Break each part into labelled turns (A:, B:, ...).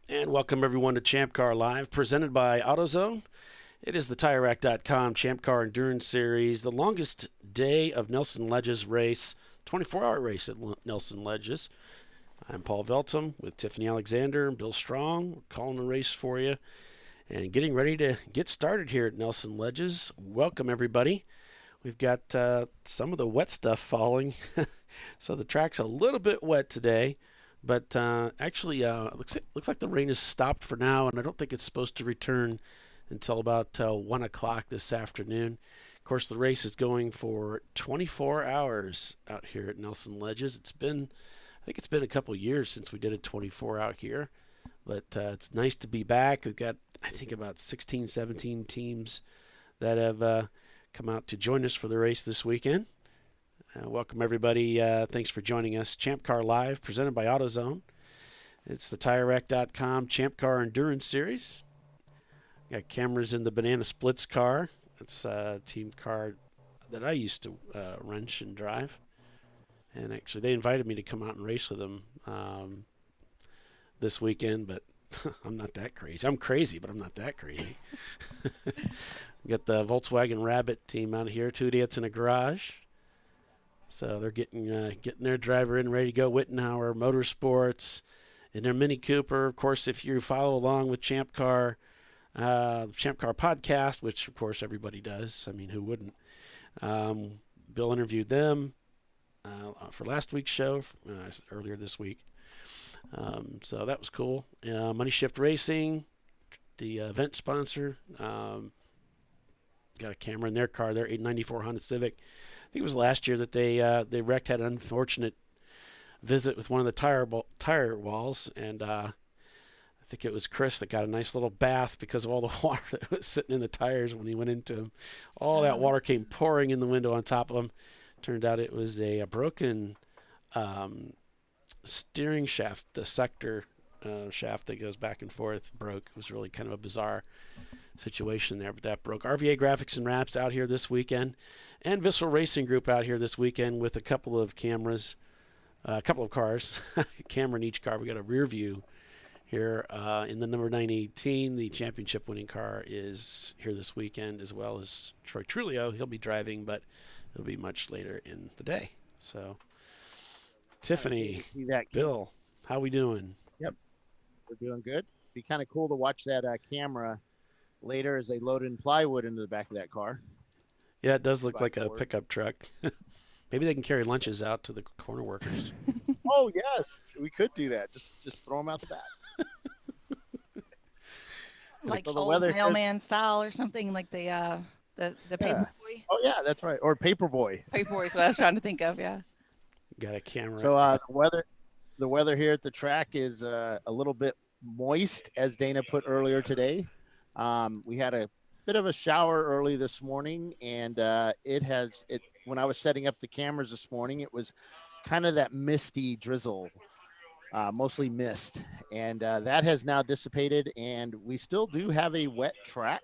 A: And welcome everyone to ChampCar.Live, presented by AutoZone. It is the TireRack.com Champ Car Endurance Series, the longest day of Nelson Ledges race, 24-hour race at Nelson Ledges. I'm Paul Veltum with Tiffany Alexander and Bill Strong. We're calling the race for you and getting ready to get started here at Nelson Ledges. Welcome everybody. We've got some of the wet stuff falling, so the track's a little bit wet today. But actually, looks like the rain has stopped for now, and I don't think it's supposed to return until about 1 o'clock this afternoon. Of course, the race is going for 24 hours out here at Nelson Ledges. I think it's been a couple years since we did a 24 out here, but it's nice to be back. We've got, I think, about 16, 17 teams that have come out to join us for the race this weekend. Welcome, everybody. Thanks for joining us. Champ Car Live, presented by AutoZone. It's the TireRack.com Champ Car Endurance Series. Got cameras in the Banana Splits car. It's a team car that I used to wrench and drive. And actually, they invited me to come out and race with them this weekend, but I'm not that crazy. I'm crazy, but I'm not that crazy. Got the Volkswagen Rabbit team out here, 2 idiots in a garage. So they're getting their driver in, ready to go. Wittenauer Motorsports in their Mini Cooper. Of course, if you follow along with Champ Car, Champ Car podcast, which of course everybody does. I mean, who wouldn't? Bill interviewed them for last week's show earlier this week. So that was cool. Money Shift Racing, the event sponsor, got a camera in their car. Their 894 Honda Civic. I think it was last year that they wrecked, had an unfortunate visit with one of the tire walls, and I think it was Chris that got a nice little bath because of all the water that was sitting in the tires when he went into them. All that water came pouring in the window on top of him. Turned out it was a broken steering shaft, the sector shaft that goes back and forth broke. It was really kind of a bizarre situation there, but that broke. RVA Graphics and Wraps out here this weekend, and Visceral Racing Group out here this weekend with a couple of cameras, a couple of cars, camera in each car. We got a rear view here in the number 918. The championship winning car is here this weekend, as well as Troy Trulio. He'll be driving, but it'll be much later in the day. So, Tiffany, Bill, how we doing?
B: Yep, we're doing good. Be kind of cool to watch that camera later as they load in plywood into the back of that car.
A: Yeah, it does look like a pickup truck. Maybe they can carry lunches out to the corner workers.
B: Oh yes, we could do that. Just throw them out the back.
C: Like old mailman style or something, like the paper boy.
B: Oh yeah, that's right. Or paper boy.
C: Paper boy is what I was trying to think of. Yeah.
A: Got a camera.
B: So the weather here at the track is a little bit moist, as Dana put earlier today. We had a bit of a shower early this morning, and when I was setting up the cameras this morning, it was kind of that misty drizzle, mostly mist, and that has now dissipated, and we still do have a wet track,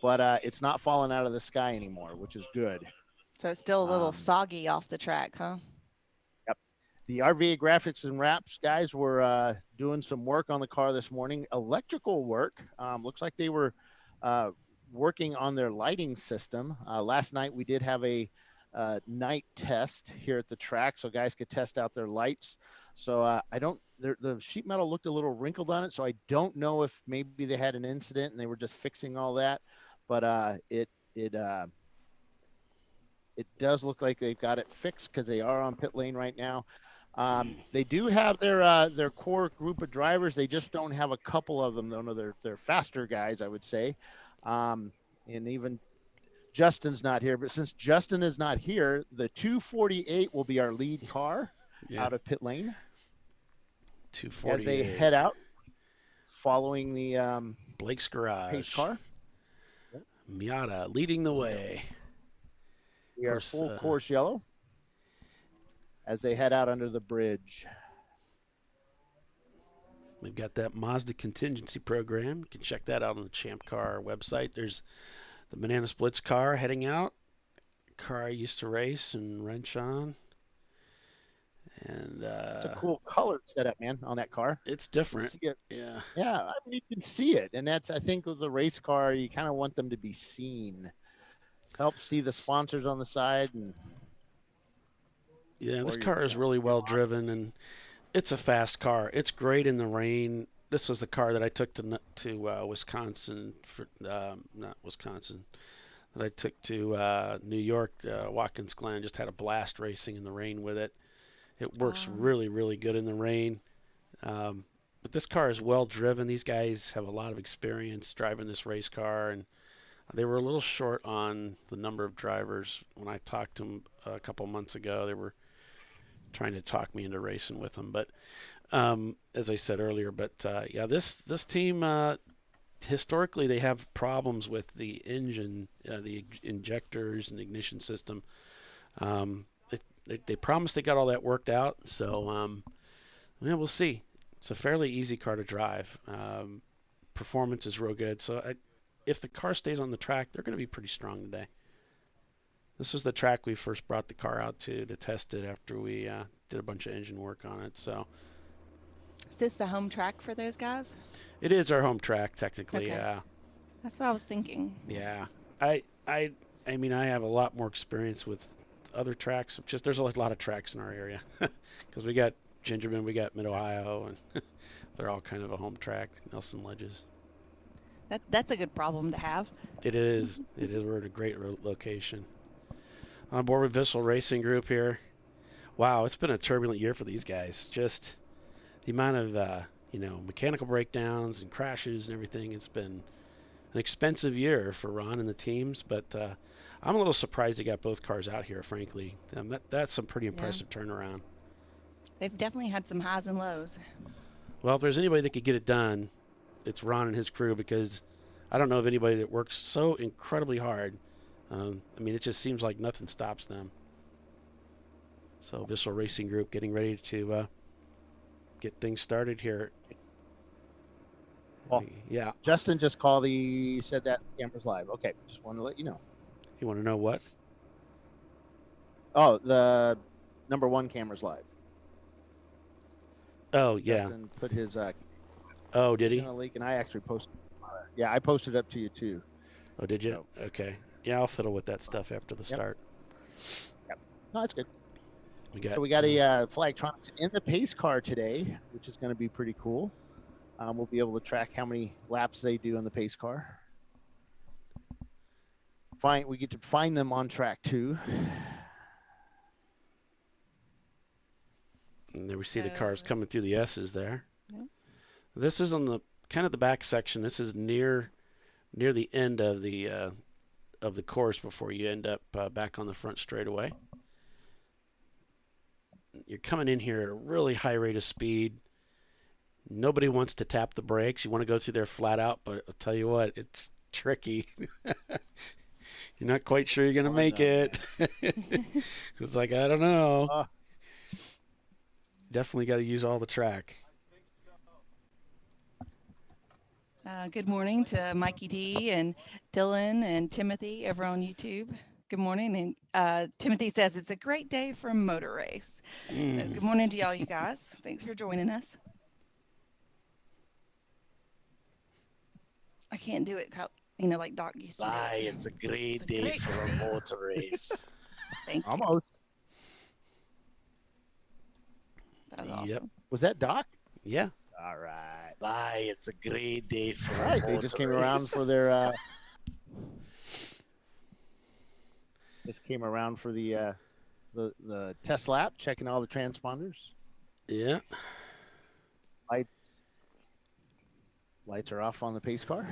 B: but it's not falling out of the sky anymore, which is good.
C: So it's still a little soggy off the track, huh?
B: Yep. The RVA Graphics and Wraps guys were doing some work on the car this morning, electrical work. Looks like they were working on their lighting system. Last night we did have a night test here at the track, so guys could test out their lights. So the sheet metal looked a little wrinkled on it, so I don't know if maybe they had an incident and they were just fixing all that. But it does look like they've got it fixed because they are on pit lane right now. They do have their core group of drivers. They just don't have a couple of them, though. No, they're faster guys, I would say. And even Justin's not here. But since Justin is not here, the 248 will be our lead car out of pit lane.
A: 248.
B: As they head out, following the
A: Blake's Garage
B: pace car.
A: Miata leading the way.
B: We are full course yellow as they head out under the bridge.
A: We've got that Mazda contingency program. You can check that out on the Champ Car website. There's the Banana Splits car heading out. Car I used to race and wrench on. And
B: It's a cool color setup, man, on that car.
A: It's different.
B: See it.
A: Yeah.
B: Yeah, I mean, you can see it, and that's, I think, with a race car, you kind of want them to be seen. Help see the sponsors on the side, and
A: yeah, this car is really well driven, and it's a fast car. It's great in the rain. This was the car that I took to Wisconsin, not Wisconsin, that I took to New York. Watkins Glen just had a blast racing in the rain with it. It works really, really good in the rain. But this car is well driven. These guys have a lot of experience driving this race car, and they were a little short on the number of drivers. When I talked to them a couple months ago, they were trying to talk me into racing with them. But as I said earlier, yeah, this team historically they have problems with the engine, the injectors and ignition system. They promised they got all that worked out, so yeah, we'll see. It's a fairly easy car to drive. Performance is real good, so if the car stays on the track, they're going to be pretty strong today. This was the track we first brought the car out to test it after we did a bunch of engine work on it. So,
C: is this the home track for those guys?
A: It is our home track, technically.
C: Okay.
A: Yeah.
C: That's what I was thinking.
A: Yeah, I mean, I have a lot more experience with other tracks. Just there's a lot of tracks in our area because we got Gingerman, we got Mid Ohio, and they're all kind of a home track. Nelson Ledges.
C: That's a good problem to have.
A: It is. It is. We're at a great location. On board with Vissel Racing Group here. Wow, it's been a turbulent year for these guys. Just the amount of mechanical breakdowns and crashes and everything. It's been an expensive year for Ron and the teams, but I'm a little surprised they got both cars out here, frankly. That's some pretty impressive turnaround.
C: They've definitely had some highs and lows.
A: Well, if there's anybody that could get it done, it's Ron and his crew, because I don't know of anybody that works so incredibly hard. I mean, it just seems like nothing stops them. So Vissel Racing Group getting ready to get things started here.
B: Well,
A: yeah.
B: Justin just said that camera's live. Okay, just wanted to let you know.
A: You want to know what?
B: Oh, the number 1 camera's live.
A: Oh, yeah.
B: Justin put his
A: oh, did he?
B: Link, and I actually posted. Yeah, I posted up to you too.
A: Oh, did you? So, okay. Yeah, I'll fiddle with that stuff after the start.
B: Yep. No, that's good.
A: We
B: got a Flagtronics in the pace car today, which is going to be pretty cool. We'll be able to track how many laps they do on the pace car. We get to find them on track too.
A: And there we see the cars coming through the S's there.
C: Yeah.
A: This is on the kind of the back section. This is near the end of the course before you end up back on the front straightaway. You're coming in here at a really high rate of speed. Nobody wants to tap the brakes. You want to go through there flat out, but I'll tell you what, it's tricky. You're not quite sure you're going to make it. It's like, I don't know. Definitely got to use all the track.
C: Good morning to Mikey D and Dylan and Timothy over on YouTube. Good morning. And Timothy says it's a great day for a motor race. So good morning to y'all, you guys. Thanks for joining us. I can't do it, like Doc used to do.
D: It's a great day for a motor race.
C: Thank you.
B: Almost.
C: That was awesome.
A: Yep.
B: Was that Doc?
A: Yeah.
B: All right.
D: It's a great day for a motor
B: They just came
D: race.
B: around for their. Just came around for the test lap, checking all the transponders.
A: Yeah.
B: Lights are off on the pace car.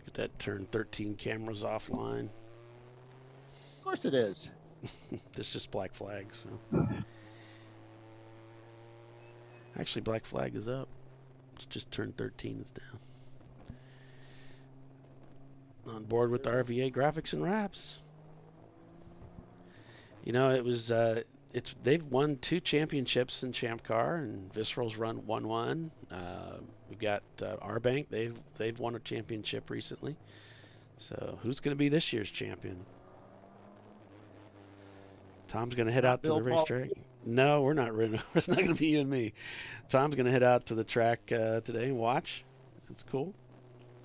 A: Get that turn 13 cameras offline.
B: Of course it is.
A: This is just black flag, so. Actually, black flag is up. It's just turn 13 is down. On board with the RVA graphics and wraps. You know, it was they've won 2 championships in Champ Car, and Visceral's run 1-1. We've got R-Bank. They've won a championship recently. So who's going to be this year's champion? Tom's going to head
B: Not
A: out to the
B: Bill Paul.
A: racetrack. No, we're not. It's not going to be you and me. Tom's going to head out to the track today and watch. That's cool.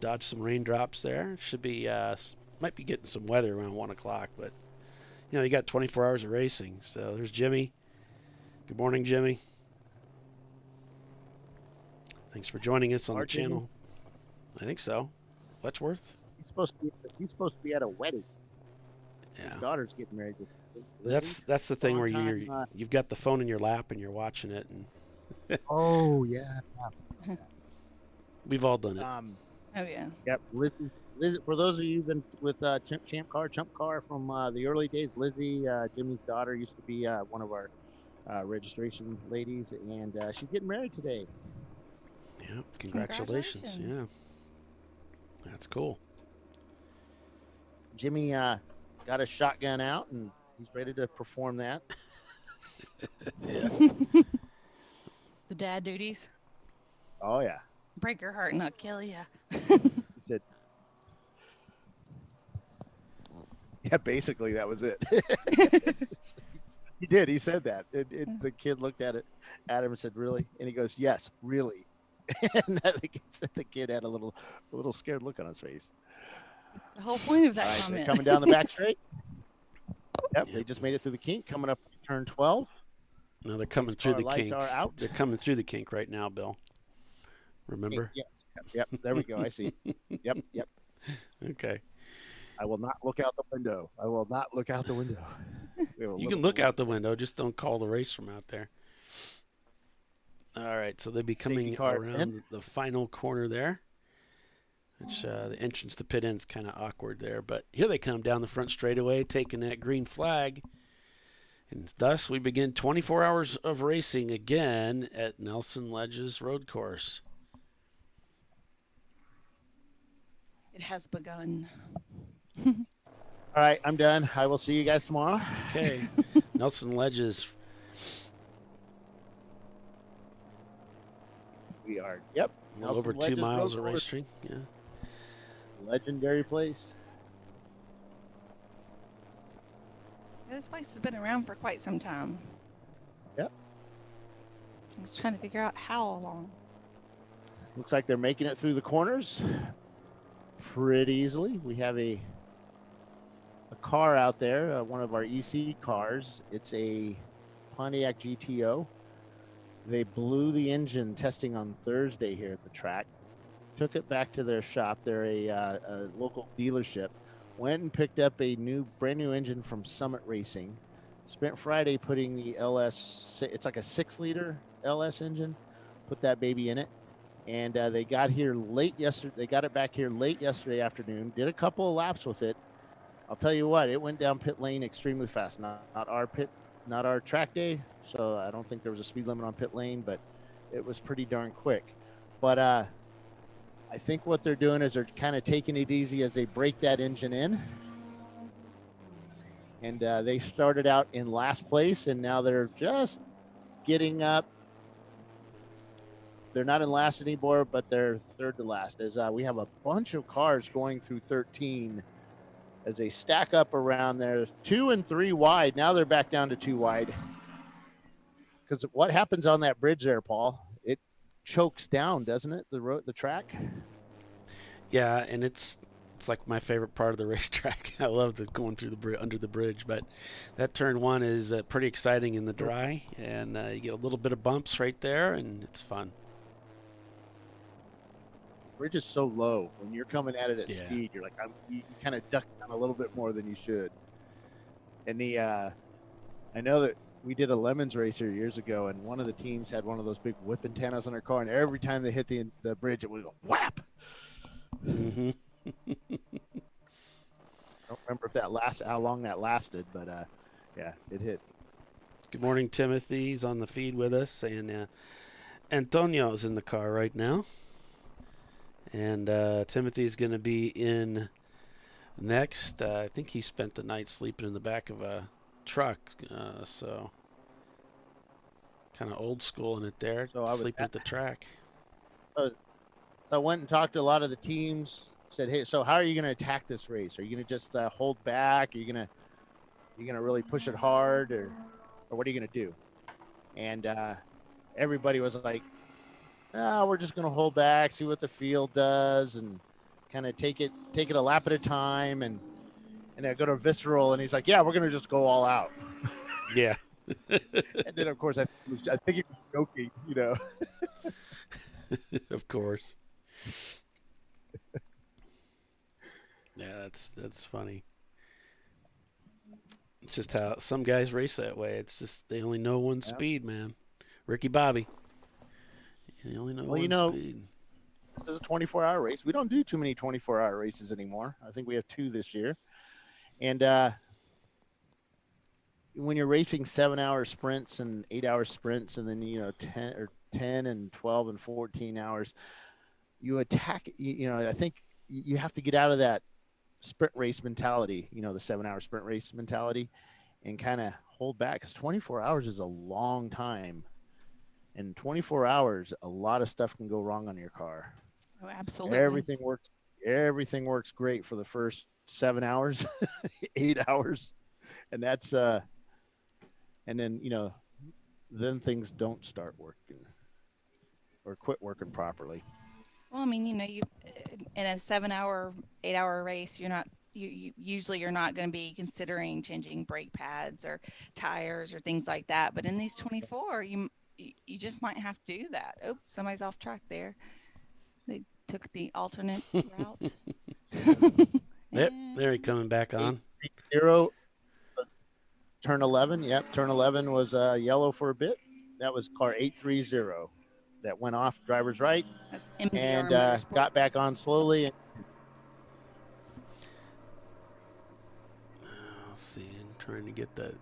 A: Dodge some raindrops there. Should be might be getting some weather around 1 o'clock, but you got 24 hours of racing. So there's Jimmy. Good morning, Jimmy. Thanks for joining us on the channel. I think so. Letchworth.
B: He's supposed to be at a wedding.
A: Yeah.
B: His daughter's getting married.
A: That's the thing where
B: Long time,
A: you've got the phone in your lap and you're watching it, and
B: Oh yeah.
A: we've all done it.
C: Oh yeah.
B: Yep. Lizzie, for those of you who've been with ChampCar from the early days, Lizzie, Jimmy's daughter, used to be one of our registration ladies, and she's getting married today.
A: Yeah, congratulations. Yeah, that's cool.
B: Jimmy got a shotgun out, and he's ready to perform that.
C: The dad duties.
B: Oh yeah.
C: Break your heart, not kill you.
B: He said, yeah, basically that was it. He did. He said that. The kid looked at him and said, "Really?" And he goes, "Yes, really." And the kid had a little scared look on his face.
C: The whole point of that
B: All right, they're
C: comment.
B: coming down the back straight. Yep, they just made it through the kink. Coming up turn 12.
A: No, they're coming
B: These
A: through
B: car
A: the
B: lights
A: kink.
B: are out.
A: They're coming through the kink right now, Bill. Remember?
B: Yep. There we go. I see. Yep.
A: Okay.
B: I will not look out the window.
A: You can look out the window, just don't call the race from out there. All right, so they'll be coming
B: Safety car
A: around
B: in.
A: the final corner there, which the entrance to pit end's kind of awkward there. But here they come down the front straightaway, taking that green flag. And thus we begin 24 hours of racing again at Nelson Ledges Road Course.
C: It has begun.
B: All right, I'm done. I will see you guys tomorrow.
A: Okay, Nelson Ledges.
B: We are. Yep.
A: A little over
B: Nelson
A: 2
B: Ledges
A: miles
B: Road
A: of
B: Course.
A: racing. Yeah.
B: Legendary place.
C: This place has been around for quite some time.
B: Yep.
C: I was trying to figure out how long.
B: Looks like they're making it through the corners pretty easily. We have a car out there, one of our EC cars. It's a Pontiac GTO. They blew the engine testing on Thursday here at the track. Took it back to their shop. They're a local dealership. Went and picked up a brand new engine from Summit Racing. Spent Friday putting the LS. It's like a 6-liter LS engine. Put that baby in it, and they got here late yesterday. They got it back here late yesterday afternoon. Did a couple of laps with it. I'll tell you what, it went down pit lane extremely fast. Not our track day, so I don't think there was a speed limit on pit lane, but it was pretty darn quick. But I think what they're doing is they're kind of taking it easy as they break that engine in. And they started out in last place, and now they're just getting up. They're not in last anymore, but they're third to last. As we have a bunch of cars going through 13 as they stack up around there, 2 and 3 wide. Now they're back down to 2 wide. Because what happens on that bridge there, Paul? It chokes down, doesn't it? The track.
A: Yeah, and it's like my favorite part of the racetrack. I love going through under the bridge, but that turn 1 is pretty exciting in the dry, and you get a little bit of bumps right there, and it's fun.
B: Bridge is so low when you're coming at it at speed. You're like, you kind of duck down a little bit more than you should. And I know that we did a Lemons race here years ago, and one of the teams had one of those big whip antennas on their car, and every time they hit the bridge, it would go whap.
A: Mm-hmm.
B: I don't remember if how long that lasted, but yeah, it hit.
A: Good morning, Timothy. He's on the feed with us, and Antonio's in the car right now. And Timothy's going to be in next. I think he spent the night sleeping in the back of a truck, so kind of old school in it there,
B: So
A: sleeping at the track.
B: So I went and talked to a lot of the teams. Said, hey, so how are you going to attack this race? Are you going to just hold back? Are you going to you gonna really push it hard, or what are you gonna do? And everybody was like, we're just gonna hold back, see what the field does, and kind of take it a lap at a time. And I go to Visceral, and he's like, yeah, we're gonna just go all out.
A: Yeah.
B: And then of course I think he was joking,
A: Of course. Yeah, that's funny. It's just how some guys race that way. It's just they only know one speed, man. Ricky Bobby. They only know one speed.
B: This is a 24-hour race. We don't do too many 24-hour races anymore. I think we have 2 this year. And when you're racing 7-hour sprints and 8-hour sprints, and then 10 and 12 and 14 hours, you attack. I think you have to get out of that sprint race mentality. The 7-hour sprint race mentality, and kind of hold back, because 24 hours is a long time. And 24 hours, a lot of stuff can go wrong on your car.
C: Oh, absolutely.
B: Everything works great for the first 7 hours, 8 hours, and that's and then then things don't start working or quit working properly.
C: Well, I mean, you in a 7-hour, 8-hour race, you're not going to be considering changing brake pads or tires or things like that. But in these 24, you just might have to do that. Oh, somebody's off track there. They took the alternate route.
A: There he coming back on.
B: 0, turn 11. Yep, turn 11 was yellow for a bit. That was car 830 that went off driver's right.
C: That's MDR
B: and
C: Motorsports.
B: Got back on slowly.
A: Let's see, I'm trying to get that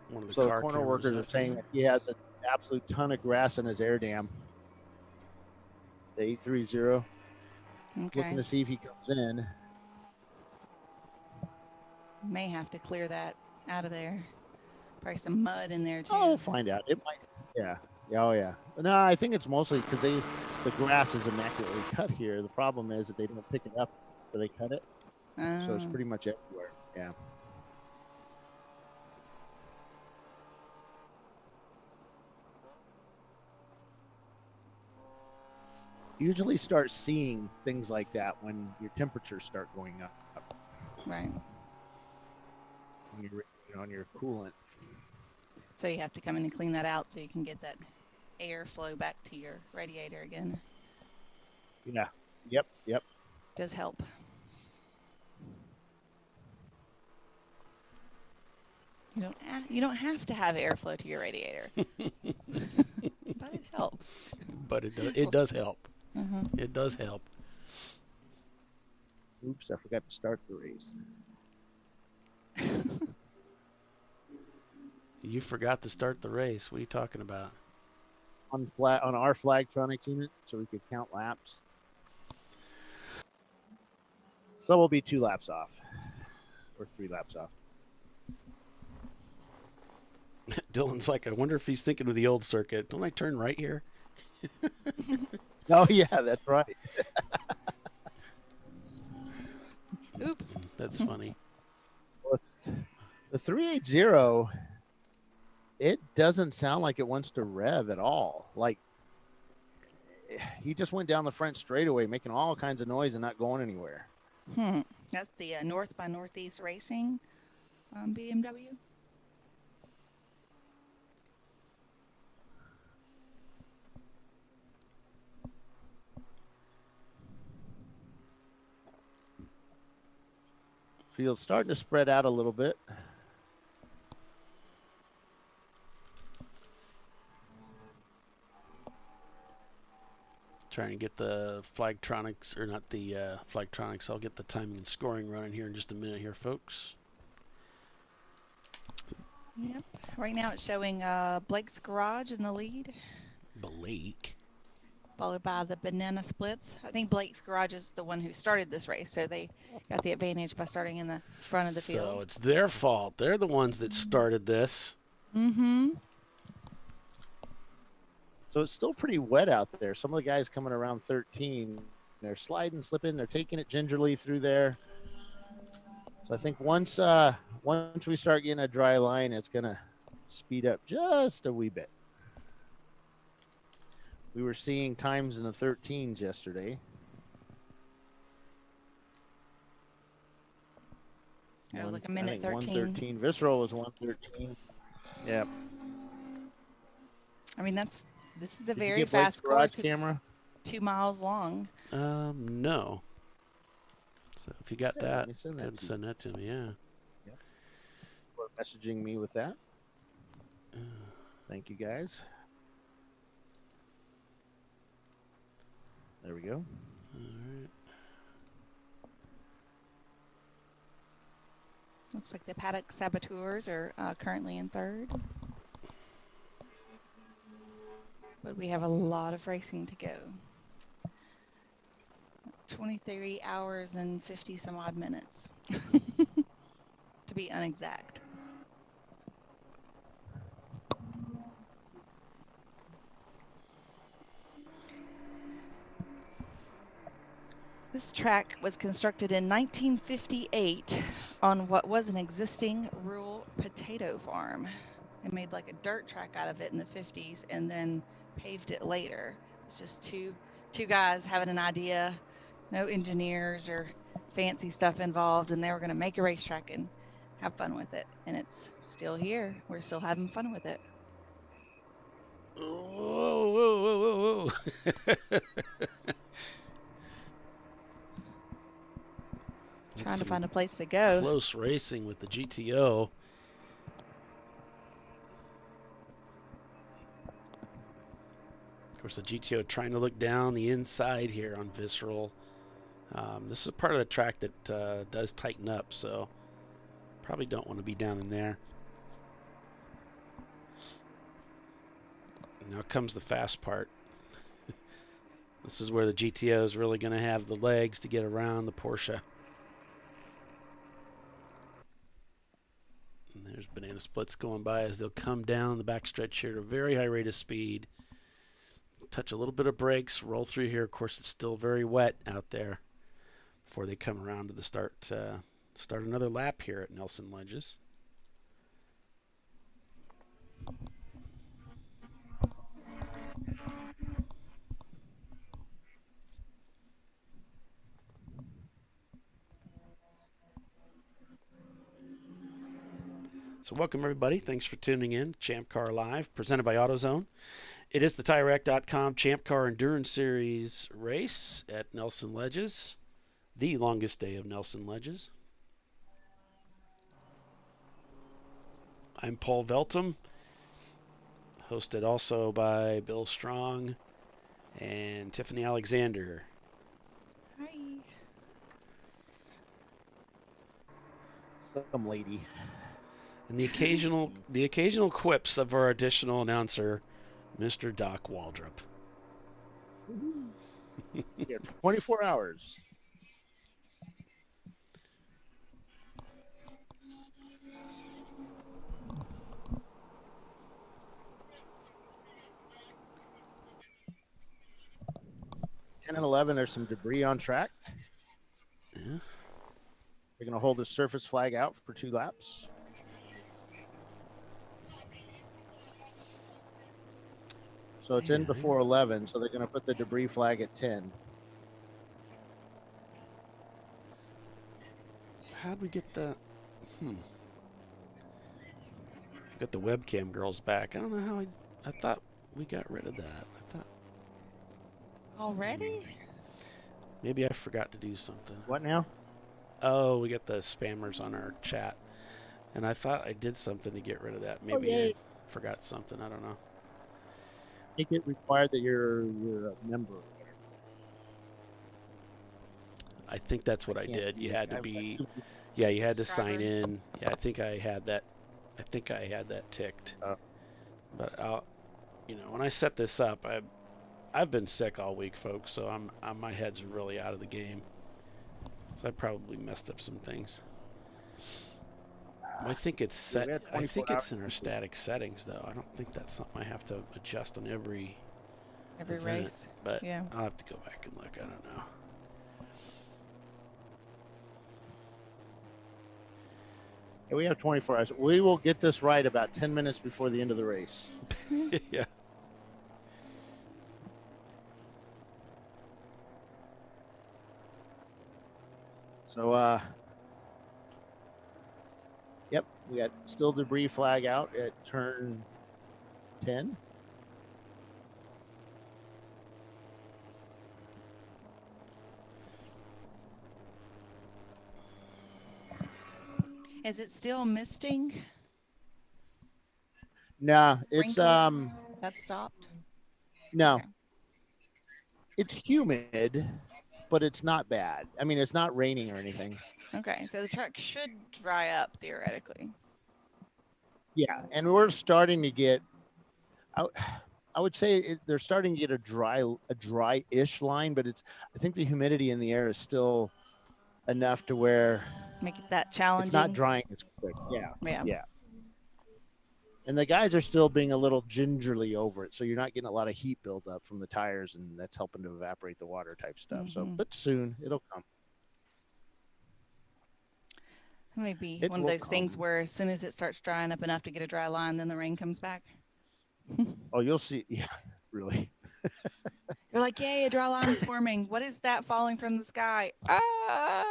A: one of the
B: So
A: car
B: the corner
A: cameras
B: workers
A: up
B: are saying
A: there.
B: that he has an absolute ton of grass in his air dam. The 830.
C: Okay.
B: Looking to see if he comes in.
C: May have to clear that out of there. Probably some mud in there too.
B: Oh, we'll find out. It might. Yeah. Oh, yeah. No, I think it's mostly because the grass is immaculately cut here. The problem is that they don't pick it up where they cut it. So it's pretty much everywhere. Yeah. You usually start seeing things like that when your temperatures start going up.
C: Right.
B: When you're on your coolant.
C: So you have to come in and clean that out so you can get that airflow back to your radiator again.
B: Yeah. Yep.
C: Does help. You don't have to have airflow to your radiator, but it helps.
A: But it does help.
C: Uh-huh.
A: It does help.
B: Oops, I forgot to start the race.
A: You forgot to start the race. What are you talking about?
B: On our Flagtronics unit, so we could count laps. So we'll be 2 laps off, or 3 laps off.
A: Dylan's like, I wonder if he's thinking of the old circuit. Don't I turn right here?
B: Oh yeah, that's right.
C: Oops.
A: That's funny.
B: Well, the 380, it doesn't sound like it wants to rev at all. Like, he just went down the front straightaway, making all kinds of noise and not going anywhere.
C: That's the North by Northeast Racing BMW.
B: Field's starting to spread out a little bit.
A: Trying to get the Flagtronics, or not the Flagtronics. I'll get the timing and scoring running here in just a minute here, folks.
C: Yep. Right now it's showing Blake's Garage in the lead,
A: Blake.
C: followed by the Banana Splits. I think Blake's Garage is the one who started this race, so they got the advantage by starting in the front of the field.
A: So it's their fault. They're the ones that started this.
C: Mm-hmm.
B: So it's still pretty wet out there. Some of the guys coming around 13, they're sliding, slipping, they're taking it gingerly through there. So I think once we start getting a dry line, it's gonna speed up just a wee bit. We were seeing times in the 13s yesterday.
C: Oh, like a minute 13.
B: 113. Visceral was 113. Yeah.
C: I mean, this is a
B: Did you
C: very
B: get Blake's
C: fast
B: garage
C: course.
B: camera?
C: It's 2 miles long.
A: No. So if you got
B: Yeah, let
A: that,
B: me send
A: go
B: that
A: ahead and
B: to you.
A: send that to me. Yeah.
B: For messaging me with that. Thank you, guys. There we go.
A: All right.
C: Looks like the Paddock Saboteurs are currently in third. But we have a lot of racing to go. 23 hours and 50 some odd minutes, to be unexact. This track was constructed in 1958 on what was an existing rural potato farm. They made like a dirt track out of it in the 50s and then paved it later. It's just two guys having an idea, no engineers or fancy stuff involved, and they were going to make a racetrack and have fun with it. And it's still here. We're still having fun with it.
A: Whoa, whoa, whoa, whoa, whoa.
C: Trying to find a place to go.
A: Close racing with the GTO. Of course, the GTO trying to look down the inside here on Visceral. This is a part of the track that does tighten up, so probably don't want to be down in there. Now comes the fast part. This is where the GTO is really going to have the legs to get around the Porsche. And there's banana splits going by as they'll come down the backstretch here at a very high rate of speed. Touch a little bit of brakes, roll through here. Of course, it's still very wet out there before they come around to the start another lap here at Nelson Ledges. So welcome, everybody. Thanks for tuning in. Champ Car Live, presented by AutoZone. It is the TireRack.com Champ Car Endurance Series race at Nelson Ledges, the longest day of Nelson Ledges. I'm Paul Veltum, hosted also by Bill Strong and Tiffany Alexander.
C: Hi.
B: Some lady.
A: And the occasional quips of our additional announcer, Mr. Doc Waldrop.
B: Yeah, 24 hours. And 11, there's some debris on track.
A: Yeah.
B: They're going to hold the surface flag out for 2 laps. So it's in before 11, so they're going to put the debris flag at 10.
A: How'd we get the... Got the webcam girls back. I don't know how I thought we got rid of that. I thought
C: Already?
A: maybe I forgot to do something.
B: What now?
A: Oh, we got the spammers on our chat. And I thought I did something to get rid of that. Maybe I forgot something. I don't know.
B: I think it required that you're a member.
A: I think that's what I did. You had to be... Yeah, you had to sign in. Yeah, I think I had that. I think I had that ticked. But I'll, when I set this up, I've been sick all week, folks. So my head's really out of the game. So I probably messed up some things. I think it's set. I think it's in our static settings, though. I don't think that's something I have to adjust on every event,
C: race.
A: But
C: yeah.
A: I'll have to go back and look. I don't know.
B: And we have 24 hours. We will get this right about 10 minutes before the end of the race.
A: Yeah.
B: So, yep, we got still debris flag out at turn 10.
C: Is it still misting?
B: No, it's
C: Wrinkly? That stopped?
B: no,
C: Okay.
B: it's humid, but it's not bad. I mean, it's not raining or anything.
C: Okay, so the track should dry up theoretically.
B: Yeah, and we're starting to get. I would say they're starting to get a dry-ish line, but I think the humidity in the air is still enough to where
C: Make it that challenging.
B: it's not drying as quick.
C: Yeah.
B: Yeah. And the guys are still being a little gingerly over it, so you're not getting a lot of heat buildup from the tires, and that's helping to evaporate the water type stuff. So, but soon it'll come.
C: Maybe
B: It
C: one of
B: will
C: those things
B: come.
C: where as soon as it starts drying up enough to get a dry line, then the rain comes back.
B: Oh, you'll see. Yeah, really.
C: You're like, yay, a dry line is forming. What is that falling from the sky? Ah!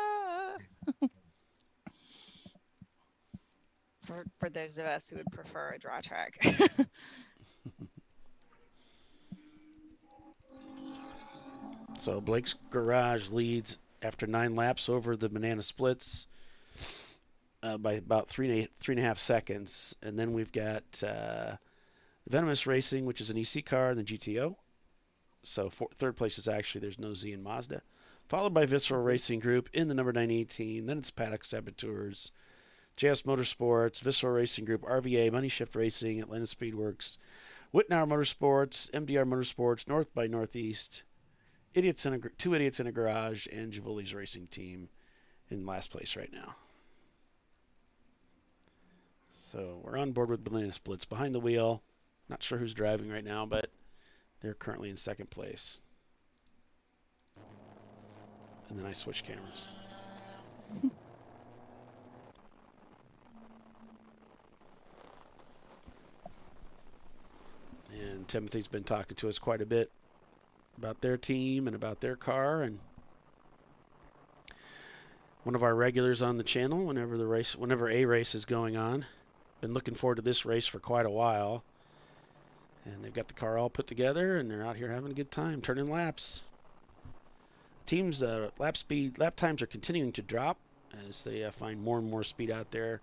C: For those of us who would prefer a dry track.
A: So Blake's Garage leads after 9 laps over the Banana Splits by about three and a half seconds. And then we've got Venomous Racing, which is an EC car, and the GTO. So third place is actually, there's no Z in Mazda. Followed by Visceral Racing Group in the number 918. Then it's Paddock Saboteurs, JS Motorsports, Visceral Racing Group, RVA, Money Shift Racing, Atlanta Speedworks, Whitnauer Motorsports, MDR Motorsports, North by Northeast, Two Idiots in a Garage, and Javoli's Racing Team in last place right now. So we're on board with Banana Splits behind the wheel. Not sure who's driving right now, but they're currently in second place. And then I switch cameras. And Timothy's been talking to us quite a bit about their team and about their car, and one of our regulars on the channel whenever a race is going on. Been looking forward to this race for quite a while. And they've got the car all put together, and they're out here having a good time, turning laps. Teams' lap times are continuing to drop as they find more and more speed out there,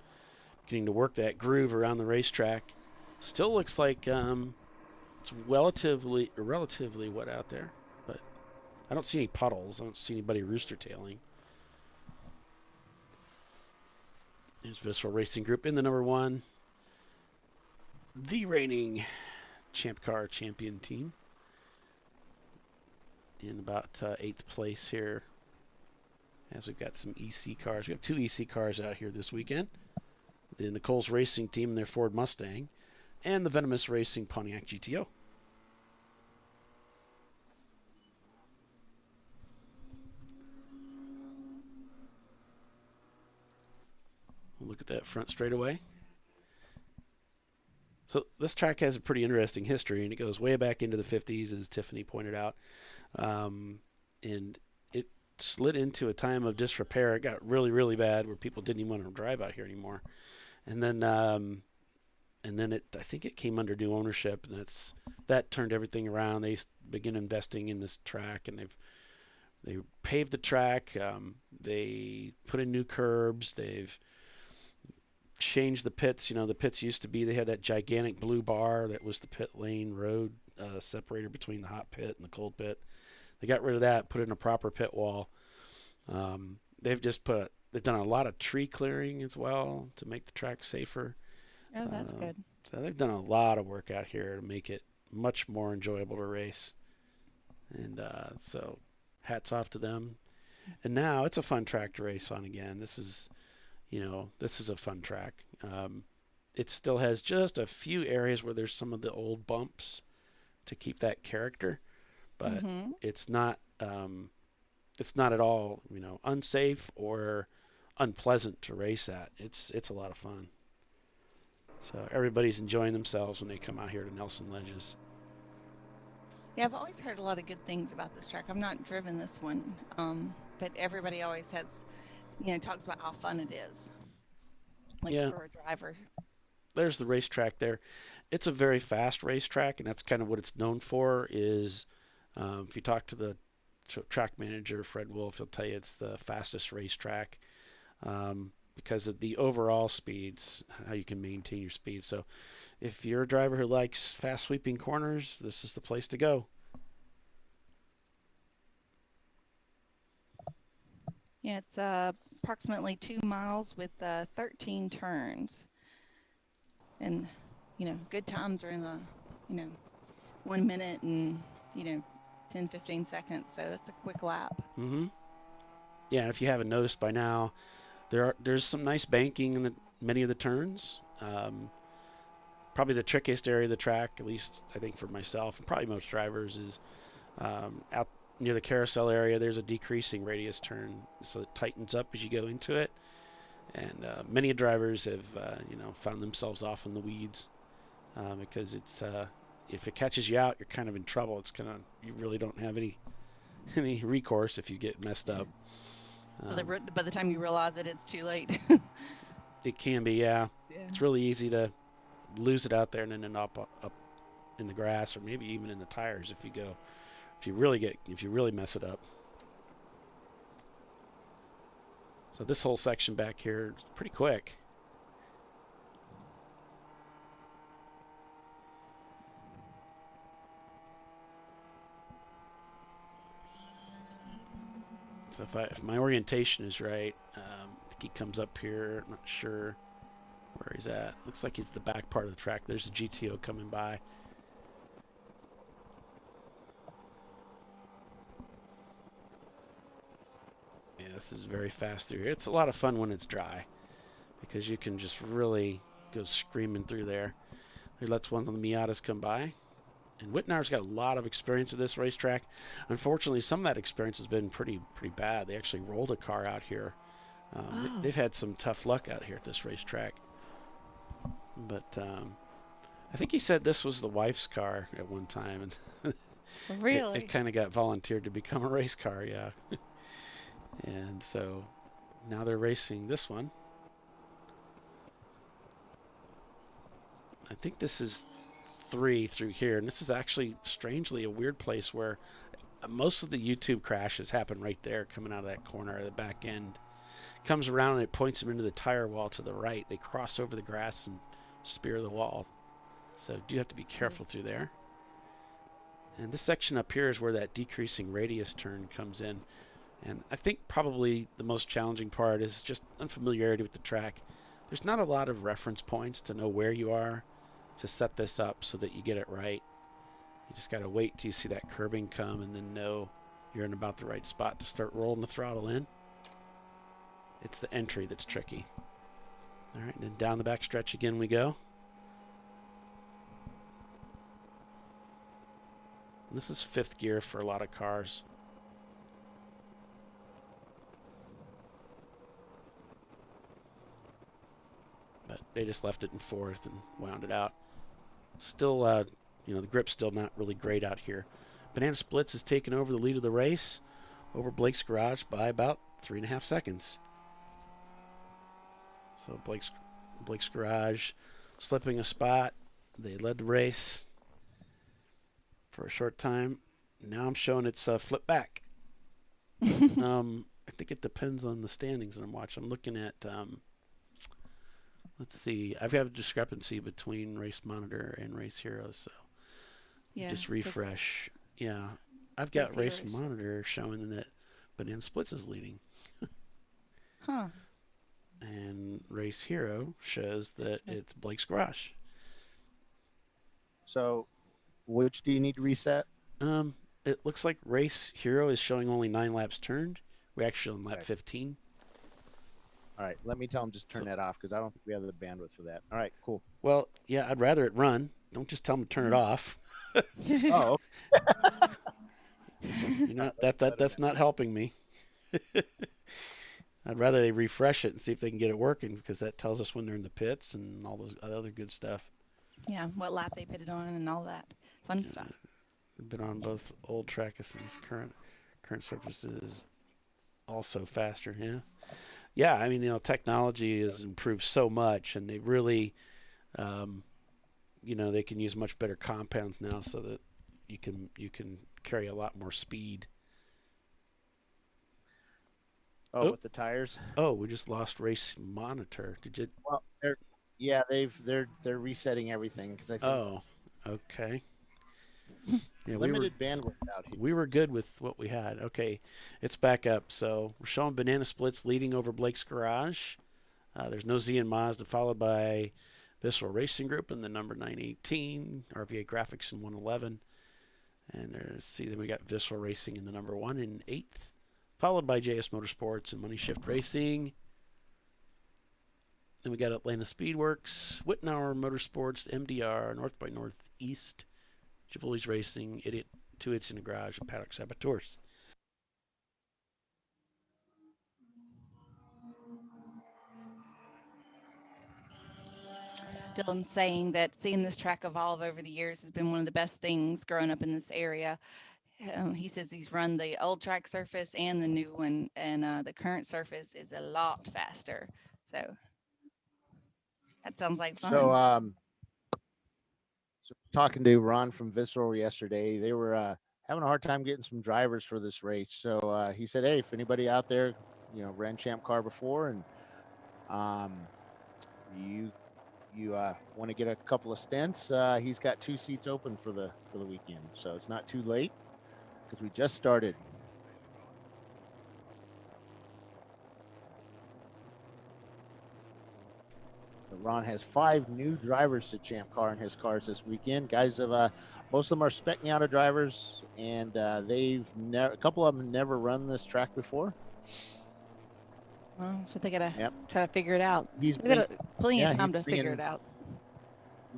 A: getting to work that groove around the racetrack. Still looks like it's relatively wet out there, but I don't see any puddles. I don't see anybody rooster tailing. There's Visceral Racing Group in the number 1. The reigning Champ Car champion team. In about 8th place here. As we've got some EC cars. We have 2 EC cars out here this weekend. The Nicole's Racing Team and their Ford Mustang. And the Venomous Racing Pontiac GTO. We'll look at that front straightaway. So this track has a pretty interesting history, and it goes way back into the 50s, as Tiffany pointed out. And it slid into a time of disrepair. It got really, really bad where people didn't even want to drive out here anymore. And then I think it came under new ownership, and that turned everything around. They began investing in this track, and they paved the track. They put in new curbs. They've changed the pits. The pits used to be, they had that gigantic blue bar that was the pit lane road separator between the hot pit and the cold pit. They got rid of that, put in a proper pit wall. They've done a lot of tree clearing as well to make the track safer.
C: Oh, that's good.
A: So they've done a lot of work out here to make it much more enjoyable to race. And so hats off to them. And now it's a fun track to race on again. This is a fun track. It still has just a few areas where there's some of the old bumps to keep that character, but it's not at all, unsafe or unpleasant to race at. It's a lot of fun. So everybody's enjoying themselves when they come out here to Nelson Ledges.
C: Yeah, I've always heard a lot of good things about this track. I've not driven this one, but everybody always has, talks about how fun it is. Like
A: Yeah.
C: for a driver.
A: There's the racetrack there. It's a very fast racetrack, and that's kind of what it's known for. Is if you talk to the track manager, Fred Wolf, he'll tell you it's the fastest racetrack because of the overall speeds, how you can maintain your speed. So if you're a driver who likes fast sweeping corners, this is the place to go.
C: Yeah, it's approximately 2 miles with 13 turns. And, good times are in the, 1 minute and, 10, 15 seconds. So that's a quick lap.
A: Mm-hmm. Yeah, and if you haven't noticed by now, there's some nice banking in many of the turns. Probably the trickiest area of the track, at least I think for myself and probably most drivers, is out near the carousel area. There's a decreasing radius turn, so it tightens up as you go into it. And many drivers have, found themselves off in the weeds because it's if it catches you out, you're kind of in trouble. You really don't have any recourse if you get messed up.
C: By the time you realize it, it's too late.
A: It can be, yeah.
C: Yeah.
A: It's really easy to lose it out there and then end up in the grass or maybe even in the tires if you really mess it up. So this whole section back here is pretty quick. So if my orientation is right, I think he comes up here. I'm not sure where he's at. Looks like he's the back part of the track. There's a GTO coming by. Yeah, this is very fast through here. It's a lot of fun when it's dry because you can just really go screaming through there. He lets one of the Miatas come by. And Whitnar's got a lot of experience at this racetrack. Unfortunately, some of that experience has been pretty bad. They actually rolled a car out here. They've had some tough luck out here at this racetrack. But I think he said this was the wife's car at one time. And
C: Really?
A: it kind of got volunteered to become a race car, yeah. And so now they're racing this one. I think this is 3 through here, and this is actually strangely a weird place where most of the YouTube crashes happen right there, coming out of that corner, the back end. Comes around and it points them into the tire wall to the right. They cross over the grass and spear the wall. So do have to be careful through there. And this section up here is where that decreasing radius turn comes in. And I think probably the most challenging part is just unfamiliarity with the track. There's not a lot of reference points to know where you are to set this up so that you get it right. You just got to wait till you see that curbing come and then know you're in about the right spot to start rolling the throttle in. It's the entry that's tricky. All right, then down the back stretch again we go. This is 5th gear for a lot of cars. But they just left it in 4th and wound it out. Still, the grip's still not really great out here. Banana Splits has taken over the lead of the race over Blake's Garage by about 3.5 seconds. So Blake's Garage slipping a spot. They led the race for a short time. Now I'm showing it's flip back. I think it depends on the standings that I'm watching. I'm looking at, let's see. I've got a discrepancy between Race Monitor and Race Heroes, so just refresh. Yeah, I've got Race Monitor showing that Banana Splits is leading.
C: Huh.
A: And Race Hero shows that it's Blake's Garage.
B: So, which do you need to reset?
A: It looks like Race Hero is showing only 9 laps turned. We're actually on lap 15.
B: All right, let me tell them just turn that off because I don't think we have the bandwidth for that. All right, cool.
A: Well, yeah, I'd rather it run. Don't just tell them to turn it off.
B: Oh,
A: You're not that's not helping me. I'd rather they refresh it and see if they can get it working, because that tells us when they're in the pits and all those other good stuff.
C: Yeah, what lap they pitted on and all that fun stuff.
A: We've been on both old tracks and current surfaces, also faster. Yeah. I mean, technology has improved so much, and they really, they can use much better compounds now, so that you can carry a lot more speed.
B: Oh, with the tires.
A: Oh, we just lost race monitor. Did you?
B: Well, they're resetting everything because I think.
A: Oh, okay. Yeah,
B: limited bandwidth out here.
A: We were good with what we had. Okay, it's back up. So we're showing Banana Splits leading over Blake's Garage. There's no Z and Mazda, followed by Visceral Racing Group in the number 918, RPA Graphics in 111. And then we got Visceral Racing in the number 1 in 8th, followed by JS Motorsports and Money Shift Racing. Then we got Atlanta Speedworks, Wittenauer Motorsports, MDR, North by Northeast, Chivalry's Racing, Idiot, Two Idiots in the Garage, and Paddock Saboteurs.
C: Dylan's saying that seeing this track evolve over the years has been one of the best things growing up in this area. He says he's run the old track surface and the new one, and the current surface is a lot faster. So that sounds like fun.
B: So talking to Ron from Visceral yesterday, they were having a hard time getting some drivers for this race. So he said, hey, if anybody out there, ran Champ Car before and you want to get a couple of stints, he's got 2 seats open for the weekend. So it's not too late because we just started. Ron has 5 new drivers to Champ Car in his cars this weekend. Guys most of them are spec Miata drivers, and a couple of them never run this track before.
C: Well, so they gotta try to figure it out. We've got plenty of time to figure it out.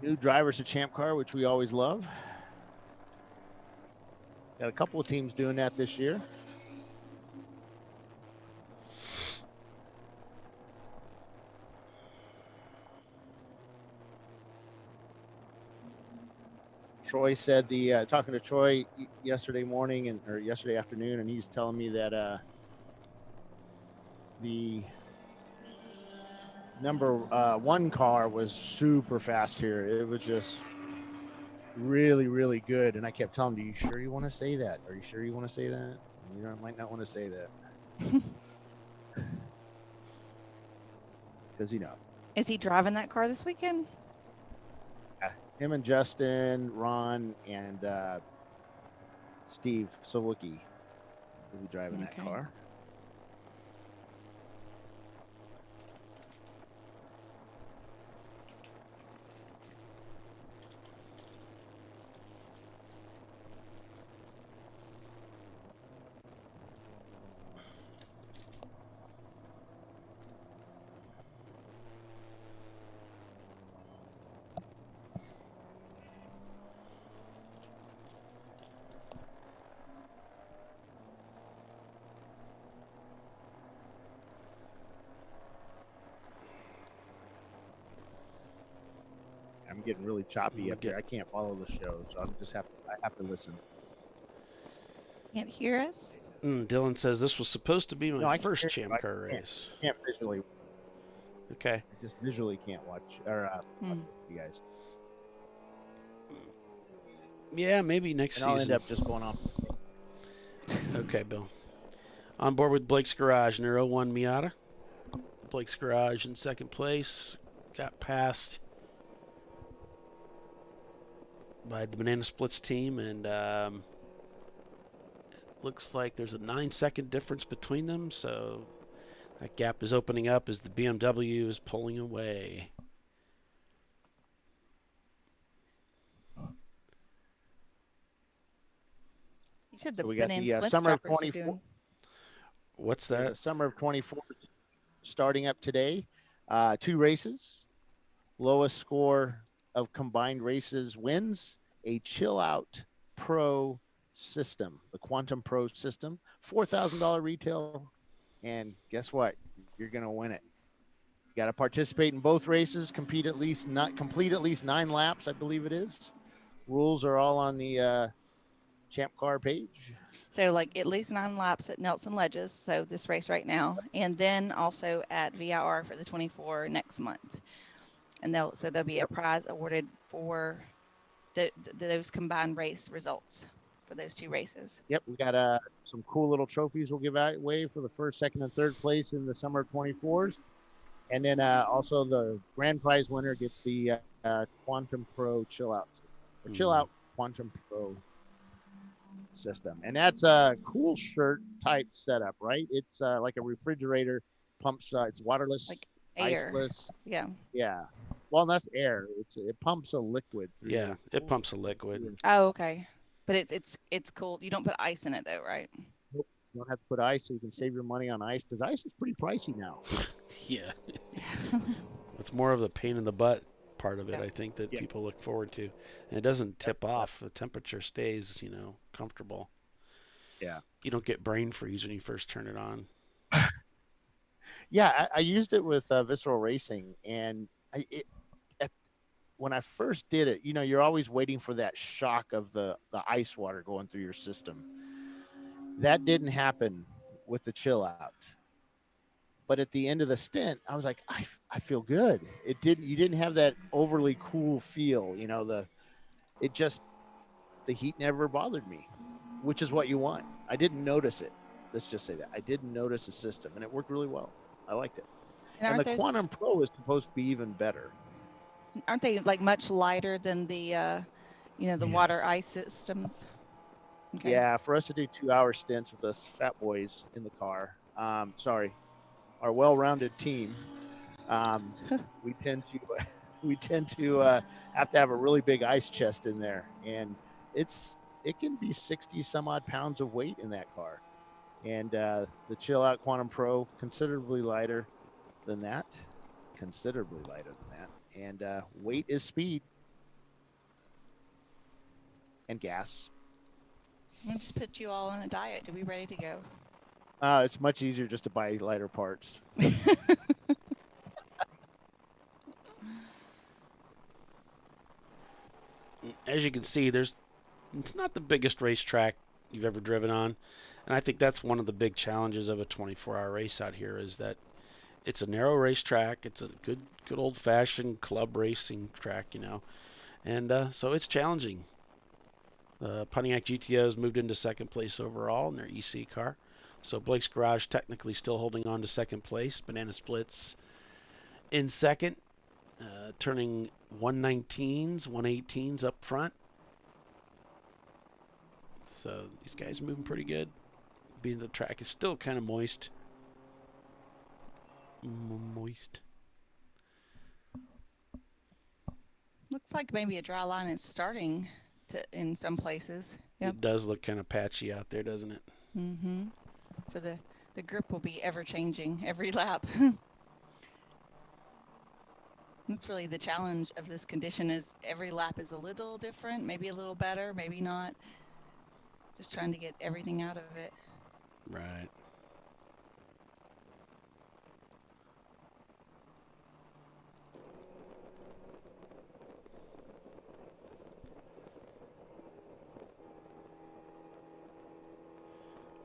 B: New drivers to Champ Car, which we always love. Got a couple of teams doing that this year. Troy said talking to Troy yesterday morning or yesterday afternoon, and he's telling me that the number 1 car was super fast here. It was just really, really good. And I kept telling him, "Are you sure you want to say that? Are you sure you want to say that? I might not want to say that." Because
C: Is he driving that car this weekend?
B: Him and Justin, Ron, and Steve Sawicki will be driving that car. I'm getting really choppy up here. I can't follow the show, so I have to listen.
C: Can't hear us?
A: Dylan says this was supposed to be my first Champ Car race.
B: Can't visually.
A: Okay.
B: I just visually can't watch watch you guys.
A: Yeah, maybe next season.
B: I'll end up just going on.
A: Okay, Bill. On board with Blake's Garage in their 01 Miata. Blake's Garage in second place. Got passed by the Banana Splits team, and it looks like there's a 9-second difference between them, so that gap is opening up as the BMW is pulling away.
C: You said
B: we got the summer of 24.
A: What's that?
B: The summer of 24 starting up today. 2 races. Lowest score of combined races wins a Chill Out Pro system, the Quantum Pro system, $4,000 retail. And guess what? you're going to win it. You got to participate in both races, complete at least 9 laps, I believe it is. Rules are all on the Champ Car page.
C: So like at least 9 laps at Nelson Ledges, so this race right now, and then also at VIR for the 24 next month. And there'll be a prize awarded for those combined race results for those 2 races.
B: Yep, we got some cool little trophies we'll give away for the first, second, and third place in the summer 24s. And then also the grand prize winner gets the Quantum Pro Chill Out system, or Chill Out Quantum Pro system. And that's a cool shirt type setup, right? It's like a refrigerator, pumps, it's waterless,
C: Like air.
B: iceless.
C: Yeah.
B: Yeah. Well, that's air. It pumps a liquid through.
A: Yeah, it pumps a liquid.
C: Oh, okay. But it's cool. You don't put ice in it though, right?
B: Nope. You don't have to put ice, so you can save your money on ice, because ice is pretty pricey now.
A: Yeah. It's more of the pain in the butt part of it,
B: Yeah.
A: I think, that
B: Yeah.
A: people look forward to. And it doesn't tip off. The temperature stays, comfortable.
B: Yeah.
A: You don't get brain freeze when you first turn it on.
B: Yeah, I used it with Visceral Racing, and when I first did it, you're always waiting for that shock of the ice water going through your system. That didn't happen with the Chill Out. But at the end of the stint, I was like, I feel good. You didn't have that overly cool feel, the heat never bothered me, which is what you want. I didn't notice it. Let's just say that. I didn't notice the system, and it worked really well. I liked it. And the Quantum Pro is supposed to be even better.
C: Aren't they like much lighter than the water ice systems? Okay.
B: Yeah, for us to do 2-hour stints with us fat boys in the car, our well-rounded team, we tend to have to have a really big ice chest in there, and it can be 60 some odd pounds of weight in that car. And the Chill Out Quantum Pro, considerably lighter than that. And weight is speed and gas.
C: We'll just put you all on a diet. Are we ready to go?
B: It's much easier just to buy lighter parts.
A: As you can see, it's not the biggest racetrack you've ever driven on. And I think that's one of the big challenges of a 24-hour race out here, is that it's a narrow racetrack. It's a good old-fashioned club racing track, And so it's challenging. The Pontiac GTOs moved into second place overall in their EC car. So Blake's Garage technically still holding on to second place. Banana Splits in second, turning 119s, 118s up front. So these guys moving pretty good. Being the track is still kind of moist.
C: Looks like maybe a dry line is starting in some places. Yep.
A: It does look kind of patchy out there, doesn't it?
C: Mm-hmm. So the grip will be ever changing every lap. That's really the challenge of this condition, is every lap is a little different, maybe a little better, maybe not. Just trying to get everything out of it.
A: Right.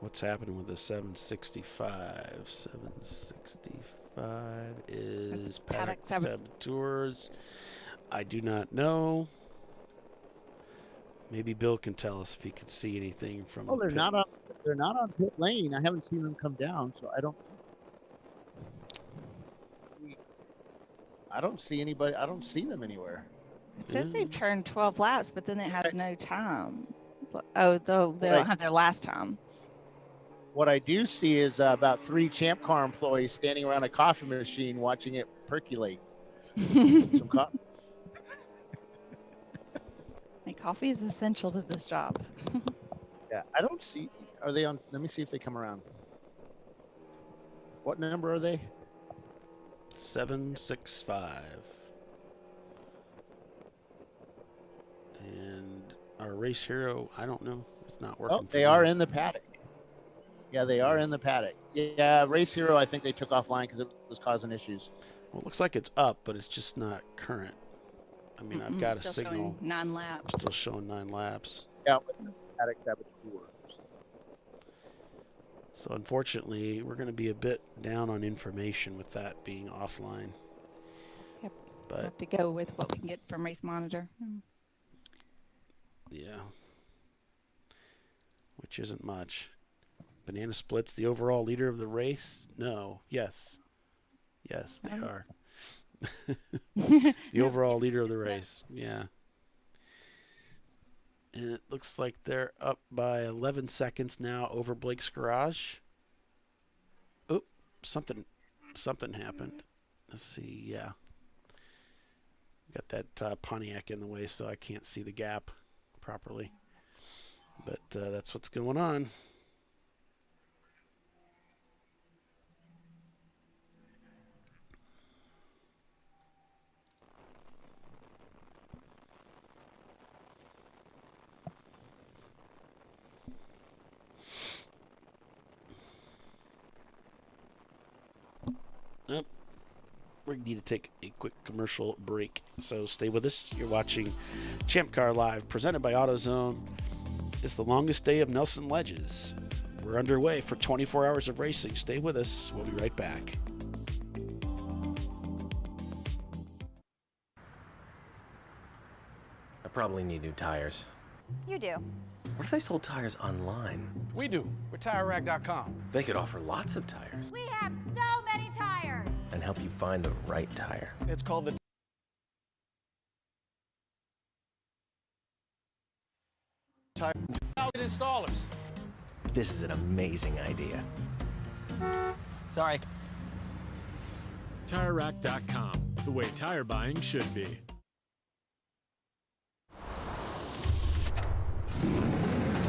A: What's happening with the 765? 765 is
C: That's
A: Paddock
C: Paddock
A: Saboteurs. I do not know. Maybe Bill can tell us if he could see anything from.
B: Oh, they're not on pit lane. I haven't seen them come down, so I don't see anybody. I don't see them anywhere.
C: It says they've turned 12 laps, but then it has no time. Oh, they don't have their last time.
B: What I do see is about 3 Champ Car employees standing around a coffee machine watching it percolate. Some coffee.
C: Coffee is essential to this job.
B: Yeah, I don't see. Are they on? Let me see if they come around. What number are they?
A: 765. And our race hero, I don't know. It's not working.
B: Oh, they are in the paddock. Yeah, they are in the paddock. Yeah, Race Hero, I think they took offline because it was causing issues.
A: Well, it looks like it's up, but it's just not current. I mean, I've got a
C: Still
A: signal.
C: showing 9 laps.
A: Still showing 9 laps.
B: Yeah, with the paddock saboteur.
A: So unfortunately, we're going to be a bit down on information with that being offline.
C: Yep.
A: But
C: We'll have to go with what we can get from Race Monitor.
A: yeah, which isn't much. Banana Split's the overall leader of the race? No. Yes. Yes, they are. The overall leader of the race. Yeah. And it looks like they're up by 11 seconds now over Blake's Garage. Oop, something happened. Let's see, yeah. Got that Pontiac in the way, so I can't see the gap properly. But that's what's going on. Yep. We need to take a quick commercial break, so stay with us. You're watching Champ Car Live, presented by AutoZone. It's the longest day of Nelson Ledges. We're underway for 24 hours of racing. Stay with us. We'll be right back.
E: I probably need new tires.
F: You do.
E: What if they sold tires online?
G: We do. We're TireRack.com.
E: They could offer lots of tires
F: We have so many tires.
E: and help you find the right tire.
G: It's called the Tire Installers.
E: This is an amazing idea.
G: Sorry.
H: TireRack.com, the way tire buying should be.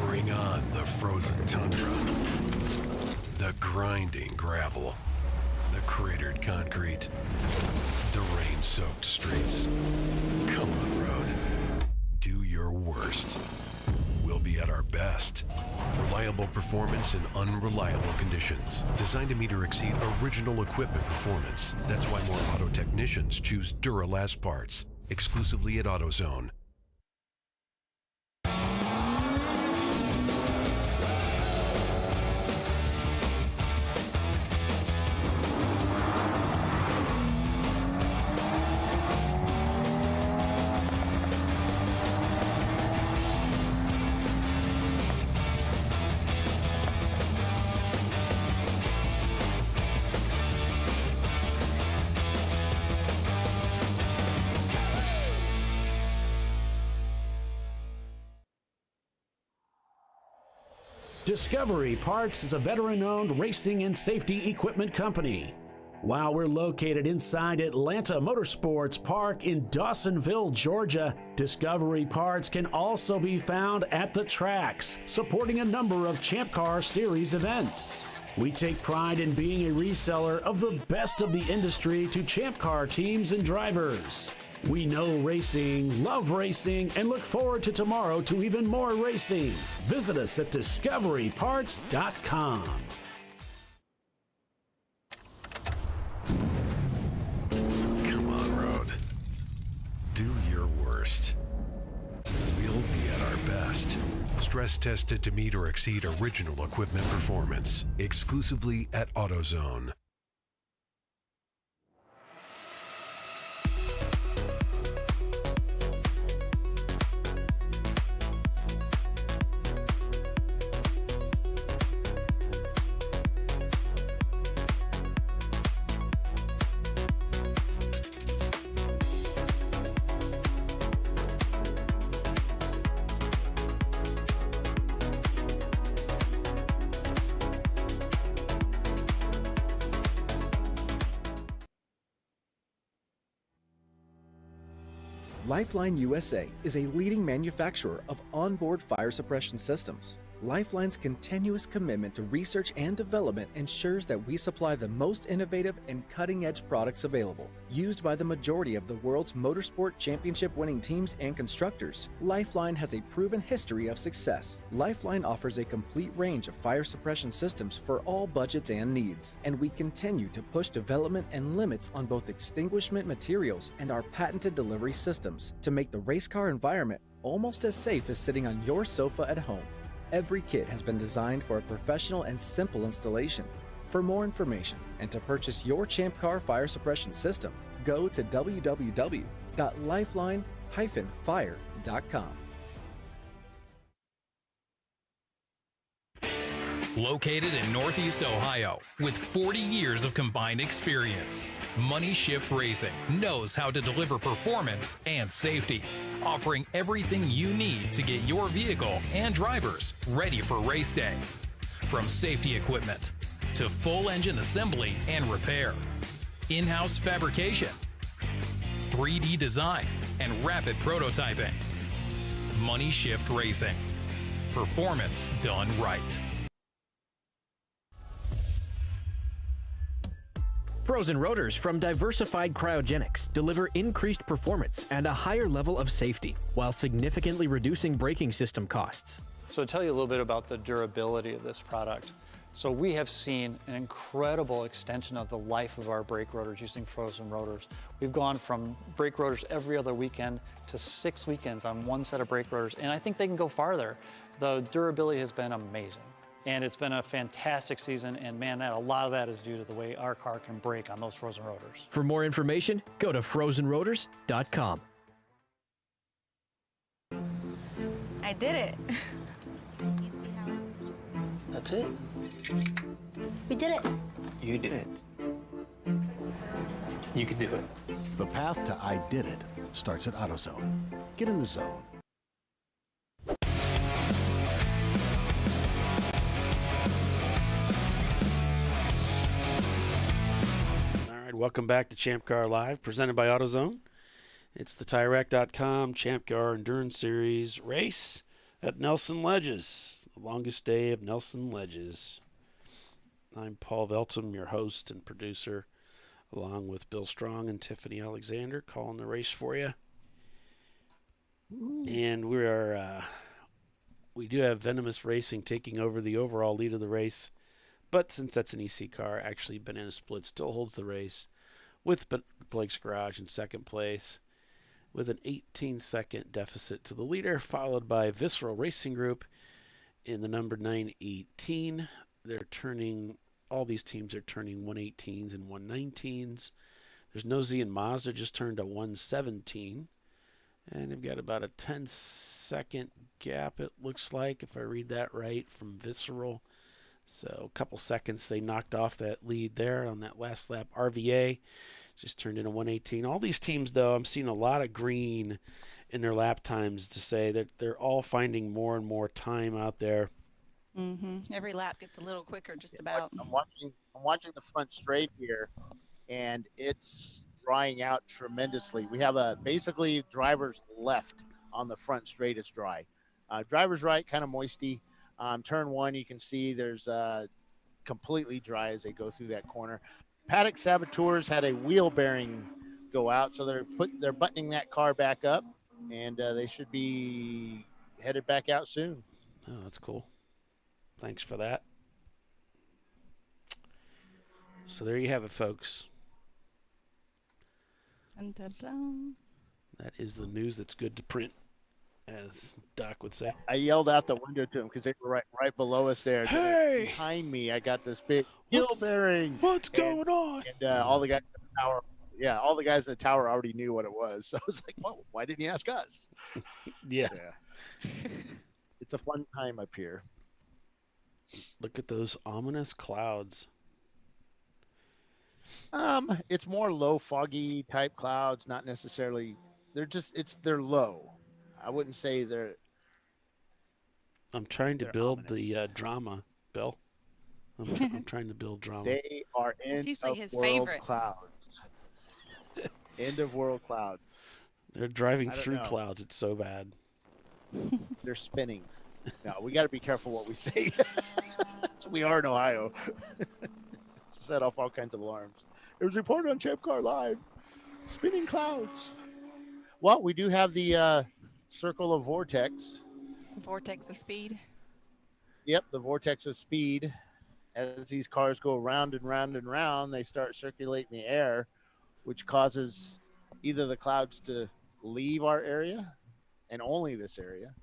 I: Bring on the frozen tundra, the grinding gravel, the cratered concrete, the rain-soaked streets. Come on, road. Do your worst. We'll be at our best. Reliable performance in unreliable conditions. Designed to meet or exceed original equipment performance. That's why more auto technicians choose Duralast parts. Exclusively at AutoZone.
A: Discovery Parts is a veteran-owned racing and safety equipment company. While we're located inside Atlanta Motorsports Park in Dawsonville, Georgia, Discovery Parts can also be found at the tracks, supporting a number of Champ Car Series events. We take pride in being a reseller of the best of the industry to Champ Car teams and drivers. We know racing, love racing, and look forward to tomorrow to even more racing. Visit us at discoveryparts.com.
I: Come on, road. Do your worst. We'll be at our best. Stress tested to meet or exceed original equipment performance. Exclusively at AutoZone.
J: Lifeline USA is a leading manufacturer of onboard fire suppression systems. Lifeline's continuous commitment to research and development ensures that we supply the most innovative and cutting-edge products available, used by the majority of the world's motorsport championship-winning teams and constructors. Lifeline has a proven history of success. Lifeline offers a complete range of fire suppression systems for all budgets and needs, and we continue to push development and limits on both extinguishment materials and our patented delivery systems to make the race car environment almost as safe as sitting on your sofa at home. Every kit has been designed for a professional and simple installation. For more information and to purchase your Champ Car fire suppression system, go to www.lifeline-fire.com.
K: Located in Northeast Ohio with 40 years of combined experience, Money Shift Racing knows how to deliver performance and safety, offering everything you need to get your vehicle and drivers ready for race day. From safety equipment to full engine assembly and repair, in-house fabrication, 3D design, and rapid prototyping. Money Shift Racing. Performance done right.
L: Frozen rotors from Diversified Cryogenics deliver increased performance and a higher level of safety, while significantly reducing braking system costs.
M: So to tell you a little bit about the durability of this product. So we have seen an incredible extension of the life of our brake rotors using frozen rotors. We've gone from brake rotors every other weekend to 6 weekends on one set of brake rotors, and I think they can go farther. The durability has been amazing. And it's been a fantastic season, and man, a lot of that is due to the way our car can brake on those frozen rotors.
L: For more information, go to frozenrotors.com.
N: I did it. You see how it's...
D: That's it.
N: We did it.
D: You did it. You can do it.
O: The path to I did it starts at AutoZone. Get in the zone.
A: Welcome back to Champ Car Live, presented by AutoZone. It's the TireRack.com Champ Car Endurance Series race at Nelson Ledges, the longest day of Nelson Ledges. I'm Paul Veltum, your host and producer, along with Bill Strong and Tiffany Alexander, calling the race for you. And we do have Venomous Racing taking over the overall lead of the race. But since that's an EC car, actually Banana Split still holds the race with Blake's Garage in second place with an 18-second deficit to the leader, followed by Visceral Racing Group in the number 918. All these teams are turning 118s and 119s. There's no Z and Mazda, just turned a 117. And they've got about a 10-second gap, it looks like, if I read that right, from Visceral. So a couple seconds they knocked off that lead there on that last lap. RVA just turned in a 118. All these teams, though, I'm seeing a lot of green in their lap times to say that they're all finding more and more time out there.
C: Mm-hmm. Every lap gets a little quicker, just about.
B: I'm watching the front straight here, and it's drying out tremendously. We have basically driver's left on the front straight. It's dry. Driver's right, kind of moisty. Turn one, you can see there's completely dry as they go through that corner. Paddock Saboteurs had a wheel bearing go out, so they're buttoning that car back up, and they should be headed back out soon.
A: Oh, that's cool. Thanks for that. So there you have it, folks.
C: Dun, dun, dun.
A: That is the news that's good to print, as Doc would say.
B: I yelled out the window to them because they were right below us there.
A: Hey!
B: Behind me, I got this big wheel bearing.
A: What's going on?
B: And all the guys in the tower, all the guys in the tower already knew what it was. So I was like, "Whoa, why didn't you ask us?"
A: Yeah.
B: It's a fun time up here.
A: Look at those ominous clouds.
B: It's more low, foggy type clouds. Not necessarily. They're low. I wouldn't say they're.
A: I'm trying to build the drama, Bill. I'm trying to build drama.
B: They are end of world clouds. End of world cloud.
A: They're driving through clouds. It's so bad.
B: They're spinning. No, we got to be careful what we say. So we are in Ohio. Set off all kinds of alarms. It was reported on ChampCar.Live. Spinning clouds. Well, we do have the circle of vortex.
C: Vortex of speed.
B: Yep, the vortex of speed. As these cars go round and round and round, they start circulating the air, which causes either the clouds to leave our area, and only this area.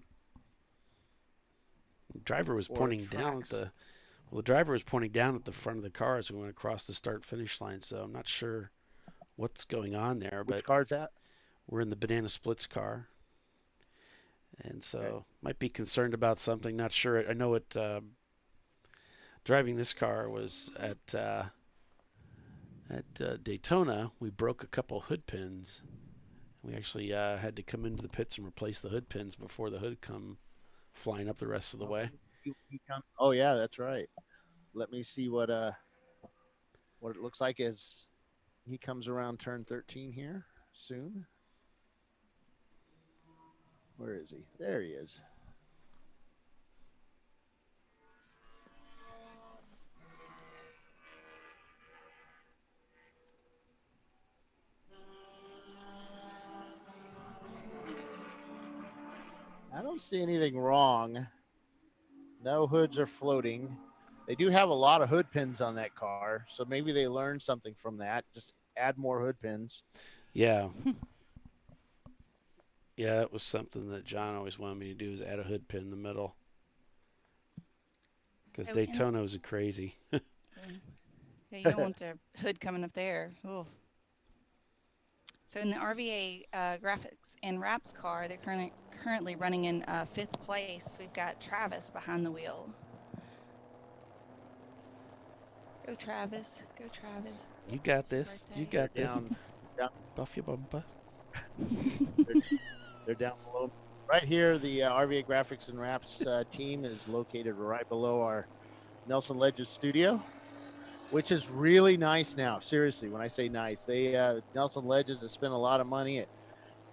A: The driver was pointing down at the. Well, the driver was pointing down at the front of the car as we went across the start-finish line. So I'm not sure what's going on there.
B: Which
A: but
B: car's that?
A: We're in the banana splits car, and so might be concerned about something. Not sure. I know it. Driving this car was at Daytona. We broke a couple hood pins. We actually had to come into the pits and replace the hood pins before the hood come flying up the rest of the way.
B: Oh yeah, that's right. Let me see what it looks like as he comes around turn 13 here soon. Where is he? There he is. I don't see anything wrong. No hoods are floating. They do have a lot of hood pins on that car, so maybe they learned something from that. Just add more hood pins.
A: Yeah. Yeah, that was something that John always wanted me to do, is add a hood pin in the middle. Because Daytona was crazy.
C: Yeah, you don't want the hood coming up there. Ooh. So in the RVA graphics and wraps car, they're currently running in 5th place. We've got Travis behind the wheel. Go Travis. Go Travis.
A: You got this. You got this.
B: Down.
A: Buff your bumper.
B: They're down below. Right here, the RVA Graphics and Wraps team is located right below our Nelson Ledges studio, which is really nice now. Seriously, when I say nice, they Nelson Ledges has spent a lot of money at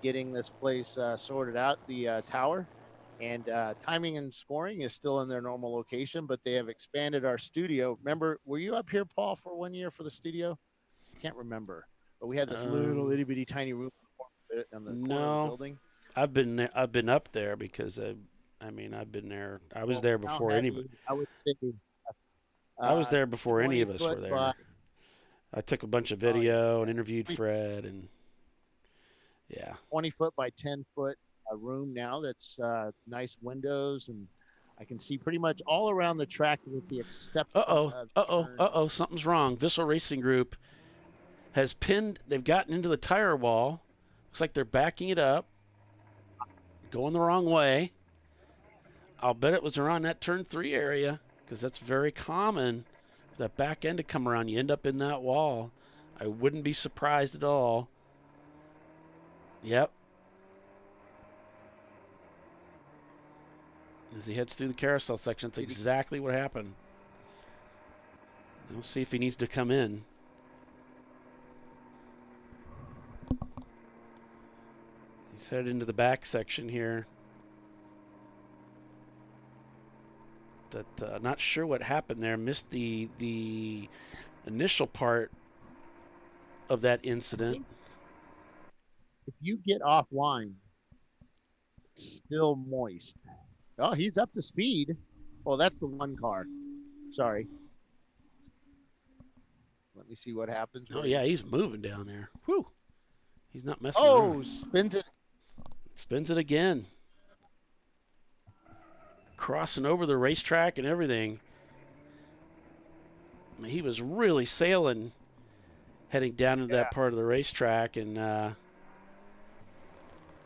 B: getting this place sorted out, the tower. And timing and scoring is still in their normal location, but they have expanded our studio. Remember, were you up here, Paul, for 1 year for the studio? I can't remember. But we had this little itty-bitty tiny room on the corner of the building.
A: I've been up there because I've been there. I was there before anybody.
B: I would say
A: I was there before any of us were there. I took a bunch of video and interviewed Fred, and yeah.
B: 20 foot by 10 foot room now that's nice windows, and I can see pretty much all around the track with the exception of
A: something's wrong. Vissel Racing Group has they've gotten into the tire wall. Looks like they're backing it up, going the wrong way. I'll bet it was around that turn 3 area, because that's very common for that back end to come around. You end up in that wall. I wouldn't be surprised at all. Yep. As he heads through the carousel section, that's exactly what happened. We'll see if he needs to come in. He's headed into the back section here. Not sure what happened there. Missed the initial part of that incident.
B: If you get offline, it's still moist. Oh, he's up to speed. Oh, that's the one car. Sorry. Let me see what happens.
A: Oh, yeah, he's moving down there. Whew. He's not messing
B: around.
A: Oh,
B: spins it.
A: Spins it again. Crossing over the racetrack and everything. I mean, he was really sailing heading down into that part of the racetrack, and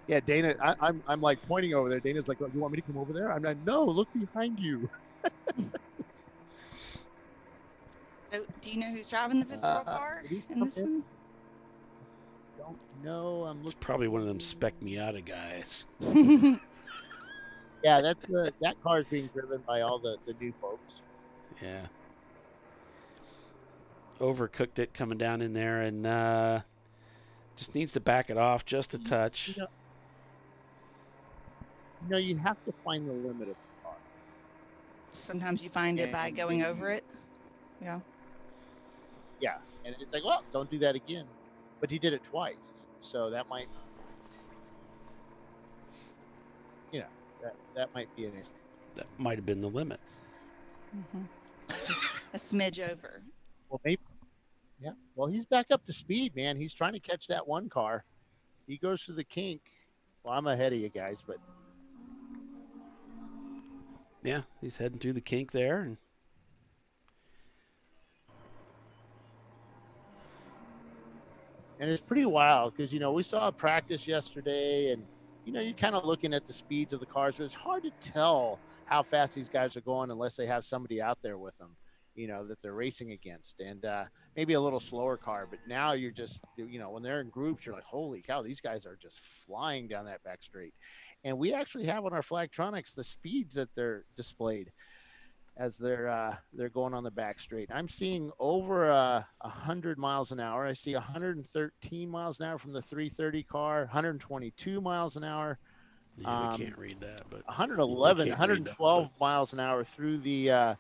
B: yeah, Dana, I'm like pointing over there. Dana's like, oh, you want me to come over there? I'm like, no, look behind you.
C: So, do you know who's driving the visceral car in this one?
B: Don't know. I'm looking.
A: It's probably one of them Spec Miata guys.
B: Yeah, that car is being driven by all the new folks.
A: Yeah. Overcooked it coming down in there, and just needs to back it off just a touch.
B: You know, you have to find the limit of the car.
C: Sometimes you find it by going over it. Yeah.
B: Yeah, and it's like, well, don't do that again. But he did it twice, so that might, that might be an issue.
A: That might have been the limit.
C: Just a smidge over.
B: Well, maybe. Yeah. Well, he's back up to speed, man. He's trying to catch that one car. He goes through the kink. Well, I'm ahead of you guys, but
A: Yeah, he's heading through the kink there.
B: And it's pretty wild because, we saw a practice yesterday and, you're kind of looking at the speeds of the cars, but it's hard to tell how fast these guys are going unless they have somebody out there with them, that they're racing against, and maybe a little slower car. But now you're just, when they're in groups, you're like, holy cow, these guys are just flying down that back straight. And we actually have on our Flagtronics the speeds that they're displayed as they're going on the back straight. I'm seeing over 100 miles an hour. I see 113 miles an hour from the 330 car, 122 miles an hour.
A: Yeah, we can't read that, but
B: 111, 112 miles an hour through the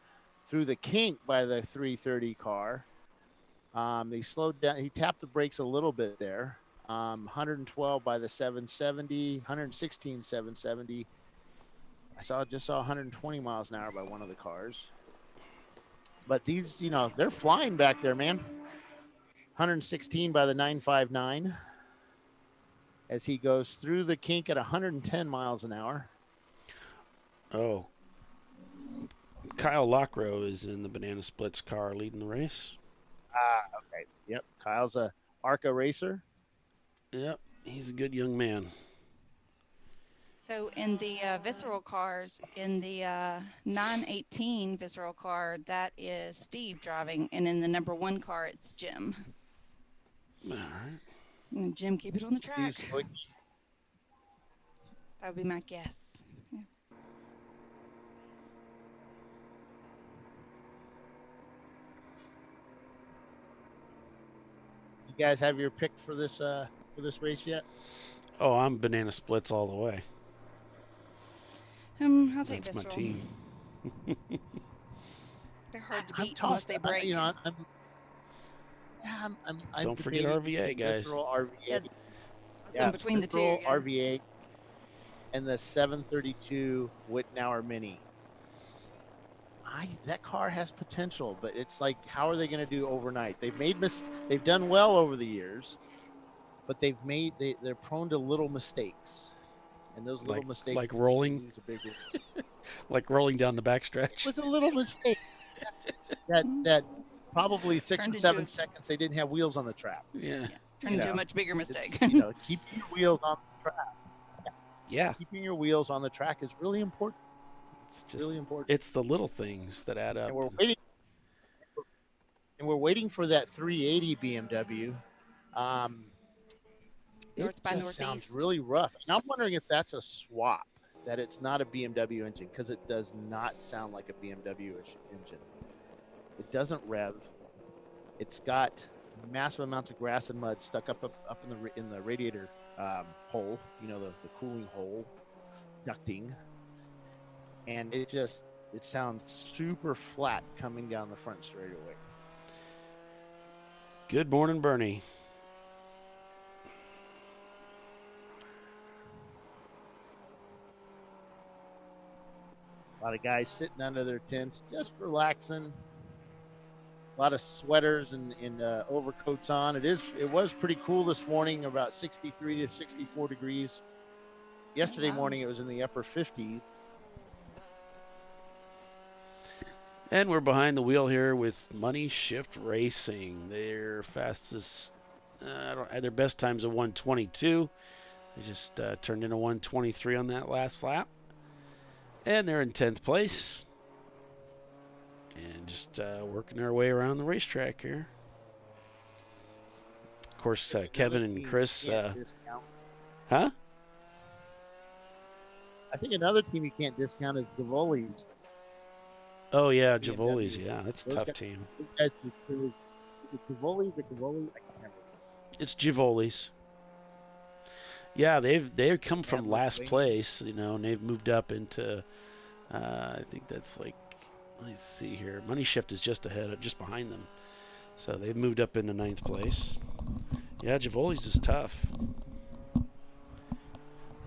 B: kink by the 330 car. They slowed down. He tapped the brakes a little bit there. 112 by the 770, 116 770. I just saw 120 miles an hour by one of the cars. But these, they're flying back there, man. 116 by the 959 as he goes through the kink at 110 miles an hour.
A: Oh. Kyle Lockrow is in the Banana Splits car leading the race.
B: Okay. Yep. Kyle's a ARCA racer.
A: Yep. He's a good young man.
C: So in the visceral cars, in the 918 visceral car, that is Steve driving, and in the number 1 car, it's Jim.
A: All right.
C: And Jim, keep it on the track.
B: Steve's
C: That would be my guess. Yeah.
B: You guys have your pick for this race yet?
A: Oh, I'm Banana Splits all the way.
C: I'll take
A: That's
C: visceral.
A: my team.
C: They're hard to
B: I'm
C: beat unless
B: tossed.
C: they break.
B: I'm
A: Don't forget
B: debating
A: RVA, guys.
B: visceral RVA.
C: Yeah, between the two.
B: visceral
C: Yeah.
B: RVA and the 732 Wittenauer Mini. That car has potential, but it's like, how are they going to do overnight? They've done well over the years, but they're prone to little mistakes, and those little mistakes,
A: like rolling, like rolling down the backstretch.
B: It was a little mistake. that probably 6 or
C: Turned
B: 7
C: into
B: seconds they didn't have wheels on the track.
A: Yeah.
C: Turned into a much bigger mistake.
B: Keeping your wheels on the track.
A: Yeah.
B: Keeping your wheels on the track is really important.
A: It's just
B: really important.
A: It's the little things that add up.
B: And we're waiting for that 380 BMW. It just sounds really rough. And I'm wondering if that's a swap, that it's not a BMW engine, because it does not sound like a BMW engine. It doesn't rev. It's got massive amounts of grass and mud stuck up in the radiator hole, the cooling hole ducting. And it sounds super flat coming down the front straightaway.
A: Good morning, Bernie.
B: A lot of guys sitting under their tents, just relaxing. A lot of sweaters and overcoats on. It was pretty cool this morning, about 63 to 64 degrees. Yesterday morning, it was in the upper 50s.
A: And we're behind the wheel here with Money Shift Racing. Their fastest, their best time's a 122. They just turned in a 123 on that last lap. And they're in 10th place. And just working their way around the racetrack here. Of course, Kevin and Chris. Huh?
B: I think another team you can't discount is Gavoli's.
A: Oh, yeah, Javoli's. Yeah, that's a tough team.
B: Is it Gavoli's or Gavoli? I can't remember.
A: It's Javoli's. Yeah, they've come from last place, and they've moved up into, I think that's like let's see here. Money Shift is just ahead, just behind them. So they've moved up into 9th place. Yeah, Javoli's is tough.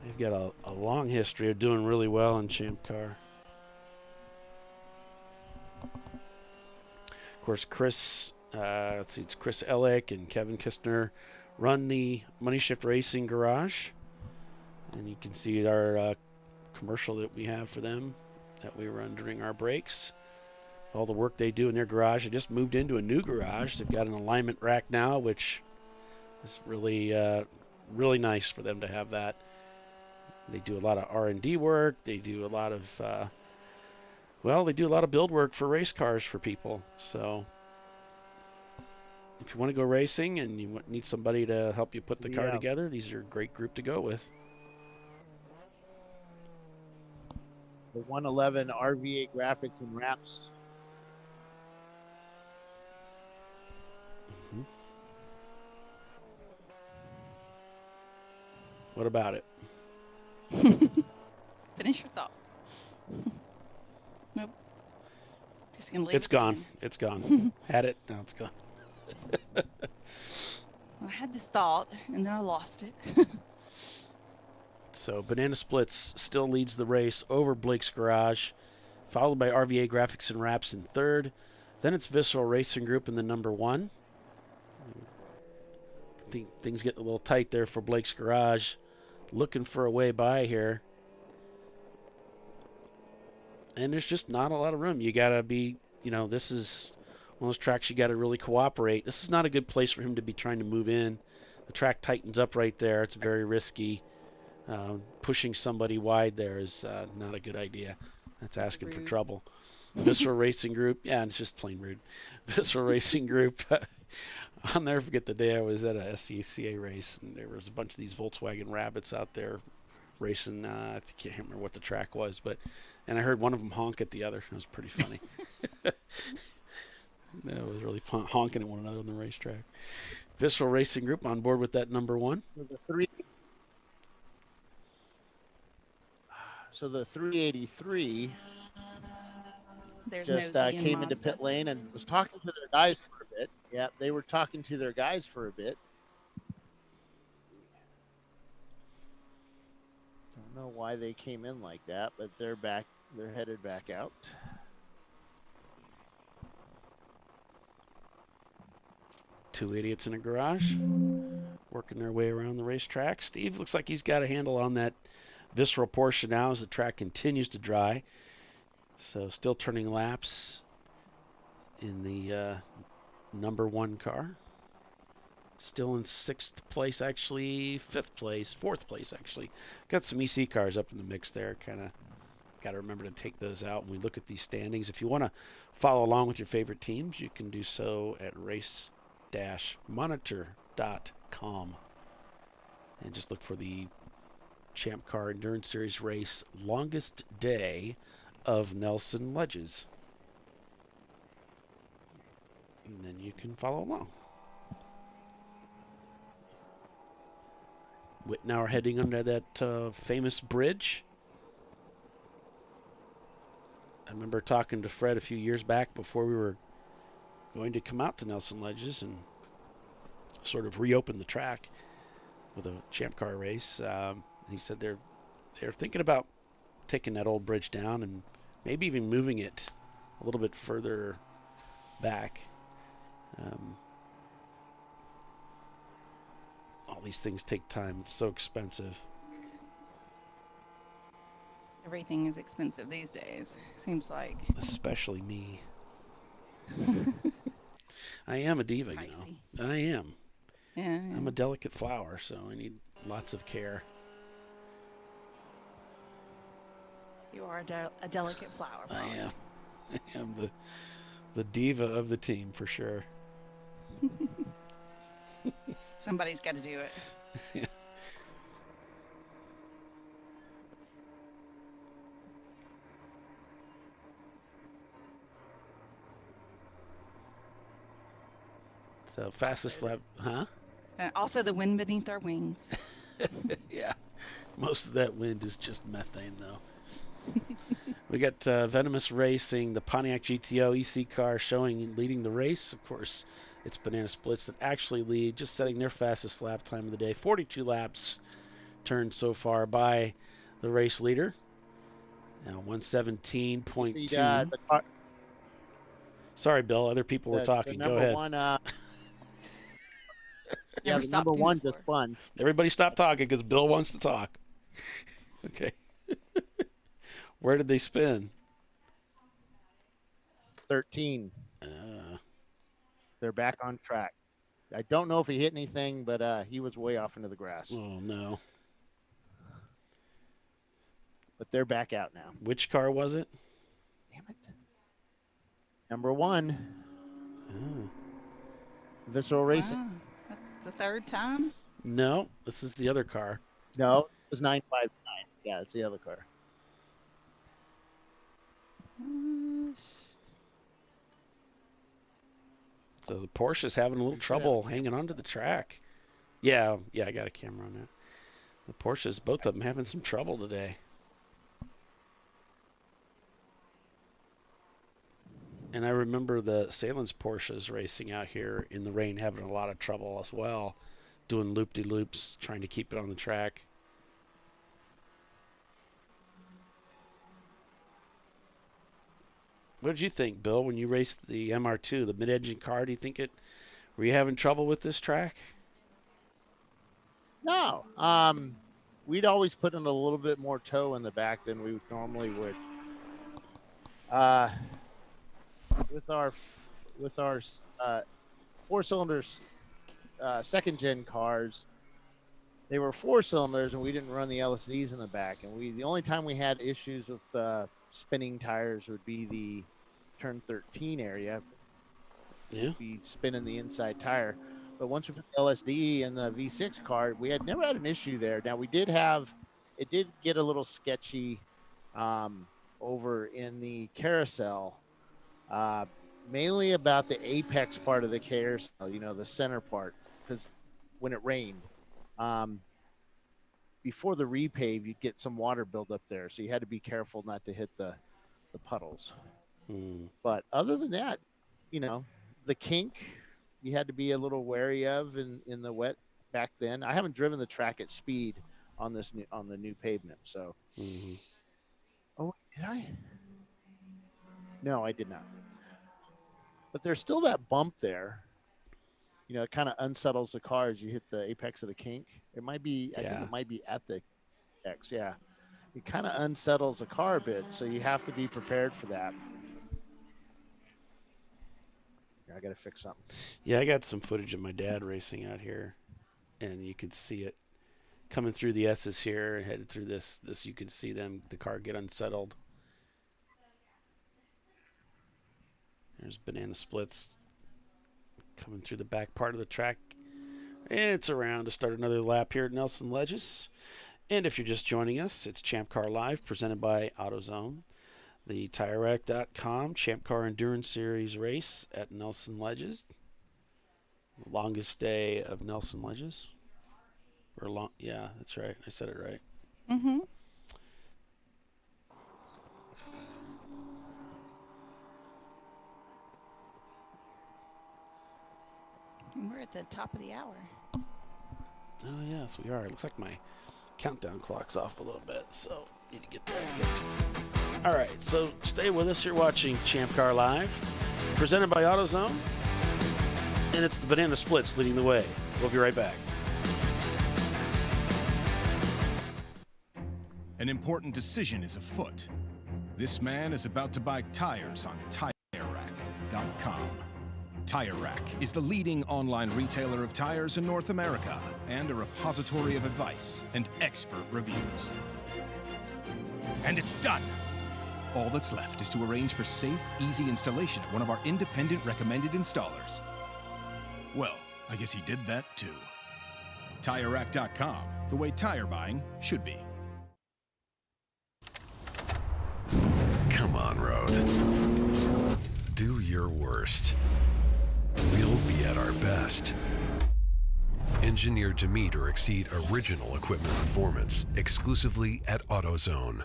A: They've got a long history of doing really well in Champ Car. Of course, Chris, let's see, it's Chris Ellick and Kevin Kistner run the Money Shift Racing Garage. And you can see our commercial that we have for them that we run during our breaks. All the work they do in their garage. They just moved into a new garage. They've got an alignment rack now, which is really, really nice for them to have that. They do a lot of R&D work. They do a lot of, they do a lot of build work for race cars for people. So if you want to go racing and you need somebody to help you put the car together, these are a great group to go with.
B: The 111 RVA graphics and wraps.
A: What about it?
C: Finish your thought. Nope. Just gonna leave.
A: It's gone. It's gone. Had it. Now it's gone.
C: I had this thought, and then I lost it.
A: So Banana Splits still leads the race over Blake's Garage, followed by RVA Graphics and Wraps in 3rd. Then it's Visceral Racing Group in the number 1. I think things get a little tight there for Blake's Garage. Looking for a way by here. And there's just not a lot of room. You got to be, this is one of those tracks you got to really cooperate. This is not a good place for him to be trying to move in. The track tightens up right there. It's very risky. Pushing somebody wide there is not a good idea. That's asking for trouble. Visceral Racing Group. Yeah, it's just plain rude. Visceral Racing Group. I'll never forget the day I was at a SCCA race, and there was a bunch of these Volkswagen Rabbits out there racing. I can't remember what the track was, and I heard one of them honk at the other. It was pretty funny. It was really fun, honking at one another on the racetrack. Visceral Racing Group on board with that number 1.
B: So the 383
C: There's
B: just came into pit lane and was talking to their guys for a bit. Yeah, they were talking to their guys for a bit. Don't know why they came in like that, but they're back. They're headed back out.
A: Two idiots in a garage working their way around the racetrack. Steve looks like he's got a handle on that visceral portion now as the track continues to dry. So still turning laps in the number 1 car. Still in 6th place, actually, 5th place, 4th place, actually. Got some EC cars up in the mix there. Kind of got to remember to take those out when we look at these standings. If you want to follow along with your favorite teams, you can do so at race-monitor.com. And just look for the Champ Car Endurance Series race longest day of Nelson Ledges. And then you can follow along. Now we're heading under that famous bridge. I remember talking to Fred a few years back before we were going to come out to Nelson Ledges and sort of reopen the track with a Champ Car race. He said they're thinking about taking that old bridge down and maybe even moving it a little bit further back. All these things take time. It's so expensive.
C: Everything is expensive these days, seems like.
A: Especially me. I am a diva, you know. I am.
C: Yeah.
A: I'm a delicate flower, so I need lots of care.
C: You are a delicate flower.
A: I am. I am the diva of the team for sure.
C: Somebody's got to do it.
A: Yeah. So fastest lap, huh?
C: Also the wind beneath our wings.
A: Yeah. Most of that wind is just methane, though. We got Venomous Racing, the Pontiac GTO EC car leading the race. Of course, it's Banana Splits that actually lead, just setting their fastest lap time of the day. 42 laps turned so far by the race leader. Now 117.2. Sorry, Bill. Other people were talking. Go ahead.
B: The number one just spun.
A: Everybody stop talking because Bill wants to talk. Okay. Where did they spin?
B: 13. They're back on track. I don't know if he hit anything, but he was way off into the grass.
A: Oh, no.
B: But they're back out now.
A: Which car was it?
B: Damn it. Number 1.
A: Oh.
B: Visceral Racing.
C: Wow. That's the third time?
A: No, this is the other car.
B: No, it was 959. Yeah, it's the other car.
A: So the Porsche's having a little trouble hanging onto the track. Yeah, I got a camera on that. The Porsches, both of them having some trouble today. And I remember the Salins Porsches racing out here in the rain having a lot of trouble as well, doing loop-de-loops, trying to keep it on the track. What did you think, Bill, when you raced the MR2, the mid-engine car? Do you think were you having trouble with this track?
B: No. We'd always put in a little bit more toe in the back than we normally would. With our 4-cylinder second gen cars, they were 4 cylinders, and we didn't run the LSDs in the back. And the only time we had issues with spinning tires would be the turn 13 area.
A: Yeah.
B: Be spinning the inside tire. But once we put the LSD in the V6 car, we had never had an issue there. Now it did get a little sketchy over in the carousel, mainly about the apex part of the carousel, the center part, because when it rained, before the repave, you'd get some water build up there. So you had to be careful not to hit the puddles. But other than that, the kink you had to be a little wary of in the wet back then. I haven't driven the track at speed on the new pavement. So, Oh, did I? No, I did not. But there's still that bump there. It kind of unsettles the car as you hit the apex of the kink. It might be, I think it might be at the apex. Yeah. It kind of unsettles the car a bit. So you have to be prepared for that. I got to fix something.
A: Yeah, I got some footage of my dad racing out here, and you could see it coming through the S's here, headed through this. You could see the car get unsettled. There's Banana Splits coming through the back part of the track, and it's around to start another lap here at Nelson Ledges. And if you're just joining us, it's ChampCar.Live, presented by AutoZone. The TireRack.com Champ Car Endurance Series race at Nelson Ledges. The longest day of Nelson Ledges. Yeah, that's right. I said it right.
C: Mm-hmm. We're at the top of the hour.
A: Oh, yes, we are. It looks like my countdown clock's off a little bit, so need to get that fixed. All right, so stay with us. You're watching Champ Car Live, presented by AutoZone, and it's the Banana Splits leading the way. We'll be right back.
P: An important decision is afoot. This man is about to buy tires on TireRack.com. Tire Rack is the leading online retailer of tires in North America and a repository of advice and expert reviews. And it's done! All that's left is to arrange for safe, easy installation at one of our independent recommended installers. Well, I guess he did that too. TireRack.com, the way tire buying should be.
I: Come on, Road. Do your worst. We'll be at our best. Engineered to meet or exceed original equipment performance exclusively at AutoZone.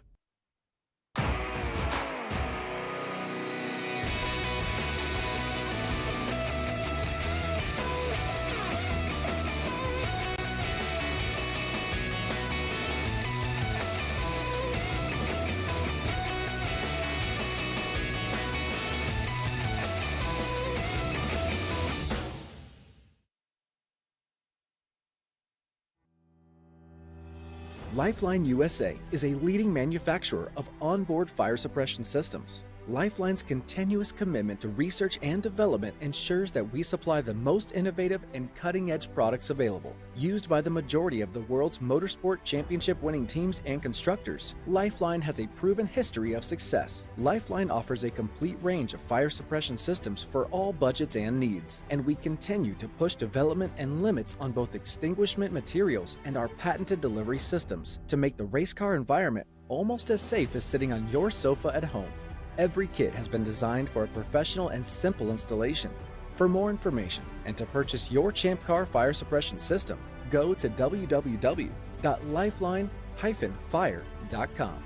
J: Lifeline USA is a leading manufacturer of onboard fire suppression systems. Lifeline's continuous commitment to research and development ensures that we supply the most innovative and cutting-edge products available. Used by the majority of the world's motorsport championship-winning teams and constructors, Lifeline has a proven history of success. Lifeline offers a complete range of fire suppression systems for all budgets and needs, and we continue to push development and limits on both extinguishment materials and our patented delivery systems to make the race car environment almost as safe as sitting on your sofa at home. Every kit has been designed for a professional and simple installation. For more information and to purchase your Champ Car fire suppression system, go to www.lifeline-fire.com.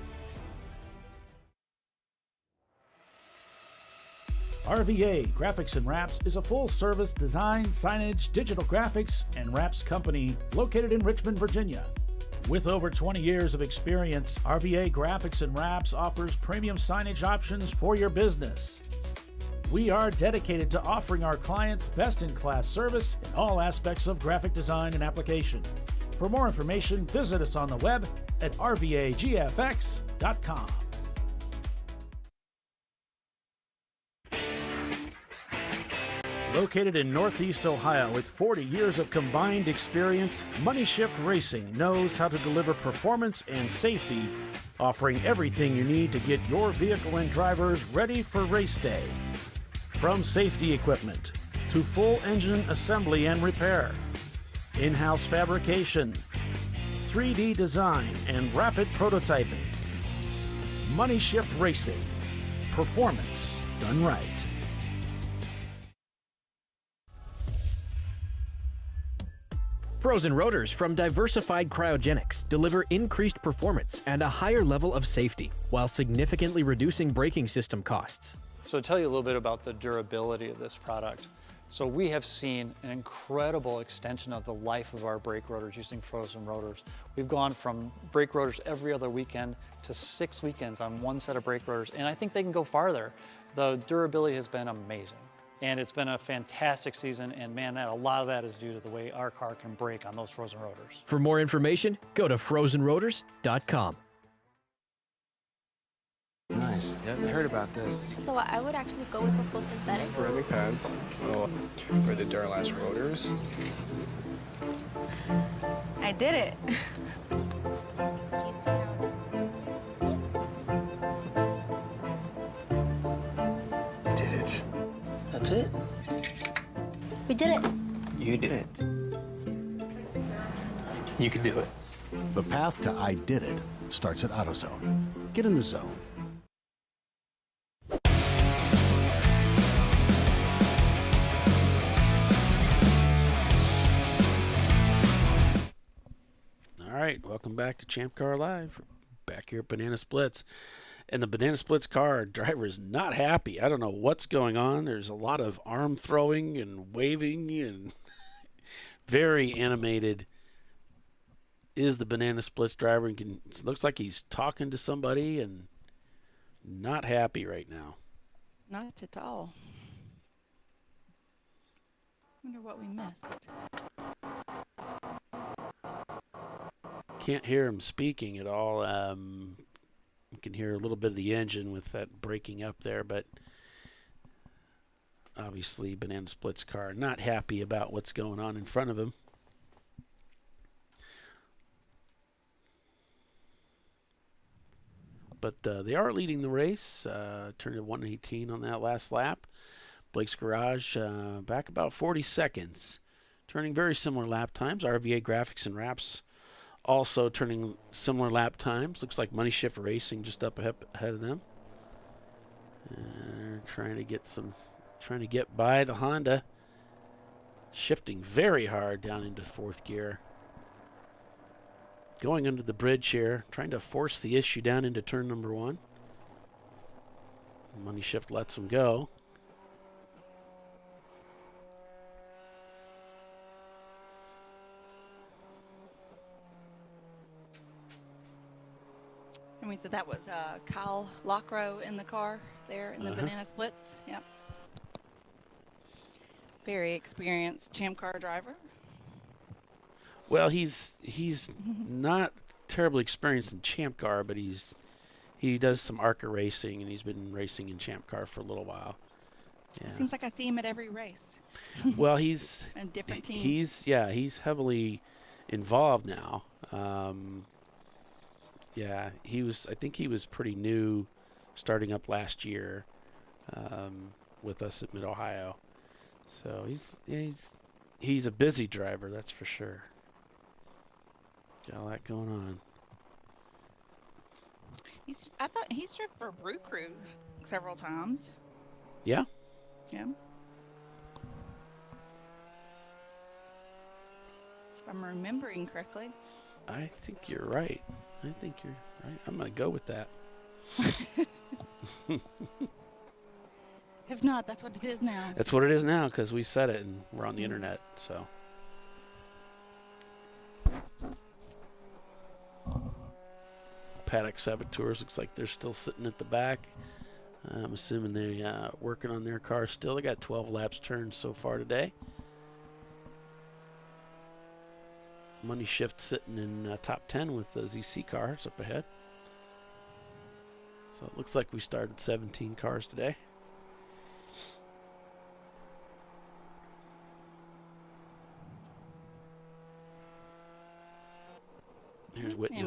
Q: RVA Graphics and Wraps is a full-service design, signage, digital graphics, and wraps company located in Richmond, Virginia. With over 20 years of experience, RVA Graphics and Wraps offers premium signage options for your business. We are dedicated to offering our clients best-in-class service in all aspects of graphic design and application. For more information, visit us on the web at rvagfx.com. Located in Northeast Ohio with 40 years of combined experience, Money Shift Racing knows how to deliver performance and safety, offering everything you need to get your vehicle and drivers ready for race day. From safety equipment to full engine assembly and repair, in-house fabrication, 3D design, and rapid prototyping. Money Shift Racing. Performance done right.
L: Frozen rotors from Diversified Cryogenics deliver increased performance and a higher level of safety, while significantly reducing braking system costs.
M: So to tell you a little bit about the durability of this product. So we have seen an incredible extension of the life of our brake rotors using frozen rotors. We've gone from brake rotors every other weekend to 6 weekends on one set of brake rotors, and I think they can go farther. The durability has been amazing. And it's been a fantastic season, and man, a lot of that is due to the way our car can brake on those frozen rotors.
L: For more information, go to frozenrotors.com.
R: Nice. Yeah, I heard about this.
N: So I would actually go with the full synthetic.
R: Ceramic pads. So for the Duralast rotors.
N: I did it. You see how it's...
D: Did it. That's it.
N: We did it.
D: You did it. You can do it.
O: The path to I did it starts at AutoZone. Get in the zone.
A: All right, welcome back to ChampCar.Live. Back here at Banana Splits. And the Banana Splits car driver is not happy. I don't know what's going on. There's a lot of arm throwing and waving and very animated is the Banana Splits driver. And it looks like he's talking to somebody and not happy right now.
C: Not at all. Wonder what we missed.
A: Can't hear him speaking at all. You can hear a little bit of the engine with that breaking up there, but obviously Banana Split's car not happy about what's going on in front of him. But they are leading the race. Turned to 118 on that last lap. Blake's Garage back about 40 seconds. Turning very similar lap times. RVA Graphics and Wraps also turning similar lap times. Looks like Money Shift Racing just up ahead of them. Trying to get by the Honda. Shifting very hard down into fourth gear. Going under the bridge here, trying to force the issue down into turn number 1. Money Shift lets him go.
C: And we said that was Kyle Lockrow in the car there in the Banana Splits. Yep. Very experienced Champ Car driver.
A: Well, he's not terribly experienced in Champ Car, but he does some ARCA racing, and he's been racing in Champ Car for a little while. Yeah.
C: Seems like I see him at every race.
A: Well, he's
C: a different team.
A: He's heavily involved now. I think he was pretty new, starting up last year with us at Mid Ohio. So he's a busy driver, that's for sure. Got all that going on.
C: I thought he's driven for Brew Crew several times.
A: Yeah.
C: Yeah. If I'm remembering correctly.
A: I think you're right. I'm going to go with that.
C: If not, that's what it is now.
A: That's what it is now, because we said it and we're on the internet. So. Paddock Saboteurs looks like they're still sitting at the back. I'm assuming they're working on their car still. They got 12 laps turned so far today. Money Shift sitting in top 10 with the ZC cars up ahead. So it looks like we started 17 cars today. There's Whitney.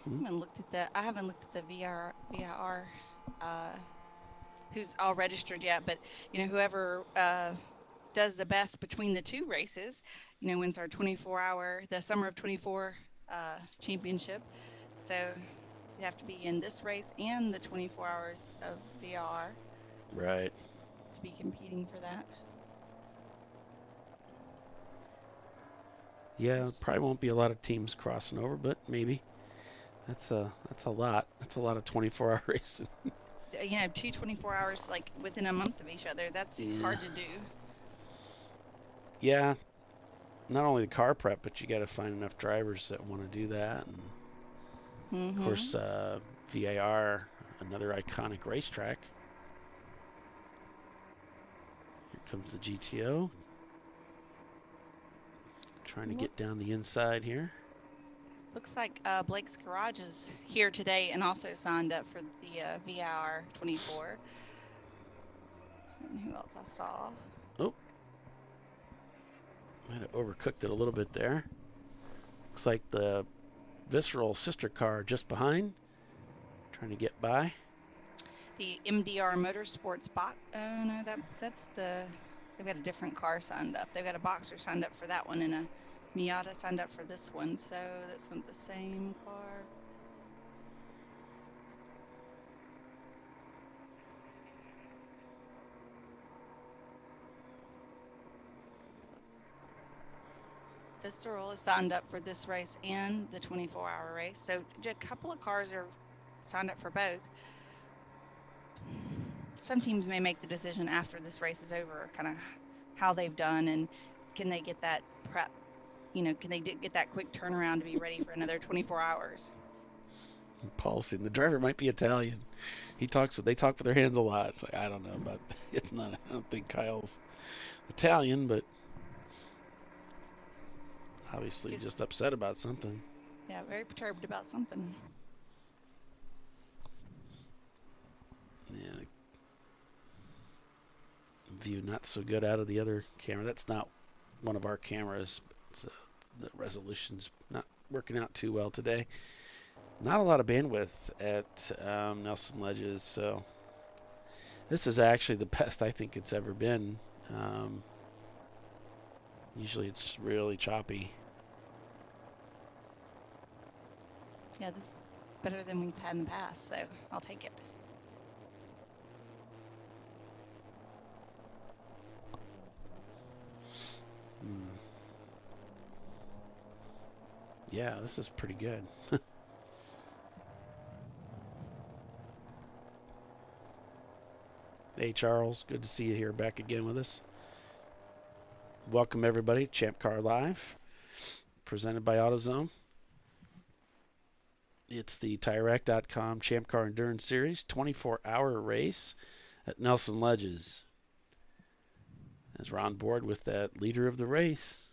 C: I haven't looked at the VIR who's all registered yet, but whoever does the best between the two races, wins our 24-hour, the Summer of 24 championship. So you have to be in this race and the 24 hours of VIR.
A: Right.
C: To be competing for that.
A: Yeah, probably won't be a lot of teams crossing over, but maybe. That's a lot. That's a lot of 24-hour racing.
C: 2 24 hours like within a month of each other. That's hard to do.
A: Yeah. Not only the car prep, but you got to find enough drivers that want to do that. And of course, VIR, another iconic racetrack. Here comes the GTO. Trying to get down the inside here.
C: Looks like Blake's Garage is here today and also signed up for the VIR 24. And who else I saw?
A: Oh. Might have overcooked it a little bit there. Looks like the Visceral sister car just behind. Trying to get by.
C: The MDR Motorsports box. Oh, no, that's the... They've got a different car signed up. They've got a Boxer signed up for that one and a Miata signed up for this one. So that's not the same car. Visceral is signed up for this race and the 24-hour race. So a couple of cars are signed up for both. Some teams may make the decision after this race is over, kind of how they've done and can they get that prep, can they get that quick turnaround to be ready for another 24 hours.
A: Paulson, the driver might be Italian. They talk with their hands a lot. It's like, I don't know, but it's not. I don't think Kyle's Italian, but obviously just upset about something.
C: Yeah, very perturbed about something.
A: Yeah. View not so good out of the other camera. That's not one of our cameras. It's, the resolution's not working out too well today. Not a lot of bandwidth at Nelson Ledges, so this is actually the best I think it's ever been. Usually it's really choppy.
C: Yeah, this is better than we've had in the past, so I'll take it.
A: Yeah, this is pretty good. Hey, Charles. Good to see you here back again with us. Welcome, everybody. ChampCar.Live, presented by AutoZone. It's the TireRack.com Champ Car Endurance Series 24-hour race at Nelson Ledges. As we're on board with that leader of the race,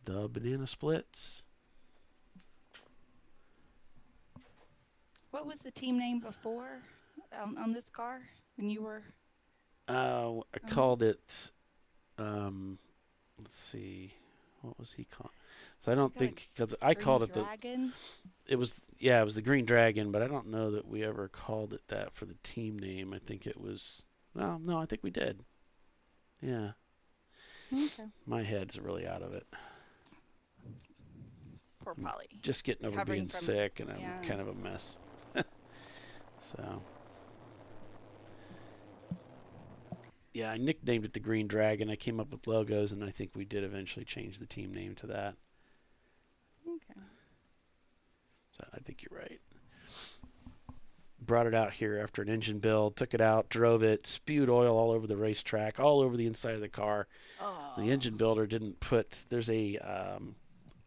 A: the Banana Splits.
C: What was the team name before on this car when you were?
A: I called it. Let's see, what was he called? So I don't think because I called it
C: Dragon?
A: It was the Green Dragon, but I don't know that we ever called it that for the team name. I think it was. Well, no, I think we did. Yeah.
C: Okay.
A: My head's really out of it.
C: Poor Polly.
A: Just getting over
C: Recovering
A: being
C: from-
A: sick, and I'm
C: yeah.
A: kind of a mess. So. Yeah, I nicknamed it the Green Dragon. I came up with logos, and I think we did eventually change the team name to that.
C: Okay.
A: So I think you're right. Brought it out here after an engine build, took it out, drove it, spewed oil all over the racetrack, all over the inside of the car.
C: Oh.
A: The engine builder didn't put, there's a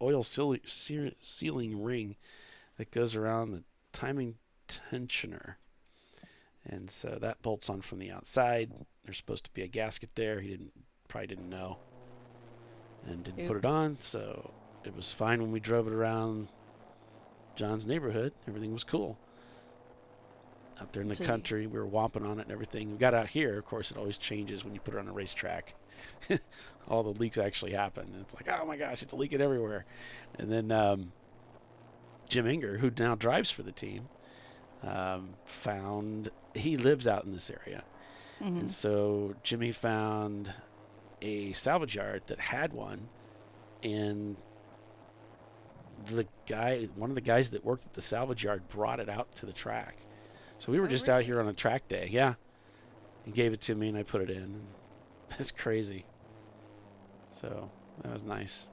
A: oil sealing ring that goes around the timing tensioner. And so that bolts on from the outside. There's supposed to be a gasket there. He probably didn't know and didn't put it on. So it was fine when we drove it around John's neighborhood. Everything was cool. Out there in the country, we were whomping on it and everything. We got out here, of course, it always changes when you put it on a racetrack. All the leaks actually happen. And it's like, oh my gosh, it's leaking everywhere. And then Jim Inger, who now drives for the team, found he lives out in this area.
C: Mm-hmm.
A: And so Jimmy found a salvage yard that had one, and one of the guys that worked at the salvage yard brought it out to the track. So we were just out here on a track day. Yeah. He gave it to me and I put it in. It's crazy. So that was nice.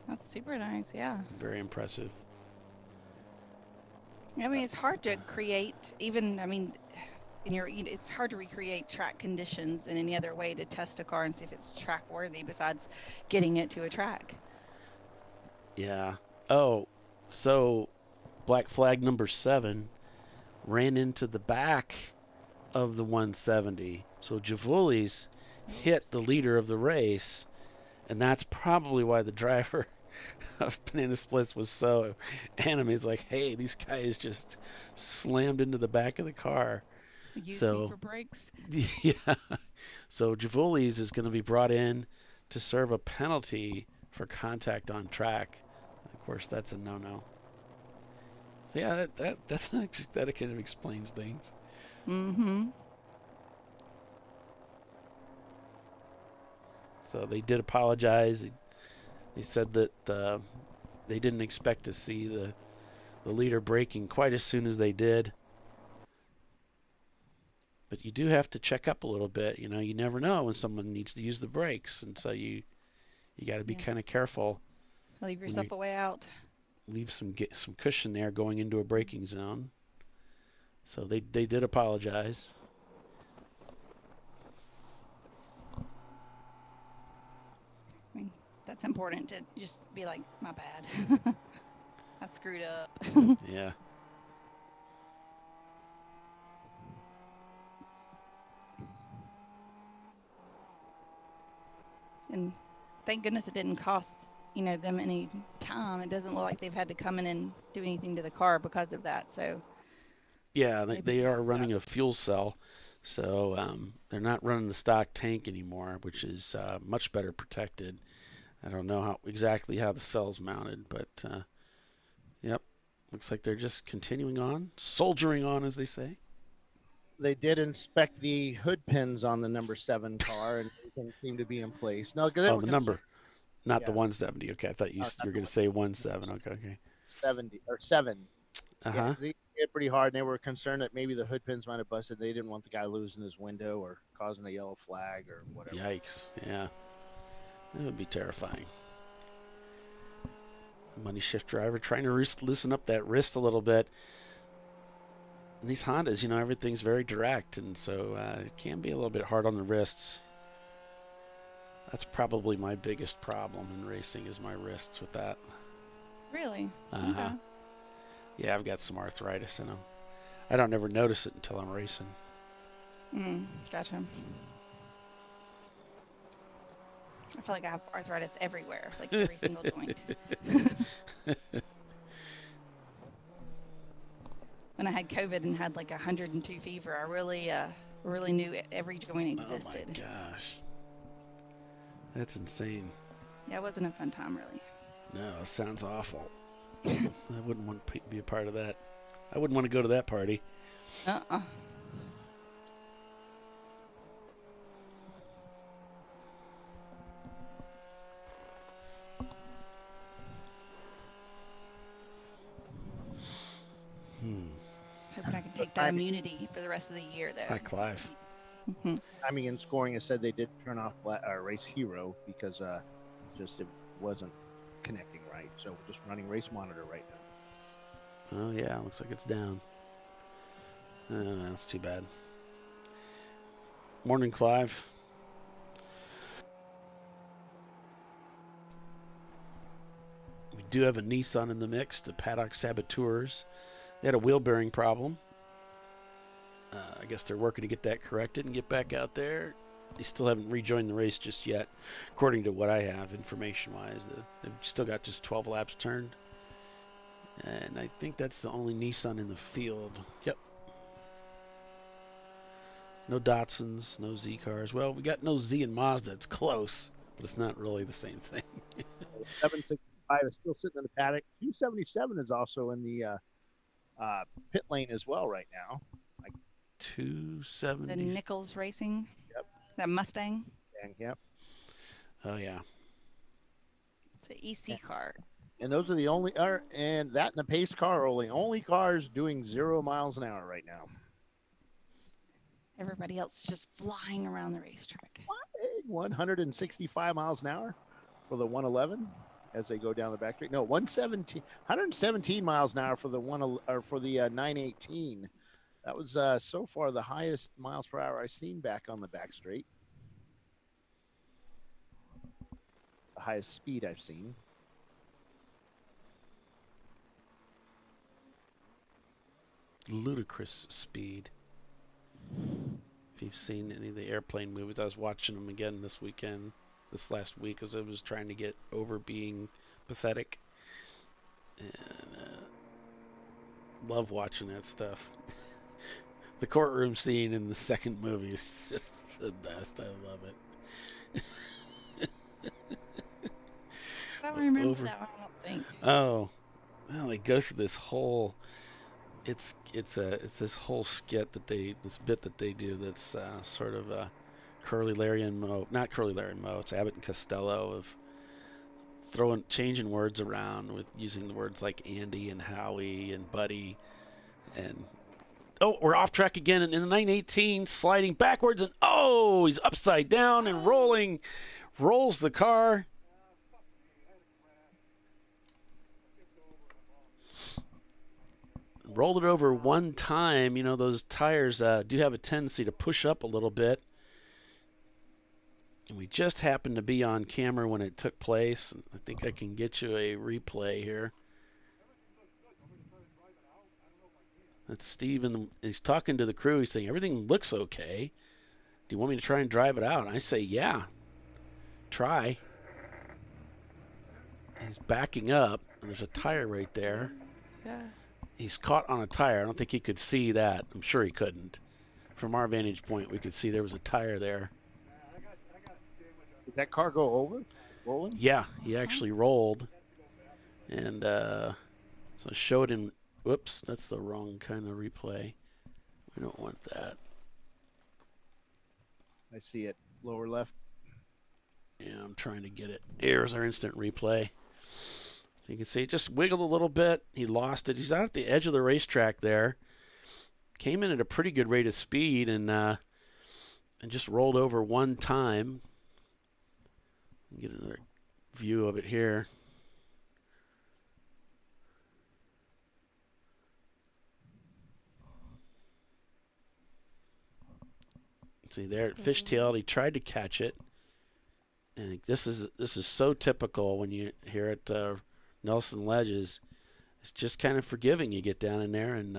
C: That's super nice, yeah.
A: Very impressive.
C: I mean, it's hard to create, it's hard to recreate track conditions in any other way to test a car and see if it's track worthy besides getting it to a track.
A: Yeah. Oh, so black flag number 7 ran into the back of the 170. So Javouli's hit the leader of the race, and that's probably why the driver of Banana Splits was so animated. It's like, hey, these guys just slammed into the back of the car.
C: Use me for brakes.
A: Yeah. So Javouli's is going to be brought in to serve a penalty for contact on track. Of course, that's a no-no. So yeah, that kind of explains things.
C: Mm-hmm.
A: So they did apologize. They said that they didn't expect to see the leader braking quite as soon as they did. But you do have to check up a little bit. You know, you never know when someone needs to use the brakes, and so you got to be kind of careful.
C: Leave yourself a way out.
A: Leave some cushion there going into a braking zone. So they did apologize.
C: I mean, that's important to just be like, my bad. I screwed up.
A: Yeah.
C: And thank goodness it didn't cost them any time. It doesn't look like they've had to come in and do anything to the car because of that. So
A: yeah, they are running a fuel cell, so they're not running the stock tank anymore, which is much better protected. I don't know exactly how the cell's mounted, but yep, looks like they're just continuing on, soldiering on, as they say.
B: They did inspect the hood pins on the number 7 car, and everything seemed to be in place. No,
A: the number. Not the 170. Okay, I thought you were going to say 17. Okay.
B: 70 or 7.
A: Uh-huh.
B: They hit pretty hard, and they were concerned that maybe the hood pins might have busted. They didn't want the guy losing his window or causing a yellow flag or whatever.
A: Yikes! Yeah, that would be terrifying. Money shift driver trying to loosen up that wrist a little bit. And these Hondas, everything's very direct, and so it can be a little bit hard on the wrists. That's probably my biggest problem in racing is my wrists with that.
C: Really?
A: Uh-huh. Okay. Yeah, I've got some arthritis in them. I don't ever notice it until I'm racing.
C: Gotcha. I feel like I have arthritis everywhere, like every single joint. had COVID and had like 102 fever, I really knew every joint existed.
A: Oh my gosh. That's insane.
C: Yeah, it wasn't a fun time, really.
A: No, it sounds awful. I wouldn't want to be a part of that. I wouldn't want to go to that party.
C: Uh-uh. Hoping I can take that immunity for the rest of the year, though.
A: Hi, Clive.
B: Timing and scoring has said they did turn off Race Hero because just it wasn't connecting right. So we're just running Race Monitor right now.
A: Oh, yeah. Looks like it's down. That's too bad. Morning, Clive. We do have a Nissan in the mix, the Paddock Saboteurs. They had a wheel bearing problem. I guess they're working to get that corrected and get back out there. They still haven't rejoined the race just yet, according to what I have information-wise. They've still got just 12 laps turned. And I think that's the only Nissan in the field. Yep. No Datsuns, no Z cars. Well, we got no Z and Mazda. It's close, but it's not really the same thing.
B: 765 is still sitting in the paddock. 277 is also in the pit lane as well right now.
A: 270.
C: The Nichols Racing.
B: Yep.
C: That Mustang.
B: Yep.
A: Oh, yeah.
C: It's an EC car.
B: And those are the only, and that and the pace car are only cars doing 0 miles an hour right now.
C: Everybody else just flying around the racetrack.
B: 165 miles an hour for the 111 as they go down the back street. No, 117 miles an hour for the 918. That was so far the highest miles per hour I've seen back on the back straight. The highest speed I've seen.
A: Ludicrous speed. If you've seen any of the airplane movies, I was watching them again this last week, as I was trying to get over being pathetic. And love watching that stuff. The courtroom scene in the second movie is just the best. I love it.
C: I don't remember that one, I don't think.
A: Oh, well, it goes to this whole. It's this whole skit this bit that they do that's sort of Curly, Larry, and Moe. Not Curly, Larry, and Moe. It's Abbott and Costello of changing words around with using the words like Andy and Howie and Buddy, and we're off track again in the 918, sliding backwards, and he's upside down and rolls the car. Rolled it over one time. You know, those tires do have a tendency to push up a little bit. And we just happened to be on camera when it took place. I think I can get you a replay here. That's Steve, and he's talking to the crew. He's saying, everything looks okay. Do you want me to try and drive it out? And I say, yeah, try. He's backing up, and there's a tire right there.
C: Yeah.
A: He's caught on a tire. I don't think he could see that. I'm sure he couldn't. From our vantage point, we could see there was a tire there.
B: Did that car go over? Rolling?
A: Yeah, he actually rolled. And so I showed him. Whoops, that's the wrong kind of replay. We don't want that.
B: I see it. Lower left.
A: Yeah, I'm trying to get it. Here's our instant replay. So you can see it just wiggled a little bit. He lost it. He's out at the edge of the racetrack there. Came in at a pretty good rate of speed and just rolled over one time. Get another view of it here. See there, it fishtailed. He tried to catch it, and this is so typical when you hear it. Nelson Ledges, it's just kind of forgiving. You get down in there, and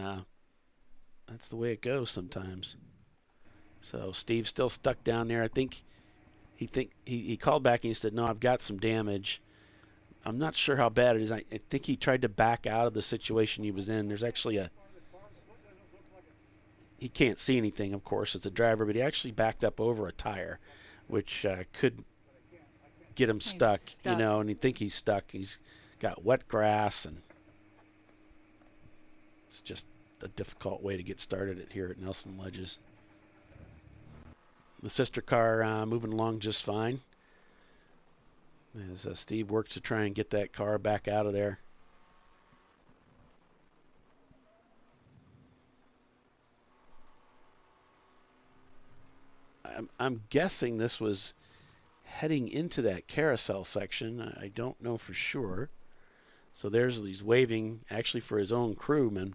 A: that's the way it goes sometimes. So Steve's still stuck down there. I think he called back and he said, "No, I've got some damage." I'm not sure how bad it is. I think he tried to back out of the situation he was in. There's actually he can't see anything, of course, as a driver, but he actually backed up over a tire, which could get him stuck, you know, and you think he's stuck. He's got wet grass, and it's just a difficult way to get started here at Nelson Ledges. The sister car moving along just fine as Steve works to try and get that car back out of there. I'm guessing this was heading into that carousel section. I don't know for sure. So he's waving actually for his own crewman.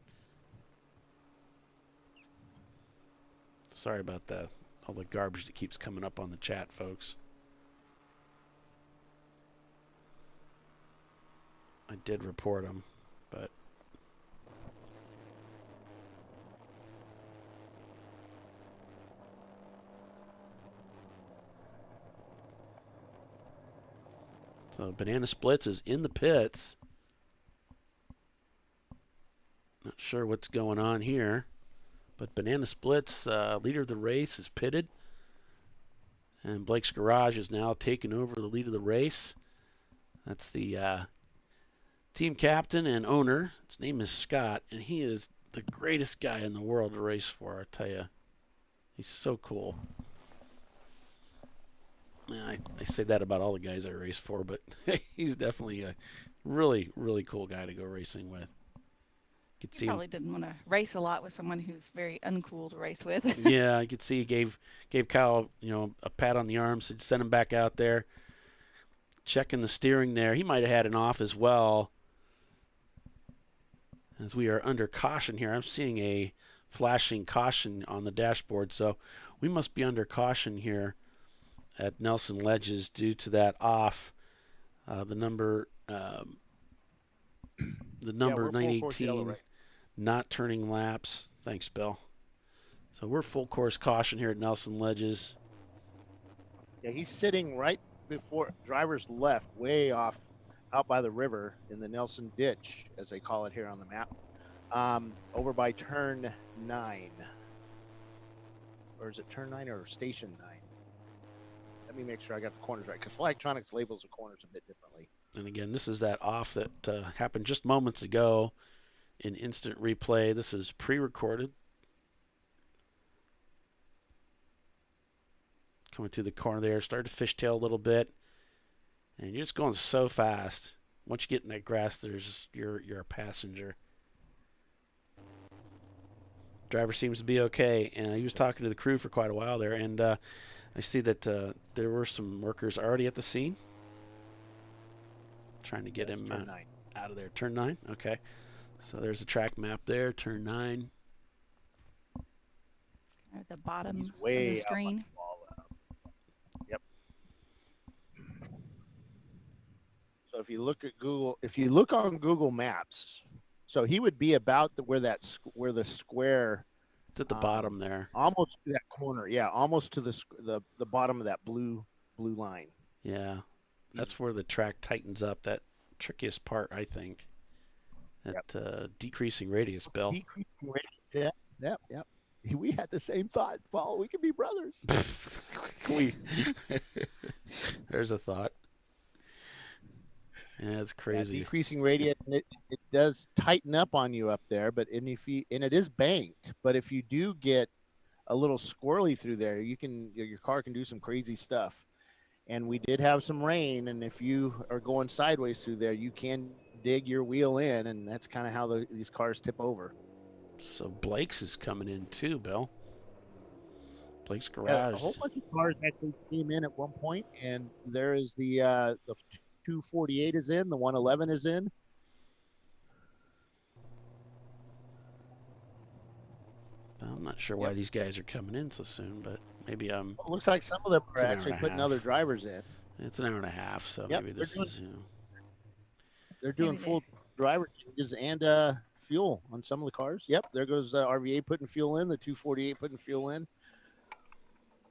A: Sorry about that. All the garbage that keeps coming up on the chat, folks. I did report him, but so Banana Splits is in the pits. Not sure what's going on here, but Banana Splits, leader of the race, is pitted. And Blake's Garage is now taking over the lead of the race. That's the team captain and owner. His name is Scott, and he is the greatest guy in the world to race for, I tell you. He's so cool. Man, I say that about all the guys I race for, but he's definitely a really, really cool guy to go racing with. Could see
C: probably didn't want to race a lot with someone who's very uncool to race with.
A: Yeah, you could see he gave Kyle, you know, a pat on the arm, said send him back out there. Checking the steering there. He might have had an off as well. As we are under caution here, I'm seeing a flashing caution on the dashboard, so we must be under caution here at Nelson Ledges due to that off. The number 918
B: right?
A: not turning laps. Thanks, Bill. So we're full course caution here at Nelson Ledges.
B: Yeah, he's sitting right before driver's left, way off out by the river in the Nelson Ditch, as they call it here on the map, over by turn 9. Or is it turn 9 or station 9? Let me make sure I got the corners right, because Electronics labels the corners a bit differently.
A: And again, this is that off that happened just moments ago in instant replay. This is pre-recorded. Coming through the corner there, start to fishtail a little bit. And you're just going so fast. Once you get in that grass, you're a passenger. Driver seems to be okay, and he was talking to the crew for quite a while there, and I see that there were some workers already at the scene. Trying to get him out of there. Turn 9? Okay. So there's the track map there, turn 9.
C: At the bottom of
B: way
C: the screen.
B: Yep. So if you look at Google, if you look on Google Maps, so he would be about where the square.
A: It's at the bottom there.
B: Almost to that corner. Yeah, almost to the bottom of that blue line.
A: Yeah. That's where the track tightens up. That trickiest part, I think. That decreasing radius, Bill.
B: Decreasing radius. Yep. We had the same thought, Paul. We could be brothers.
A: There's a thought. Yeah, it's crazy.
B: Yeah, decreasing radius, it does tighten up on you up there, but and it is banked. But if you do get a little squirrely through there, your car can do some crazy stuff. And we did have some rain, and if you are going sideways through there, you can dig your wheel in, and that's kind of how these cars tip over.
A: So Blake's is coming in too, Bill. Blake's Garage.
B: Yeah, a whole bunch of cars actually came in at one point, and there is the 248 is in, the 111 is in.
A: I'm not sure why these guys are coming in so soon, but maybe
B: It looks like some of them are actually putting other drivers in.
A: It's an hour and a half, so maybe this is,
B: They're doing full driver changes and fuel on some of the cars. Yep, there goes RVA putting fuel in, the 248 putting fuel in.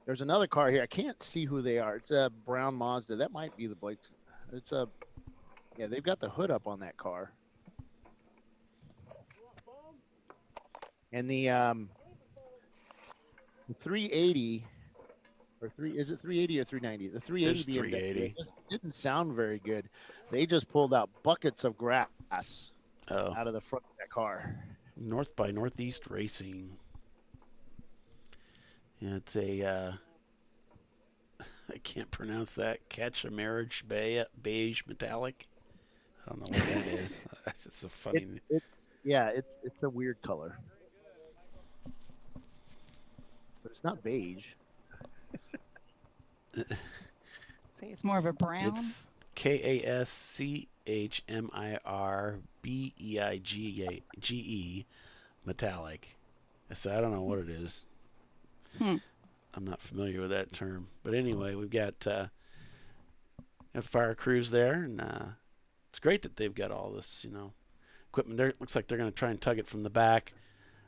B: There's another car here. I can't see who they are. It's a brown Mazda. That might be the Blake's. Yeah, they've got the hood up on that car. And the The 380 or is it 380 or 390? The 380
A: There's 380.
B: just didn't sound very good. They just pulled out buckets of grass out of the front of that car.
A: North by Northeast Racing. Yeah, it's a I can't pronounce that. Catch a Marriage beige metallic. I don't know what that is. It's a funny.
B: It's a weird color, but it's not beige.
C: Say it's more of a brown.
A: It's KASCHMIRBEIGE metallic. So I don't know what it is. I'm not familiar with that term. But anyway, we've got fire crews there, and it's great that they've got all this, equipment there. It looks like they're going to try and tug it from the back.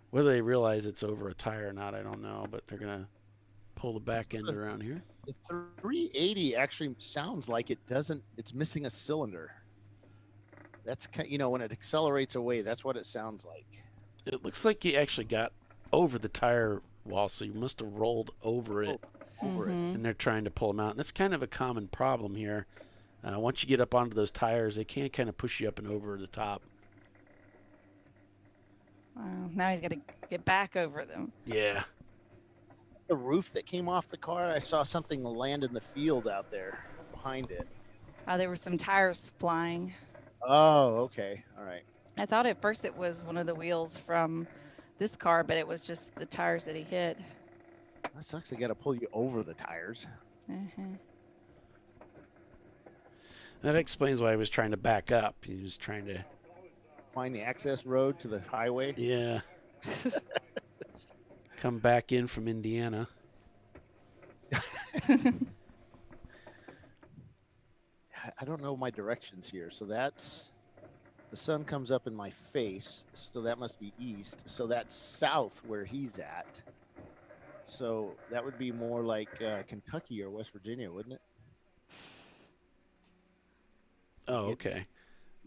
A: Whether they realize it's over a tire or not, I don't know. But they're going to pull the back end around here.
B: The 380 actually sounds like it's missing a cylinder. That's when it accelerates away, that's what it sounds like.
A: It looks like you actually got over the tire wall, so you must have rolled over it. And they're trying to pull them out. And it's kind of a common problem here. Once you get up onto those tires, they can kind of push you up and over the top.
C: Wow, now he's got to get back over them.
A: Yeah.
B: The roof that came off the car, I saw something land in the field out there behind it.
C: There were some tires flying.
B: Oh, okay. All right.
C: I thought at first it was one of the wheels from this car, but it was just the tires that he hit.
B: That sucks. They got to pull you over the tires.
A: That explains why he was trying to back up. He was trying to
B: find the access road to the highway.
A: Yeah. Come back in from Indiana.
B: I don't know my directions here. So that's the sun comes up in my face. So that must be east. So that's south where he's at. So that would be more like Kentucky or West Virginia, wouldn't it?
A: Oh, okay.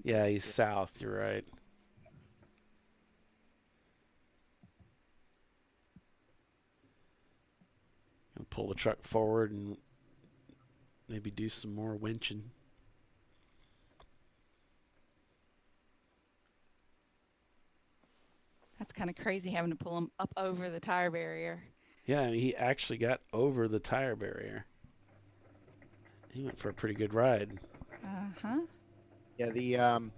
A: Yeah, he's south. You're right. Gonna pull the truck forward and maybe do some more winching.
C: That's kind of crazy having to pull him up over the tire barrier.
A: Yeah, I mean, he actually got over the tire barrier. He went for a pretty good ride.
B: Yeah, the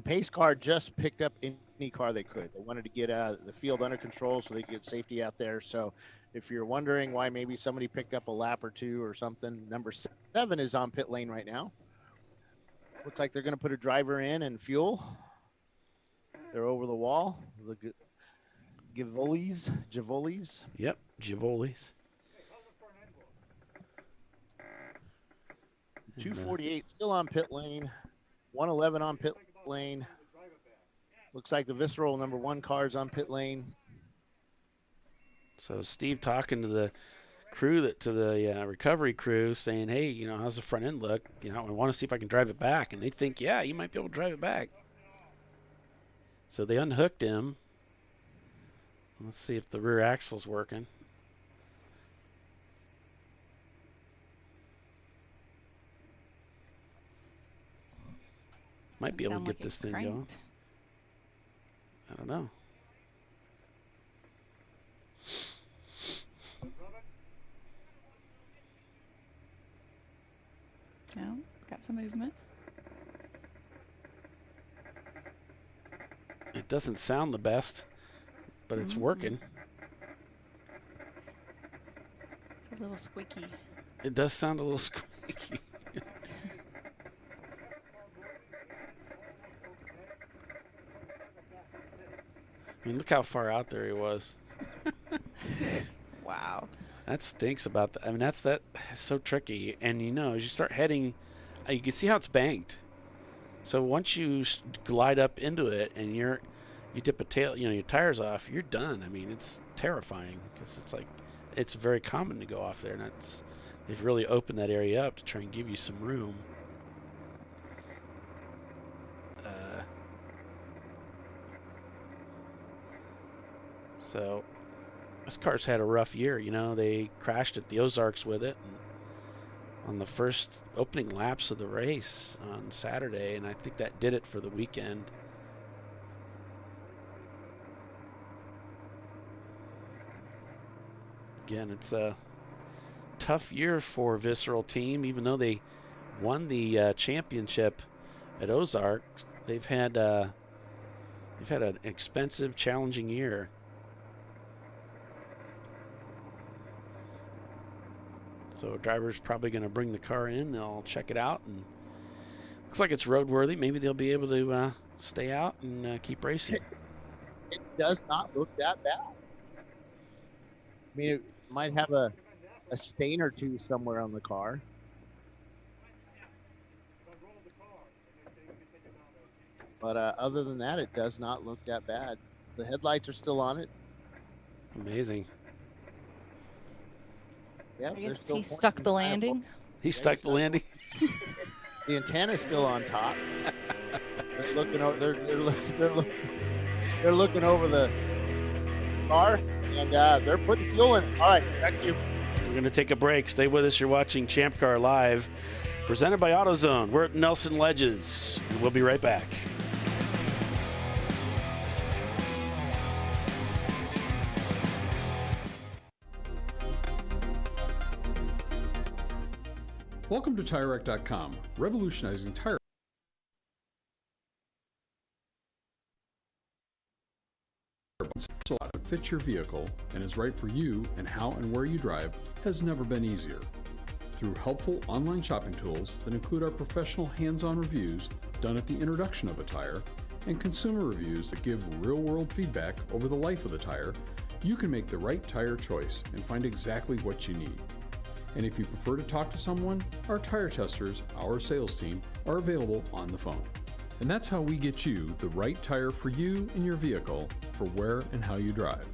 B: pace car just picked up any car they could. They wanted to get the field under control so they could get safety out there. So if you're wondering why maybe somebody picked up a lap or two or something, number 7 is on pit lane right now. Looks like they're going to put a driver in and fuel. They're over the wall. The Givolis.
A: Yep, Givolis.
B: 248 still on pit lane. 111 on pit lane. Looks like the Visceral number 1 car's on pit lane.
A: So Steve talking to the crew, to the recovery crew, saying, "Hey, how's the front end look? I want to see if I can drive it back." And they think, "Yeah, you might be able to drive it back." So they unhooked him. Let's see if the rear axle's working. Might be able to get this thing going. I don't know.
C: No, got some movement.
A: It doesn't sound the best, but it's working.
C: It's a little squeaky.
A: It does sound a little squeaky. I mean, look how far out there he was.
C: Wow.
A: That stinks about that. I mean, that's so tricky. And as you start heading, you can see how it's banked. So once you glide up into it and you dip a tail, your tires off, you're done. I mean, it's terrifying because it's very common to go off there, and they've really opened that area up to try and give you some room. So This car's had a rough year. You know, they crashed at the Ozarks with it on the first opening laps of the race on Saturday, and I think that did it for the weekend. Again, it's a tough year for Visceral Team, even though they won the championship at Ozarks. They've had an expensive, challenging year. So a driver's probably going to bring the car in. They'll check it out, and looks like it's roadworthy. Maybe they'll be able to stay out and keep racing.
B: It does not look that bad. I mean, it might have a stain or two somewhere on the car. But other than that, it does not look that bad. The headlights are still on it.
A: Amazing.
B: Yeah,
C: I guess he stuck the landing.
A: He stuck the landing.
B: The antenna's still on top. They're looking over. They're looking over the car, and they're putting fuel in it. All right, back to you.
A: We're going to take a break. Stay with us. You're watching Champ Car Live, presented by AutoZone. We're at Nelson Ledges. We'll be right back.
S: Welcome to TireRack.com, revolutionizing tire. That fits your vehicle and is right for you, and how and where you drive has never been easier. Through helpful online shopping tools that include our professional hands-on reviews done at the introduction of a tire and consumer reviews that give real-world feedback over the life of the tire, you can make the right tire choice and find exactly what you need. And if you prefer to talk to someone, our tire testers, our sales team, are available on the phone. And that's how we get you the right tire for you and your vehicle for where and how you drive.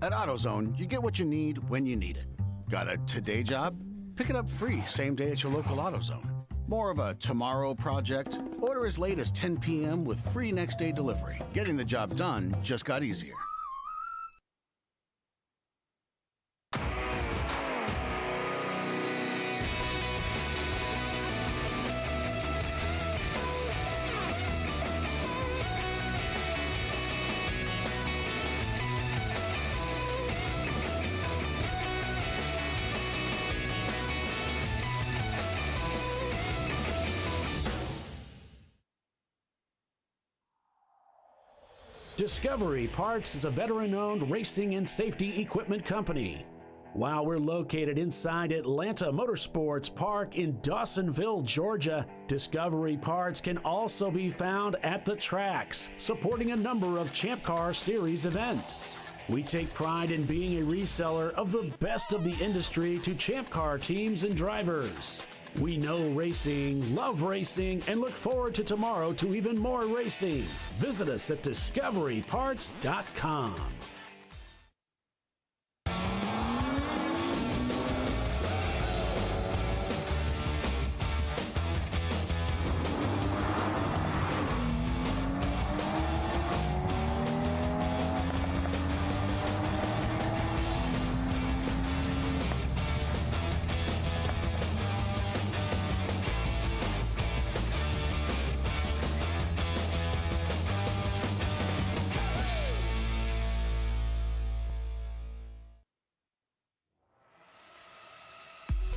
O: At AutoZone, you get what you need when you need it. Got a today job? Pick it up free same day at your local AutoZone. More of a tomorrow project? Order as late as 10 p.m. with free next day delivery. Getting the job done just got easier.
Q: Discovery Parts is a veteran-owned racing and safety equipment company. While we're located inside Atlanta Motorsports Park in Dawsonville, Georgia, Discovery Parts can also be found at the tracks, supporting a number of Champ Car Series events. We take pride in being a reseller of the best of the industry to Champ Car teams and drivers. We know racing, love racing, and look forward to tomorrow to even more racing. Visit us at discoveryparts.com.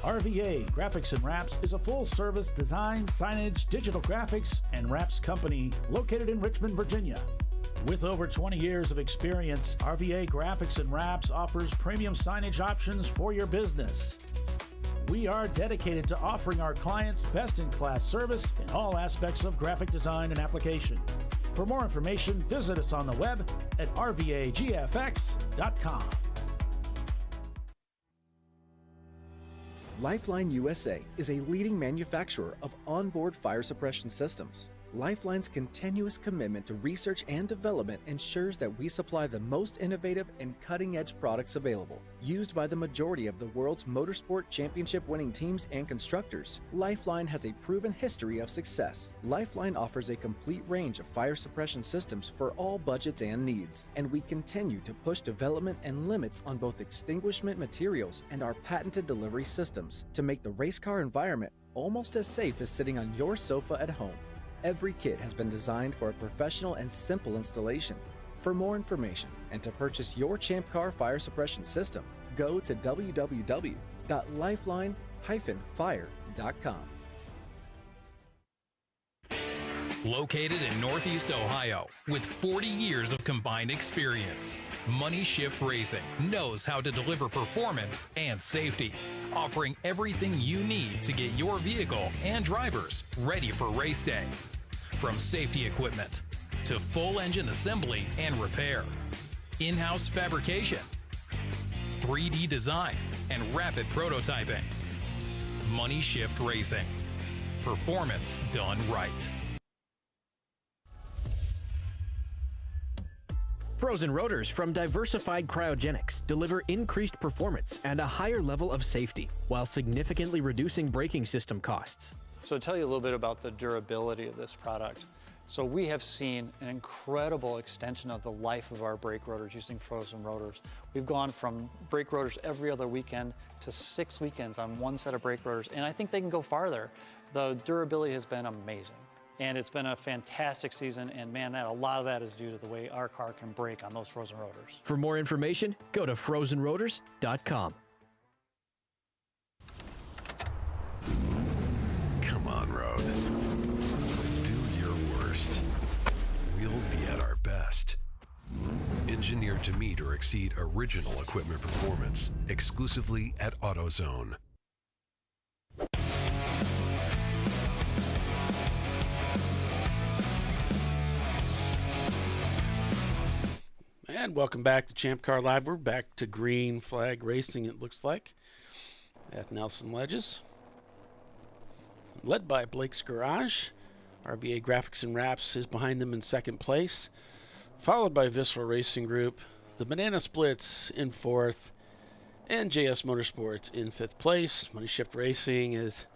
Q: RVA Graphics and Wraps is a full-service design, signage, digital graphics, and wraps company located in Richmond, Virginia. With over 20 years of experience, RVA Graphics and Wraps offers premium signage options for your business. We are dedicated to offering our clients best-in-class service in all aspects of graphic design and application. For more information, visit us on the web at rvagfx.com.
J: Lifeline USA is a leading manufacturer of onboard fire suppression systems. Lifeline's continuous commitment to research and development ensures that we supply the most innovative and cutting-edge products available. Used by the majority of the world's motorsport championship-winning teams and constructors, Lifeline has a proven history of success. Lifeline offers a complete range of fire suppression systems for all budgets and needs, and we continue to push development and limits on both extinguishment materials and our patented delivery systems to make the race car environment almost as safe as sitting on your sofa at home. Every kit has been designed for a professional and simple installation. For more information and to purchase your Champ Car fire suppression system, go to www.lifeline-fire.com.
K: Located in Northeast Ohio with 40 years of combined experience, Money Shift Racing knows how to deliver performance and safety, offering everything you need to get your vehicle and drivers ready for race day. From safety equipment to full engine assembly and repair, in-house fabrication, 3D design, and rapid prototyping. Money Shift Racing. Performance done right.
L: Frozen rotors from Diversified Cryogenics deliver increased performance and a higher level of safety while significantly reducing braking system costs.
M: So to tell you a little bit about the durability of this product. So we have seen an incredible extension of the life of our brake rotors using frozen rotors. We've gone from brake rotors every other weekend to 6 weekends on one set of brake rotors, and I think they can go farther. The durability has been amazing. And it's been a fantastic season, and man, a lot of that is due to the way our car can brake on those frozen rotors.
L: For more information, go to frozenrotors.com.
I: Come on, road. Do your worst. We'll be at our best. Engineered to meet or exceed original equipment performance, exclusively at AutoZone.
A: And welcome back to ChampCar.Live. We're back to green flag racing, it looks like, at Nelson Ledges. Led by Blake's Garage. RBA Graphics and Wraps is behind them in second place. Followed by Visceral Racing Group, the Banana Splits in fourth, and JS Motorsports in fifth place. Money Shift Racing has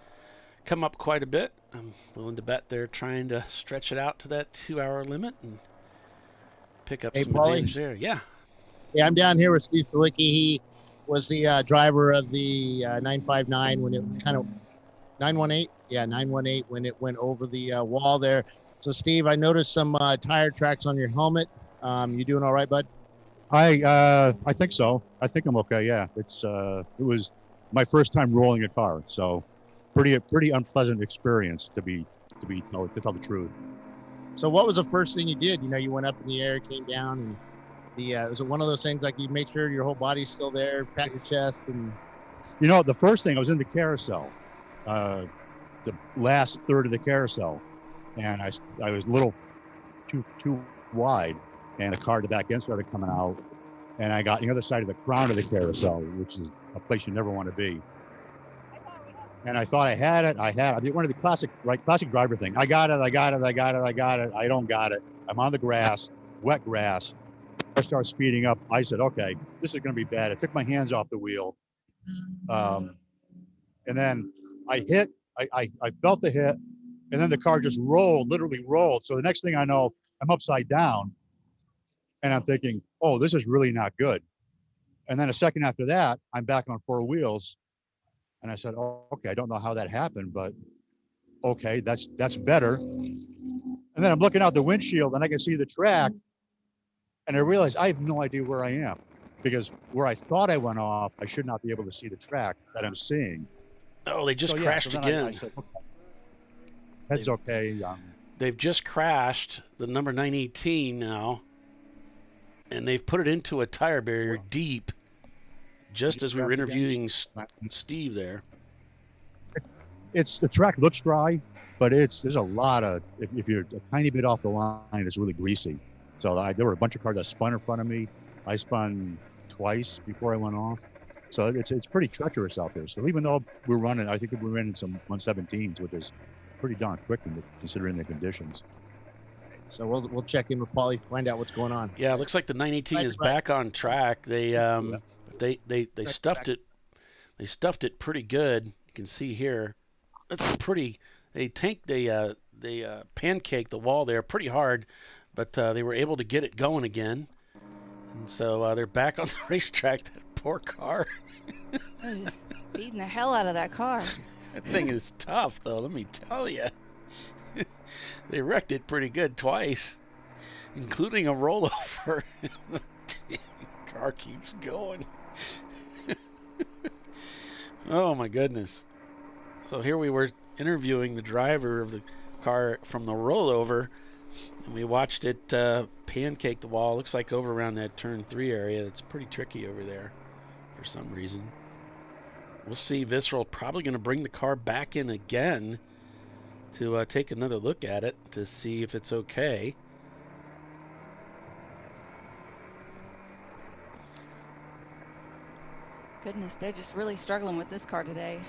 A: come up quite a bit. I'm willing to bet they're trying to stretch it out to that 2-hour limit and pick up some advantage there. Yeah,
B: I'm down here with Steve Sawicki. He was the driver of the 959 when it kind of 918. Yeah, 918 when it went over the wall there. So, Steve, I noticed some tire tracks on your helmet. You doing all right, bud?
T: I think so. I think I'm okay. Yeah, it was my first time rolling a car, so pretty unpleasant experience to tell the truth.
B: So what was the first thing you did? You went up in the air, came down, and was it one of those things like you make sure your whole body's still there, pat your chest, and?
T: The first thing, I was in the carousel, the last third of the carousel, and I was a little too wide, and the car at the back end started coming out, and I got on the other side of the crown of the carousel, which is a place you never want to be. And I thought I had it. I did one of the classic driver thing. I got it. I don't got it. I'm on the grass, wet grass. I start speeding up. I said, okay, this is going to be bad. I took my hands off the wheel. And then I hit, I felt the hit, and then the car just literally rolled. So the next thing I know, I'm upside down, and I'm thinking, oh, this is really not good. And then a second after that, I'm back on four wheels. And I said, oh, okay, I don't know how that happened, but okay, that's better. And then I'm looking out the windshield and I can see the track, and I realize I have no idea where I am, because where I thought I went off, I should not be able to see the track that I'm seeing.
A: Oh, they just crashed again.
T: I said, okay, that's okay.
A: They've just crashed the number 918 now, and they've put it into a tire barrier deep. Just as we were interviewing Steve there.
T: The track looks dry, but there's a lot of, if you're a tiny bit off the line, it's really greasy. So there were a bunch of cars that spun in front of me. I spun twice before I went off. So it's pretty treacherous out there. So even though we're running, I think we're running some 117s, which is pretty darn quick considering the conditions.
B: So we'll check in with Paulie, find out what's going on.
A: Yeah, it looks like the 918 is back on track. They stuffed it. They stuffed it pretty good. You can see here. That's pretty. They pancaked the wall there pretty hard, but they were able to get it going again. And so they're back on the racetrack. That poor car.
C: Beating the hell out of that car.
A: That thing is tough, though. Let me tell you. They wrecked it pretty good twice, including a rollover. The damn car keeps going. Oh, my goodness. So here we were interviewing the driver of the car from the rollover, and we watched it pancake the wall. Looks like over around that turn 3 area. It's pretty tricky over there for some reason. We'll see. Visceral probably going to bring the car back in again to take another look at it to see if it's okay.
C: Goodness, they're just really struggling with this car today.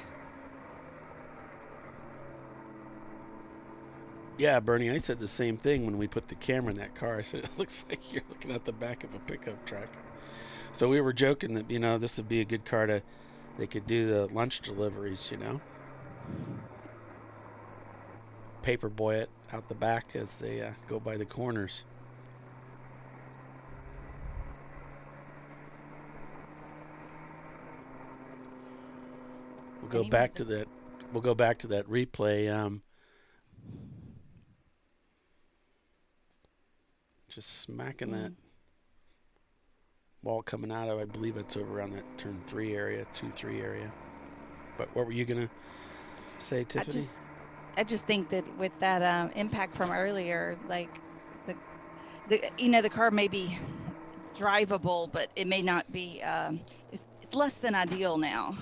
A: Yeah, Bernie, I said the same thing when we put the camera in that car. I said, it looks like you're looking at the back of a pickup truck. So we were joking that, this would be a good car they could do the lunch deliveries, Paperboy it out the back as they go by the corners. We'll go back to that replay. Just smacking that wall coming out of, I believe it's over around that turn 3 area, 2-3 area. But what were you gonna say, Tiffany?
C: I just think that with that impact from earlier, like the car may be drivable, but it may not be. It's less than ideal now.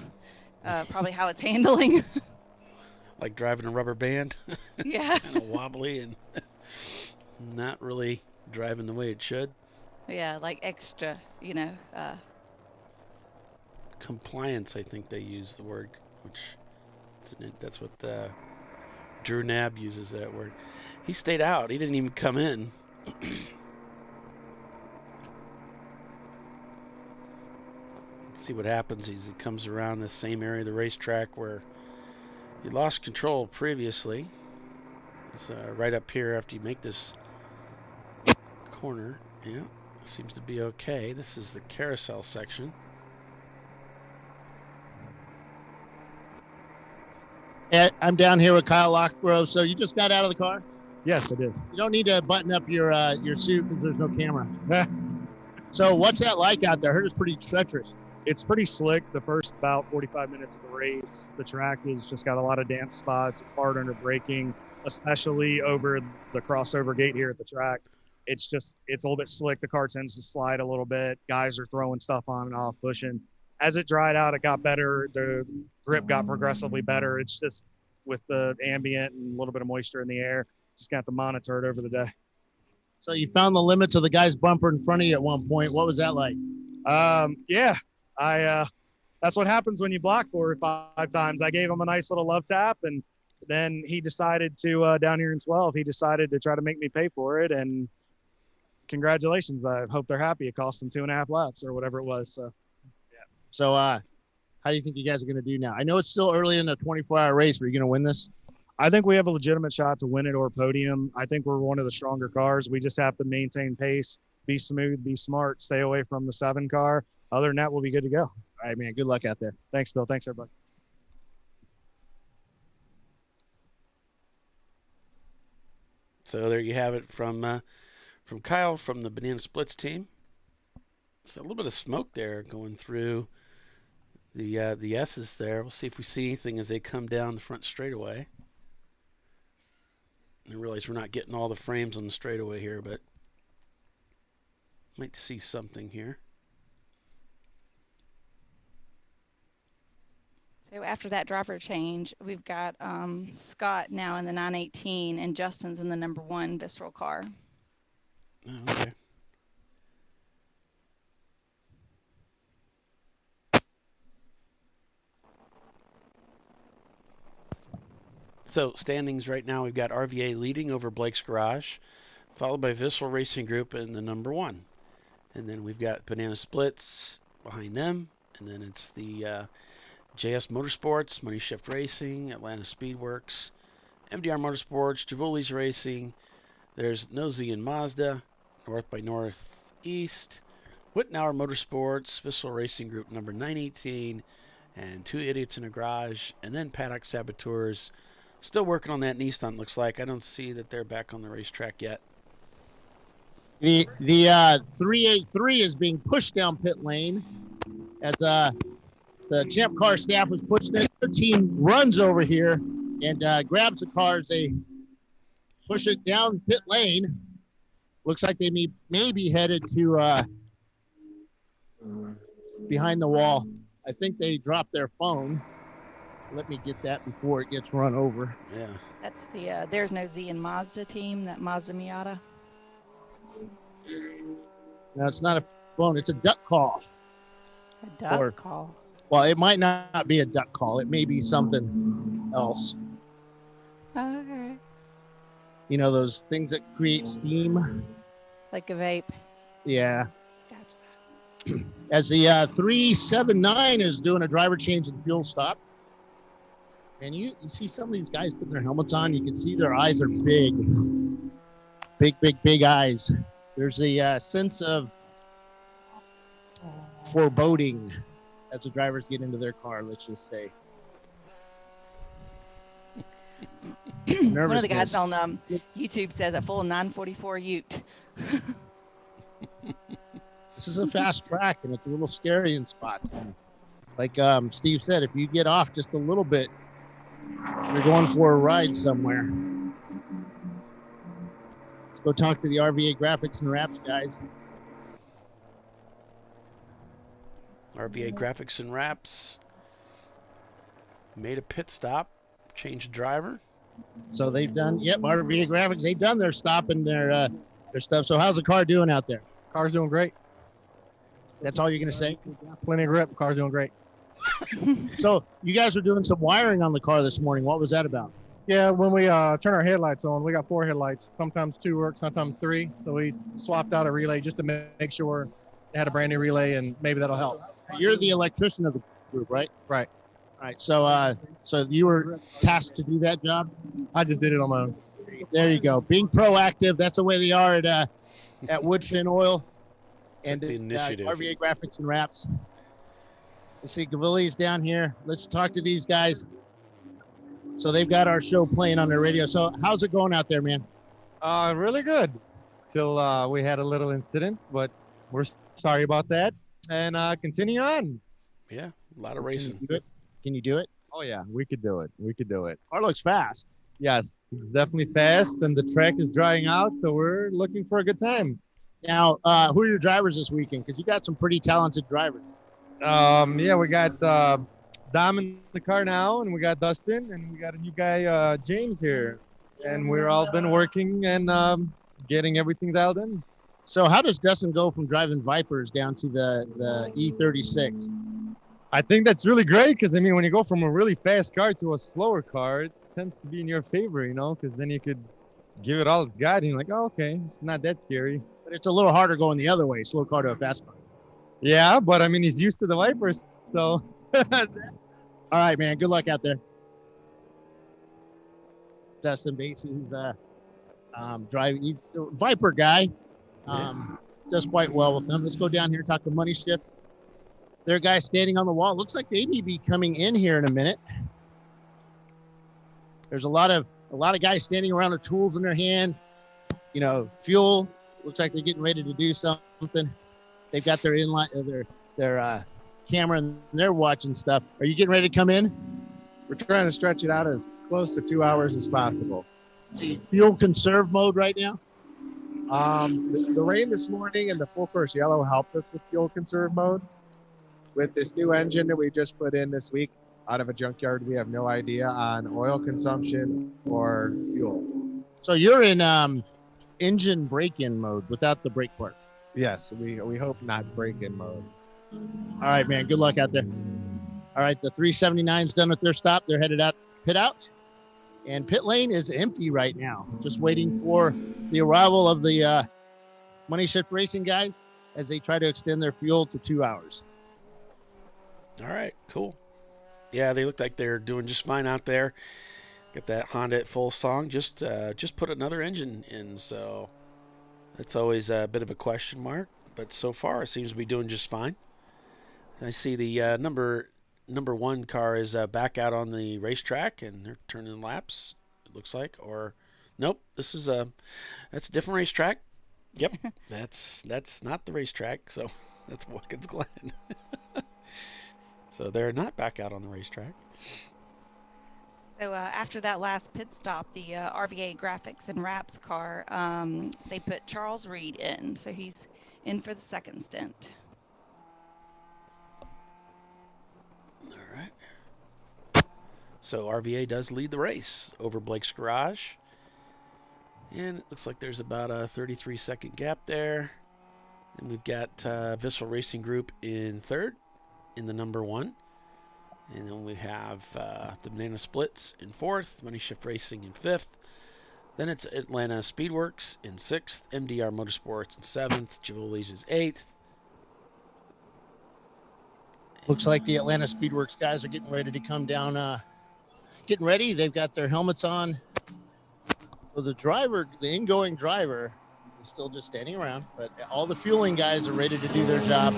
C: Probably how it's handling.
A: Like driving a rubber band.
C: Yeah.
A: Kind of wobbly and not really driving the way it should.
C: Yeah, like extra,
A: Compliance, I think they use the word, which that's what Drew Knabb uses that word. He stayed out. He didn't even come in. Let's see what happens as he comes around the same area of the racetrack where he lost control previously. It's right up here after you make this corner. Yeah, seems to be okay. This is the carousel section.
B: I'm down here with Kyle Lockgrove. So you just got out of the car?
T: Yes, I did.
B: You don't need to button up your suit because there's no camera. So what's that like out there? I heard it's pretty treacherous.
U: It's pretty slick the first about 45 minutes of the race. The track has just got a lot of damp spots. It's hard under braking, especially over the crossover gate here at the track. It's a little bit slick. The car tends to slide a little bit. Guys are throwing stuff on and off, pushing. As it dried out, it got better. The grip got progressively better. It's just with the ambient and a little bit of moisture in the air, just got to monitor it over the day.
B: So you found the limits of the guy's bumper in front of you at one point. What was that like?
U: Yeah, that's what happens when you block 4 or 5 times. I gave him a nice little love tap, and then he decided to, down here in 12, he decided to try to make me pay for it. And congratulations. I hope they're happy. It cost them 2.5 laps or whatever it was. So,
B: yeah. So, how do you think you guys are going to do now? I know it's still early in the 24-hour race, but are you going to win this?
U: I think we have a legitimate shot to win it or podium. I think we're one of the stronger cars. We just have to maintain pace, be smooth, be smart, stay away from the 7 car. Other than that, we'll be good to go.
B: All right, man. Good luck out there.
U: Thanks, Bill. Thanks, everybody.
A: So there you have it from Kyle from the Banana Splits team. It's a little bit of smoke there going through the S's there. We'll see if we see anything as they come down the front straightaway. I realize we're not getting all the frames on the straightaway here, but might see something here.
C: So after that driver change, we've got Scott now in the 918 and Justin's in the number 1 Visceral car.
A: Oh, okay. So standings right now, we've got RVA leading over Blake's Garage, followed by Visceral Racing Group in the number 1. And then we've got Banana Splits behind them. And then it's the JS Motorsports, Money Shift Racing, Atlanta Speedworks, MDR Motorsports, Javoli's Racing. There's Nosy and Mazda, North by Northeast, Whitnauer Motorsports, Visceral Racing Group number 918, and Two Idiots in a Garage. And then Paddock Saboteurs. Still working on that Nissan, looks like. I don't see that they're back on the racetrack yet.
B: The 383 is being pushed down pit lane as the Champ Car staff was pushing it. Their team runs over here and grabs the car as they push it down pit lane. Looks like they may be headed to behind the wall. I think they dropped their phone. Let me get that before it gets run over.
A: Yeah.
C: That's the There's No Z and Mazda team, that Mazda Miata.
B: No, it's not a phone. It's a duck call.
C: A duck call.
B: Well, it might not be a duck call. It may be something else.
C: Okay.
B: You know, those things that create steam?
C: Like a vape.
B: Yeah. Gotcha. As the 379 is doing a driver change and fuel stop. And you see some of these guys putting their helmets on. You can see their eyes are big. Big eyes. There's a sense of foreboding as the drivers get into their car, let's just say.
C: One of the guys on YouTube says a full 944 Ute.
B: This is a fast track, and it's a little scary in spots. And like Steve said, if you get off just a little bit, you're going for a ride somewhere. Let's go talk to the RVA Graphics and Wraps guys.
A: RVA Graphics and Wraps made a pit stop, changed driver.
B: So they've done, RVA Graphics, they've done their stop and their stuff. So how's the car doing out there?
F: Car's doing great.
B: That's all you're going to say?
F: Plenty of grip. Car's doing great.
B: So you guys were doing some wiring on the car this morning. What was that about?
F: Yeah, when we turn our headlights on, we got 4 headlights. Sometimes 2 work, sometimes 3. So we swapped out a relay just to make sure it had a brand new relay, and maybe that'll help.
B: You're the electrician of the group, right?
F: Right.
B: All right. So so you were tasked to do that job?
F: I just did it on my own.
B: There you go. Being proactive. That's the way they are at Woodfin Oil and
A: the initiative.
B: RVA Graphics and Wraps. Let's see, Gavilli's down here. Let's talk to these guys. So they've got our show playing on their radio. So how's it going out there, man?
F: Really good. Till we had a little incident, but we're sorry about that. And continue on.
A: Yeah, a lot of racing.
B: Can you do it?
F: Oh, yeah, we could do it. We could do it.
B: Car looks fast.
F: Yes, it's definitely fast, and the track is drying out, so we're looking for a good time.
B: Now, who are your drivers this weekend? Because you got some pretty talented drivers.
F: Yeah, we got Dom in the car now, and we got Dustin, and we got a new guy, James, here. And we're all been working and getting everything dialed in.
B: So how does Dustin go from driving Vipers down to the E36?
F: I think that's really great because, I mean, when you go from a really fast car to a slower car, it tends to be in your favor, you know, because then you could give it all it's got, and you're like, oh, okay, it's not that scary.
B: But it's a little harder going the other way, slow car to a fast car.
F: Yeah, but, I mean, he's used to the Vipers, so.
B: All right, man, good luck out there. Dustin Basie, he's driving, he's a Viper guy. Does quite well with them. Let's go down here and talk to Money Shift. There are guys standing on the wall. Looks like they may be coming in here in a minute. There's a lot of guys standing around with tools in their hand. You know, fuel. Looks like they're getting ready to do something. They've got their inline, their camera, and they're watching stuff. Are you getting ready to come in?
F: We're trying to stretch it out as close to 2 hours as possible.
B: See, fuel conserve mode right now.
F: The rain this morning and the full course yellow helped us with fuel conserve mode. With this new engine that we just put in this week out of a junkyard, we have no idea on oil consumption or fuel.
B: So you're in engine break-in mode without the brake part.
F: Yes, we hope not break-in mode.
B: All right, man. Good luck out there. All right, the 379's done with their stop. They're headed out, pit out. And pit lane is empty right now, just waiting for the arrival of the Money Shift Racing guys as they try to extend their fuel to 2 hours.
A: All right, cool. Yeah, they look like they're doing just fine out there. Got that Honda at full song. Just put another engine in, so that's always a bit of a question mark. But so far, it seems to be doing just fine. I see the number 1 car is back out on the racetrack, and they're turning laps. It looks like, or nope. That's a different racetrack. Yep, that's not the racetrack. So that's Watkins Glen. So they're not back out on the racetrack.
C: So after that last pit stop, the RVA Graphics and Wraps car, they put Charles Reed in. So he's in for the second stint.
A: All right. So RVA does lead the race over Blake's Garage. And it looks like there's about a 33-second gap there. And we've got Visceral Racing Group in third in the number 1. And then we have the Banana Splits in 4th, Money Shift Racing in 5th. Then it's Atlanta Speedworks in 6th, MDR Motorsports in 7th, Javoli's is 8th.
B: Looks like the Atlanta Speedworks guys are getting ready to come down, getting ready. They've got their helmets on. So the ingoing driver is still just standing around, but all the fueling guys are ready to do their job.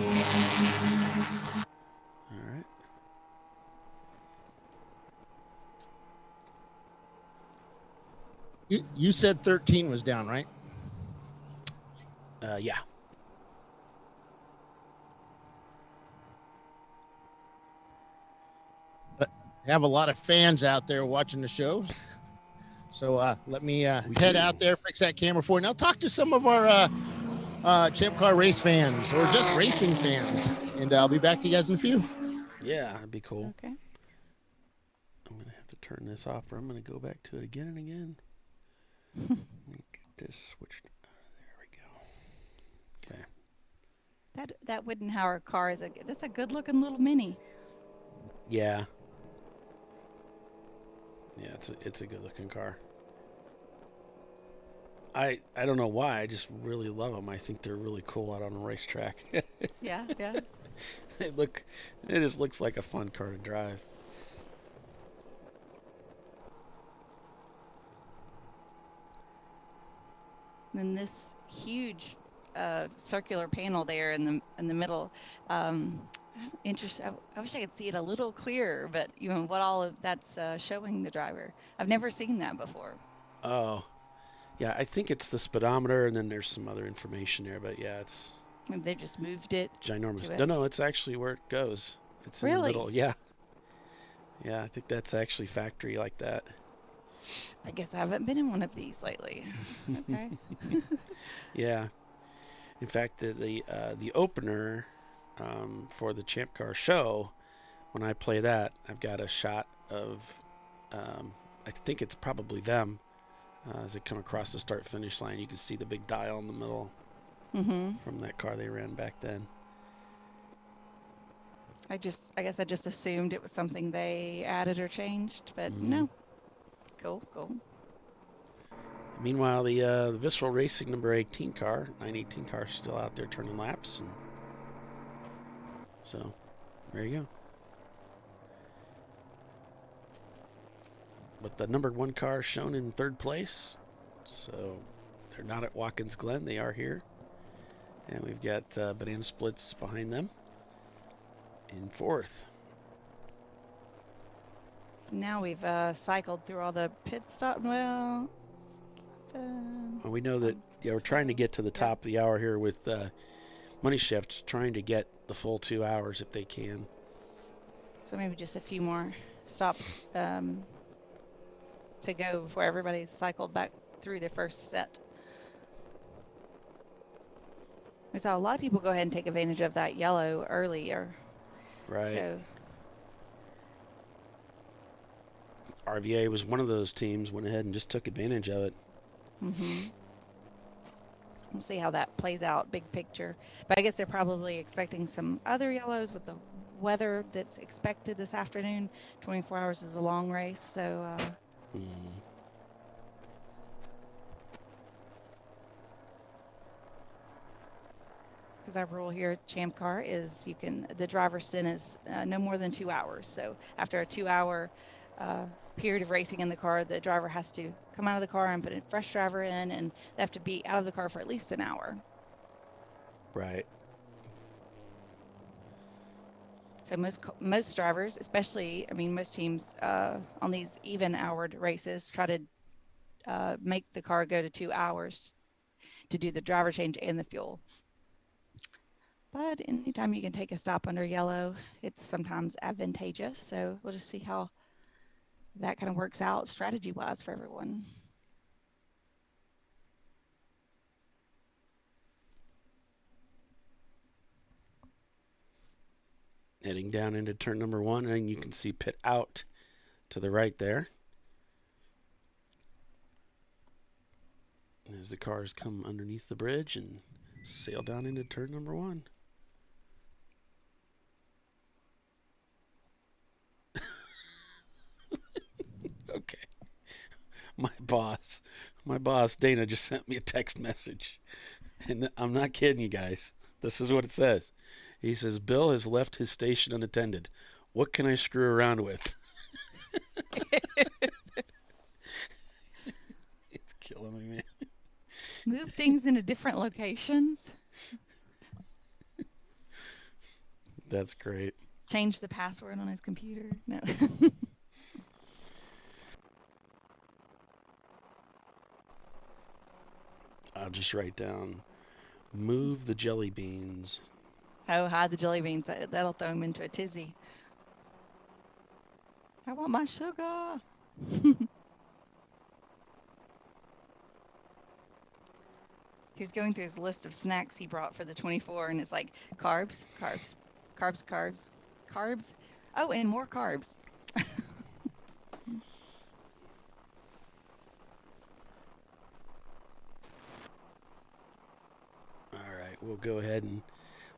B: You said 13 was down, right?
A: Yeah.
B: But have a lot of fans out there watching the show. So let me head out there, fix that camera for you. Now talk to some of our Champ Car race fans or just racing fans. And I'll be back to you guys in a few.
A: Yeah, that'd be cool.
C: Okay.
A: I'm going to have to turn this off, or I'm going to go back to it again and again. Let me get this switched. There we go. Okay.
C: That Wittenhauer car that's a good looking little Mini.
A: Yeah. Yeah, it's a good looking car. I don't know why. I just really love them. I think they're really cool out on a racetrack.
C: Yeah.
A: It just looks like a fun car to drive.
C: And then this huge circular panel there in the middle. Interesting. I wish I could see it a little clearer, but what all of that's showing the driver. I've never seen that before.
A: Oh, yeah. I think it's the speedometer, and then there's some other information there. But yeah, it's.
C: Maybe they just moved it.
A: Ginormous. No, it's actually where it goes. It's in the middle. Yeah. Yeah, I think that's actually factory like that.
C: I guess I haven't been in one of these lately. Okay.
A: Yeah. In fact, the opener for the Champ Car show, when I play that, I've got a shot of, I think it's probably them as they come across the start-finish line. You can see the big dial in the middle from that car they ran back then.
C: I guess I just assumed it was something they added or changed, but no. Cool.
A: Meanwhile, the Visceral Racing number 18 car, 918 car, is still out there turning laps. And so, there you go. But the number 1 car is shown in 3rd place. So, they're not at Watkins Glen. They are here. And we've got Banana Splits behind them in 4th.
C: Now we've cycled through all the pit stop. Well,
A: we know that we're trying to get to the top of the hour here with Money Shift, trying to get the full 2 hours if they can.
C: So maybe just a few more stops to go before everybody's cycled back through their first set. We saw a lot of people go ahead and take advantage of that yellow earlier.
A: Right.
C: So
A: RVA was one of those teams, went ahead and just took advantage of it.
C: We'll see how that plays out, big picture. But I guess they're probably expecting some other yellows with the weather that's expected this afternoon. 24 hours is a long race, so Because our rule here at ChampCar is the driver's stint is no more than 2 hours. So after a 2-hour period of racing in the car, the driver has to come out of the car and put a fresh driver in, and they have to be out of the car for at least an hour.
A: Right.
C: So most drivers, especially, most teams on these even-houred races try to make the car go to 2 hours to do the driver change and the fuel. But anytime you can take a stop under yellow, it's sometimes advantageous. So we'll just see how that kind of works out strategy-wise for everyone.
A: Heading down into turn number 1, and you can see pit out to the right there. As the cars come underneath the bridge and sail down into turn number 1. Okay. My boss, Dana, just sent me a text message. And I'm not kidding you guys. This is what it says. He says, Bill has left his station unattended. What can I screw around with? It's killing me, man.
C: Move things into different locations.
A: That's great.
C: Change the password on his computer. No.
A: I'll just write down, move the jelly beans.
C: Oh, hide the jelly beans. That'll throw him into a tizzy. I want my sugar. He was going through his list of snacks he brought for the 24, and it's like carbs, carbs, carbs, carbs, carbs. Oh, and more carbs.
A: All right, we'll go ahead and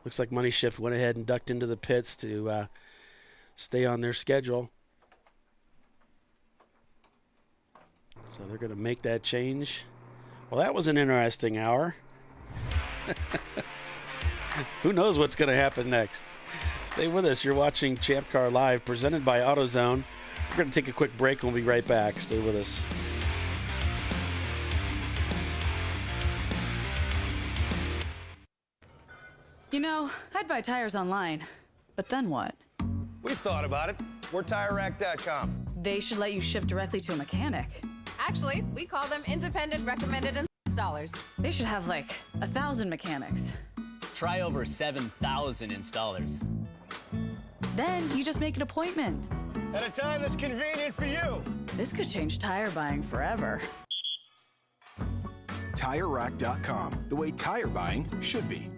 A: looks like Money Shift went ahead and ducked into the pits to stay on their schedule. So they're going to make that change. Well, that was an interesting hour. Who knows what's going to happen next? Stay with us. You're watching Champ Car Live, presented by AutoZone. We're going to take a quick break and we'll be right back. Stay with us.
E: You know, I'd buy tires online, but then what?
G: We've thought about it. We're TireRack.com.
E: They should let you ship directly to a mechanic.
N: Actually, we call them independent recommended installers.
E: They should have like 1,000 mechanics.
V: Try over 7,000 installers.
E: Then you just make an appointment.
G: At a time that's convenient for you.
E: This could change tire buying forever.
P: TireRack.com, the way tire buying should be.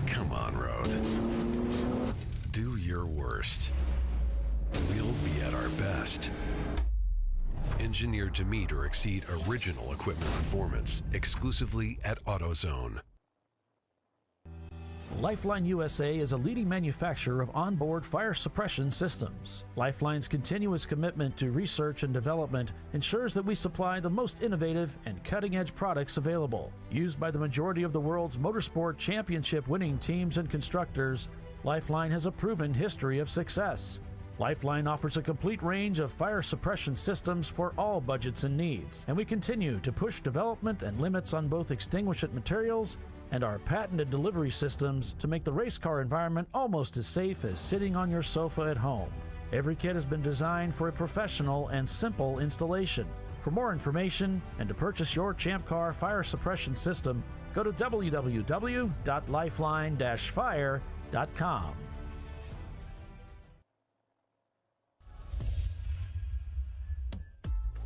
I: Come on, road. Do your worst. We'll be at our best. Engineered to meet or exceed original equipment performance, exclusively at AutoZone.
Q: Lifeline USA is a leading manufacturer of onboard fire suppression systems. Lifeline's continuous commitment to research and development ensures that we supply the most innovative and cutting-edge products available. Used by the majority of the world's motorsport championship-winning teams and constructors, Lifeline has a proven history of success. Lifeline offers a complete range of fire suppression systems for all budgets and needs, and we continue to push development and limits on both extinguishant materials and our patented delivery systems to make the race car environment almost as safe as sitting on your sofa at home. Every kit has been designed for a professional and simple installation. For more information and to purchase your Champ Car fire suppression system, go to www.lifeline-fire.com.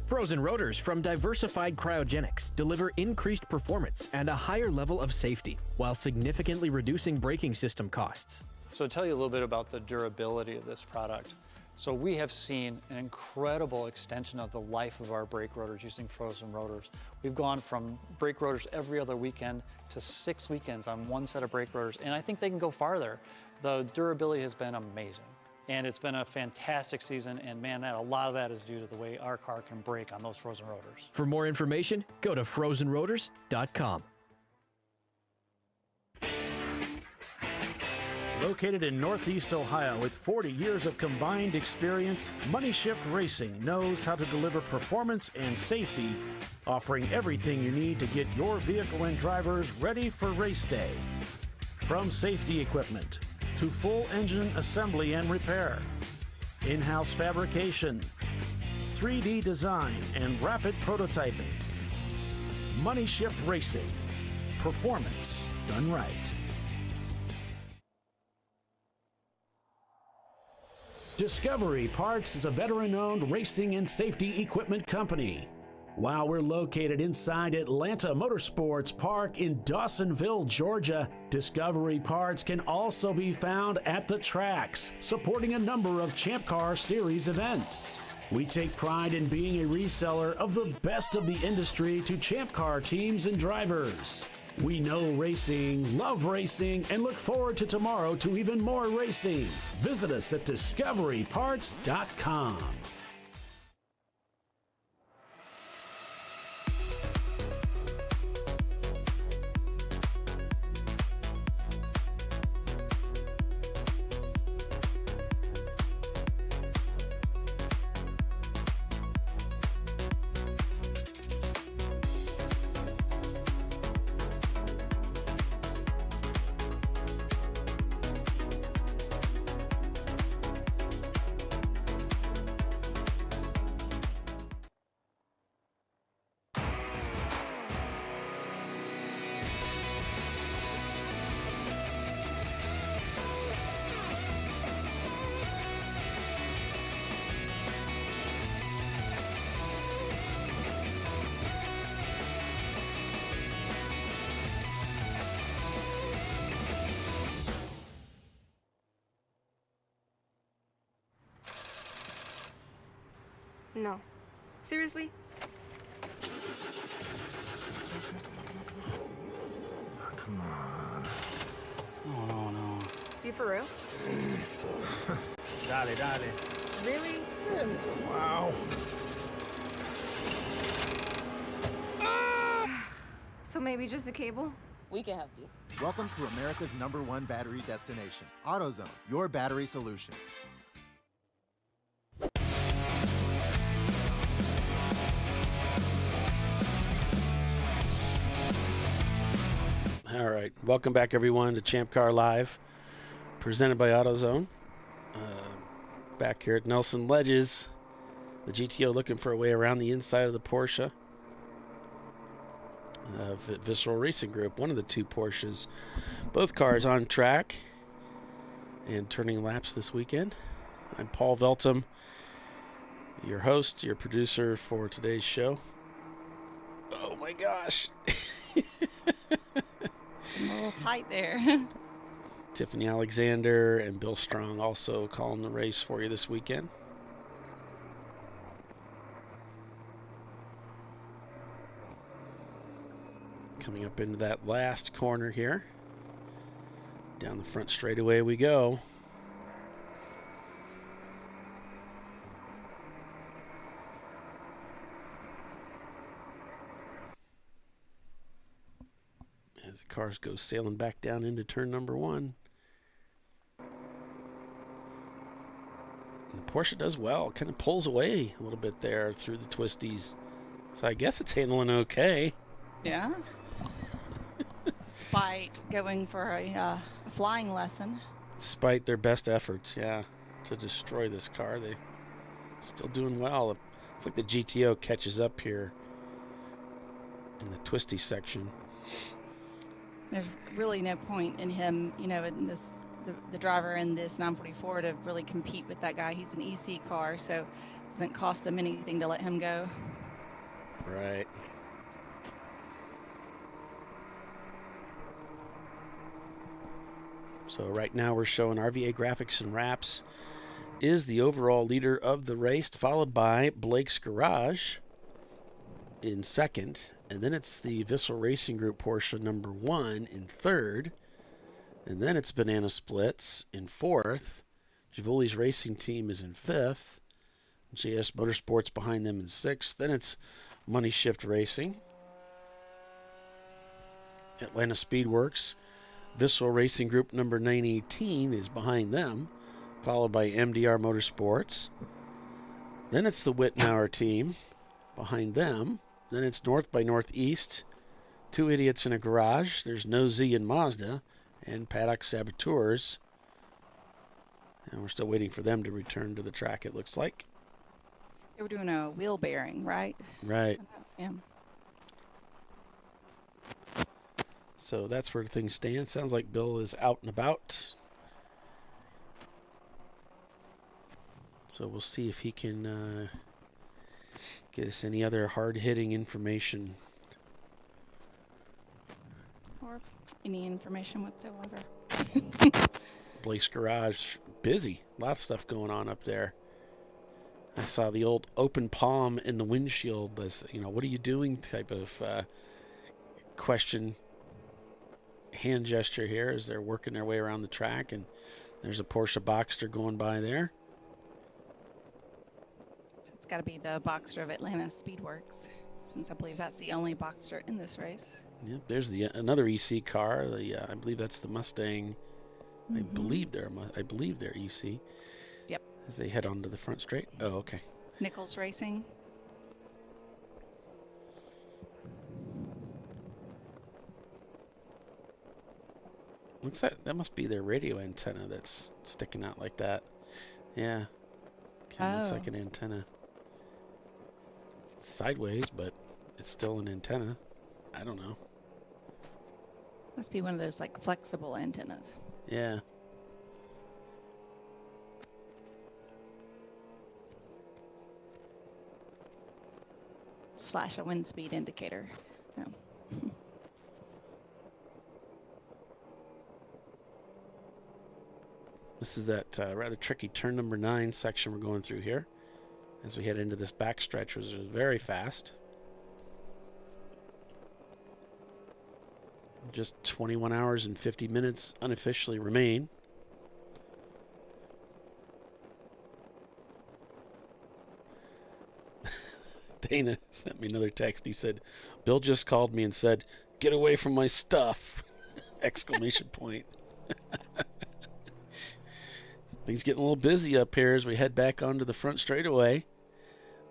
L: Frozen rotors from Diversified Cryogenics deliver increased performance and a higher level of safety, while significantly reducing braking system costs.
M: So to tell you a little bit about the durability of this product. So we have seen an incredible extension of the life of our brake rotors using frozen rotors. We've gone from brake rotors every other weekend to 6 weekends on one set of brake rotors, and I think they can go farther. The durability has been amazing. And it's been a fantastic season, and man, a lot of that is due to the way our car can brake on those frozen rotors.
L: For more information, go to frozenrotors.com.
Q: Located in Northeast Ohio with 40 years of combined experience, Money Shift Racing knows how to deliver performance and safety, offering everything you need to get your vehicle and drivers ready for race day. From safety equipment to full engine assembly and repair, in-house fabrication, 3D design, and rapid prototyping. Money Shift Racing. Performance done right. Discovery Parts is a veteran-owned racing and safety equipment company. While we're located inside Atlanta Motorsports Park in Dawsonville, Georgia, Discovery Parts can also be found at the tracks, supporting a number of Champ Car Series events. We take pride in being a reseller of the best of the industry to Champ Car teams and drivers. We know racing, love racing, and look forward to tomorrow to even more racing. Visit us at discoveryparts.com.
N: No. Seriously?
D: Come on.
A: No.
N: You for real?
A: Dale.
N: Really?
D: Wow.
N: So maybe just a cable?
H: We can help you.
R: Welcome to America's #1 battery destination, AutoZone, your battery solution.
A: All right. Welcome back, everyone, to ChampCar.Live, presented by AutoZone. Back here at Nelson Ledges, the GTO looking for a way around the inside of the Porsche. Visceral Racing Group, one of the two Porsches. Both cars on track and turning laps this weekend. I'm Paul Veltum, your host, your producer for today's show. Oh, my gosh.
C: I'm a little tight there.
A: Tiffany Alexander and Bill Strong also calling the race for you this weekend. Coming up into that last corner here. Down the front straightaway we go. As the cars go sailing back down into turn number 1. And the Porsche does well. Kind of pulls away a little bit there through the twisties. So I guess it's handling okay.
C: Yeah. Despite going for a flying lesson.
A: Despite their best efforts, yeah, to destroy this car, they still doing well. It's like the GTO catches up here in the twisty section.
C: There's really no point in him, in this, the driver in this 944 to really compete with that guy. He's an EC car, so it doesn't cost him anything to let him go.
A: Right. So right now we're showing RVA Graphics and Wraps is the overall leader of the race, followed by Blake's Garage in second. And then it's the Visceral Racing Group Porsche number 1 in third. And then it's Banana Splits in fourth. Giuli's racing team is in 5th. JS Motorsports behind them in 6th. Then it's Money Shift Racing. Atlanta Speedworks. Vissel Racing Group number 918 is behind them, followed by MDR Motorsports. Then it's the Whitmauer team behind them. Then it's North by Northeast, Two Idiots in a Garage. There's No Z and Mazda, and Paddock Saboteurs. And we're still waiting for them to return to the track, it looks like.
C: They were doing a wheel bearing, right?
A: Right.
C: Yeah.
A: So that's where things stand. Sounds like Bill is out and about. So we'll see if he can get us any other hard-hitting information.
C: Or any information whatsoever.
A: Blake's Garage, busy. A lot of stuff going on up there. I saw the old open palm in the windshield. As, what are you doing type of question. Hand gesture here as they're working their way around the track, and there's a Porsche Boxster going by there.
C: It's got to be the Boxster of Atlanta Speedworks, since I believe that's the only Boxster in this race.
A: Yep, there's another EC car. I believe that's the Mustang.
C: Mm-hmm.
A: I believe they're EC.
C: Yep.
A: As they head onto the front straight. Oh, okay.
C: Nichols Racing.
A: Looks like that must be their radio antenna that's sticking out like that. Yeah. Kind of looks like an antenna. It's sideways, but it's still an antenna. I don't know.
C: Must be one of those like flexible antennas.
A: Yeah.
C: / a wind speed indicator. No.
A: This is that rather tricky turn number 9 section we're going through here as we head into this backstretch, which is very fast. Just 21 hours and 50 minutes unofficially remain. Dana sent me another text. He said, Bill just called me and said, "Get away from my stuff!" Exclamation point. Things getting a little busy up here as we head back onto the front straightaway.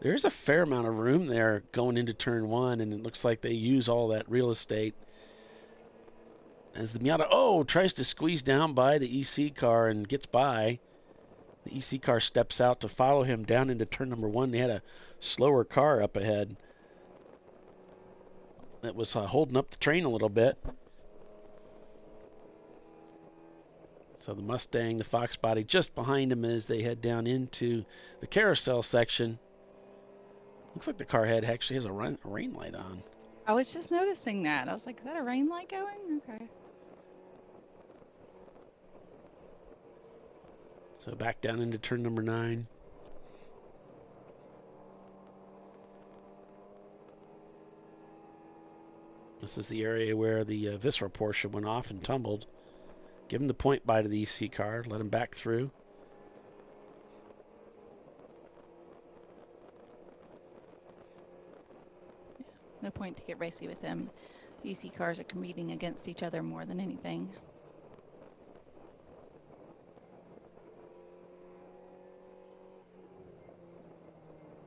A: There's a fair amount of room there going into turn 1, and it looks like they use all that real estate. As the Miata, tries to squeeze down by the EC car and gets by. The EC car steps out to follow him down into turn number 1. They had a slower car up ahead that was holding up the train a little bit. So the Mustang, the Fox body, just behind him as they head down into the carousel section. Looks like the car actually has a rain light on.
C: I was just noticing that. I was like, is that a rain light going? Okay.
A: So back down into turn number 9. This is the area where the Viscera Porsche went off and tumbled. Give him the point by to the EC car. Let him back through.
C: No point to get racy with them. The EC cars are competing against each other more than anything.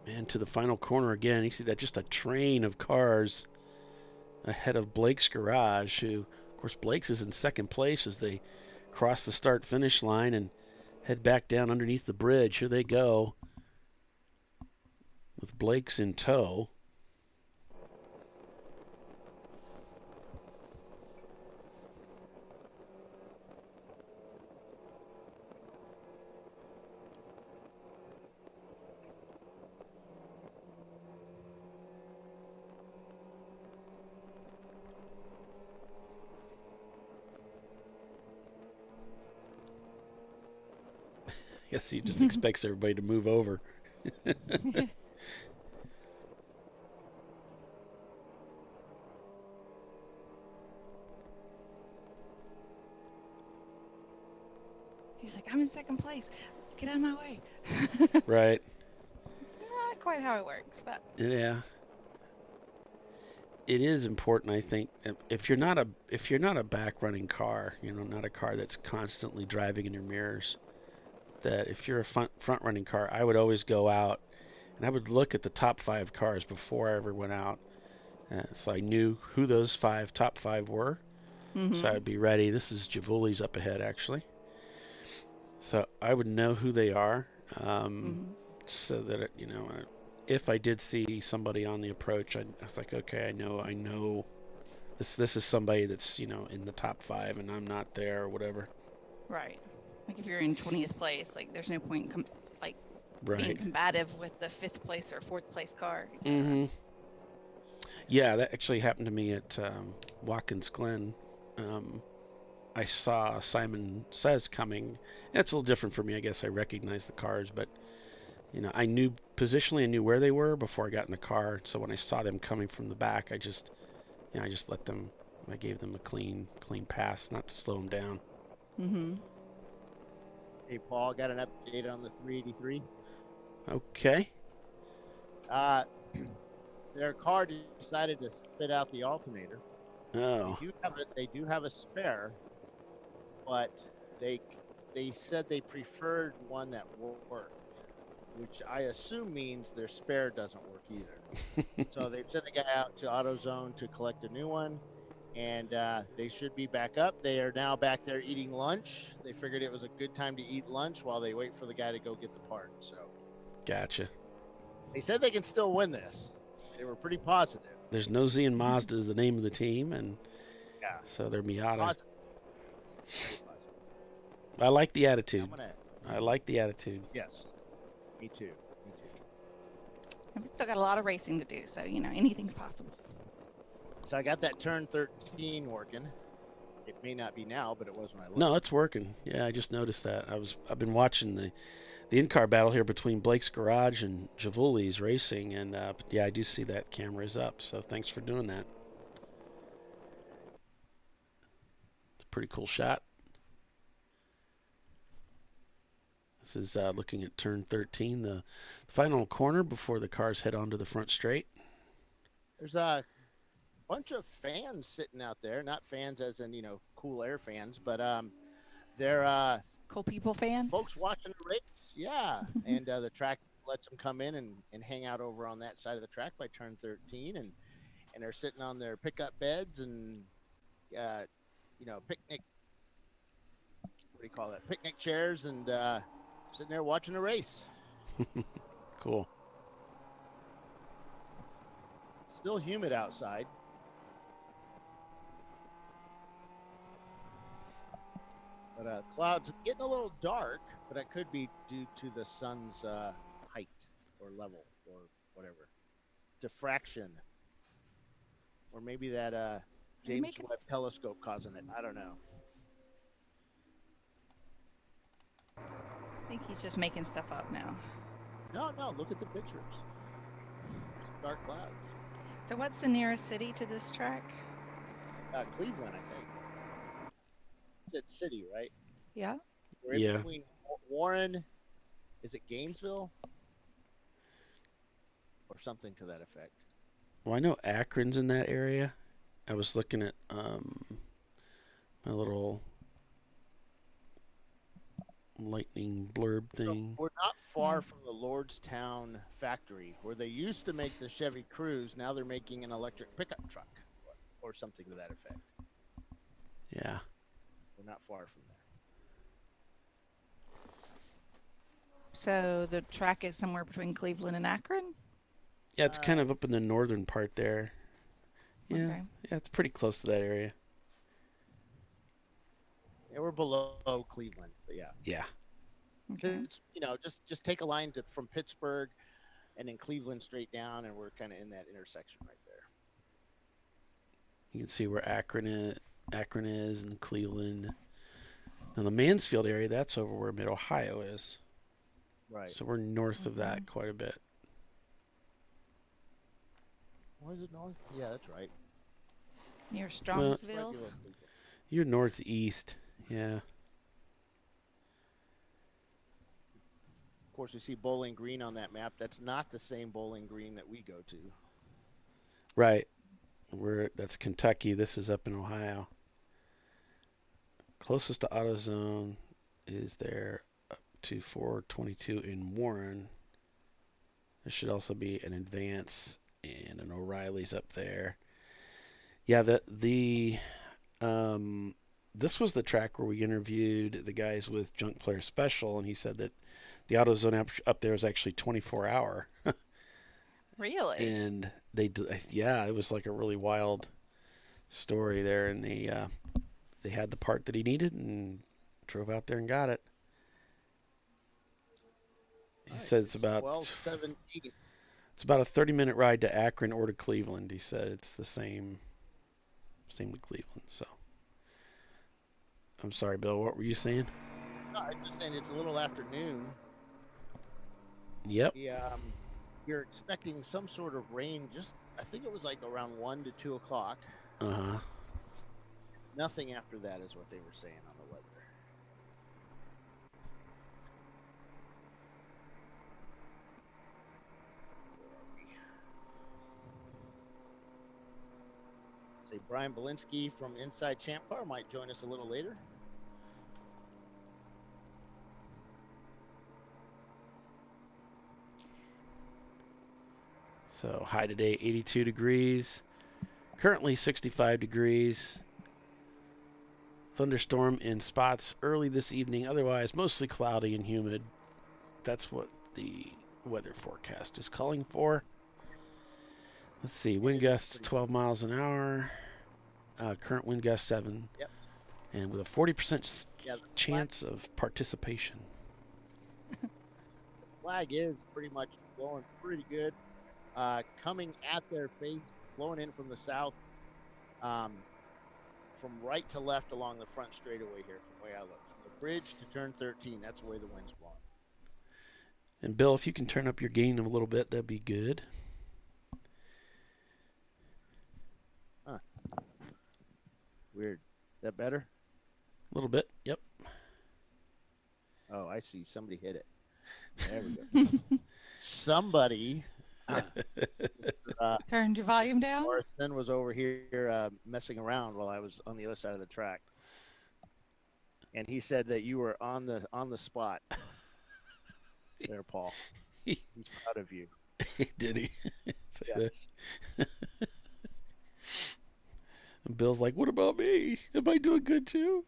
A: And to the final corner again. You see that just a train of cars ahead of Blake's Garage, who, of course, Blake's is in second place as they cross the start-finish line and head back down underneath the bridge. Here they go with Blake's in tow. Guess he just expects everybody to move over.
C: He's like, I'm in second place. get out of my way.
A: Right.
C: It's not quite how it works, but
A: Yeah. It is important, I think, if you're not a back running car, not a car that's constantly driving in your mirrors, that if you're a front running car, I would always go out and I would look at the top 5 cars before I ever went out. So I knew who those top five were. So I would be ready. This is Javouli's up ahead, actually. So I would know who they are, so that if I did see somebody on the approach, I was like, okay, I know, this is somebody that's in the top 5, and I'm not there or whatever.
C: right. Like if you're in 20th place, like there's no point in being
A: Right.
C: combative with the 5th place or 4th place car.
A: Yeah, that actually happened to me at Watkins Glen. I saw Simon Says coming. It's a little different for me. I guess I recognized the cars, but I knew positionally, I knew where they were before I got in the car. So when I saw them coming from the back, I just let them. I gave them a clean pass, not to slow them down.
B: Hey, Paul, got an update on the 383.
A: Okay.
B: Their car decided to spit out the alternator.
A: Oh.
B: They do have a spare, but they said they preferred one that worked, which I assume means their spare doesn't work either. So they sent a guy out to AutoZone to collect a new one, and they should be back up. They are now back there eating lunch. They figured it was a good time to eat lunch while they wait for the guy to go get the part. So
A: Gotcha.
B: they said they can still win this. They were pretty positive.
A: There's No Z and Mazda is the name of the team, and
B: Yeah.
A: so they're Miata.
B: Positive.
A: I like the attitude. I like the attitude.
B: Yes. Me too.
C: And we still got a lot of racing to do, so anything's possible.
B: So I got that turn 13 working. It may not be now, but it was when I looked.
A: No, it's working. Yeah, I just noticed that. I've been watching the in-car battle here between Blake's Garage and Javouli's racing, and yeah, I do see that camera is up. So thanks for doing that. It's a pretty cool shot. This is looking at turn 13, the final corner before the cars head onto the front straight.
B: There's a bunch of fans sitting out there. Not fans as in, cool air fans, but they're
C: cool people fans.
B: Folks watching the race. Yeah. And the track lets them come in and hang out over on that side of the track by turn 13. And they're sitting on their pickup beds and, picnic, what do you call that? Picnic chairs and sitting there watching the race.
A: Cool.
B: Still humid outside. But clouds getting a little dark, but that could be due to the sun's height or level or whatever. Diffraction. Or maybe that James Webb telescope causing it. I don't know.
C: I think he's just making stuff up now.
B: No, look at the pictures. Dark clouds.
C: So what's the nearest city to this track?
B: Cleveland, I think. It's city, right?
C: Yeah.
B: We're in between Warren, is it Gainesville? Or something to that effect.
A: Well, I know Akron's in that area. I was looking at my little lightning blurb thing.
B: So we're not far from the Lordstown factory where they used to make the Chevy Cruze. Now they're making an electric pickup truck or something to that effect.
A: Yeah.
B: We're not far from there.
C: So the track is somewhere between Cleveland and Akron?
A: Yeah, it's kind of up in the northern part there. Yeah,
C: Okay.
A: Yeah, it's pretty close to that area.
B: Yeah, we're below Cleveland, but yeah.
A: Yeah.
C: Okay.
B: It's, just take a line from Pittsburgh and then Cleveland straight down, and we're kind of in that intersection right there.
A: You can see where Akron is and Cleveland. Now the Mansfield area, that's over where Mid-Ohio is.
B: Right.
A: So we're north of that quite a bit.
B: Why is it north? Yeah, that's right.
C: Near Strongsville?
A: You're northeast. Yeah.
B: course, we see Bowling Green on that map. That's not the same Bowling Green that we go to.
A: Right. That's Kentucky. This is up in Ohio. Closest to AutoZone is there up to 422 in Warren. There should also be an Advance and an O'Reilly's up there. Yeah, this was the track where we interviewed the guys with Junk Player Special, and he said that the AutoZone up there is actually 24-hour.
C: Really?
A: And it was like a really wild story there, and they had the part that he needed and drove out there and got it. He said it's about
B: 12:17.
A: It's about a 30-minute ride to Akron or to Cleveland. He said it's the same to Cleveland. So I'm sorry, Bill. What were you saying?
B: No, I'm just saying it's a little afternoon.
A: Yep.
B: You're expecting some sort of rain. I think it was like around 1 to 2 o'clock.
A: Uh-huh.
B: Nothing after that is what they were saying on the weather. Say Brian Belinsky from Inside Champ Car might join us a little later.
A: So high today, 82 degrees. Currently 65 degrees. Thunderstorm in spots early this evening. Otherwise, mostly cloudy and humid. That's what the weather forecast is calling for. Let's see. Wind gusts 12 miles an hour. Current wind gust 7.
B: Yep.
A: And with a 40% chance of participation.
B: Flag is pretty much blowing pretty good. Coming at their face, blowing in from the south, from right to left along the front straightaway here, from the way I look. From the bridge to turn 13, that's the way the wind's blowing.
A: And Bill, if you can turn up your gain a little bit, that'd be good.
B: Huh. Weird. Is that better?
A: A little bit, yep.
B: Oh, I see. Somebody hit it. There we go. Somebody
C: turned your volume down.
B: Morrison was over here messing around while I was on the other side of the track, and he said that you were on the spot. There, Paul. He's proud of you.
A: Did he? Say
B: Yes.
A: that. And Bill's like, "What about me? Am I doing good too?"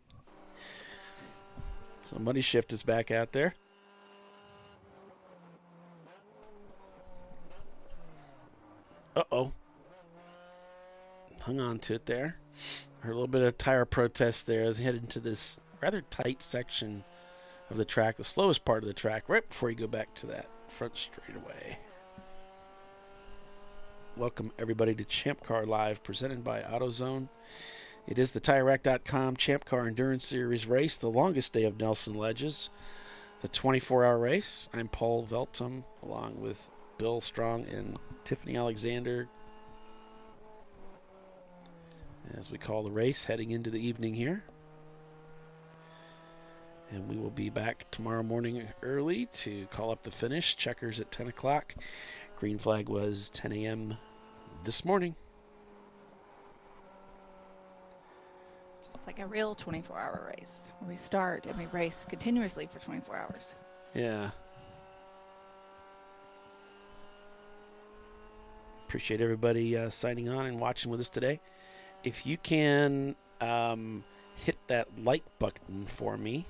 A: So Money Shift is back out there. Uh-oh. Hung on to it there. Heard a little bit of tire protest there as he headed into this rather tight section of the track, the slowest part of the track, right before you go back to that front straightaway. Welcome, everybody, to ChampCar.Live, presented by AutoZone. It is the TireRack.com Champ Car Endurance Series race, the longest day of Nelson Ledges, the 24-hour race. I'm Paul Veltum, along with Bill Strong and Tiffany Alexander, as we call the race, heading into the evening here. And we will be back tomorrow morning early to call up the finish. Checkers at 10 o'clock. Green flag was 10 a.m. this morning.
C: It's like a real 24-hour race. We start and we race continuously for 24 hours.
A: Yeah. Appreciate everybody signing on and watching with us today. If you can hit that like button for me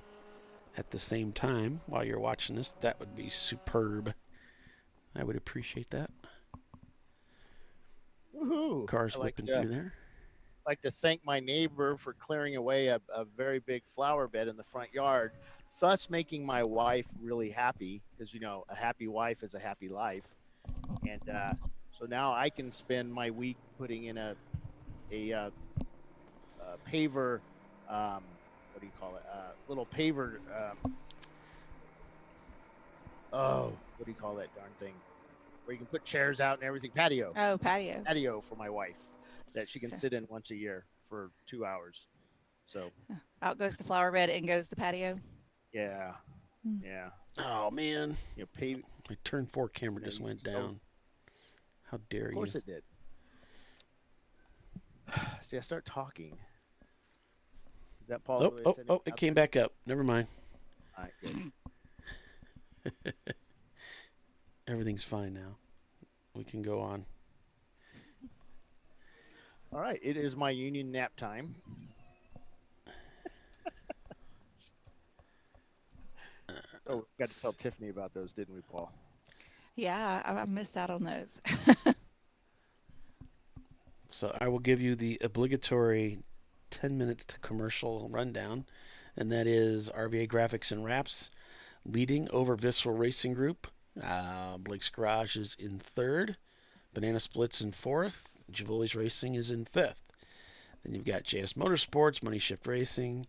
A: at the same time while you're watching this, that would be superb. I would appreciate that.
B: Woohoo!
A: Cars whipping through there.
B: I'd like to thank my neighbor for clearing away a very big flower bed in the front yard, thus making my wife really happy, because, you know, a happy wife is a happy life. And so now I can spend my week putting in a paver, what do you call it? Little paver. What do you call that darn thing? Where you can put chairs out and everything. Patio.
C: Oh, patio.
B: Patio for my wife that she can sit in once a year for 2 hours. So
C: out goes the flower bed and goes the patio.
B: yeah, yeah.
A: Oh man,
B: pay.
A: my turn 4 camera just went down. How dare you?
B: Of course it did. See, I start talking. Is that Paul?
A: Oh, it came back up. Never mind.
B: All right, good.
A: Everything's fine now. We can go on.
B: All right, it is my union nap time. Oh, we got to tell Tiffany about those, didn't we, Paul?
C: Yeah, I missed out on those.
A: So I will give you the obligatory 10 minutes to commercial rundown, and that is RVA Graphics and Wraps leading over Visceral Racing Group. Blake's Garage is in 3rd. Banana Splits in 4th. Javoli's Racing is in 5th. Then you've got JS Motorsports, Money Shift Racing,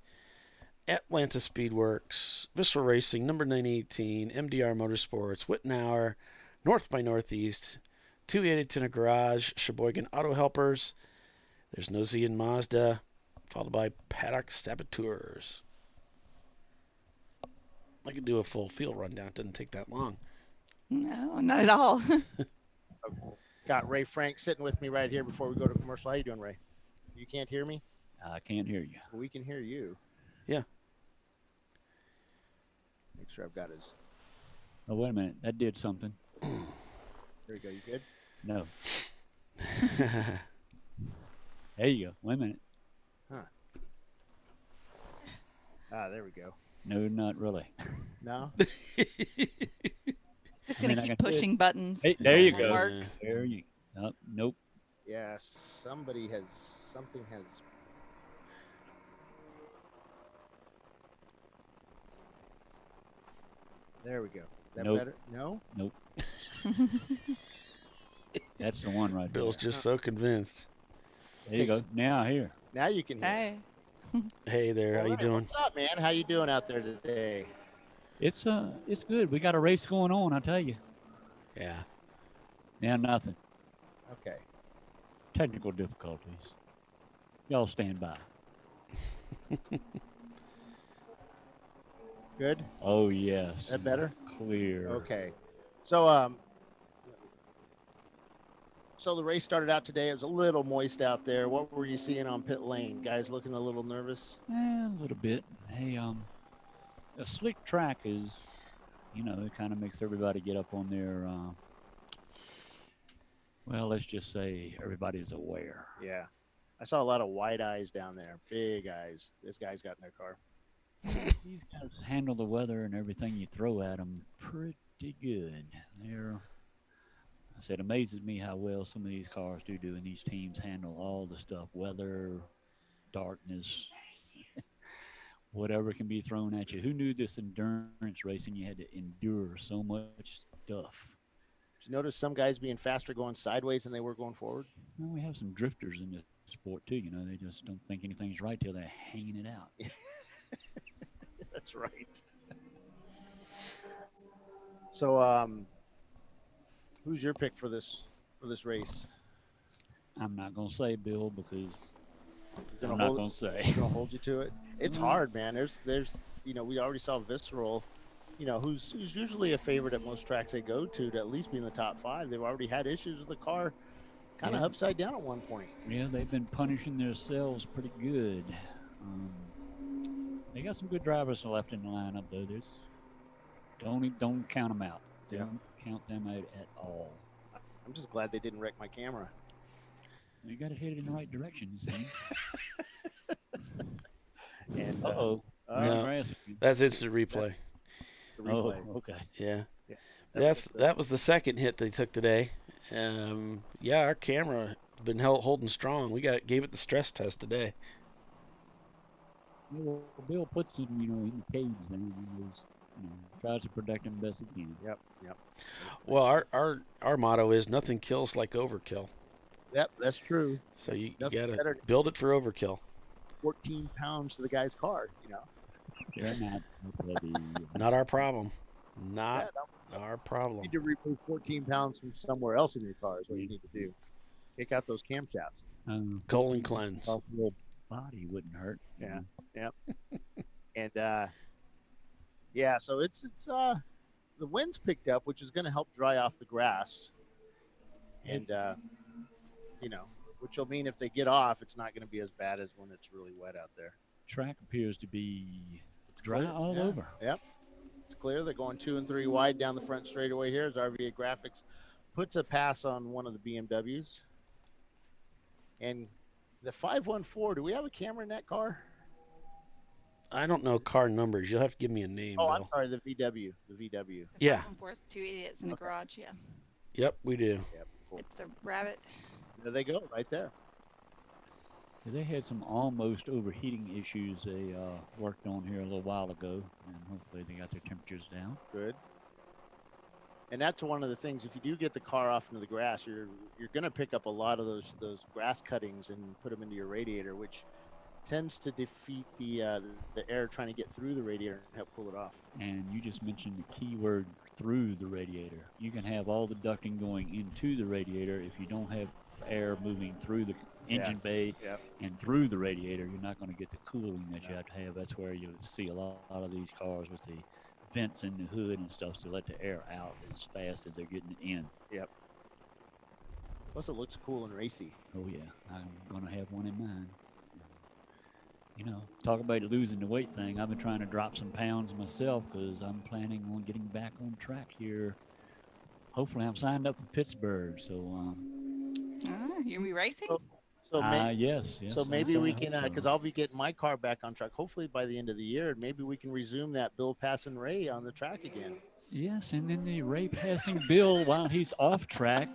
A: Atlanta Speedworks, Visceral Racing, number 918, MDR Motorsports, Wittenauer, North by Northeast, 288 Garage, Sheboygan Auto Helpers. There's Nosy and Mazda, followed by Paddock Saboteurs. I could do a full field rundown. It doesn't take that long.
C: No, not at all.
B: Got Ray Frank sitting with me right here before we go to commercial. How you doing, Ray? You can't hear me?
H: I can't hear you.
B: We can hear you.
A: Yeah.
B: Make sure I've got his.
H: Oh, wait a minute. That did something.
B: There you go. You good?
H: No. There you go. Wait a minute.
B: Huh. Ah, there we go.
H: No, not really.
B: No?
C: Just going to keep pushing buttons.
H: Hey, there you go.
C: Works.
H: There you go. Nope.
B: Yeah, something has. There we go. That
H: Nope.
B: better? No?
H: Nope. That's the one right
A: Bill's
H: there.
A: just so convinced.
H: There you go. Now here.
B: Now you can hear.
C: Hey.
A: Hey there, how you doing?
B: What's up, man? How you doing out there today?
H: It's good. We got a race going on, I tell you.
A: Yeah.
H: Now nothing.
B: Okay.
H: Technical difficulties. Y'all stand by.
B: Good?
H: Oh yes.
B: That better?
H: Clear.
B: Okay. So the race started out today. It was a little moist out there. What were you seeing on pit lane? Guys looking a little nervous?
H: A little bit. Hey, a slick track is, it kind of makes everybody get up on their, well, let's just say everybody's aware.
B: Yeah. I saw a lot of wide eyes down there. Big eyes. This guy's got in their car.
H: These guys handle the weather and everything you throw at them pretty good. I said, amazes me how well some of these cars do and these teams handle all the stuff, weather, darkness, whatever can be thrown at you. Who knew this endurance racing, you had to endure so much stuff?
B: Did you notice some guys being faster going sideways than they were going forward?
H: Well, we have some drifters in this sport too. They just don't think anything's right till they're hanging it out.
B: That's right. So, who's your pick for this race?
H: I'm not gonna say, Bill, because
B: I'm
H: I'm not gonna say.
B: Gonna hold you to it. It's hard, man. There's we already saw Visceral, who's usually a favorite at most tracks they go to at least be in the top 5. They've already had issues with the car, kind of upside down at one point.
H: Yeah, they've been punishing themselves pretty good. They got some good drivers left in the lineup, though. Don't count them out. Don't count them out at all.
B: I'm just glad they didn't wreck my camera.
H: You got it headed in the right direction, you see.
B: And
A: No, that's instant replay.
B: It's a replay.
H: Oh, okay.
A: Yeah.
B: Yeah.
A: That was the second hit they took today. Our camera been holding strong. We gave it the stress test today.
H: Well, Bill puts him, in the cage then, and tries to protect him best he can.
B: Yep.
A: Well, our motto is nothing kills like overkill.
B: Yep, that's true.
A: So you
B: Nothing
A: gotta
B: better.
A: build it for overkill.
B: 14 pounds to the guy's car,
H: They're not ready.
A: Not our problem. Not our problem.
B: You need to remove 14 pounds from somewhere else in your car is what you need to do. Take out those camshafts.
A: Colon cleanse.
H: Off the little body wouldn't hurt.
B: Yeah. Yep. And so it's the wind's picked up, which is going to help dry off the grass. And, which will mean if they get off, it's not going to be as bad as when it's really wet out there.
H: Track appears to be dry
B: clear.
H: all over.
B: Yep. It's clear. They're going 2 and 3 wide down the front straightaway here as RVA Graphics puts a pass on one of the BMWs. And the 514, do we have a camera in that car?
A: I don't know car numbers. You'll have to give me a name,
B: Oh,
A: Bill.
B: I'm sorry, the VW. The VW.
A: Yeah.
C: Force 2 idiots in the garage, yeah.
A: Yep, we do.
B: Yep, cool.
C: It's a rabbit.
B: There they go, right there.
H: They had some almost overheating issues they worked on here a little while ago, and hopefully they got their temperatures down.
B: Good. And that's one of the things. If you do get the car off into the grass, you're going to pick up a lot of those grass cuttings and put them into your radiator, which tends to defeat the air trying to get through the radiator and help cool it off.
H: And you just mentioned the key word, through the radiator. You can have all the ducting going into the radiator. If you don't have air moving through the engine bay and through the radiator, you're not going to get the cooling that you have to have. That's where you'll see a lot of these cars with the vents in the hood and stuff to let the air out as fast as they're getting it in.
B: Yep. Plus, it looks cool and racy.
H: Oh, yeah. I'm going to have one in mine. Talk about losing the weight thing. I've been trying to drop some pounds myself because I'm planning on getting back on track here. Hopefully, I'm signed up for Pittsburgh. So,
C: you going to be racing?
H: yes.
B: So maybe we can, because I'll be getting my car back on track, hopefully by the end of the year. Maybe we can resume that Bill passing Ray on the track again.
H: Yes, and then the Ray passing Bill while he's off track.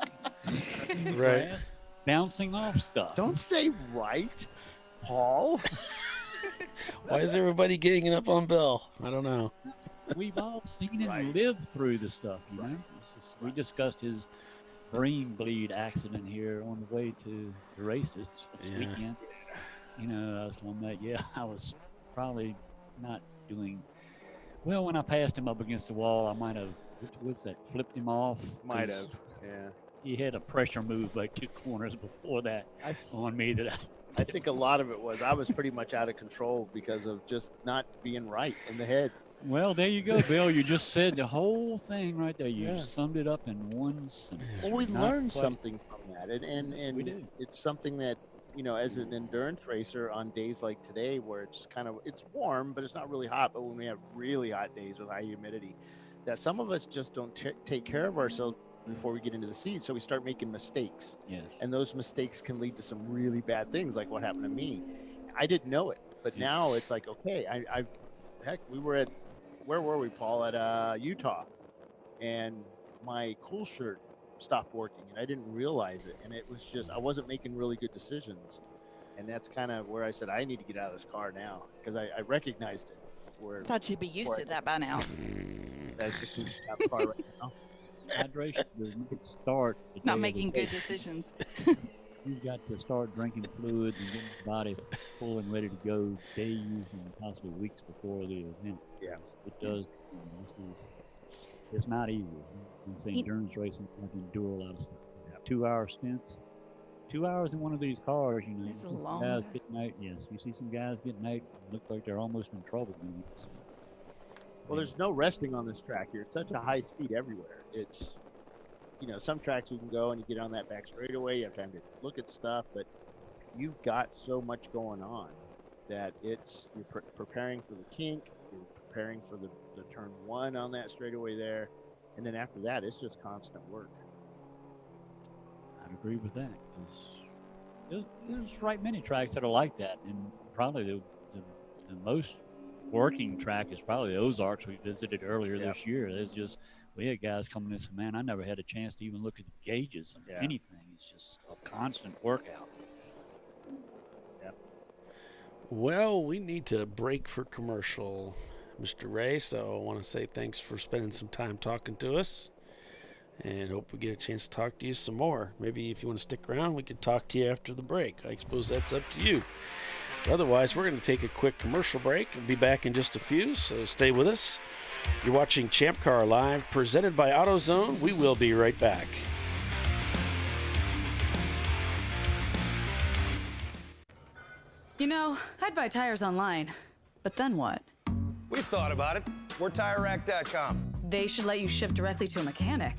A: Right.
H: Grass, bouncing off stuff.
B: Don't say right, Paul.
A: Why is everybody ganging up on Bill? I don't know.
H: We've all seen and lived through the stuff, It's just, we discussed his brain bleed accident here on the way to the races this weekend. I was telling that, I was probably not doing well when I passed him up against the wall. I might have, flipped him off.
B: Might have, yeah.
H: He had a pressure move like 2 corners before that on me that
B: I think a lot of it was I was pretty much out of control because of just not being right in the head.
H: Well, there you go, Bill. You just said the whole thing right there. You summed it up in one sentence.
B: Well, we learned something from that, and
H: we did.
B: It's something that as an endurance racer on days like today, where it's warm, but it's not really hot. But when we have really hot days with high humidity, that some of us just don't take care of ourselves before we get into the seat, so we start making mistakes.
H: Yes.
B: And those mistakes can lead to some really bad things, like what happened to me. I didn't know it, but now it's like, okay, we were at, where were we, Paul? At Utah, and my cool shirt stopped working, and I didn't realize it, and it was just I wasn't making really good decisions, and that's kind of where I said I need to get out of this car now because I recognized it.
C: I thought you'd be used to that by now.
B: I just need to get out of the car right now.
H: Hydration does not start.
C: Not making good decisions.
H: You've got to start drinking fluids and getting the body full and ready to go days and possibly weeks before the event.
B: Yeah.
H: It does. It's not easy. Endurance racing, you have to endure a lot of stuff. 2-hour stints. 2 hours in one of these cars,
C: It's a long
H: guys
C: time.
H: getting out. Yes, you see some guys getting out. Look like they're almost in trouble.
B: Well, there's no resting on this track here. It's such a high speed everywhere. It's, some tracks you can go and you get on that back straightaway. You have time to look at stuff, but you've got so much going on that you're preparing for the kink, you're preparing for the turn 1 on that straightaway there, and then after that, it's just constant work.
H: I'd agree with that. There's right many tracks that are like that, and probably the most working track is probably the Ozarks we visited earlier this year. We had guys coming in and said, man, I never had a chance to even look at the gauges on anything. It's just a constant workout.
B: Yep.
A: Well, we need to break for commercial, Mr. Ray, so I want to say thanks for spending some time talking to us, and hope we get a chance to talk to you some more. Maybe if you want to stick around, we could talk to you after the break. I suppose that's up to you. Otherwise, we're going to take a quick commercial break and be back in just a few, so stay with us. You're watching Champ Car Live, presented by AutoZone. We will be right back.
E: I'd buy tires online, but then what?
G: We've thought about it. We're TireRack.com.
E: They should let you ship directly to a mechanic.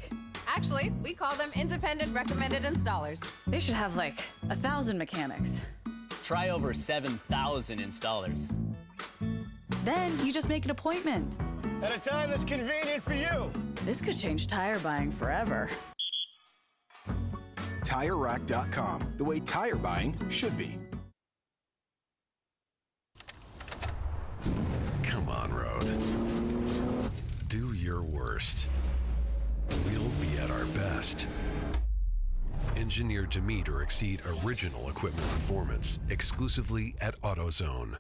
N: Actually, we call them independent recommended installers.
E: They should have like 1,000 mechanics.
V: Try over 7,000 installers.
E: Then you just make an appointment.
G: At a time that's convenient for you.
E: This could change tire buying forever.
P: TireRack.com, the way tire buying should be.
I: Come on, road. Do your worst. We'll be at our best. Engineered to meet or exceed original equipment performance, exclusively at AutoZone.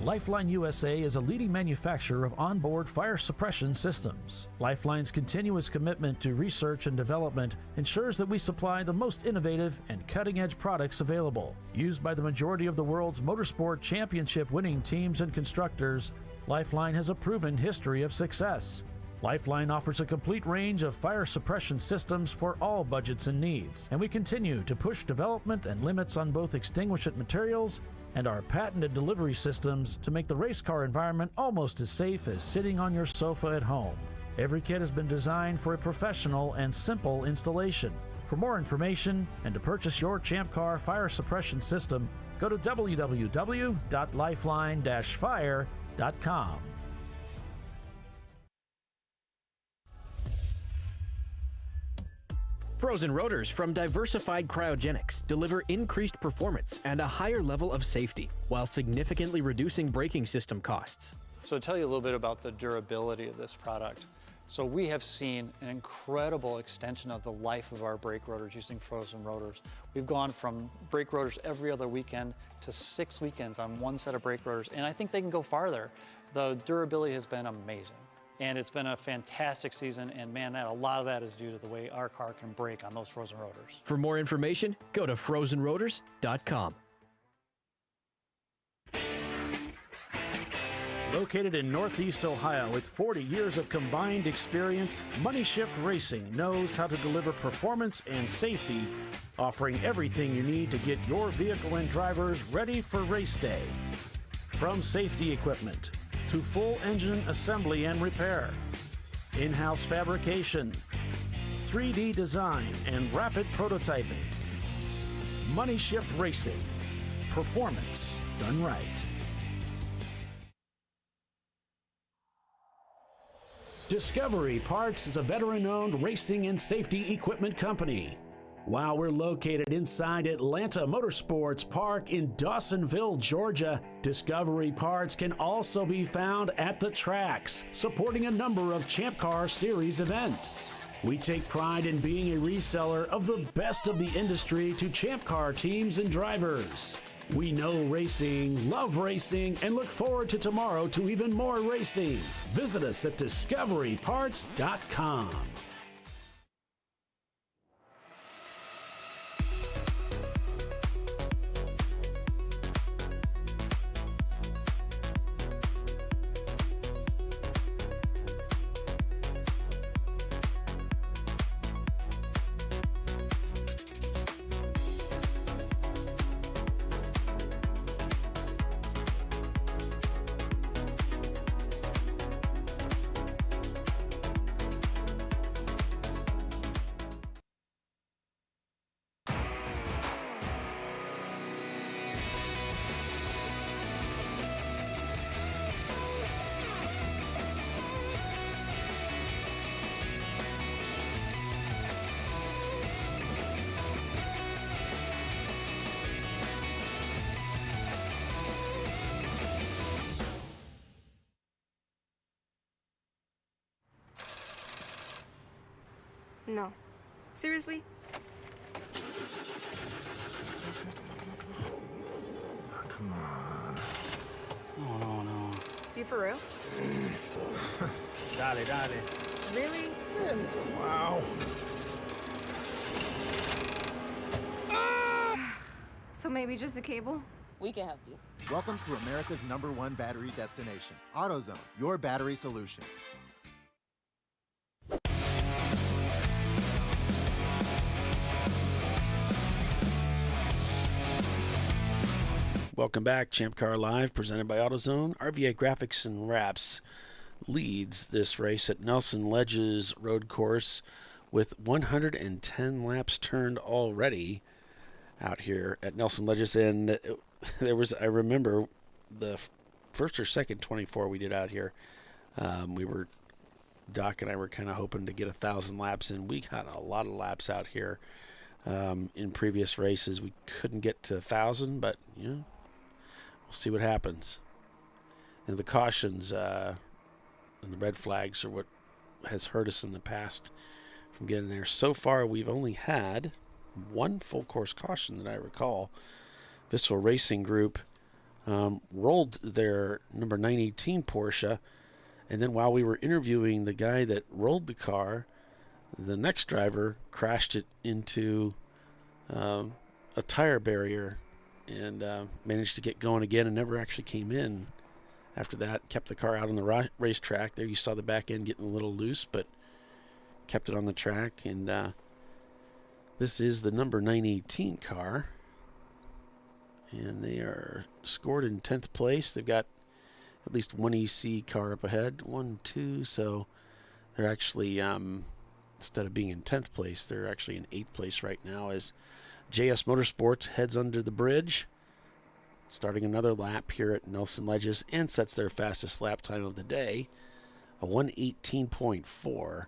Q: Lifeline USA is a leading manufacturer of onboard fire suppression systems. Lifeline's continuous commitment to research and development ensures that we supply the most innovative and cutting-edge products available. Used by the majority of the world's motorsport championship-winning teams and constructors, Lifeline has a proven history of success. Lifeline offers a complete range of fire suppression systems for all budgets and needs, and we continue to push development and limits on both extinguishant materials and our patented delivery systems to make the race car environment almost as safe as sitting on your sofa at home. Every kit has been designed for a professional and simple installation. For more information and to purchase your Champ Car fire suppression system, go to www.lifeline-fire.com.
L: Frozen rotors from Diversified Cryogenics deliver increased performance and a higher level of safety, while significantly reducing braking system costs.
M: So to tell you a little bit about the durability of this product. So we have seen an incredible extension of the life of our brake rotors using frozen rotors. We've gone from brake rotors every other weekend to 6 weekends on one set of brake rotors, and I think they can go farther. The durability has been amazing. And it's been a fantastic season, and man, a lot of that is due to the way our car can brake on those frozen rotors.
L: For more information, go to frozenrotors.com.
Q: Located in Northeast Ohio with 40 years of combined experience, Money Shift Racing knows how to deliver performance and safety, offering everything you need to get your vehicle and drivers ready for race day. From safety equipment to full engine assembly and repair, in-house fabrication, 3D design, and rapid prototyping. Money Shift Racing. Performance done right. Discovery Parts is a veteran-owned racing and safety equipment company. While we're located inside Atlanta Motorsports Park in Dawsonville, Georgia, Discovery Parts can also be found at the tracks, supporting a number of Champ Car Series events. We take pride in being a reseller of the best of the industry to Champ Car teams and drivers. We know racing, love racing, and look forward to tomorrow to even more racing. Visit us at discoveryparts.com.
O: No. Seriously?
D: Come on.
G: No.
O: You for real?
G: Dale.
O: Really?
D: Wow.
O: So maybe just a cable?
N: We can help you.
R: Welcome to America's #1 battery destination, AutoZone, your battery solution.
A: Welcome back, Champ Car Live, presented by AutoZone, RVA Graphics and Wraps. leads this race at Nelson Ledges Road Course with 110 laps turned already out here at Nelson Ledges. And I remember the first or second 24 we did out here. Doc and I were kind of hoping to get 1,000 laps in. We got a lot of laps out here in previous races. We couldn't get to 1,000, but we'll see what happens. And the cautions and the red flags are what has hurt us in the past from getting there. So far, we've only had one full course caution that I recall. Visceral Racing Group rolled their number 918 Porsche, and then while we were interviewing the guy that rolled the car, the next driver crashed it into a tire barrier and managed to get going again and never actually came in. After that, kept the car out on the racetrack. There you saw the back end getting a little loose, but kept it on the track. And this is the number 918 car. And they are scored in 10th place. They've got at least one EC car up ahead. 1, 2. So they're actually, instead of being in 10th place, they're actually in 8th place right now as JS Motorsports heads under the bridge, starting another lap here at Nelson Ledges, and sets their fastest lap time of the day, a 1:18.4.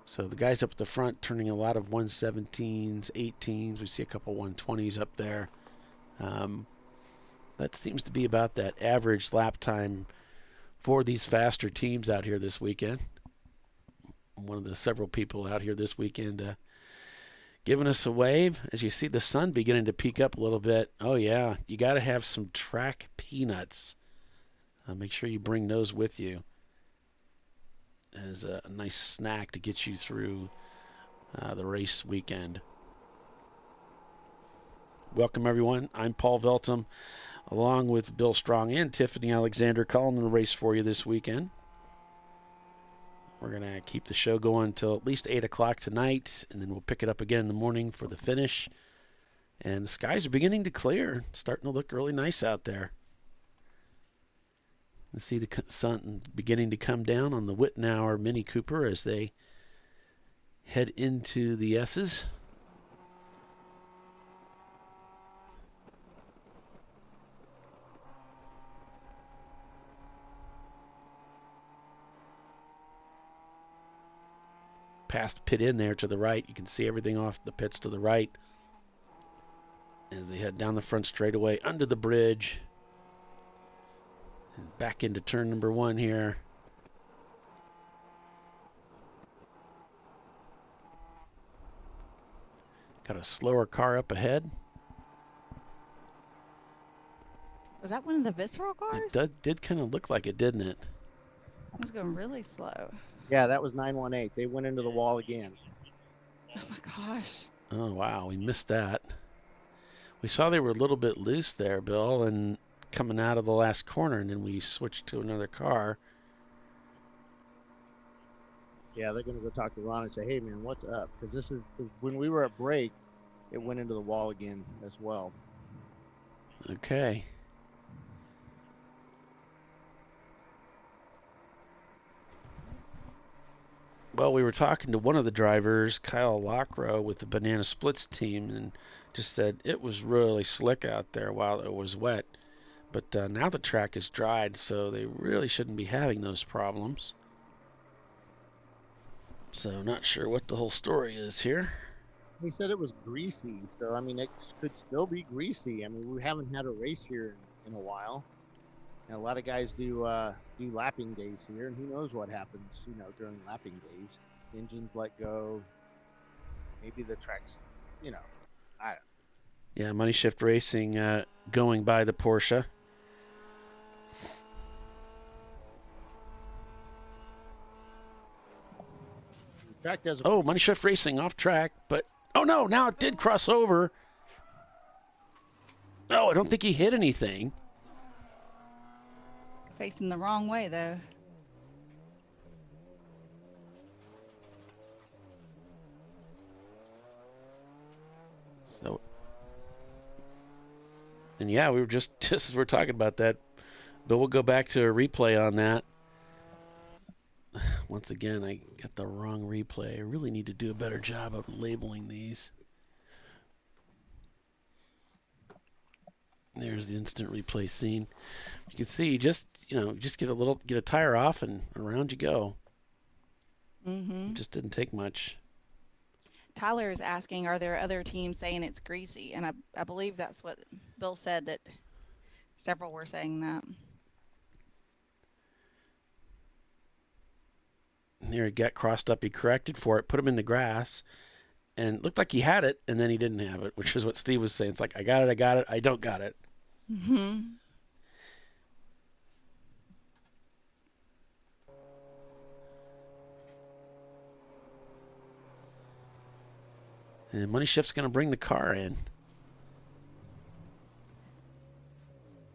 A: So the guys up at the front turning a lot of 117s, 18s. We see a couple 120s up there. That seems to be about that average lap time for these faster teams out here this weekend. One of the several people out here this weekend giving us a wave. As you see the sun beginning to peak up a little bit. Oh, yeah, you got to have some track peanuts. Make sure you bring those with you as a nice snack to get you through the race weekend. Welcome, everyone. I'm Paul Veltum, along with Bill Strong and Tiffany Alexander, calling the race for you this weekend. We're going to keep the show going until at least 8 o'clock tonight, and then we'll pick it up again in the morning for the finish. And the skies are beginning to clear, starting to look really nice out there. You see the sun beginning to come down on the Wittenauer Mini Cooper as they head into the S's. Past pit in there to the right. You can see everything off the pits to the right as they head down the front straightaway under the bridge and back into turn number 1 here. Got a slower car up ahead.
C: Was that one of the Visceral cars?
A: It did kind of look like it, didn't it?
C: It was going really slow.
B: Yeah, that was 918. They went into the wall again.
C: Oh, my gosh.
A: Oh, wow. We missed that. We saw they were a little bit loose there, Bill, and coming out of the last corner, and then we switched to another car.
B: Yeah, they're going to go talk to Ron and say, hey, man, what's up? Because this is when we were at break, it went into the wall again as well.
A: Okay. Well, we were talking to one of the drivers, Kyle Lockrow, with the Banana Splits team, and just said it was really slick out there while it was wet. But now the track is dried, so they really shouldn't be having those problems. So not sure what the whole story is here.
B: He said it was greasy, so, I mean, it could still be greasy. I mean, we haven't had a race here in a while. And a lot of guys do lapping days here, and who knows what happens, during lapping days. Engines let go. Maybe the track's, I don't know.
A: Yeah, Money Shift Racing going by the Porsche.
B: Track doesn't.
A: Oh, Money Shift Racing off track, but oh no, now it did cross over. No, I don't think he hit anything.
C: Facing the wrong way, though.
A: So, and yeah, we were just as we're talking about that, but we'll go back to a replay on that. Once again, I got the wrong replay. I really need to do a better job of labeling these. There's the instant replay scene. You can see just get a tire off and around you go. It just didn't take much.
C: Tyler is asking, are there other teams saying it's greasy? And I believe that's what Bill said, that several were saying that.
A: There, he got crossed up. He corrected for it, put him in the grass, and looked like he had it, and then he didn't have it, which is what Steve was saying. It's like, I got it, I don't got it. And Money Shift's going to bring the car in.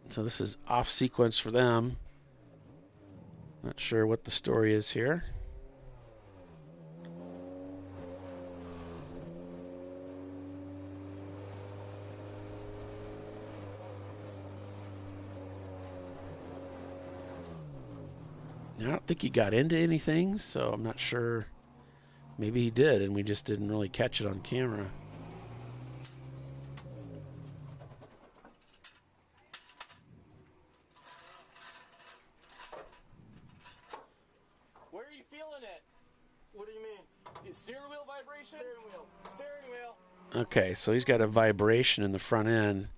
A: So this is off sequence for them. Not sure what the story is here. I don't think he got into anything, so I'm not sure. Maybe he did, and we just didn't really catch it on camera.
G: Where are you feeling it? What do you mean? Steering wheel vibration? Steering wheel.
A: Okay, so he's got a vibration in the front end.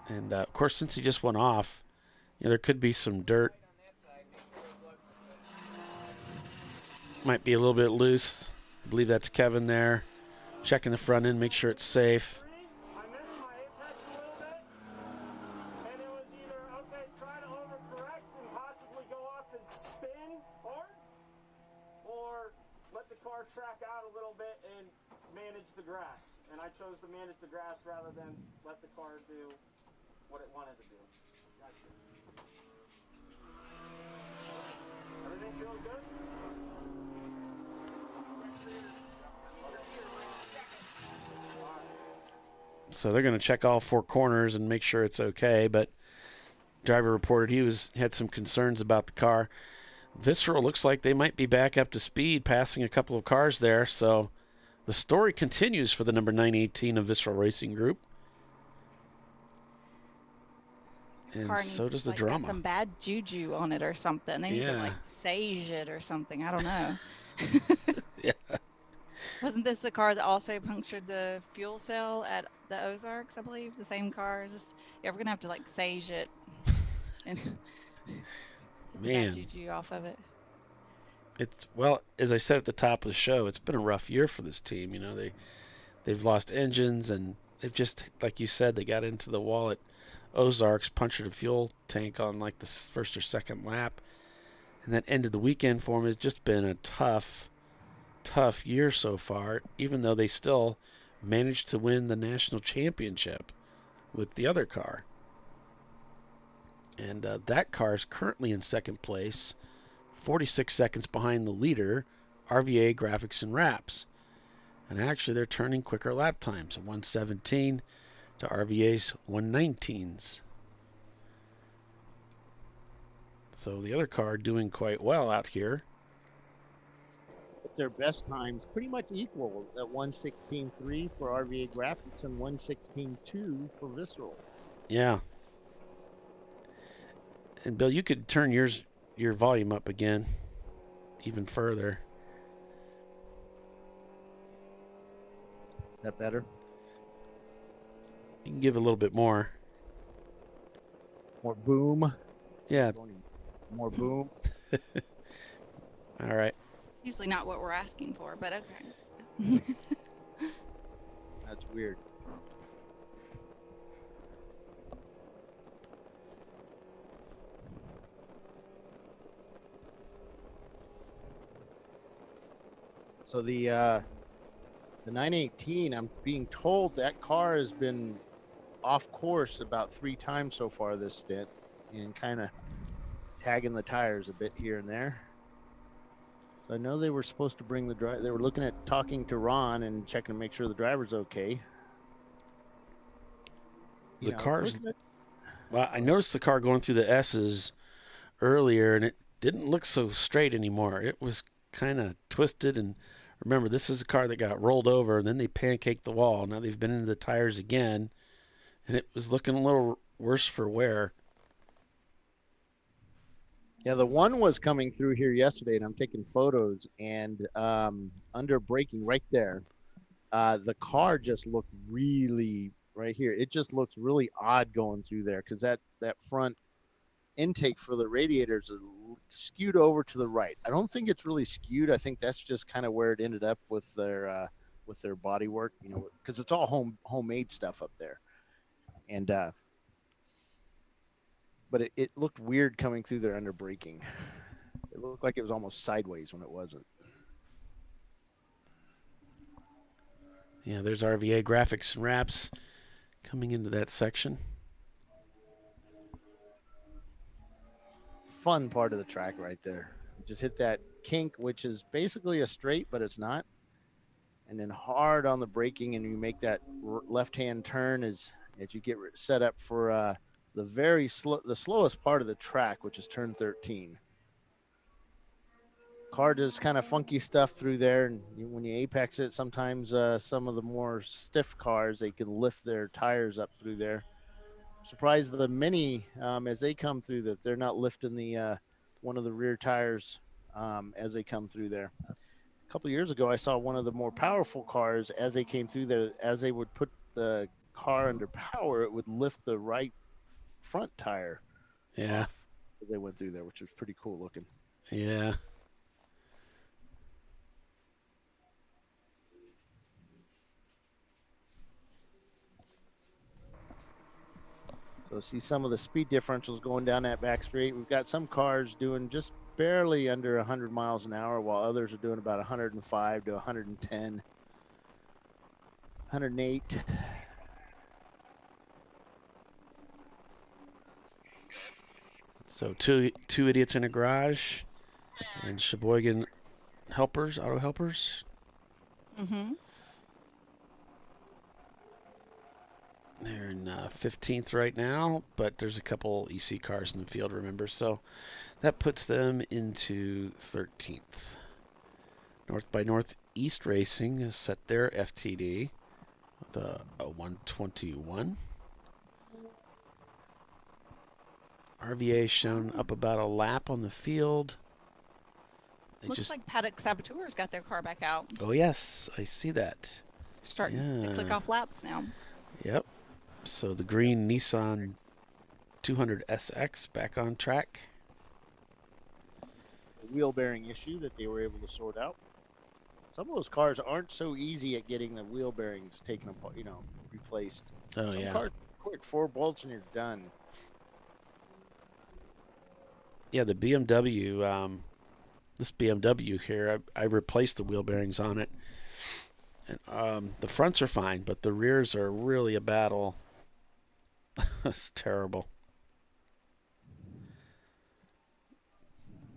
A: And, of course, since he just went off, there could be some dirt. Might be a little bit loose. I believe that's Kevin there. Checking the front end, make sure it's safe.
G: I missed my apex a little bit. And it was either, okay, try to overcorrect and possibly go off and spin hard, or let the car track out a little bit and manage the grass. And I chose to manage the grass rather than let the car do what it wanted to do. Gotcha. Everything feels good?
A: So they're going to check all four corners and make sure it's okay, but driver reported he had some concerns about the car. Visceral looks like they might be back up to speed, passing a couple of cars there, so the story continues for the number 918 of Visceral Racing Group. And so does the drama.
C: Got some bad juju on it or something. They need to sage it or something. I don't know.
A: Yeah.
C: Wasn't this the car that also punctured the fuel cell at the Ozarks, I believe? The same car? We're going to have to sage it and
A: Man.
C: bad juju off of it.
A: Well, as I said at the top of the show, it's been a rough year for this team. They've lost engines, and they've just, like you said, they got into the wall at Ozarks, punctured a fuel tank on the first or second lap, and that ended the weekend for them. It's just been a tough year so far, even though they still managed to win the national championship with the other car. And that car is currently in second place, 46 seconds behind the leader, RVA Graphics and Wraps. And actually, they're turning quicker lap times, 117 to RVA's 119s. So the other car doing quite well out here.
B: Their best times pretty much equal at 1:16.3 for RVA Graphics and 1:16.2 for Visceral.
A: Yeah. And Bill, you could turn your volume up again, even further.
B: Is that better?
A: You can give a little bit more.
B: More boom.
A: Yeah.
B: More boom.
A: All right.
C: Usually not what we're asking for, but okay.
B: That's weird. So the 918, I'm being told that car has been off course about 3 times so far this stint, and kind of tagging the tires a bit here and there. So I know they were supposed to bring the driver. They were looking at talking to Ron and checking to make sure the driver's okay.
A: The car's Well, I noticed the car going through the S's earlier, and it didn't look so straight anymore. It was kind of twisted. And remember, this is a car that got rolled over, and then they pancaked the wall. Now they've been into the tires again, and it was looking a little worse for wear.
B: Yeah, the one was coming through here yesterday, and I'm taking photos, and under braking right there, the car just looked really right here. It just looks really odd going through there because that front intake for the radiators is skewed over to the right. I don't think it's really skewed. I think that's just kind of where it ended up with their body work, you know, because it's all homemade stuff up there, and but it looked weird coming through there under braking. It looked like it was almost sideways when it wasn't.
A: Yeah, there's RVA graphics and wraps coming into that section.
B: Fun part of the track right there. You just hit that kink, which is basically a straight, but it's not. And then hard on the braking, and you make that left-hand turn as you get set up for the slowest part of the track, which is turn 13. Car does kind of funky stuff through there, and when you apex it, sometimes some of the more stiff cars, they can lift their tires up through there. Surprised the Mini as they come through that they're not lifting the one of the rear tires as they come through there. A couple of years ago, I saw one of the more powerful cars as they came through there. As they would put the car under power, it would lift the right front tire.
A: Yeah,
B: as they went through there, which was pretty cool looking.
A: Yeah.
B: So see some of the speed differentials going down that back straight. We've got some cars doing just barely under 100 miles an hour, while others are doing about 105 to 110, 108.
A: So two idiots in a garage and Sheboygan helpers, auto helpers.
C: Mm-hmm.
A: They're in 15th right now, but there's a couple EC cars in the field, remember? So that puts them into 13th. North by Northeast Racing has set their FTD with a 121. RVA shown up about a lap on the field.
C: Looks like Paddock Saboteurs got their car back out.
A: Oh, yes, I see that.
C: Starting to click off laps now.
A: Yep. So the green Nissan 200SX back on track.
B: The wheel bearing issue that they were able to sort out. Some of those cars aren't so easy at getting the wheel bearings taken apart, replaced.
A: Oh,
B: Some
A: yeah.
B: cars, quick, 4 bolts and you're done.
A: Yeah, the BMW, this BMW here, I replaced the wheel bearings on it. And, the fronts are fine, but the rears are really a battle. It's terrible.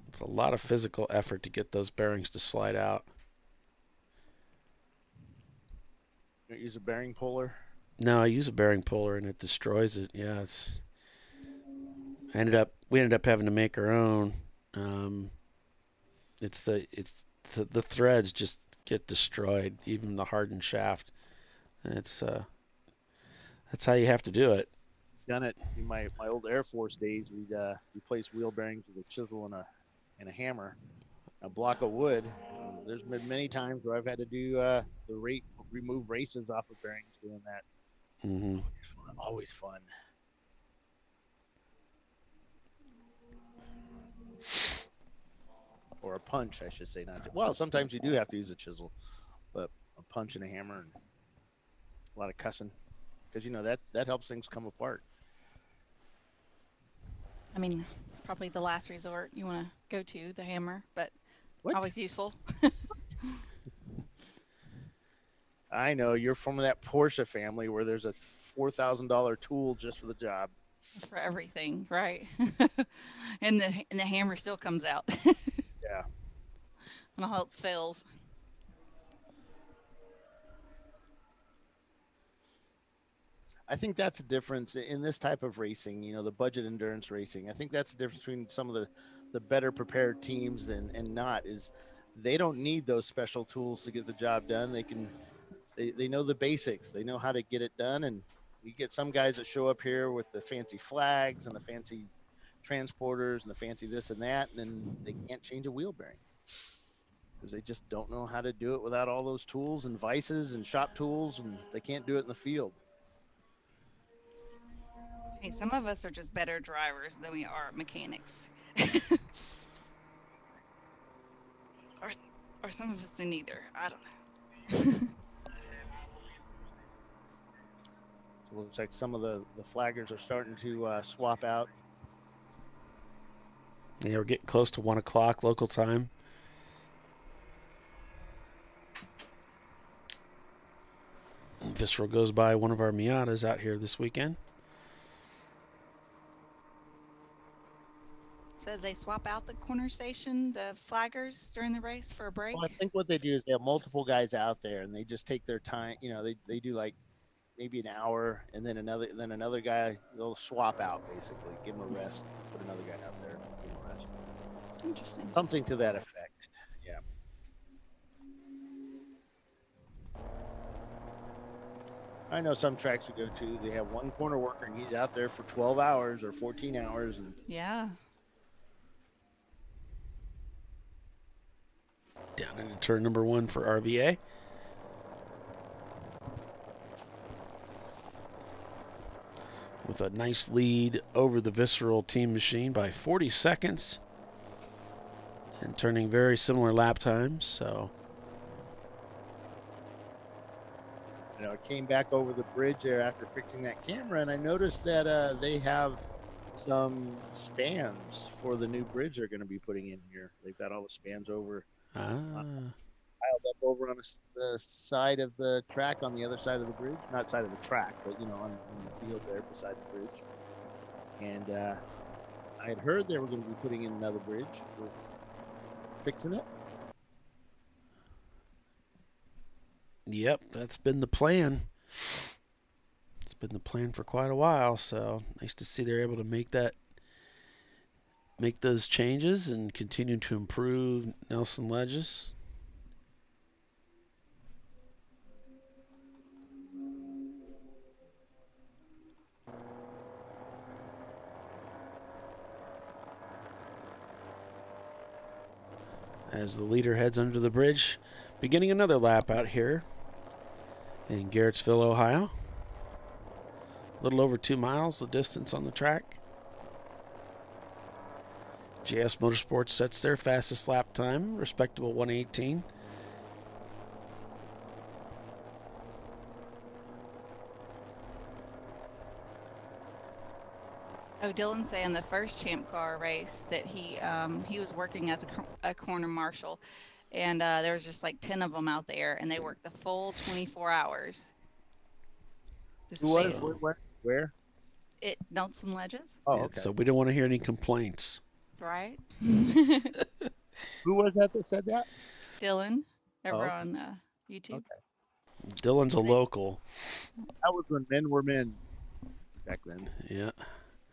A: It's a lot of physical effort to get those bearings to slide out.
B: You don't use a bearing puller?
A: No, I use a bearing puller and it destroys it. Yeah, we ended up having to make our own. The threads just get destroyed, even the hardened shaft. And that's how you have to do it.
B: Done it in my old Air Force days. We'd replace wheel bearings with a chisel and a hammer, a block of wood. There's been many times where I've had to do remove races off of bearings doing that.
A: Mm-hmm.
B: Always fun. Or a punch, I should say. Well, sometimes you do have to use a chisel, but a punch and a hammer and a lot of cussing, because that helps things come apart.
C: I mean, probably the last resort you want to go to, the hammer, but always useful.
B: I know you're from that Porsche family where there's a $4,000 tool just for the job.
C: For everything, right? and the hammer still comes out.
B: Yeah.
C: And all else fails.
B: I think that's a difference in this type of racing, the budget endurance racing. I think that's the difference between some of the better prepared teams and not, is they don't need those special tools to get the job done. They know the basics. They know how to get it done. And you get some guys that show up here with the fancy flags and the fancy transporters and the fancy this and that, and then they can't change a wheel bearing because they just don't know how to do it without all those tools and vices and shop tools, and they can't do it in the field.
C: Hey, some of us are just better drivers than we are mechanics. or some of us do neither. I don't know.
B: So it looks like some of the flaggers are starting to swap out.
A: Yeah, we're getting close to 1 o'clock local time. Visceral goes by one of our Miatas out here this weekend.
C: So they swap out the corner station, the flaggers during the race for a break?
B: Well, I think what they do is they have multiple guys out there, and they just take their time. They do like maybe an hour, and then another guy, they'll swap out, basically give him a rest, put another guy out there, give him a rest.
C: Interesting.
B: Something to that effect. Yeah. I know some tracks we go to, they have one corner worker and he's out there for 12 hours or 14 hours. And
C: yeah.
A: Down into turn number 1 for RVA. With a nice lead over the Visceral Team Machine by 40 seconds. And turning very similar lap times, so.
B: I came back over the bridge there after fixing that camera, and I noticed that they have some spans for the new bridge they're going to be putting in here. They've got all the spans over, piled up over on the side of the track on the other side of the bridge. Not side of the track, but, on the field there beside the bridge. And I had heard they were going to be putting in another bridge. We're fixing it.
A: Yep, that's been the plan. It's been the plan for quite a while, so nice to see they're able to make those changes and continue to improve Nelson Ledges. As the leader heads under the bridge, beginning another lap out here in Garrettsville, Ohio. A little over 2 miles, the distance on the track. JS Motorsports sets their fastest lap time, respectable 1:18.
C: Oh, Dylan saying the first Champ Car race that he was working as a corner marshal, and there was just like 10 of them out there, and they worked the full 24 hours.
B: Where?
C: It Nelson Ledges.
B: Oh,
A: Yeah,
B: okay.
A: so we don't want to hear any complaints.
C: Right.
B: Who was that said that?
C: Dylan, over
B: okay.
C: on YouTube.
B: Okay.
A: Dylan's a local.
B: That was when men were men back then.
A: Yeah.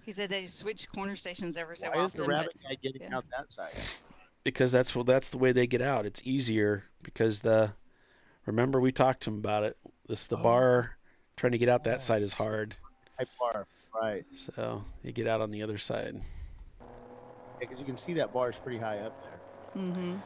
C: He said they switch corner stations every so
B: Why
C: often.
B: is the rabbit guy getting out that side?
A: Because that's the way they get out. It's easier because remember we talked to him about it. The bar trying to get out that side is hard.
B: High bar, right?
A: So you get out on the other side.
B: Yeah, because you can see that bar is pretty high up there.
C: Mm-hmm.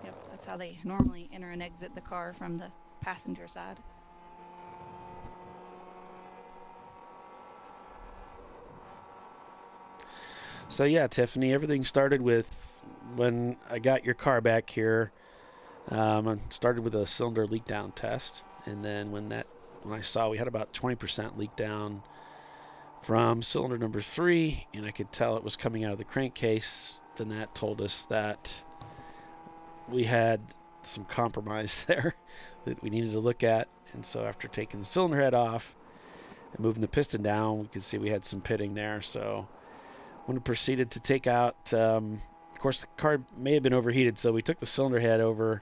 C: Yep, that's how they normally enter and exit the car, from the passenger side.
A: So yeah, Tiffany, everything started with when I got your car back here. I started with a cylinder leak down test, and then when I saw we had about 20% leak down from cylinder number 3, and I could tell it was coming out of the crankcase, then that told us that we had some compromise there that we needed to look at. And so after taking the cylinder head off and moving the piston down, we could see we had some pitting there. So when we proceeded to take out, of course, the car may have been overheated, so we took the cylinder head over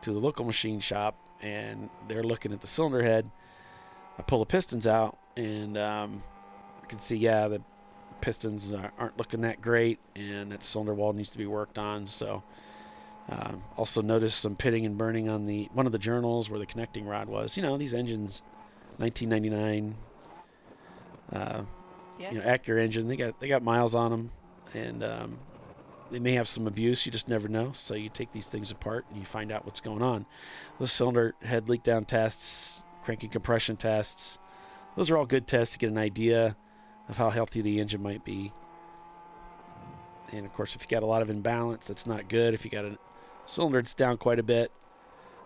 A: to the local machine shop, and they're looking at the cylinder head. I pull the pistons out, and you can see, the pistons aren't looking that great, and that cylinder wall needs to be worked on. So also noticed some pitting and burning on one of the journals where the connecting rod was. These engines, 1999 Acura engine, they got miles on them, and they may have some abuse. You just never know. So you take these things apart and you find out what's going on. Those cylinder head leak down tests, cranking compression tests, those are all good tests to get an idea of how healthy the engine might be. And of course, if you got a lot of imbalance, that's not good. If you got a cylinder that's down quite a bit,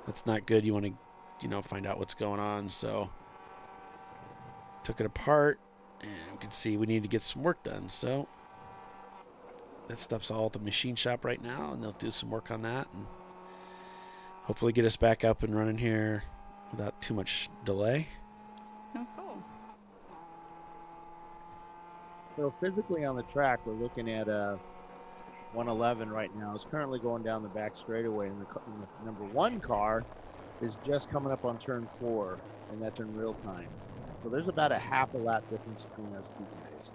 A: that's not good. You want to, find out what's going on. So took it apart, and you can see we need to get some work done. So that stuff's all at the machine shop right now, and they'll do some work on that and hopefully get us back up and running here without too much delay.
C: Oh, cool.
B: So physically on the track, we're looking at 111 right now. It's currently going down the back straightaway, and the number 1 car is just coming up on turn 4, and that's in real time. So there's about a half a lap difference between those two guys.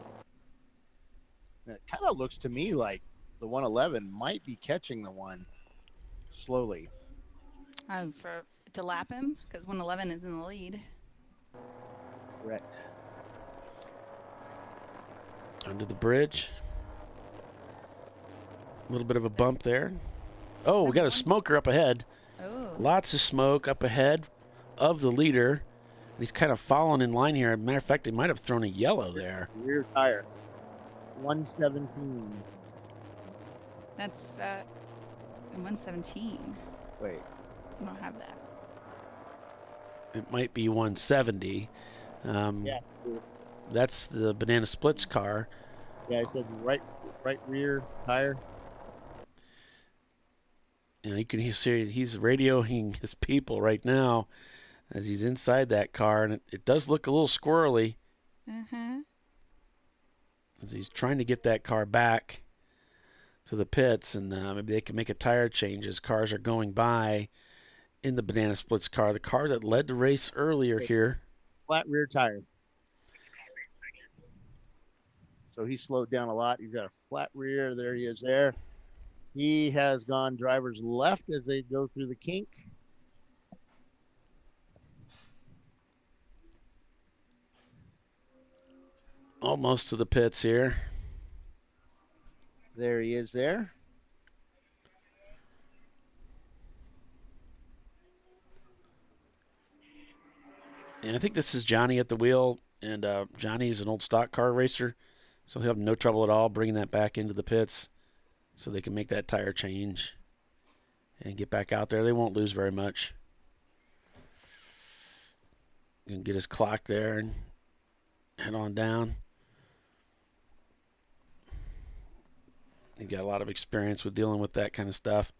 B: And it kind of looks to me like the 111 might be catching the one slowly.
C: To lap him, because 111 is in the lead.
B: Correct.
A: Under the bridge. A little bit of a bump there. Oh, we got a smoker up ahead.
C: Oh.
A: Lots of smoke up ahead of the leader. He's kind of following in line here. As a matter of fact, he might have thrown a yellow there.
B: Rear tire. 117.
C: That's 117.
B: Wait.
C: I don't have that.
A: It might be 170.
B: Yeah.
A: That's the Banana Splits car.
B: Yeah, I said right rear tire.
A: You can hear he's radioing his people right now as he's inside that car, and it does look a little squirrely.
C: Mm-hmm.
A: As he's trying to get that car back to the pits, and maybe they can make a tire change as cars are going by in the Banana Splits car. The car that led the race earlier here.
B: Flat rear tire. So he slowed down a lot. He's got a flat rear. There he is there. He has gone driver's left as they go through the kink.
A: Almost to the pits here.
B: There he is there.
A: And I think this is Johnny at the wheel, and Johnny's an old stock car racer, so he'll have no trouble at all bringing that back into the pits so they can make that tire change and get back out there. They won't lose very much. You can get his clock there and head on down. He's got a lot of experience with dealing with that kind of stuff.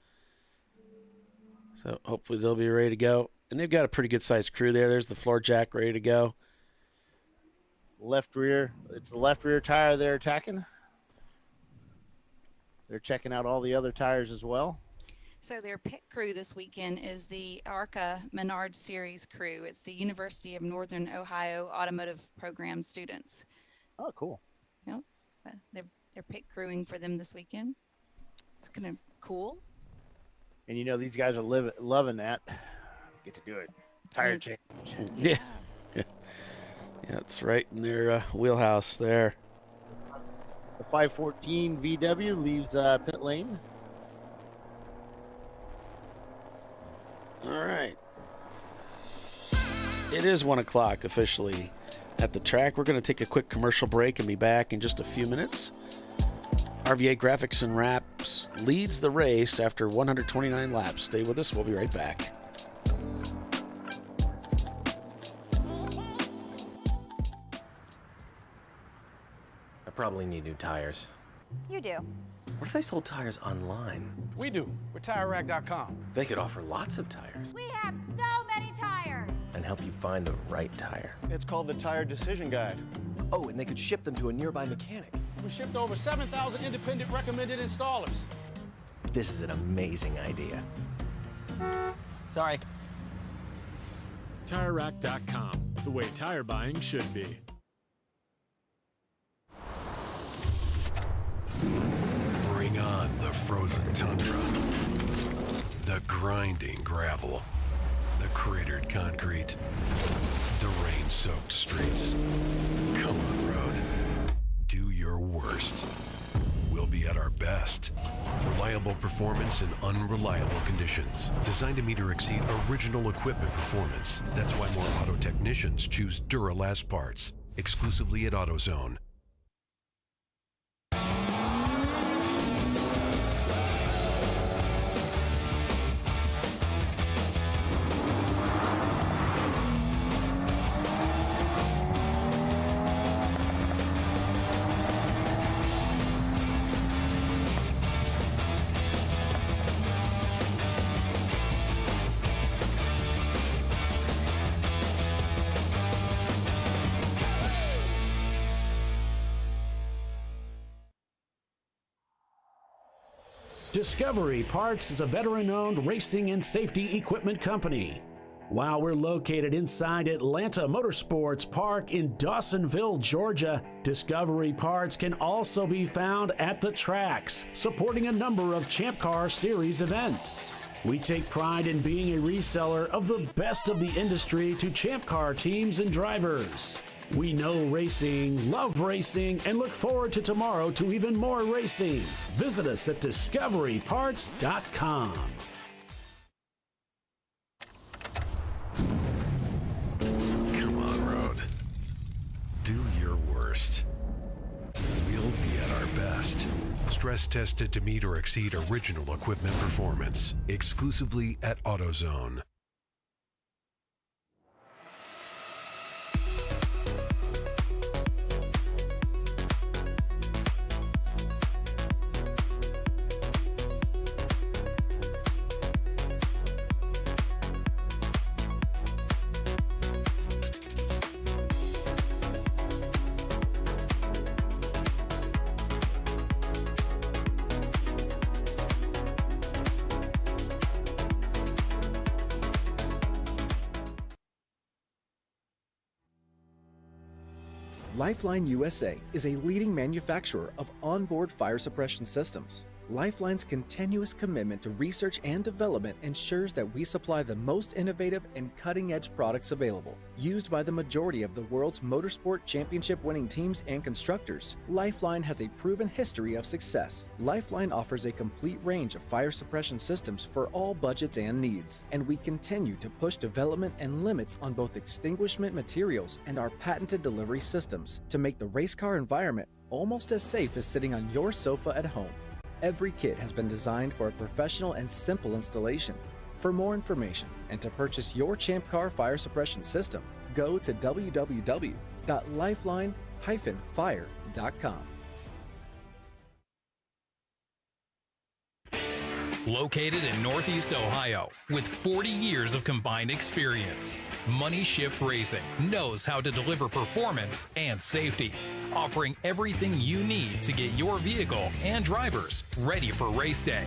A: So hopefully they'll be ready to go. And they've got a pretty good-sized crew there. There's the floor jack ready to go.
B: Left rear. It's the left rear tire they're attacking. They're checking out all the other tires as well.
C: So their pit crew this weekend is the ARCA Menard Series crew. It's the University of Northern Ohio Automotive Program students.
B: Oh, cool.
C: Yep. They're pit crewing for them this weekend. It's kind of cool.
B: And these guys are loving that. Get to do it. Tire change.
A: Yeah. Yeah, it's right in their wheelhouse there.
B: The 514 VW leaves pit lane.
A: All right. It is 1 o'clock officially at the track. We're going to take a quick commercial break and be back in just a few minutes. RVA Graphics and Wraps leads the race after 129 laps. Stay with us. We'll be right back.
J: I probably need new tires.
S: You do.
J: What if they sold tires online?
W: We do. We're TireRack.com.
J: They could offer lots of tires
S: We have so many tires.
J: and help you find the right tire.
W: It's called the Tire Decision Guide.
J: Oh, and they could ship them to a nearby mechanic.
W: We shipped over 7,000 independent recommended installers.
J: This is an amazing idea.
V: Sorry.
K: TireRack.com, the way tire buying should be.
I: Bring on the frozen tundra, the grinding gravel, the cratered concrete, the rain-soaked streets. Come on, road. Do your worst. We'll be at our best. Reliable performance in unreliable conditions. Designed to meet or exceed original equipment performance. That's why more auto technicians choose Duralast parts. Exclusively at AutoZone.
Q: Discovery Parts is a veteran-owned racing and safety equipment company. While we're located inside Atlanta Motorsports Park in Dawsonville, Georgia, Discovery Parts can also be found at the tracks, supporting a number of Champ Car Series events. We take pride in being a reseller of the best of the industry to Champ Car teams and drivers. We know racing, love racing, and look forward to tomorrow to even more racing. Visit us at discoveryparts.com.
I: Come on, road. Do your worst. We'll be at our best. Stress tested to meet or exceed original equipment performance. Exclusively at AutoZone.
T: Lifeline USA is a leading manufacturer of onboard fire suppression systems. Lifeline's continuous commitment to research and development ensures that we supply the most innovative and cutting-edge products available, used by the majority of the world's motorsport championship-winning teams and constructors. Lifeline has a proven history of success. Lifeline offers a complete range of fire suppression systems for all budgets and needs, and we continue to push development and limits on both extinguishment materials and our patented delivery systems to make the race car environment almost as safe as sitting on your sofa at home. Every kit has been designed for a professional and simple installation. For more information and to purchase your Champ Car fire suppression system, go to www.lifeline-fire.com.
U: Located in Northeast Ohio with 40 years of combined experience, Money Shift Racing knows how to deliver performance and safety, offering everything you need to get your vehicle and drivers ready for race day.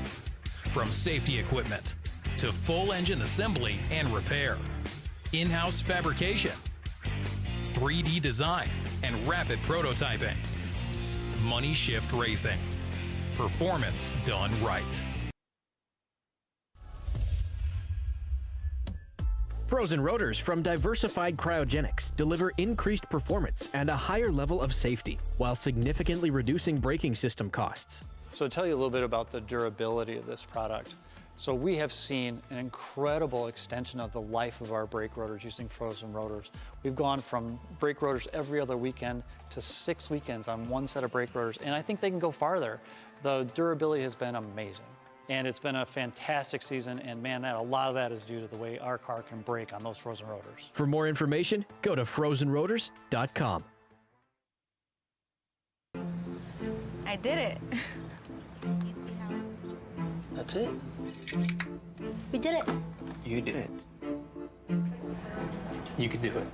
U: From safety equipment to full engine assembly and repair, in-house fabrication, 3D design, and rapid prototyping. Money Shift Racing. Performance done right.
L: Frozen rotors from Diversified Cryogenics deliver increased performance and a higher level of safety, while significantly reducing braking system costs.
M: So to tell you a little bit about the durability of this product. So we have seen an incredible extension of the life of our brake rotors using frozen rotors. We've gone from brake rotors every other weekend to 6 weekends on one set of brake rotors, and I think they can go farther. The durability has been amazing. And it's been a fantastic season, and man, a lot of that is due to the way our car can brake on those frozen rotors.
L: For more information, go to frozenrotors.com.
N: I did it. You see how it's...
J: That's it.
N: We did it.
J: You did it. You can do it.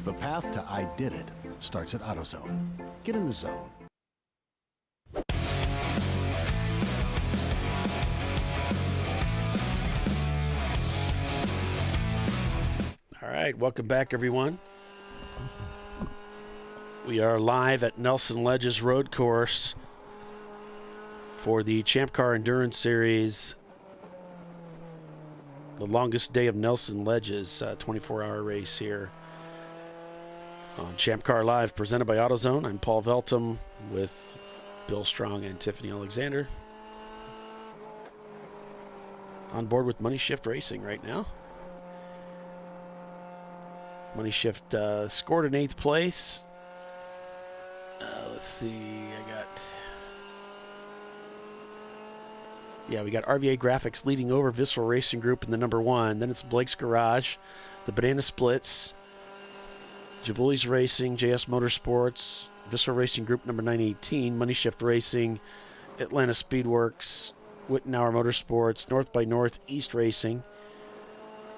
X: The path to I did it starts at AutoZone. Get in the zone.
A: All right, welcome back, everyone. We are live at Nelson Ledges Road Course for the Champ Car Endurance Series, the longest day of Nelson Ledges, 24-hour race here on Champ Car Live, presented by AutoZone. I'm Paul Veltum with Bill Strong and Tiffany Alexander. On board with Money Shift Racing right now. Money Shift scored in 8th place. Let's see, we got RVA Graphics leading over Visceral Racing Group in the number 1. Then it's Blake's Garage, the Banana Splits, Javouli's Racing, JS Motorsports, Visceral Racing Group number 918, Money Shift Racing, Atlanta Speedworks, Wittenauer Motorsports, North by Northeast Racing,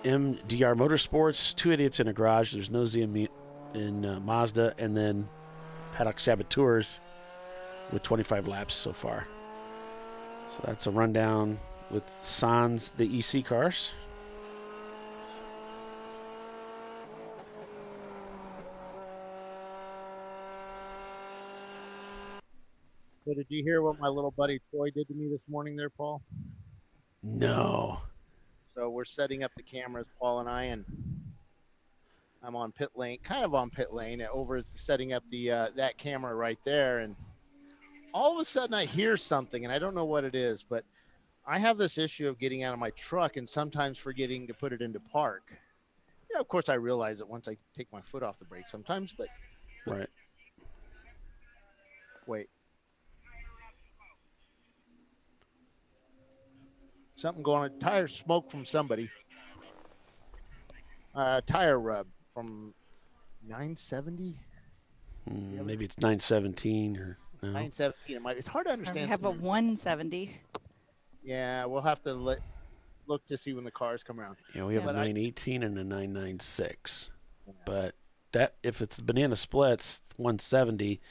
A: MDR Motorsports, Two Idiots in a Garage, there's no Z in Mazda, and then Paddock Saboteurs with 25 laps so far. So that's a rundown with Sans, the EC cars.
B: So did you hear what my little buddy Troy did to me this morning there, Paul?
A: No.
B: So we're setting up the cameras, Paul and I, and I'm on pit lane, kind of on pit lane, over setting up the that camera right there. And all of a sudden I hear something, and I don't know what it is, but I have this issue of getting out of my truck and sometimes forgetting to put it into park. Yeah, of course I realize it once I take my foot off the brake sometimes, but
A: right.
B: Wait. Something going on. Tire smoke from somebody. Tire rub from 970.
A: Maybe it's 917 or no.
B: 917. It's hard to understand.
C: We have a 170.
B: Yeah, we'll have to look to see when the cars come around.
A: Yeah, we have a 918 and a 996. But that, if it's Banana Splits 170,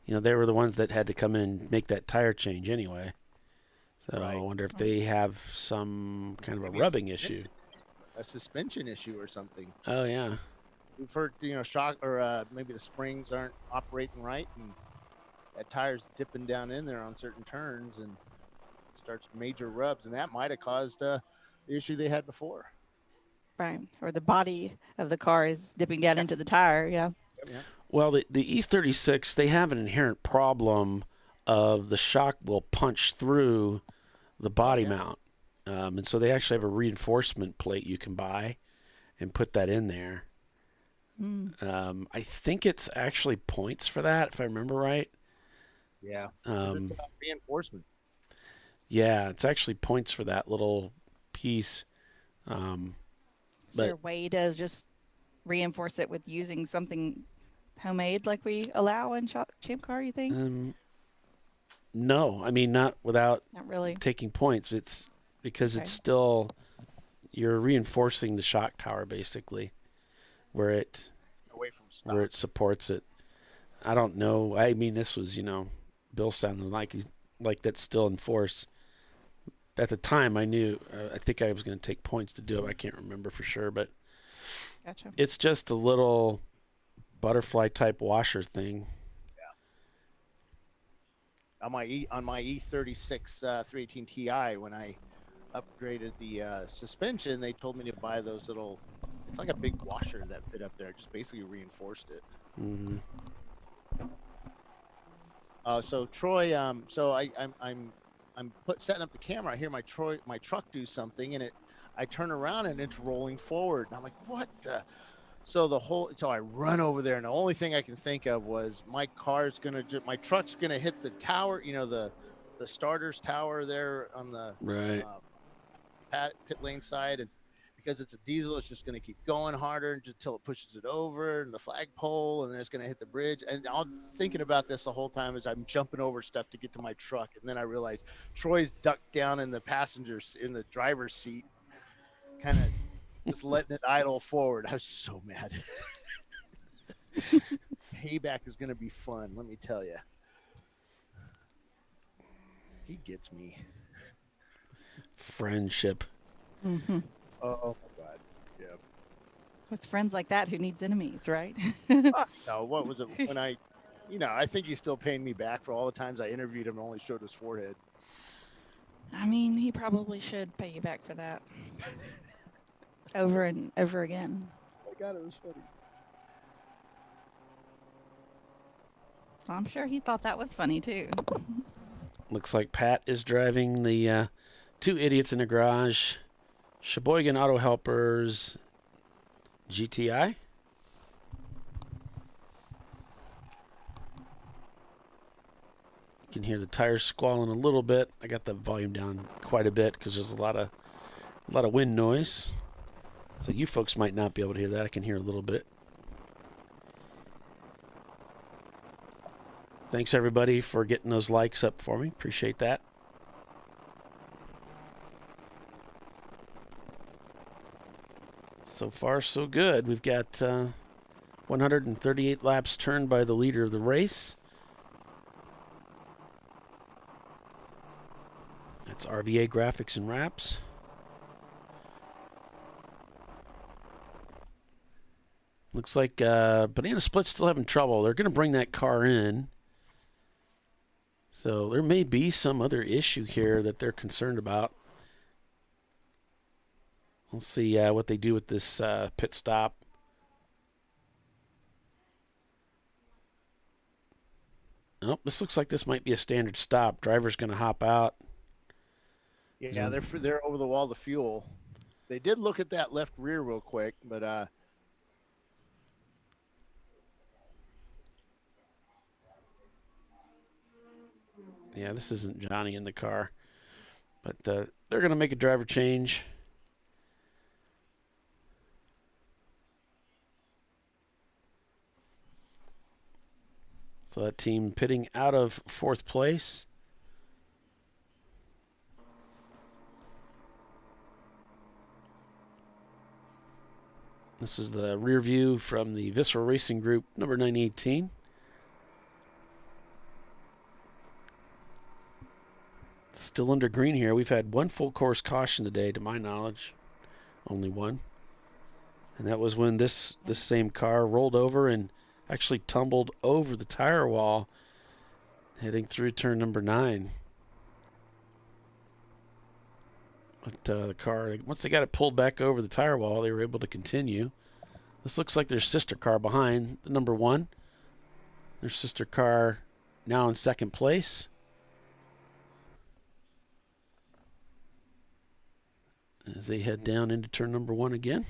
A: they were the ones that had to come in and make that tire change anyway. So I wonder if they have some kind of a rubbing issue.
B: A suspension issue or something.
A: Oh, yeah.
B: We've heard, shock or maybe the springs aren't operating right, and that tire's dipping down in there on certain turns and starts major rubs, and that might have caused the issue they had before.
C: Right, or the body of the car is dipping down into the tire, yeah.
A: Well, the E36, they have an inherent problem of the shock will punch through the body mount. And so they actually have a reinforcement plate you can buy and put that in there. I think it's actually points for that, if I remember right.
B: Yeah. It's about reinforcement.
A: Yeah, it's actually points for that little piece.
C: Is there a way to just reinforce it with using something homemade like we allow in Champ Car, you think?
A: No, I mean, not without
C: really
A: taking points. It's because it's still, you're reinforcing the shock tower basically where it supports it. I don't know. I mean, this was, Bill sounded like that's still in force. At the time I knew, I think I was going to take points to do it. I can't remember for sure, but
C: gotcha.
A: It's just a little butterfly type washer thing.
B: On my E36 318 Ti, when I upgraded the suspension, they told me to buy those little. It's like a big washer that fit up there. Just basically reinforced it.
A: Mm-hmm.
B: So Troy, I'm setting up the camera. I hear my truck do something, and I turn around and it's rolling forward. And I'm like, what the? So I run over there, and the only thing I can think of was my truck's gonna hit the tower, the starter's tower there on the pit lane side, and because it's a diesel, it's just gonna keep going harder until it pushes it over and the flagpole, and then it's gonna hit the bridge. And I'm thinking about this the whole time as I'm jumping over stuff to get to my truck, and then I realized Troy's ducked down in the driver's seat, kind of. Just letting it idle forward. I was so mad. Payback is going to be fun, let me tell you. He gets me.
A: Friendship.
C: Mm-hmm.
B: Oh my God. Yeah.
C: With friends like that, who needs enemies, right?
B: No, what was it when I think he's still paying me back for all the times I interviewed him and only showed his forehead.
C: I mean, he probably should pay you back for that. Over and over again.
B: Oh my God, it was funny.
C: Well, I'm sure he thought that was funny too.
A: Looks like Pat is driving the Two Idiots in the Garage Sheboygan Auto Helpers GTI. You can hear the tires squalling a little bit. I got the volume down quite a bit because there's a lot of wind noise. So you folks might not be able to hear that. I can hear a little bit. Thanks everybody for getting those likes up for me. Appreciate that. So far, so good. We've got 138 laps turned by the leader of the race. That's RVA Graphics and Wraps. Looks like Banana Split's still having trouble. They're going to bring that car in. So there may be some other issue here that they're concerned about. We'll see what they do with this pit stop. Oh, this looks like this might be a standard stop. Driver's going to hop out.
B: Yeah, they're over the wall to fuel. They did look at that left rear real quick, but
A: yeah, this isn't Johnny in the car. But they're going to make a driver change. So that team pitting out of fourth place. This is the rear view from the Visceral Racing Group, number 918. Still under green here. We've had one full course caution today, to my knowledge. Only one. And that was when this same car rolled over and actually tumbled over the tire wall, heading through turn number 9. But the car, once they got it pulled back over the tire wall, they were able to continue. This looks like their sister car behind, the number 1. Their sister car now in second place. As they head down into turn number 1 again.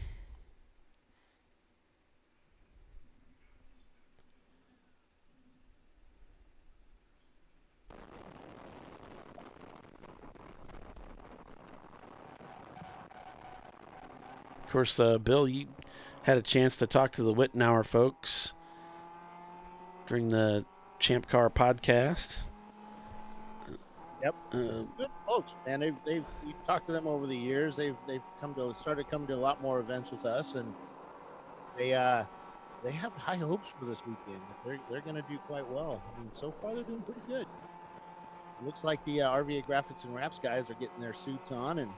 A: Of course, Bill, you had a chance to talk to the Wittenauer folks during the Champ Car podcast.
B: Yep, good folks, man. We've talked to them over the years. They've started coming to a lot more events with us, and they have high hopes for this weekend. They're going to do quite well. I mean, so far they're doing pretty good. It looks like the RVA Graphics and Wraps guys are getting their suits on and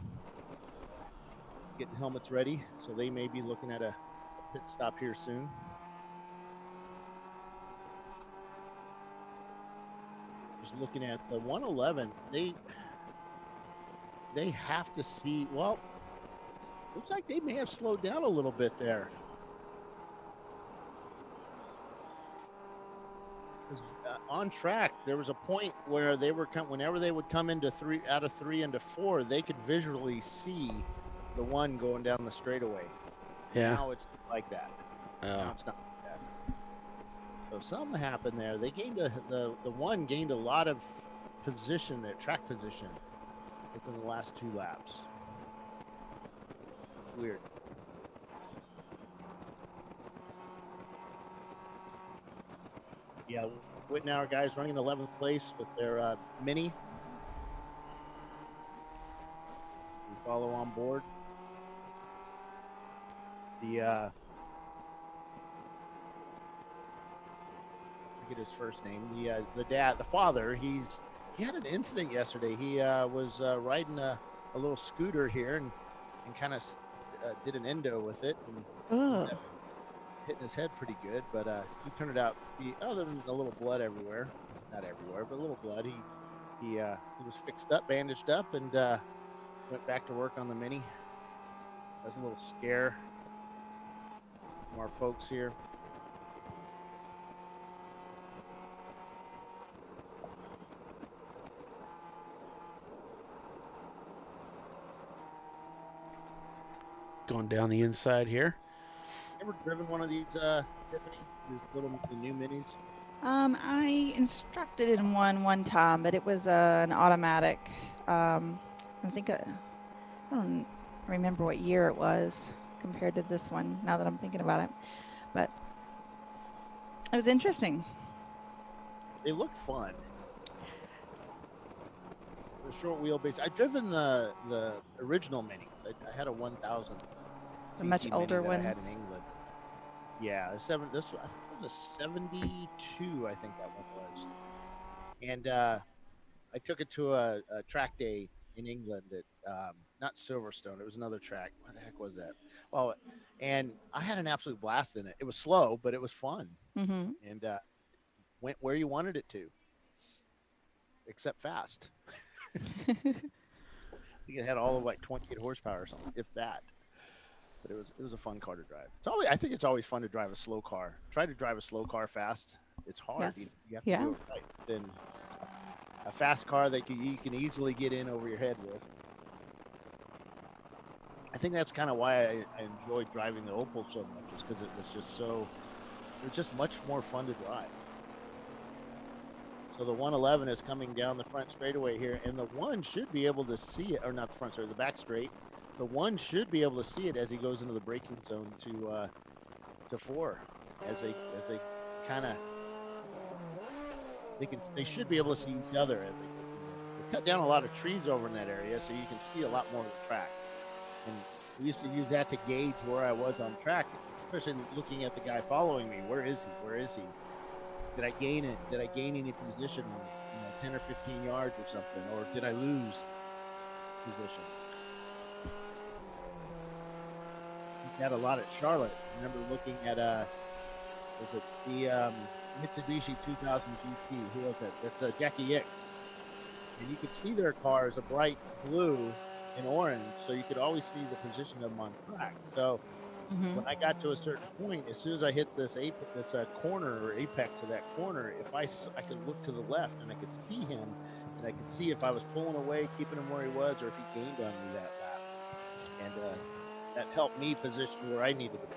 B: getting helmets ready, so they may be looking at a pit stop here soon. Just looking at the 111, they have to see, well, looks like they may have slowed down a little bit there. On track, there was a point where they were whenever they would come into out of 3 into 4, they could visually see the one going down the straightaway.
A: Yeah.
B: Now it's like that. Now it's not like that. So something happened there. They gained the one gained a lot of position, their track position, within the last 2 laps. It's weird. Yeah, Wittenauer guys running in 11th place with their Mini. We follow on board. I forget his first name. The father. He had an incident yesterday. He was riding a little scooter here and kind of did an endo with it and
C: Oh.
B: hitting his head pretty good. But he turned out to be, other than a little blood everywhere, not everywhere, but a little blood. He was fixed up, bandaged up, and went back to work on the Mini. That was a little scare from our folks here.
A: Going down the inside here.
B: Ever driven one of these, Tiffany? The new Minis?
C: I instructed in one time, but it was an automatic. I think I don't remember what year it was compared to this one. Now that I'm thinking about it, but it was interesting.
B: They look fun. The short wheelbase. I've driven the original Minis. I had a 1000.
C: The much
B: cc
C: older
B: Mini that
C: ones.
B: I had in England. Yeah, I think it was a 72. I think that one was. And I took it to a track day in England at not Silverstone. It was another track. What the heck was that? Well, and I had an absolute blast in it. It was slow, but it was fun.
C: Mm-hmm.
B: And went where you wanted it to, except fast. I think it had all of like 28 horsepower or something, if that. But it was a fun car to drive. I think it's always fun to drive a slow car. Try to drive a slow car fast. It's hard.
C: Yes.
B: You have to do it right. Then a fast car that you can easily get in over your head with. I think that's kind of why I enjoyed driving the Opel so much, is because it was just much more fun to drive. So the 111 is coming down the front straightaway here, and the one should be able to see it, or not the front straight, the back straight. The one should be able to see it as he goes into the braking zone to 4, as they kind of they should be able to see each other. They cut down a lot of trees over in that area, so you can see a lot more of the track. And we used to use that to gauge where I was on track, especially looking at the guy following me. Where is he? Where is he? Did I gain it? Did I gain any position, 10 or 15 yards or something, or did I lose position? We had a lot at Charlotte. I remember looking at was it the Mitsubishi 2000 GT? Who was that? That's Jackie X. And you could see their car as a bright blue and orange, so you could always see the position of them on track. So when I got to a certain point, as soon as I hit this corner or apex of that corner, if I could look to the left and I could see him, and I could see if I was pulling away, keeping him where he was, or if he gained on me that lap. And that helped me position where I needed to be.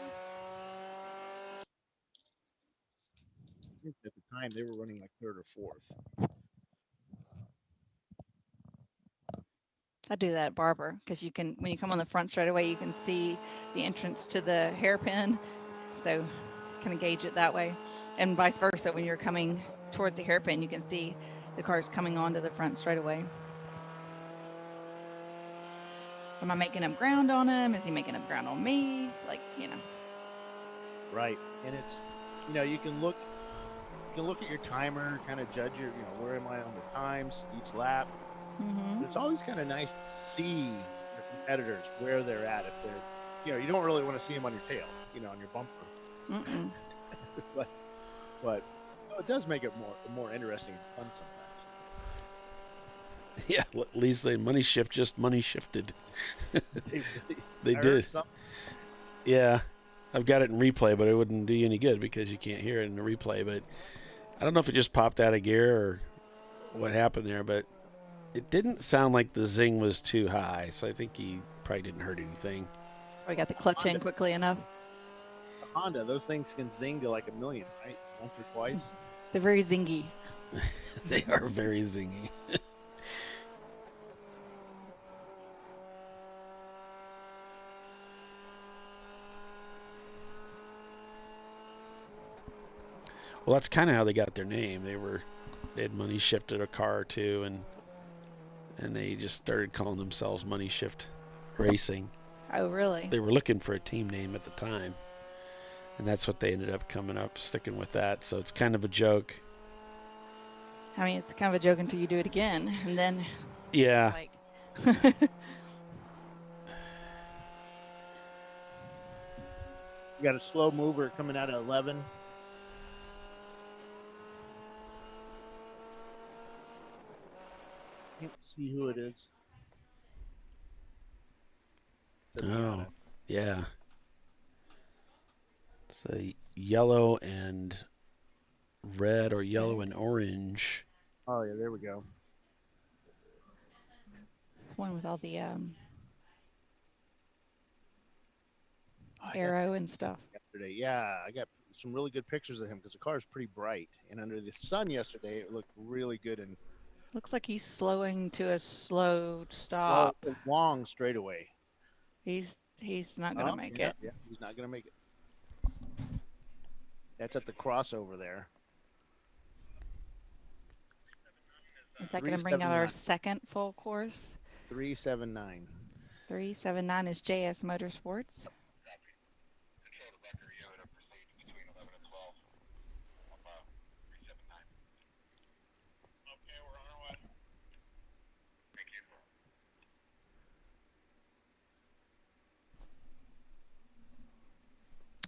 B: I think at the time they were running like 3rd or 4th.
C: I do that at Barber because when you come on the front straight away, you can see the entrance to the hairpin. So kind of gauge it that way. And vice versa, when you're coming towards the hairpin, you can see the cars coming onto the front straight away. Am I making up ground on him? Is he making up ground on me?
B: Right. And it's, you can look at your timer, kind of judge where am I on the times each lap.
C: Mm-hmm.
B: It's always kind of nice to see your competitors where they're at. If they're, you don't really want to see them on your tail, on your bumper. but it does make it more interesting and fun sometimes.
A: Yeah, Lee's saying money shift just money shifted. They did. Yeah, I've got it in replay, but it wouldn't do you any good because you can't hear it in the replay. But I don't know if it just popped out of gear or what happened there, but it didn't sound like the zing was too high, so I think he probably didn't hurt anything.
C: Or got the clutch in quickly enough.
B: Honda, those things can zing to like 1,000,000, right? Once or twice.
C: They're very zingy.
A: They are very zingy. Well, that's kind of how they got their name. They had money shifted a car or two, and they just started calling themselves Money Shift Racing.
C: Oh, really?
A: They were looking for a team name at the time, and that's what they ended up sticking with that. So it's kind of a joke.
C: I mean, it's kind of a joke until you do it again, and then.
A: Yeah.
B: You got a slow mover coming out of 11. Can't see who it is. It's a
A: Oh,
B: Miata.
A: yeah. It's a yellow and red, or yellow and orange.
B: Oh, yeah, there we go.
C: One with all the arrow and stuff.
B: Yesterday, yeah, I got some really good pictures of him because the car is pretty bright. And under the sun yesterday, it looked really good and
C: Looks like he's slowing to a slow stop.
B: long straightaway.
C: He's not gonna make it.
B: Yeah, he's not gonna make it. That's at the crossover there.
C: Is that gonna bring out our second full course?
B: 379.
C: 379 is JS Motorsports.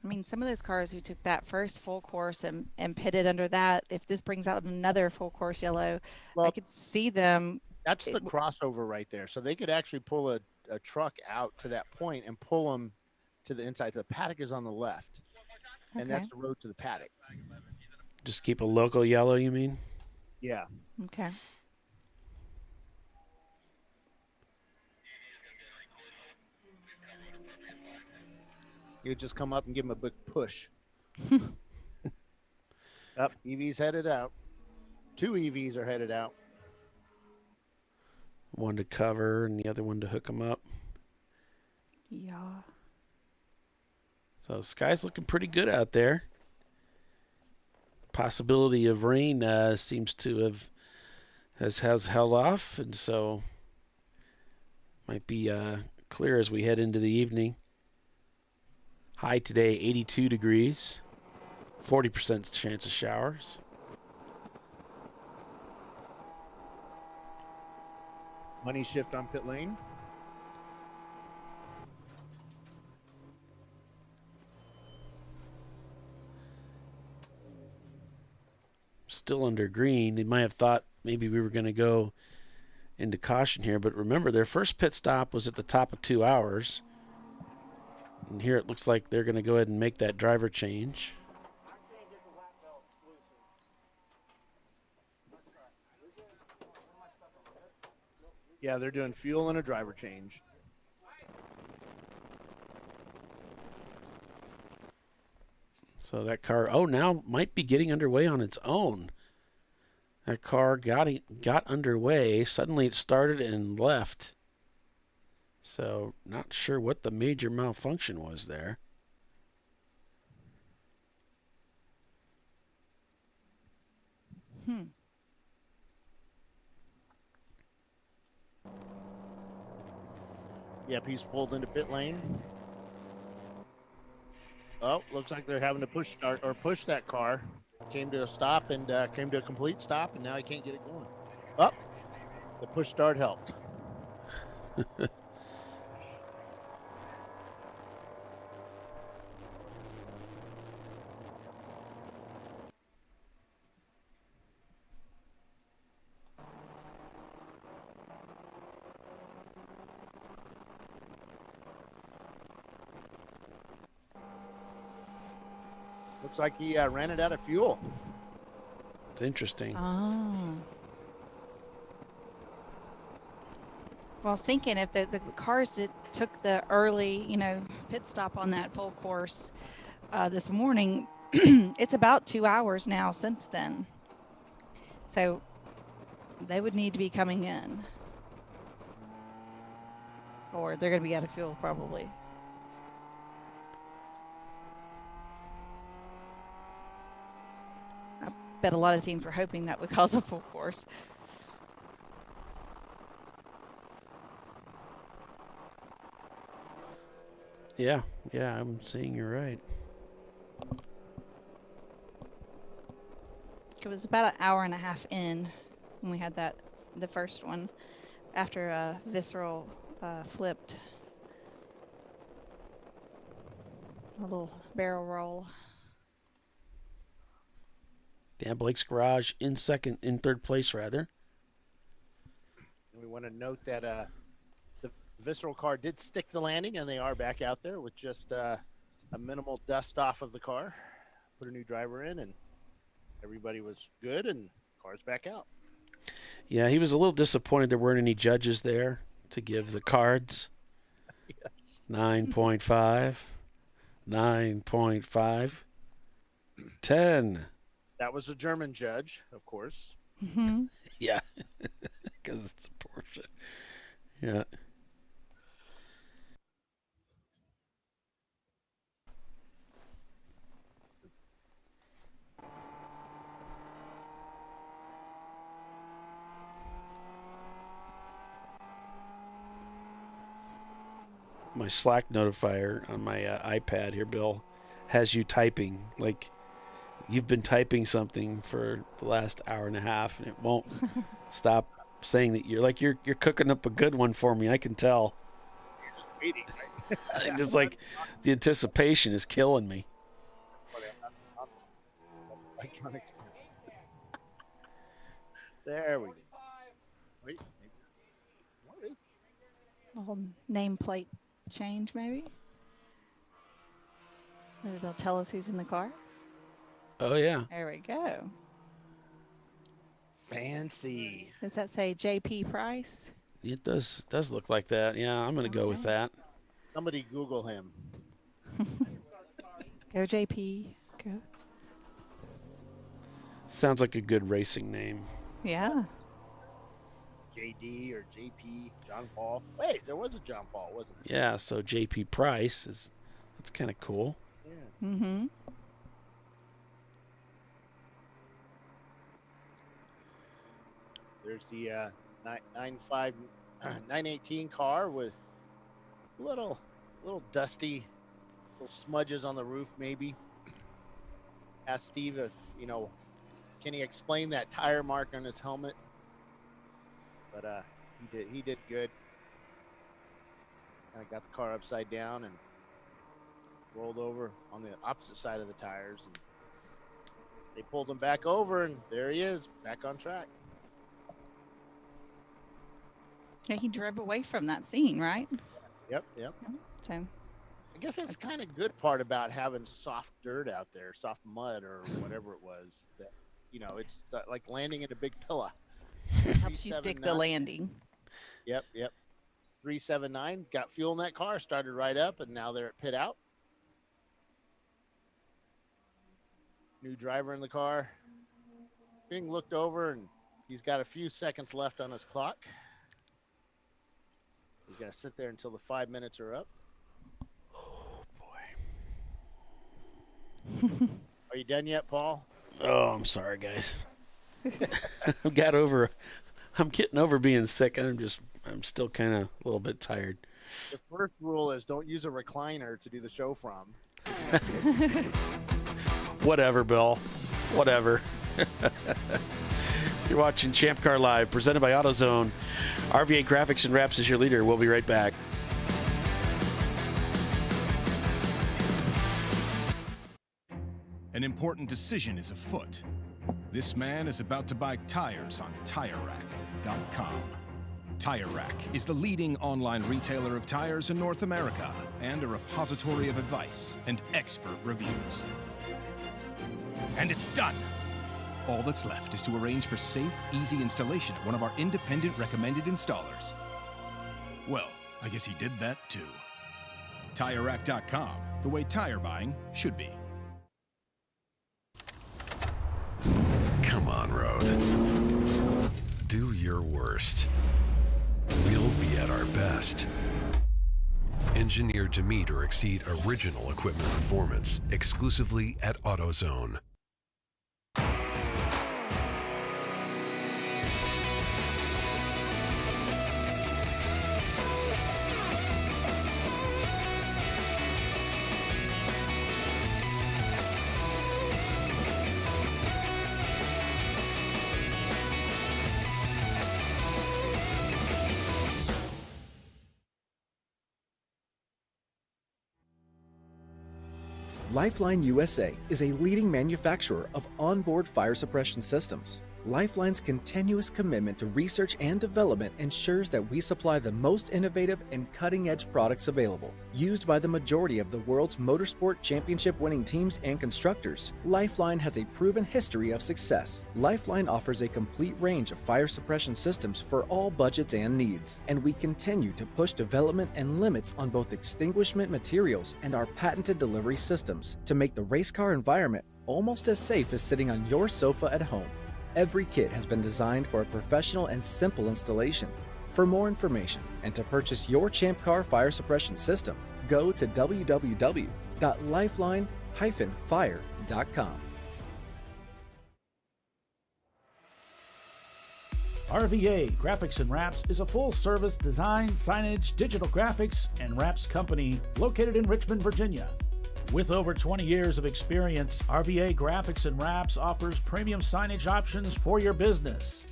C: I mean, some of those cars who took that first full course and pitted under that, if this brings out another full course yellow, I could see them.
B: That's the crossover right there. So they could actually pull a truck out to that point and pull them to the inside. The paddock is on the left, and that's the road to the paddock.
A: Just keep a local yellow, you mean?
B: Yeah.
C: Okay.
B: You just come up and give him a big push. Up, EV's headed out. 2 EVs are headed out.
A: One to cover and the other one to hook them up.
C: Yeah.
A: So the sky's looking pretty good out there. Possibility of rain seems to has held off, and so might be clear as we head into the evening. High today, 82 degrees, 40% chance of showers.
B: Money shift on pit lane.
A: Still under green. They might have thought maybe we were going to go into caution here, but remember their first pit stop was at the top of 2 hours. And here it looks like they're going to go ahead and make that driver change.
B: Yeah, they're doing fuel and a driver change.
A: So that car, now might be getting underway on its own. That car got underway. Suddenly it started and left. So not sure what the major malfunction was there.
B: Yep, he's pulled into pit lane. Oh, looks like they're having to push that car. Came to a stop and came to a complete stop, and now he can't get it going. Oh, the push start helped. Looks like he ran it out of fuel.
A: It's interesting.
C: Oh. Well, I was thinking if the cars that took the early, pit stop on that full course this morning, it's about 2 hours now since then. So they would need to be coming in. Or they're going to be out of fuel probably. I bet a lot of teams were hoping that would cause a full course.
A: Yeah, I'm saying you're right.
C: It was about an hour and a half in when we had the first one, after Visceral flipped.
E: A little barrel roll.
A: Dan Blake's garage in third place rather.
B: And we want to note that the Visceral car did stick the landing, and they are back out there with just a minimal dust off of the car. Put a new driver in, and everybody was good, and car's back out.
A: Yeah, he was a little disappointed there weren't any judges there to give the cards.
B: Yes.
A: 9.5, 9.5, 10.
B: That was a German judge, of course.
E: Mm-hmm.
A: Yeah, because it's a Porsche. Yeah. My Slack notifier on my iPad here, Bill, has you typing. Like, you've been typing something for the last hour and a half, and it won't stop saying that you're cooking up a good one for me. I can tell.
B: You're just waiting, right?
A: Just like the anticipation is killing me.
B: Electronics. There we go. Wait. What is
E: A little nameplate change, maybe? Maybe they'll tell us who's in the car.
A: Oh, yeah.
E: There we go.
B: Fancy.
E: Does that say JP Price?
A: It does look like that. Yeah, I'm going to go with that.
B: Somebody Google him.
E: Go JP. Go.
A: Sounds like a good racing name.
E: Yeah.
B: JD or JP, John Paul. Wait, there was a John Paul, wasn't there?
A: Yeah, so JP Price that's kind of cool.
B: Yeah.
E: Mm-hmm.
B: There's the 918 car with little dusty, little smudges on the roof maybe. Ask Steve if, can he explain that tire mark on his helmet? But he did good. Kind of got the car upside down and rolled over on the opposite side of the tires, and they pulled him back over, and there he is, back on track.
E: Yeah, he drove away from that scene, right?
B: Yep.
E: So
B: I guess that's kind of good part about having soft dirt out there, soft mud or whatever it was. That it's like landing in a big pillow.
E: helps you stick the landing.
B: Yep. 379 got fuel in that car, started right up, and now they're at pit out. New driver in the car. Being looked over, and he's got a few seconds left on his clock. He's got to sit there until the 5 minutes are up.
A: Oh, boy.
B: Are you done yet, Paul?
A: Oh, I'm sorry, guys. I'm getting over being sick, and I'm still kind of a little bit tired.
B: The first rule is don't use a recliner to do the show from.
A: Whatever, Bill. Whatever. You're watching Champ Car Live, presented by AutoZone. RVA Graphics and Wraps is your leader. We'll be right back.
P: An important decision is afoot. This man is about to buy tires on TireRack.com. Tire Rack is the leading online retailer of tires in North America and a repository of advice and expert reviews. And it's done! All that's left is to arrange for safe, easy installation at one of our independent recommended installers. Well, I guess he did that too. TireRack.com, the way tire buying should be.
I: Come on, Road. Do your worst. We'll be at our best. Engineered to meet or exceed original equipment performance exclusively at AutoZone.
T: Lifeline USA is a leading manufacturer of onboard fire suppression systems. Lifeline's continuous commitment to research and development ensures that we supply the most innovative and cutting-edge products available. Used by the majority of the world's motorsport championship-winning teams and constructors, Lifeline has a proven history of success. Lifeline offers a complete range of fire suppression systems for all budgets and needs, and we continue to push development and limits on both extinguishment materials and our patented delivery systems to make the race car environment almost as safe as sitting on your sofa at home. Every kit has been designed for a professional and simple installation. For more information and to purchase your ChampCar fire suppression system, go to www.lifeline-fire.com.
Q: RVA Graphics and Wraps is a full-service design, signage, digital graphics, and wraps company located in Richmond, Virginia. With over 20 years of experience, RVA Graphics and Wraps offers premium signage options for your business.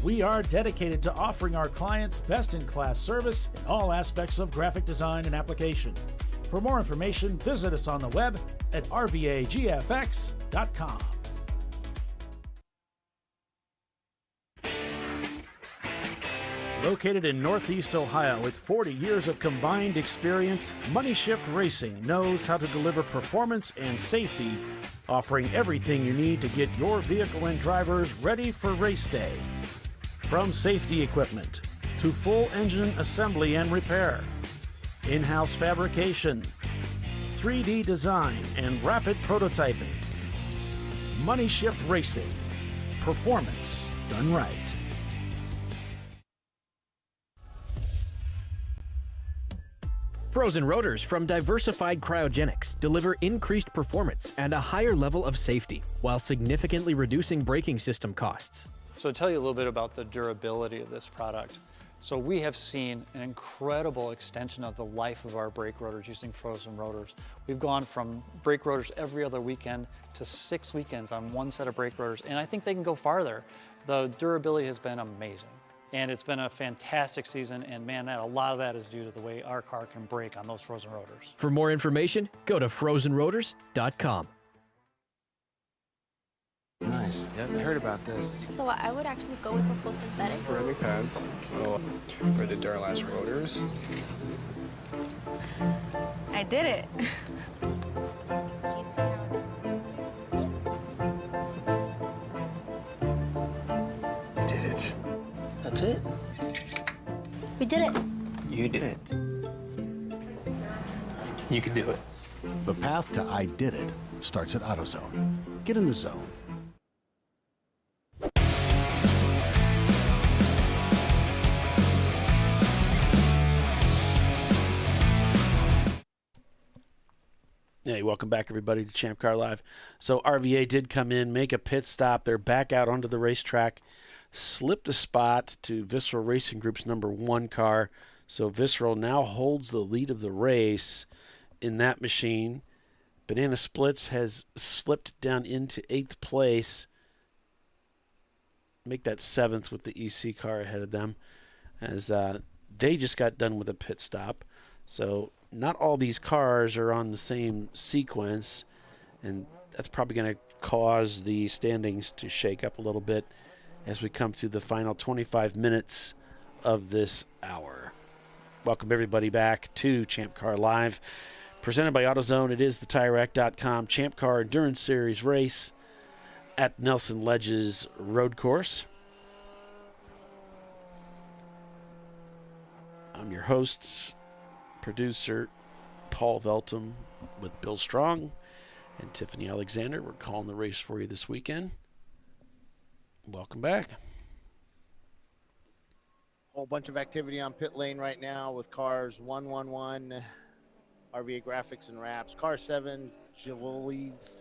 Q: We are dedicated to offering our clients best-in-class service in all aspects of graphic design and application. For more information, visit us on the web at rvagfx.com. Located in Northeast Ohio with 40 years of combined experience, Money Shift Racing knows how to deliver performance and safety, offering everything you need to get your vehicle and drivers ready for race day. From safety equipment to full engine assembly and repair, in-house fabrication, 3D design, and rapid prototyping. Money Shift Racing. Performance done right.
L: Frozen rotors from Diversified Cryogenics deliver increased performance and a higher level of safety, while significantly reducing braking system costs.
M: So to tell you a little bit about the durability of this product. So we have seen an incredible extension of the life of our brake rotors using frozen rotors. We've gone from brake rotors every other weekend to 6 weekends on one set of brake rotors, and I think they can go farther. The durability has been amazing. And it's been a fantastic season, and man, a lot of that is due to the way our car can brake on those frozen rotors.
L: For more information, go to frozenrotors.com.
D: Nice. Yeah, I heard about this.
N: So I would actually go with the full synthetic.
D: Ceramic pads for the Duralast rotors.
N: I did it. You see how it's...
J: I did it. That's it.
N: We did it.
J: You did it. You can do it.
F: The path to I did it starts at AutoZone. Get in the zone.
A: Hey, welcome back, everybody, to ChampCar.Live. So RVA did come in, make a pit stop. They're back out onto the racetrack, slipped a spot to Visceral Racing Group's #1 car. So Visceral now holds the lead of the race in that machine. Banana Splits has slipped down into 8th place. Make that 7th with the EC car ahead of them, as they just got done with a pit stop. So not all these cars are on the same sequence, and that's probably going to cause the standings to shake up a little bit as we come through the final 25 minutes of this hour. Welcome everybody back to Champ Car Live, presented by AutoZone. It is the TireRack.com Champ Car Endurance Series race at Nelson Ledges Road Course. I'm your host, producer Paul Veltum, with Bill Strong and Tiffany Alexander. We're calling the race for you this weekend. Welcome back.
B: Whole bunch of activity on pit lane right now with cars 111, RVA Graphics and Wraps, car 7, Javolis,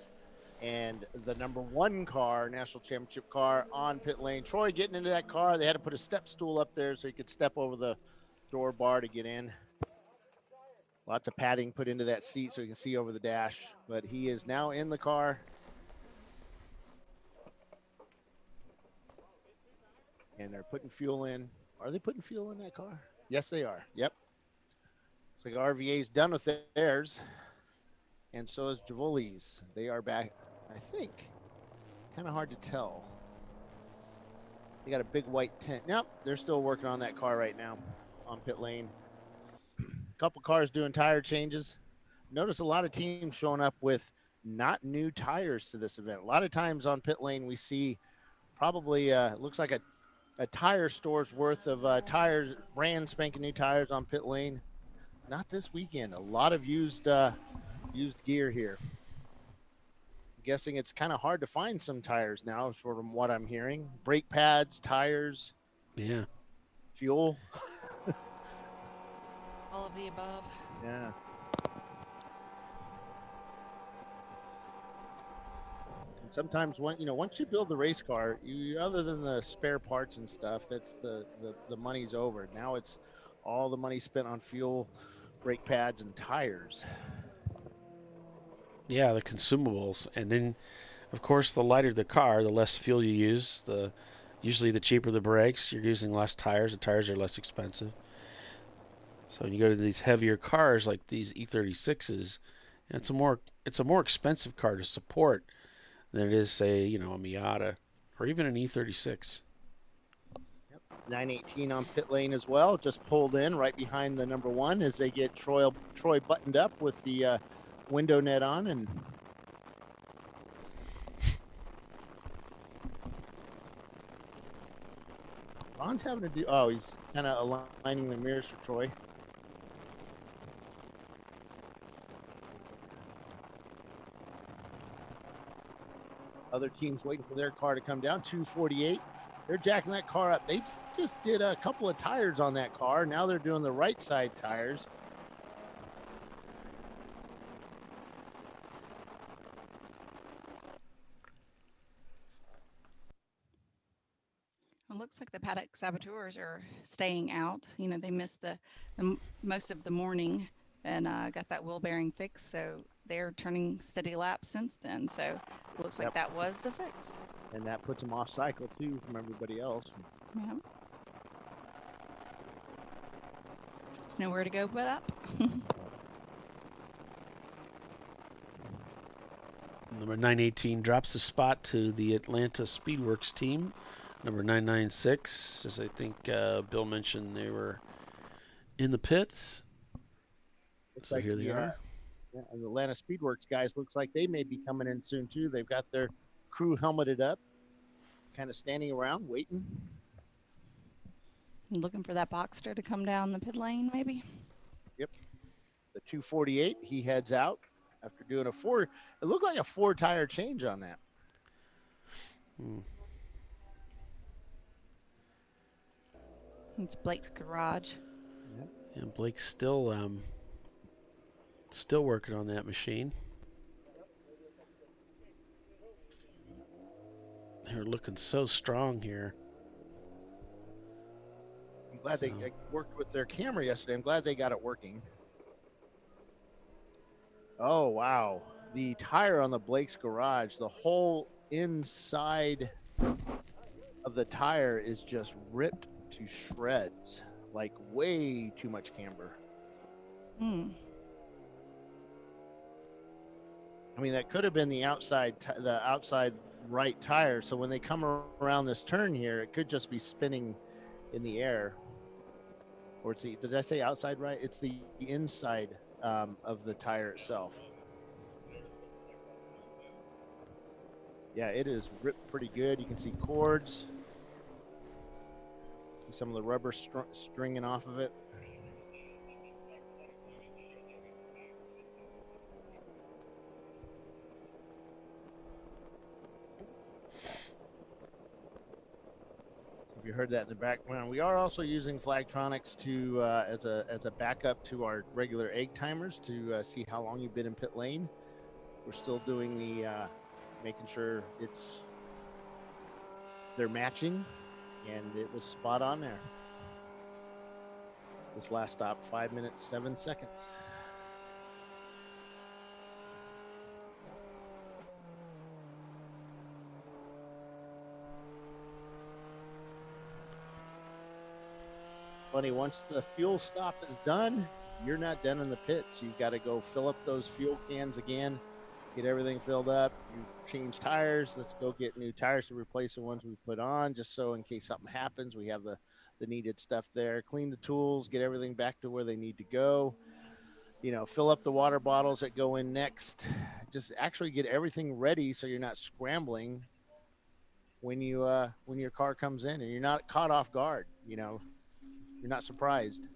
B: and the #1 car, national championship car, on pit lane. Troy getting into that car. They had to put a step stool up there so he could step over the door bar to get in. Lots of padding put into that seat so you can see over the dash, but he is now in the car. And they're putting fuel in. Are they putting fuel in that car? Yes, they are. Yep. Looks like RVA's done with theirs. and so is Javoli's. They are back, I think. Kind of hard to tell. They got a big white tent. Nope, they're still working on that car right now on pit lane. A couple cars doing tire changes. Notice a lot of teams showing up with not new tires to this event. A lot of times on pit lane, we see probably looks like a tire store's worth of tires, brand spanking new tires on pit lane. Not this weekend. A lot of used gear here. I'm guessing it's kind of hard to find some tires now, from what I'm hearing. Brake pads, tires,
A: Yeah.
B: fuel.
C: All of the above.
B: Yeah. And sometimes once you build the race car, you other than the spare parts and stuff, that's the money's over. Now it's all the money spent on fuel, brake pads, and tires.
A: Yeah, the consumables. And then, of course, the lighter the car, the less fuel you use. Usually the cheaper the brakes, you're using less tires. The tires are less expensive. So when you go to these heavier cars like these E36s, it's a more expensive car to support than it is, say, a Miata or even an E36.
B: 918 on pit lane as well, just pulled in right behind the number one as they get Troy buttoned up with the window net on, and Ron's having to do. Oh, he's kind of aligning the mirrors for Troy. Other teams waiting for their car to come down. 248. They're jacking that car up. They just did a couple of tires on that car. Now they're doing the right side tires.
C: It looks like the paddock saboteurs are staying out. They missed the most of the morning and got that wheel bearing fixed, so they're turning steady laps since then. So it looks like that was the fix.
B: And that puts them off cycle too from everybody else.
C: Yep. There's nowhere to go but up.
A: Number 918 drops a spot to the Atlanta Speedworks team. Number 996, as I think Bill mentioned, they were in the pits. So here they are.
B: Yeah, and the Atlanta Speedworks guys looks like they may be coming in soon too. They've got their crew helmeted up, kind of standing around waiting.
C: Looking for that Boxster to come down the pit lane, maybe.
B: Yep. The 248, he heads out after doing a four. It looked like a 4-tire change on that.
C: It's Blake's garage.
B: Yep.
A: And Blake's still working on that machine. They're looking so strong here.
B: I'm glad they worked with their camera yesterday. I'm glad they got it working. Oh, wow. The tire on the Blake's garage, the whole inside of the tire is just ripped to shreds, like way too much camber. I mean, that could have been the outside right tire. So when they come around this turn here, it could just be spinning in the air. Or it's did I say outside right? It's the inside of the tire itself. Yeah, it is ripped pretty good. You can see cords. See some of the rubber stringing off of it. If you heard that in the background, we are also using Flagtronics to as a backup to our regular egg timers to see how long you've been in pit lane. We're still doing the making sure they're matching, and it was spot on there. This last stop, 5 minutes, 7 seconds. Funny, once the fuel stop is done, you're not done in the pits. You've got to go fill up those fuel cans again, get everything filled up. You change tires. Let's go get new tires to replace the ones we put on, just so in case something happens, we have the needed stuff there. Clean the tools, get everything back to where they need to go. Fill up the water bottles that go in next. Just actually get everything ready so you're not scrambling when your car comes in and you're not caught off guard. You're not surprised.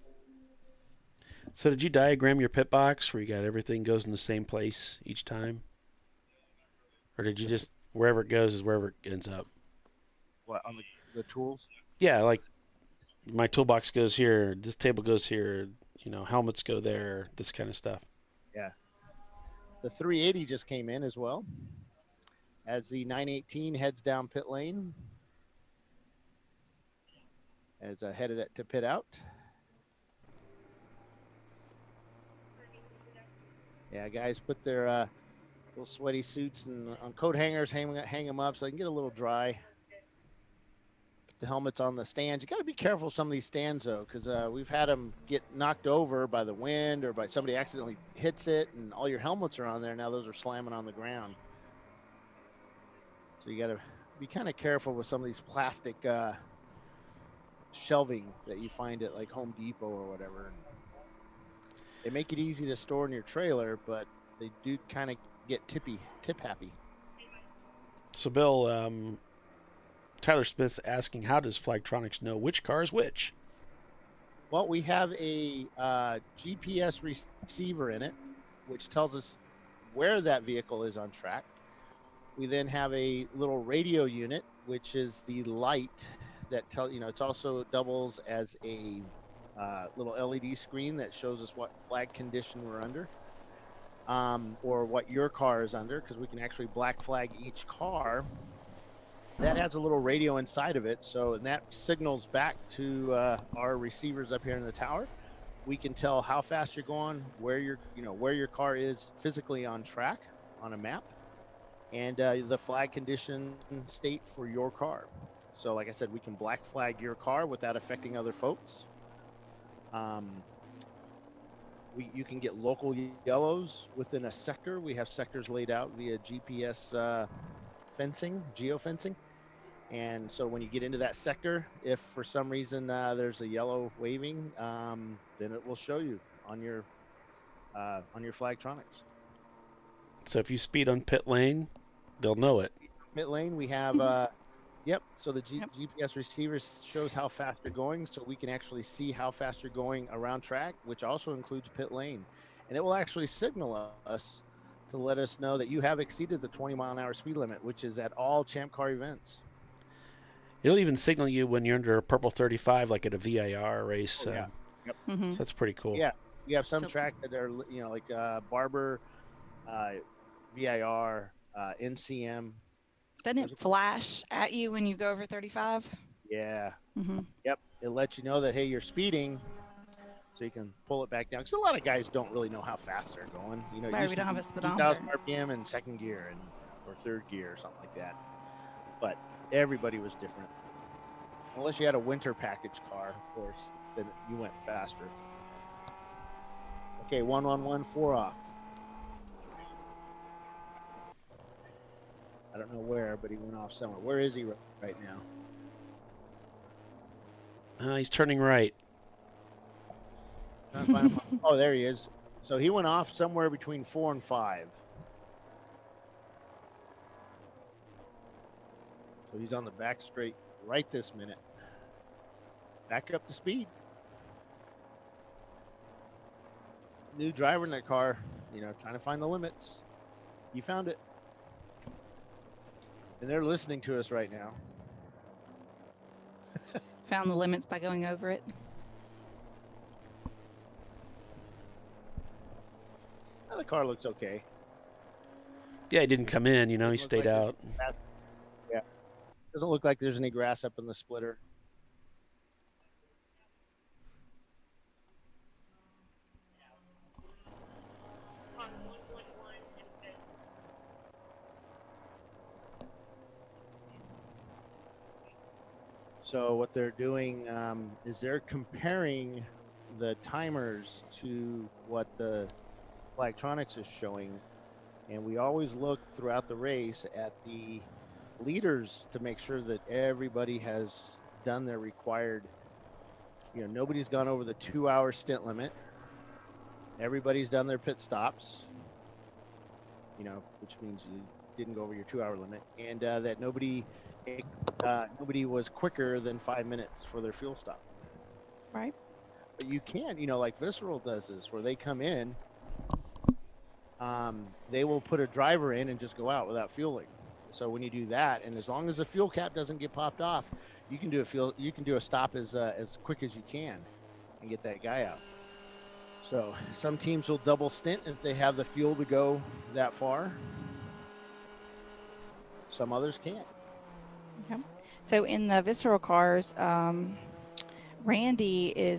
A: So did you diagram your pit box where you got everything goes in the same place each time? Or did you just, wherever it goes is wherever it ends up?
B: What, on the tools?
A: Yeah, like my toolbox goes here, this table goes here, helmets go there, this kind of stuff.
B: Yeah. The 380 just came in as well. As the 918 heads down pit lane. As headed to pit out. Yeah, guys put their little sweaty suits and on coat hangers, hang them up so they can get a little dry. Put the helmets on the stands. You got to be careful with some of these stands though, because we've had them get knocked over by the wind or by somebody accidentally hits it, and all your helmets are on there. Now those are slamming on the ground. So you got to be kind of careful with some of these plastic shelving that you find at like Home Depot or whatever. They make it easy to store in your trailer, but they do kind of get tip happy.
A: So Bill, Tyler Smith's asking, how does Flagtronics know which car is which?
B: Well, we have a GPS receiver in it, which tells us where that vehicle is on track. We then have a little radio unit, which is the light that it also doubles as a little LED screen that shows us what flag condition we're under, or what your car is under, because we can actually black flag each car. That has a little radio inside of it, so that signals back to our receivers up here in the tower. We can tell how fast you're going, where your car is physically on track on a map, and the flag condition state for your car. So like I said, we can black flag your car without affecting other folks. You can get local yellows within a sector. We have sectors laid out via GPS fencing, geofencing. And so when you get into that sector, if for some reason there's a yellow waving, then it will show you on your Flagtronics.
A: So if you speed on pit lane, they'll know it.
B: Pit lane, we have, yep. So the GPS receiver shows how fast you're going, so we can actually see how fast you're going around track, which also includes pit lane. And it will actually signal us to let us know that you have exceeded the 20-mile-an-hour speed limit, which is at all Champ Car events.
A: It'll even signal you when you're under a purple 35, like at a VIR race.
B: Oh, yeah. Yep.
C: Mm-hmm.
A: So that's pretty cool.
B: Yeah. We have some track that are, like Barber, VIR, NCM.
C: Doesn't it flash at you when you go over 35?
B: Yeah.
C: Mm-hmm.
B: Yep. It lets you know that, hey, you're speeding, so you can pull it back down. Because a lot of guys don't really know how fast they're going.
C: Right, we don't have a speedometer.
B: 2,000 RPM in second gear or third gear or something like that. But everybody was different. Unless you had a winter package car, of course, then you went faster. Okay, 1-1-1-4 off. I don't know where, but he went off somewhere. Where is he right now?
A: He's turning right.
B: Trying to find him. Oh, there he is. So he went off somewhere between 4 and 5. So he's on the back straight right this minute. Back up to speed. New driver in that car, trying to find the limits. He found it. And they're listening to us right now.
C: Found the limits by going over it.
B: Well, the car looks okay.
A: Yeah, he didn't come in, he stayed out.
B: Yeah. Doesn't look like there's any grass up in the splitter. So what they're doing is they're comparing the timers to what the electronics is showing, and we always look throughout the race at the leaders to make sure that everybody has done their required. Nobody's gone over the 2-hour stint limit. Everybody's done their pit stops. Which means you didn't go over your 2-hour limit, and that nobody was quicker than 5 minutes for their fuel stop.
E: Right.
B: But you can, like Visceral does this, where they come in, they will put a driver in and just go out without fueling. So when you do that, and as long as the fuel cap doesn't get popped off, you can do a stop as quick as you can, and get that guy out. So some teams will double stint if they have the fuel to go that far. Some others can't.
E: Okay. So in the Visceral cars, Randy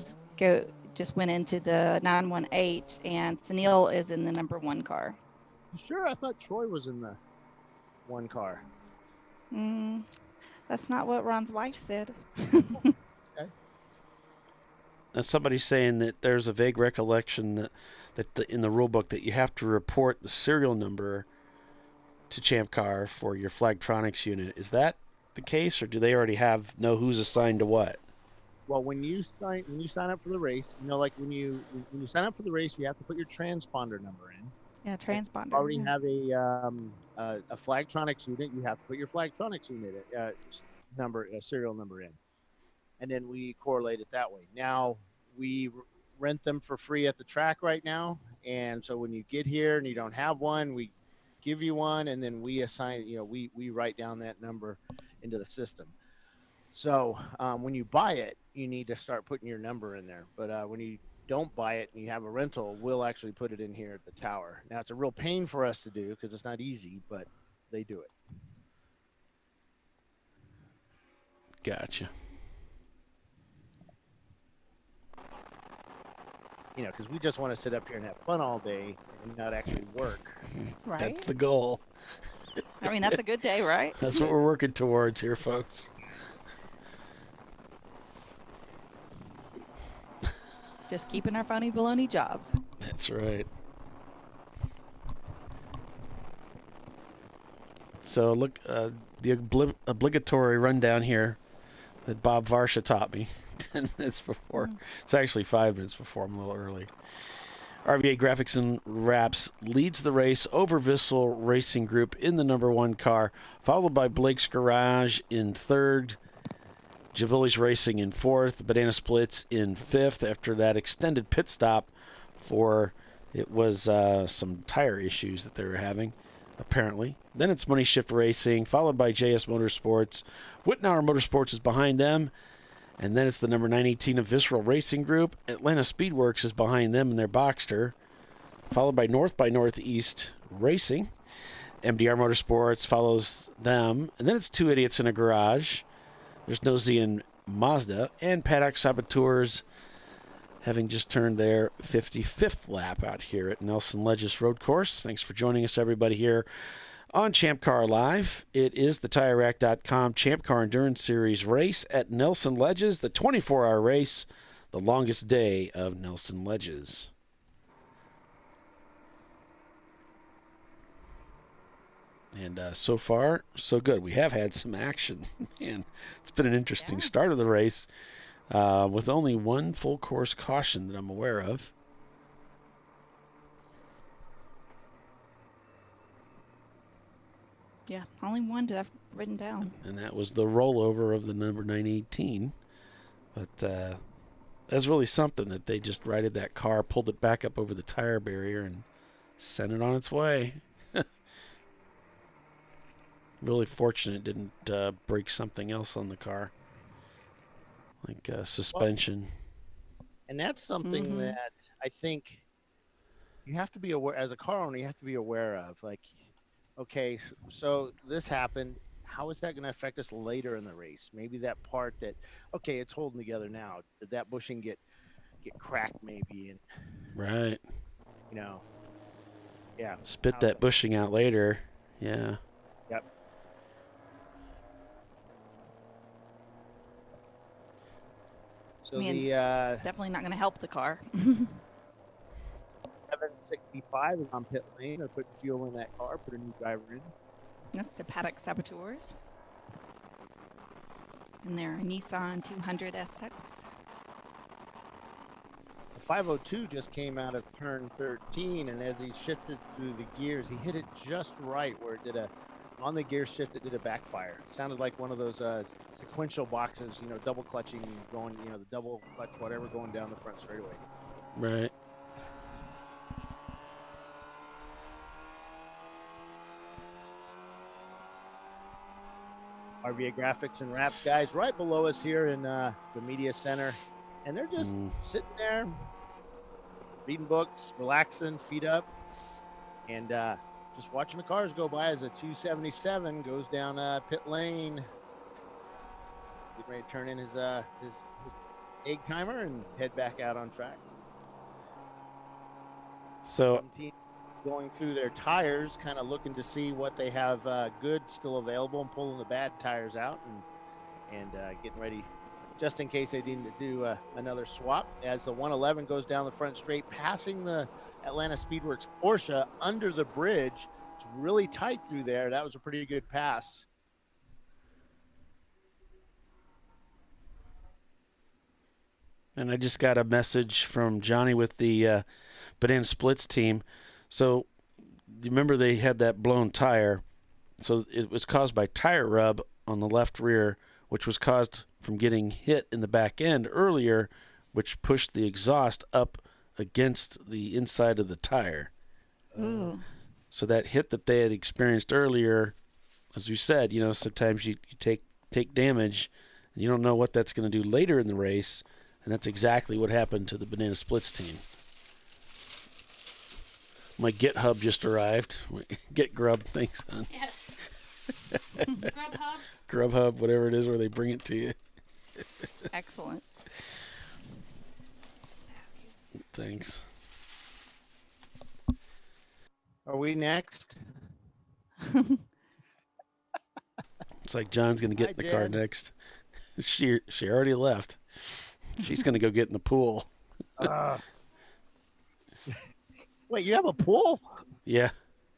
E: just went into the 918, and Sunil is in the number 1 car.
B: Sure, I thought Troy was in the 1 car.
E: That's not what Ron's wife said.
B: Okay.
A: Now somebody's saying that there's a vague recollection that in the rule book that you have to report the serial number to ChampCar for your Flagtronics unit. Is that the case, or do they already know who's assigned to what?
B: Well, when you sign up for the race, like when you sign up for the race, you have to put your transponder number in.
E: Yeah, transponder.
B: Already have a Flagtronics unit. You have to put your Flagtronics unit serial number in, and then we correlate it that way. Now we rent them for free at the track right now, and so when you get here and you don't have one, we give you one, and then we assign. We write down that number into the system. So when you buy it, you need to start putting your number in there. But when you don't buy it and you have a rental, we'll actually put it in here at the tower. Now, it's a real pain for us to do because it's not easy, but they do it.
A: Gotcha.
B: Because we just want to sit up here and have fun all day and not actually work.
E: Right.
A: That's the goal.
E: I mean, that's a good day, right?
A: That's what we're working towards here, folks.
E: Just keeping our funny baloney jobs.
A: That's right. So look, the obligatory rundown here that Bob Varsha taught me 10 minutes before. It's actually 5 minutes before. I'm a little early. RVA Graphics and Wraps leads the race over Visceral Racing Group in the number 1 car, followed by Blake's Garage in 3rd, Javilli's Racing in 4th, Banana Splits in 5th after that extended pit stop it was some tire issues that they were having, apparently. Then it's Money Shift Racing, followed by JS Motorsports. Wittenauer Motorsports is behind them. And then it's the number 918 of Visceral Racing Group. Atlanta Speedworks is behind them in their Boxster, followed by Northeast Racing. MDR Motorsports follows them. And then it's Two Idiots in a Garage. There's Nosy and Mazda. And Paddock Saboteurs having just turned their 55th lap out here at Nelson Ledges Road Course. Thanks for joining us, everybody, here on ChampCar.Live. It is the TireRack.com Champ Car Endurance Series race at Nelson Ledges, the 24-hour race, the longest day of Nelson Ledges. And so far, so good. We have had some action. Man, it's been an interesting start of the race with only one full course caution that I'm aware of.
E: Yeah, only one that I've written down.
A: And that was the rollover of the number 918. But that's really something that they just righted that car, pulled it back up over the tire barrier, and sent it on its way. Really fortunate it didn't break something else on the car, like suspension.
B: And that's something that I think you have to be aware, as a car owner, you have to be aware of. Like, okay, so this happened. How is that going to affect us later in the race? Maybe that part that, okay, it's holding together now. Did that bushing get cracked maybe? And
A: Right.
B: you know, yeah.
A: Spit that bushing out later. Yeah.
B: Yep. So
C: I mean,
B: the
C: definitely not going to help the car.
B: 765 is on pit lane. They're putting fuel in that car, put a new driver in.
C: That's the Paddock Saboteurs. And their Nissan 200 SX.
B: The 502 just came out of turn 13, and as he shifted through the gears, he hit it just right where it did on the gear shift, it did a backfire. Sounded like one of those sequential boxes, double clutching, going, the double clutch, whatever, going down the front straightaway.
A: Right.
B: RVA Graphics and Wraps guys right below us here in the media center, and they're just sitting there reading books, relaxing, feet up, and just watching the cars go by as a 277 goes down pit lane. Getting ready to turn in his egg timer and head back out on track.
A: So
B: 17 going through their tires, kind of looking to see what they have good still available, and pulling the bad tires out and getting ready just in case they need to do another swap. As the 111 goes down the front straight, passing the Atlanta Speedworks Porsche under the bridge. It's really tight through there. That was a pretty good pass.
A: And I just got a message from Johnny with the Banana Splits team. So you remember they had that blown tire. So it was caused by tire rub on the left rear, which was caused from getting hit in the back end earlier, which pushed the exhaust up against the inside of the tire.
C: Ooh.
A: So that hit that they had experienced earlier, as we said, sometimes you take damage, and you don't know what that's going to do later in the race. And that's exactly what happened to the Banana Splits team. My GitHub just arrived. Get Grub, thanks, son.
C: Yes. Grubhub?
A: Grubhub, whatever it is, where they bring it to you.
C: Excellent.
A: Thanks.
B: Are we next?
A: It's like John's going to get in the car next. She already left. She's going to go get in the pool.
B: Wait, you have a pool?
A: Yeah.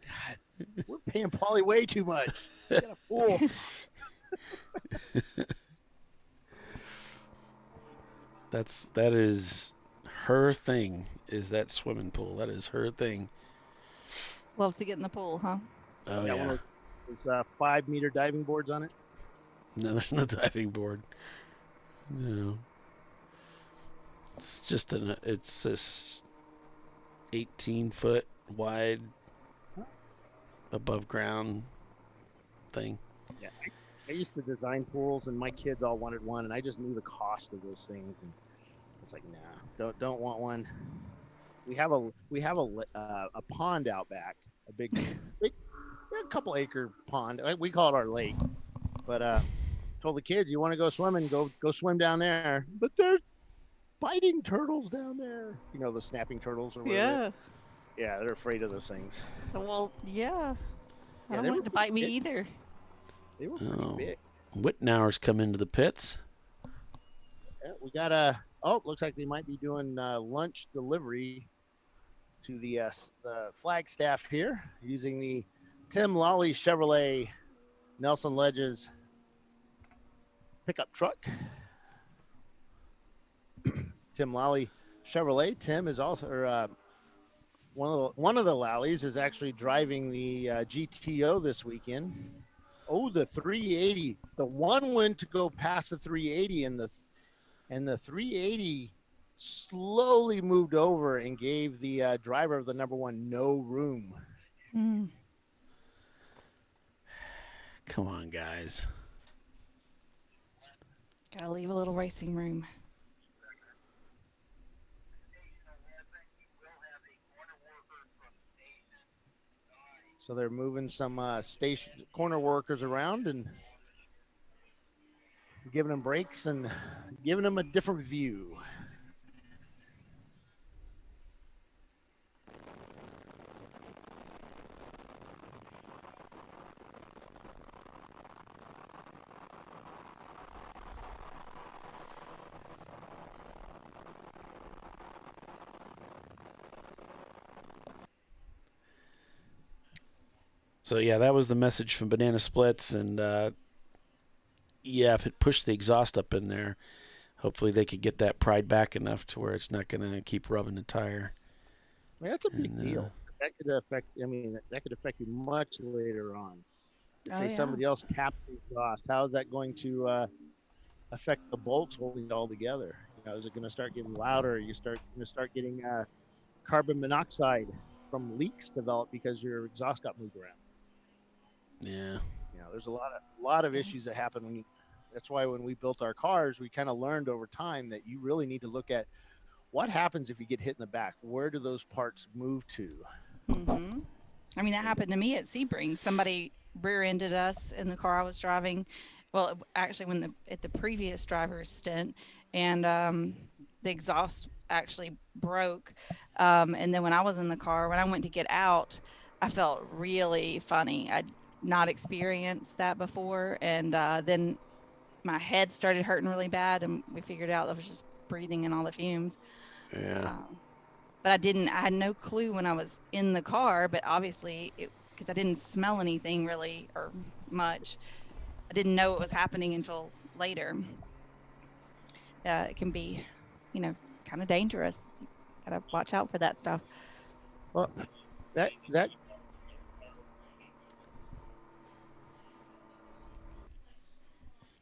B: God, we're paying Paulie way too much. You got a pool.
A: That is her thing, is that swimming pool. That is her thing.
C: Love to get in the pool, huh?
A: Oh,
B: Got
A: yeah.
B: one of those 5-meter diving boards on it.
A: No, there's no diving board. No. It's just it's this 18-foot wide above ground thing.
B: Yeah, I used to design pools, and my kids all wanted one, and I just knew the cost of those things, and it's like, nah, don't want one. We have a pond out back, a big a couple acre pond. We call it our lake, but told the kids, you want to go swimming, go swim down there, but there's biting turtles down there. The snapping turtles or whatever. Yeah, they're afraid of those things.
C: Well, yeah. I
B: Yeah,
C: don't want it to bite me either.
B: They were pretty big.
A: Wittenauer's come into the pits.
B: Yeah, we got looks like they might be doing lunch delivery to the Flagstaff here using the Tim Lawley Chevrolet Nelson Ledges pickup truck. Tim Lawley Chevrolet. Tim is also one of the Lalleys is actually driving the GTO this weekend. Oh, the 380. The one went to go past the 380, and the 380 slowly moved over and gave the driver of the number one no room.
A: Come on, guys.
C: Gotta leave a little racing room.
B: So they're moving some station corner workers around and giving them breaks and giving them a different view.
A: So, yeah, that was the message from Banana Splits. And, yeah, if it pushed the exhaust up in there, hopefully they could get that pried back enough to where it's not going to keep rubbing the tire.
B: I mean, that's a big deal. That could affect. I mean, that could affect you much later on. Say somebody else taps the exhaust. How is that going to affect the bolts holding it all together? You know, is it going to start getting louder? Are you going to start getting carbon monoxide from leaks developed because your exhaust got moved around?
A: Yeah.
B: You know, there's a lot of issues that happen when you. That's why when we built our cars, we kind of learned over time that you really need to look at what happens if you get hit in the back. Where do those parts move to?
C: Mm-hmm. I mean, that happened to me at Sebring. Somebody rear-ended us in the car I was driving. Well, actually, at the previous driver's stint, and the exhaust actually broke. And then when I was in the car, when I went to get out, I felt really funny. I'd not experienced that before, and then my head started hurting really bad, and we figured out I was just breathing in all the fumes.
A: Yeah.
C: But I had no clue when I was in the car, but obviously, because I didn't smell anything really or much, I didn't know it was happening until later. It can be, kind of dangerous. You gotta watch out for that stuff.
B: Well, that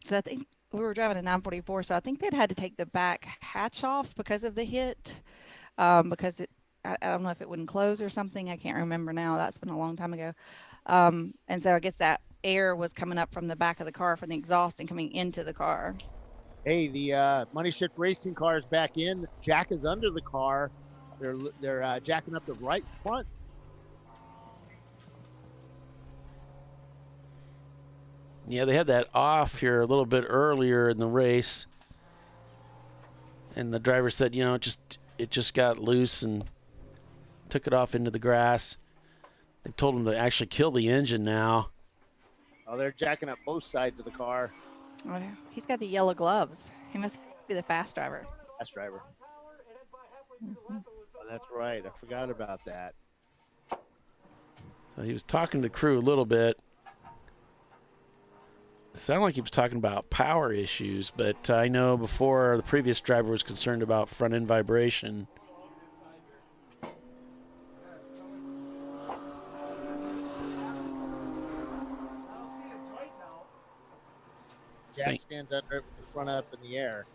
C: So I think we were driving a 944, so I think they'd had to take the back hatch off because of the hit. Because I don't know if it wouldn't close or something. I can't remember now. That's been a long time ago. And so I guess that air was coming up from the back of the car from the exhaust and coming into the car.
B: Hey, the Money Shift Racing car is back in. Jack is under the car. They're jacking up the right front.
A: Yeah, they had that off here a little bit earlier in the race. And the driver said, it just got loose and took it off into the grass. They've told him to actually kill the engine now.
B: Oh, they're jacking up both sides of the car.
C: Oh, he's got the yellow gloves. He must be the fast driver.
B: Fast driver. Oh, that's right. I forgot about that.
A: So he was talking to the crew a little bit. It sounded like he was talking about power issues, but I know before the previous driver was concerned about front end vibration.
B: Jack stands under it with the front up in the air.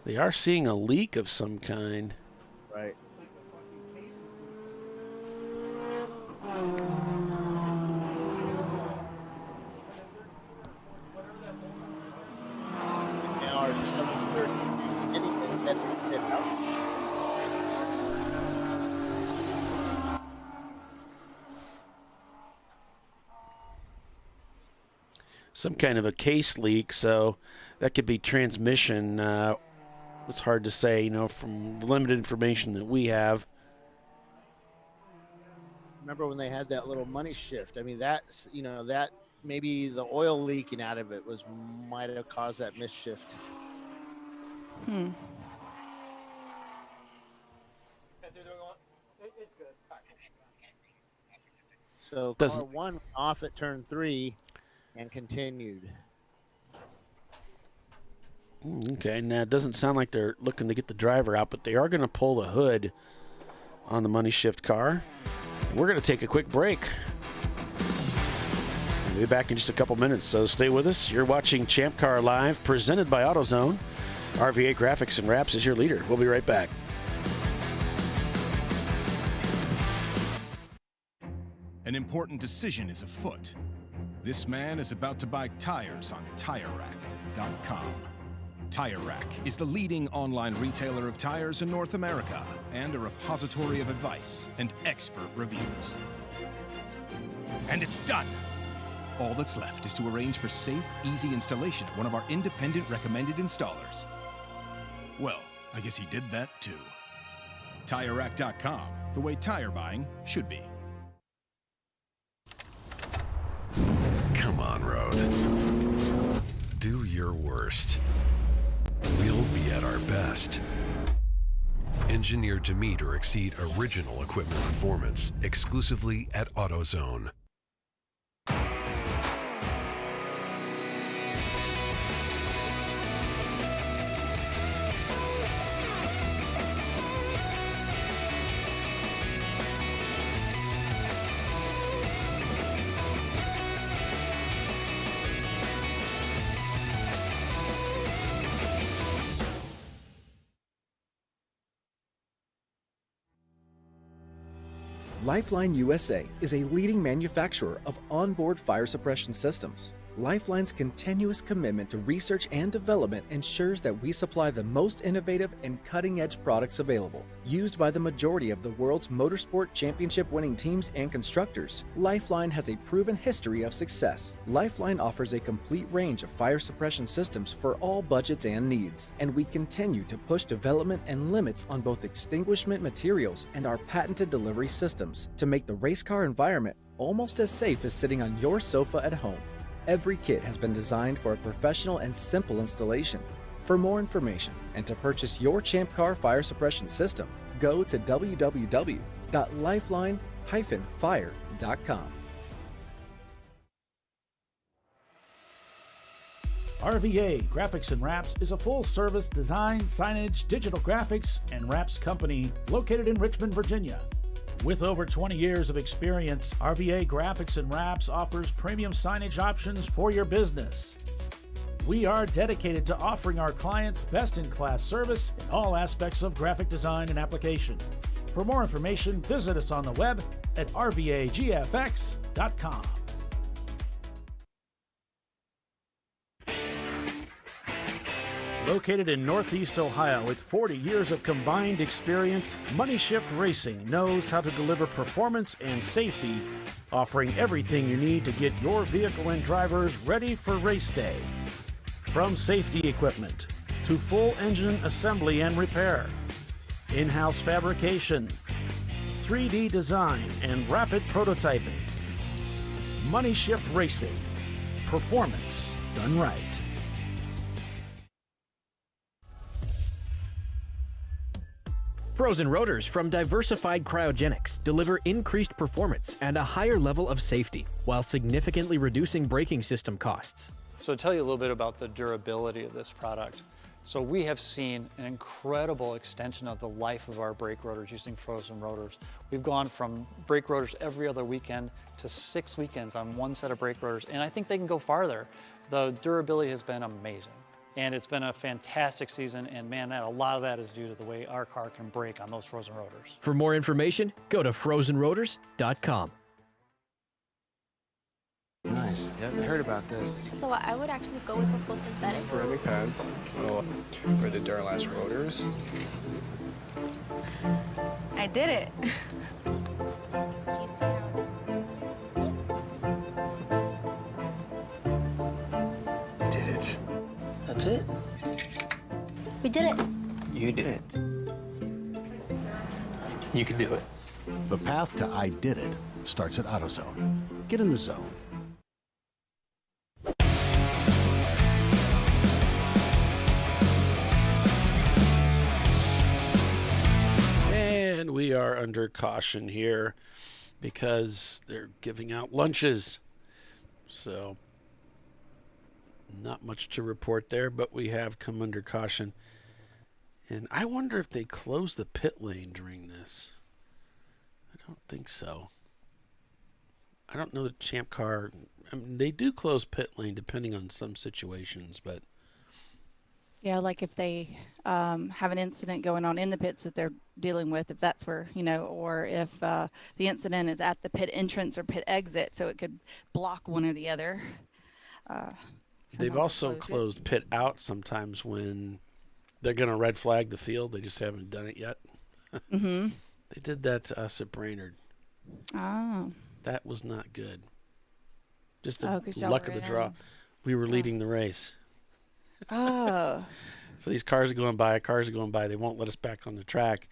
A: They are seeing a leak of some kind.
B: Right.
A: Some kind of a case leak, so that could be transmission. It's hard to say, from limited information that we have.
B: Remember when they had that little money shift? I mean, that's, that maybe the oil leaking out of it might have caused that misshift. So car one off at turn 3 and continued.
A: Okay, now it doesn't sound like they're looking to get the driver out, but they are going to pull the hood on the Money Shift car. We're going to take a quick break. We'll be back in just a couple minutes, so stay with us. You're watching Champ Car Live, presented by AutoZone. RVA Graphics and Wraps is your leader. We'll be right back.
P: An important decision is afoot. This man is about to buy tires on TireRack.com. Tire Rack is the leading online retailer of tires in North America and a repository of advice and expert reviews. And it's done! All that's left is to arrange for safe, easy installation at one of our independent recommended installers. Well, I guess he did that too. TireRack.com, the way tire buying should be.
I: Come on, Road. Do your worst. We'll be at our best. Engineered to meet or exceed original equipment performance exclusively at AutoZone.
T: Lifeline USA is a leading manufacturer of onboard fire suppression systems. Lifeline's continuous commitment to research and development ensures that we supply the most innovative and cutting-edge products available. Used by the majority of the world's motorsport championship-winning teams and constructors, Lifeline has a proven history of success. Lifeline offers a complete range of fire suppression systems for all budgets and needs, and we continue to push development and limits on both extinguishment materials and our patented delivery systems to make the race car environment almost as safe as sitting on your sofa at home. Every kit has been designed for a professional and simple installation. For more information and to purchase your ChampCar fire suppression system, go to www.lifeline-fire.com.
Q: RVA Graphics and Wraps is a full-service design, signage, digital graphics, and wraps company located in Richmond, Virginia. With over 20 years of experience, RVA Graphics and Wraps offers premium signage options for your business. We are dedicated to offering our clients best-in-class service in all aspects of graphic design and application. For more information, visit us on the web at rvagfx.com. Located in Northeast Ohio with 40 years of combined experience, Money Shift Racing knows how to deliver performance and safety, offering everything you need to get your vehicle and drivers ready for race day. From safety equipment to full engine assembly and repair, in-house fabrication, 3D design, and rapid prototyping. Money Shift Racing. Performance done right.
L: Frozen rotors from Diversified Cryogenics deliver increased performance and a higher level of safety, while significantly reducing braking system costs.
M: So to tell you a little bit about the durability of this product. So we have seen an incredible extension of the life of our brake rotors using frozen rotors. We've gone from brake rotors every other weekend to 6 weekends on one set of brake rotors, and I think they can go farther. The durability has been amazing. And it's been a fantastic season, and man, a lot of that is due to the way our car can brake on those frozen rotors.
L: For more information, go to frozenrotors.com.
J: Nice. Yeah, I heard about this.
N: So I would actually go with the full synthetic.
D: Ceramic pads. So for the Duralast rotors.
N: I did it. You see how it's...
J: I did it. That's it?
N: We did it.
J: You did it. You can do it.
F: The path to I did it starts at AutoZone. Get in the zone.
A: And we are under caution here because they're giving out lunches. So not much to report there, but we have come under caution. And I wonder if they closed the pit lane during this. I don't think so. I don't know that Champ Car... I mean, they do close pit lane depending on some situations, but...
E: Yeah, like if they have an incident going on in the pits that they're dealing with, if that's where, or if the incident is at the pit entrance or pit exit, so it could block one or the other.
A: They've also closed pit out sometimes when they're going to red flag the field. They just haven't done it yet.
E: Mm-hmm.
A: They did that to us at Brainerd.
E: Oh.
A: That was not good. Just the
E: 'cause y'all
A: luck
E: were
A: of the
E: in.
A: draw. We were leading the race.
E: Oh.
A: So these cars are going by. They won't let us back on the track.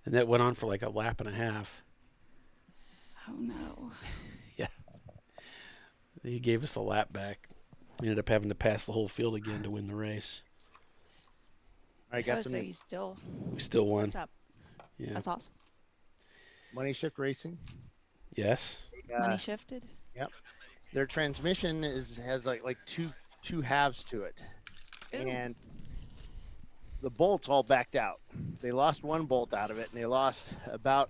A: And that went on for like a lap and a half.
E: Oh, no.
A: Yeah. He gave us a lap back. We ended up having to pass the whole field again to win the race.
B: I got
E: so you still...
A: We still won.
E: What's up?
A: Yeah.
E: That's awesome.
B: Money Shift Racing.
A: Yes.
E: Money shifted.
B: Yep. Their transmission has like two halves to it, and the bolts all backed out. They lost one bolt out of it, and they lost about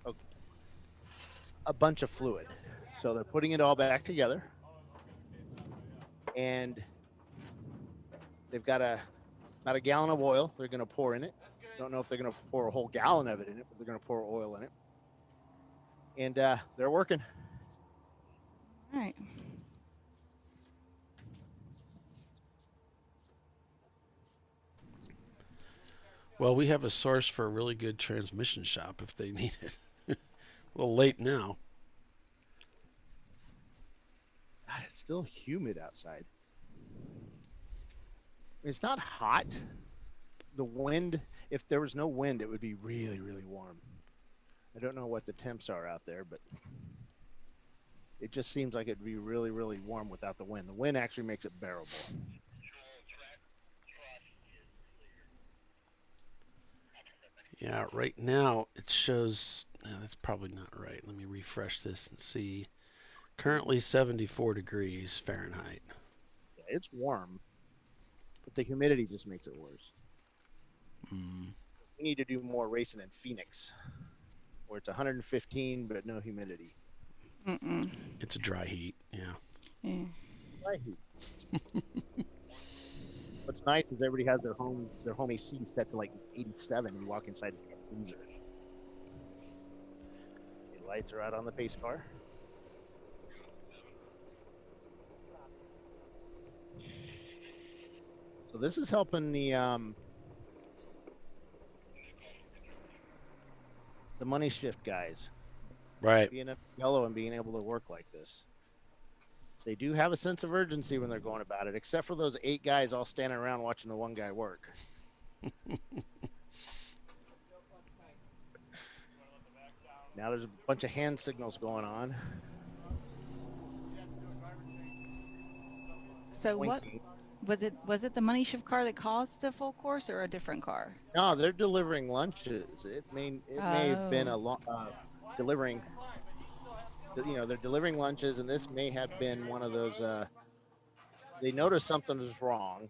B: a bunch of fluid. So they're putting it all back together, and they've got about a gallon of oil they're going to pour in it. Don't know if they're going to pour a whole gallon of it in it, but they're going to pour oil in it. And they're working.
E: All right.
A: Well, we have a source for a really good transmission shop if they need it. A little late now.
B: God, it's still humid outside. It's not hot. The wind, if there was no wind, it would be really, really warm. I don't know what the temps are out there, but it just seems like it'd be really, really warm without the wind. The wind actually makes it bearable.
A: Yeah, right now it shows, that's probably not right. Let me refresh this and see. Currently 74 degrees Fahrenheit.
B: Yeah, it's warm, but the humidity just makes it worse. We need to do more racing in Phoenix, where it's 115 but no humidity.
A: It's a dry heat, yeah.
B: Dry heat. What's nice is everybody has their home AC set to like 87. You walk inside the freezer. The lights are out on the pace car. So this is helping the money shift guys.
A: Right.
B: Being up yellow and being able to work like this. They do have a sense of urgency when they're going about it, except for those 8 guys all standing around watching the one guy work. Now there's a bunch of hand signals going on.
E: So what was it the money shift car that caused the full course or a different car?
B: No, they're delivering lunches. It may have been delivering. They're delivering lunches, and this may have been one of those. They noticed something is wrong.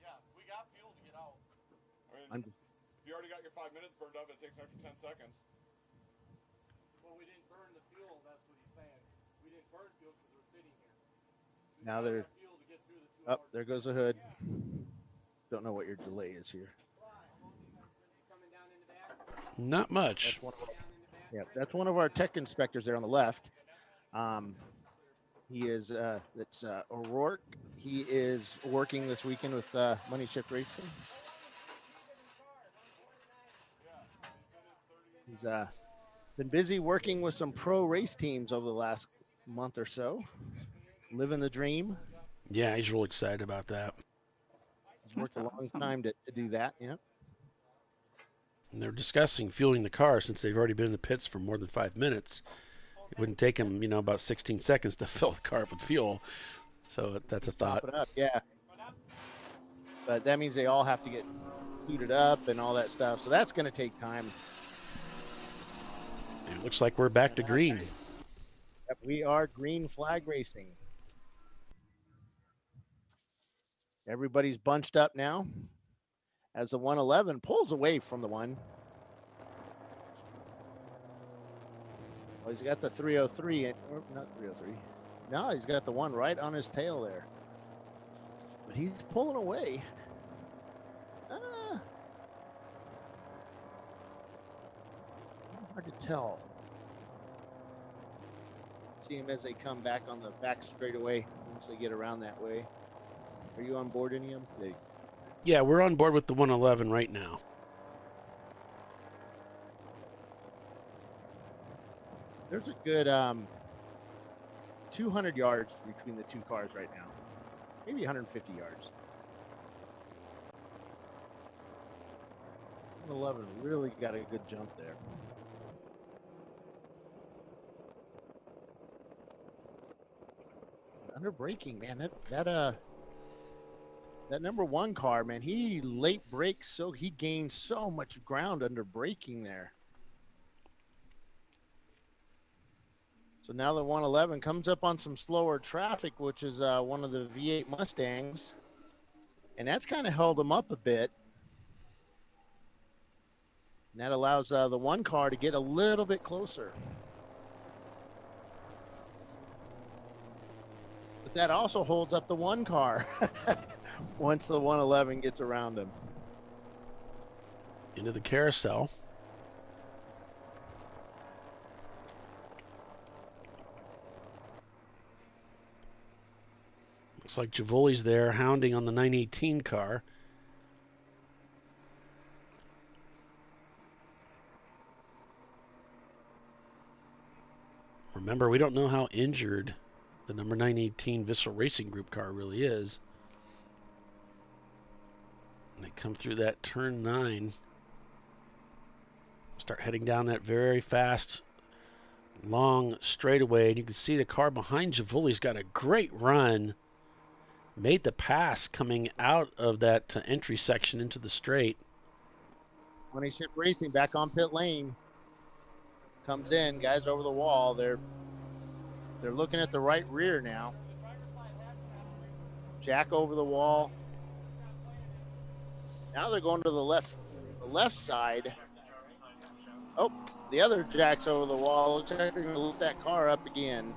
H: Yeah, we got fuel to get out. If you already got your 5 minutes burned up, it takes an extra 10 seconds.
W: Well, we didn't burn the fuel. That's what he's saying. We didn't burn fuel because we're sitting here.
B: Now they're. There goes the hood. Don't know what your delay is here.
A: Not much.
B: That's one of our tech inspectors there on the left. He is that's O'Rourke. He is working this weekend with Money Shift Racing. He's been busy working with some pro race teams over the last month or so. Living the dream.
A: Yeah, he's real excited about that.
B: He's worked a long time to do that. Yeah.
A: And they're discussing fueling the car since they've already been in the pits for more than 5 minutes. It wouldn't take them, about 16 seconds to fill the car up with fuel. So that's a thought.
B: Top it up, yeah. But that means they all have to get heated up and all that stuff. So that's going to take time.
A: It looks like we're back to green.
B: Yep, we are green flag racing. Everybody's bunched up now as the 111 pulls away from the one. Well, he's got the 303, or not 303. No, he's got the one right on his tail there. But he's pulling away. Hard to tell. See him as they come back on the back straightaway once they get around that way. Are you on board any of them?
A: Yeah, we're on board with the 111 right now.
B: There's a good 200 yards between the two cars right now. Maybe 150 yards. 111 really got a good jump there. Under braking, man. That number 1 car, man, he late brakes, so he gained so much ground under braking there. So now the 111 comes up on some slower traffic, which is one of the V8 Mustangs. And that's kind of held them up a bit. And that allows the one car to get a little bit closer. But that also holds up the one car once the 111 gets around him.
A: Into the carousel. Looks like Javoli's there hounding on the 918 car. Remember, we don't know how injured the number 918 Visceral Racing Group car really is. And they come through that turn 9. Start heading down that very fast, long straightaway. And you can see the car behind Javoli's got a great run. Made the pass coming out of that entry section into the straight.
B: Money Shift Racing back on pit lane. Comes in, guys over the wall. They're looking at the right rear now. Jack over the wall. Now they're going to the left side. Oh, the other Jack's over the wall. Looks like they're going to lift that car up again.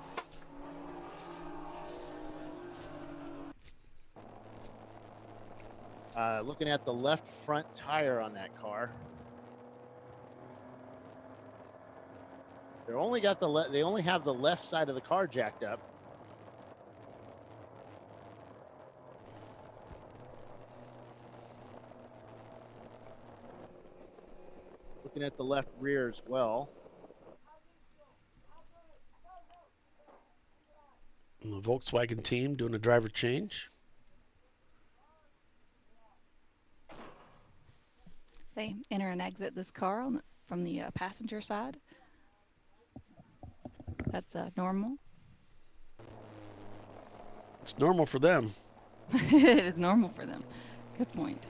B: Looking at the left front tire on that car. They only have the left side of the car jacked up. Looking at the left rear as well.
A: And the Volkswagen team doing a driver change.
E: They enter and exit this car from the passenger side. That's normal.
A: It's normal for them.
E: It is normal for them. Good point.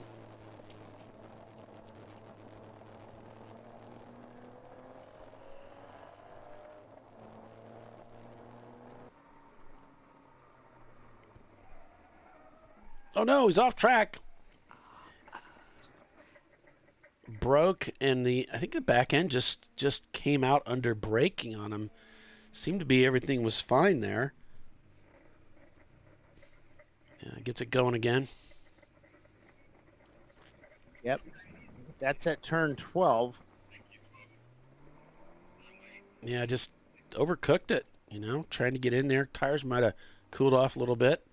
A: Oh no, he's off track. Broke, and I think the back end just came out under braking on him. Seemed to be everything was fine there. Yeah, gets it going again.
B: Yep. That's at turn 12.
A: Yeah, just overcooked it, trying to get in there. Tires might have cooled off a little bit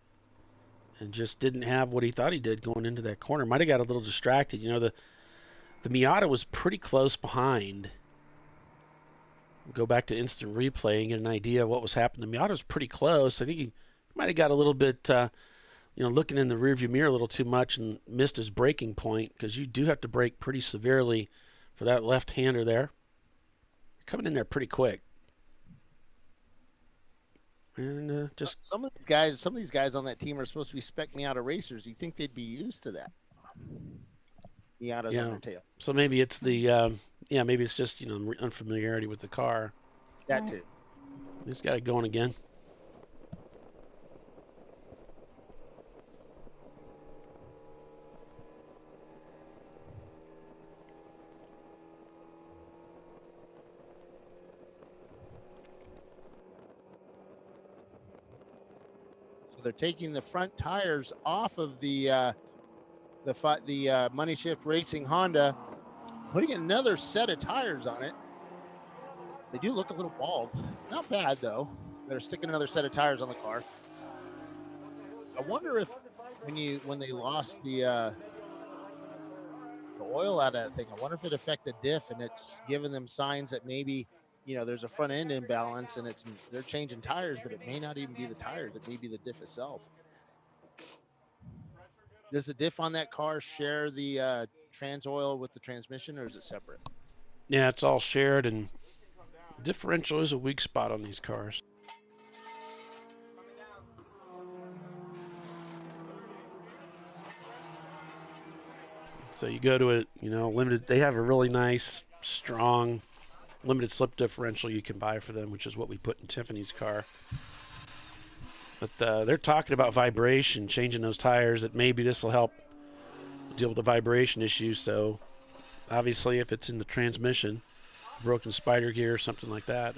A: and just didn't have what he thought he did going into that corner. Might have got a little distracted. The Miata was pretty close behind. Go back to instant replay and get an idea of what was happening. The Miata was pretty close. I think he might have got a little bit, looking in the rearview mirror a little too much and missed his braking point, because you do have to brake pretty severely for that left-hander there. You're coming in there pretty quick. And just
B: some of these guys on that team are supposed to be spec Miata racers. You think they'd be used to that? Miata's on their tail.
A: So maybe it's the maybe it's just unfamiliarity with the car.
B: That too.
A: He's got it going again.
B: So they're taking the front tires off of the Money Shift Racing Honda, putting another set of tires on it. They do look a little bald. Not bad though. They're sticking another set of tires on the car. I wonder if when they lost the oil out of that thing, I wonder if it affected the diff, and it's giving them signs that maybe there's a front end imbalance and they're changing tires, but it may not even be the tires. It may be the diff itself. Does the diff on that car share the trans oil with the transmission, or is it separate?
A: Yeah, it's all shared, and differential is a weak spot on these cars. So you go to it, limited. They have a really nice, strong limited slip differential you can buy for them, which is what we put in Tiffany's car. But they're talking about vibration, changing those tires, that maybe this will help deal with the vibration issue. So obviously if it's in the transmission, broken spider gear or something like that.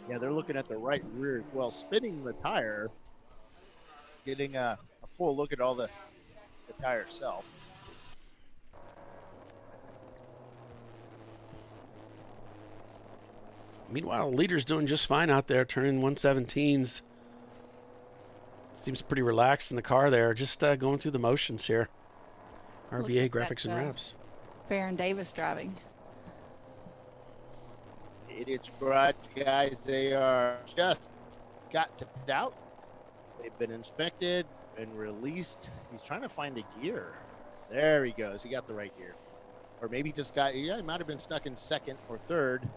B: Yeah, they're looking at the right rear as well, spinning the tire, getting a full look at all the tire itself.
A: Meanwhile, the leader's doing just fine out there, turning 117s. Seems pretty relaxed in the car there, just going through the motions here. RVA graphics and wraps.
E: Farron Davis driving.
B: 8-inch garage guys, they are just got to out. They've been inspected and released. He's trying to find a gear. There he goes. He got the right gear. Or maybe just got, he might have been stuck in second or third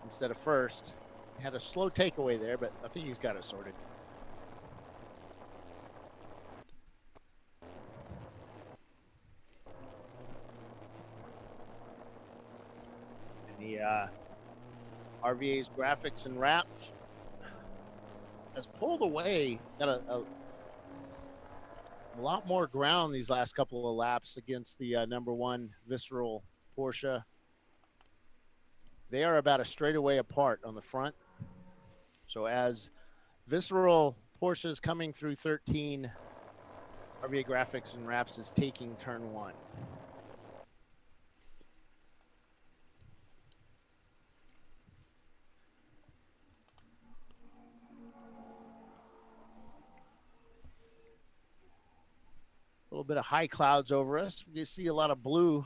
B: instead of first. Had a slow takeaway there, but I think he's got it sorted. And the RVA's graphics and wraps has pulled away, got a lot more ground these last couple of laps against the #1 Visceral Porsche. They are about a straightaway apart on the front. So as Visceral Porsche is coming through 13, RVA graphics and wraps is taking turn 1. A little bit of high clouds over us. We see a lot of blue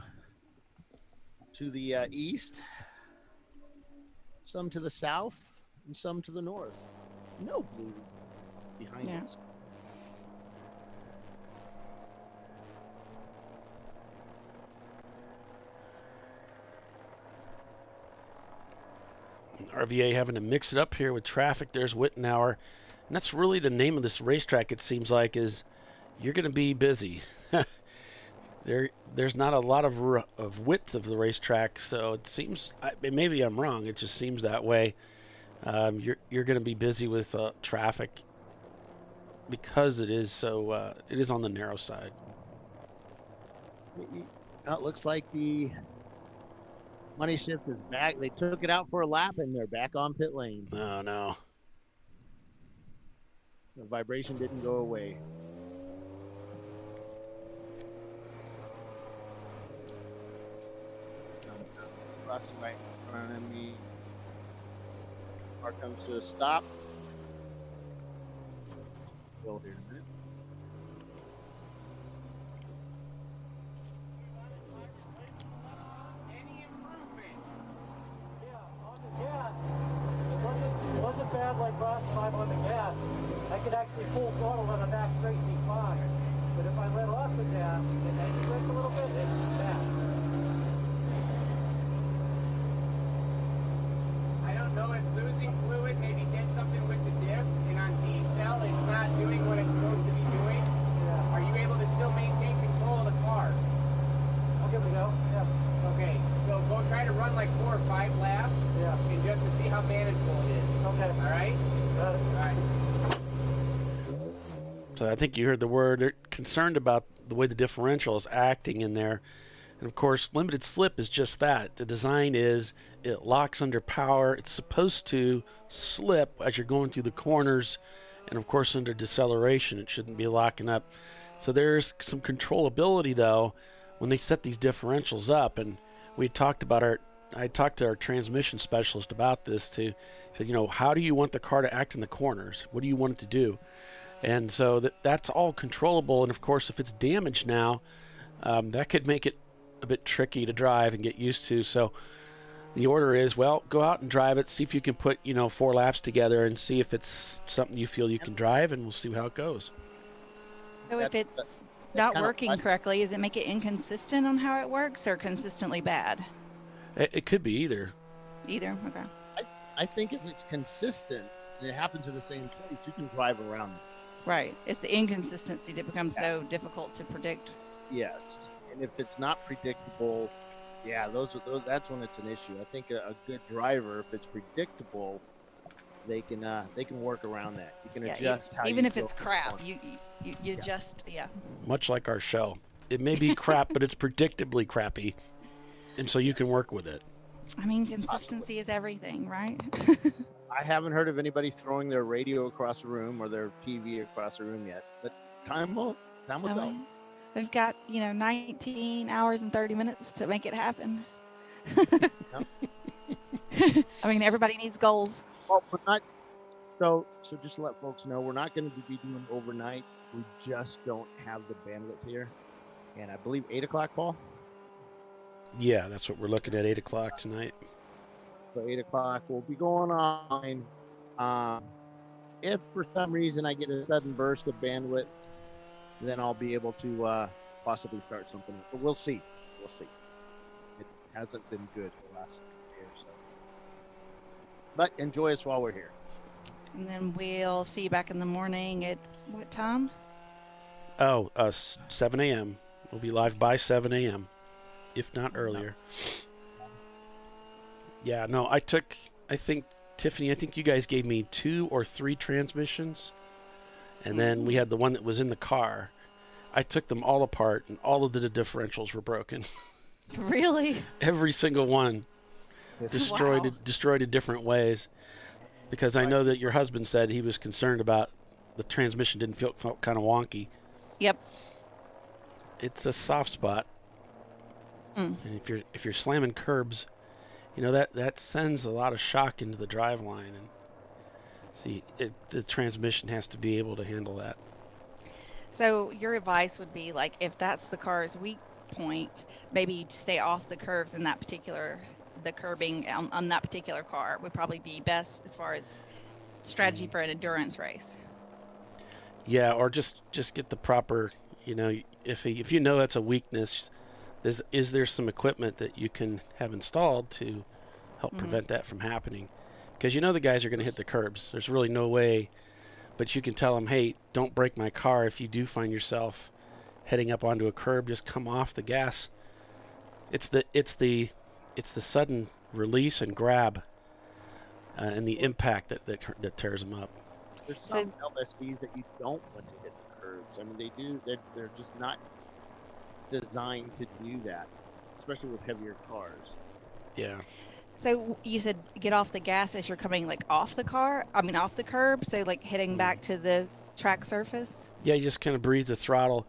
B: to the east, some to the south, and some to the north. No blue behind us.
A: RVA having to mix it up here with traffic. There's Wittenauer. And that's really the name of this racetrack, it seems like, is you're going to be busy. There's not a lot of width of the racetrack, so it seems, maybe I'm wrong, it just seems that way. You're going to be busy with traffic because it is so it is on the narrow side.
B: It looks like the money shift is back. They took it out for a lap and they're back on pit lane.
A: Oh no.
B: The vibration didn't go away. Crossing right in front of me. Car comes to a stop. Go here in a minute.
W: It wasn't bad like last time on the gas. I could actually full throttle on the back straight and be fine. But if I let off the gas and then you brake a little bit, it's bad.
G: I don't know if losing fluid maybe did something with the diff, and on D-cell it's not doing what it's supposed to be doing. Yeah. Are you able to still maintain control of the car?
W: I'll give it a go. Yeah.
G: Okay, so go try to run like 4 or 5 laps, and just to see how manageable it is.
W: Okay.
G: All right? All right.
A: So I think you heard the word. They're concerned about the way the differential is acting in there. And of course, limited slip is just that. The design is it locks under power. It's supposed to slip as you're going through the corners. And of course, under deceleration, it shouldn't be locking up. So there's some controllability, though, when they set these differentials up. And we talked about I talked to our transmission specialist about this too. He said, how do you want the car to act in the corners? What do you want it to do? And so that's all controllable. And of course, if it's damaged now, that could make it a bit tricky to drive and get used to. So the order is, well, go out and drive it, see if you can put 4 laps together and see if it's something you feel you can drive, and we'll see how it goes.
E: So if it's not working correctly, does it make it inconsistent on how it works or consistently bad?
A: It could be either.
E: Either, okay.
B: I think if it's consistent and it happens in the same place, you can drive around it.
E: Right. It's the inconsistency that becomes so difficult to predict.
B: Yes. And if it's not predictable, Yeah, that's when it's an issue. I think a good driver, if it's predictable, they can work around that. You can adjust how
E: even
B: you
E: if
B: go
E: it's crap, you just
A: Much like our show. It may be crap, but it's predictably crappy. And so you can work with it.
E: I mean, consistency is everything, right?
B: I haven't heard of anybody throwing their radio across the room or their TV across the room yet, but time will tell.
E: They've got 19 hours and 30 minutes to make it happen. I mean, everybody needs goals.
B: Well, we're not. So just to let folks know, we're not going to be doing overnight. We just don't have the bandwidth here. And I believe 8 o'clock, Paul?
A: Yeah, that's what we're looking at, 8 o'clock tonight.
B: So 8 o'clock, we'll be going online. If for some reason I get a sudden burst of bandwidth, then I'll be able to possibly start something. But we'll see. We'll see. It hasn't been good the last year or so. But enjoy us while we're here.
E: And then we'll see you back in the morning at what time?
A: 7 a.m. We'll be live by 7 a.m., if not earlier. Yeah, no, I think, Tiffany, you guys gave me 2 or 3 transmissions. And then we had the one that was in the car. I took them all apart, and all of the differentials were broken.
E: Really?
A: Every single one. Destroyed in different ways. Because I know that your husband said he was concerned about the transmission felt kind of wonky.
E: Yep.
A: It's a soft spot. And if you're slamming curbs, that sends a lot of shock into the drive line, and see, the transmission has to be able to handle that.
E: So your advice would be, like, if that's the car's weak point, maybe you stay off the curves in that particular, the curbing on that particular car would probably be best as far as strategy for an endurance race.
A: Yeah, or just get the proper, if you know that's a weakness, is there some equipment that you can have installed to help prevent that from happening? Because the guys are going to hit the curbs. There's really no way, but you can tell them, hey, don't break my car. If you do find yourself heading up onto a curb, just come off the gas. It's the sudden release and grab and the impact that tears them up.
B: There's some LSVs that you don't want to hit the curbs. I mean, they do. They're just not designed to do that, especially with heavier cars.
A: Yeah.
E: So you said get off the gas as you're coming off the curb, so hitting back to the track surface?
A: Yeah, you just kind of breathe the throttle,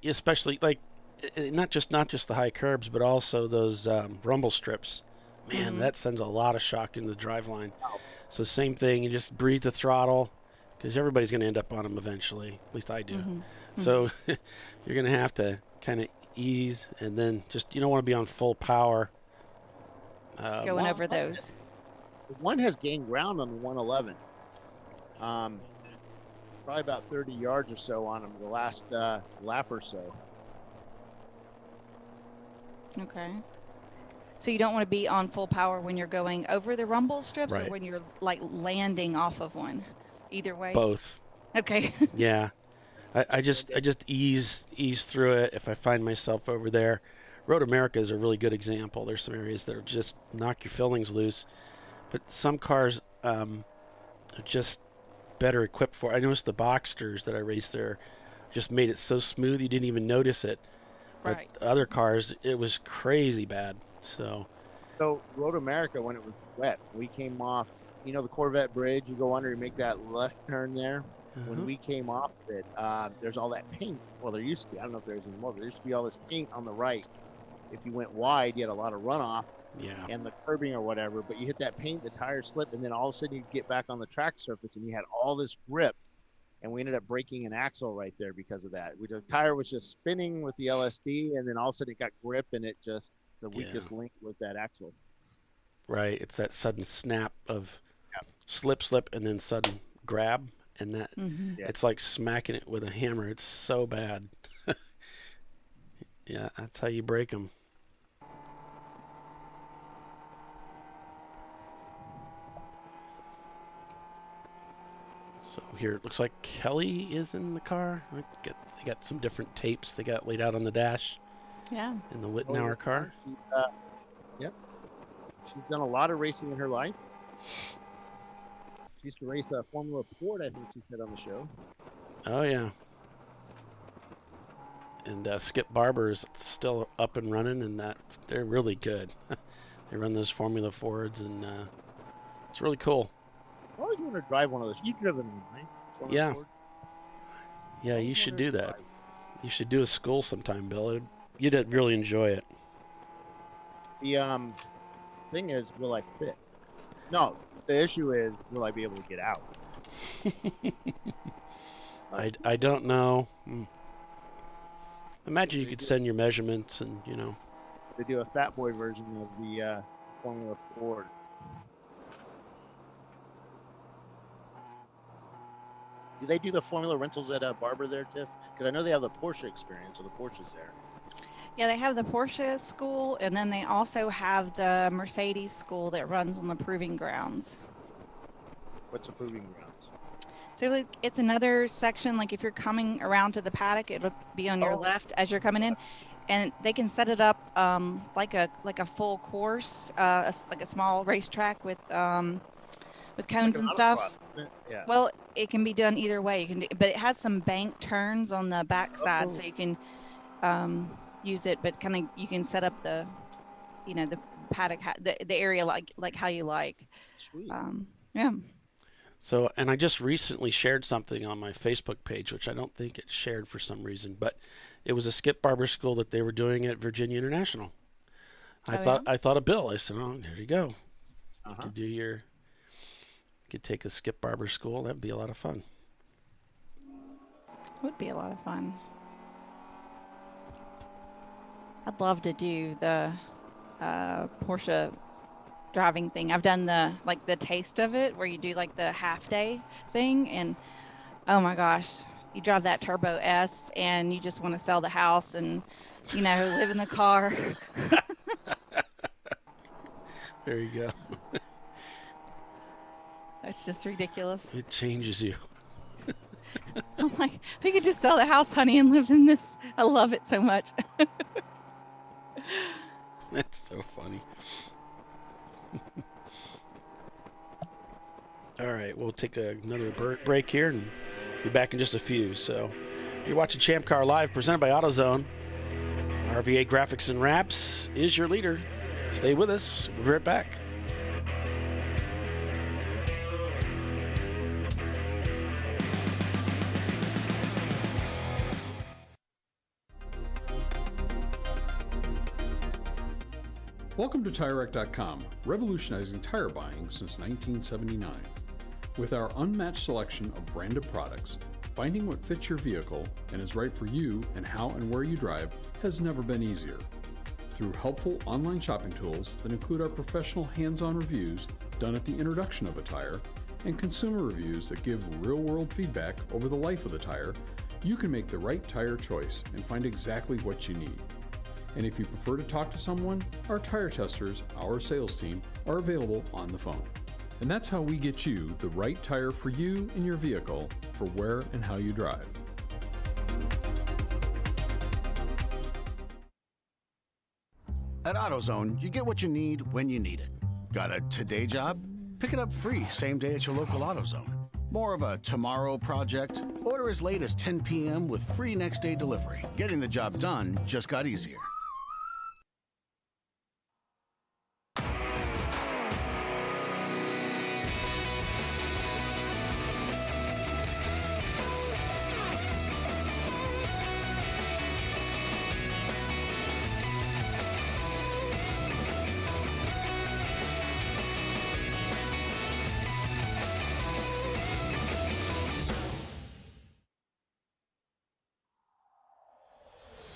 A: especially not just the high curbs, but also those rumble strips. Man, that sends a lot of shock into the driveline. So same thing, you just breathe the throttle, because everybody's going to end up on them eventually. At least I do. So you're going to have to kind of ease, and then you don't want to be on full power.
E: Going over those.
B: One has gained ground on the 111. Probably about 30 yards or so on him the last lap or so.
E: Okay. So you don't want to be on full power when you're going over the rumble strips,
A: right,
E: or when you're landing off of one? Either way?
A: Both.
E: Okay.
A: Yeah. I just ease through it if I find myself over there. Road America is a really good example. There's some areas that are just knock your fillings loose, but some cars are just better equipped for it. I noticed the Boxsters that I raced there just made it so smooth you didn't even notice it. But other cars, it was crazy bad. So
B: Road America, when it was wet, we came off, the Corvette Bridge, you go under, you make that left turn there. When we came off of it, there's all that paint. Well, there used to be. I don't know if there's anymore, but there used to be all this paint on the right. If you went wide, you had a lot of runoff and the curbing or whatever, but you hit that paint, the tires slip, and then all of a sudden you get back on the track surface and you had all this grip, and we ended up breaking an axle right there because of that. The tire was just spinning with the LSD, and then all of a sudden it got grip, and it just, the weakest link was that axle.
A: Right. It's that sudden snap of slip, and then sudden grab, and that it's like smacking it with a hammer. It's so bad. Yeah, that's how you break them. So here it looks like Kelly is in the car. They got some different tapes they got laid out on the dash.
E: Yeah.
A: In the Wittenauer car.
B: she's done a lot of racing in her life. She used to race a Formula Ford, I think she said on the show.
A: Oh, yeah. And Skip Barber's still up and running, and they're really good. They run those Formula Fords, and it's really cool.
B: I always want to drive one of those. You've driven one, right? Formula
A: Yeah.
B: Ford?
A: Yeah, you should do that. You should do a school sometime, Bill. You'd really enjoy it.
B: The thing is, will I fit? No, the issue is, will I be able to get out?
A: I don't know. Imagine you could send your measurements and,
B: They do a fat boy version of the Formula Ford. Do they do the Formula rentals at Barber there, Tiff? Because I know they have the Porsche experience, or the Porsches there.
E: Yeah, they have the Porsche school, and then they also have the Mercedes school that runs on the proving grounds.
B: What's a proving grounds?
E: So like, it's another section, like if you're coming around to the paddock, it'll be on your left as you're coming in, and they can set it up like a full course, like a small racetrack with cones
B: Like
E: and stuff.
B: Yeah.
E: Well, it can be done either way. You can, but it has some bank turns on the back side, so you can use it. But kind of you can set up the, the paddock, the area like how you like.
B: Sweet.
E: Yeah.
A: So, and I just recently shared something on my Facebook page, which I don't think it shared for some reason, but it was a Skip Barber school that they were doing at Virginia International. I thought of Bill. I said, "Oh, there you go. You could do you could take a Skip Barber school. That'd be a lot of fun."
E: Would be a lot of fun. I'd love to do the Porsche driving thing. I've done the taste of it, where you do like the half day thing, and oh my gosh, you drive that Turbo S and you just want to sell the house and live in the car.
A: There you go.
E: That's just ridiculous.
A: It changes you.
E: I'm like, we could just sell the house, honey, and live in this. I love it so much.
A: That's so funny. All right, we'll take another break here and be back in just a few. So you're watching Champ Car Live, presented by AutoZone. RVA Graphics and Wraps is your leader. Stay with us. We'll be right back.
O: Welcome to TireRack.com, revolutionizing tire buying since 1979. With our unmatched selection of branded products, finding what fits your vehicle and is right for you and how and where you drive has never been easier. Through helpful online shopping tools that include our professional hands-on reviews done at the introduction of a tire and consumer reviews that give real-world feedback over the life of the tire, you can make the right tire choice and find exactly what you need. And if you prefer to talk to someone, our tire testers, our sales team, are available on the phone. And that's how we get you the right tire for you and your vehicle for where and how you drive.
F: At AutoZone, you get what you need when you need it. Got a today job? Pick it up free same day at your local AutoZone. More of a tomorrow project? Order as late as 10 p.m. with free next day delivery. Getting the job done just got easier.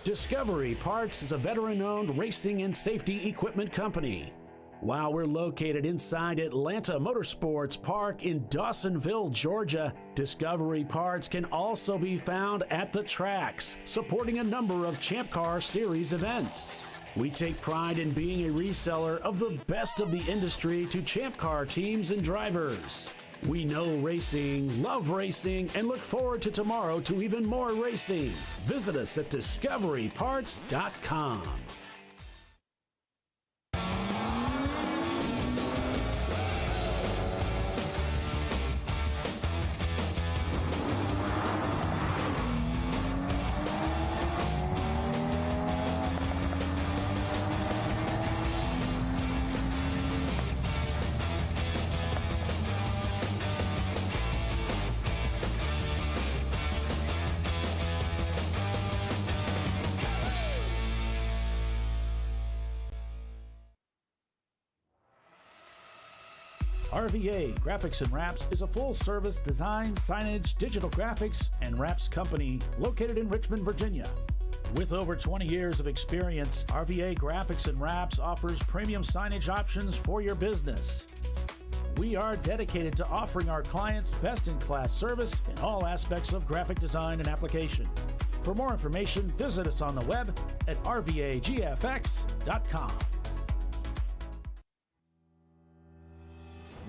Q: Discovery Parts is a veteran-owned racing and safety equipment company. While we're located inside Atlanta Motorsports Park in Dawsonville, Georgia, Discovery Parts can also be found at the tracks, supporting a number of Champ Car Series events. We take pride in being a reseller of the best of the industry to Champ Car teams and drivers. We know racing, love racing, and look forward to tomorrow to even more racing. Visit us at discoveryparts.com. RVA Graphics and Wraps is a full-service design, signage, digital graphics, and wraps company located in Richmond, Virginia. With over 20 years of experience, RVA Graphics and Wraps offers premium signage options for your business. We are dedicated to offering our clients best-in-class service in all aspects of graphic design and application. For more information, visit us on the web at rvagfx.com.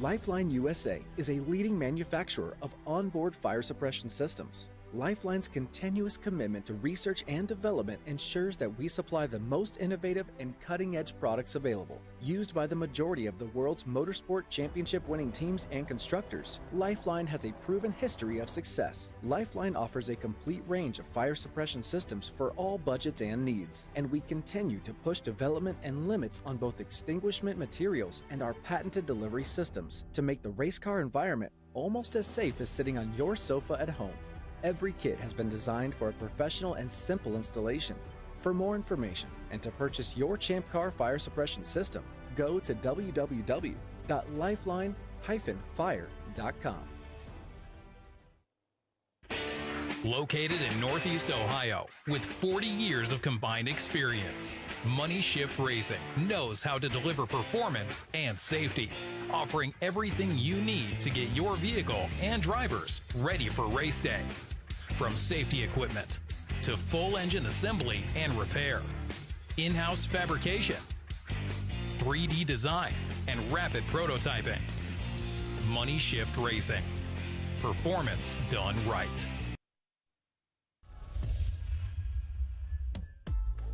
T: Lifeline USA is a leading manufacturer of onboard fire suppression systems. Lifeline's continuous commitment to research and development ensures that we supply the most innovative and cutting-edge products available. Used by the majority of the world's motorsport championship-winning teams and constructors, Lifeline has a proven history of success. Lifeline offers a complete range of fire suppression systems for all budgets and needs, and we continue to push development and limits on both extinguishment materials and our patented delivery systems to make the race car environment almost as safe as sitting on your sofa at home. Every kit has been designed for a professional and simple installation. For more information and to purchase your ChampCar fire suppression system, go to www.lifeline-fire.com.
U: Located in Northeast Ohio, with 40 years of combined experience, Money Shift Racing knows how to deliver performance and safety, offering everything you need to get your vehicle and drivers ready for race day. From safety equipment to full engine assembly and repair, in-house fabrication, 3D design, and rapid prototyping. Money Shift Racing. Performance done right.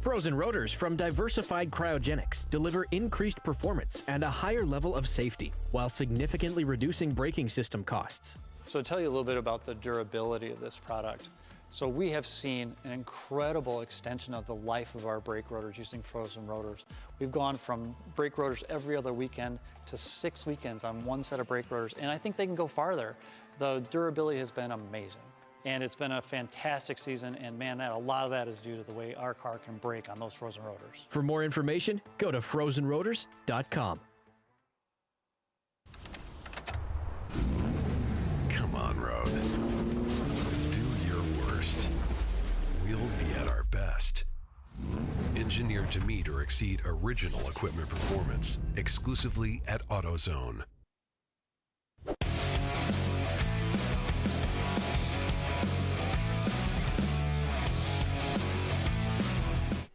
L: Frozen rotors from Diversified Cryogenics deliver increased performance and a higher level of safety, while significantly reducing braking system costs.
M: So to tell you a little bit about the durability of this product. So we have seen an incredible extension of the life of our brake rotors using frozen rotors. We've gone from brake rotors every other weekend to 6 weekends on one set of brake rotors, and I think they can go farther. The durability has been amazing. And it's been a fantastic season, and man, a lot of that is due to the way our car can brake on those frozen rotors.
L: For more information, go to frozenrotors.com.
I: Come on, road. Do your worst. We'll be at our best. Engineered to meet or exceed original equipment performance, exclusively at AutoZone.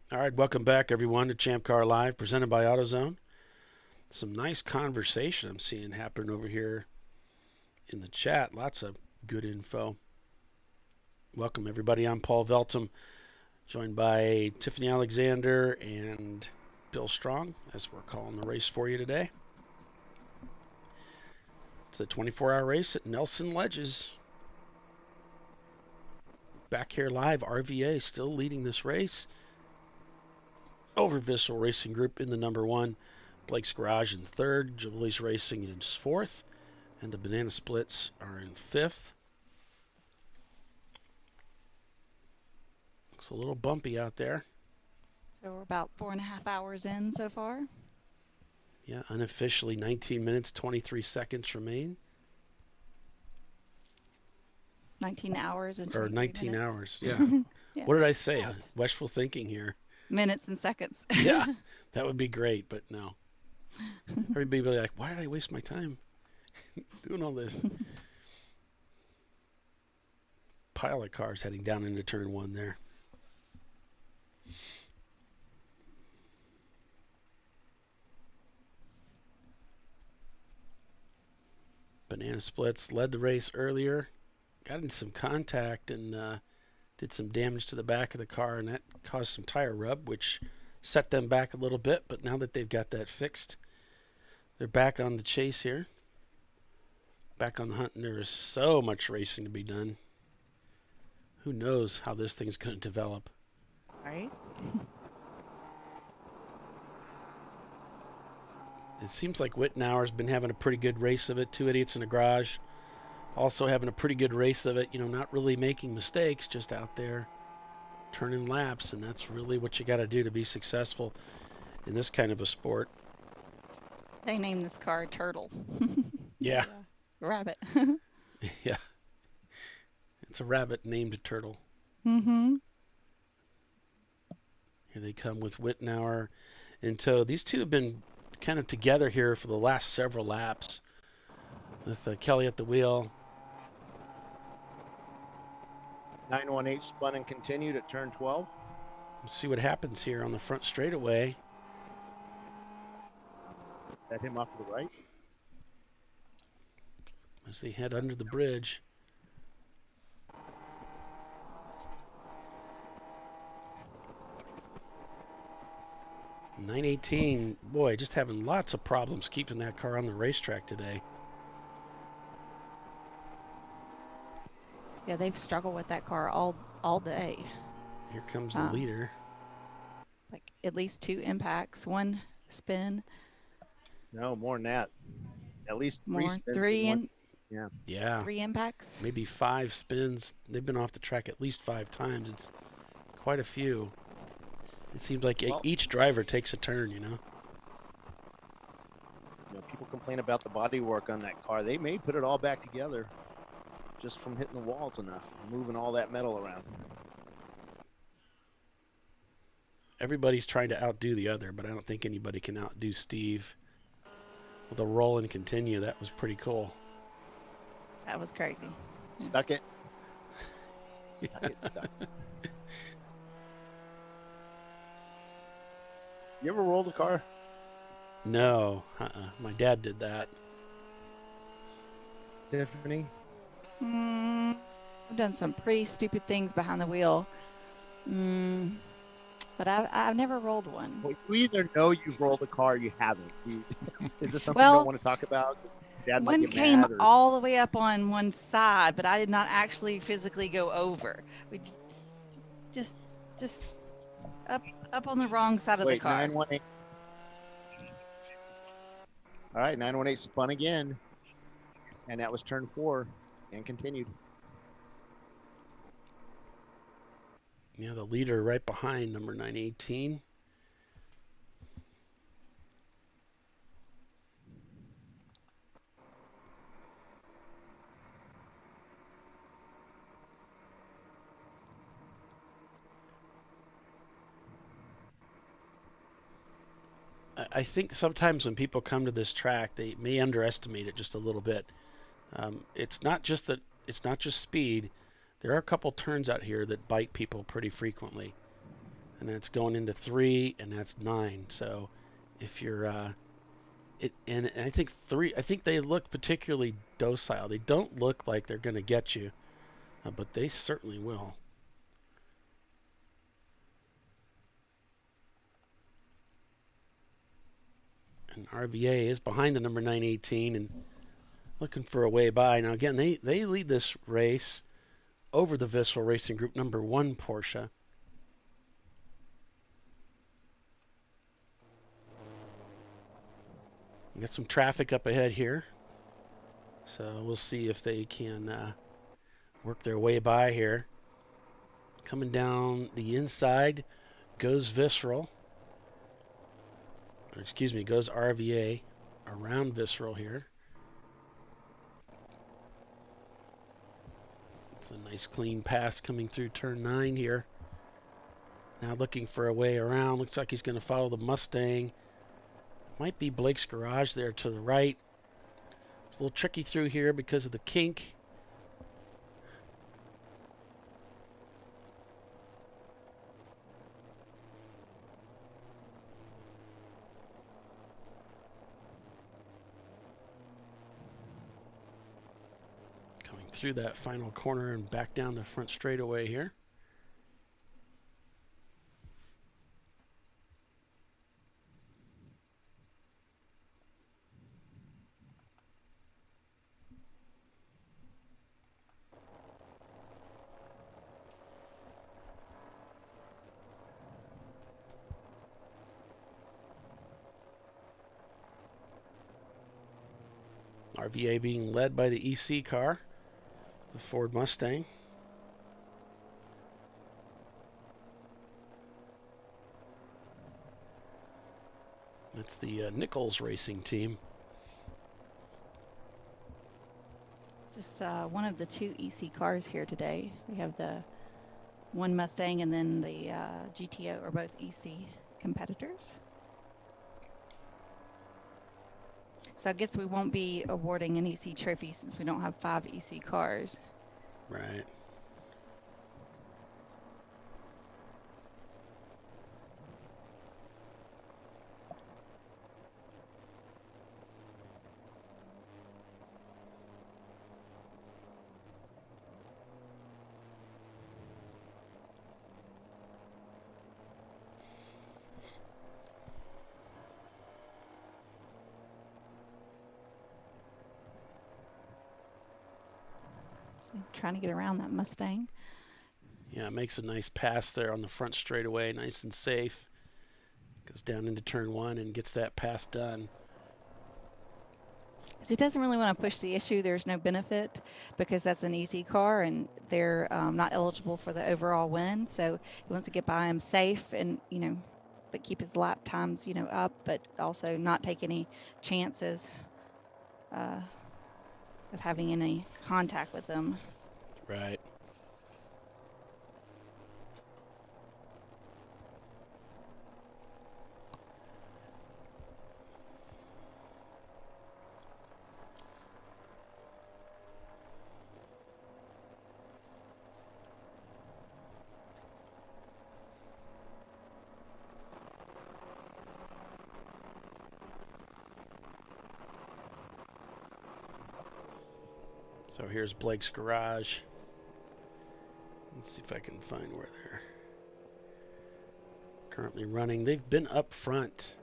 A: All right, welcome back, everyone, to ChampCar.Live, presented by AutoZone. Some nice conversation I'm seeing happening over here in the chat. Lots of good info. Welcome, everybody. I'm Paul Veltum, joined by Tiffany Alexander and Bill Strong, as we're calling the race for you today. It's a 24-hour race at Nelson Ledges. Back here live, RVA still leading this race over Vissel Racing Group in the number 1. Blake's Garage in 3rd. Julie's Racing in 4th. And the Banana Splits are in 5th. Looks a little bumpy out there.
E: So we're about 4.5 hours in so far.
A: Yeah, unofficially 19 minutes, 23 seconds remain.
E: 19 hours and
A: Or 19
E: minutes.
A: hours, yeah.
E: Yeah.
A: What did I say? Wishful thinking here.
E: Minutes and seconds.
A: Yeah, that would be great, but no. Everybody would be like, why did I waste my time doing all this? Pile of cars heading down into turn 1 there. Banana Splits led the race earlier, got in some contact and did some damage to the back of the car, and that caused some tire rub, which set them back a little bit. But now that they've got that fixed, they're back on the chase here, back on the hunt, and there is so much racing to be done. Who knows how this thing's going to develop?
E: Right.
A: It seems like Wittenauer's been having a pretty good race of it. Two Idiots in a Garage also having a pretty good race of it. You know, not really making mistakes, just out there turning laps, and that's really what you got to do to be successful in this kind of a sport.
E: They named this car Turtle.
A: Yeah.
E: Rabbit.
A: Yeah. It's a rabbit named Turtle.
E: Mm-hmm.
A: Here they come with Wittenauer in tow. These two have been kind of together here for the last several laps with Kelly at the wheel.
B: 918 spun and continued at turn 12.
A: Let's see what happens here on the front straightaway.
B: That him off to the right.
A: As they head under the bridge. .918, boy, just having lots of problems keeping that car on the racetrack today.
E: Yeah, they've struggled with that car all day.
A: Here comes the leader.
E: Like at least 2 impacts, 1 spin.
B: No, more than that. At least 3
E: More,
B: spins.
E: 3 in.
A: Yeah.
E: 3 impacts.
A: Maybe 5 spins. They've been off the track at least 5 times. It's quite a few. It seems like each driver takes a turn, you know.
B: People complain about the body work on that car. They may put it all back together just from hitting the walls enough, moving all that metal around.
A: Everybody's trying to outdo the other, but I don't think anybody can outdo Steve. With a roll and continue, that was pretty cool.
E: That was crazy.
B: Stuck it. Stuck. You ever rolled a car?
A: No, my dad did that.
B: Tiffany?
E: I've done some pretty stupid things behind the wheel. But I've never rolled one.
B: Well, you either know you've rolled a car or you haven't. Is this something
E: Well,
B: you don't want to talk about? Dad might
E: One
B: get
E: came
B: mad or...
E: all the way up on one side, but I did not actually physically go over. We just up on the wrong side of the car.
B: 918. All right, 918 spun again, and that was turn 4 and continued.
A: Yeah, the leader right behind number 918. I think sometimes when people come to this track, they may underestimate it just a little bit. It's not just speed. There are a couple turns out here that bite people pretty frequently, and that's going into 3 and that's 9. So if you're and I think 3, I think they look particularly docile. They don't look like they're going to get you, but they certainly will. And RVA is behind the number 918 and looking for a way by. Now again, they lead this race over the Visceral Racing Group number 1 Porsche. Got some traffic up ahead here, so we'll see if they can work their way by here. Coming down the inside goes Visceral. Excuse me, goes RVA around Visceral here. It's a nice clean pass coming through turn 9 here. Now looking for a way around. Looks like he's going to follow the Mustang. Might be Blake's garage there to the right. It's a little tricky through here because of the kink. Through that final corner and back down the front straightaway here. RVA being led by the EC car. The Ford Mustang. That's the Nichols Racing team.
E: it's one of the two EC cars here today. We have the one Mustang and then the GTO are both EC competitors. So I guess we won't be awarding an EC trophy since we don't have 5 EC cars.
A: Right.
E: Trying to get around that Mustang.
A: Yeah, it makes a nice pass there on the front straightaway, nice and safe. Goes down into turn 1 and gets that pass done.
E: So he doesn't really want to push the issue. There's no benefit because that's an easy car and they're not eligible for the overall win. So he wants to get by him safe and, but keep his lap times, up, but also not take any chances of having any contact with them.
A: Right. So here's Blake's garage. Let's see if I can find where they're currently running. They've been up front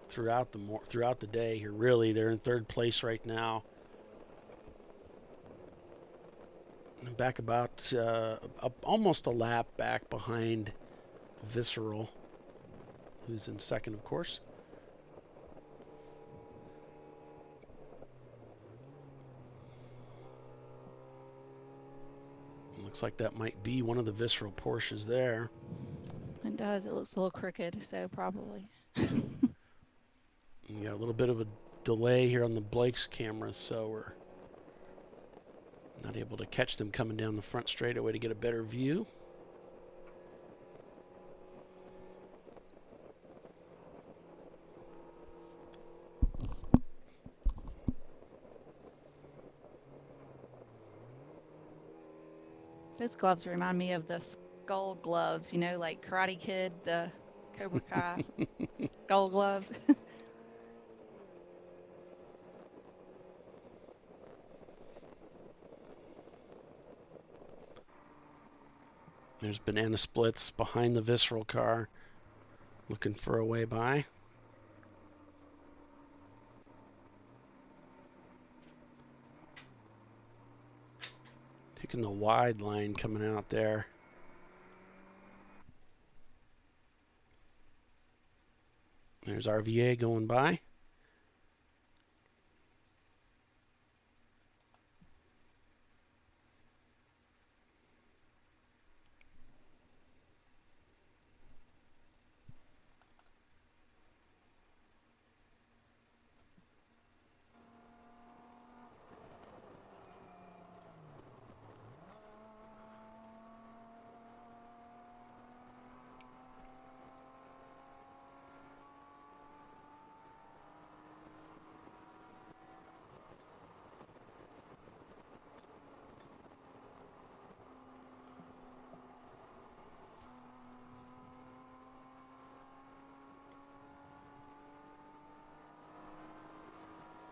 A: throughout the day here. Really, they're in 3rd place right now. And back about almost a lap back behind Visceral, who's in 2nd, of course. Looks like that might be one of the Visceral Porsches there.
E: It does. It looks a little crooked, so probably.
A: Yeah, a little bit of a delay here on the Blake's camera, so we're not able to catch them coming down the front straightaway to get a better view.
E: Those gloves remind me of the skull gloves, like Karate Kid, the Cobra Kai skull gloves.
A: There's banana splits behind the Visceral car, looking for a way by. Taking the wide line coming out there. There's RVA going by.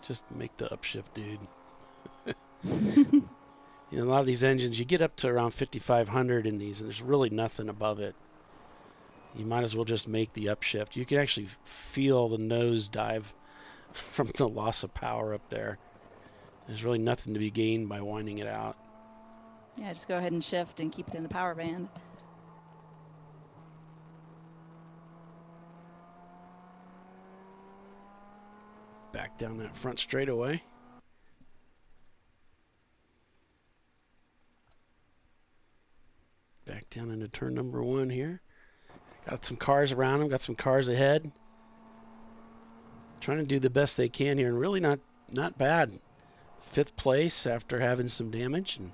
A: Just make the upshift, dude. A lot of these engines, you get up to around 5,500 in these, and there's really nothing above it. You might as well just make the upshift. You can actually feel the nose dive from the loss of power up there. There's really nothing to be gained by winding it out.
E: Yeah, just go ahead and shift and keep it in the power band.
A: Back down that front straightaway. Back down into turn number 1 here. Got some cars around him, got some cars ahead. Trying to do the best they can here, and really not bad. 5th place after having some damage and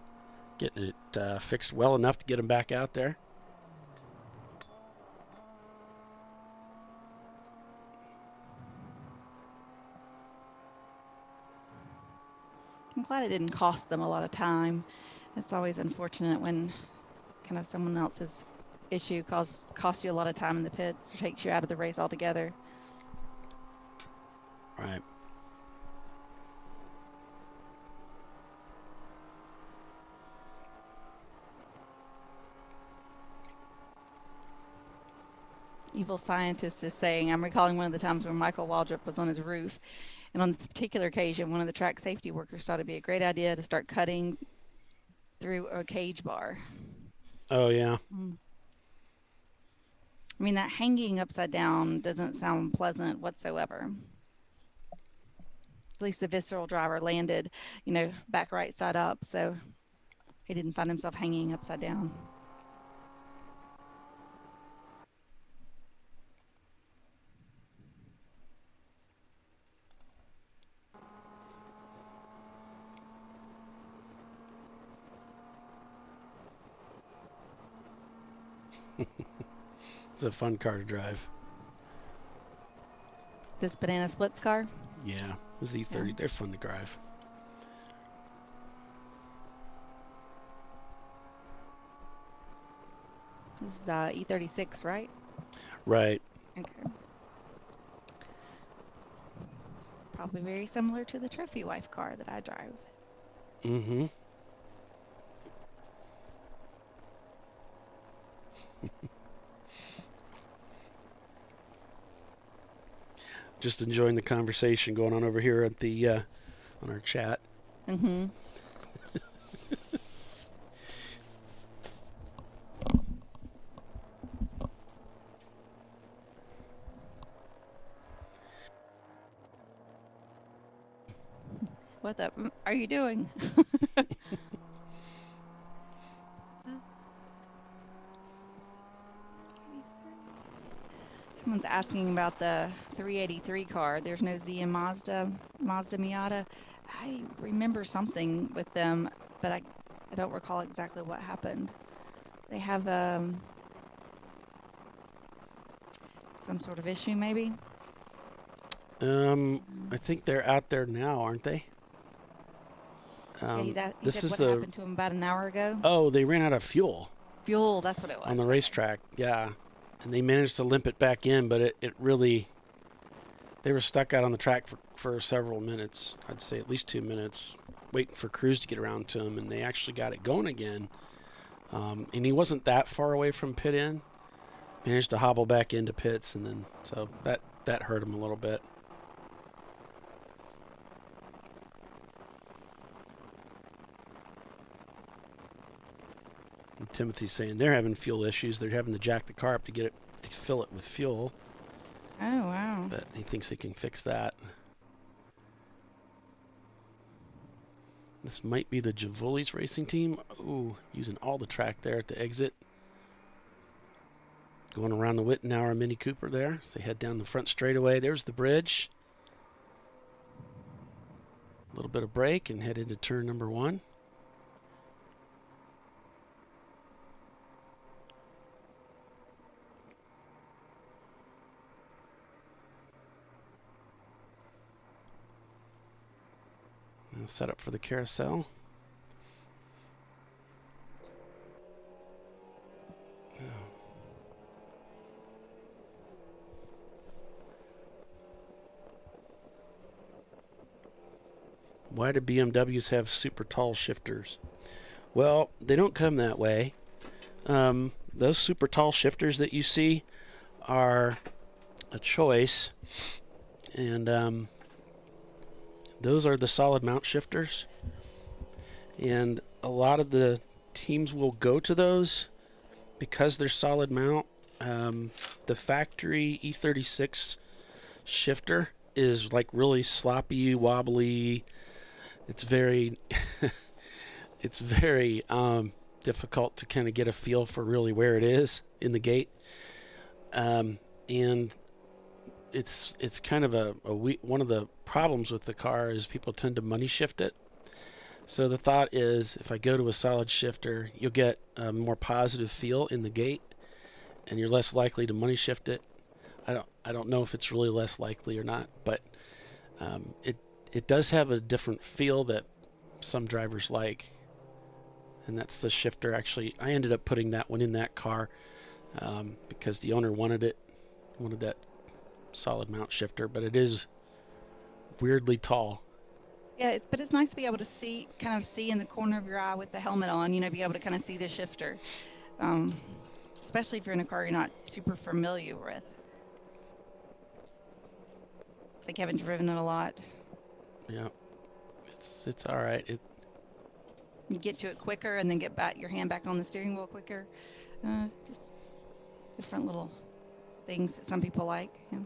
A: getting it fixed well enough to get him back out there.
E: I'm glad it didn't cost them a lot of time. It's always unfortunate when kind of someone else's issue costs you a lot of time in the pits or takes you out of the race altogether.
A: Right.
E: Evil Scientist is saying, I'm recalling one of the times when Michael Waldrop was on his roof, and on this particular occasion, one of the track safety workers thought it'd be a great idea to start cutting through a cage bar.
A: Oh, yeah.
E: I mean, that hanging upside down doesn't sound pleasant whatsoever. At least the visceral driver landed, back right side up, so he didn't find himself hanging upside down.
A: It's a fun car to drive.
E: This Banana Splits car?
A: Yeah, those E30, they're fun to drive.
E: This is E36, right?
A: Right.
E: Okay. Probably very similar to the Trophy Wife car that I drive.
A: Mm-hmm. Just enjoying the conversation going on over here at the on our chat.
E: Mm-hmm. What the are you doing? Someone's asking about the 383 car. There's no Z in Mazda Miata. I remember something with them, but I don't recall exactly what happened. They have some sort of issue, maybe.
A: I think they're out there now, aren't they?
E: Yeah, he
A: this
E: said
A: is
E: what
A: the
E: happened to him about an hour ago.
A: Oh, they ran out of fuel.
E: Fuel, that's what it was.
A: On the racetrack, yeah. And they managed to limp it back in, but it really, they were stuck out on the track for several minutes. I'd say at least 2 minutes, waiting for crews to get around to him, and they actually got it going again. And he wasn't that far away from pit in. Managed to hobble back into pits, and then, so that hurt him a little bit. And Timothy's saying they're having fuel issues. They're having to jack the car up to fill it with fuel.
E: Oh, wow.
A: But he thinks he can fix that. This might be the Javoli's racing team. Ooh, using all the track there at the exit. Going around the Wittenauer Mini Cooper there. So they head down the front straightaway. There's the bridge. A little bit of brake and head into turn number 1. Set up for the carousel. Why do BMWs have super tall shifters? Well, they don't come that way. Those super tall shifters that you see are a choice, and those are the solid mount shifters, and a lot of the teams will go to those because they're solid mount. The factory E36 shifter is like really sloppy, wobbly. It's very it's very difficult to kind of get a feel for really where it is in the gate, and it's kind of one of the problems with the car is people tend to money shift it, So the thought is, if I go to a solid shifter, you'll get a more positive feel in the gate, and you're less likely to money shift it. I don't know if it's really less likely or not, but it does have a different feel that some drivers like, and that's the shifter. Actually, I ended up putting that one in that car because the owner wanted that solid mount shifter, but it is weirdly tall.
C: Yeah, but it's nice to be able to kind of see in the corner of your eye with the helmet on, be able to kind of see the shifter, especially if you're in a car you're not super familiar with. I think I haven't driven it a lot.
A: Yeah, it's all right.
C: You get to it quicker and then get your hand back on the steering wheel quicker. Just different little things that some people like. Yeah.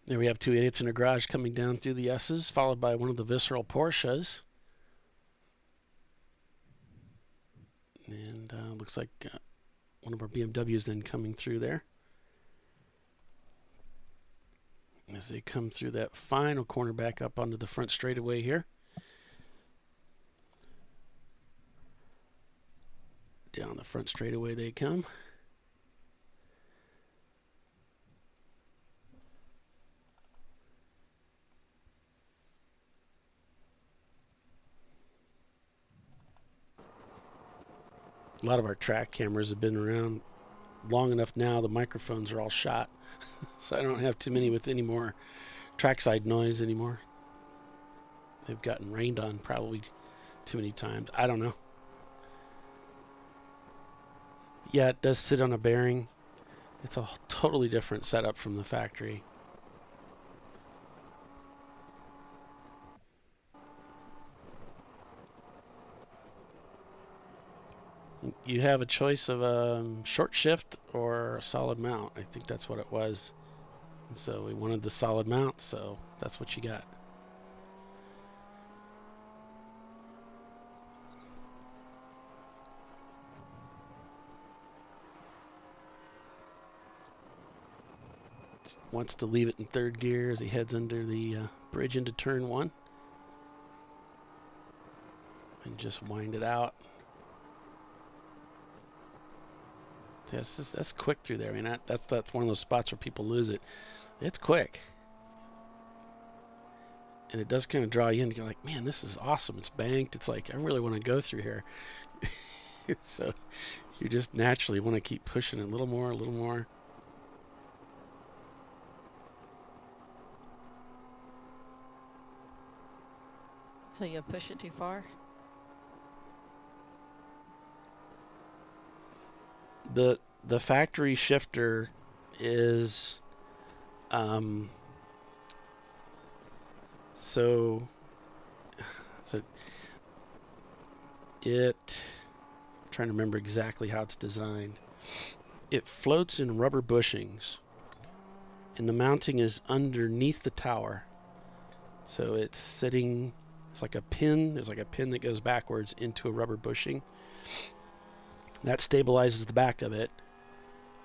A: There we have two idiots in a garage coming down through the S's, followed by one of the visceral Porsches. And looks like one of our BMWs then coming through there. As they come through that final corner back up onto the front straightaway here. Down the front straightaway they come. A lot of our track cameras have been around long enough now. The microphones are all shot, so I don't have too many with any more trackside noise anymore. They've gotten rained on probably too many times. I don't know. Yeah, it does sit on a bearing. It's a totally different setup from the factory. You have a choice of a short shift or a solid mount. I think that's what it was. And so we wanted the solid mount, so that's what you got. Wants to leave it in third gear as he heads under the bridge into turn one. And just wind it out. That's quick through there. I mean, that's one of those spots where people lose it. It's quick. And it does kind of draw you in. You're like, man, this is awesome. It's banked. It's like, I really want to go through here. So you just naturally want to keep pushing it a little more, a little more.
C: Till you push it too far.
A: The factory shifter is so it, I'm trying to remember exactly how it's designed. It floats in rubber bushings, and the mounting is underneath the tower. So it's sitting, it's like a pin. There's like a pin that goes backwards into a rubber bushing. That stabilizes the back of it.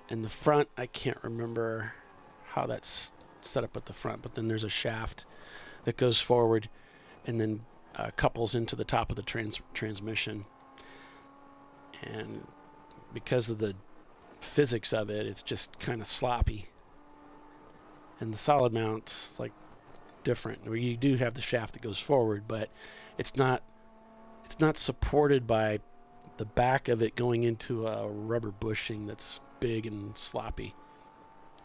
A: And the front, I can't remember how that's set up at the front, but then there's a shaft that goes forward and then couples into the top of the transmission. And because of the physics of it, it's just kind of sloppy. And the solid mount's like different, where you do have the shaft that goes forward, but it's not supported by the back of it going into a rubber bushing that's big and sloppy,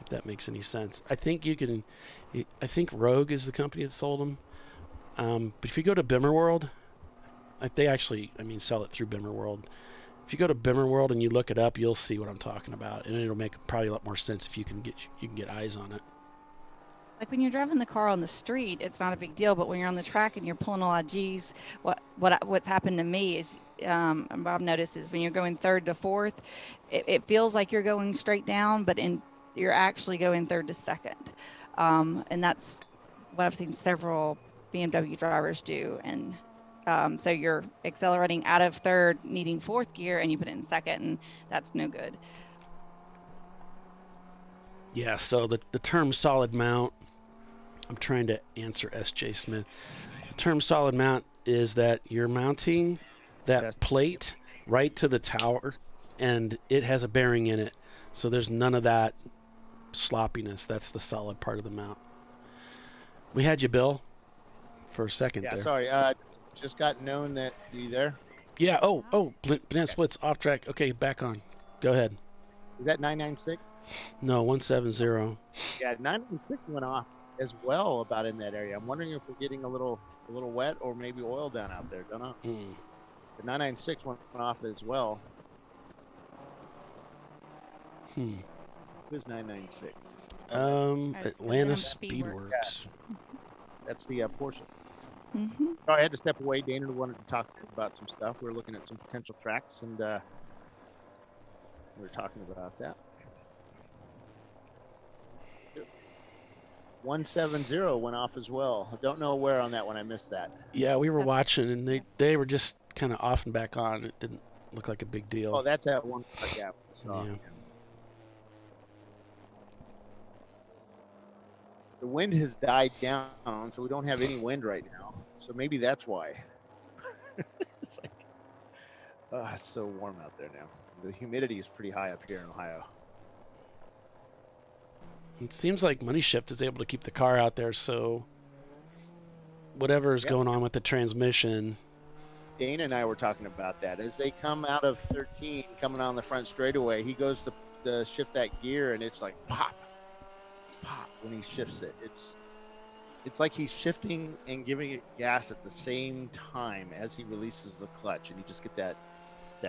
A: if that makes any sense. I think Rogue is the company that sold them. But if you go to Bimmer World, they actually, sell it through Bimmer World. If you go to Bimmer World and you look it up, you'll see what I'm talking about, and it'll make probably a lot more sense if you can get eyes on it. Like
C: when you're driving the car on the street, it's not a big deal, but when you're on the track and you're pulling a lot of G's,
E: what's happened to me is, and Bob notices when you're going third to fourth, it feels like you're going straight down, but you're actually going third to second. And that's what I've seen several BMW drivers do. And so you're accelerating out of third, needing fourth gear, and you put it in second, and that's no good.
A: Yeah, so the term solid mount, I'm trying to answer S.J. Smith. The term solid mount is that you're mounting that plate right to the tower, and it has a bearing in it. So there's none of that sloppiness. That's the solid part of the mount. We had you, Bill, for a second there.
B: Yeah, sorry. Just got known that you there.
A: Yeah, banana splits off track. Okay, back on. Go ahead.
B: Is that 996?
A: No, 170.
B: Yeah, 996 went off as well about in that area. I'm wondering if we're getting a little wet or maybe oil down out there. Don't know. The 996 went off as well. Who's 996?
A: Atlanta Speedworks.
B: Yeah. That's the Porsche. I had to step away. Dana wanted to talk about some stuff. We were looking at some potential tracks, and we were talking about that. 170 went off as well. I don't know where on that one. I missed that.
A: Yeah, we were watching, and they were just kind of off and back on. It didn't look like a big deal.
B: Oh, that's at one. Yeah. The wind has died down, so we don't have any wind right now. So maybe that's why. It's like, it's so warm out there now. The humidity is pretty high up here in Ohio.
A: It seems like Money Shift is able to keep the car out there, so whatever is going on with the transmission.
B: Dana and I were talking about that. As they come out of 13, coming on the front straightaway, he goes to shift that gear, and it's like pop, pop when he shifts it. It's like he's shifting and giving it gas at the same time as he releases the clutch, and you just get that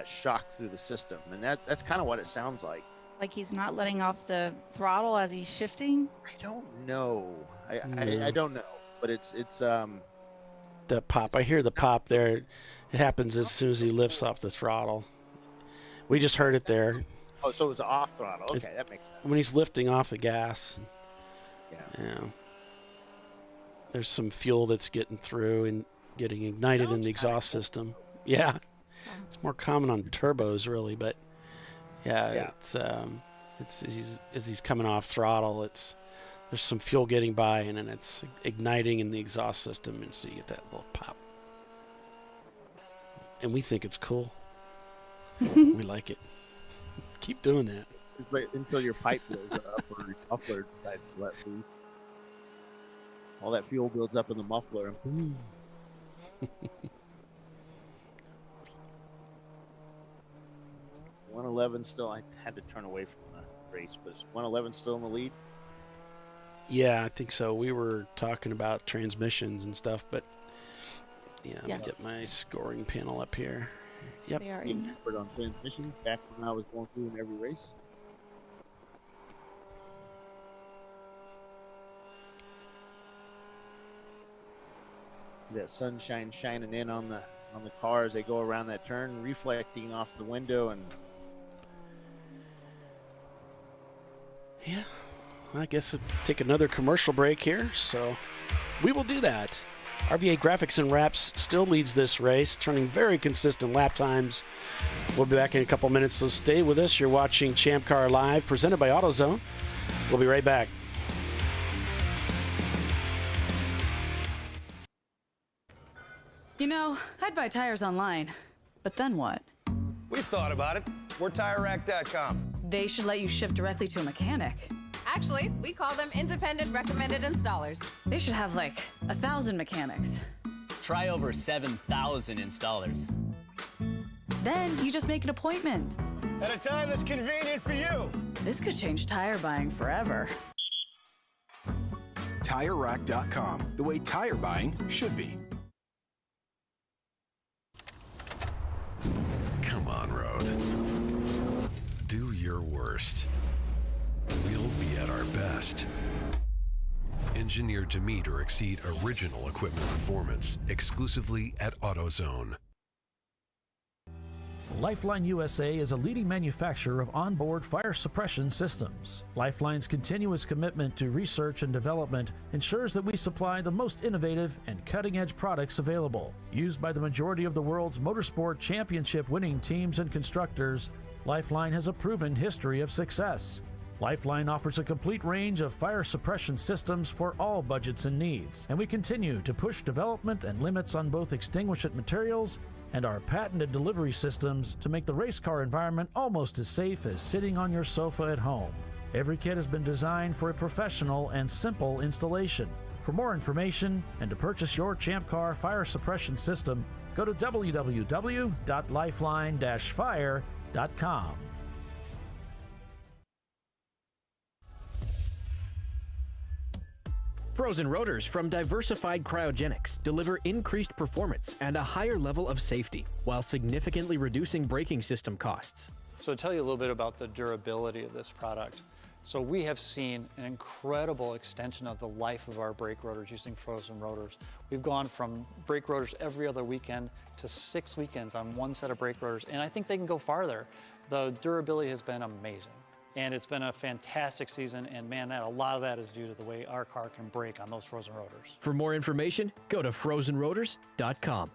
B: shock through the system. And that's kind of what it sounds like.
E: Like he's not letting off the throttle as he's shifting?
B: I don't know. I don't know, but it's
A: the pop. I hear the pop there. It happens as soon as he lifts off the throttle. We just heard it there.
B: Oh, so it's off throttle. Okay, that makes sense.
A: When he's lifting off the gas.
B: Yeah.
A: There's some fuel that's getting through and getting ignited in the exhaust system. Yeah. It's more common on turbos, really, but it's as he's coming off throttle, there's some fuel getting by, and then it's igniting in the exhaust system, and so you get that little pop. And we think it's cool. We like it. Keep doing that.
B: Wait until your pipe blows up or your muffler decides to let loose. All that fuel builds up in the muffler. 111 still. I had to turn away from the race, but is 111 still in the lead?
A: Yeah, I think so. We were talking about transmissions and stuff, but let me get my scoring panel up here. Yep.
E: They are
B: an expert on transmission back when I was going through in every race. That sunshine shining in on the car as they go around that turn, reflecting off the window, and
A: I guess we'll take another commercial break here, so we will do that. RVA Graphics and Wraps still leads this race, turning very consistent lap times. We'll be back in a couple minutes, so stay with us. You're watching Champ Car Live, presented by AutoZone. We'll be right back.
R: You know, I'd buy tires online, but then what?
S: We've thought about it. We're TireRack.com.
R: They should let you ship directly to a mechanic.
N: Actually, we call them independent recommended installers.
R: They should have like 1,000 mechanics.
V: Try over 7,000 installers.
R: Then you just make an appointment.
S: At a time that's convenient for you.
R: This could change tire buying forever.
P: TireRack.com, the way tire buying should be.
I: Come on, Road. Do your worst. We'll be at our best. engineered to meet or exceed original equipment performance, exclusively at AutoZone.
Q: Lifeline USA is a leading manufacturer of onboard fire suppression systems. Lifeline's continuous commitment to research and development ensures that we supply the most innovative and cutting-edge products available. Used by the majority of the world's motorsport championship winning teams and constructors, Lifeline has a proven history of success. Lifeline offers a complete range of fire suppression systems for all budgets and needs, and we continue to push development and limits on both extinguishant materials and our patented delivery systems to make the race car environment almost as safe as sitting on your sofa at home. Every kit has been designed for a professional and simple installation. For more information and to purchase your ChampCar fire suppression system, go to www.lifeline-fire.com.
L: Frozen rotors from Diversified Cryogenics deliver increased performance and a higher level of safety, while significantly reducing braking system costs.
M: So to tell you a little bit about the durability of this product. So we have seen an incredible extension of the life of our brake rotors using frozen rotors. We've gone from brake rotors every other weekend to 6 weekends on one set of brake rotors, and I think they can go farther. The durability has been amazing. And it's been a fantastic season, and man, a lot of that is due to the way our car can brake on those frozen rotors.
L: For more information, go to frozenrotors.com.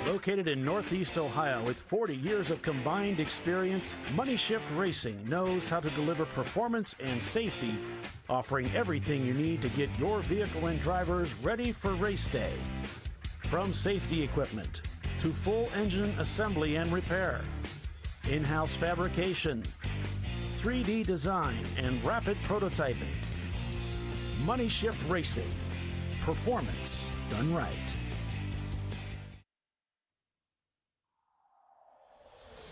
Q: Located in Northeast Ohio with 40 years of combined experience, Money Shift Racing knows how to deliver performance and safety, offering everything you need to get your vehicle and drivers ready for race day. From safety equipment to full engine assembly and repair, in-house fabrication, 3D design, and rapid prototyping. Money Shift Racing. Performance done right.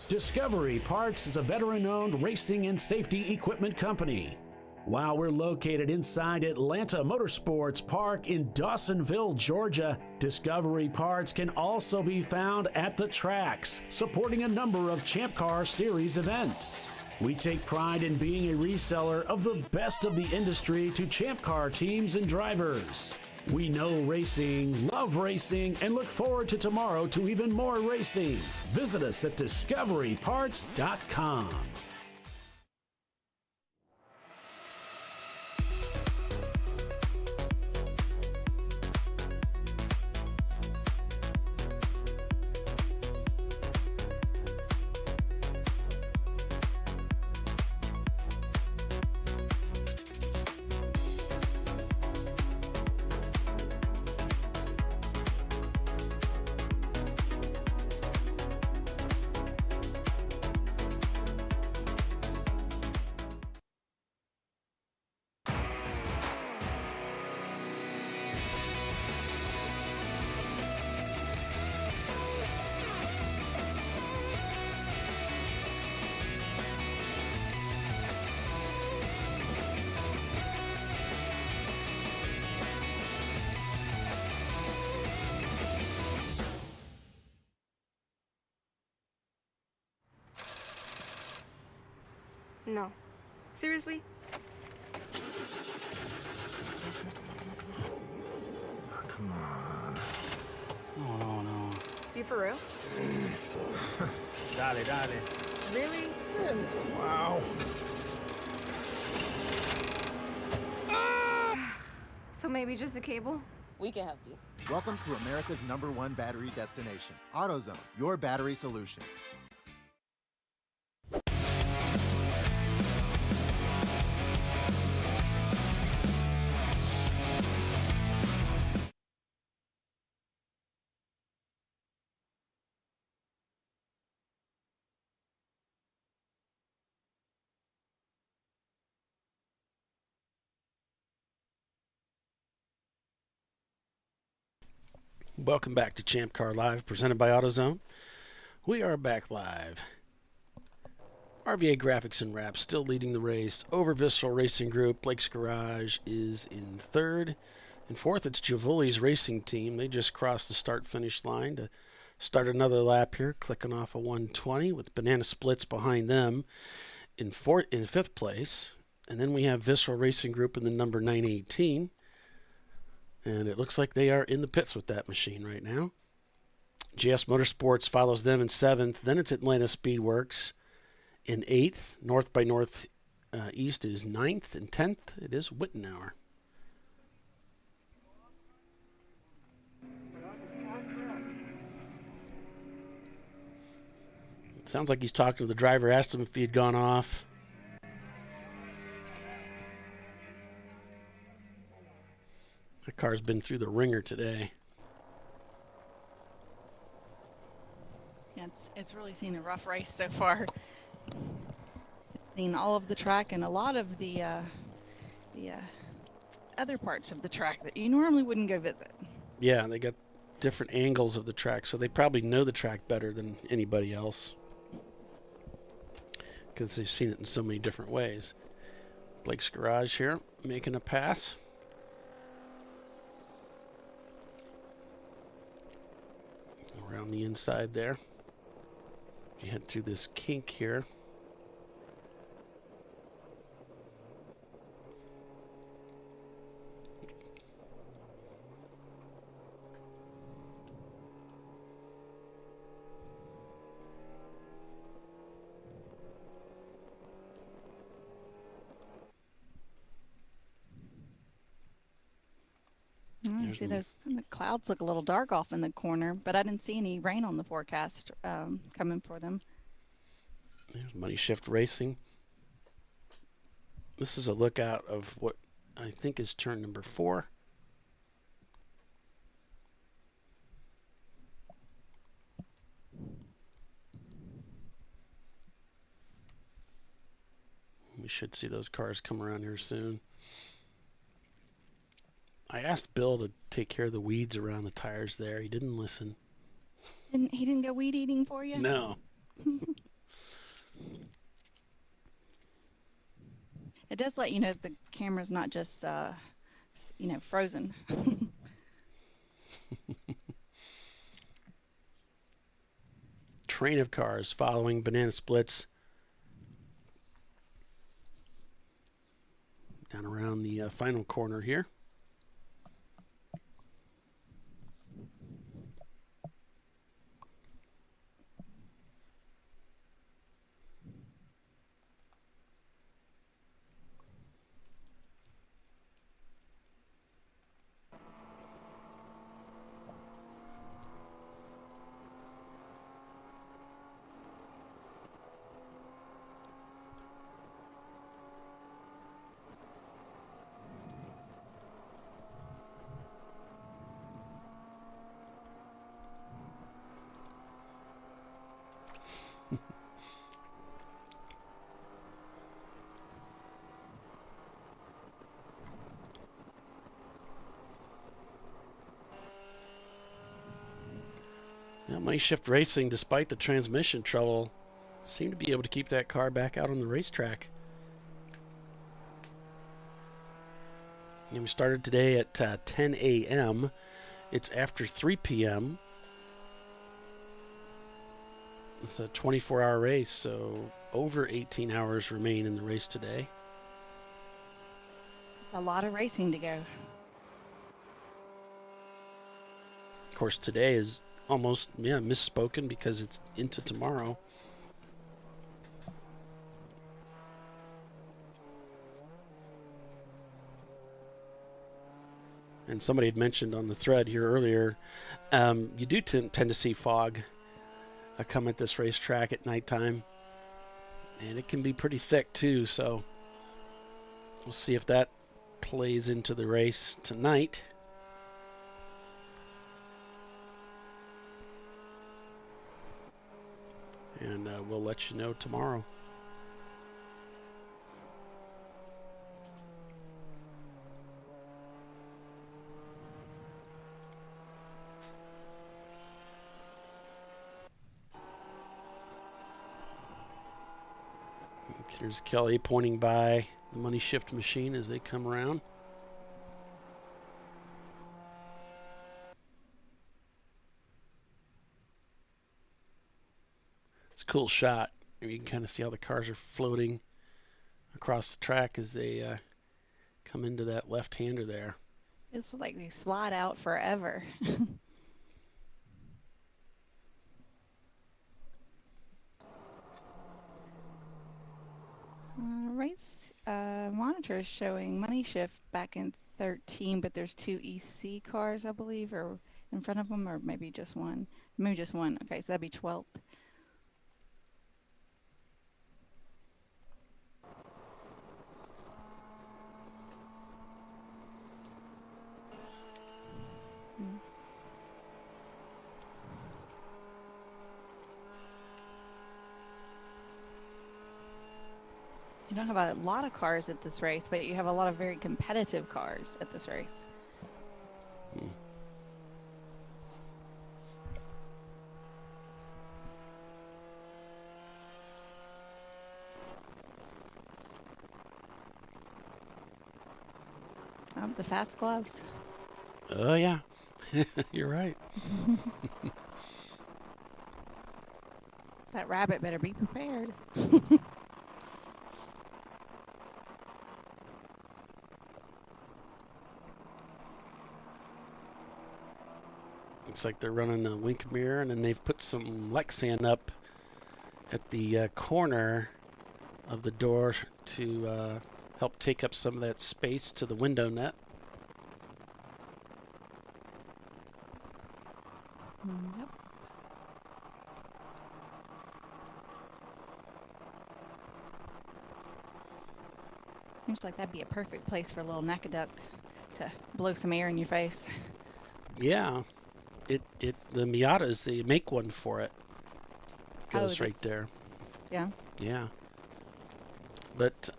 Q: Discovery Parts is a veteran-owned racing and safety equipment company. While we're located inside Atlanta Motorsports Park in Dawsonville, Georgia, Discovery Parts can also be found at the tracks, supporting a number of Champ Car Series events. We take pride in being a reseller of the best of the industry to Champ Car teams and drivers. We know racing, love racing, and look forward to tomorrow to even more racing. Visit us at discoveryparts.com.
N: No. Seriously?
D: Come on.
A: No.
N: You for real?
A: Dale.
N: Really?
D: Wow.
N: So maybe just a cable?
J: We can help you.
K: Welcome to America's #1 battery destination, AutoZone, your battery solution.
A: Welcome back to ChampCar.Live, presented by AutoZone. We are back live. RVA Graphics and Wrap still leading the race over Visceral Racing Group. Blake's Garage is in third. In fourth, it's Giavulli's racing team. They just crossed the start-finish line to start another lap here, clicking off a 120 with Banana Splits behind them. In fifth place And then we have Visceral Racing Group in the number 918. And it looks like they are in the pits with that machine right now. GS Motorsports follows them in 7th. Then it's Atlanta Speedworks in 8th. North by Northeast is 9th. And 10th, it is Wittenauer. It sounds like he's talking to the driver, asked him if he had gone off. The car's been through the ringer today.
E: Yeah, it's really seen a rough race so far. It's seen all of the track and a lot of the other parts of the track that you normally wouldn't go visit.
A: Yeah, they got different angles of the track, so they probably know the track better than anybody else because they've seen it in so many different ways. Blake's Garage here, making a pass. Around the inside there. You head through this kink here.
E: See those the clouds look a little dark off in the corner, but I didn't see any rain on the forecast coming for them.
A: There's Money Shift Racing. This is a lookout of what I think is turn number 4. We should see those cars come around here soon. I asked Bill to take care of the weeds around the tires there. He didn't listen.
E: He didn't go weed eating for you?
A: No.
E: It does let you know the camera's not just, frozen.
A: Train of cars following Banana Splits down around the final corner here. Money Shift Racing, despite the transmission trouble, seemed to be able to keep that car back out on the racetrack. And we started today at 10 a.m. It's after 3 p.m. It's a 24-hour race, so over 18 hours remain in the race today.
E: It's a lot of racing to go.
A: Of course, today is almost misspoken because it's into tomorrow. And somebody had mentioned on the thread here earlier, you do tend to see fog come at this racetrack at nighttime, and it can be pretty thick too, so we'll see if that plays into the race tonight. And we'll let you know tomorrow. Here's Kelly pointing by the Money Shift machine as they come around. It's a cool shot. You can kind of see how the cars are floating across the track as they come into that left-hander there.
E: It's like they slide out forever. Race monitor is showing money shift back in 13, but there's 2 EC cars, I believe, or in front of them, or maybe just one. Maybe just one. Okay, so that'd be 12th. You don't have a lot of cars at this race, but you have a lot of very competitive cars at this race. The fast gloves.
A: Oh, yeah. You're right.
E: That rabbit better be prepared.
A: Looks like they're running a wink mirror, and then they've put some Lexan up at the corner of the door to help take up some of that space to the window net.
E: Yep. Seems like that'd be a perfect place for a little Nakaduck to blow some air in your face.
A: Yeah. The Miatas, they make one for it. Goes right
E: that's-
A: there.
E: Yeah.
A: Yeah. But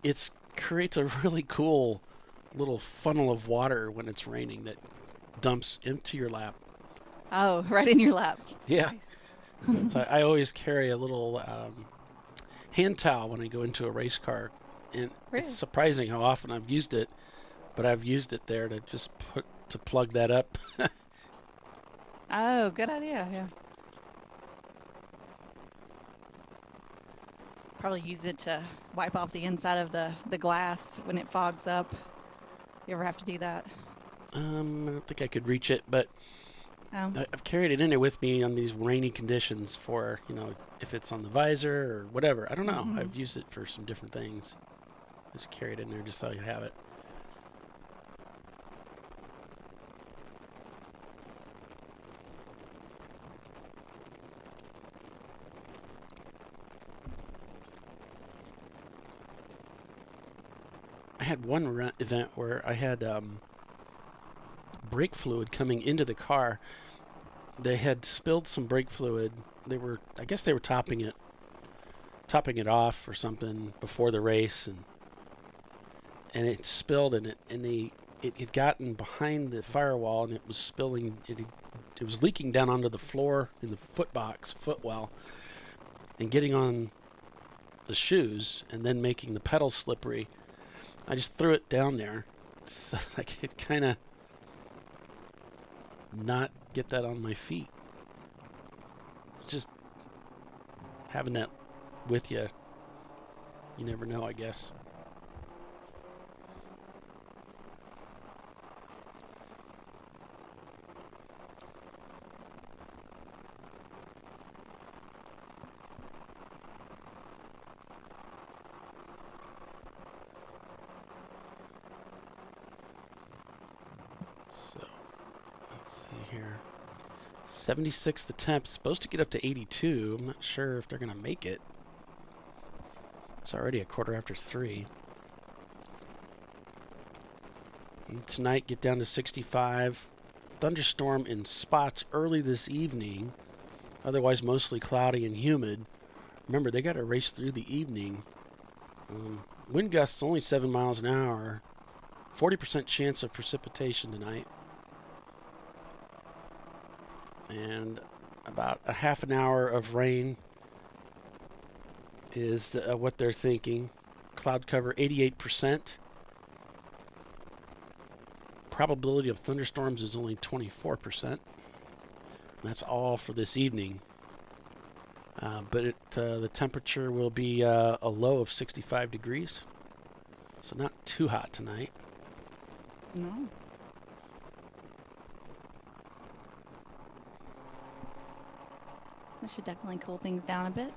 A: it creates a really cool little funnel of water when it's raining that dumps into your lap.
E: Oh, right in your lap.
A: Yeah.
E: Nice.
A: So I always carry a little hand towel when I go into a race car. And
E: Really?
A: it's surprising how often I've used it, but I've used it there to just to plug that up.
E: Oh, good idea. Yeah. Probably use it to wipe off the inside of the glass when it fogs up. You ever have to do that?
A: I don't think I could reach it, but
E: Oh.
A: I've carried it in there with me on these rainy conditions for, if it's on the visor or whatever. I don't know.
E: Mhm.
A: I've used it for some different things. Just carry it in there just so you have it. I had one event where I had brake fluid coming into the car. They had spilled some brake fluid. I guess they were topping it off or something before the race, and it spilled, and it had gotten behind the firewall, and it was spilling. It was leaking down onto the floor in the footwell, and getting on the shoes, and then making the pedals slippery. I just threw it down there so that I could kind of not get that on my feet. Just having that with you, you never know, I guess. So, let's see here. 76 the temp. Supposed to get up to 82. I'm not sure if they're going to make it. It's already 3:15. And tonight, get down to 65. Thunderstorm in spots early this evening. Otherwise, mostly cloudy and humid. Remember, they got to race through the evening. Wind gusts only 7 miles an hour. 40% chance of precipitation tonight. And about a half an hour of rain is what they're thinking. Cloud cover 88%. Probability of thunderstorms is only 24%. That's all for this evening. But the temperature will be a low of 65 degrees. So not too hot tonight.
E: No. That should definitely cool things down a bit.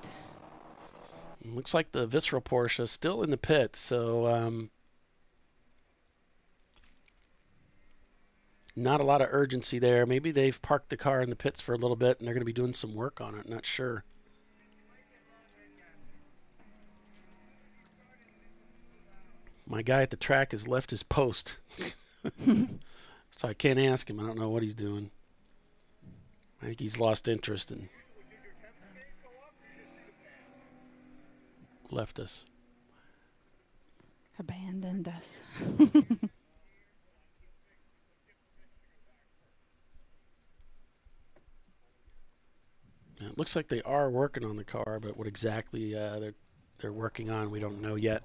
A: Looks like the Visceral Porsche is still in the pits, so not a lot of urgency there. Maybe they've parked the car in the pits for a little bit and they're going to be doing some work on it. Not sure. My guy at the track has left his post. So I can't ask him. I don't know what he's doing. I think he's lost interest and left us.
E: Abandoned us.
A: It looks like they are working on the car, but what exactly they're working on, we don't know yet.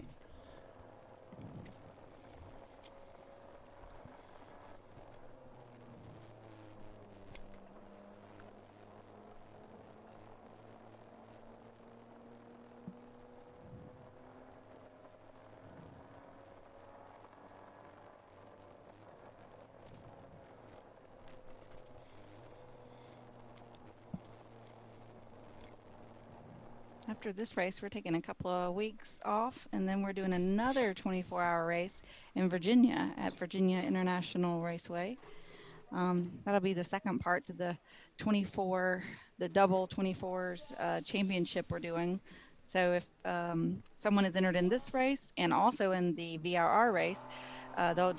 E: After this race, we're taking a couple of weeks off, and then we're doing another 24-hour race in Virginia at Virginia International Raceway. That'll be the second part to the double 24s championship we're doing. So if someone is entered in this race and also in the VRR race, they'll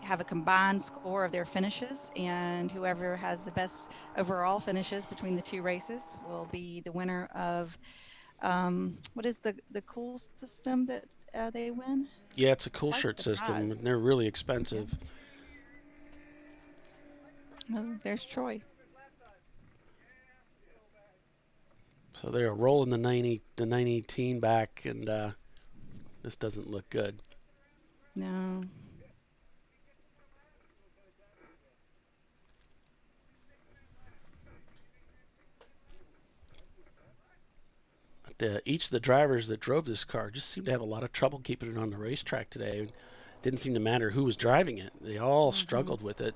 E: have a combined score of their finishes, and whoever has the best overall finishes between the two races will be the winner of what is the cool system that they win?
A: Yeah, it's a cool shirt system. And they're really expensive.
E: Oh, there's Troy.
A: So they're rolling the 918 back, and this doesn't look good.
E: No.
A: Each of the drivers that drove this car just seemed to have a lot of trouble keeping it on the racetrack today. It didn't seem to matter who was driving it. They all struggled with it.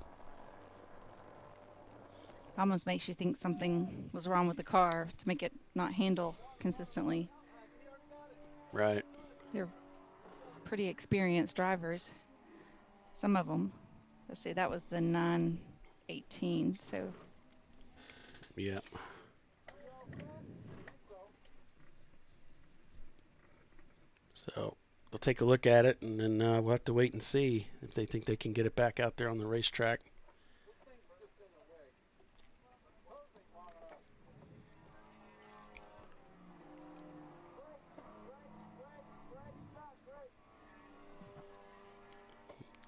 E: Almost makes you think something was wrong with the car to make it not handle consistently.
A: Right.
E: They're pretty experienced drivers. Some of them. Let's see, that was the 918, so.
A: Yeah. So they'll take a look at it, and then we'll have to wait and see if they think they can get it back out there on the racetrack.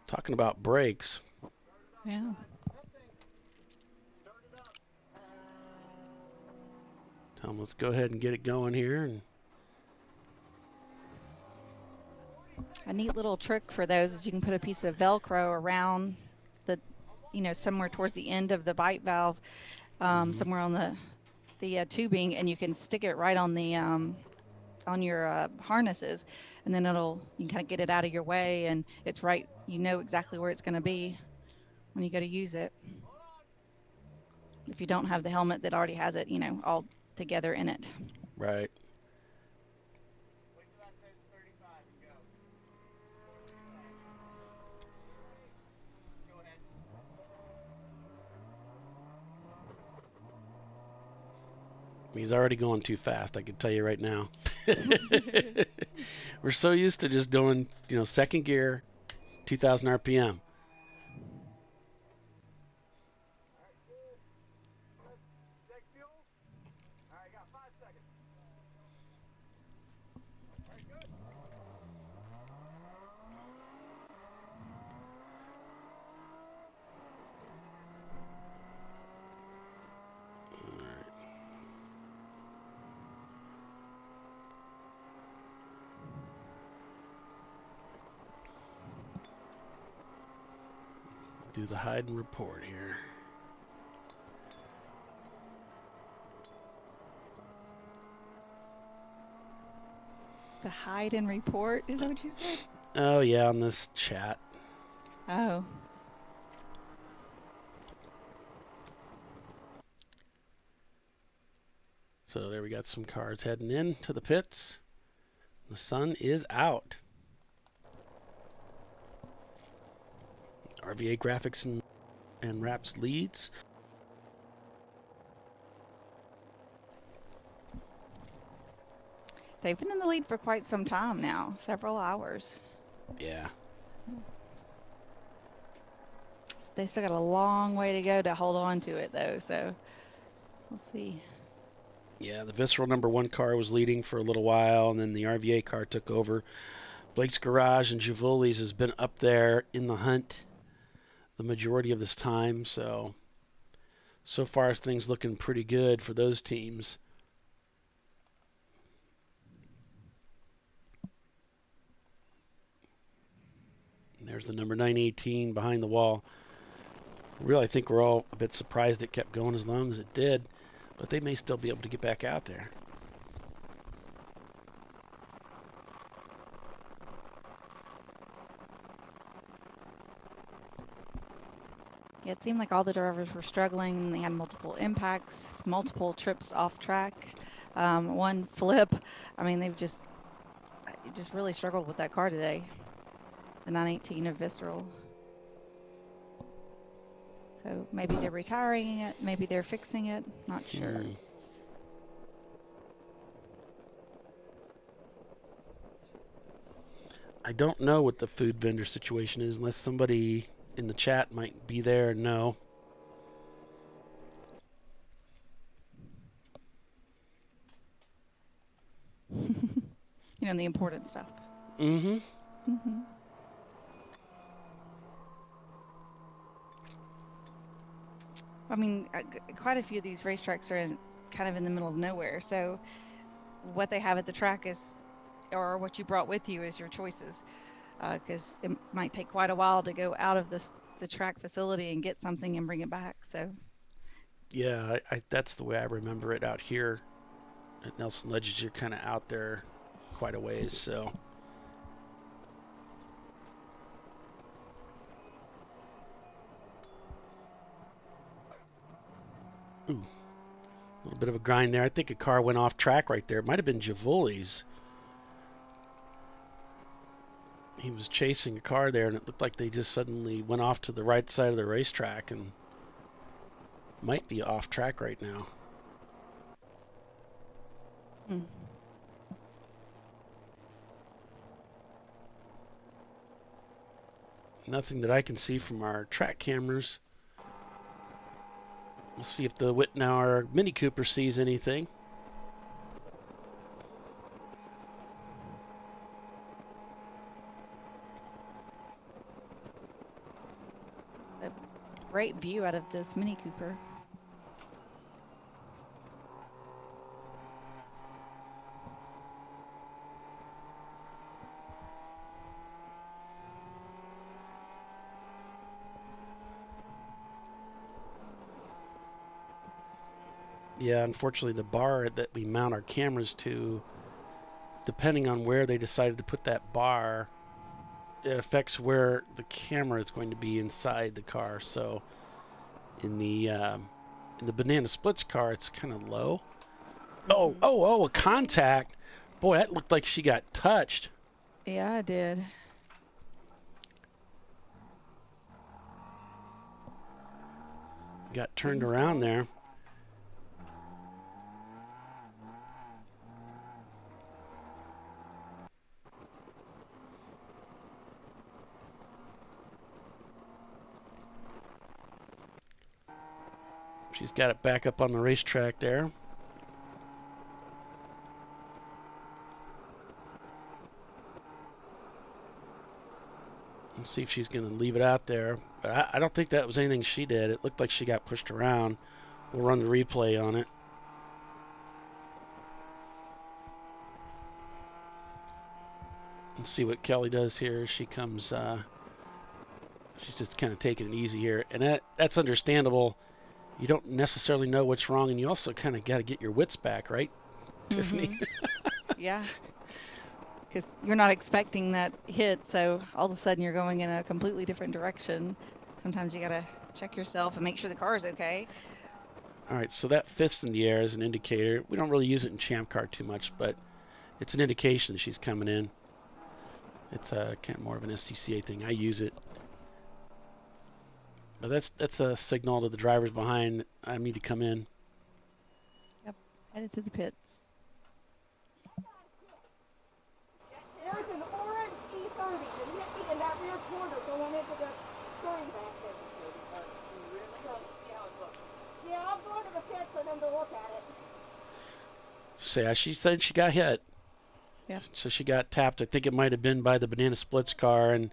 A: Talking about brakes.
E: Yeah.
A: Tell them, let's go ahead and get it going here. And
E: a neat little trick for those is you can put a piece of Velcro around the, somewhere towards the end of the bite valve, somewhere on the tubing, and you can stick it right on the on your harnesses, and then you can kind of get it out of your way, and it's right, exactly where it's going to be when you go to use it. If you don't have the helmet that already has it, all together in it.
A: Right. He's already going too fast, I can tell you right now. We're so used to just doing, second gear, 2,000 RPM. Do the hide and report here.
E: The hide and report, is that what you said?
A: Oh, yeah, on this chat.
E: Oh.
A: So there we got some cars heading in to the pits. The sun is out. RVA Graphics and Wraps leads.
E: They've been in the lead for quite some time now, several hours.
A: Yeah.
E: They still got a long way to go to hold on to it, though, so we'll see.
A: Yeah, the Visceral #1 car was leading for a little while, and then the RVA car took over. Blake's Garage and Javoli's has been up there in the hunt the majority of this time, so far things looking pretty good for those teams. And there's the number 918 behind the wall. Really, I think we're all a bit surprised it kept going as long as it did, but they may still be able to get back out there.
E: Yeah, it seemed like all the drivers were struggling. They had multiple impacts, multiple trips off track, one flip. I mean, they've just really struggled with that car today. The 918 of Visceral. So maybe they're retiring it, maybe they're fixing it, not sure.
A: I don't know what the food vendor situation is, unless somebody in the chat might be there and know.
E: You know, the important stuff.
A: Mm-hmm.
E: Mm-hmm. I mean, quite a few of these racetracks are kind of in the middle of nowhere. So what they have at the track is, or what you brought with you is your choices. Because it might take quite a while to go out of the track facility and get something and bring it back. So
A: Yeah, that's the way I remember it out here at Nelson Ledges. You're kind of out there quite a ways, so. Ooh, a little bit of a grind there. I think a car went off track right there. It might have been Javoli's. He was chasing a car there, and it looked like they just suddenly went off to the right side of the racetrack and might be off track right now. Nothing that I can see from our track cameras. We'll see if the Wittenauer Mini Cooper sees anything.
E: a great view out of this Mini Cooper.
A: Yeah, unfortunately, the bar that we mount our cameras to, depending on where they decided to put that bar, it affects where the camera is going to be inside the car. So in the Banana Splits car, it's kind of low. Oh, a contact. Boy, that looked like she got touched.
E: Yeah, I did.
A: Got turned around there. She's got it back up on the racetrack there. Let's see if she's going to leave it out there. But I don't think that was anything she did. It looked like she got pushed around. We'll run the replay on it. And see what Kelly does here. She comes, she's just kind of taking it easy here. And that's understandable. You don't necessarily know what's wrong, and you also kind of got to get your wits back, right, Tiffany?
E: Yeah. because you're not expecting that hit, so all of a sudden you're going in a completely different direction. Sometimes you got to check yourself and make sure the car is okay.
A: All right, so that fist in the air is an indicator. We don't really use it in Champ Car too much, but it's an indication she's coming in. It's kind of more of an SCCA thing. I use it. But that's a signal to the drivers behind. I need to come in.
E: Yep, headed to the pits.
H: There's an orange E30 in that rear corner going into the turn back there. Yeah, I'm going to the pit for them to look at it.
A: So she said she got hit.
E: Yeah.
A: So she got tapped. I think it might have been by the Banana Splits car and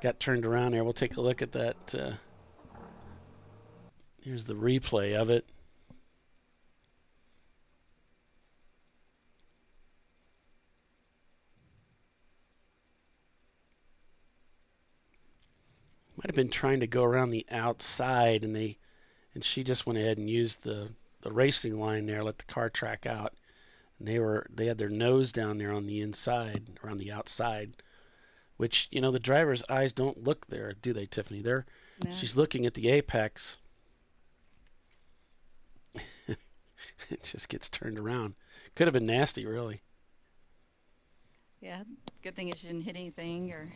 A: got turned around there. We'll take a look at that. Here's the replay of it. Might have been trying to go around the outside, and she just went ahead and used the racing line there, let the car track out. And they had their nose down there on the inside, or on the outside, which, the driver's eyes don't look there, do they, Tiffany?
E: No.
A: She's looking at the apex. It just gets turned around. Could have been nasty, really.
E: Yeah, good thing she didn't hit anything, or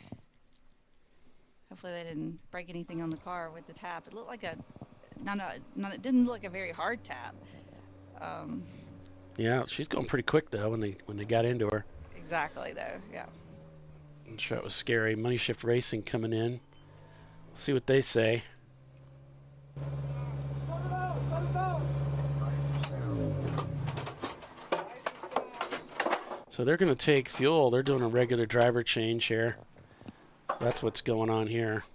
E: hopefully they didn't break anything on the car with the tap. It looked like it didn't look like a very hard tap.
A: Yeah, she's going pretty quick though when they got into her.
E: Exactly, though. Yeah.
A: I'm sure it was scary. Money Shift Racing coming in. Let's see what they say. So they're going to take fuel. They're doing a regular driver change here. So that's what's going on here.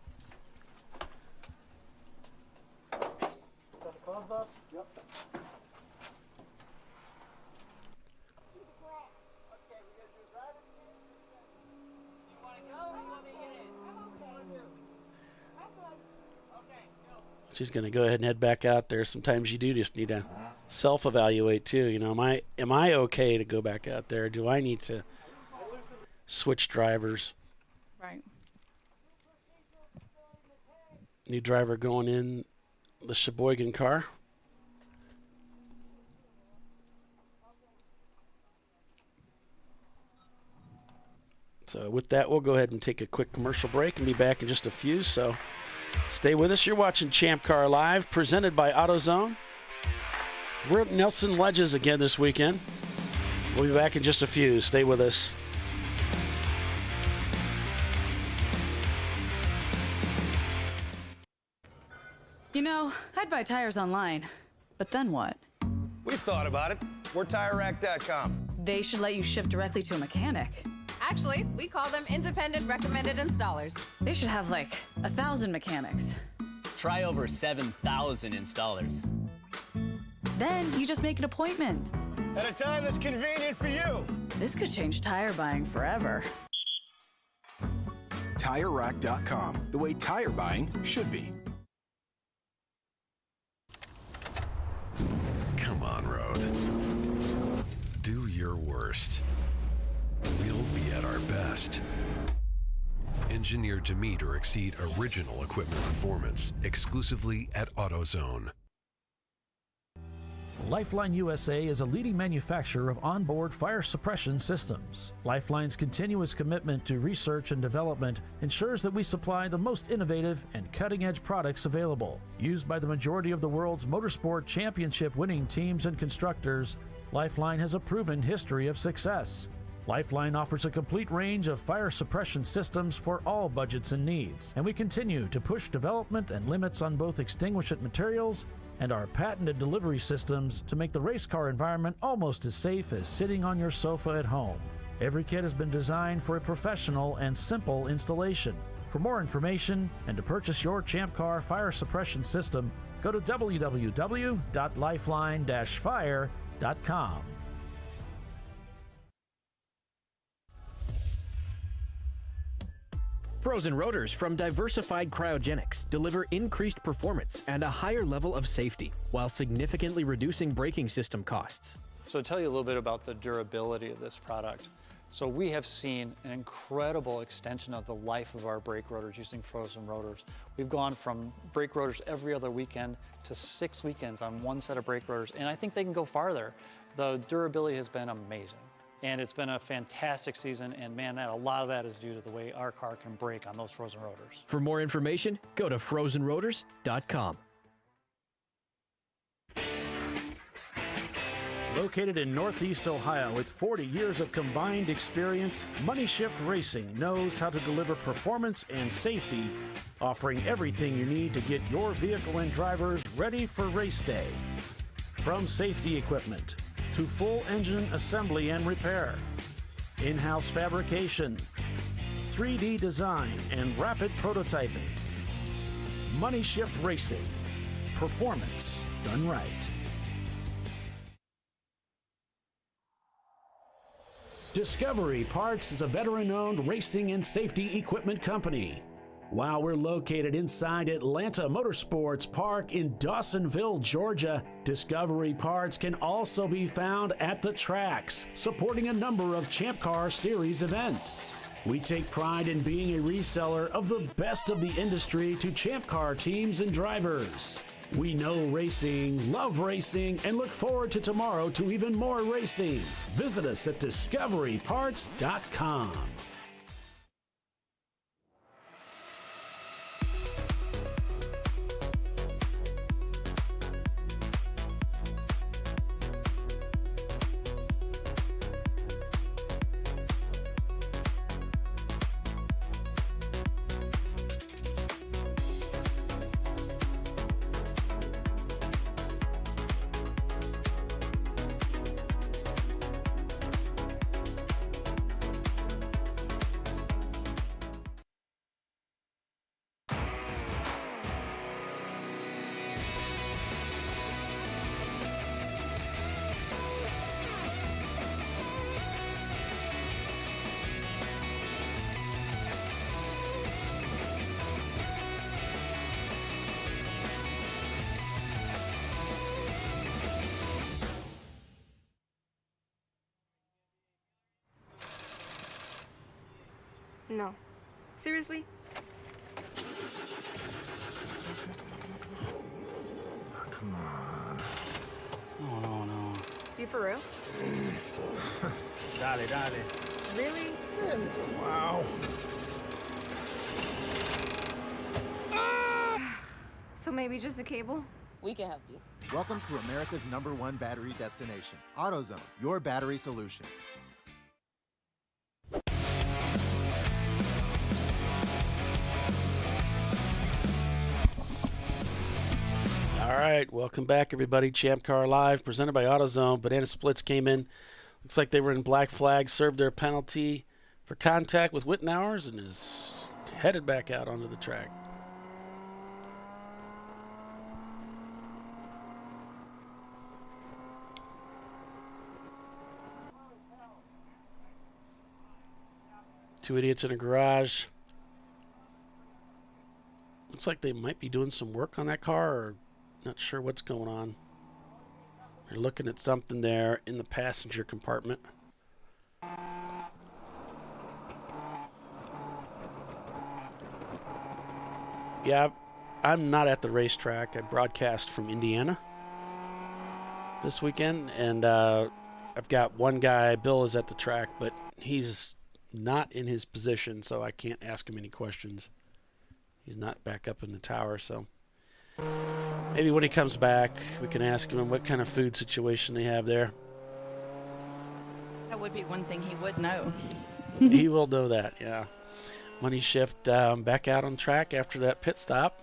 A: She's going to go ahead and head back out there. Sometimes you do just need to self-evaluate too. Am I okay to go back out there? Do I need to switch drivers?
E: Right.
A: New driver going in the Sheboygan car. So with that, we'll go ahead and take a quick commercial break and be back in just a few. So stay with us. You're watching Champ Car Live, presented by AutoZone. We're at Nelson Ledges again this weekend. We'll be back in just a few. Stay with us.
R: I'd buy tires online, but then what?
S: We've thought about it. We're TireRack.com.
R: They should let you ship directly to a mechanic.
N: Actually, we call them independent recommended installers.
R: They should have 1,000 mechanics.
V: Try over 7,000 installers.
R: Then you just make an appointment.
S: At a time that's convenient for you.
R: This could change tire buying forever.
P: TireRack.com, the way tire buying should be.
I: Come on, road. Do your worst. We'll be at our best. Engineered to meet or exceed original equipment performance, exclusively at AutoZone.
Q: Lifeline USA is a leading manufacturer of onboard fire suppression systems. Lifeline's continuous commitment to research and development ensures that we supply the most innovative and cutting-edge products available. Used by the majority of the world's motorsport championship-winning teams and constructors, Lifeline has a proven history of success. Lifeline offers a complete range of fire suppression systems for all budgets and needs, and we continue to push development and limits on both extinguishant materials and our patented delivery systems to make the race car environment almost as safe as sitting on your sofa at home. Every kit has been designed for a professional and simple installation. For more information and to purchase your Champ Car fire suppression system, go to www.lifeline-fire.com.
L: Frozen rotors from Diversified Cryogenics deliver increased performance and a higher level of safety, while significantly reducing braking system costs.
M: So to tell you a little bit about the durability of this product. So we have seen an incredible extension of the life of our brake rotors using frozen rotors. We've gone from brake rotors every other weekend to 6 weekends on one set of brake rotors, and I think they can go farther. The durability has been amazing, and it's been a fantastic season, and man, a lot of that is due to the way our car can brake on those frozen rotors.
L: For more information, go to frozenrotors.com.
Q: Located in Northeast Ohio with 40 years of combined experience, Money Shift Racing knows how to deliver performance and safety, offering everything you need to get your vehicle and drivers ready for race day. From safety equipment to full engine assembly and repair, in-house fabrication, 3D design, and rapid prototyping. Money Shift Racing. Performance done right. Discovery Parts is a veteran-owned racing and safety equipment company. While we're located inside Atlanta Motorsports Park in Dawsonville, Georgia, Discovery Parts can also be found at the tracks, supporting a number of Champ Car Series events. We take pride in being a reseller of the best of the industry to Champ Car teams and drivers. We know racing, love racing, and look forward to tomorrow to even more racing. Visit us at discoveryparts.com.
N: No. Seriously?
D: Come on.
A: No.
N: You for real?
A: Dale.
N: Really?
D: Wow.
N: So maybe just a cable?
G: We can help you.
K: Welcome to America's #1 battery destination, AutoZone, your battery solution.
A: All right, welcome back, everybody. Champ Car Live, presented by AutoZone. Banana Splits came in. Looks like they were in black flag, served their penalty for contact with Wittenauers, and is headed back out onto the track. Two idiots in a garage. Looks like they might be doing some work on that car, or not sure what's going on. They're looking at something there in the passenger compartment. Yeah, I'm not at the racetrack. I broadcast from Indiana this weekend, and I've got one guy, Bill, is at the track, but he's not in his position, so I can't ask him any questions. He's not back up in the tower, so maybe when he comes back, we can ask him what kind of food situation they have there.
E: That would be one thing he would know.
A: He will know that, yeah. Money Shift back out on track after that pit stop.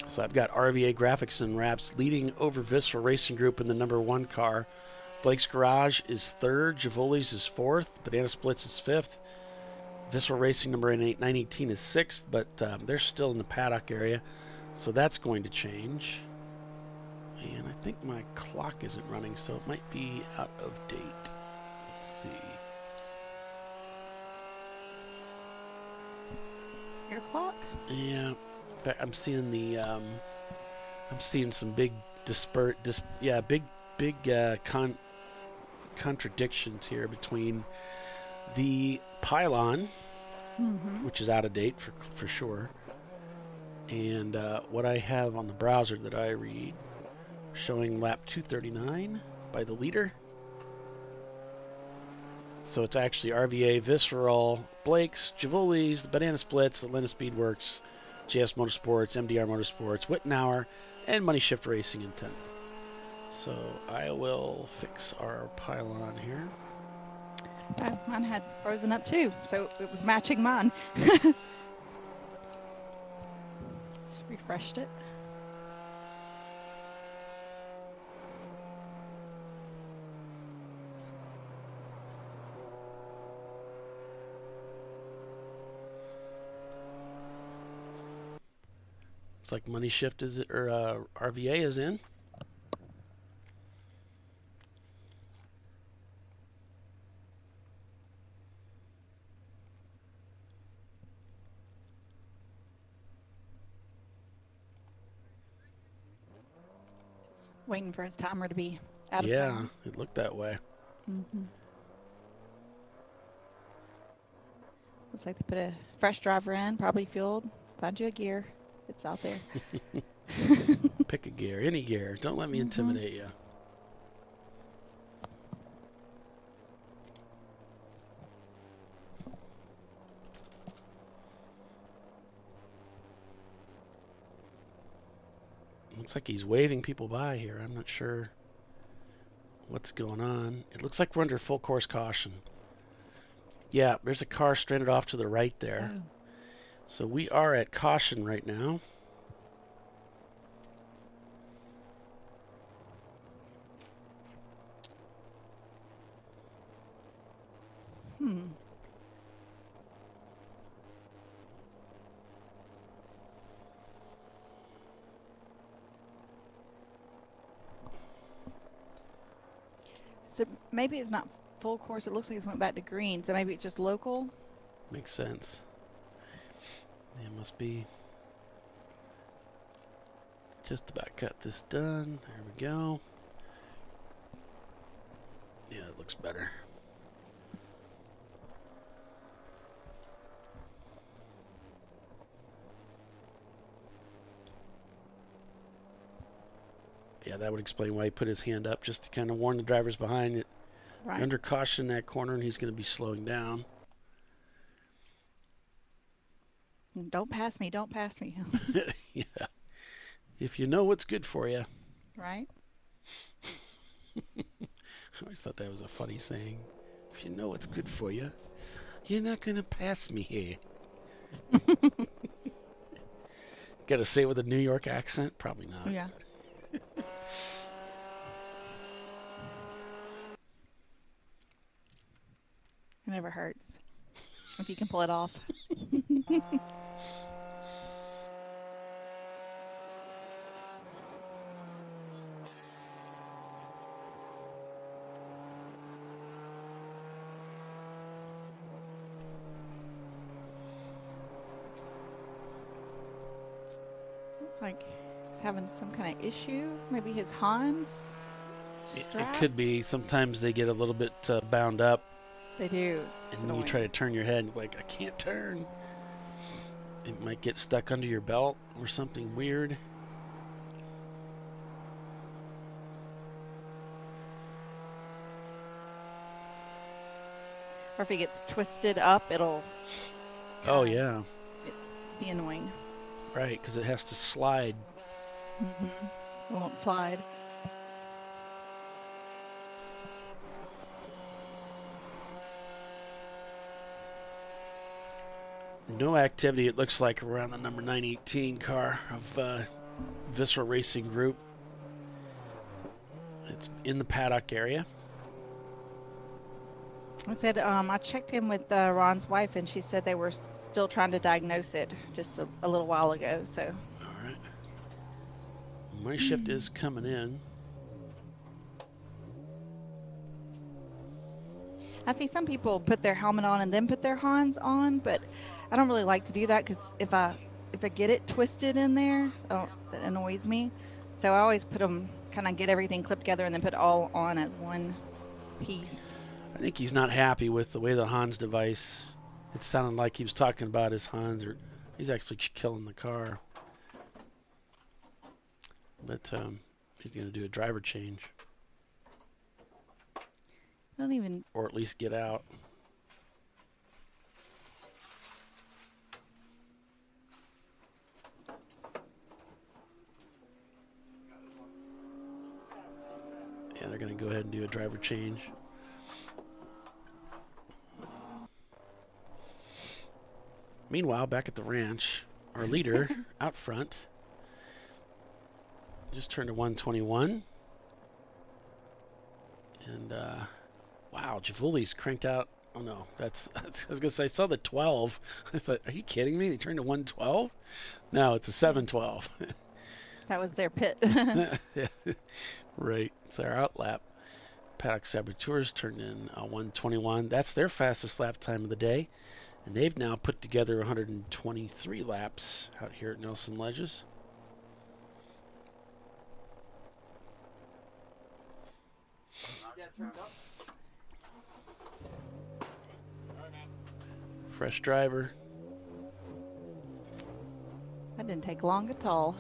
A: So I've got RVA Graphics and Wraps leading over Visceral Racing Group in the #1 car. Blake's Garage is 3rd. Javoli's is 4th. Banana Splits is 5th. Visceral Racing number 918 is 6th, but they're still in the paddock area, so that's going to change. And I think my clock isn't running, so it might be out of date. Let's see.
E: Your clock?
A: Yeah. In fact, I'm seeing the I'm seeing some big contradictions here between the pylon, which is out of date for sure, and what I have on the browser that I read, showing lap 239 by the leader. So it's actually RVA, Visceral, Blake's, Javoli's, the Banana Splits, Atlanta Speedworks, JS Motorsports, MDR Motorsports, Wittenauer, and Money Shift Racing in 10th. So I will fix our pylon here.
E: Mine had frozen up too, so it was matching mine. Just refreshed it.
A: It's like Money Shift RVA is in.
E: Waiting for his timer to be out of
A: Yeah,
E: time.
A: it looked that way.
E: Looks like they put a fresh driver in, probably fueled. Find you a gear. It's out there.
A: Pick a gear, any gear. Don't let me intimidate you. Looks like he's waving people by here. I'm not sure what's going on. It looks like we're under full course caution. Yeah, there's a car stranded off to the right there.
E: Oh.
A: So we are at caution right now.
E: So maybe it's not full course. It looks like it went back to green. So maybe it's just local.
A: Makes sense. Yeah, it must be. Just about got this done. There we go. Yeah, it looks better. Yeah, that would explain why he put his hand up, just to kind of warn the drivers behind it.
E: Right.
A: You're under caution in that corner, and he's going to be slowing down.
E: Don't pass me. Don't pass me.
A: Yeah. If you know what's good for you.
E: Right.
A: I always thought that was a funny saying. If you know what's good for you, you're not going to pass me here. Got to say it with a New York accent? Probably not.
E: Yeah. It never hurts if you can pull it off. Looks like he's having some kind of issue. Maybe his Hans strap?
A: It could be. Sometimes they get a little bit bound up.
E: They do.
A: And then you try to turn your head, and it's like, I can't turn. It might get stuck under your belt or something weird.
E: Or if he gets twisted up, it'll
A: Oh, yeah.
E: be annoying.
A: Right, because it has to slide.
E: It won't slide.
A: No activity, it looks like, around the number 918 car of Visceral Racing Group. It's in the paddock area.
E: I said I checked in with Ron's wife, and she said they were still trying to diagnose it just a little while ago. So.
A: All right. My shift is coming in.
E: I see some people put their helmet on and then put their Hans on, but I don't really like to do that because if I get it twisted in there, that annoys me. So I always put them, kind of get everything clipped together and then put it all on as one piece.
A: I think he's not happy with the way the Hans device. It sounded like he was talking about his Hans, or he's actually killing the car. But he's going to do a driver change.
E: I don't even.
A: Or at least get out. Yeah, they're going to go ahead and do a driver change. Meanwhile, back at the ranch, our leader out front just turned to 121. And, wow, Javouli's cranked out. Oh, no, that's I was going to say, I saw the 12. I thought, are you kidding me? They turned to 112? No, it's a 712.
E: That was their pit.
A: Yeah, right. It's our out lap. Paddock Saboteurs turned in 121. That's their fastest lap time of the day. And they've now put together 123 laps out here at Nelson Ledges. Fresh driver.
E: That didn't take long at all.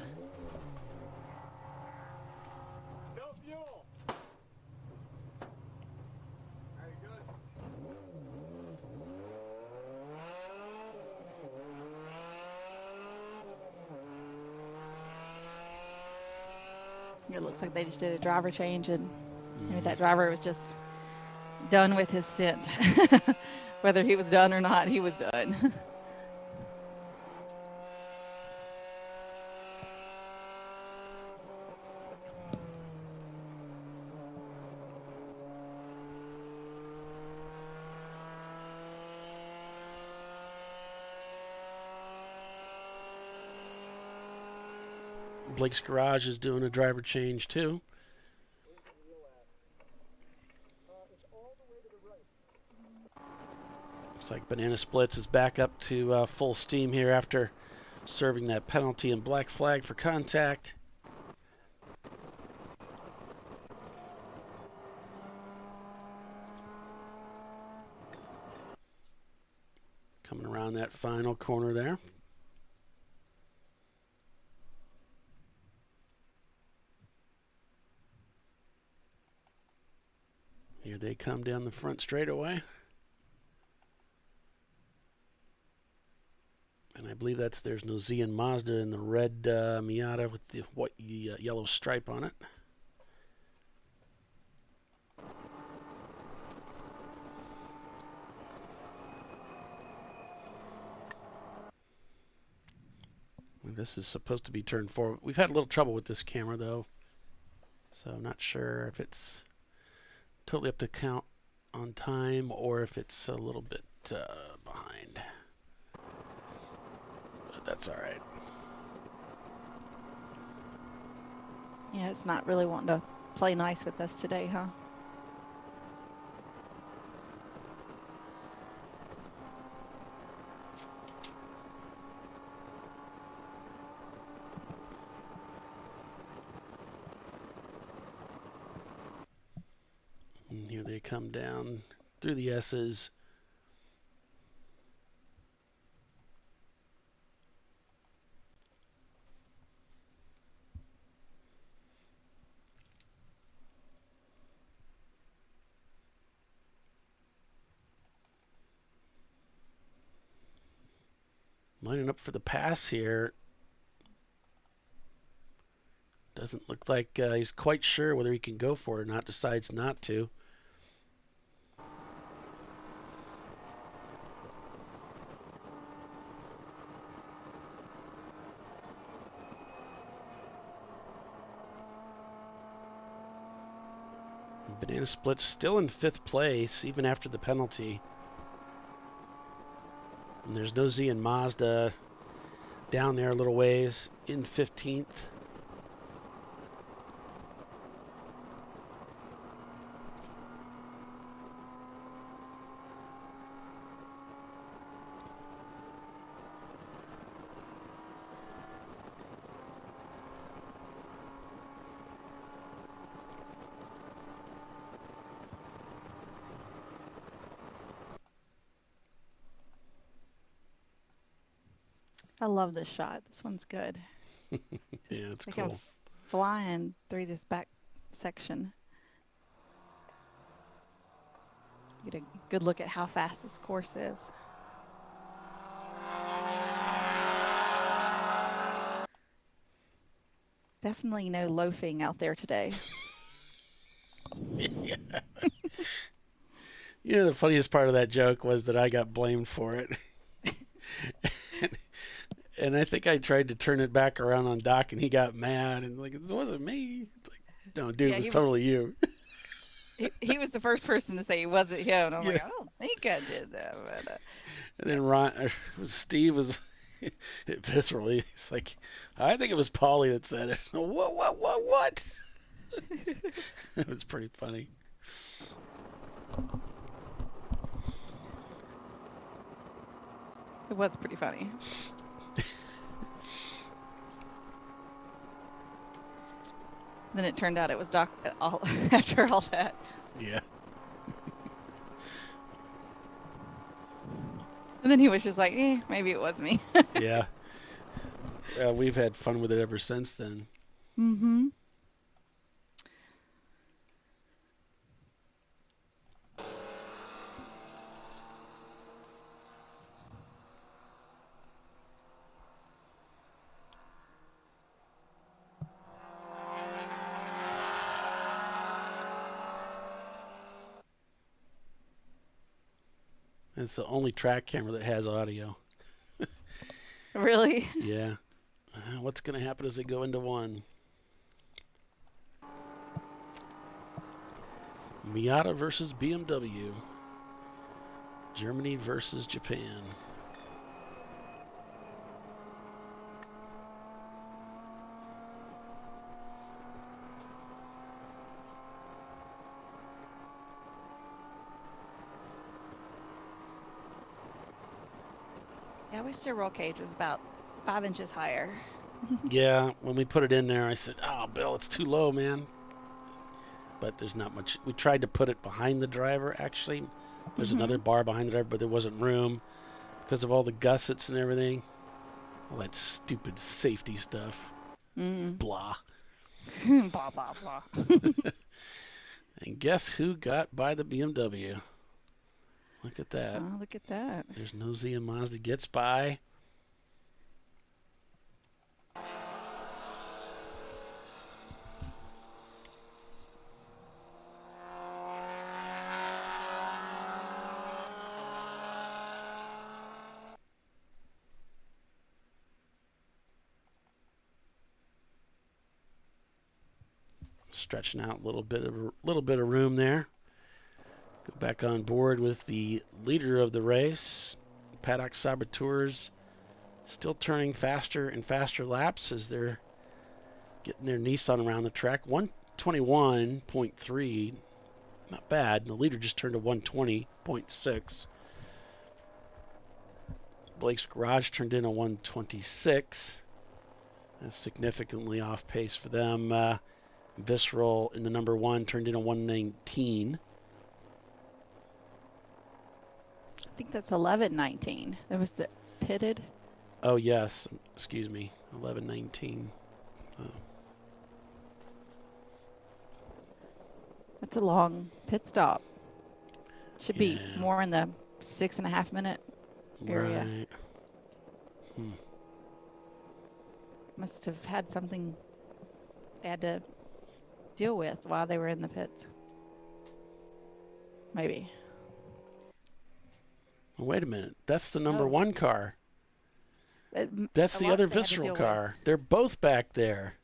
E: It looks like they just did a driver change, and maybe that driver was just done with his stint. Whether he was done or not, he was done.
A: Blake's Garage is doing a driver change too. Looks like Banana Splits is back up to full steam here after serving that penalty and black flag for contact. Coming around that final corner there. Here they come down the front straightaway. And I believe there's Nozian Mazda in the red Miata with the white yellow stripe on it. This is supposed to be turned forward. We've had a little trouble with this camera though, so I'm not sure if it's totally up to count on time or if it's a little bit behind. But that's all right.
E: Yeah, it's not really wanting to play nice with us today, huh?
A: And here they come down through the S's. Lining up for the pass here. Doesn't look like he's quite sure whether he can go for it or not. Decides not to. Banana Split still in 5th place, even after the penalty. And there's no Z and Mazda down there a little ways in 15th.
E: I love this shot. This one's good.
A: Yeah, it's
E: like
A: cool.
E: I'm flying through this back section. Get a good look at how fast this course is. Definitely no loafing out there today.
A: Yeah. You know, the funniest part of that joke was that I got blamed for it. And I think I tried to turn it back around on Doc, and he got mad and like, it wasn't me. It's like, no, dude,
E: Yeah,
A: it was totally you.
E: He was the first person to say it wasn't him. And I'm like, I don't think I did that. But,
A: And then Steve was viscerally. He's like, I think it was Paulie that said it. What? It was pretty funny.
E: It was pretty funny. Then it turned out it was Doc after all that.
A: Yeah.
E: And then he was just like, maybe it was me.
A: Yeah. We've had fun with it ever since then.
E: Mm-hmm.
A: It's the only track camera that has audio.
E: Really?
A: Yeah. What's going to happen as they go into one? Miata versus BMW. Germany versus Japan.
E: Yeah, I wish the roll cage was about 5 inches higher.
A: Yeah, when we put it in there, I said, oh, Bill, it's too low, man. But there's not much. We tried to put it behind the driver, actually. There's another bar behind the driver, but there wasn't room because of all the gussets and everything. All that stupid safety stuff. Blah.
E: Blah, blah, blah.
A: And guess who got by the BMW? Look at that.
E: Oh, look at that.
A: There's no Z and Mazda gets by. Stretching out a little bit of room there. Go back on board with the leader of the race, Paddock Saboteurs, still turning faster and faster laps as they're getting their Nissan around the track. 121.3, not bad. The leader just turned to 120.6. Blake's Garage turned in a 126. That's significantly off pace for them. Visceral in the number 1 turned in a 119.
E: I think that's 11:19. That was the pitted.
A: Oh, yes. Excuse me. 11:19. Oh.
E: That's a long pit stop. Should be more in the 6.5 minute area.
A: Right.
E: Must have had something they had to deal with while they were in the pits. Maybe.
A: Wait a minute. That's the number 1 car. That's the other Visceral car. They're both back there.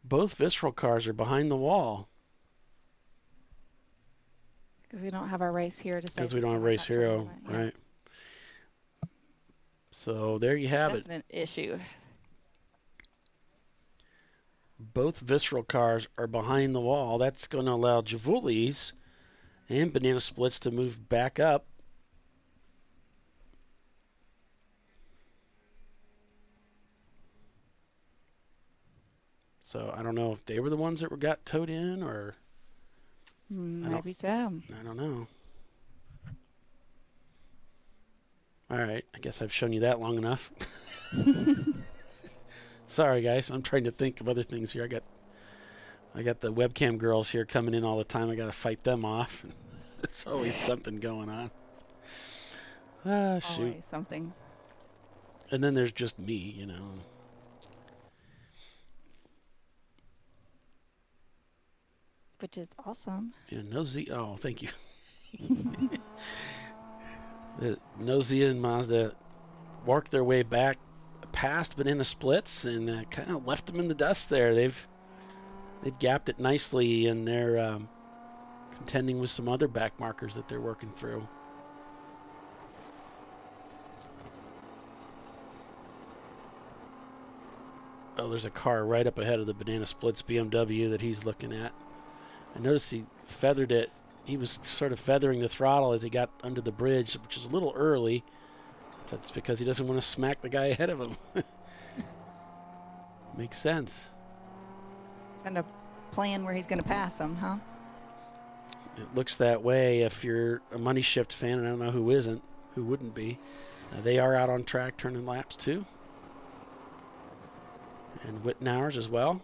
A: Both Visceral cars are behind the wall.
E: Because we don't have our race here to say.
A: Because we don't have Race Hero, right? So there you have it.
E: Definite issue.
A: Both visceral cars are behind the wall. That's going to allow Javulis and Banana Splits to move back up. So I don't know if they were the ones that got towed in, or
E: Maybe so.
A: I don't know. All right, I guess I've shown you that long enough. Sorry, guys. I'm trying to think of other things here. I got the webcam girls here coming in all the time. I got to fight them off. It's always something going on. Ah, shoot.
E: Always something.
A: And then there's just me, you know.
E: Which is awesome.
A: Yeah, no Z. Oh, thank you. No Zia and Mazda worked their way back past Banana Splits and kind of left them in the dust there. They've gapped it nicely, and they're contending with some other back markers that they're working through. Oh, there's a car right up ahead of the Banana Splits BMW that he's looking at. I noticed he feathered it. He was sort of feathering the throttle as he got under the bridge, which is a little early. That's because he doesn't want to smack the guy ahead of him. Makes sense.
E: Trying to plan where he's going to pass him, huh?
A: It looks that way if you're a Money Shift fan, and I don't know who isn't, who wouldn't be. They are out on track turning laps too. And Wittenauer's as well.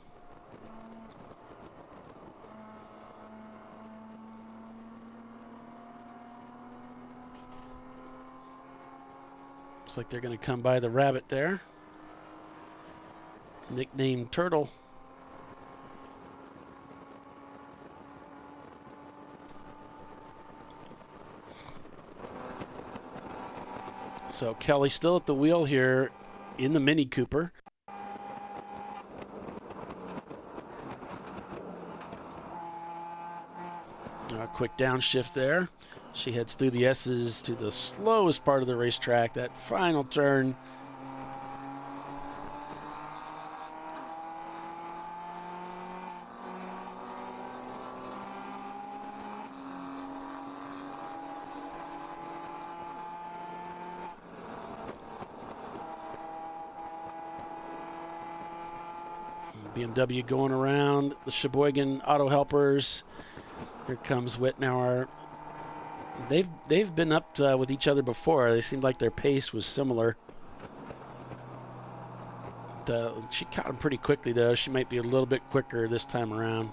A: Looks like they're going to come by the rabbit there. Nicknamed Turtle. So Kelly still at the wheel here in the Mini Cooper. Quick downshift there. She heads through the S's to the slowest part of the racetrack, that final turn. BMW going around the Sheboygan Auto Helpers. Here comes Wittenauer. They've been up with each other before. They seemed like their pace was similar. She caught him pretty quickly, though. She might be a little bit quicker this time around.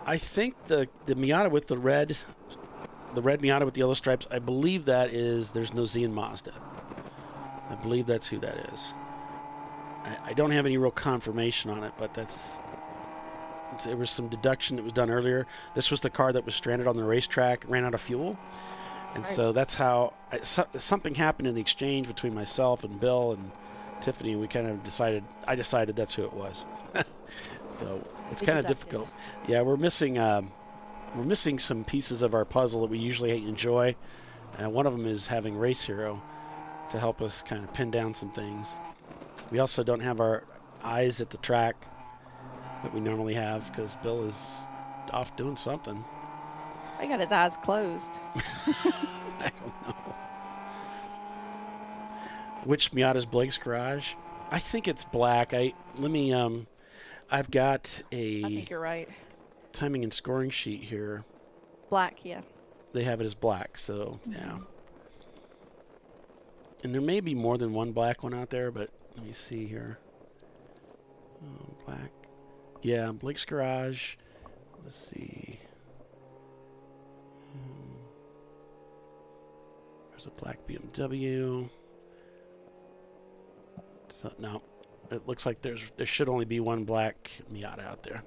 A: I think the Miata with the red Miata with the yellow stripes, I believe there's no Z in Mazda. I believe that's who that is. I don't have any real confirmation on it, but there was some deduction that was done earlier. This was the car that was stranded on the racetrack, ran out of fuel. And so that's how something happened in the exchange between myself and Bill and Tiffany. We kind of decided that's who it was. So it's kind of difficult. Yeah, we're missing some pieces of our puzzle that we usually enjoy. One of them is having Race Hero to help us kind of pin down some things. We also don't have our eyes at the track that we normally have because Bill is off doing something.
E: He got his eyes closed.
A: I don't know. Which Miata's Blake's garage? I think it's black. I've got a
E: I think you're right.
A: timing and scoring sheet here.
E: Black, yeah.
A: They have it as black, so yeah. And there may be more than one black one out there, but let me see here. Oh, black. Yeah, Blake's garage. Let's see. There's a black BMW. So no, it looks like there should only be one black Miata out there.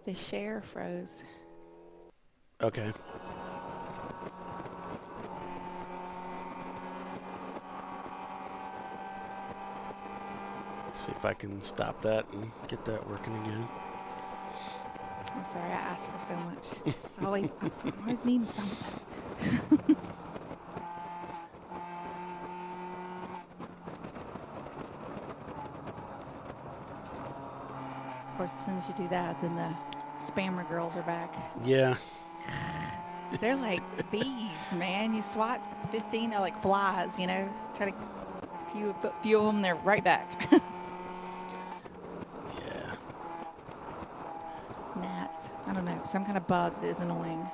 E: The share froze.
A: Okay. See if I can stop that and get that working again.
E: I'm sorry, I asked for so much. I'm always needing something. Of course, as soon as you do that, then the spammer girls are back.
A: Yeah.
E: They're like bees, man. You swat 15, like flies, you know. Try to few of them, they're right back.
A: Yeah.
E: Gnats. I don't know. Some kind of bug that is annoying.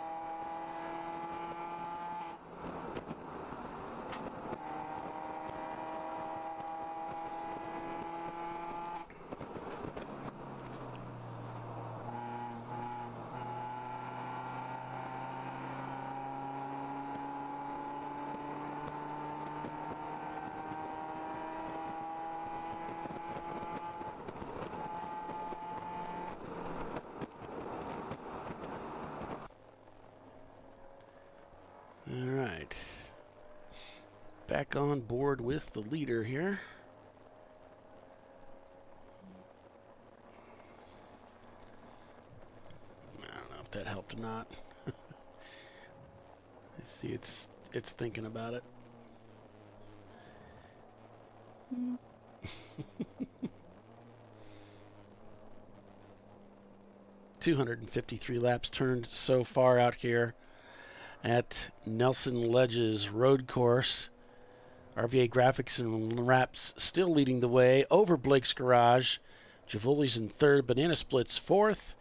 A: All right. Back on board with the leader here. I don't know if that helped or not. I see it's thinking about it.
E: Mm.
A: 253 laps turned so far out here at Nelson Ledges Road Course. RVA Graphics and Wraps still leading the way over Blake's Garage. Javoli's in third, Banana Splits fourth,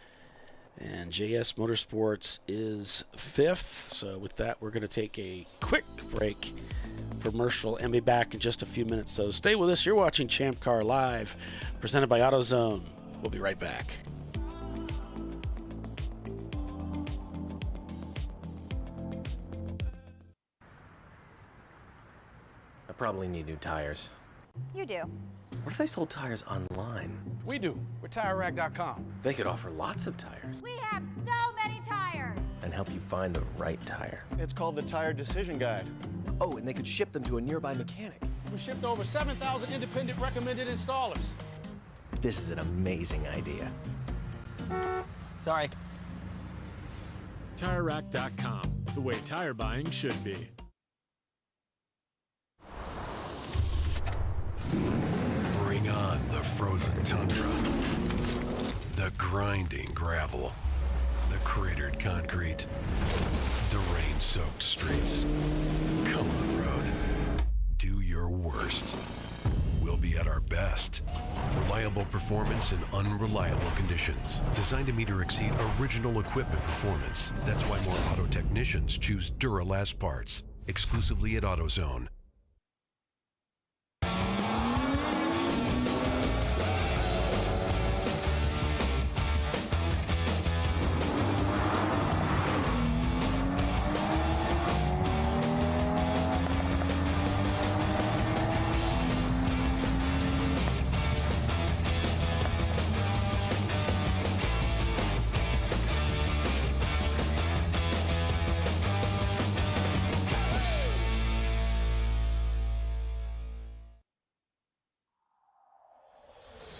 A: and JS Motorsports is fifth. So with that, we're going to take a quick break for commercial and be back in just a few minutes. So stay with us. You're watching Champ Car Live, presented by AutoZone. We'll be right back.
G: I probably need new tires.
J: You do.
G: What if they sold tires online?
W: We do. We're TireRack.com.
G: They could offer lots of tires
J: We have so many tires.
G: and help you find the right tire.
W: It's called the Tire Decision Guide.
G: Oh, and they could ship them to a nearby mechanic.
W: We shipped over 7,000 independent recommended installers.
G: This is an amazing idea. Sorry.
Q: TireRack.com, the way tire buying should be.
I: Bring on the frozen tundra, the grinding gravel, the cratered concrete, the rain-soaked streets. Come on, road. Do your worst. We'll be at our best. Reliable performance in unreliable conditions. Designed to meet or exceed original equipment performance. That's why more auto technicians choose Duralast parts. Exclusively at AutoZone.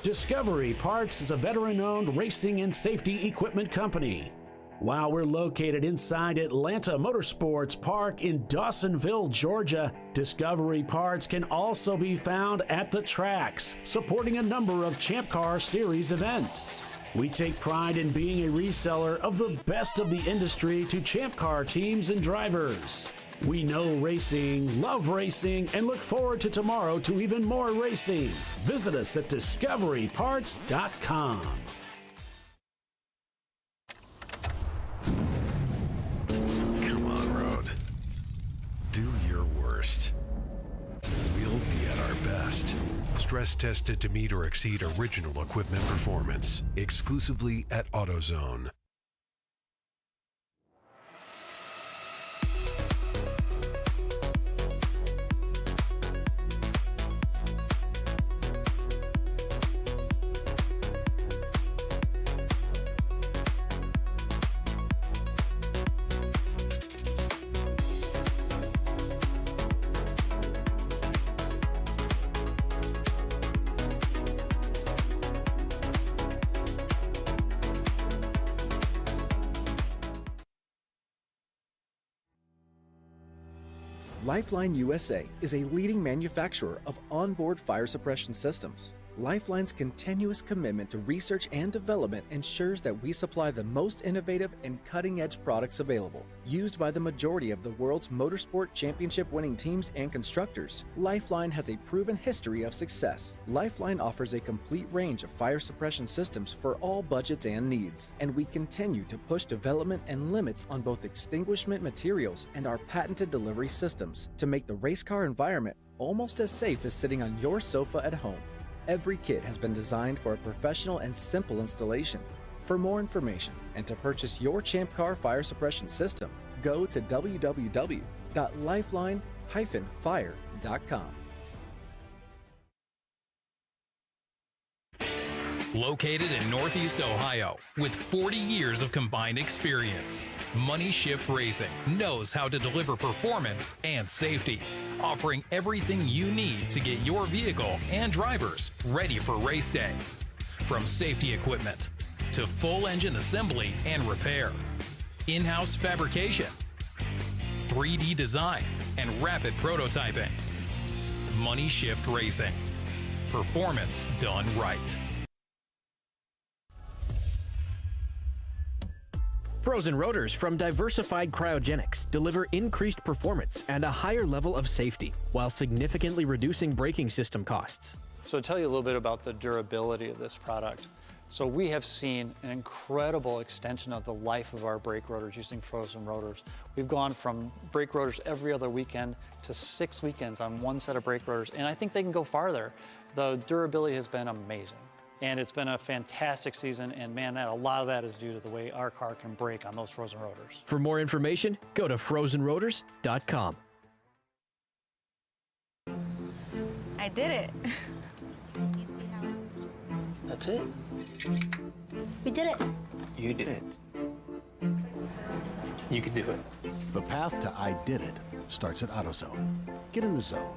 Q: Discovery Parts is a veteran-owned racing and safety equipment company. While we're located inside Atlanta Motorsports Park in Dawsonville, Georgia, Discovery Parts can also be found at the tracks, supporting a number of Champ Car Series events. We take pride in being a reseller of the best of the industry to Champ Car teams and drivers. We know racing, love racing, and look forward to tomorrow to even more racing. Visit us at discoveryparts.com.
I: Come on, road. Do your worst. We'll be at our best. Stress tested to meet or exceed original equipment performance. Exclusively at AutoZone.
F: Lifeline USA is a leading manufacturer of onboard fire suppression systems. Lifeline's continuous commitment to research and development ensures that we supply the most innovative and cutting-edge products available. Used by the majority of the world's motorsport championship-winning teams and constructors, Lifeline has a proven history of success. Lifeline offers a complete range of fire suppression systems for all budgets and needs, and we continue to push development and limits on both extinguishment materials and our patented delivery systems to make the race car environment almost as safe as sitting on your sofa at home. Every kit has been designed for a professional and simple installation. For more information and to purchase your ChampCar fire suppression system, go to www.lifeline-fire.com.
U: Located in Northeast Ohio, with 40 years of combined experience, Money Shift Racing knows how to deliver performance and safety, offering everything you need to get your vehicle and drivers ready for race day. From safety equipment to full engine assembly and repair, in-house fabrication, 3D design, and rapid prototyping. Money Shift Racing. Performance done right.
L: Frozen rotors from Diversified Cryogenics deliver increased performance and a higher level of safety while significantly reducing braking system costs.
M: So to tell you a little bit about the durability of this product. So we have seen an incredible extension of the life of our brake rotors using frozen rotors. We've gone from brake rotors every other weekend to 6 weekends on one set of brake rotors, and I think they can go farther. The durability has been amazing. And it's been a fantastic season, and man, a lot of that is due to the way our car can brake on those frozen rotors.
L: For more information, go to frozenrotors.com.
N: I did it.
J: You see how it's...
G: That's it.
J: We did it.
G: You did it. You can do it.
K: The path to I did it starts at AutoZone. Get in the zone.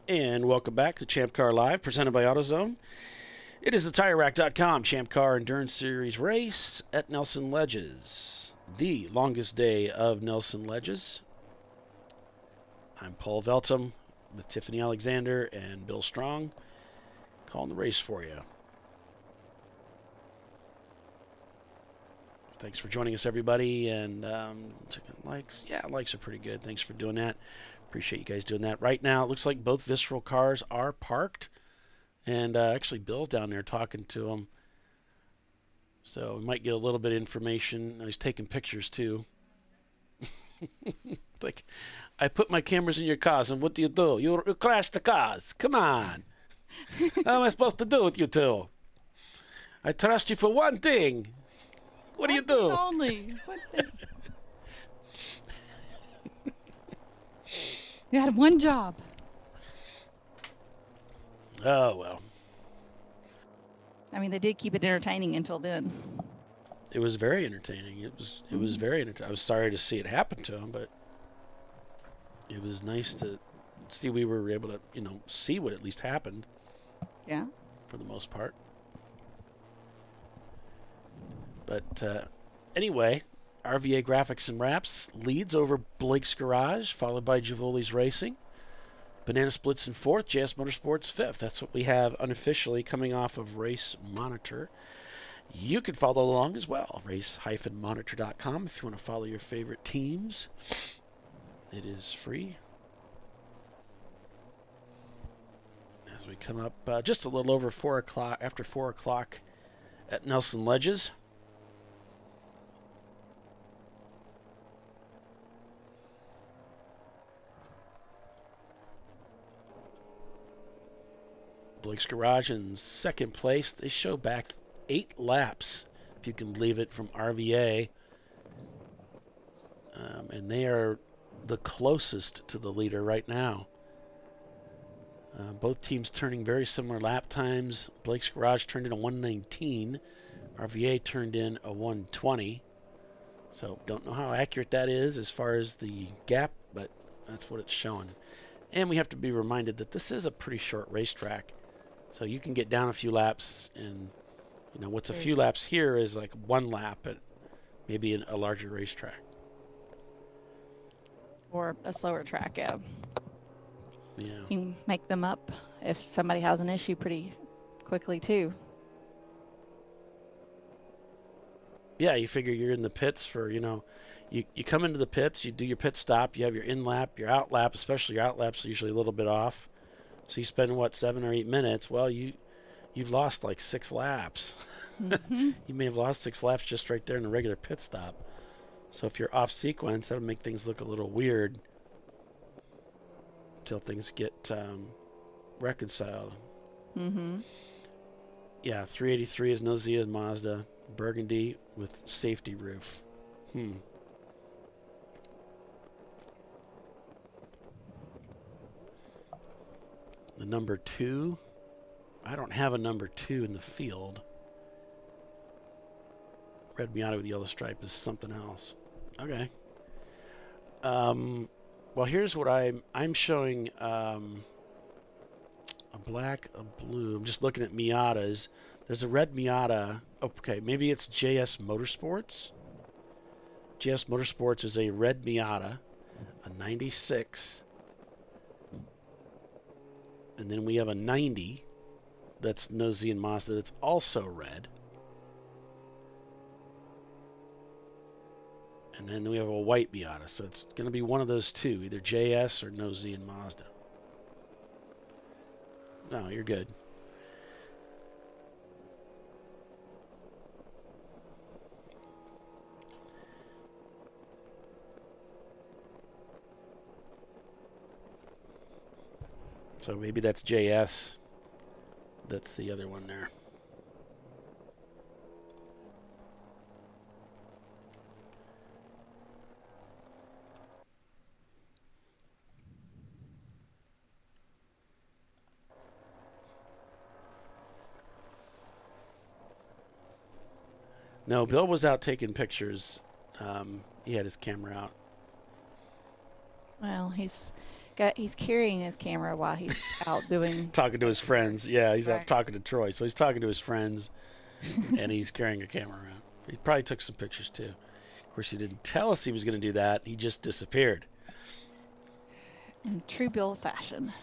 A: And welcome back to ChampCar.Live, presented by AutoZone. It is the TireRack.com Champ Car Endurance Series race at Nelson Ledges, the longest day of Nelson Ledges. I'm Paul Veltum with Tiffany Alexander and Bill Strong, calling the race for you. Thanks for joining us, everybody, and likes. Yeah, likes are pretty good. Thanks for doing that. Appreciate you guys doing that. Right now, it looks like both Visceral cars are parked, and actually Bill's down there talking to them. So we might get a little bit of information. He's taking pictures, too. Like, I put my cameras in your cars, and what do? You crash the cars. Come on. How am I supposed to do with you two? I trust you for one thing. What do you do?
E: Only. You had one job.
A: Oh, well.
E: I mean, they did keep it entertaining until then.
A: It was very entertaining. It was very entertaining. I was sorry to see it happen to him, but it was nice to see we were able to, see what at least happened.
E: Yeah.
A: For the most part. But anyway, RVA Graphics and Wraps leads over Blake's Garage, followed by Javoli's Racing. Banana Splits in fourth, JS Motorsports fifth. That's what we have unofficially coming off of Race Monitor. You can follow along as well, race-monitor.com, if you want to follow your favorite teams. It is free. As we come up just a little over 4 o'clock, after 4 o'clock at Nelson Ledges. Blake's Garage in second place. They show back 8 laps, if you can believe it, from RVA. And they are the closest to the leader right now. Both teams turning very similar lap times. Blake's Garage turned in a 1:19. RVA turned in a 1:20. So don't know how accurate that is as far as the gap, but that's what it's showing. And we have to be reminded that this is a pretty short racetrack. So you can get down a few laps, and what's a few laps here is like one lap at maybe a larger racetrack.
E: Or a slower track, yeah.
A: Yeah.
E: You can make them up if somebody has an issue pretty quickly, too.
A: Yeah, you figure you're in the pits for, you come into the pits, you do your pit stop, you have your in lap, your out lap, especially your out laps are usually a little bit off. So you spend, 7 or 8 minutes? Well, you've lost like 6 laps.
E: Mm-hmm.
A: You may have lost 6 laps just right there in a regular pit stop. So if you're off sequence, that'll make things look a little weird until things get reconciled.
E: Mm-hmm.
A: Yeah, 383 is Nozia Mazda. Burgundy with safety roof. The number 2. I don't have a number 2 in the field. Red Miata with yellow stripe is something else. Okay. Well, here's what I'm showing. A black, a blue. I'm just looking at Miatas. There's a red Miata. Okay, maybe it's JS Motorsports. JS Motorsports is a red Miata, a 96. And then we have a 90 that's Nozia and Mazda that's also red. And then we have a white Miata, so it's going to be one of those two, either JS or Nozia and Mazda. No, you're good. So maybe that's JS. That's the other one there. No, Bill was out taking pictures. He had his camera out.
E: Well, he's carrying his camera while he's out doing
A: talking to his friends. Yeah, he's
E: right.
A: out talking to Troy. So he's talking to his friends, and he's carrying a camera around. He probably took some pictures, too. Of course, he didn't tell us he was going to do that. He just disappeared.
E: In true Bill fashion.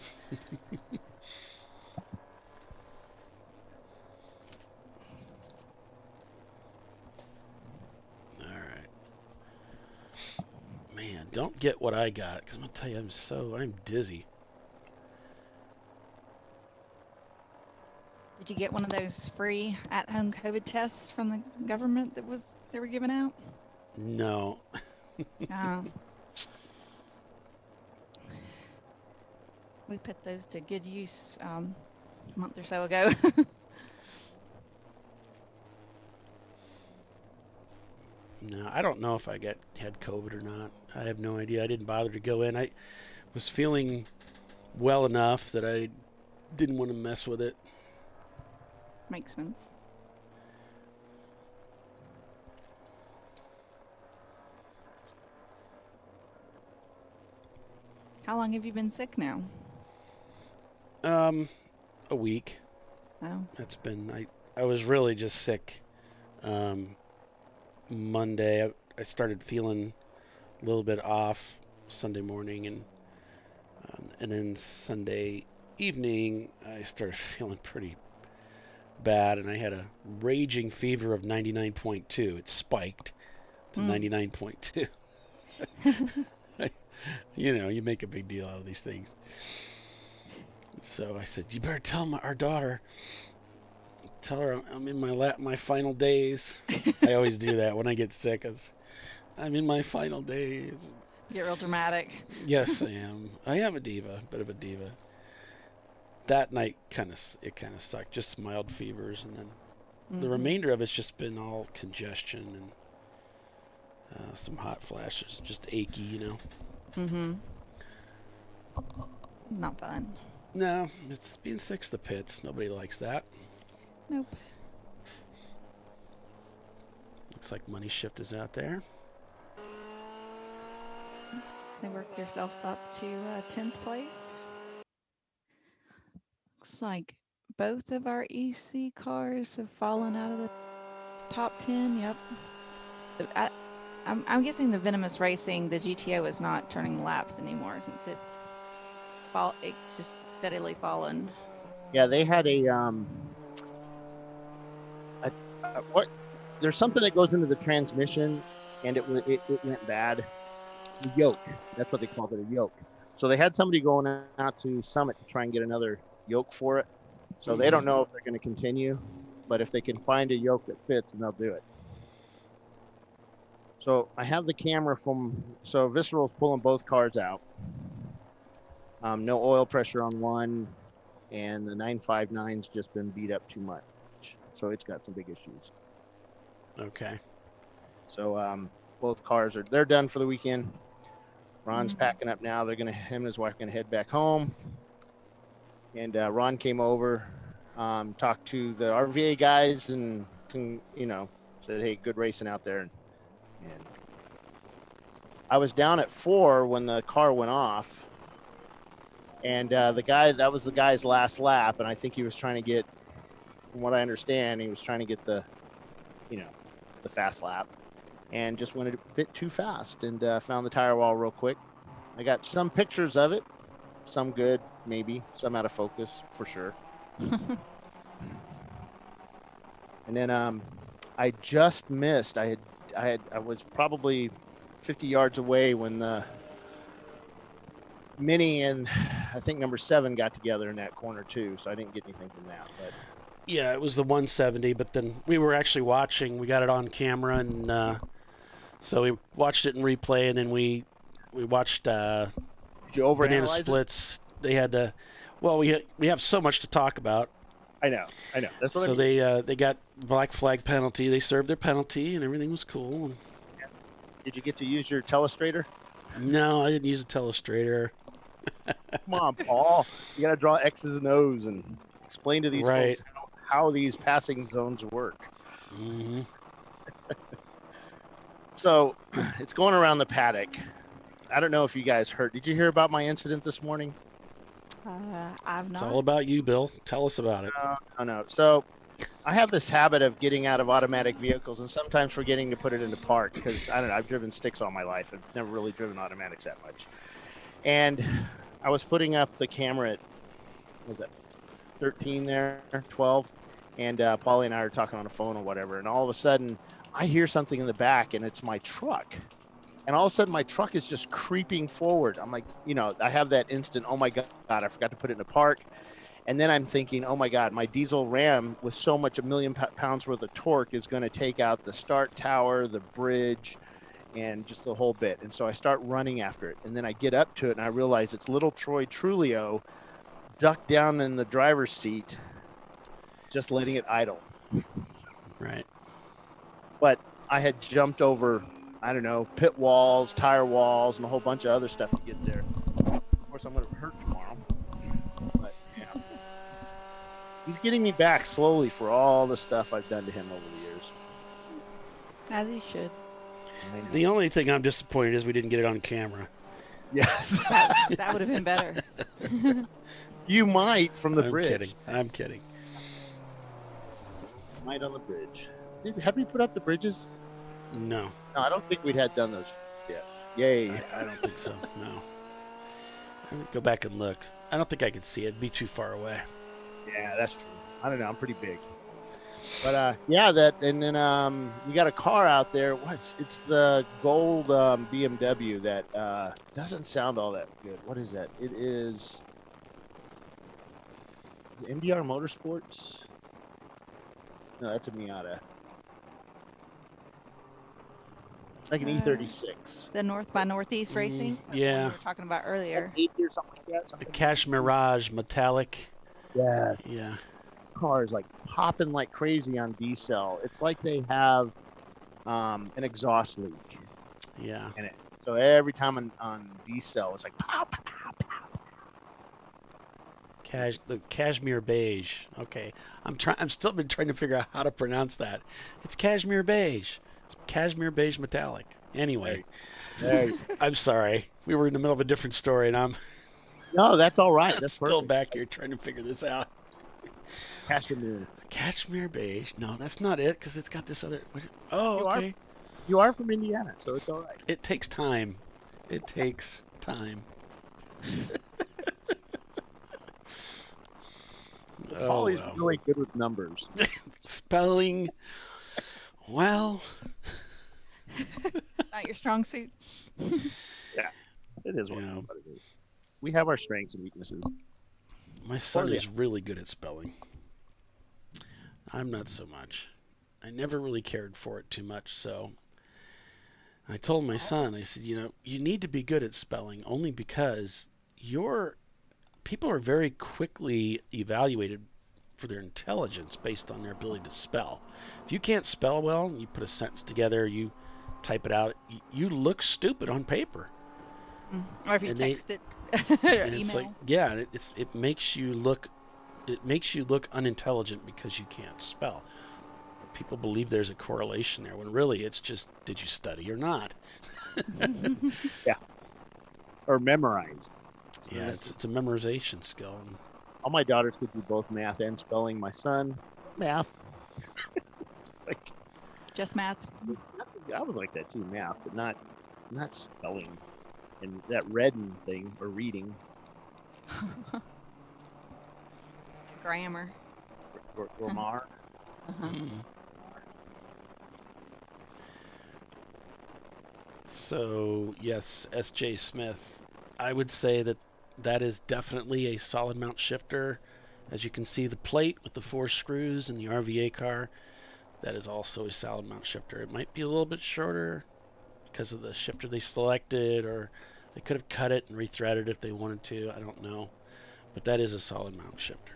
E: Man, don't get what I got, because I'm going to tell you, I'm dizzy. Did you get one of those free at-home COVID tests from the government they were giving out?
A: No.
E: We put those to good use a month or so ago.
A: No, I don't know if I had COVID or not. I have no idea. I didn't bother to go in. I was feeling well enough that I didn't want to mess with it.
E: Makes sense. How long have you been sick now?
A: A week.
E: Oh.
A: That's been, I was really just sick. Monday, I started feeling a little bit off Sunday morning, and then Sunday evening, I started feeling pretty bad, and I had a raging fever of 99.2. It spiked to 99.2. You make a big deal out of these things. So I said, you better tell our daughter. Tell her I'm in my final days. I always do that when I get sick. I'm in my final days.
E: Get real dramatic.
A: Yes, I am. I am a diva, bit of a diva. That night, it kind of sucked. Just mild fevers, and then the remainder of it's just been all congestion and some hot flashes, just achy,
E: Mm-hmm. Not fun.
A: No, it's being sick's the pits. Nobody likes that.
E: Nope.
A: Looks like Money Shift is out there.
E: They worked yourself up to 10th place. like both of our EC cars have fallen out of the top 10. Yep. I'm guessing the Venomous Racing, the GTO, is not turning laps anymore since it's just steadily fallen.
B: Yeah, they had what? There's something that goes into the transmission, and it went bad. The yoke. That's what they called it, a yoke. So they had somebody going out to Summit to try and get another yoke for it. So they don't know if they're going to continue, but if they can find a yoke that fits, then they'll do it. So I have the camera so Visceral's pulling both cars out. No oil pressure on one, and the 959's just been beat up too much. So it's got some big issues.
A: Okay.
B: So both cars they're done for the weekend. Ron's packing up now. Him and his wife are going to head back home. And Ron came over, talked to the RVA guys, and said, "Hey, good racing out there." And I was down at 4 when the car went off, and that was the guy's last lap, and I think he was trying to get, from what I understand, he was trying to get the fast lap, and just went a bit too fast, and found the tire wall real quick. I got some pictures of it, some good, maybe, some out of focus for sure. And then I just missed. I was probably 50 yards away when the Mini and I think number 7 got together in that corner too, so I didn't get anything from that. But
A: yeah, it was the 170, but then we were actually watching. We got it on camera, and so we watched it in replay, and then we watched
B: Did you overanalyze
A: banana splits. They had to. Well, we have so much to talk about.
B: I know. That's what I mean.
A: So they got black flag penalty. They served their penalty, and everything was cool.
B: Did you get to use your telestrator?
A: No, I didn't use a telestrator.
B: Come on, Paul. You got to draw X's and O's and explain to these folks how these passing zones work.
A: Mm-hmm.
B: So it's going around the paddock. I don't know if you guys heard. Did you hear about my incident this morning?
E: I've not.
A: It's all about you, Bill. Tell us about it.
B: No. So I have this habit of getting out of automatic vehicles and sometimes forgetting to put it into park because, I don't know, I've driven sticks all my life. I've never really driven automatics that much. And I was putting up the camera at, what was that, 13 there, 12? And Paulie and I are talking on the phone or whatever. And all of a sudden, I hear something in the back, and it's my truck. And all of a sudden, my truck is just creeping forward. I'm like, I have that instant, oh my God, I forgot to put it in the park. And then I'm thinking, oh my God, my diesel Ram with so much, 1 million pounds worth of torque is going to take out the start tower, the bridge, and just the whole bit. And so I start running after it. And then I get up to it, and I realize it's little Troy Trulio ducked down in the driver's seat, just letting it idle.
A: Right.
B: But I had jumped over, I don't know, pit walls, tire walls, and a whole bunch of other stuff to get there. Of course, I'm going to hurt tomorrow. But, yeah. He's getting me back slowly for all the stuff I've done to him over the years.
E: As he should.
A: The only thing I'm disappointed is we didn't get it on camera.
B: Yes.
E: That would have been better.
B: You might from the bridge.
A: I'm kidding.
B: Might on the bridge. Have we put up the bridges?
A: No.
B: No, I don't think we'd had done those yet. Yay.
A: I don't think so, no. I would go back and look. I don't think I could see it. It'd be too far away.
B: Yeah, that's true. I don't know. I'm pretty big. But, and then you got a car out there. It's the gold BMW that doesn't sound all that good. What is that? It is MDR Motorsports? No, that's a Miata. It's like an E36.
E: The North by Northeast Racing?
A: Yeah.
E: We were talking about earlier.
B: Or something like that.
A: The Cash Mirage Metallic.
B: Yes.
A: Yeah.
B: Cars like popping like crazy on D-cell. It's like they have an exhaust leak.
A: Yeah.
B: In it. So every time on D-cell, it's like pop, pop, pop.
A: The Cashmere Beige. Okay. I'm still been trying to figure out how to pronounce that. It's Cashmere Beige. It's Cashmere Beige Metallic. Anyway. I'm sorry. We were in the middle of a different story, and
B: No, that's all right. That's
A: still
B: perfect.
A: back here trying to figure this out. Cashmere beige. No, that's not it because it's got this other. Oh,
B: You
A: okay.
B: You are from Indiana, so it's all right.
A: It takes time. It takes time.
B: Paulie's really good with numbers.
A: Spelling. Well.
E: Not your strong suit.
B: Yeah, it is what it is. We have our strengths and weaknesses.
A: My son is really good at spelling. I'm not so much. I never really cared for it too much, so I told my son, I said, you need to be good at spelling only because people are very quickly evaluated for their intelligence based on their ability to spell. If you can't spell well, you put a sentence together, you type it out, you look stupid on paper.
E: Or if you text it or
A: and
E: email.
A: it's like, yeah, it makes you look unintelligent because you can't spell. People believe there's a correlation there when really it's just, did you study or not?
B: Yeah. Or memorize.
A: Yeah, it's a memorization skill.
B: All my daughters could do both math and spelling. My son, math.
E: Just math.
B: I was like that too, math, but not spelling. And that reading thing, or reading.
E: Grammar.
B: Grammar.
A: So, yes, S.J. Smith, I would say that is definitely a solid mount shifter. As you can see, the plate with the 4 screws in the RVA car, that is also a solid mount shifter. It might be a little bit shorter because of the shifter they selected, or they could have cut it and rethreaded if they wanted to. I don't know. But that is a solid mount shifter.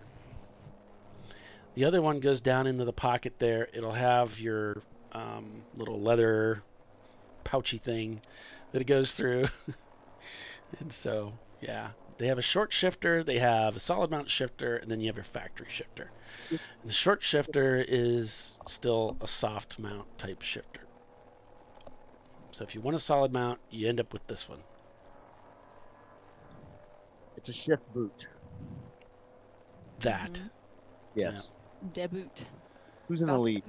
A: The other one goes down into the pocket there. It'll have your little leather pouchy thing that it goes through. And so, yeah, they have a short shifter, they have a solid mount shifter, and then you have your factory shifter. And the short shifter is still a soft mount type shifter. So if you want a solid mount, you end up with this one.
B: It's a shift boot.
A: That.
B: Yes.
E: Debut.
B: Who's in the lead?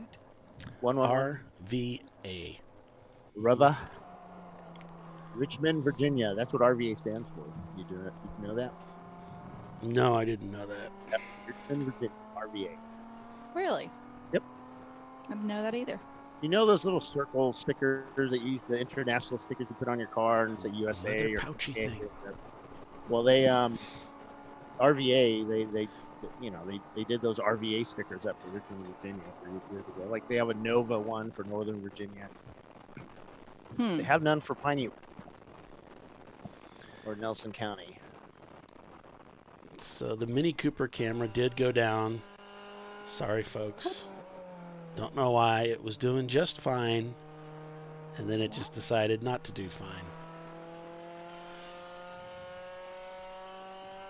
B: 111.
A: RVA.
B: Reva. Richmond, Virginia. That's what RVA stands for. You know that?
A: No, I didn't know that.
B: Yep. Richmond, Virginia. RVA.
E: Really?
B: Yep.
E: I didn't know that either.
B: You know those little circle stickers that you use, the international stickers you put on your car and say USA
A: leather
B: or
A: pouchy thing.
B: Well, they RVA they did those RVA stickers up for Richmond, Virginia a few years ago. Like they have a Nova one for Northern Virginia. They have none for Piney or Nelson County.
A: So the Mini Cooper camera did go down. Sorry, folks. Don't know why. It was doing just fine, and then it just decided not to do fine.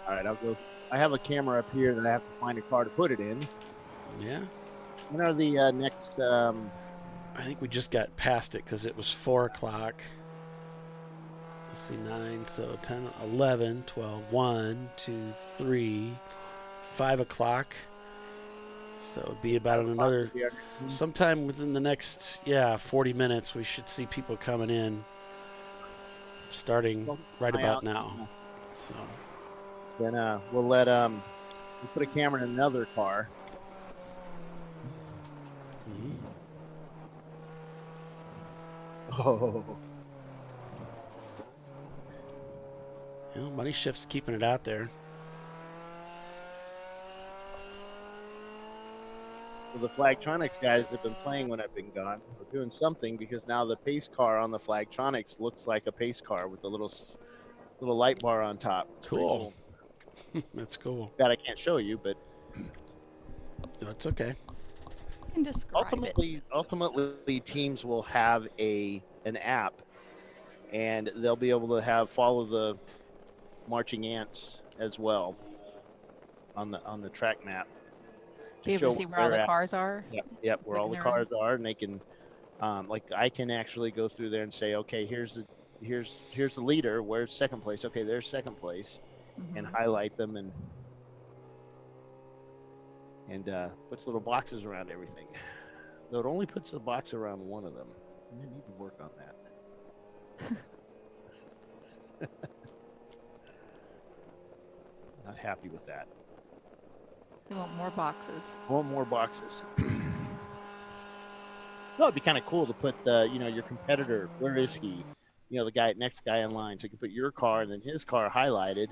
B: All right, I'll go. I have a camera up here that I have to find a car to put it in.
A: Yeah.
B: When are the next?
A: I think we just got past it because it was 4 o'clock. Let's see, 9, so 10, 11, 12, 1, 2, 3, 5 o'clock. So it'd be about another, sometime within the next, 40 minutes, we should see people coming in, starting right about now. So.
B: Then we'll let we'll put a camera in another car.
A: Mm-hmm.
B: Oh.
A: Money Shift's keeping it out there.
B: Well, the Flagtronics guys have been playing when I've been gone. We're doing something because now the pace car on the Flagtronics looks like a pace car with the little light bar on top. It's
A: cool. That's cool.
B: That I can't show you, but
A: no, it's okay.
E: You can describe
B: ultimately, teams will have an app, and they'll be able to follow the marching ants as well on the track map.
E: Be able to see where all the cars are.
B: Yep, where all the cars are, and they can, I can actually go through there and say, okay, here's the leader. Where's second place? Okay, there's second place, and highlight them. And and puts little boxes around everything. Though it only puts a box around one of them. I need to work on that. Not happy with that.
E: We want more boxes.
B: I want more boxes. No, it'd be kind of cool to put the, your competitor. Where is he? The next guy in line. So you can put your car and then his car highlighted,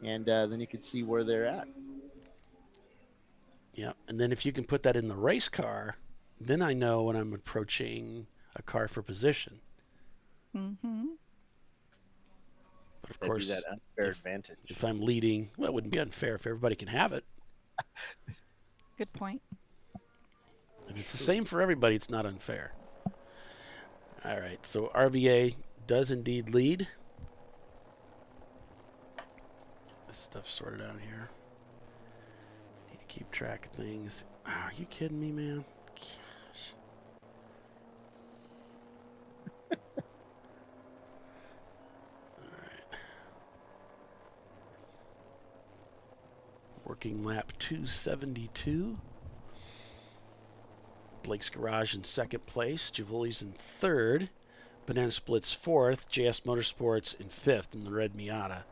B: and then you can see where they're at.
A: Yeah, and then if you can put that in the race car, then I know when I'm approaching a car for position.
E: Mm-hmm.
A: But of
B: That'd
A: course,
B: be that unfair advantage.
A: If I'm leading, well, it wouldn't be unfair if everybody can have it.
E: Good point.
A: If it's the same for everybody, it's not unfair. All right, so RVA does indeed lead. This stuff sorted out here. Need to keep track of things. Oh, are you kidding me, man? Gosh. All right. Working lap 272. Blake's Garage in second place. Javoli's in third. Banana Split's fourth. JS Motorsports in fifth in the red Miata,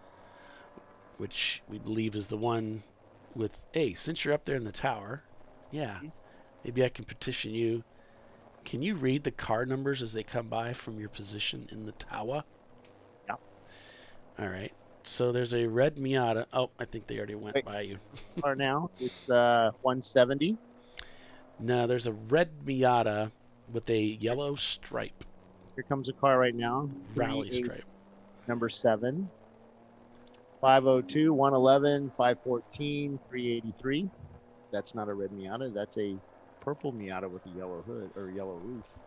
A: which we believe is the one with, hey, since you're up there in the tower, yeah, maybe I can petition you. Can you read the car numbers as they come by from your position in the tower?
B: Yeah.
A: All right. So there's a red Miata. Oh, I think they already went by you.
B: Car now, it's 170.
A: No, there's a red Miata with a yellow stripe.
B: Here comes a car right now.
A: Rally stripe.
B: Number 7. 502, 111, 514, 383. That's not a red Miata. That's a purple Miata with a yellow hood or yellow roof.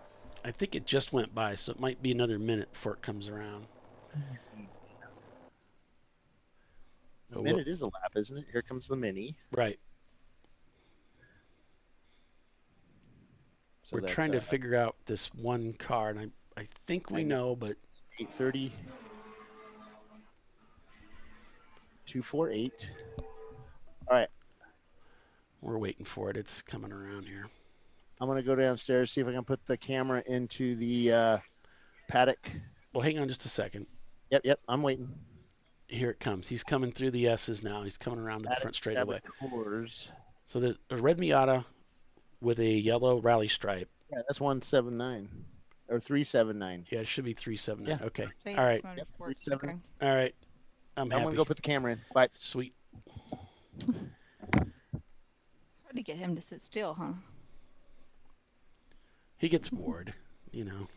A: I think it just went by, so it might be another minute before it comes around.
B: A minute is a lap, isn't it? Here comes the Mini.
A: Right.
B: So
A: we're trying to figure out this one car, and I think we know, but
B: 830, 248. All right.
A: We're waiting for it. It's coming around here.
B: I'm going to go downstairs, see if I can put the camera into the paddock.
A: Well, hang on just a second.
B: Yep. I'm waiting.
A: Here it comes. He's coming through the S's now. He's coming around to the front straightaway. So there's a red Miata with a yellow rally stripe.
B: Yeah, that's 179 or 379.
A: Yeah, it should be 379.
B: Yeah.
A: Okay.
E: Thanks,
A: All right.
E: Motorsports.
A: All right. I'm happy.
B: going to go put the camera in. Bye.
A: Sweet.
E: It's hard to get him to sit still, huh?
A: He gets bored, you know.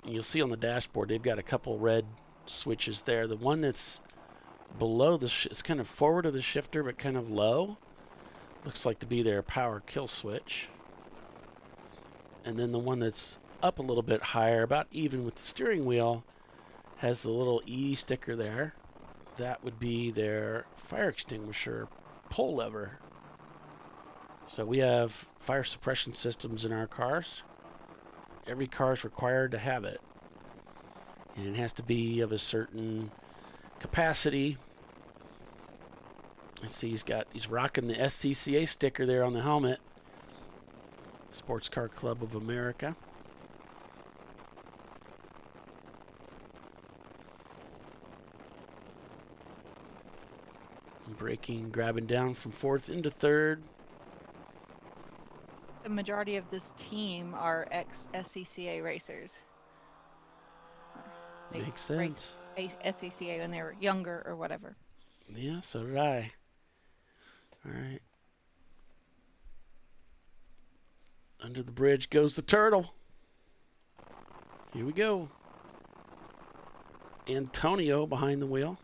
A: You'll see on the dashboard they've got a couple red switches there. The one that's below it's kind of forward of the shifter but kind of low. Looks like to be their power kill switch. And then the one that's up a little bit higher, about even with the steering wheel, has the little E sticker there. That would be their fire extinguisher pull lever. So we have fire suppression systems in our cars. Every car is required to have it. And it has to be of a certain capacity. I see he's rocking the SCCA sticker there on the helmet. Sports Car Club of America. Braking, grabbing down from fourth into third.
E: The majority of this team are ex-SCCA racers.
A: Makes sense.
E: SCCA when they were younger or whatever.
A: Yeah, so did I. All right. Under the bridge goes the turtle. Here we go. Antonio behind the wheel.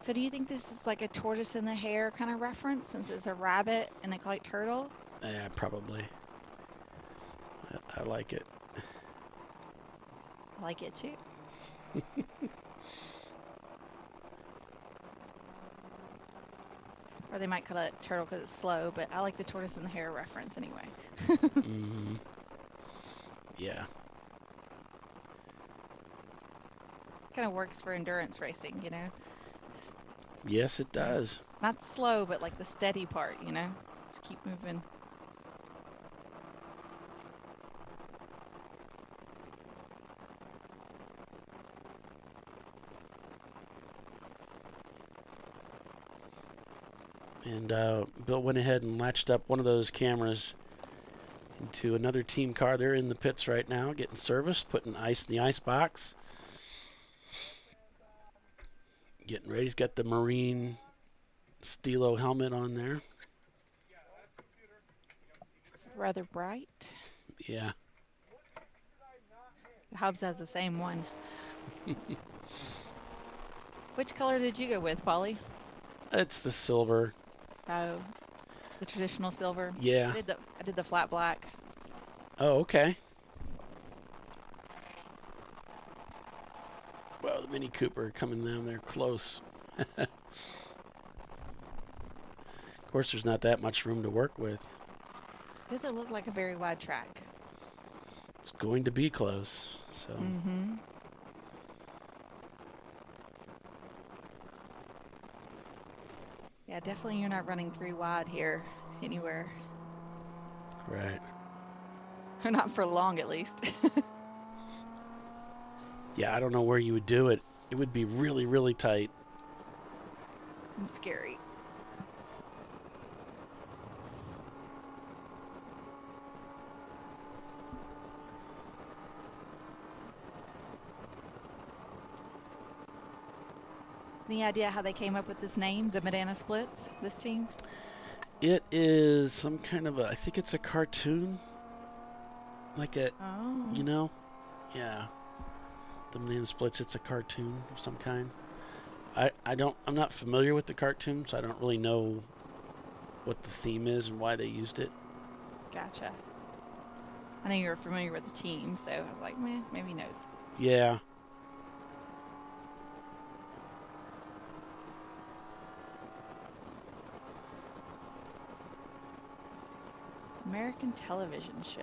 E: So do you think this is like a tortoise in the hare kind of reference since it's a rabbit and they call it turtle?
A: Yeah, probably. I like it.
E: I like it too. Or they might call it turtle because it's slow, but I like the tortoise and the hare reference anyway.
A: Mm-hmm. Yeah.
E: Kind of works for endurance racing, you know?
A: Yes, it does.
E: Not slow, but like the steady part, you know? Just keep moving.
A: And Bill went ahead and latched up one of those cameras into another team car. They're in the pits right now, getting serviced, putting ice in the ice box. Getting ready. He's got the Marine Stilo helmet on there.
E: Rather bright.
A: Yeah.
E: Hobbs has the same one. Which color did you go with, Polly?
A: It's the silver.
E: Oh, the traditional silver.
A: Yeah.
E: I did the flat black.
A: Oh, okay. Well, the Mini Cooper coming down there close. Of course, there's not that much room to work with.
E: Doesn't look like a very wide track.
A: It's going to be close, so.
E: Mm-hmm. Yeah, definitely you're not running 3 wide here anywhere.
A: Right.
E: Or not for long, at least.
A: Yeah, I don't know where you would do it. It would be really, really tight.
E: And scary. Any idea how they came up with this name, the Medana Splits, this team?
A: It is some kind of I think it's a cartoon. Like a, you know? Yeah. The Banana Splits, it's a cartoon of some kind. I'm not familiar with the cartoon, so I don't really know what the theme is and why they used it.
E: Gotcha. I know you were familiar with the team, so I was like, meh, maybe he knows.
A: Yeah.
E: American television show.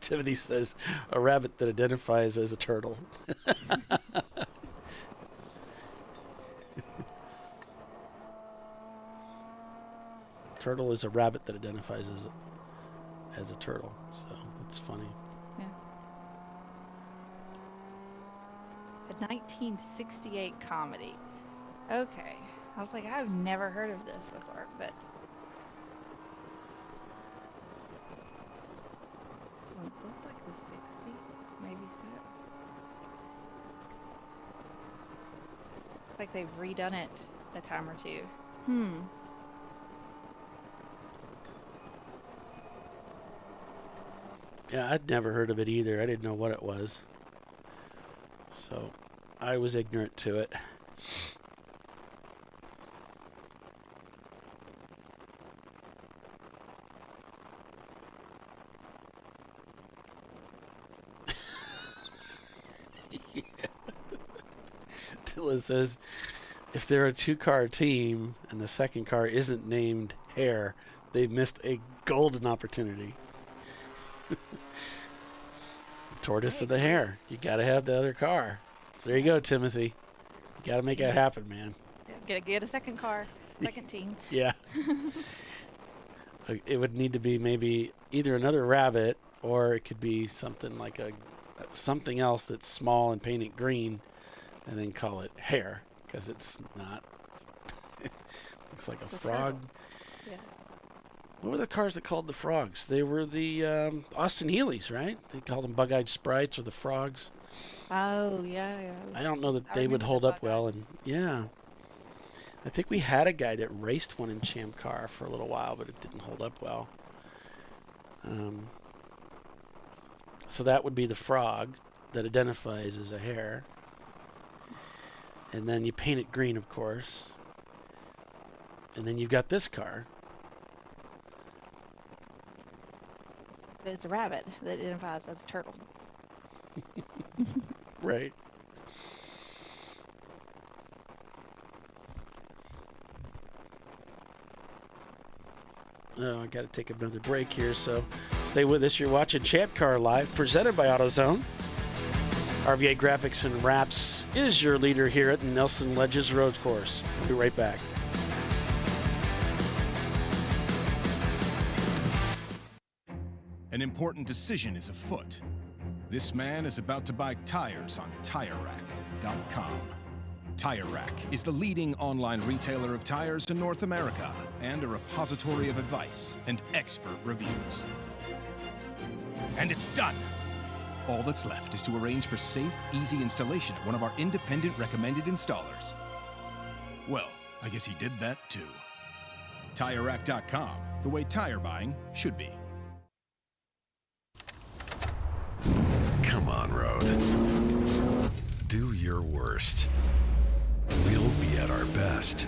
A: Timothy says, a rabbit that identifies as a turtle. Turtle is a rabbit that identifies as a turtle, so it's funny.
E: Yeah. A 1968 comedy. Okay. I was like, I've never heard of this before, but... It looked like the 60s, maybe so. Looks like they've redone it a time or two.
A: Yeah, I'd never heard of it either. I didn't know what it was. So I was ignorant to it. Tilla says, if they're a 2-car team and the second car isn't named Hare, they've missed a golden opportunity. Tortoise of the hare. You got to have the other car. So there you go, Timothy. You got to make it happen, man.
E: Get a second car, second team.
A: Yeah. It would need to be maybe either another rabbit or it could be something like something else that's small and paint it green and then call it hare because it's not. Looks like a frog.
E: Yeah.
A: What were the cars that called the frogs? They were the Austin Healey's, right? They called them Bug-Eyed Sprites or the frogs.
E: Oh, yeah.
A: I don't know that they would hold up well. And yeah, I think we had a guy that raced one in ChampCar for a little while, but it didn't hold up well. So that would be the frog that identifies as a hare. And then you paint it green, of course. And then you've got this car.
E: It's a rabbit that identifies as a turtle.
A: Right. Oh, I got to take another break here, so stay with us. You're watching ChampCar.Live, presented by AutoZone. RVA Graphics and Wraps is your leader here at Nelson Ledges Road Course. We'll be right back.
P: An important decision is afoot. This man is about to buy tires on TireRack.com. Tire Rack is the leading online retailer of tires in North America and a repository of advice and expert reviews. And it's done! All that's left is to arrange for safe, easy installation at one of our independent recommended installers. Well, I guess he did that too. TireRack.com, the way tire buying should be.
I: Come on, Road. Do your worst. We'll be at our best.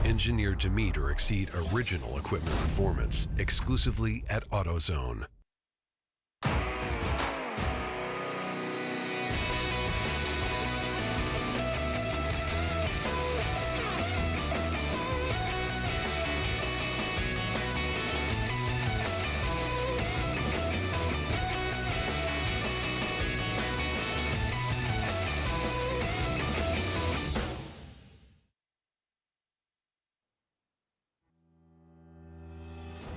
I: Engineered to meet or exceed original equipment performance exclusively at AutoZone.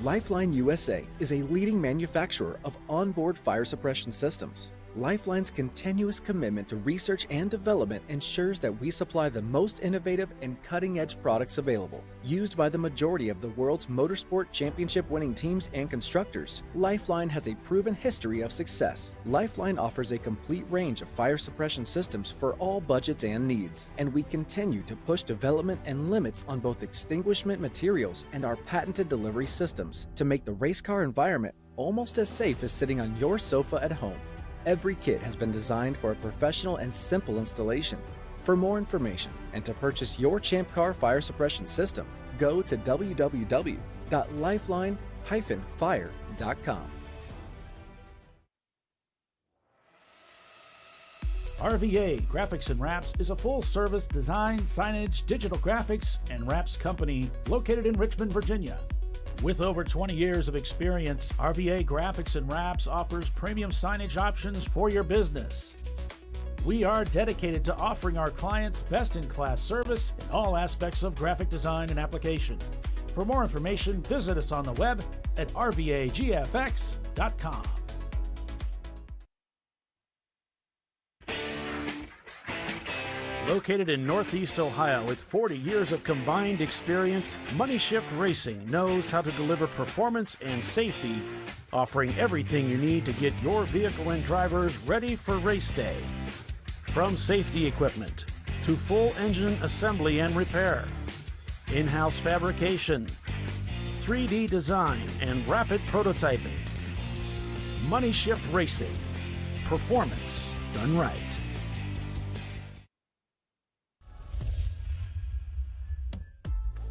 F: Lifeline USA is a leading manufacturer of onboard fire suppression systems. Lifeline's continuous commitment to research and development ensures that we supply the most innovative and cutting-edge products available. Used by the majority of the world's motorsport championship-winning teams and constructors, Lifeline has a proven history of success. Lifeline offers a complete range of fire suppression systems for all budgets and needs, and we continue to push development and limits on both extinguishment materials and our patented delivery systems to make the race car environment almost as safe as sitting on your sofa at home. Every kit has been designed for a professional and simple installation. For more information and to purchase your ChampCar fire suppression system, go to www.lifeline-fire.com.
Q: RVA Graphics and Wraps is a full-service design, signage, digital graphics, and wraps company located in Richmond, Virginia. With over 20 years of experience, RVA Graphics and Wraps offers premium signage options for your business. We are dedicated to offering our clients best-in-class service in all aspects of graphic design and application. For more information, visit us on the web at rvagfx.com. Located in Northeast Ohio with 40 years of combined experience, Money Shift Racing knows how to deliver performance and safety, offering everything you need to get your vehicle and drivers ready for race day. From safety equipment to full engine assembly and repair, in-house fabrication, 3D design, and rapid prototyping. Money Shift Racing. Performance done right.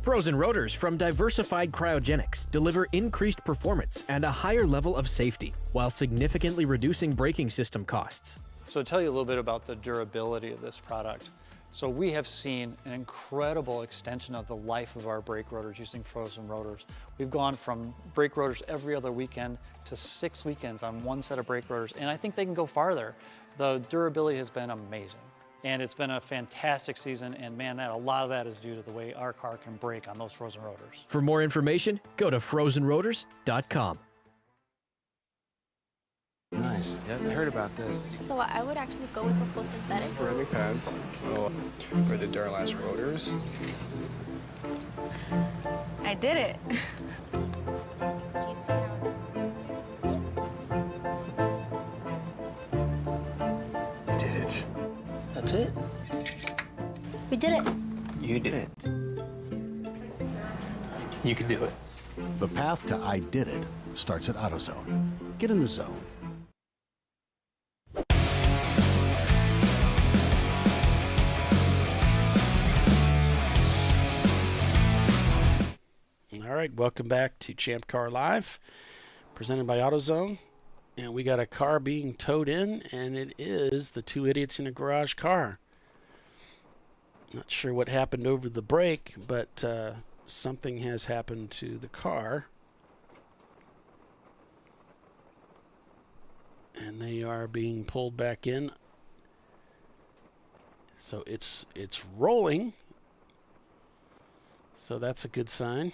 L: Frozen rotors from Diversified Cryogenics deliver increased performance and a higher level of safety, while significantly reducing braking system costs.
M: So to tell you a little bit about the durability of this product. So we have seen an incredible extension of the life of our brake rotors using frozen rotors. We've gone from brake rotors every other weekend to 6 weekends on one set of brake rotors, and I think they can go farther. The durability has been amazing. And it's been a fantastic season, and man, a lot of that is due to the way our car can brake on those frozen rotors.
L: For more information, go to frozenrotors.com.
G: Nice. Yeah, I heard about this.
J: So I would actually go with the full synthetic.
G: Brake pads. Oh, for the Duralast rotors.
N: I did it.
J: You see how it's...
G: That's it?
J: We did it.
G: You did it. You can do it.
K: The path to I did it starts at AutoZone. Get in the zone.
A: All right, welcome back to ChampCar.Live, presented by AutoZone. And we got a car being towed in, and it is the two idiots in a garage car. Not sure what happened over the break, but something has happened to the car. And they are being pulled back in. So it's rolling. So that's a good sign.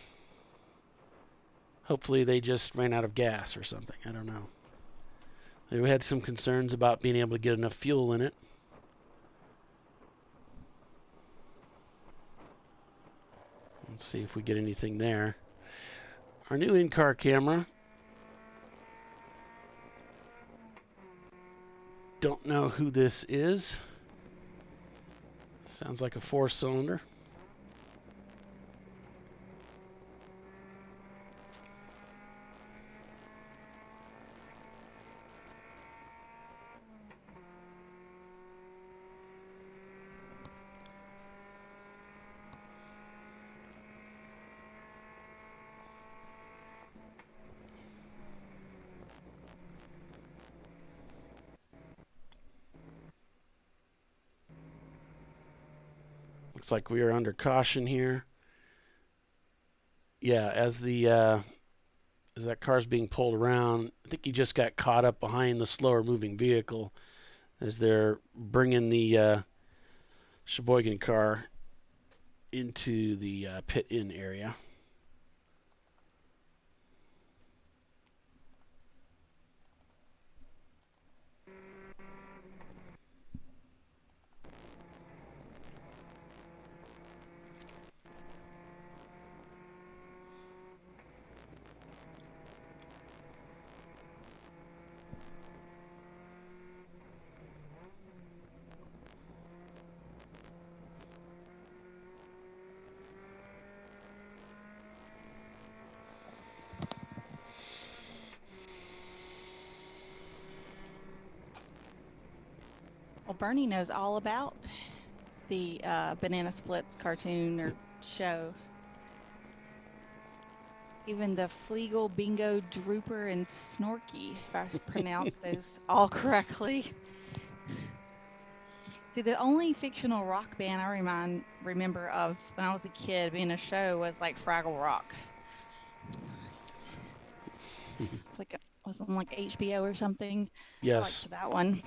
A: Hopefully they just ran out of gas or something. I don't know. They had some concerns about being able to get enough fuel in it. Let's see if we get anything there. Our new in-car camera. Don't know who this is. Sounds like a 4-cylinder. Looks like we are under caution here. Yeah, as that car's being pulled around, I think he just got caught up behind the slower moving vehicle as they're bringing the Sheboygan car into the pit-in area.
E: Well, Bernie knows all about the Banana Splits cartoon or show. Even the Fleagle, Bingo, Drooper, and Snorky, if I pronounced those all correctly. See, the only fictional rock band I remember of when I was a kid being a show was like Fraggle Rock. It's like was on like HBO or something.
A: Yes.
E: I liked that one.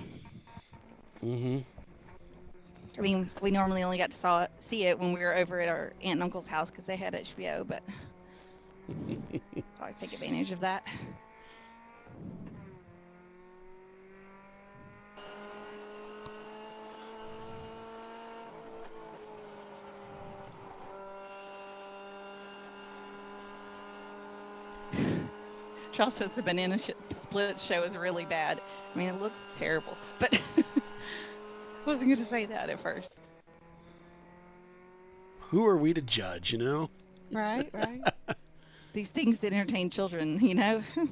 A: Mm-hmm.
E: I mean, we normally only got to see it when we were over at our aunt and uncle's house because they had HBO, but always take advantage of that. Charles says the Banana Split show is really bad. I mean, it looks terrible, but I wasn't going to say that at first.
A: Who are we to judge, you know?
E: Right. These things that entertain children, you know?
A: I'm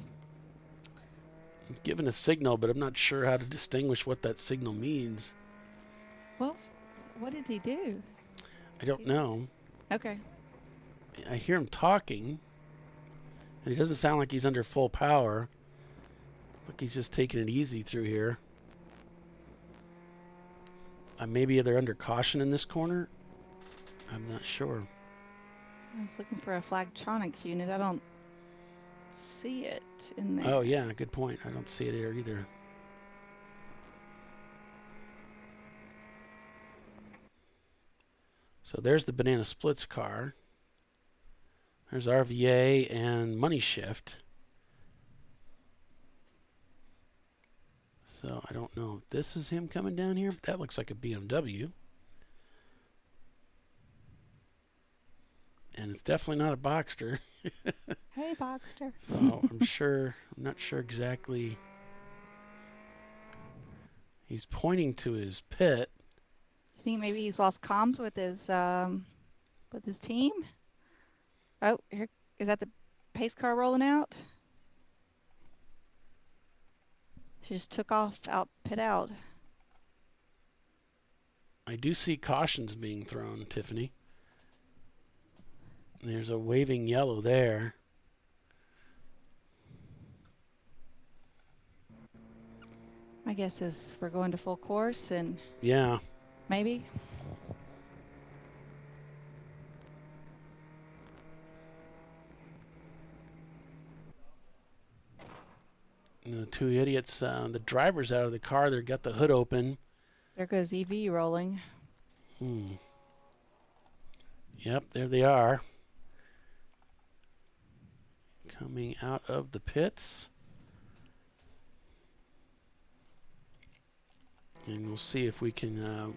A: given a signal, but I'm not sure how to distinguish what that signal means.
E: Well, what did he do?
A: I don't know.
E: Okay.
A: I hear him talking, and he doesn't sound like he's under full power. Look, he's just taking it easy through here. Maybe they're under caution in this corner. I'm not sure.
E: I was looking for a Flagtronics unit. I don't see it in there.
A: Oh, yeah, good point. I don't see it here either. So there's the Banana Splits car. There's RVA and Money Shift. So I don't know if this is him coming down here, but that looks like a BMW. And it's definitely not a Boxster.
E: Hey, Boxster.
A: So I'm not sure exactly. He's pointing to his pit.
E: I think maybe he's lost comms with his team. Oh, here is that the pace car rolling out? She just took off pit out.
A: I do see cautions being thrown, Tiffany. There's a waving yellow there.
E: My guess is we're going to full course and
A: yeah,
E: maybe.
A: And the two idiots, the driver's out of the car. They've got the hood open.
E: There goes EV rolling.
A: Yep, there they are. Coming out of the pits. And we'll see if we can...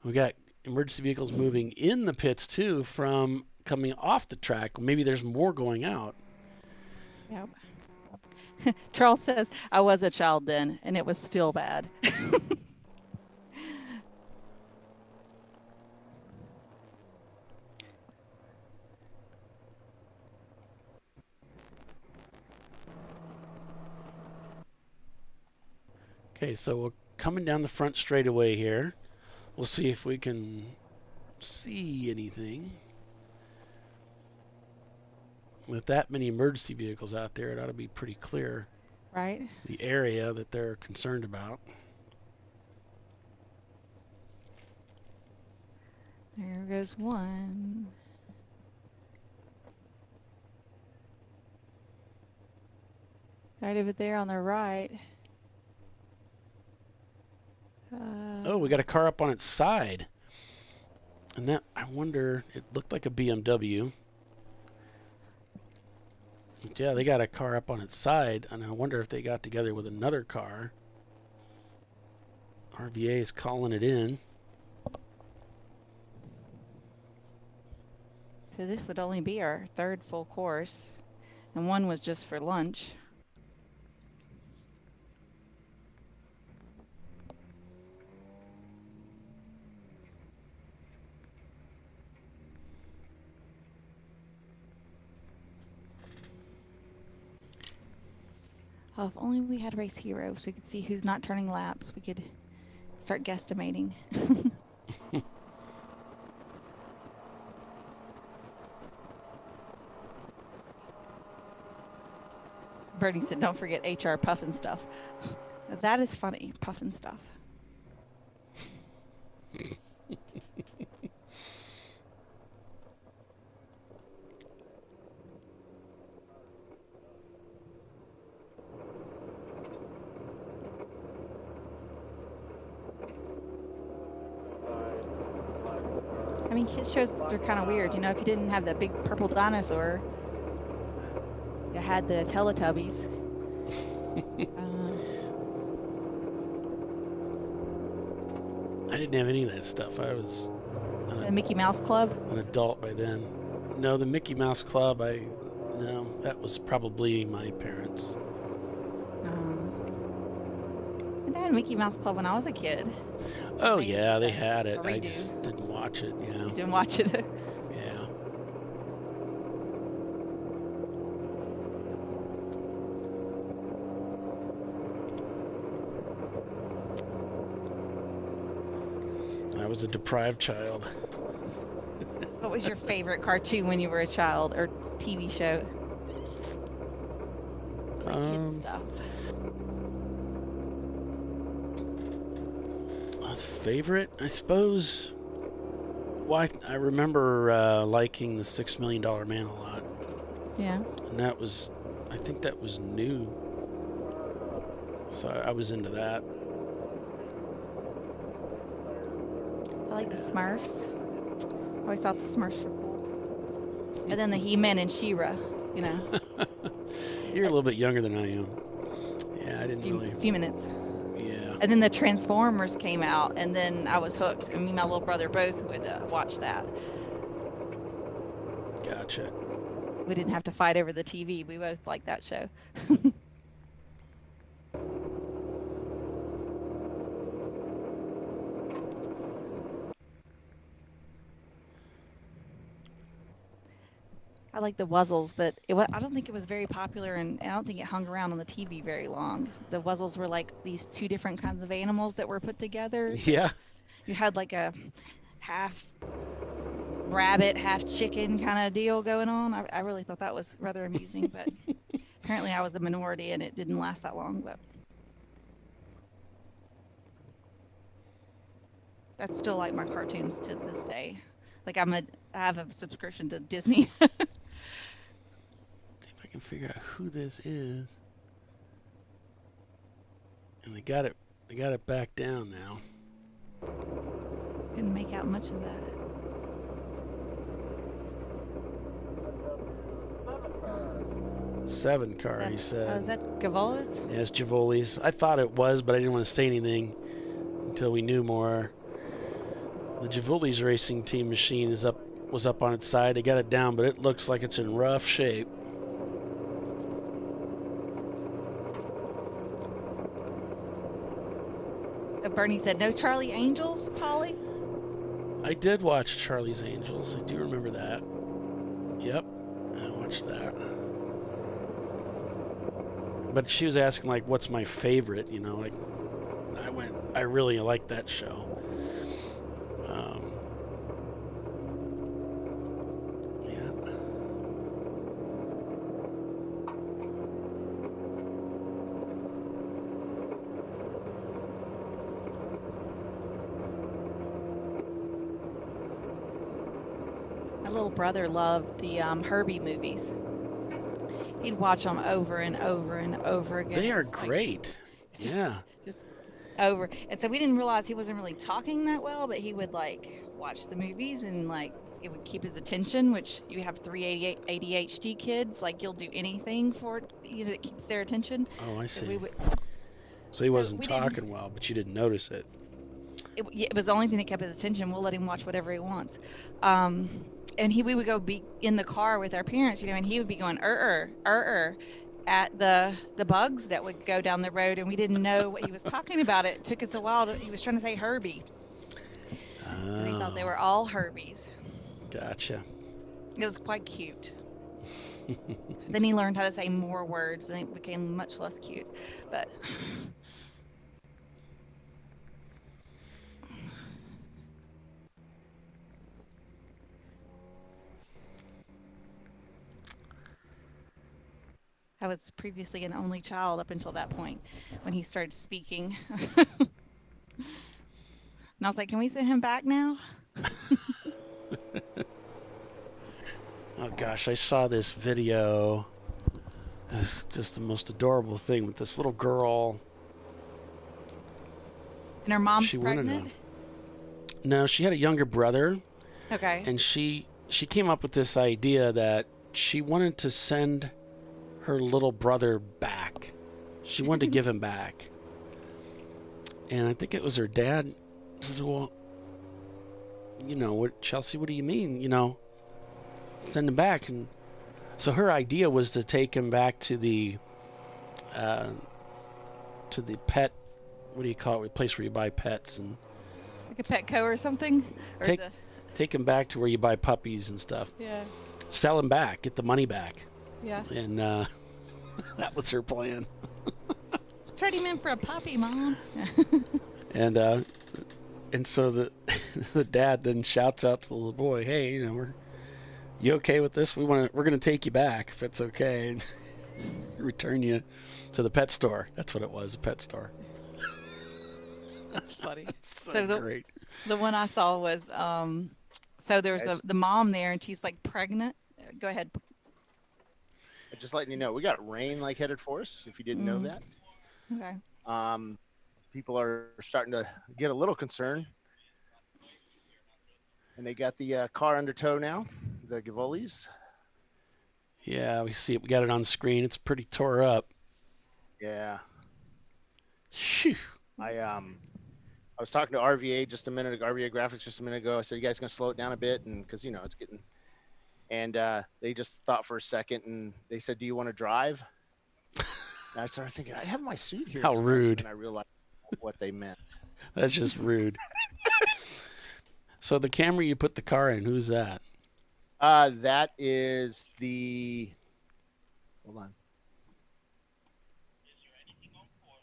A: we got emergency vehicles moving in the pits, too, from coming off the track. Maybe there's more going out.
E: Yep. Charles says, I was a child then, and it was still bad.
A: Okay, so we're coming down the front straightaway here. We'll see if we can see anything. With that many emergency vehicles out there, it ought to be pretty clear.
E: Right.
A: The area that they're concerned about.
E: There goes one. Right over there on the right.
A: Oh, we got a car up on its side. And that, I wonder, it looked like a BMW. But yeah, they got a car up on its side, and I wonder if they got together with another car. RVA is calling it in.
E: So this would only be our third full course, and one was just for lunch. Oh, if only we had Race Hero so we could see who's not turning laps. We could start guesstimating. Bernie said, don't forget HR puffin stuff. That is funny, puffin stuff. I mean, kids shows are kind of weird. You know, if you didn't have that big purple dinosaur, you had the Teletubbies.
A: I didn't have any of that stuff. I was
E: The Mickey Mouse Club?
A: an adult by then. No, the Mickey Mouse Club, no, that was probably my parents.
E: I had a Mickey Mouse Club when I was a kid.
A: Oh, yeah, they had it. I
E: redo.
A: just didn't watch it, yeah.
E: You didn't watch it?
A: Yeah. I was a deprived child.
E: What was your favorite cartoon when you were a child, or TV show? Kid stuff.
A: Favorite, I suppose. Well, I remember liking the $6 Million Man a lot.
E: Yeah.
A: And that was, I think that was new. So I was into that.
E: I like the Smurfs. Always thought the Smurfs were cool. And then the He-Man and She-Ra, you know.
A: You're a little bit younger than I am. Yeah, I didn't really.
E: A few minutes.
A: Yeah.
E: And then the Transformers came out, and then I was hooked. And me and my little brother both would watch that.
A: Gotcha.
E: We didn't have to fight over the TV. We both liked that show. I like the Wuzzles, but I don't think it was very popular, and I don't think it hung around on the TV very long. The Wuzzles were like these two different kinds of animals that were put together.
A: Yeah.
E: You had like a half rabbit, half chicken kind of deal going on. I really thought that was rather amusing, but apparently I was a minority and it didn't last that long. But that's still like my cartoons to this day. Like I have a subscription to Disney.
A: See if I can figure out who this is. And they got it back down now.
E: Couldn't make out much of that.
A: Seven car, he said.
E: Oh, is that Gavola's?
A: Yeah, it's Javoli's. I thought it was, but I didn't want to say anything until we knew more. The Javoli's racing team machine was up on its side. They got it down, but it looks like it's in rough shape.
E: Bernie said, no Charlie Angels, Polly?
A: I did watch Charlie's Angels. I do remember that. Yep, I watched that. But she was asking, like, what's my favorite, you know, like, I really like that show. Yeah.
E: My little brother loved the Herbie movies. He'd watch them over and over and over again.
A: They are great. Yeah.
E: Just over. And so we didn't realize he wasn't really talking that well, but he would like watch the movies and like it would keep his attention, which you have 3 ADHD kids, like you'll do anything for it, you know, that keeps their attention.
A: Oh, I see.
E: So,
A: so he wasn't talking well, but you didn't notice it.
E: It was the only thing that kept his attention. We'll let him watch whatever he wants. And we would go be in the car with our parents, you know, and he would be going at the bugs that would go down the road, and we didn't know what he was talking about. It took us a while. He was trying to say Herbie. Oh. He thought they were all Herbies.
A: Gotcha.
E: It was quite cute. Then he learned how to say more words, and it became much less cute. But I was previously an only child up until that point when he started speaking. And I was like, can we send him back now?
A: Oh gosh, I saw this video. It's just the most adorable thing with this little girl.
E: And her mom's pregnant?
A: No, she had a younger brother.
E: Okay.
A: And she came up with this idea that she wanted to send her little brother back. She wanted to give him back. And I think it was her dad said, well, you know, what, Chelsea, what do you mean? You know, send him back. And so her idea was to take him back to the pet, what do you call it, the place where you buy pets, and
E: like a Petco or something? Or
A: take him back to where you buy puppies and stuff.
E: Yeah.
A: Sell him back, get the money back.
E: Yeah.
A: And that was her plan.
E: Trade him in for a puppy, Mom.
A: And so the dad then shouts out to the little boy, "Hey, you know, you okay with this? We're gonna take you back if it's okay, and return you to the pet store." That's what it was, a pet store.
E: That's funny.
A: So great.
E: The one I saw was so there's the mom there, and she's like pregnant. Go ahead.
B: Just letting you know, we got rain like headed for us. If you didn't know that.
E: Okay.
B: People are starting to get a little concerned, and they got the car under tow now, the Gavolis.
A: Yeah, we see it. We got it on screen. It's pretty tore up.
B: Yeah.
A: Phew.
B: I was talking to RVA RVA Graphics just a minute ago. I said, "You guys gonna slow it down a bit?" And because you know it's getting. And they just thought for a second, and they said, "Do you want to drive?" And I started thinking, I have my suit here.
A: How rude.
B: And I realized what they meant.
A: That's just rude. So the camera you put the car in, who's that?
B: That is the. Hold on.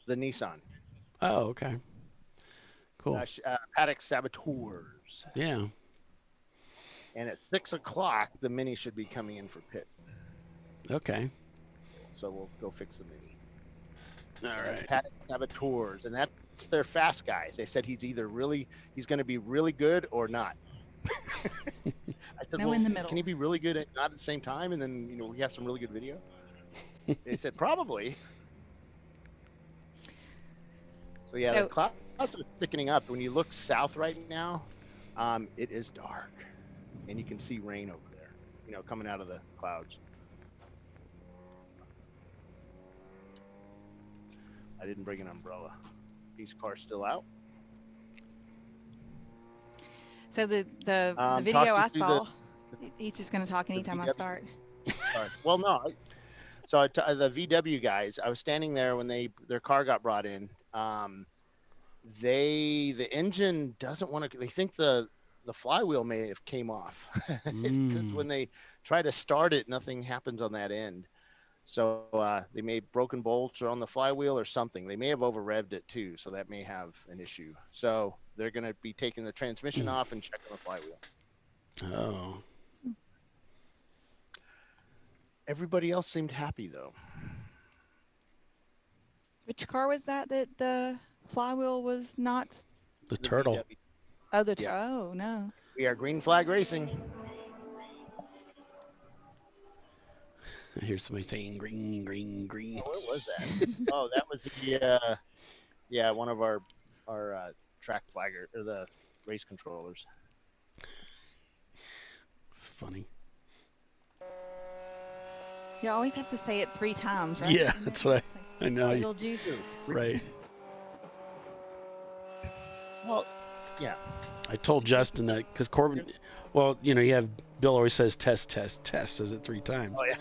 B: The Nissan.
A: Oh, okay. Cool.
B: Paddock Saboteurs.
A: Yeah.
B: And at 6 o'clock, the Mini should be coming in for pit.
A: Okay.
B: So we'll go fix the Mini.
A: All right.
B: Paddock Saboteurs, and that's their fast guy. They said he's going to be really good or not. I said,
E: No in the middle.
B: Can he be really good and not at the same time? And then we have some really good video. They said probably. So yeah, the clouds are thickening up. When you look south right now, it is dark, and you can see rain over there. Coming out of the clouds. I didn't bring an umbrella. These cars still out.
E: So the video I saw, he's just going to talk anytime I start.
B: Sorry. Well, no. So the VW guys, I was standing there when their car got brought in. The engine doesn't want to. They think the flywheel may have came off because when they try to start it, nothing happens on that end. So they may have broken bolts or on the flywheel or something. They may have over revved it too, so that may have an issue. So they're going to be taking the transmission off and checking the flywheel.
A: Oh.
B: Everybody else seemed happy though.
E: Which car was that the flywheel was not?
A: The Turtle.
B: VW.
E: Oh, oh no.
B: We are Green Flag Racing.
A: I hear somebody saying green, green, green.
B: Oh, what was that? Oh, that was the one of our track flagger or the race controllers.
A: It's funny.
E: You always have to say it 3 times, right?
A: Yeah, that's what I know.
E: Little juice.
A: Right.
B: Well, yeah.
A: I told Justin that because Corbin, well, you have Bill always says test, test, test, says it 3 times.
B: Oh yeah.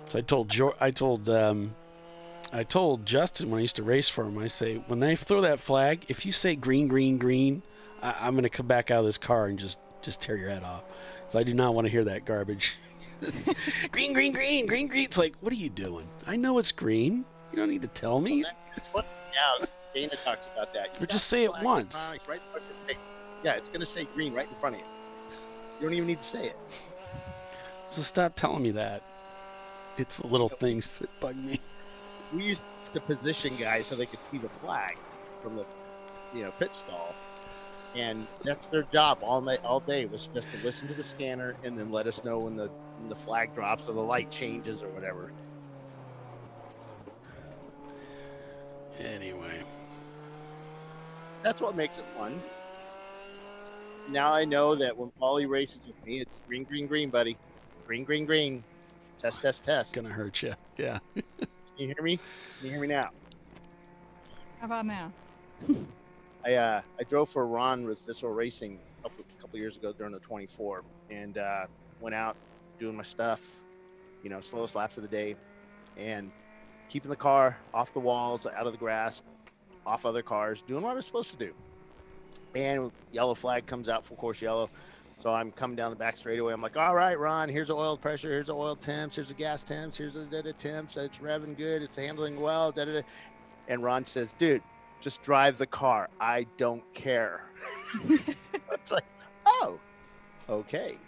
A: So I told Justin when I used to race for him, I say, when they throw that flag, if you say green, green, green, I'm going to come back out of this car and just tear your head off. So I do not want to hear that garbage. Green, green, green, green, green. It's like, what are you doing? I know it's green. You don't need to tell me.
B: Yeah, Dana talks about that.
A: Or just say it once.
B: Right in front of your face. Yeah, it's going to say green right in front of you. You don't even need to say it.
A: So stop telling me that. It's the little things that bug me.
B: We used to position guys so they could see the flag from the pit stall. And that's their job all day was just to listen to the scanner and then let us know when the flag drops or the light changes or whatever.
A: Anyway.
B: That's what makes it fun. Now I know that when Paulie races with me, it's green, green, green, buddy. Green, green, green. Test, test, test.
A: Gonna hurt you. Yeah.
B: Can you hear me? Can you hear me now?
E: How about now?
B: I drove for Ron with Visceral Racing a couple years ago during the 24 and went out doing my stuff, slowest laps of the day, and keeping the car off the walls, out of the grass, off other cars, doing what I was supposed to do. And yellow flag comes out, full course yellow. So I'm coming down the back straightaway. I'm like, all right, Ron, here's the oil pressure, here's the oil temps, here's the gas temps, here's the temps. It's revving good, it's handling well. And Ron says, dude, just drive the car. I don't care. It's like, oh, okay.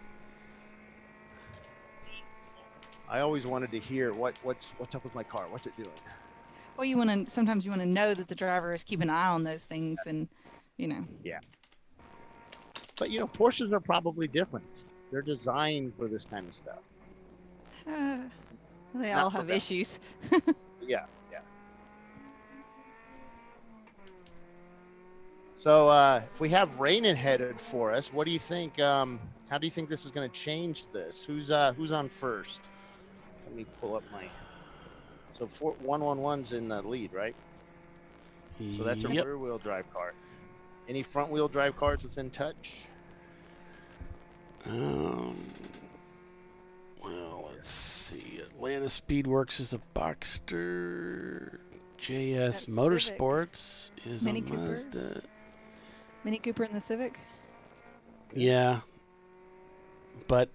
B: I always wanted to hear what's up with my car. What's it doing?
E: Well, sometimes you want to know that the driver is keeping an eye on those things, and
B: Yeah. But Porsches are probably different. They're designed for this kind of stuff.
E: They all have issues.
B: Yeah. So if we have rain headed for us, what do you think? How do you think this is going to change this? Who's on first? Let me pull up my. So 111's in the lead, right? So that's a rear-wheel drive car. Any front-wheel drive cars within touch?
A: Well, let's see. Atlanta Speedworks is a Boxster. JS Motorsports is a Mazda.
E: Mini Cooper in the Civic?
A: Yeah. but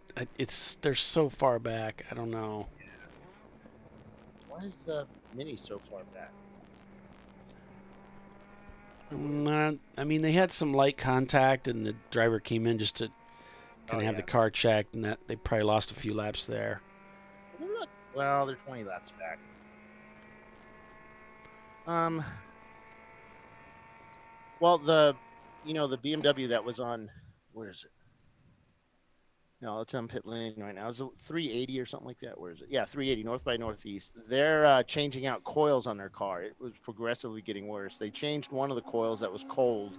A: they're so far back. I don't know.
B: Why is the Mini so far back?
A: I mean, they had some light contact, and the driver came in just to kind of have the car checked, and that they probably lost a few laps there.
B: Well, they're 20 laps back. Well, the BMW that was on, where is it? No, it's on pit lane right now. It's 380 or something like that. Where is it? Yeah, 380 north by northeast. They're changing out coils on their car. It was progressively getting worse. They changed one of the coils that was cold,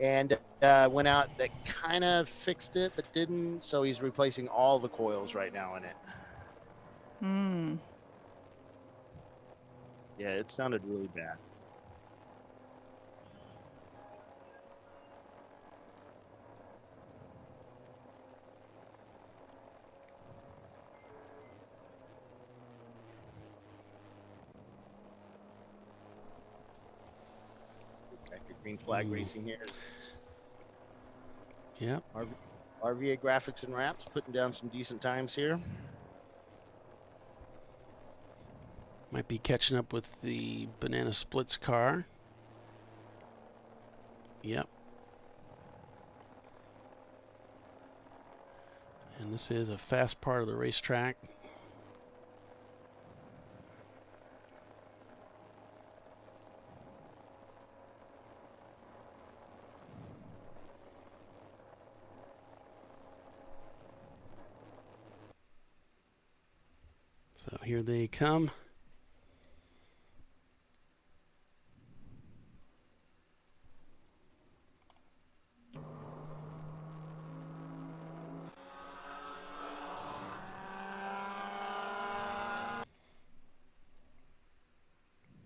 B: and went out. That kind of fixed it, but didn't. So he's replacing all the coils right now in it. Yeah, it sounded really bad. Green flag racing here.
A: Yep.
B: RVA graphics and wraps putting down some decent times here.
A: Might be catching up with the Banana Splits car. Yep. And this is a fast part of the racetrack. So here they come.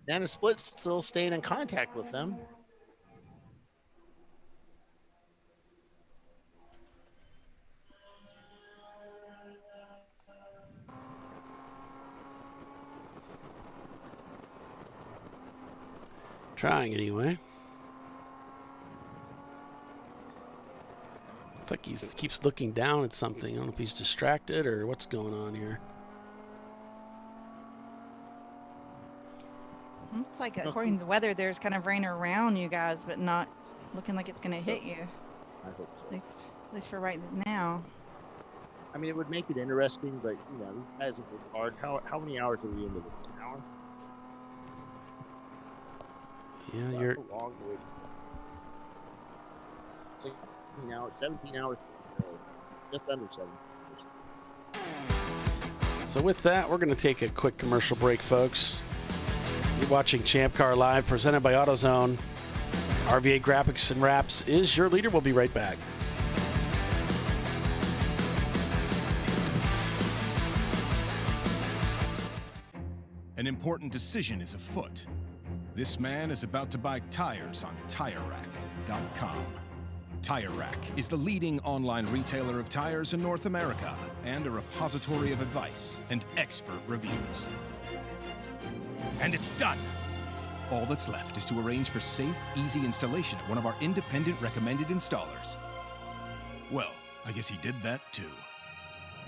B: Banana Split's still staying in contact with them.
A: Trying anyway. Looks like he keeps looking down at something. I don't know if he's distracted or what's going on here.
E: Looks like, according to the weather, there's kind of rain around you guys, but not looking like it's going to hit you.
B: I hope so.
E: At least for right now.
B: I mean, it would make it interesting, but you know, these guys have worked hard. How many hours are we into this? An hour?
A: Yeah, you're.
B: Long way. 16 hours, 17 hours, just under 7 hours.
A: So with that, we're going to take a quick commercial break, folks. You're watching Champ Car Live, presented by AutoZone. RVA Graphics and Wraps is your leader. We'll be right back.
P: An important decision is afoot. This man is about to buy tires on TireRack.com. Tire Rack is the leading online retailer of tires in North America and a repository of advice and expert reviews. And it's done! All that's left is to arrange for safe, easy installation at one of our independent recommended installers. Well, I guess he did that too.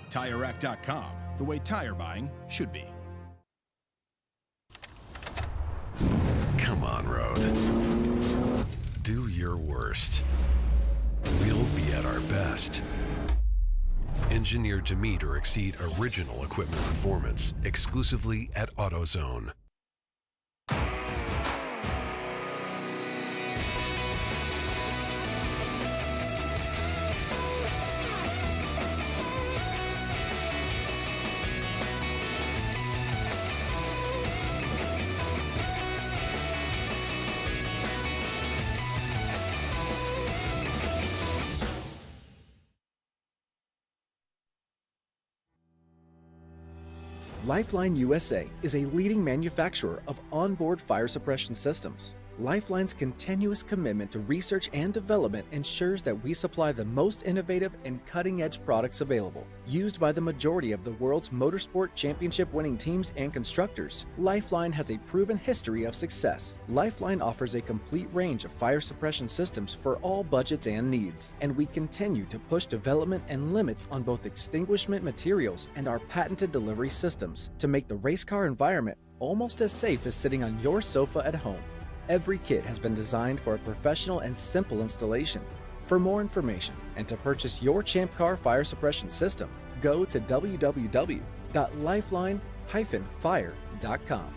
P: TireRack.com, the way tire buying should be.
I: Come on, road. Do your worst. We'll be at our best. Engineered to meet or exceed original equipment performance exclusively at AutoZone.
F: Lifeline USA is a leading manufacturer of onboard fire suppression systems. Lifeline's continuous commitment to research and development ensures that we supply the most innovative and cutting-edge products available, used by the majority of the world's motorsport championship-winning teams and constructors. Lifeline has a proven history of success. Lifeline offers a complete range of fire suppression systems for all budgets and needs, and we continue to push development and limits on both extinguishment materials and our patented delivery systems to make the race car environment almost as safe as sitting on your sofa at home. Every kit has been designed for a professional and simple installation. For more information and to purchase your ChampCar fire suppression system, go to www.lifeline-fire.com.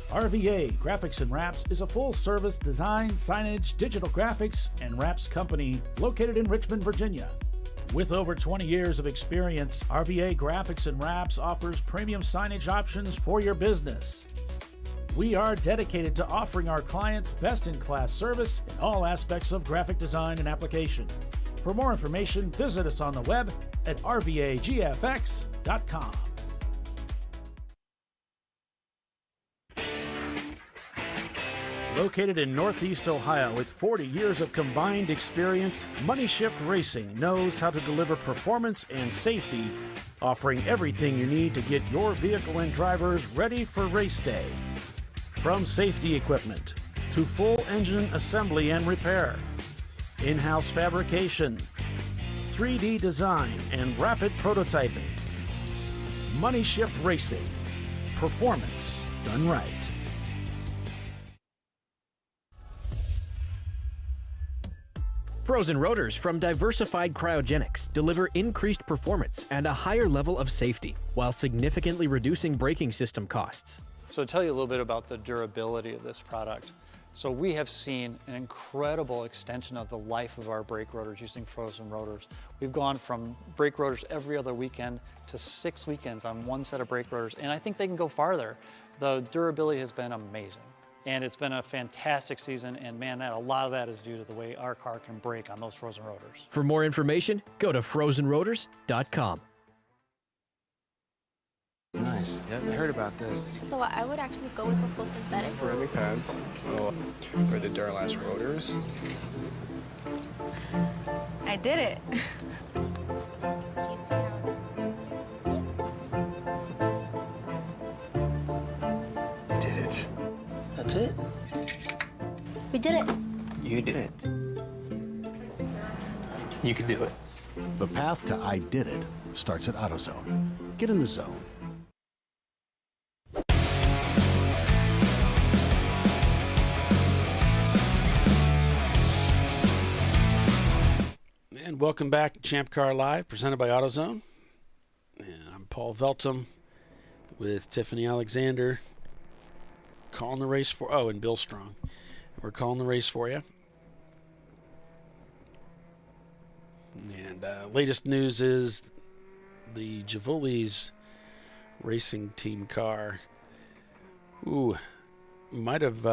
Q: RVA Graphics and Wraps is a full-service design, signage, digital graphics, and wraps company located in Richmond, Virginia. With over 20 years of experience, RVA Graphics and Wraps offers premium signage options for your business. We are dedicated to offering our clients best-in-class service in all aspects of graphic design and application. For more information, visit us on the web at rvagfx.com. Located in Northeast Ohio with 40 years of combined experience, Money Shift Racing knows how to deliver performance and safety, offering everything you need to get your vehicle and drivers ready for race day. From safety equipment to full engine assembly and repair, in-house fabrication, 3D design, and rapid prototyping. Money Shift Racing. Performance done right.
L: Frozen rotors from Diversified Cryogenics deliver increased performance and a higher level of safety, while significantly reducing braking system costs.
M: So to tell you a little bit about the durability of this product. So we have seen an incredible extension of the life of our brake rotors using frozen rotors. We've gone from brake rotors every other weekend to 6 weekends on one set of brake rotors, and I think they can go farther. The durability has been amazing. And it's been a fantastic season, and man, a lot of that is due to the way our car can brake on those frozen rotors.
L: For more information, go to frozenrotors.com.
G: Nice. Yeah, I heard about this.
J: So I would actually go with the full synthetic.
G: Brake pads. So for the Duralast rotors.
N: I did it.
J: You see how it's...
G: Did it. That's it.
J: We did it.
G: You did it. You can do it.
K: The path to I did it starts at AutoZone. Get in the zone.
A: And welcome back to ChampCar.Live, presented by AutoZone. And I'm Paul Veltum with Tiffany Alexander, calling the race for, and Bill Strong. We're calling the race for you. And latest news is the Javoli's racing team car. Might have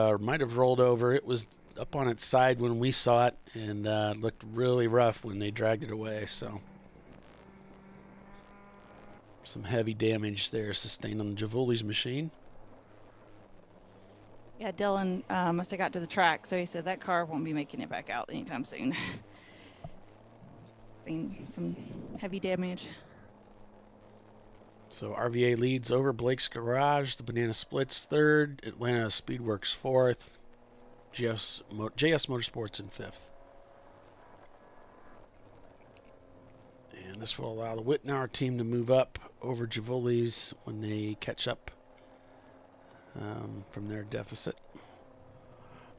A: rolled over. It was up on its side when we saw it, and looked really rough when they dragged it away. So some heavy damage there sustained on the Javoli's machine.
E: Yeah, Dylan must have got to the track, so he said that car won't be making it back out anytime soon. Seen some heavy damage.
A: So RVA leads over Blake's Garage, the Banana Splits third, Atlanta Speedworks fourth, JS Motorsports in fifth. And this will allow the Whitnauer team to move up over Javoli's when they catch up from their deficit.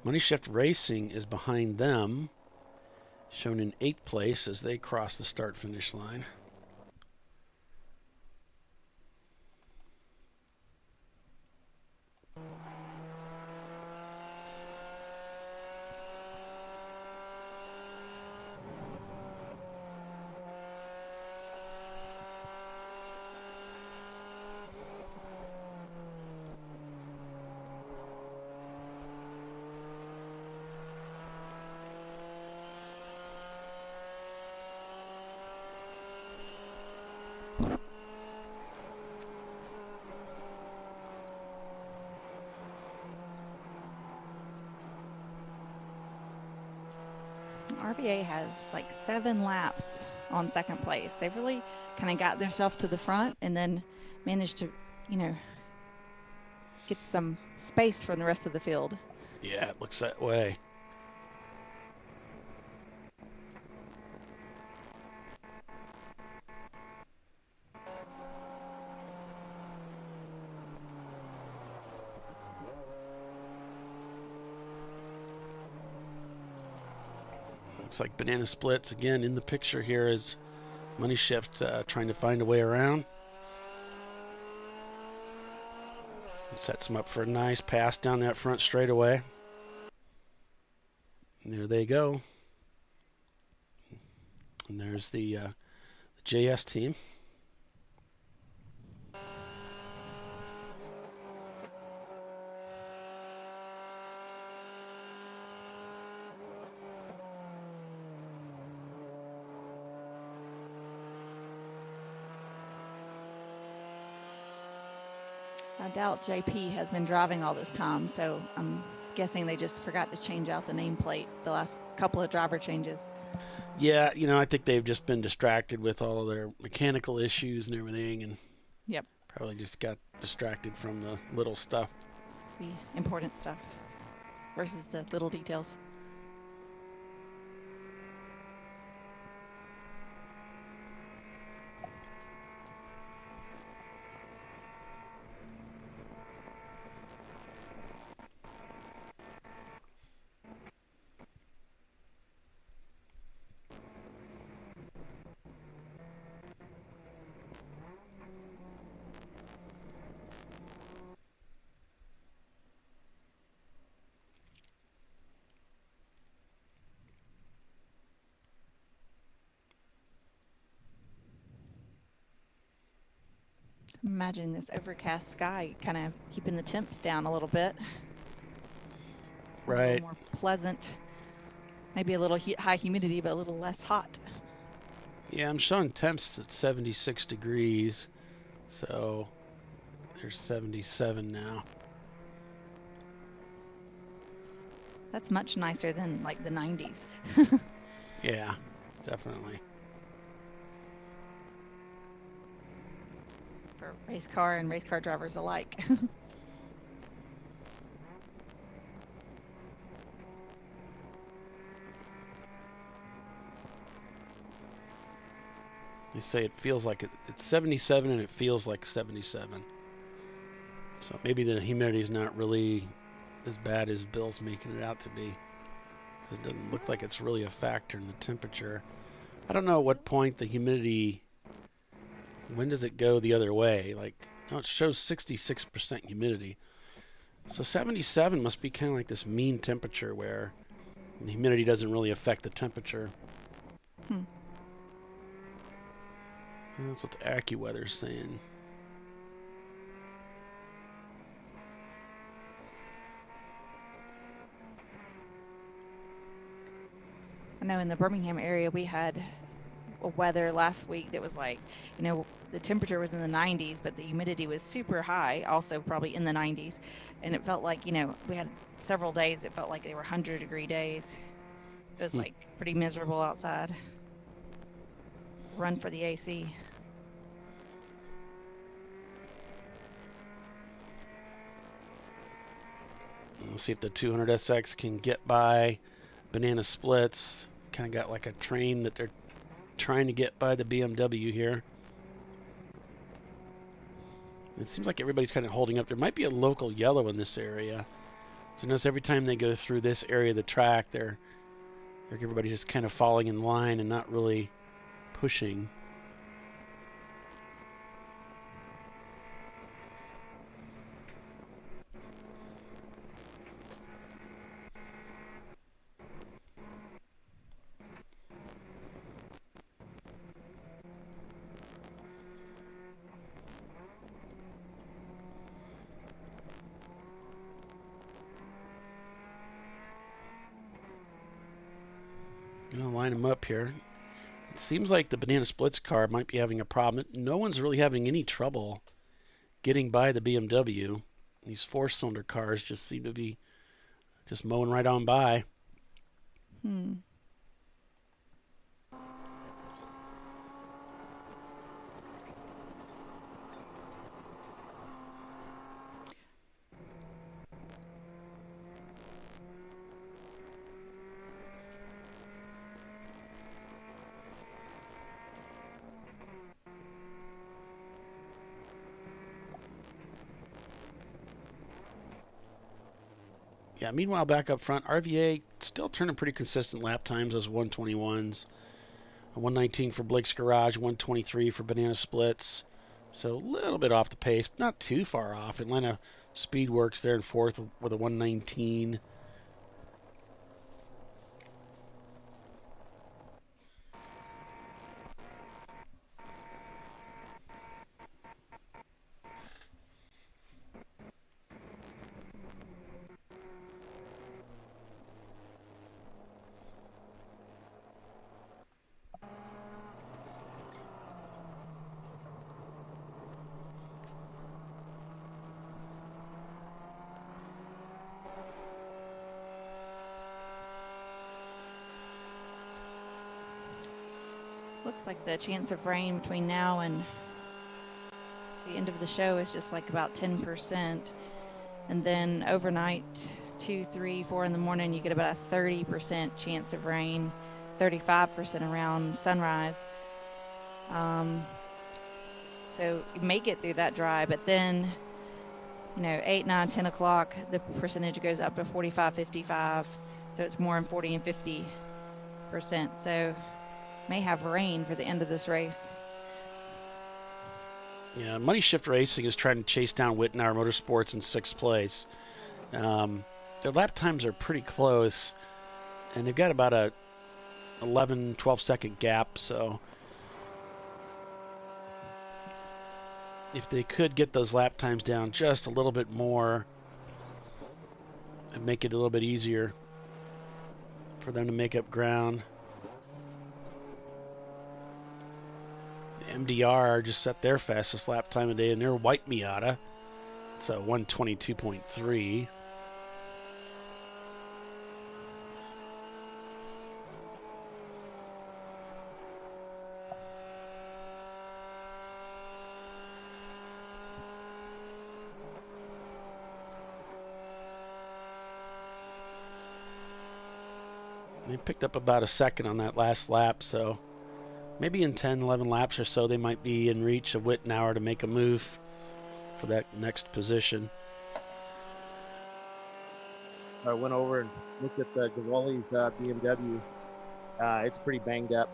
A: Money Shift Racing is behind them, shown in 8th place as they cross the start-finish line.
E: FEA has like 7 laps on second place. They've really kind of got themselves to the front and then managed to, get some space from the rest of the field.
A: Yeah, it looks that way. Looks like Banana Splits again in the picture here is Money Shift trying to find a way around. Sets them up for a nice pass down that front straightaway. And there they go. And there's the JS team.
E: I doubt JP has been driving all this time, so I'm guessing they just forgot to change out the nameplate the last couple of driver changes.
A: Yeah, I think they've just been distracted with all their mechanical issues and everything, and
E: Yep.
A: probably just got distracted from the little stuff.
E: The important stuff versus the little details. Imagine this overcast sky kind of keeping the temps down a little bit. A
A: Right.
E: little more pleasant. Maybe a little high humidity, but a little less hot.
A: Yeah, I'm showing temps at 76 degrees, so there's 77 now.
E: That's much nicer than like the 90s.
A: Yeah, definitely.
E: For race car and race car drivers alike.
A: They say it feels like it's 77 and it feels like 77. So maybe the humidity is not really as bad as Bill's making it out to be. It doesn't look like it's really a factor in the temperature. I don't know at what point the humidity, when does it go the other way? Like, no, it shows 66% humidity. So 77 must be kind of like this mean temperature where the humidity doesn't really affect the temperature. That's what the AccuWeather's saying.
E: I know in the Birmingham area we had a weather last week that was like, the temperature was in the 90s, but the humidity was super high, also probably in the 90s. And it felt like, we had several days that felt like they were 100-degree days. It was like pretty miserable outside. Run for the AC.
A: Let's see if the 200SX can get by Banana Splits. Kind of got like a train that they're trying to get by the BMW here. It seems like everybody's kind of holding up. There might be a local yellow in this area. So notice every time they go through this area of the track, everybody's just kind of falling in line and not really pushing. Gonna line them up here. It seems like the Banana Splits car might be having a problem. No one's really having any trouble getting by the BMW. These four-cylinder cars just seem to be just mowing right on by. Yeah, meanwhile, back up front, RVA still turning pretty consistent lap times, those 121s. 119 for Blake's Garage, 123 for Banana Splits. So a little bit off the pace, but not too far off. Atlanta Speed Works there in fourth with a 119.
E: Looks like the chance of rain between now and the end of the show is just like about 10%. And then overnight, 2, 3, 4 in the morning, you get about a 30% chance of rain, 35% around sunrise. So you may get through that dry, but then, 8, 9, 10 o'clock, the percentage goes up to 45, 55. So it's more than 40 and 50%. So may have rain for the end of this race.
A: Yeah, Money Shift Racing is trying to chase down Wittenauer Motorsports in 6th place. Their lap times are pretty close, and they've got about a 11, 12-second gap, so if they could get those lap times down just a little bit more and make it a little bit easier for them to make up ground. MDR just set their fastest lap time of the day in their white Miata. It's a 122.3. They picked up about a second on that last lap, so maybe in 10, 11 laps or so, they might be in reach of Wittenauer to make a move for that next position.
B: I went over and looked at the Gavoli's BMW. It's pretty banged up,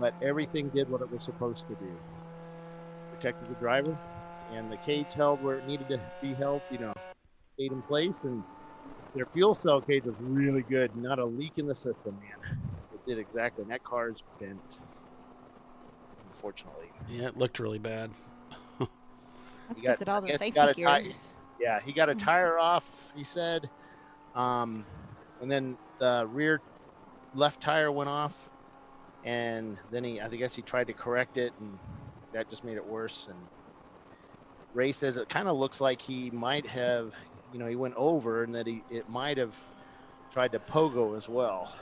B: but everything did what it was supposed to do. Protected the driver, and the cage held where it needed to be held, stayed in place, and their fuel cell cage was really good. Not a leak in the system, man. It did exactly, and that car's bent. Unfortunately.
A: Yeah, it looked really bad.
E: That's good that all the safety gear.
B: Yeah, he got a tire off, he said. And then the rear left tire went off. And then I guess he tried to correct it, and that just made it worse. And Ray says it kind of looks like he might have, he went over, and that it might have tried to pogo as well.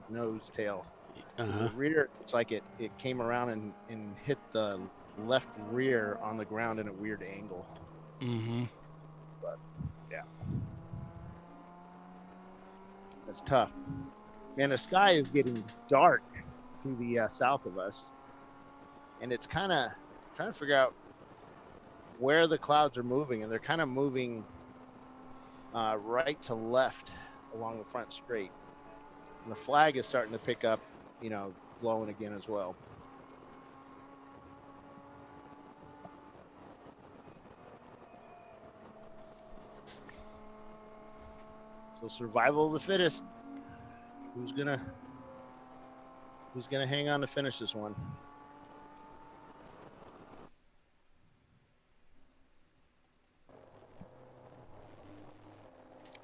B: Nose, tail. The rear, it's like it came around and hit the left rear on the ground in a weird angle.
A: Mm-hmm.
B: But, yeah. That's tough. And the sky is getting dark to the south of us. And it's kind of trying to figure out where the clouds are moving. And they're kind of moving right to left along the front straight. And the flag is starting to pick up, blowing again as well. So survival of the fittest. Who's gonna hang on to finish this one?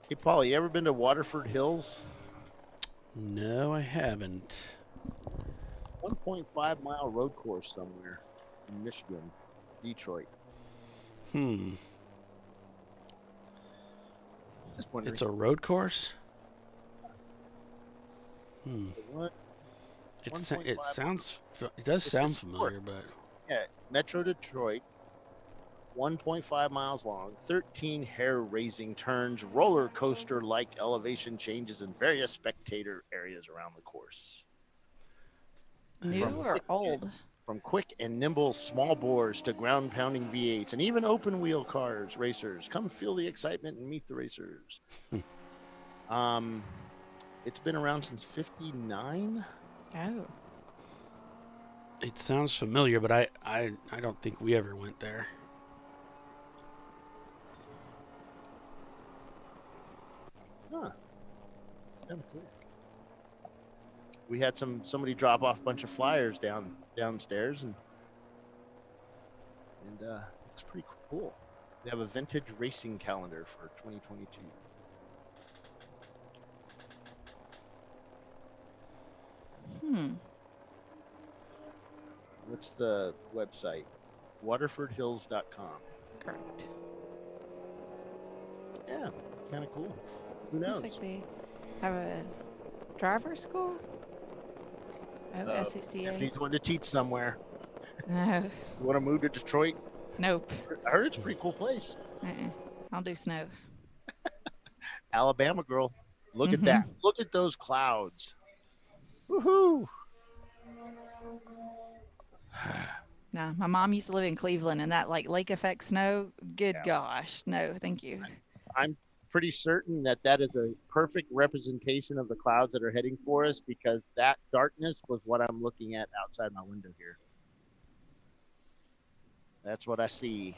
B: Hey, Paul, you ever been to Waterford Hills?
A: No, I haven't.
B: 1.5 mile road course somewhere in Michigan, Detroit. Just wondering.
A: It's a road course?
B: What?
A: It does sound familiar, but
B: yeah, Metro Detroit, 1.5 miles long, 13 hair-raising turns, roller coaster-like elevation changes, and various spectator areas around the course.
E: New or old?
B: From quick and nimble small bores to ground-pounding V8s and even open-wheel cars, racers. Come feel the excitement and meet the racers. It's been around since '59.
E: Oh.
A: It sounds familiar, but I don't think we ever went there.
B: Huh. It's kind of cool. We had somebody drop off a bunch of flyers downstairs, and it's pretty cool. They have a vintage racing calendar for 2022. What's the website? Waterfordhills.com.
E: Correct.
B: Yeah, kind of cool. Who knows?
E: Looks like they have a driver school. Oh, SCCA.
B: Needs one to teach somewhere.
E: No.
B: You want to move to Detroit?
E: Nope.
B: I heard it's a pretty cool place.
E: I'll do snow.
B: Alabama girl. Look at that. Look at those clouds. Woohoo!
E: Nah, my mom used to live in Cleveland, and that like lake effect snow. Good gosh, no, thank you.
B: I'm pretty certain that is a perfect representation of the clouds that are heading for us, because that darkness was what I'm looking at outside my window here. That's what I see.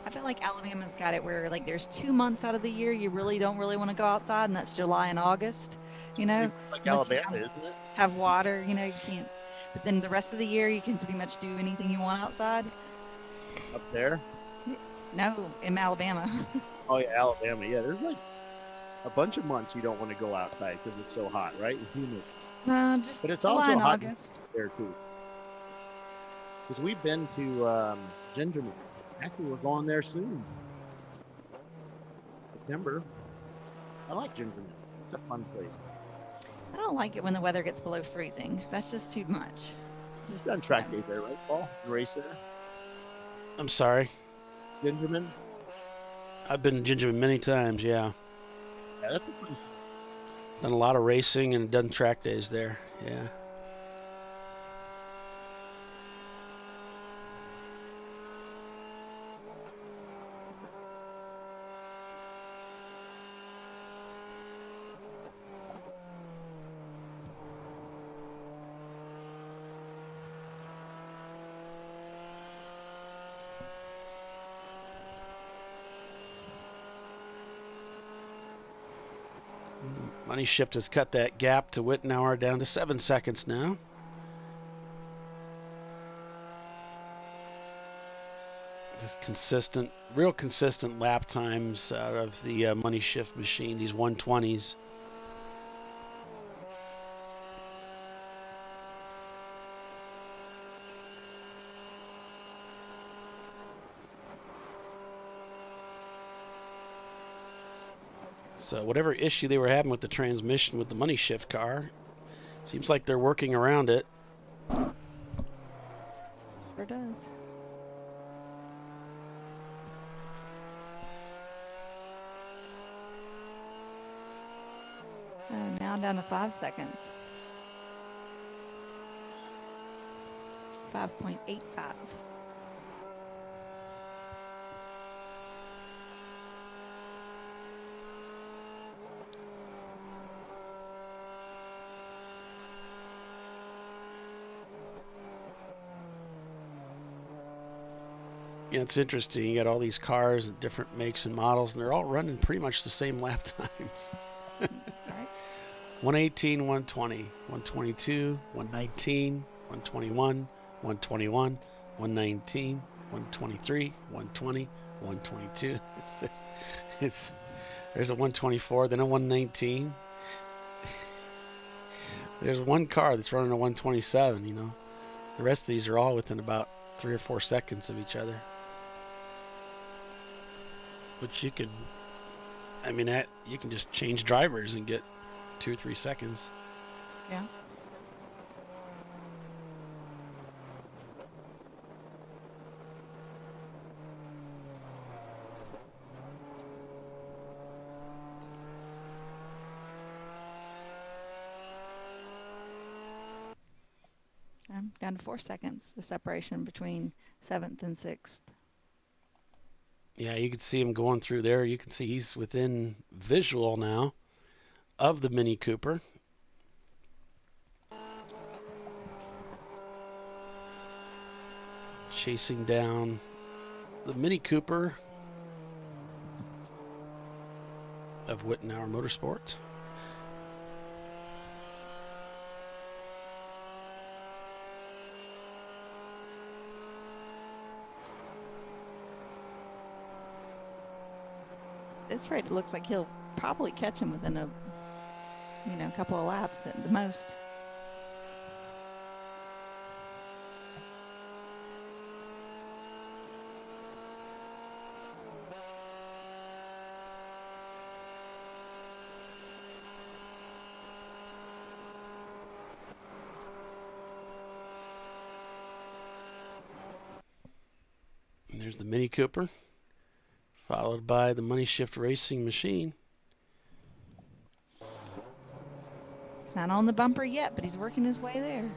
E: I feel like Alabama's got it where like there's 2 months out of the year you really don't want to go outside, and that's July and August. You know,
B: like Alabama, isn't it?
E: Have water. You know, you can't. But then the rest of the year you can pretty much do anything you want outside.
B: Up there?
E: No, in Alabama.
B: Oh yeah, Alabama. Yeah, there's like a bunch of months you don't want to go outside because it's so hot, right? It's humid.
E: No, just
B: but it's
E: July
B: also
E: and
B: hot
E: August.
B: there too. Because we've been to Gingerman. Actually, we're going there soon. September. I like Gingerman. It's a fun place.
E: I don't like it when the weather gets below freezing. That's just too much.
B: Just done track day there, right, Paul? Race there.
A: I'm sorry.
B: Gingerman.
A: I've been to Gingerman many times. Yeah.
B: Yeah, that's a pretty.
A: Done a lot of racing and done track days there. Yeah. Money Shift has cut that gap to Wittenauer down to 7 seconds now. This consistent, real consistent lap times out of the Money Shift machine, these 120s. So whatever issue they were having with the transmission with the Money Shift car, seems like they're working around it.
E: Sure does. Now down to 5 seconds. 5.85.
A: Yeah, it's interesting. You got all these cars and different makes and models, and they're all running pretty much the same lap times. 118, 120, 122, 119, 121, 121, 119, 123, 120, 122. There's a 124, then a 119. There's one car that's running a 127, you know. The rest of these are all within about 3 or 4 seconds of each other. But you could, I mean, you can just change drivers and get 2 or 3 seconds.
E: Yeah. down to 4 seconds, the separation between 7th and 6th.
A: Yeah, you can see him going through there. You can see he's within visual now of the Mini Cooper. Chasing down the Mini Cooper of Wittenauer Motorsports.
E: This rate, it looks like he'll probably catch him within a, couple of laps at the most.
A: And there's the Mini Cooper, followed by the Money Shift Racing machine.
E: He's not on the bumper yet, but he's working his way there.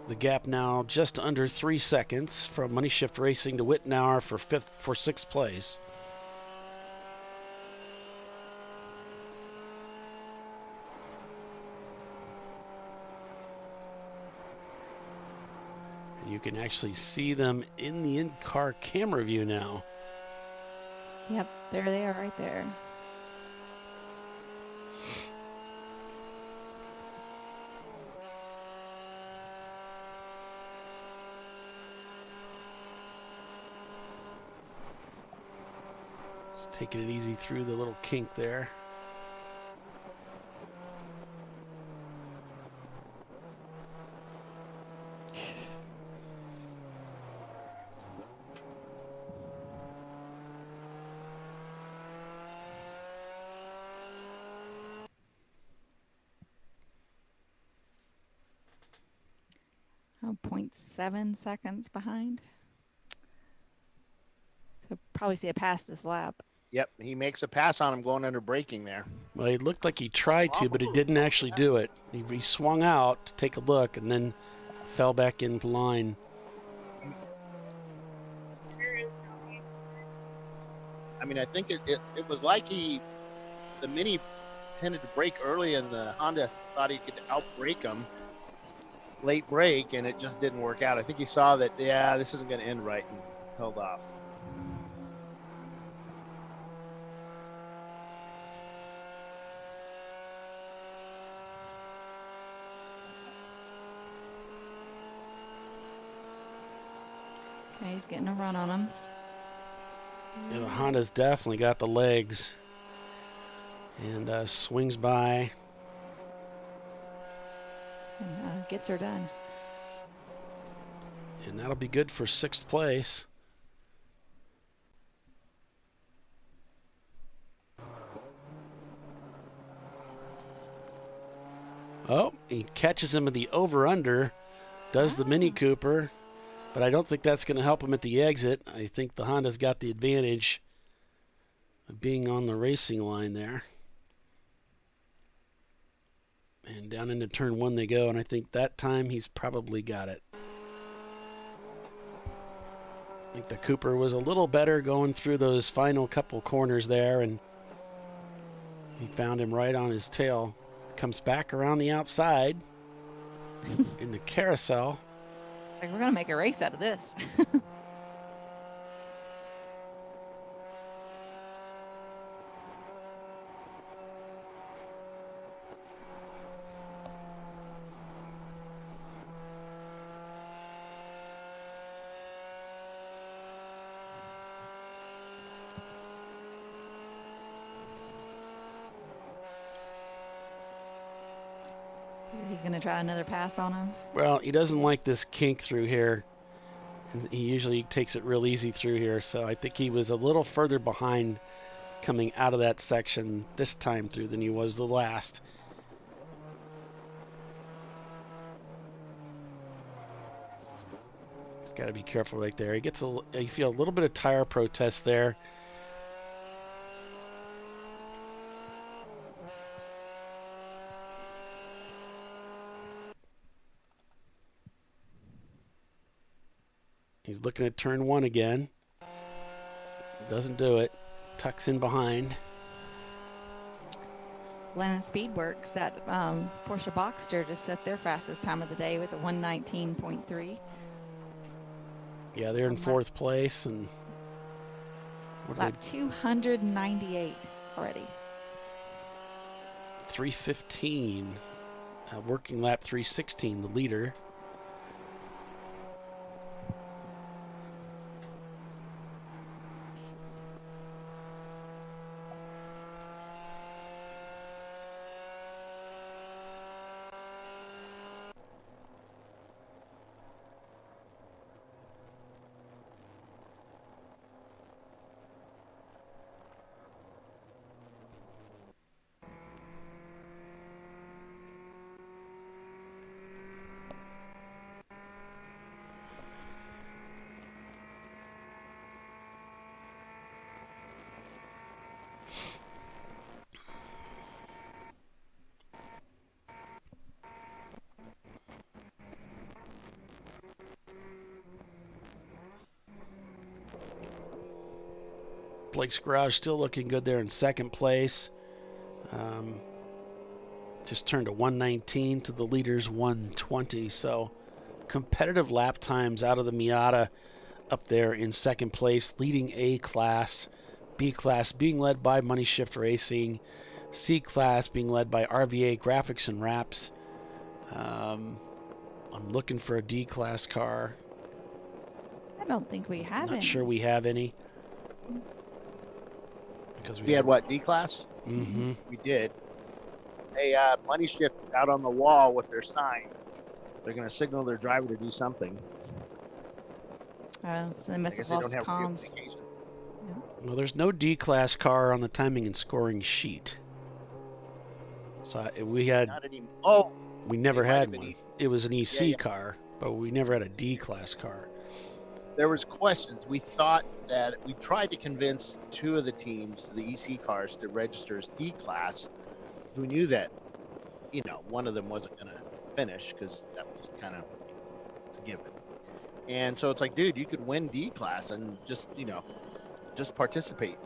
A: The gap now just under 3 seconds from Money Shift Racing to Wittenauer for 6th place. You can actually see them in the in-car camera view now.
E: Yep, there they are right there.
A: Taking it easy through the little kink there.
E: Oh, 0.7 seconds behind. So probably see a pass this lap.
B: Yep, he makes a pass on him going under braking there.
A: Well, it looked like he tried to, but he didn't actually do it. He swung out to take a look and then fell back into line.
B: I mean, I think it was like the Mini tended to brake early and the Honda thought he could outbrake him. Late break, and it just didn't work out. I think he saw that, yeah, this isn't going to end right, and held off.
E: Okay, he's getting a run on him.
A: Yeah, the Honda's definitely got the legs. And swings by.
E: And gets her done.
A: And that'll be good for 6th place. Oh, he catches him at the over-under. Does the Mini Cooper. But I don't think that's going to help him at the exit. I think the Honda's got the advantage of being on the racing line there. And down into turn 1 they go, and I think that time he's probably got it. I think the Cooper was a little better going through those final couple corners there, and he found him right on his tail. Comes back around the outside in the carousel.
E: Like, we're going to make a race out of this. He's going to try another pass on him.
A: Well, he doesn't like this kink through here. He usually takes it real easy through here, so I think he was a little further behind coming out of that section this time through than he was the last. He's got to be careful right there. He gets you feel a little bit of tire protest there. He's looking at turn 1 again. Doesn't do it. Tucks in behind.
E: Lennon Speedworks, that Porsche Boxster just set their fastest time of the day with a 1:19.3.
A: Yeah, they're in 4th place. And
E: lap 298 already.
A: 3:15. Working lap 3:16, the leader. Blake's Garage still looking good there in 2nd place. Just turned a 119 to the leader's 120. So competitive lap times out of the Miata up there in 2nd place, leading A class. B class being led by Money Shift Racing. C class being led by RVA Graphics and Wraps. I'm looking for a D class car.
E: I don't think we have any.
A: Not sure we have any. Because
B: we had what, D class?
A: Mm-hmm.
B: We did. Hey, Money Shift out on the wall with their sign. They're going to signal their driver to do something.
E: So they must have lost comms.
A: Well, there's no D class car on the timing and scoring sheet. So we had.
B: Not any, oh.
A: We never had one. It was an EC car, but we never had a D class car.
B: There was questions. We thought that we tried to convince 2 of the teams, the EC cars, to register as D class. We knew that, one of them wasn't going to finish because that was kind of a given. And so it's like, dude, you could win D class and just participate.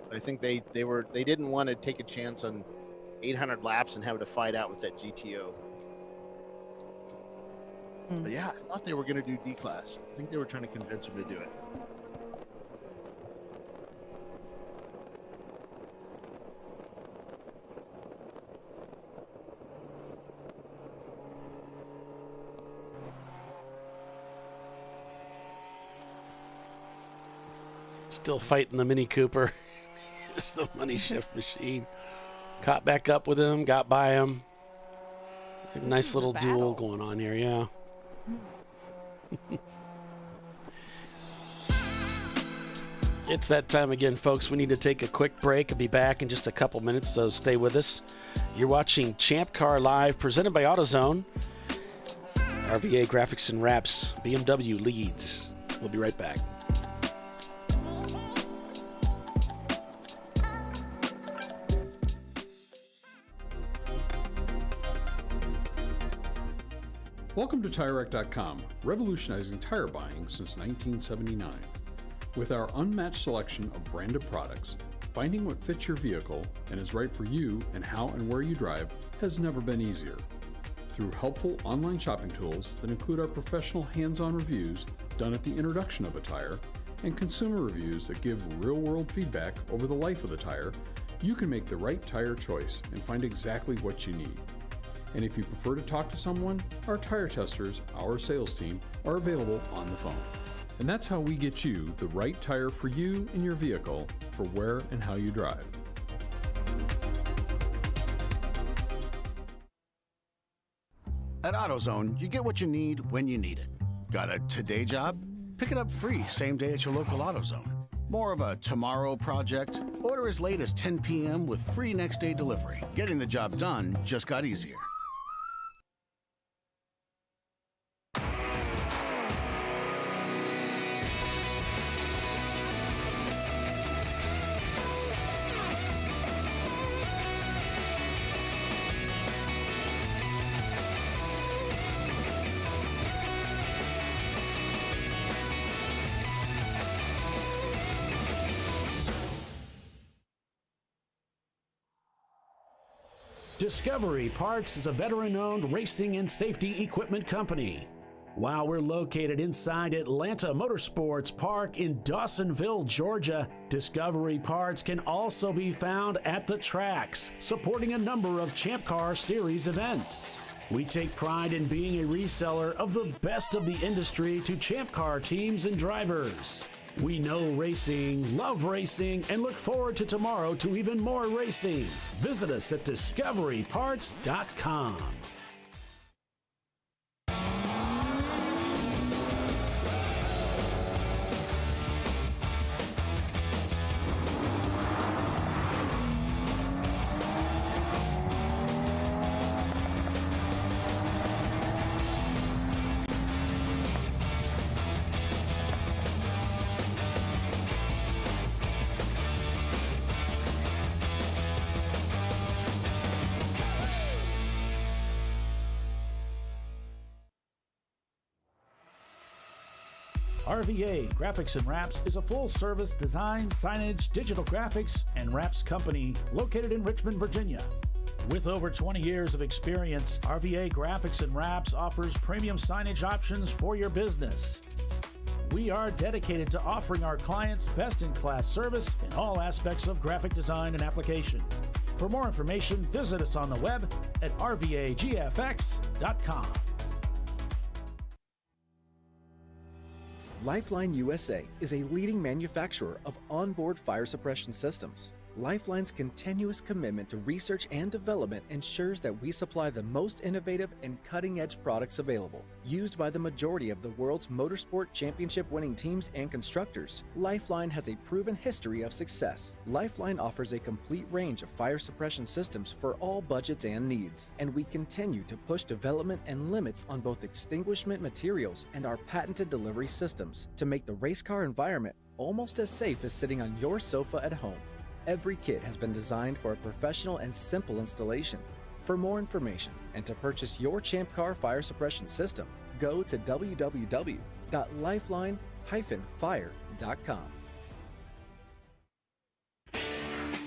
B: But I think they didn't want to take a chance on 800 laps and have to fight out with that GTO. But yeah, I thought they were going to do D class. I think they were trying to convince them to do it.
A: Still fighting the Mini Cooper. It's the Money Shift machine. Caught back up with him, got by him. A nice little duel going on here, yeah. It's that time again, folks. We need to take a quick break and be back in just a couple minutes, so stay with us. You're watching Champ Car Live, presented by AutoZone. RVA Graphics and Wraps, BMW leads. We'll be right back.
C: Welcome to TireRack.com, revolutionizing tire buying since 1979. With our unmatched selection of branded products, finding what fits your vehicle and is right for you and how and where you drive has never been easier. Through helpful online shopping tools that include our professional hands-on reviews done at the introduction of a tire and consumer reviews that give real-world feedback over the life of the tire, you can make the right tire choice and find exactly what you need. And if you prefer to talk to someone, our tire testers, our sales team, are available on the phone. And that's how we get you the right tire for you and your vehicle for where and how you drive.
O: At AutoZone, you get what you need when you need it.
H: Got a today job? Pick it up free same day at your local AutoZone. More of a tomorrow project? Order as late as 10 p.m. with free next day delivery. Getting the job done just got easier.
Q: Discovery Parts is a veteran-owned racing and safety equipment company. While we're located inside Atlanta Motorsports Park in Dawsonville, Georgia, Discovery Parts can also be found at the tracks, supporting a number of Champ Car Series events. We take pride in being a reseller of the best of the industry to Champ Car teams and drivers. We know racing, love racing, and look forward to tomorrow to even more racing. Visit us at discoveryparts.com. RVA Graphics and Wraps is a full-service design, signage, digital graphics, and wraps company located in Richmond, Virginia. With over 20 years of experience, RVA Graphics and Wraps offers premium signage options for your business. We are dedicated to offering our clients best-in-class service in all aspects of graphic design and application. For more information, visit us on the web at rvagfx.com.
F: Lifeline USA is a leading manufacturer of onboard fire suppression systems. Lifeline's continuous commitment to research and development ensures that we supply the most innovative and cutting-edge products available, used by the majority of the world's motorsport championship-winning teams and constructors. Lifeline has a proven history of success. Lifeline offers a complete range of fire suppression systems for all budgets and needs, and we continue to push development and limits on both extinguishment materials and our patented delivery systems to make the race car environment almost as safe as sitting on your sofa at home. Every kit has been designed for a professional and simple installation. For more information and to purchase your Champ Car fire suppression system, go to www.lifeline-fire.com.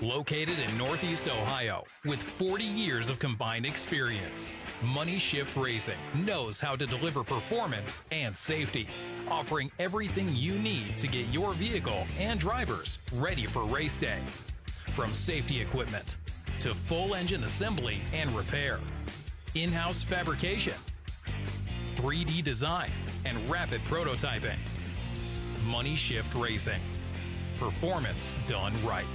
U: Located in Northeast Ohio, with 40 years of combined experience, Money Shift Racing knows how to deliver performance and safety, offering everything you need to get your vehicle and drivers ready for race day. From safety equipment to full engine assembly and repair, in-house fabrication, 3D design, and rapid prototyping. Money Shift Racing. Performance done right.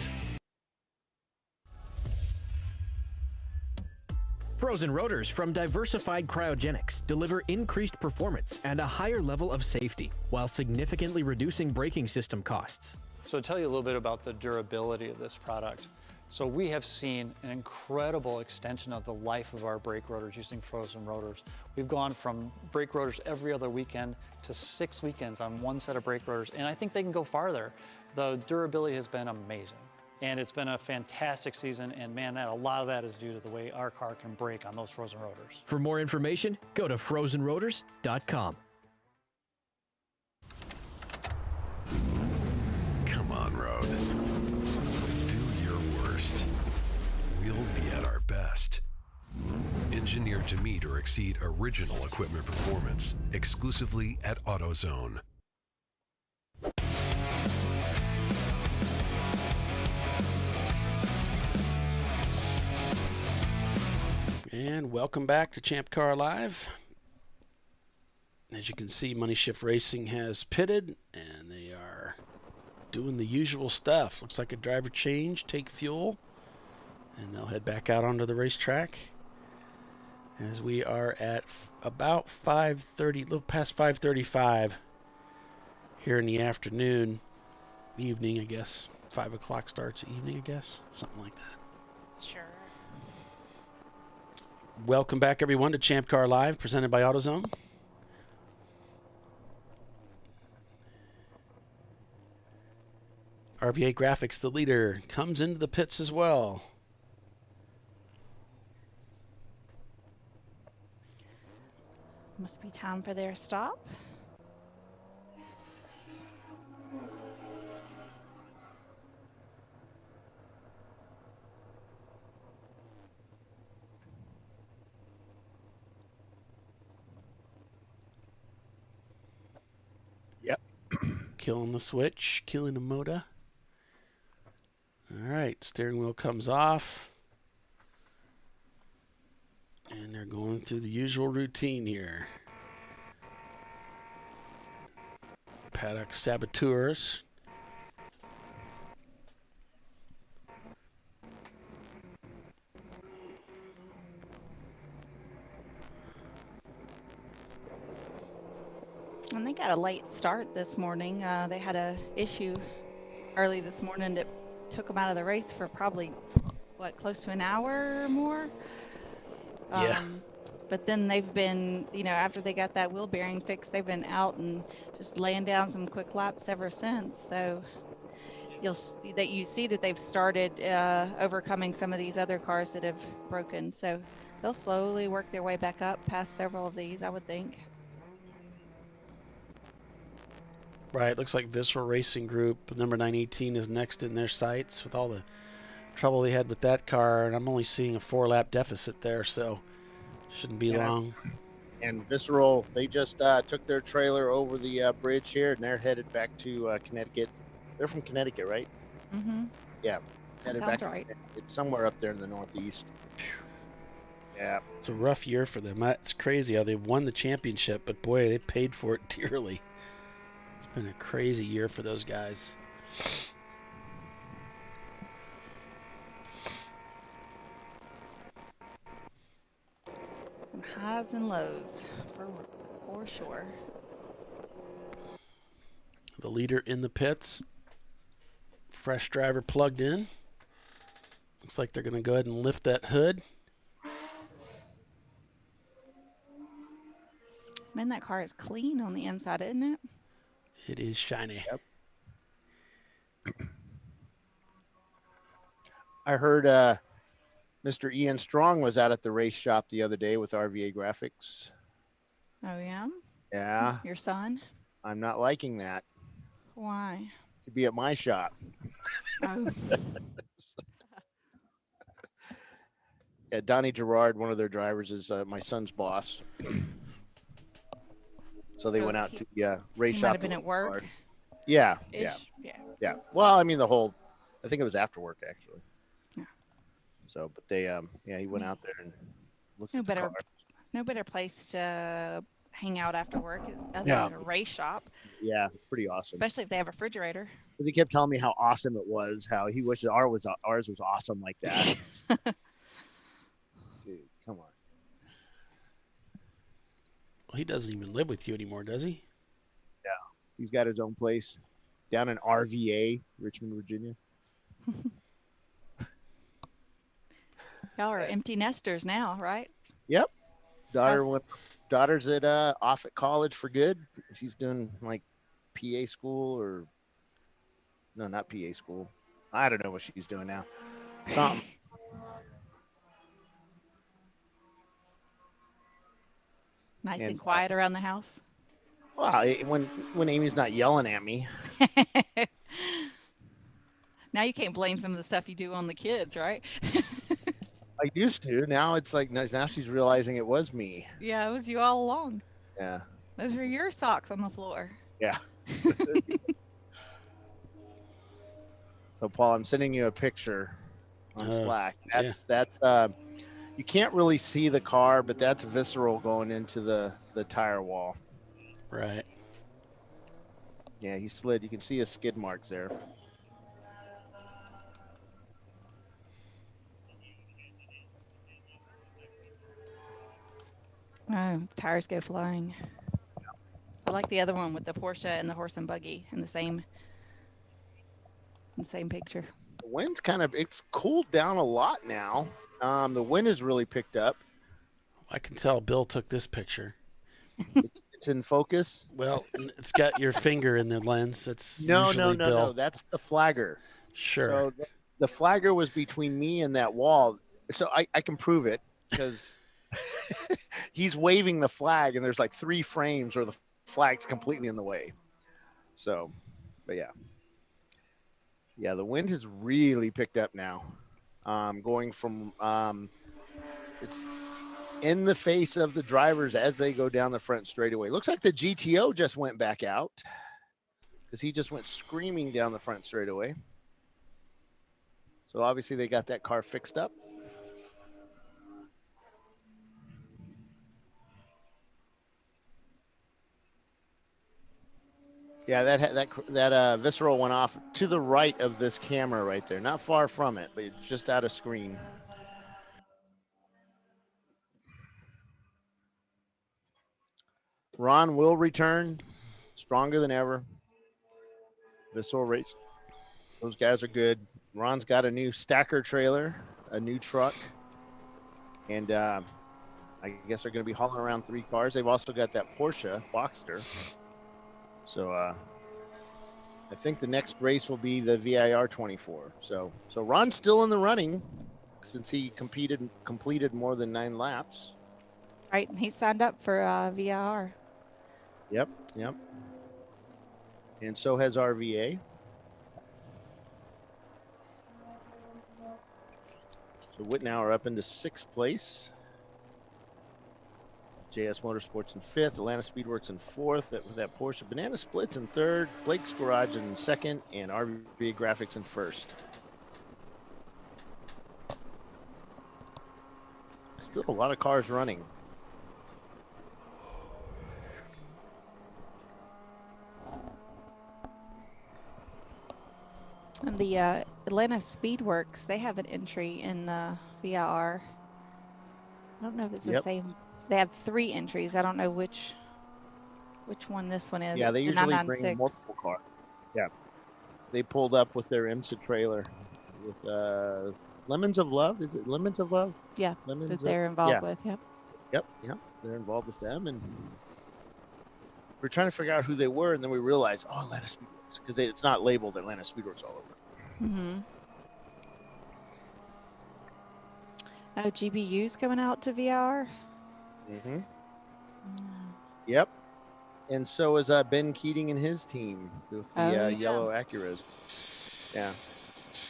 L: Frozen rotors from Diversified Cryogenics deliver increased performance and a higher level of safety, while significantly reducing braking system costs.
M: So to tell you a little bit about the durability of this product. So we have seen an incredible extension of the life of our brake rotors using frozen rotors. We've gone from brake rotors every other weekend to 6 weekends on one set of brake rotors, and I think they can go farther. The durability has been amazing. And it's been a fantastic season, and man, a lot of that is due to the way our car can brake on those frozen rotors.
L: For more information, go to frozenrotors.com.
I: Come on, Road. Do your worst. We'll be at our best. Engineered to meet or exceed original equipment performance, exclusively at AutoZone.
A: And welcome back to ChampCar.Live. As you can see, Money Shift Racing has pitted, and they are doing the usual stuff. Looks like a driver change, take fuel, and they'll head back out onto the racetrack. as we are at about 5:30, a little past 5:35 here in the afternoon, evening, I guess. 5 o'clock starts evening, I guess, something like that.
E: Sure.
A: Welcome back, everyone, to Champ Car Live, presented by AutoZone. RVA Graphics, the leader, comes into the pits as well.
E: Must be time for their stop.
B: Yep.
A: Killing the switch, killing the motor. All right, steering wheel comes off. And they're going through the usual routine here. Paddock saboteurs.
E: And they got a late start this morning. They had a issue early this morning that took them out of the race for probably, what, close to an hour or more?
A: Yeah.
E: But then they've been, after they got that wheel bearing fixed, they've been out and just laying down some quick laps ever since. So you see that they've started overcoming some of these other cars that have broken. So they'll slowly work their way back up past several of these, I would think.
A: Right, looks like Visceral Racing Group, number 918, is next in their sights with all the trouble they had with that car. And I'm only seeing a 4-lap deficit there, so shouldn't be long.
B: And Visceral, they just took their trailer over the bridge here, and they're headed back to Connecticut. They're from Connecticut, right?
E: Mm-hmm.
B: Yeah.
E: That
B: Headed
E: sounds
B: back
E: right.
B: It's somewhere up there in the Northeast. Yeah.
A: It's a rough year for them. It's crazy how they won the championship, but boy, they paid for it dearly. It's been a crazy year for those guys.
E: Some highs and lows, for sure.
A: The leader in the pits. Fresh driver plugged in. Looks like they're going to go ahead and lift that hood.
E: Man, that car is clean on the inside, isn't it?
A: It is shiny.
B: Yep. I heard Mr. Ian Strong was out at the race shop the other day with RVA Graphics.
E: Oh, yeah?
B: Yeah.
E: Your son?
B: I'm not liking that.
E: Why?
B: To be at my shop.
E: Oh.
B: Yeah, Donnie Gerard, one of their drivers, is my son's boss. So they went out to the race
E: He
B: shop.
E: might have been at work.
B: Car. Yeah,
E: Yeah.
B: yeah. Well, I mean, I think it was after work, actually.
E: Yeah.
B: So, but they, he went out there and looked at the car.
E: No better place to hang out after work other
B: Yeah.
E: than a race shop,
B: Yeah, pretty awesome.
E: especially if they have a refrigerator.
B: Because he kept telling me how awesome it was, how he wishes ours was awesome like that. Dude, come on.
A: Well, he doesn't even live with you anymore, does he?
B: Yeah, he's got his own place down in RVA, Richmond, Virginia.
E: Y'all are empty nesters now, right?
B: Yep. Daughter's at off at college for good. She's doing like PA school or no, not PA school. I don't know what she's doing now. Something.
E: Nice and quiet around the house.
B: Well, when Amy's not yelling at me.
E: Now you can't blame some of the stuff you do on the kids, right?
B: I used to. Now it's like now she's realizing it was me.
E: Yeah, it was you all along.
B: Yeah.
E: Those were your socks on the floor.
B: Yeah. So Paul, I'm sending you a picture on Slack. That's you can't really see the car, but that's Visceral going into the tire wall.
A: Right.
B: Yeah, he slid. You can see his skid marks there.
E: Oh, tires go flying. I like the other one with the Porsche and the horse and buggy in the same picture.
B: The wind's it's cooled down a lot now. The wind has really picked up.
A: I can tell Bill took this picture.
B: It's in focus.
A: Well, it's got your finger in the lens. That's
B: No.
A: Bill.
B: That's the flagger.
A: Sure.
B: So the flagger was between me and that wall. So I can prove it because he's waving the flag, and there's like 3 frames where the flag's completely in the way. So, but yeah. Yeah, the wind has really picked up now. Going from it's in the face of the drivers as they go down the front straightaway. Looks like the GTO just went back out because he just went screaming down the front straightaway. So obviously they got that car fixed up. Yeah, that visceral went off to the right of this camera right there. Not far from it, but just out of screen. Ron will return stronger than ever. Visceral race. Those guys are good. Ron's got a new stacker trailer, a new truck, and I guess they're going to be hauling around 3 cars. They've also got that Porsche Boxster. So I think the next race will be the VIR 24. So Ron's still in the running since he completed more than 9 laps.
E: Right, and he signed up for VIR.
B: Yep. And so has RVA. So Whitnauer up into 6th place. JS Motorsports in 5th. Atlanta Speedworks in 4th. With that Porsche Banana Splits in 3rd. Blake's Garage in 2nd. And RVA Graphics in 1st. Still a lot of cars running.
E: And the Atlanta Speedworks, they have an entry in the VIR. I don't know if it's the same. They have 3 entries. I don't know which one this one is.
B: Yeah,
E: it's
B: they
E: the
B: usually
E: 996.
B: bring multiple cars. Yeah. They pulled up with their IMSA trailer with Lemons of Love. Is it Lemons of Love?
E: Yeah,
B: Lemons
E: that they're involved with. Yep.
B: Yep. They're involved with them. And we're trying to figure out who they were. And then we realized, Atlanta Speedworks. Because it's not labeled Atlanta Speedworks all over.
E: Mm-hmm. Oh, GBU's coming out to VIR?
B: Mm-hmm. Yep. And so is Ben Keating and his team with the yellow Acuras. Yeah.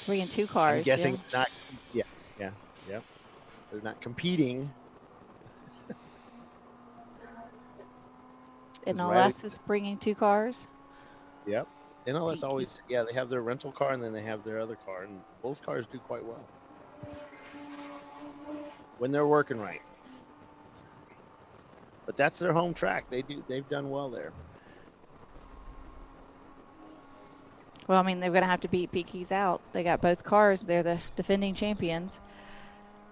E: Bringing 2 cars.
B: I'm guessing not. Yeah. They're not competing.
E: And NLS is bringing 2 cars?
B: Yep. NLS always, they have their rental car and then they have their other car, and both cars do quite well when they're working right. But that's their home track. They've done well there.
E: Well, I mean, they're going to have to beat Peaky's out. They got both cars. They're the defending champions.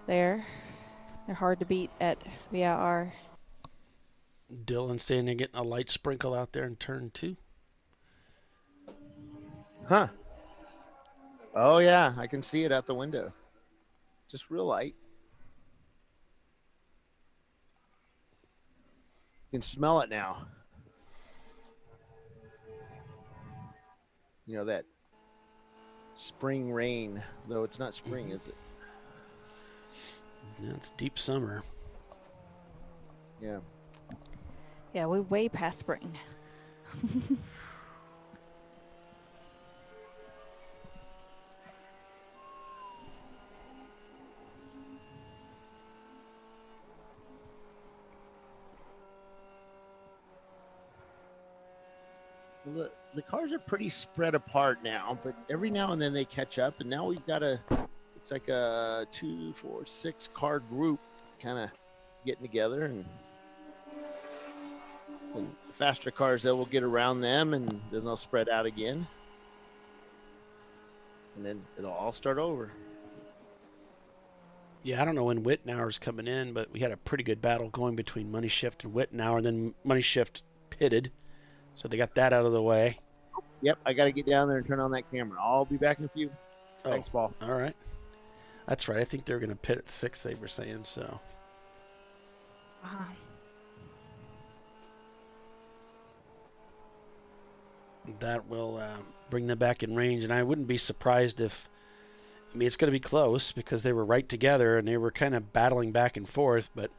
E: They're hard to beat at VIR.
A: Dylan saying they're getting a light sprinkle out there in turn 2.
B: Huh. Oh, yeah. I can see it out the window. Just real light. You can smell it now. You know, that spring rain, though it's not spring, is it?
A: Yeah, it's deep summer.
B: Yeah.
E: Yeah, we're way past spring.
B: The cars are pretty spread apart now, but every now and then they catch up, and now we've got it's like a 2, 4, 6 car group kind of getting together, and the faster cars, they will get around them, and then they'll spread out again, and then it'll all start over.
A: Yeah, I don't know when Wittenauer's coming in, but we had a pretty good battle going between Money Shift and Wittenauer, and then Money Shift pitted, so they got that out of the way.
B: Yep, I got to get down there and turn on that camera. I'll be back in a few.
A: Oh,
B: Thanks, Paul.
A: All right. That's right. I think they're going to pit at 6, they were saying, so. That will bring them back in range, and I wouldn't be surprised if, I mean, it's going to be close because they were right together and they were kind of battling back and forth, but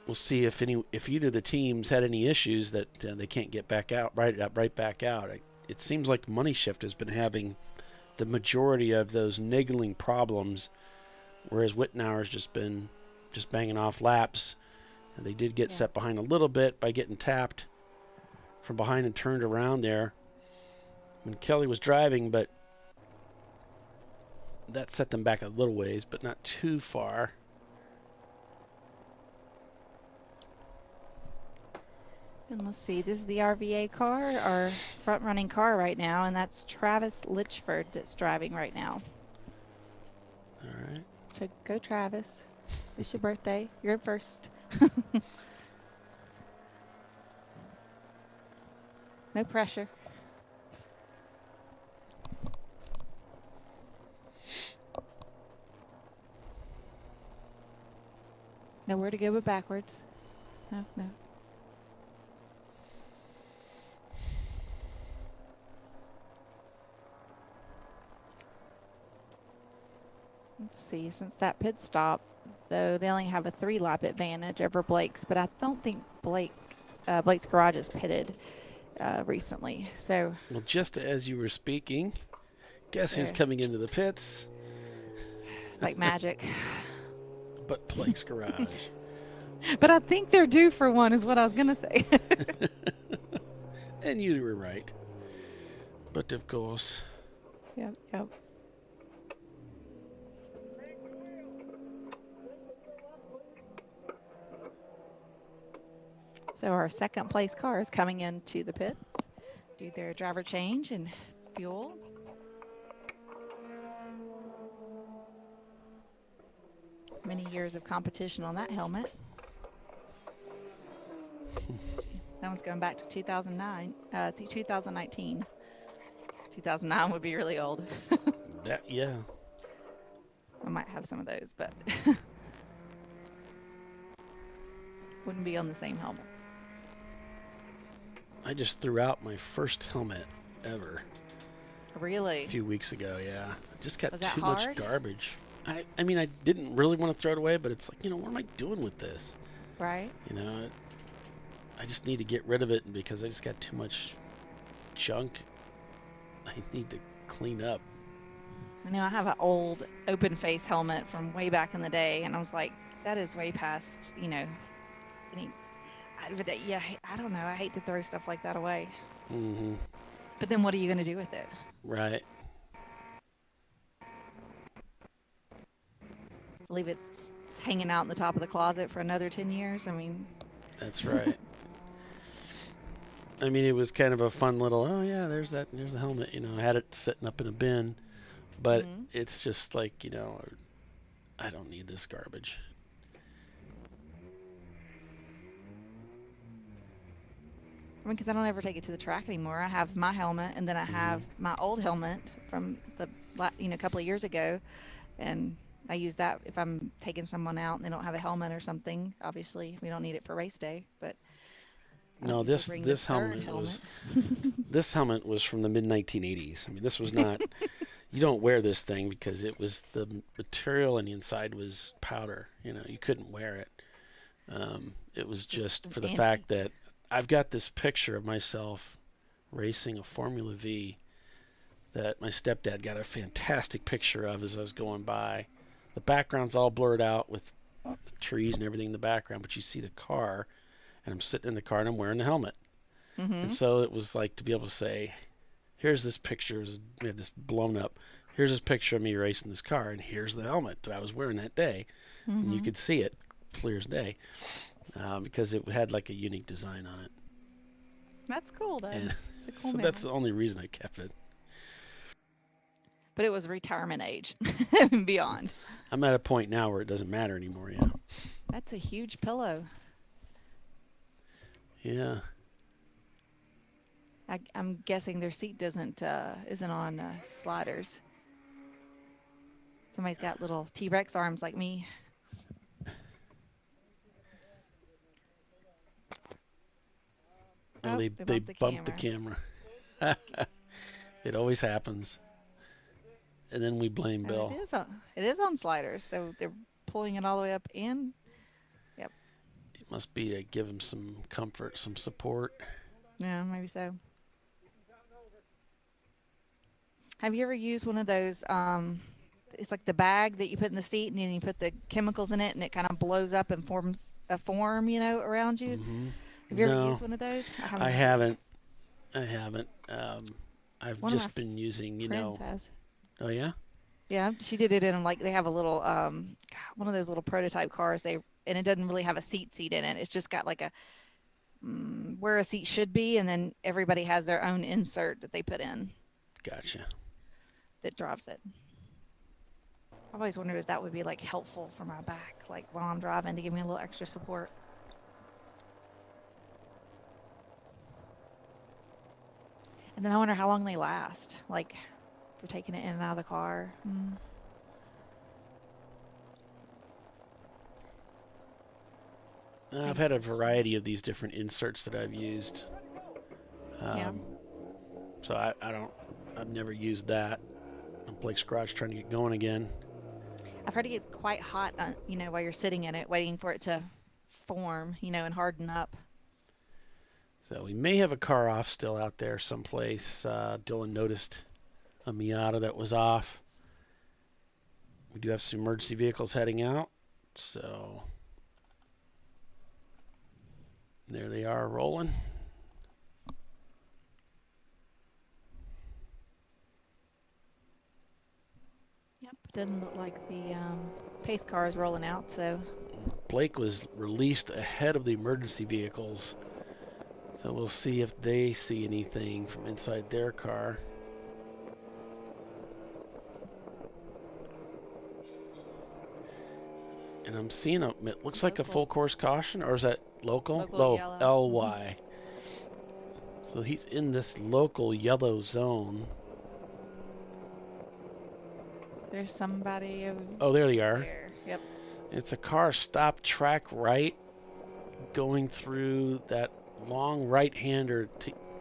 A: we'll see if either of the teams had any issues that they can't get back out, right back out. It seems like Money Shift has been having the majority of those niggling problems, whereas Wittenauer's just been banging off laps. And they did get set behind a little bit by getting tapped from behind and turned around there when Kelly was driving, but that set them back a little ways, but not too far.
E: And let's see, this is the RVA car, our front-running car right now, and that's Travis Litchford that's driving right now.
A: All right.
E: So go, Travis. It's your birthday. You're first. No pressure. Nowhere to go but backwards. No. Let's see, since that pit stop, though, they only have a 3-lap advantage over Blake's, but I don't think Blake's garage is pitted recently. So,
A: well, just as you were speaking, guess who's coming into the pits?
E: It's like magic.
A: But Blake's garage.
E: But I think they're due for one, is what I was going to say.
A: And you were right. But of course.
E: Yep. So our second place car is coming into the pits, do their driver change and fuel. Many years of competition on that helmet. That one's going back to 2009, 2019. 2009 would be really old.
A: Yeah.
E: I might have some of those, but wouldn't be on the same helmet.
A: I just threw out my first helmet ever.
E: Really?
A: A few weeks ago, yeah. I just got
E: Was that
A: too
E: hard?
A: much garbage. I mean, I didn't really want to throw it away, but it's like, what am I doing with this?
E: Right.
A: I just need to get rid of it because I just got too much junk I need to clean up.
E: I know I have an old open face helmet from way back in the day, and I was like, that is way past, I don't know. I hate to throw stuff like that away.
A: Mm-hmm.
E: But then what are you going to do with it?
A: Right.
E: Leave it hanging out in the top of the closet for another 10 years? I mean.
A: That's right. I mean, it was kind of a fun little, there's the helmet. I had it sitting up in a bin. But it's just like, I don't need this garbage.
E: I mean, because I don't ever take it to the track anymore. I have my helmet, and then I have my old helmet from a couple of years ago, and I use that if I'm taking someone out and they don't have a helmet or something. Obviously, we don't need it for race day, but
A: no, this helmet was this helmet was from the mid-1980s. I mean, this was not. You don't wear this thing because it was the material on the inside was powder. You couldn't wear it. It was just for the fact that I've got this picture of myself racing a Formula V that my stepdad got a fantastic picture of as I was going by. The background's all blurred out with the trees and everything in the background, but you see the car, and I'm sitting in the car and I'm wearing the helmet. Mm-hmm. And so it was like to be able to say, here's this picture, we have this blown up, here's this picture of me racing this car, and here's the helmet that I was wearing that day. Mm-hmm. And you could see it clear as day because it had like a unique design on it.
E: That's cool, though.
A: And so that's the only reason I kept it.
E: but it was retirement age and beyond.
A: I'm at a point now where it doesn't matter anymore. Yeah.
E: That's a huge pillow.
A: Yeah.
E: I'm guessing their seat isn't on sliders. Somebody's got little T-Rex arms like me.
A: Oh, they bumped the camera. It always happens. And then we blame Bill.
E: It is on sliders, so they're pulling it all the way up and yep.
A: It must be to give him some comfort, some support.
E: Yeah, maybe so. Have you ever used one of those, it's like the bag that you put in the seat and then you put the chemicals in it and it kind of blows up and forms a form, around you?
A: Mm-hmm.
E: Have you ever used one of those?
A: I haven't. I've just been using,
E: Has.
A: Oh, yeah?
E: Yeah, she did it in they have a little, one of those little prototype cars. And it doesn't really have a seat in it. It's just got like a, where a seat should be. And then everybody has their own insert that they put in.
A: Gotcha.
E: That drives it. I've always wondered if that would be helpful for my back, while I'm driving, to give me a little extra support. And then I wonder how long they last, for taking it in and out of the car.
A: I've had a variety of these different inserts that I've used. So I've never used that. Blake's garage trying to get going again.
E: I've heard it gets quite hot, while you're sitting in it, waiting for it to form, and harden up.
A: So we may have a car off still out there someplace. Dylan noticed a Miata that was off. We do have some emergency vehicles heading out. So there they are rolling.
E: Yep, doesn't look like the pace car is rolling out, so.
A: Blake was released ahead of the emergency vehicles. So we'll see if they see anything from inside their car. And I'm seeing it looks like a full course caution, or is that local?
E: Local
A: LY. So he's in this local yellow zone.
E: There's somebody over
A: Oh, there they are.
E: there. Yep.
A: It's a car stopped track right, going through that long right-hander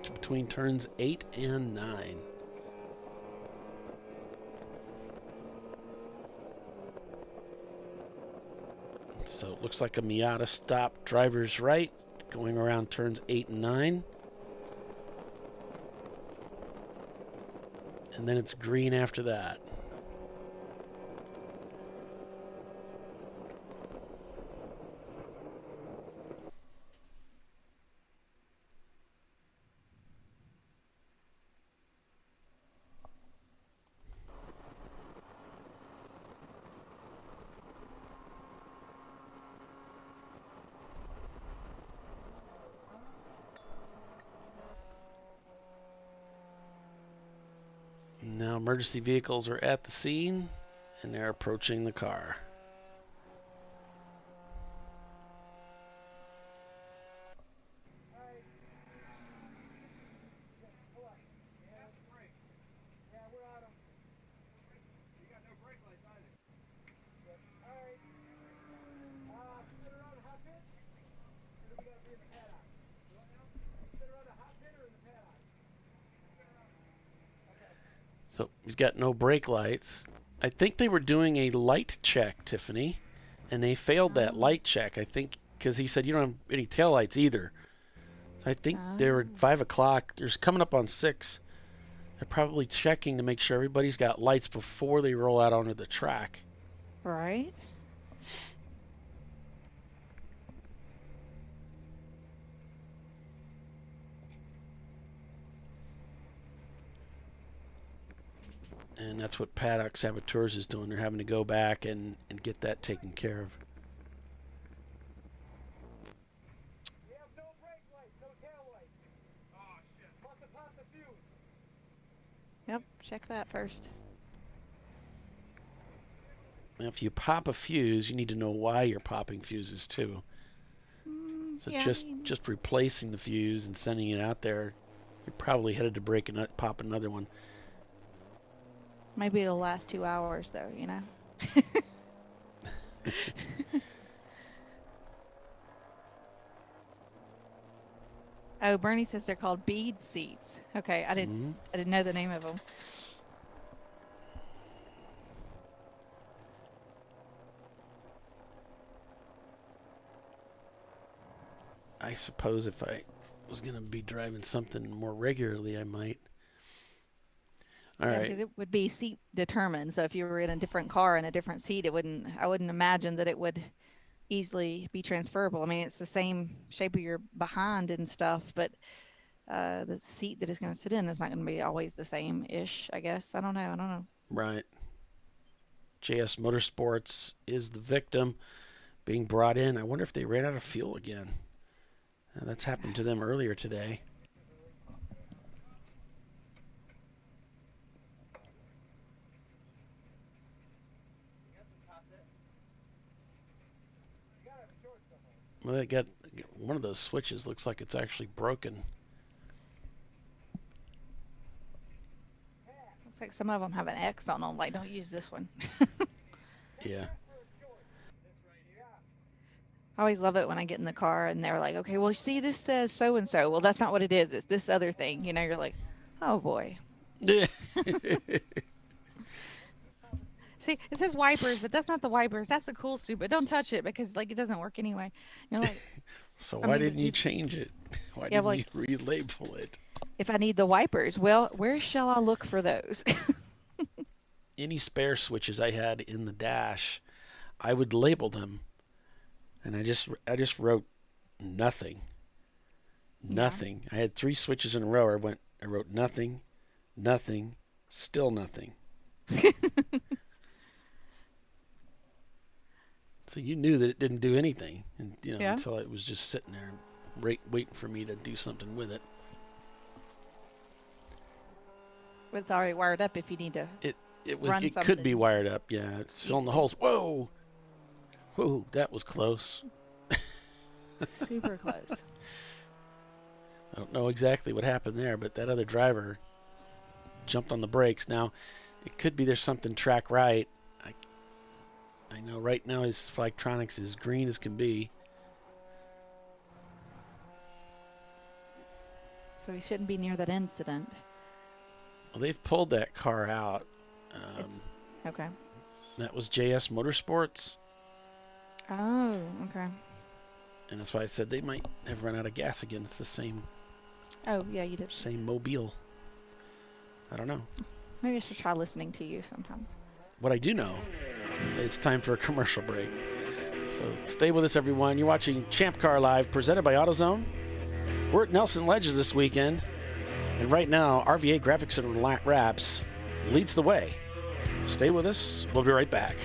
A: between turns 8 and 9. So it looks like a Miata stopped driver's right, going around turns 8 and 9. And then it's green after that. Now emergency vehicles are at the scene and they're approaching the car. So he's got no brake lights. I think they were doing a light check, Tiffany, and they failed that light check. I think because he said you don't have any taillights either. So I think they were at 5 o'clock. There's coming up on 6. They're probably checking to make sure everybody's got lights before they roll out onto the track.
E: Right.
A: And that's what Paddock Saboteurs is doing. They're having to go back and get that taken care of.
W: We have no brake lights, no tail lights. Oh, shit. Must have popped the fuse.
E: Yep, check that first.
A: If you pop a fuse, you need to know why you're popping fuses too. So
E: yeah,
A: just replacing the fuse and sending it out there, you're probably headed to pop another one.
E: Maybe it'll last 2 hours though, you know. Oh, Bernie says they're called bead seats. Okay, I didn't know the name of them.
A: I suppose if I was going to be driving something more regularly, I might. All right.
E: Because it would be seat determined. So if you were in a different car in a different seat, I wouldn't imagine that it would easily be transferable. I mean, it's the same shape of your behind and stuff, but the seat that it's going to sit in is not going to be always the same-ish, I guess. I don't know.
A: Right. JS Motorsports is the victim being brought in. I wonder if they ran out of fuel again. That's happened to them earlier today. Well, they got one of those switches. Looks like it's actually broken.
E: Looks like some of them have an X on them. Like, don't use this one.
A: Yeah.
E: I always love it when I get in the car and they're like, okay, well, see, this says so-and-so. Well, that's not what it is. It's this other thing. You know, you're like, oh, boy.
A: Yeah.
E: See, it says wipers, but that's not the wipers. That's the cool suit, but don't touch it because, like, it doesn't work anyway. You're like,
A: so why didn't you change it? Why didn't you relabel it?
E: If I need the wipers, well, where shall I look for those?
A: Any spare switches I had in the dash, I would label them. And I just wrote nothing. Nothing. I had 3 switches in a row. I wrote nothing, nothing, still nothing. So you knew that it didn't do anything, and until it was just sitting there, waiting for me to do something with it.
E: But it's already wired up if you need to.
A: It could be wired up. Yeah, it's filling the holes. Whoa, that was close.
E: Super close.
A: I don't know exactly what happened there, but that other driver jumped on the brakes. Now, it could be there's something track right. I know right now his electronics is green as can be.
E: So he shouldn't be near that incident.
A: Well, they've pulled that car out.
E: Okay.
A: That was JS Motorsports.
E: Oh, okay.
A: And that's why I said they might have run out of gas again. It's the same.
E: Oh, yeah, you did.
A: Same mobile. I don't know.
E: Maybe I should try listening to you sometimes.
A: What I do know, it's time for a commercial break. So stay with us, everyone. You're watching Champ Car Live, presented by AutoZone. We're at Nelson Ledges this weekend. And right now, RVA Graphics and Wraps leads the way. Stay with us. We'll be right back.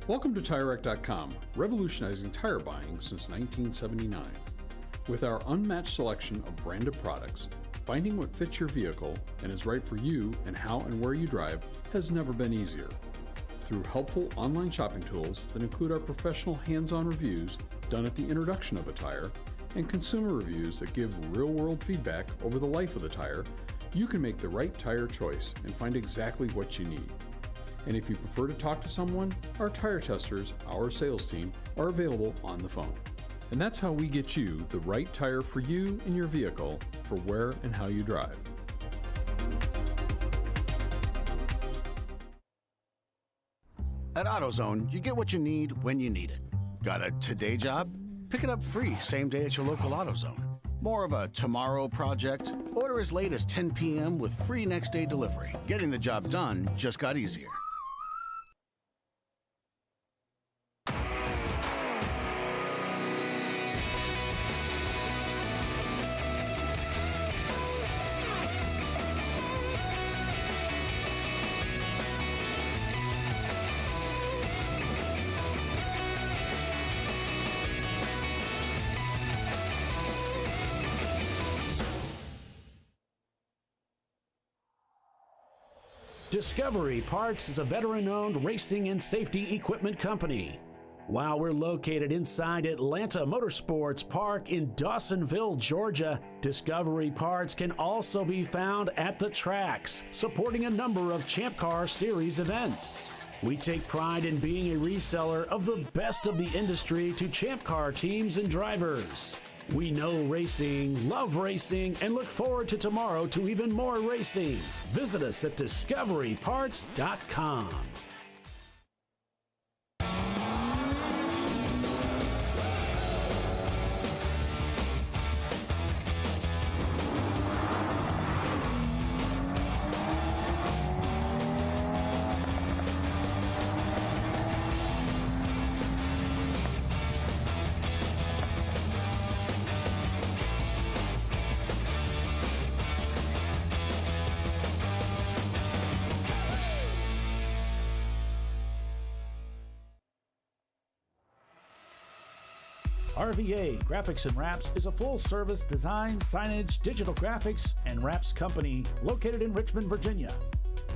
C: Welcome to TireRack.com, revolutionizing tire buying since 1979. With our unmatched selection of branded products, finding what fits your vehicle and is right for you and how and where you drive has never been easier. Through helpful online shopping tools that include our professional hands-on reviews done at the introduction of a tire and consumer reviews that give real-world feedback over the life of the tire, you can make the right tire choice and find exactly what you need. And if you prefer to talk to someone, our tire testers, our sales team, are available on the phone. And that's how we get you the right tire for you and your vehicle for where and how you drive.
H: At AutoZone, you get what you need when you need it. Got a today job? Pick it up free same day at your local AutoZone. More of a tomorrow project? Order as late as 10 p.m. with free next day delivery. Getting the job done just got easier.
Q: Discovery Parts is a veteran-owned racing and safety equipment company. While we're located inside Atlanta Motorsports Park in Dawsonville, Georgia, Discovery Parts can also be found at the tracks, supporting a number of Champ Car Series events. We take pride in being a reseller of the best of the industry to Champ Car teams and drivers. We know racing, love racing, and look forward to tomorrow to even more racing. Visit us at discoveryparts.com. RVA Graphics and Wraps is a full-service design, signage, digital graphics, and wraps company located in Richmond, Virginia.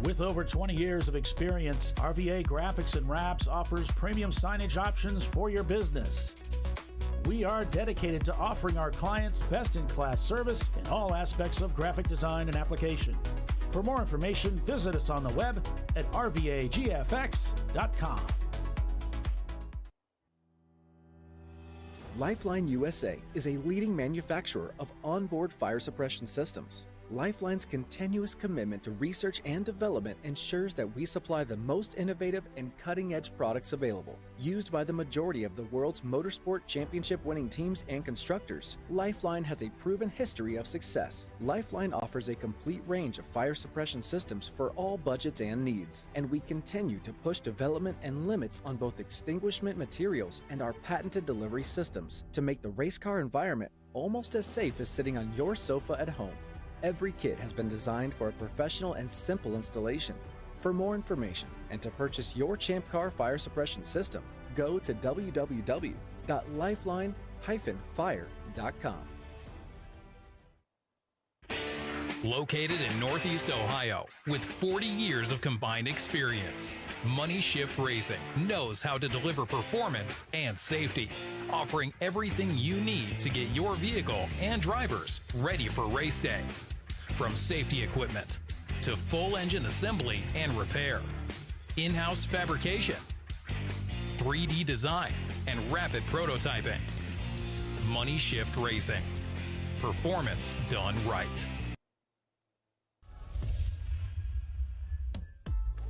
Q: With over 20 years of experience, RVA Graphics and Wraps offers premium signage options for your business. We are dedicated to offering our clients best-in-class service in all aspects of graphic design and application. For more information, visit us on the web at rvagfx.com.
F: Lifeline USA is a leading manufacturer of onboard fire suppression systems. Lifeline's continuous commitment to research and development ensures that we supply the most innovative and cutting-edge products available. Used by the majority of the world's motorsport championship-winning teams and constructors, Lifeline has a proven history of success. Lifeline offers a complete range of fire suppression systems for all budgets and needs, and we continue to push development and limits on both extinguishment materials and our patented delivery systems to make the race car environment almost as safe as sitting on your sofa at home. Every kit has been designed for a professional and simple installation. For more information and to purchase your ChampCar fire suppression system, go to www.lifeline-fire.com.
U: Located in Northeast Ohio, with 40 years of combined experience, Money Shift Racing knows how to deliver performance and safety, offering everything you need to get your vehicle and drivers ready for race day. From safety equipment to full engine assembly and repair, in-house fabrication, 3D design, and rapid prototyping. Money Shift Racing. Performance done right.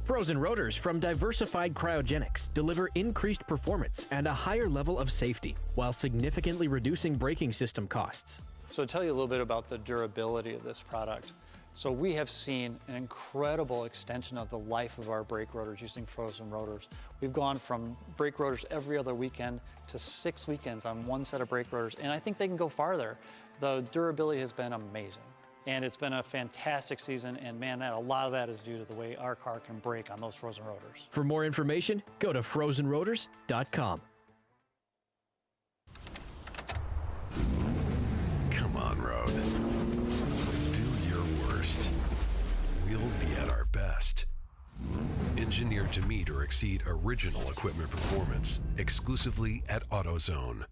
L: Frozen rotors from Diversified Cryogenics deliver increased performance and a higher level of safety, while significantly reducing braking system costs.
M: So to tell you a little bit about the durability of this product. So we have seen an incredible extension of the life of our brake rotors using frozen rotors. We've gone from brake rotors every other weekend to 6 weekends on one set of brake rotors, and I think they can go farther. The durability has been amazing. And it's been a fantastic season, and man, a lot of that is due to the way our car can brake on those frozen rotors.
L: For more information, go to frozenrotors.com.
I: Come on, road. Do your worst. We'll be at our best. Engineered to meet or exceed original equipment performance, exclusively at AutoZone.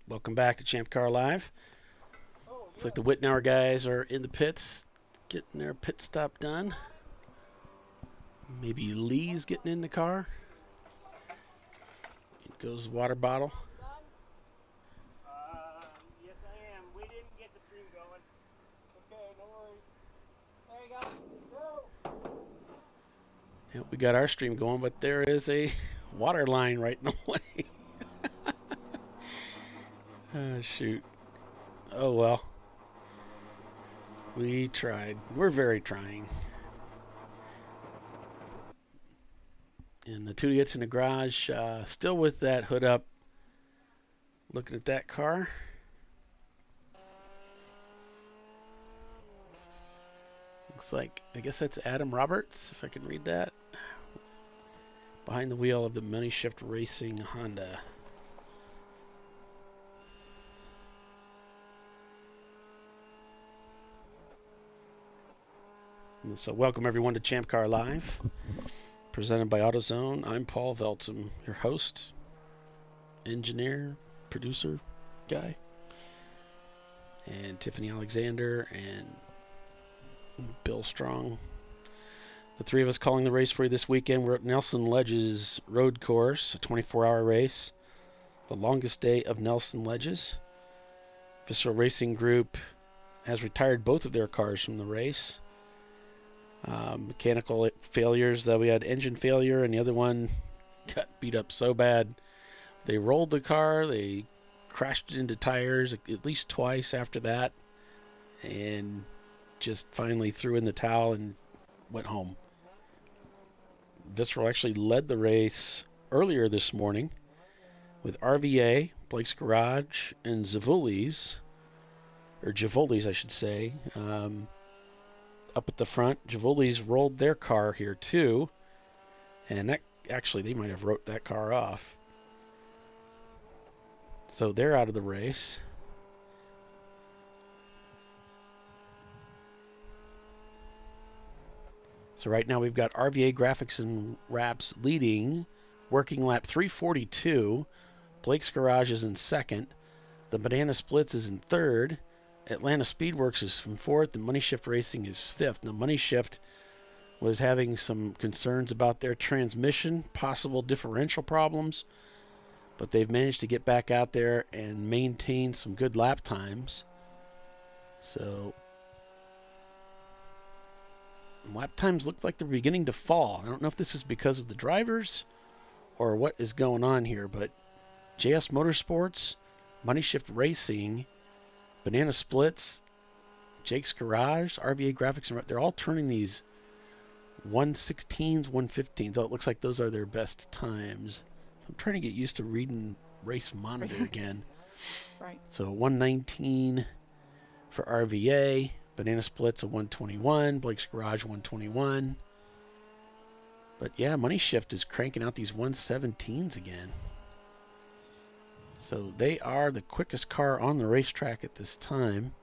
A: Welcome back to ChampCar.Live. Looks like the Whitnauer guys are in the pits, getting their pit stop done. Maybe Lee's getting in the car. In goes the water bottle.
W: Yes, I am. We didn't get the stream going. Okay, no worries. There you go. Go.
A: Yep, we got our stream going, but there is a water line right in the way. Shoot. Oh, well. We tried. We're very trying. And the two gets in the garage, still with that hood up, looking at that car. Looks like, I guess that's Adam Roberts, if I can read that. Behind the wheel of the Money Shift Racing Honda. And so welcome everyone to ChampCar.Live, presented by AutoZone. I'm Paul Veltum, your host, engineer, producer guy, and Tiffany Alexander and Bill Strong. The three of us calling the race for you this weekend. We're at Nelson Ledges Road Course, a 24-hour race, the longest day of Nelson Ledges. Visceral Racing Group has retired both of their cars from the race. Mechanical failures. We had engine failure, and the other one got beat up so bad they rolled the car. They crashed it into tires at least twice after that, and just finally threw in the towel and went home. Visceral actually led the race earlier this morning with RVA, Blake's Garage, and Zavoli's, I should say, up at the front. Javoli's rolled their car here too, and that actually they might have wrote that car off. So they're out of the race. So right now we've got RVA Graphics and Wraps leading, working lap 342. Blake's Garage is in second. The Banana Splits is in third. Atlanta Speedworks is in fourth, and Money Shift Racing is fifth. Now, Money Shift was having some concerns about their transmission, possible differential problems, but they've managed to get back out there and maintain some good lap times. So, lap times look like they're beginning to fall. I don't know if this is because of the drivers or what is going on here, but JS Motorsports, Money Shift Racing, Banana Splits, Jake's Garage, RVA Graphics, and they're all turning these 116s, 115s. Oh, it looks like those are their best times. So I'm trying to get used to reading Race Monitor again.
E: Right.
A: So 119 for RVA, Banana Splits a 121, Blake's Garage 121. But yeah, Money Shift is cranking out these 117s again. So they are the quickest car on the racetrack at this time.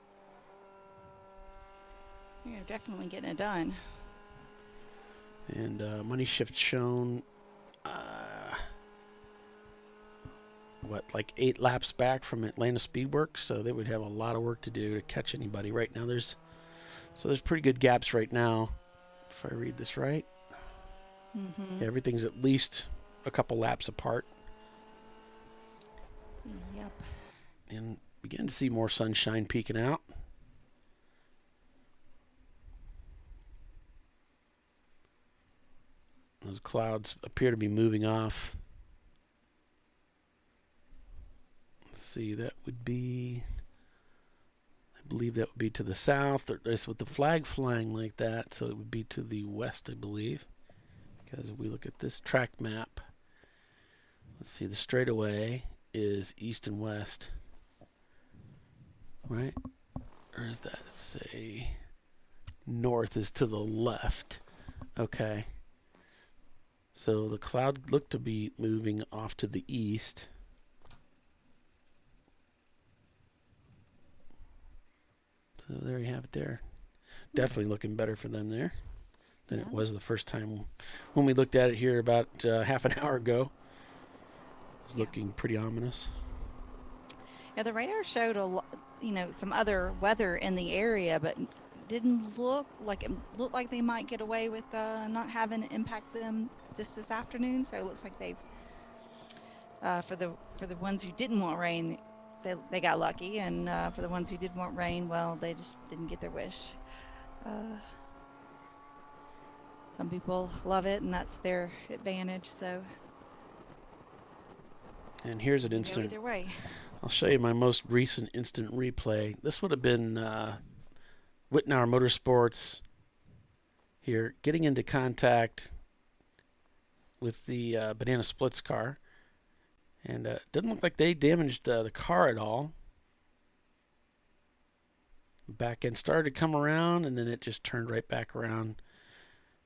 E: You're definitely getting it done.
A: And Money Shift shown, like 8 laps back from Atlanta Speedworks, so they would have a lot of work to do to catch anybody right now. There's pretty good gaps right now, if I read this right.
E: Mm-hmm.
A: Yeah, everything's at least a couple laps apart.
E: Yep.
A: And begin to see more sunshine peeking out. Those clouds appear to be moving off. Let's see, that would be, I believe that would be to the south, or with the flag flying like that, so it would be to the west, I believe. Because if we look at this track map, let's see, the straightaway is east and west, right? Or is that, let's say, north is to the left. Okay. So the cloud looked to be moving off to the east. So there you have it there. Definitely looking better for them there than it was the first time when we looked at it here about half an hour ago. It's looking pretty ominous.
E: Yeah, the radar showed some other weather in the area, but didn't look like it looked like they might get away with not having it impact them just this afternoon. So it looks like they've for the ones who didn't want rain, they got lucky, and for the ones who did want rain, well, they just didn't get their wish. Some people love it, and that's their advantage. So.
A: And here's an instant.
E: Either way.
A: I'll show you my most recent instant replay. This would have been Wittenauer Motorsports here getting into contact with the Banana Splits car. And it didn't look like they damaged the car at all. The back end started to come around, and then it just turned right back around,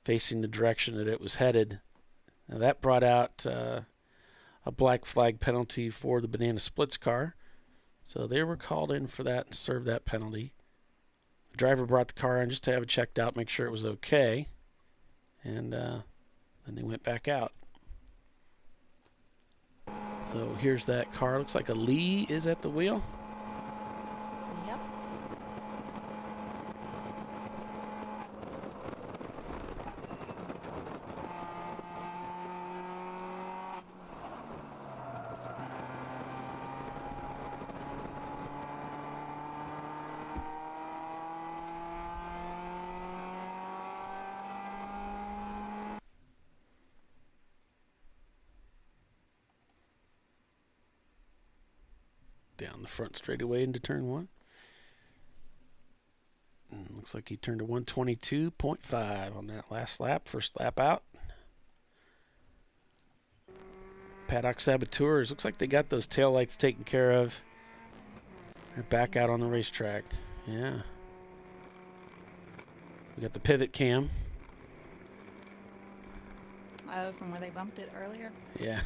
A: facing the direction that it was headed. Now that brought out a black flag penalty for the Banana Splits car. So they were called in for that and served that penalty. The driver brought the car in just to have it checked out, make sure it was okay. And then they went back out. So here's that car. Looks like a Lee is at the wheel.
E: Yep.
A: Down the front straightaway into turn one. Looks like he turned a 122.5 on that last lap, first lap out. Paddock Saboteurs, looks like they got those taillights taken care of. They're back out on the racetrack. Yeah. We got the pivot cam.
E: Oh, from where they bumped it earlier?
A: Yeah.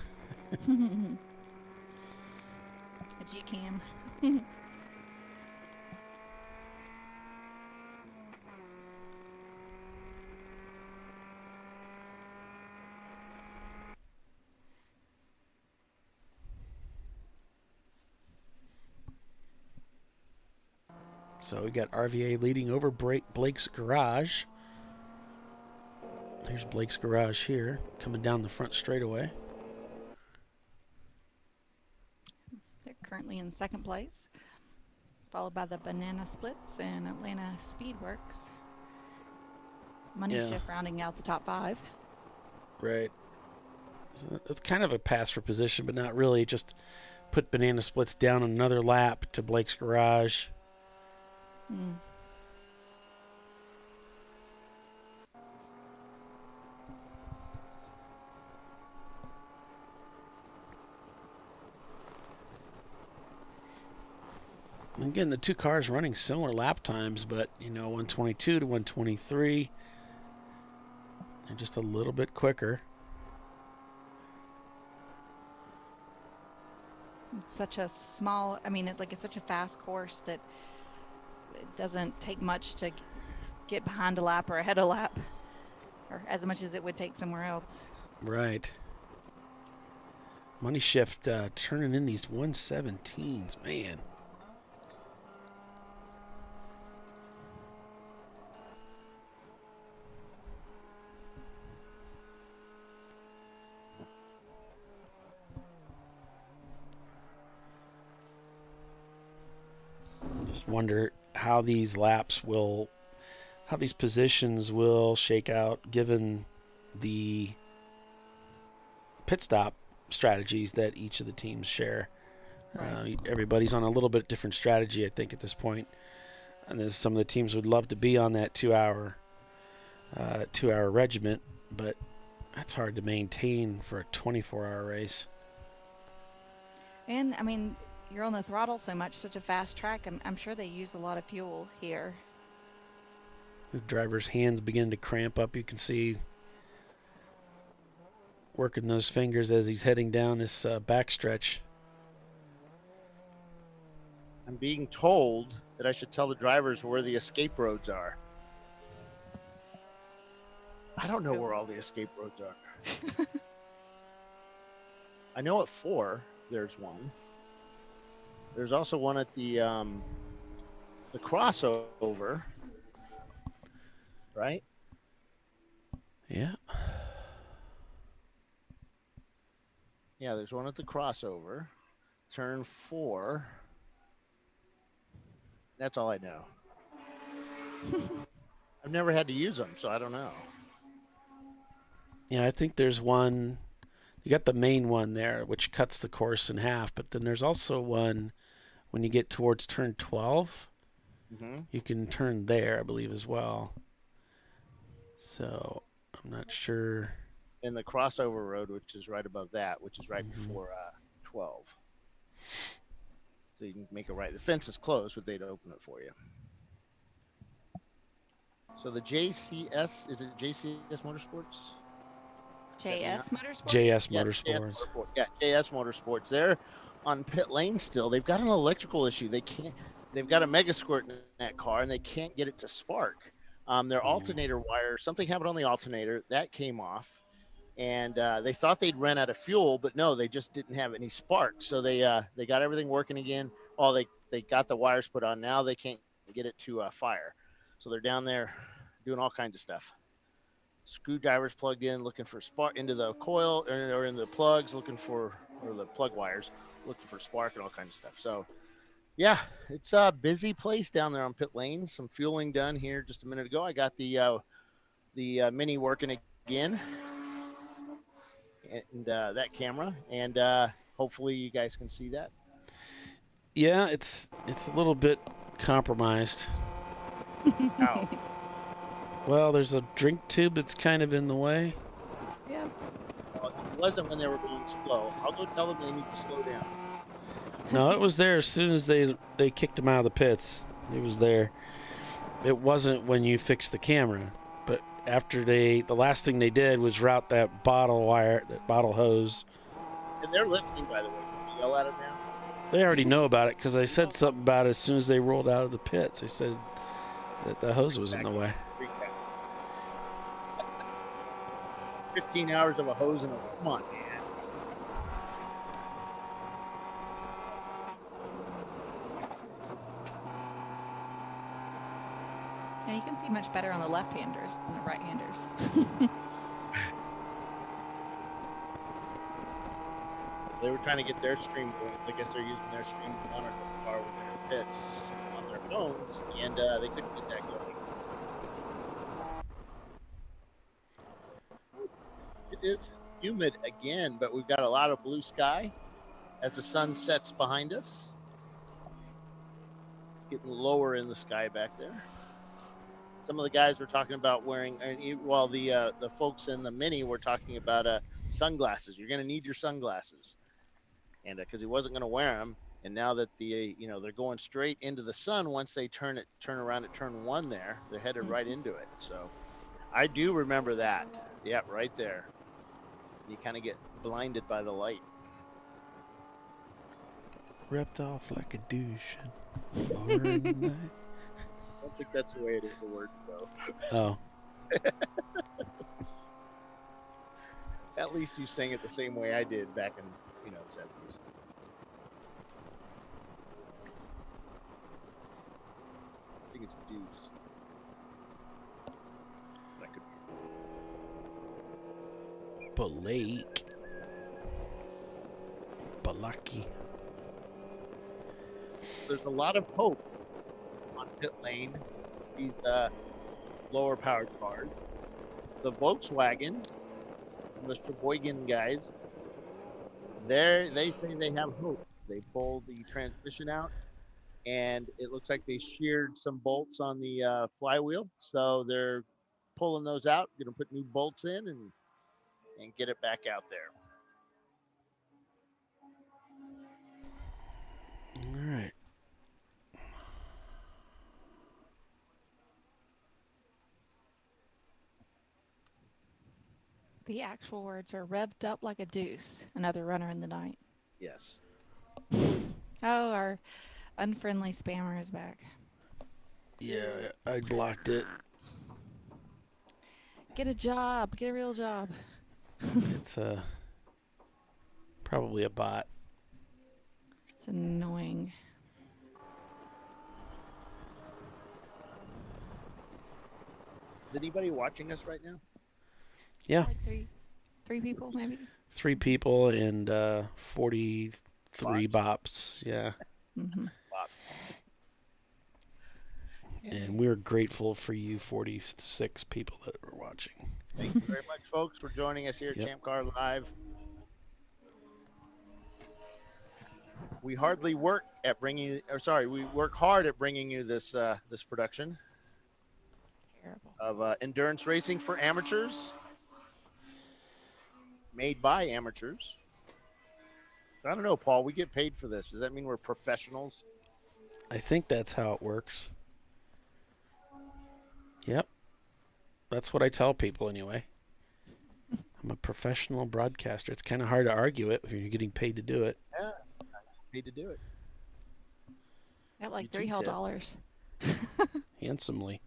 E: A G-cam.
A: So we got RVA leading over Blake's garage. Here's Blake's garage here, coming down the front straightaway.
E: They're currently in second place, followed by the Banana Splits and Atlanta Speedworks. Money Shift rounding out the top 5.
A: Right. So it's kind of a pass for position, but not really. Just put Banana Splits down another lap to Blake's garage. Again, the two cars running similar lap times, but, 122 to 123. They're just a little bit quicker.
E: It's such a small, it's such a fast course that it doesn't take much to get behind a lap or ahead of a lap, or as much as it would take somewhere else.
A: Right. Money Shift turning in these 117s, man. Just wonder how these positions will shake out given the pit stop strategies that each of the teams share. Everybody's on a little bit different strategy, I think, at this point. And some of the teams would love to be on that 2-hour regiment, but that's hard to maintain for a 24-hour race.
E: And you're on the throttle so much, such a fast track. I'm sure they use a lot of fuel here.
A: The driver's hands begin to cramp up. You can see working those fingers as he's heading down this backstretch.
B: I'm being told that I should tell the drivers where the escape roads are. I don't know where all the escape roads are. I know at 4 there's one. There's also one at the crossover, right?
A: Yeah.
B: Yeah, there's one at the crossover. Turn 4. That's all I know. I've never had to use them, so I don't know.
A: Yeah, I think there's one. You got the main one there, which cuts the course in half, but then there's also one when you get towards turn 12. You can turn there, I believe, as well. So I'm not sure.
B: And the crossover road, which is right above that, which is right before 12. So you can make a right. The fence is closed, but they'd open it for you. So the JCS, is it JCS Motorsports?
E: JS Motorsports?
A: JS
B: Yeah,
A: Motorsports.
B: JS Motorsports. They're on pit lane still. They've got an electrical issue. They can't. they've got a mega squirt in that car, and they can't get it to spark. Their alternator wire, something happened on the alternator that came off, and they thought they'd run out of fuel, but no, they just didn't have any spark. So they got everything working again. Oh, they got the wires put on. Now they can't get it to fire, so they're down there doing all kinds of stuff. Screwdrivers plugged in, looking for spark into the coil or in the plugs, or the plug wires, looking for spark and all kinds of stuff. So, yeah, it's a busy place down there on pit lane. Some fueling done here just a minute ago. I got the Mini working again, and that camera, and hopefully you guys can see that.
A: Yeah, it's a little bit compromised.
B: How?
A: Well, there's a drink tube that's kind of in the way.
E: Yeah.
B: Well, it wasn't when they were going slow. I'll go tell them they need to slow down.
A: No, it was there as soon as they kicked him out of the pits. It was there. It wasn't when you fixed the camera, but after the last thing they did was route that bottle hose.
B: And they're listening, by the way. Can you yell at them now?
A: They already know about it because I said something about it as soon as they rolled out of the pits. I said that the hose was in the way.
B: 15 hours of a hose in a come on, man.
E: Yeah, you can see much better on the left-handers than the right-handers.
B: They were trying to get their stream going. I guess they're using their stream to monitor the car with their pits on their phones, and they couldn't get that going. It is humid again, but we've got a lot of blue sky as the sun sets behind us. It's getting lower in the sky back there. Some of the guys were talking about wearing, while the folks in the Mini were talking about sunglasses. You're going to need your sunglasses, and because he wasn't going to wear them, and now that they're going straight into the sun. Once they turn around at turn 1, they're headed right into it. So I do remember that. Yeah, right there. You kind of get blinded by the light.
A: Ripped off like a douche. I
B: don't think that's the way it is, the word, though.
A: Oh.
B: At least you sang it the same way I did back in, the 70s. I think it's douche. That could be.
A: Blake. Balaki.
B: There's a lot of hope on pit lane, these lower powered cars. The Volkswagen, the Sheboygan guys, they say they have hope. They pulled the transmission out, and it looks like they sheared some bolts on the flywheel. So they're pulling those out, going to put new bolts in and get it back out there.
A: All right.
E: The actual words are revved up like a deuce. Another runner in the night.
B: Yes.
E: Oh, our unfriendly spammer is back.
A: Yeah, I blocked it.
E: Get a job. Get a real job.
A: It's probably a bot.
E: It's annoying.
B: Is anybody watching us right now?
A: Yeah.
E: Like three people, maybe?
A: 3 people and 43 bops. Yeah.
E: Mm-hmm.
B: Bots.
A: And we're grateful for you 46 people that are watching.
B: Thank you very much, folks, for joining us here at ChampCar.Live. We work hard at bringing you this this production of endurance racing for amateurs, made by amateurs. I don't know, Paul. We get paid for this. Does that mean we're professionals?
A: I think that's how it works. Yep. That's what I tell people anyway. I'm a professional broadcaster. It's kind of hard to argue it if you're getting paid to do it.
B: Yeah, paid to do it.
E: Got like
B: You too,
E: $3 whole
B: Tiff.
E: dollars.
A: Handsomely.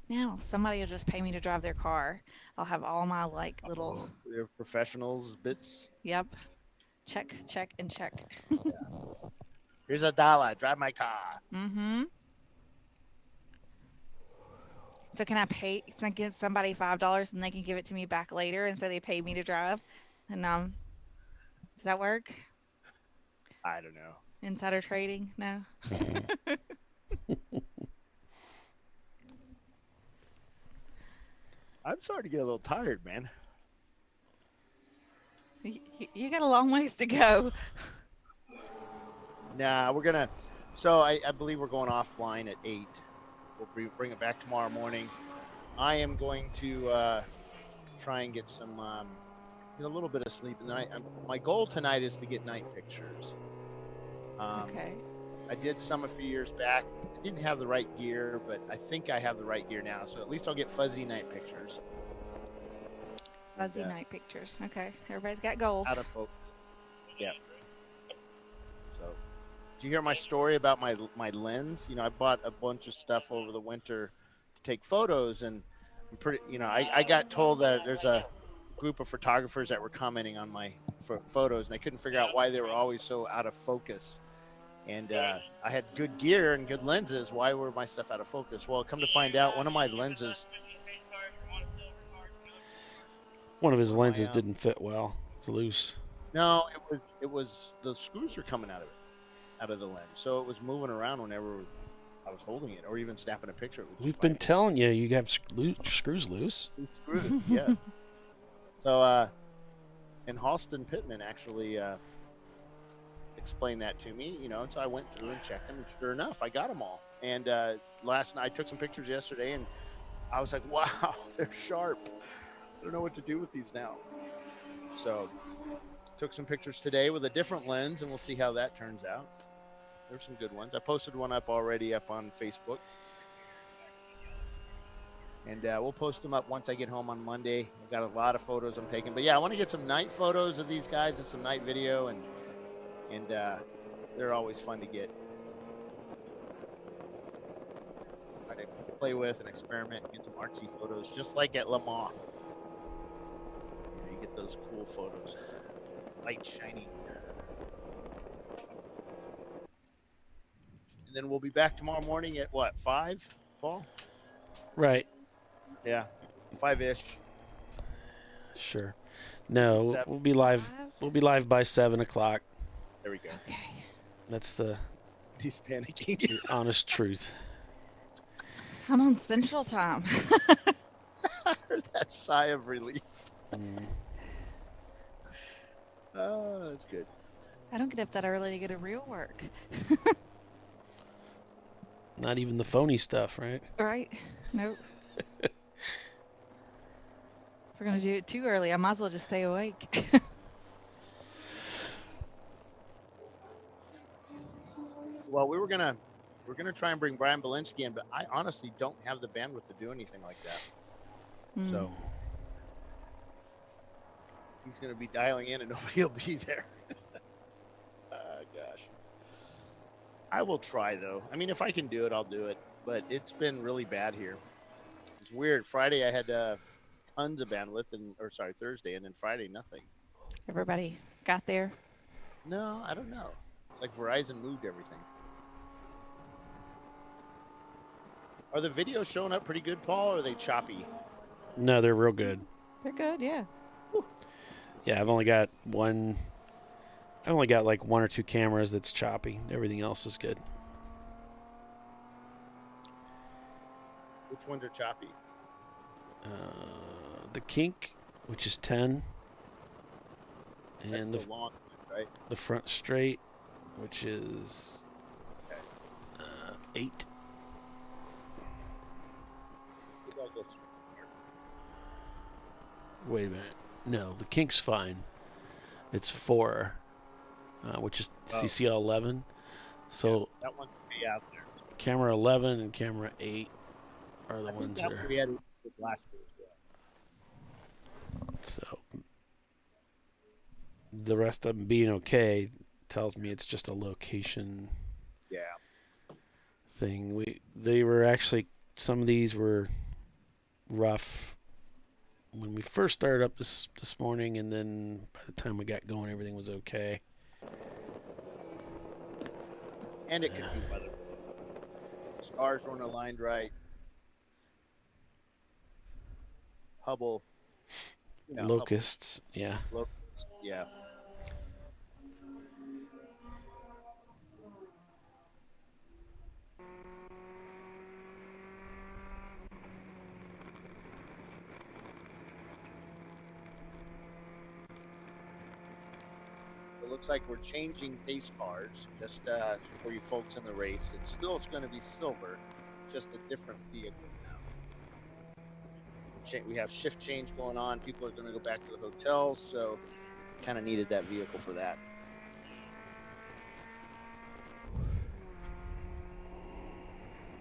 E: Now somebody will just pay me to drive their car. I'll have all my like little.
B: They're professionals bits.
E: Yep. Check, check, and check.
B: Here's $1. Drive my car.
E: Mm-hmm. So can I can I give somebody $5 and they can give it to me back later and so they paid me to drive? And does that work?
B: I don't know.
E: Insider trading? No.
B: I'm starting to get a little tired, man.
E: You got a long ways to go.
B: Nah, we're gonna. So I believe we're going offline at 8. We'll bring it back tomorrow morning. I am going to try and get some, get a little bit of sleep. And then my goal tonight is to get night pictures.
E: Okay.
B: I did some a few years back. I didn't have the right gear, but I think I have the right gear now. So at least I'll get fuzzy night pictures.
E: Fuzzy night pictures. Okay. Everybody's got goals.
B: Out of focus. Yeah. So, did you hear my story about my lens? You know, I bought a bunch of stuff over the winter to take photos, and I'm pretty. You know, I got told that there's a group of photographers that were commenting on my photos, and I couldn't figure out why they were always so out of focus. And I had good gear and good lenses. Why were my stuff out of focus? Well, come to find out, one of my lenses.
A: One of his lenses didn't fit well. It's loose.
B: No, it was the screws were coming out of the lens, so it was moving around whenever I was holding it, or even snapping a picture.
A: We've been telling you, you have screws loose.
B: Screwed, yeah. So, and Halston Pittman actually explained that to me, you know, and so I went through and checked them, and sure enough, I got them all. And last night, I took some pictures yesterday, and I was like, wow, they're sharp. I don't know what to do with these now. So, took some pictures today with a different lens, and we'll see how that turns out. There's some good ones. I posted one up already up on Facebook. And we'll post them up once I get home on Monday. I've got a lot of photos I'm taking. But, yeah, I want to get some night photos of these guys and some night video, and they're always fun to get. Try to play with and experiment and get some artsy photos, just like at Le Mans. You get those cool photos. Light shiny. And then we'll be back tomorrow morning at what, 5, Paul?
A: Right.
B: Yeah, 5-ish.
A: Sure. No,
B: 7.
A: we'll be live. We'll be live by 7 o'clock.
B: There we go.
E: Okay.
A: That's the
B: He's panicking.
A: the honest truth.
E: I'm on Central Time.
B: I heard that sigh of relief.
A: Mm.
B: Oh, that's good.
E: I don't get up that early to go to real work.
A: Not even the phony stuff, right?
E: Right? Nope. If we're going to do it too early, I might as well just stay awake.
B: Well, we're gonna try and bring Brian Belinsky in, but I honestly don't have the bandwidth to do anything like that. So he's gonna be dialing in and nobody will be there. Gosh. I will try though. I mean, if I can do it, I'll do it. But it's been really bad here. It's weird. Friday I had tons of bandwidth, Thursday, and then Friday nothing.
E: Everybody got there?
B: No, I don't know. It's like Verizon moved everything. Are the videos showing up pretty good, Paul, or are they choppy?
A: No, they're real good.
E: They're good, yeah.
A: Yeah, I've only got like 1 or 2 cameras that's choppy. Everything else is good.
B: Which ones are choppy?
A: The kink, which is 10, and
B: That's the long one, right?
A: the front straight, which is 8. Wait a minute. No, the kink's fine. It's 4, which is CCL 11. So
B: that one's way out there.
A: camera 11 and camera 8 are the ones that are.
B: We had last year as well.
A: So the rest of them being okay tells me it's just a location thing. They were actually, some of these were rough when we first started up this morning, and then by the time we got going, everything was okay.
B: And it could be weather. Stars weren't aligned right. Hubble.
A: Locusts, yeah.
B: Locusts, yeah. It looks like we're changing pace cars just for you folks in the race. It's still going to be silver, just a different vehicle now. We have shift change going on. People are going to go back to the hotels, so kind of needed that vehicle for that.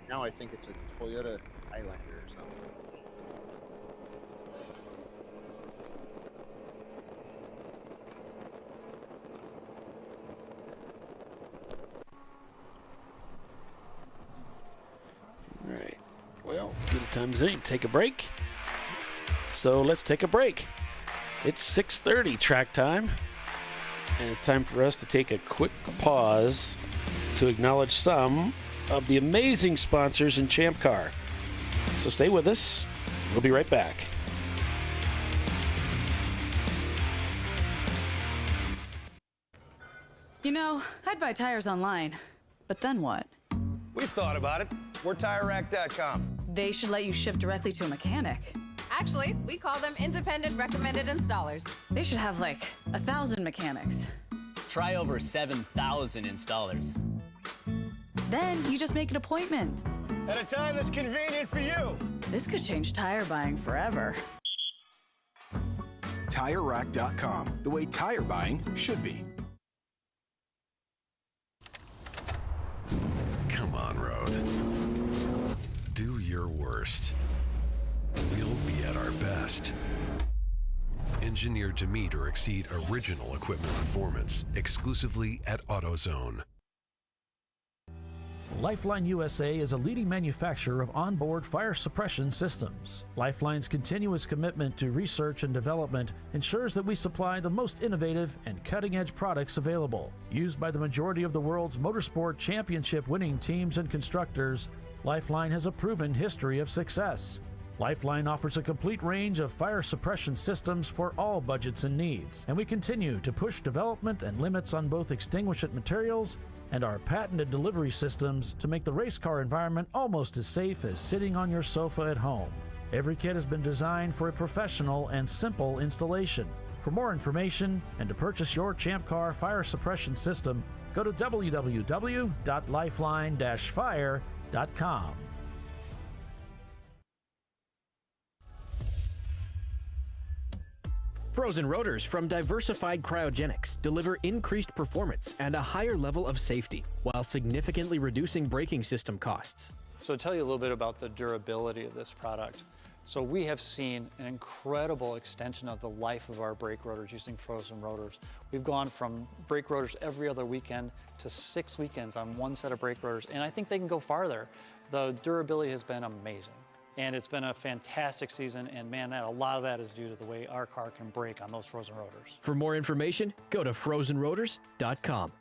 B: Now I think it's a Toyota Highlander or something.
A: All right. Well, as good a time as any to take a break. So let's take a break. It's 6:30 track time, and it's time for us to take a quick pause to acknowledge some of the amazing sponsors in Champ Car. So stay with us. We'll be right back.
R: You know, I'd buy tires online, but then what?
S: We've thought about it. We're TireRack.com.
R: They should let you ship directly to a mechanic.
N: Actually, we call them independent recommended installers.
R: They should have like 1,000 mechanics.
O: Try over 7,000 installers.
R: Then you just make an appointment.
S: At a time that's convenient for you.
R: This could change tire buying forever.
P: TireRack.com, the way tire buying should be.
I: Come on, Road. Do your worst. We'll be at our best. Engineered to meet or exceed original equipment performance, exclusively at AutoZone.
Q: Lifeline USA is a leading manufacturer of onboard fire suppression systems. Lifeline's continuous commitment to research and development ensures that we supply the most innovative and cutting-edge products available. Used by the majority of the world's motorsport championship-winning teams and constructors, Lifeline has a proven history of success. Lifeline offers a complete range of fire suppression systems for all budgets and needs, and we continue to push development and limits on both extinguishant materials and our patented delivery systems to make the race car environment almost as safe as sitting on your sofa at home. Every kit has been designed for a professional and simple installation. For more information and to purchase your Champ Car fire suppression system, go to www.lifeline-fire.com.
L: Frozen rotors from Diversified Cryogenics deliver increased performance and a higher level of safety, while significantly reducing braking system costs.
M: So to tell you a little bit about the durability of this product. So we have seen an incredible extension of the life of our brake rotors using frozen rotors. We've gone from brake rotors every other weekend to 6 weekends on one set of brake rotors, and I think they can go farther. The durability has been amazing. And it's been a fantastic season, and man, a lot of that is due to the way our car can brake on those frozen rotors.
L: For more information, go to frozenrotors.com.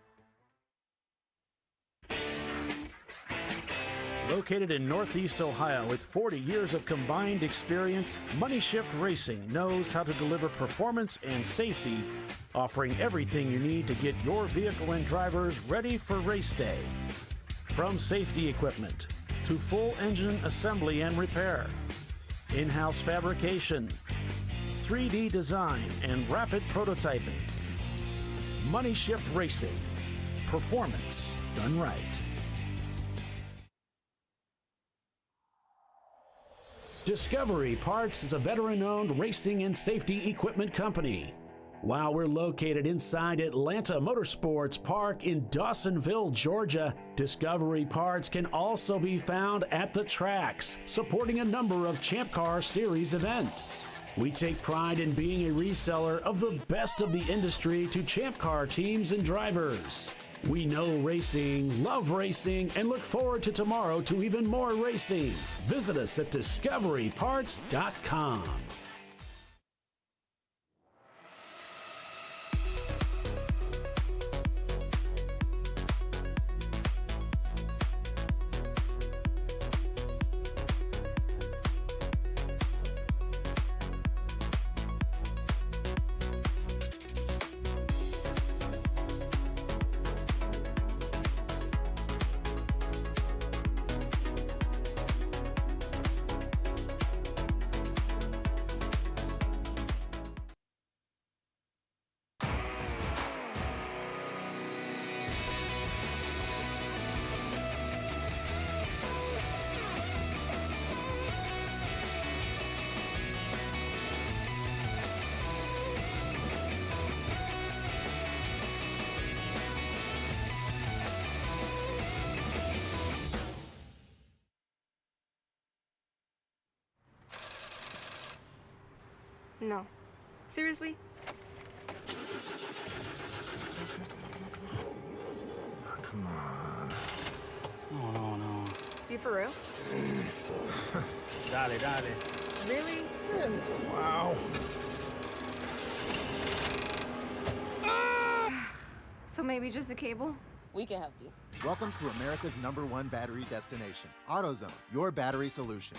Q: Located in Northeast Ohio with 40 years of combined experience, Money Shift Racing knows how to deliver performance and safety, offering everything you need to get your vehicle and drivers ready for race day. From safety equipment to full engine assembly and repair, in-house fabrication, 3D design, and rapid prototyping. Money Shift Racing. Performance done right. Discovery Parts is a veteran-owned racing and safety equipment company. While we're located inside Atlanta Motorsports Park in Dawsonville, Georgia, Discovery Parts can also be found at the tracks, supporting a number of Champ Car Series events. We take pride in being a reseller of the best of the industry to Champ Car teams and drivers. We know racing, love racing, and look forward to tomorrow to even more racing. Visit us at discoveryparts.com.
N: No. Seriously?
K: Come on.
A: Oh, no.
N: You for real?
A: Dale.
N: Really?
K: Wow.
N: So maybe just a cable?
D: We can help you.
K: Welcome to America's #1 battery destination. AutoZone, your battery solution.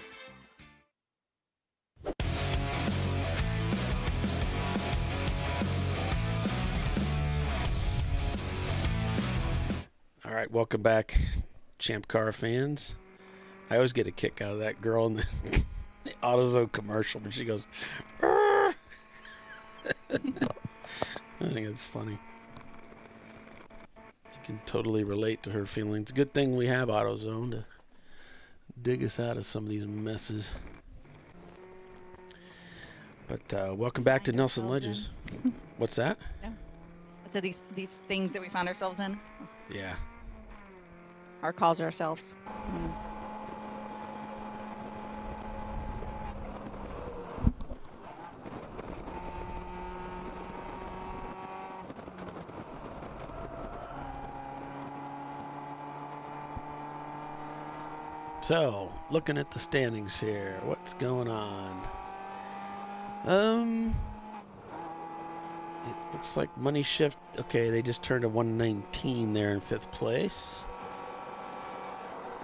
A: All right, welcome back, Champ Car fans. I always get a kick out of that girl in the AutoZone commercial when she goes, "Arr!" I think it's funny. You can totally relate to her feelings. Good thing we have AutoZone to dig us out of some of these messes. But welcome back to Nelson Ledges. What's that?
E: Yeah. So these things that we find ourselves in.
A: Yeah.
E: Or cause ourselves.
A: So, looking at the standings here, what's going on? It looks like Money Shift. Okay, they just turned a 119 there in 5th place.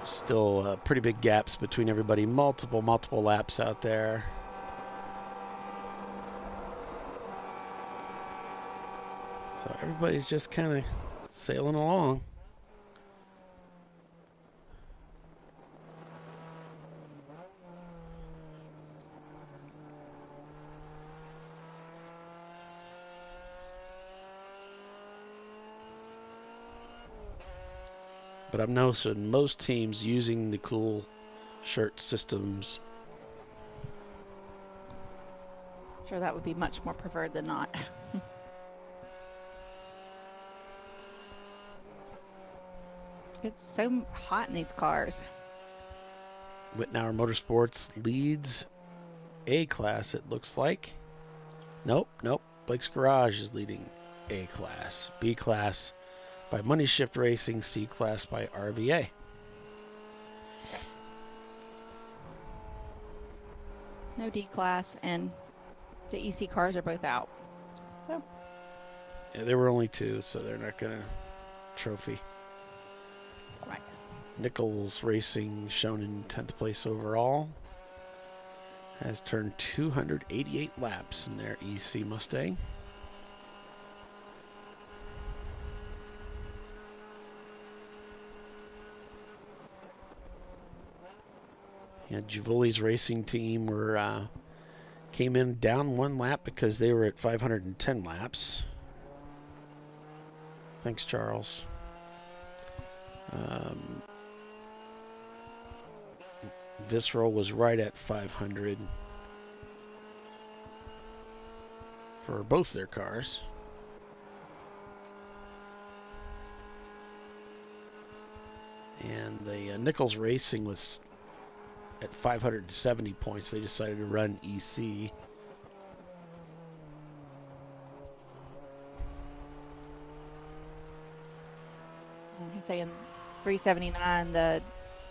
A: Still pretty big gaps between everybody. Multiple laps out there. So everybody's just kind of sailing along. But I've noticed most teams using the cool shirt systems.
E: Sure, that would be much more preferred than not. It's so hot in these cars.
A: Whitnauer Motorsports leads A-Class, it looks like. Nope. Blake's Garage is leading A-Class. B-Class by Money Shift Racing, C-Class by RVA.
E: No D-Class, and the EC cars are both out. So.
A: Yeah, there were only 2, so they're not going to trophy.
E: Right.
A: Nichols Racing, shown in 10th place overall, has turned 288 laps in their EC Mustang. Yeah, Giuli's racing team came in down 1 lap because they were at 510 laps. Thanks, Charles. Visceral was right at 500 for both their cars. And the Nichols Racing was at 570 points. They decided to run EC
E: I'm saying 379, the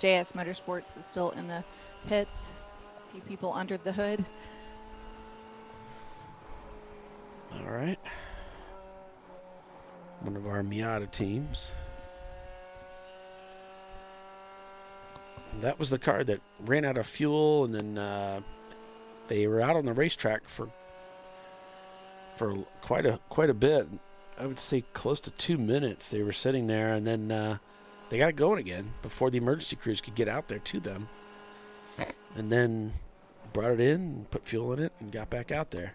E: JS Motorsports is still in the pits. A few people under the hood.
A: All right. One of our Miata teams. That was the car that ran out of fuel, and then they were out on the racetrack for quite a bit. I would say close to 2 minutes. They were sitting there, and then they got it going again before the emergency crews could get out there to them. And then brought it in, put fuel in it, and got back out there.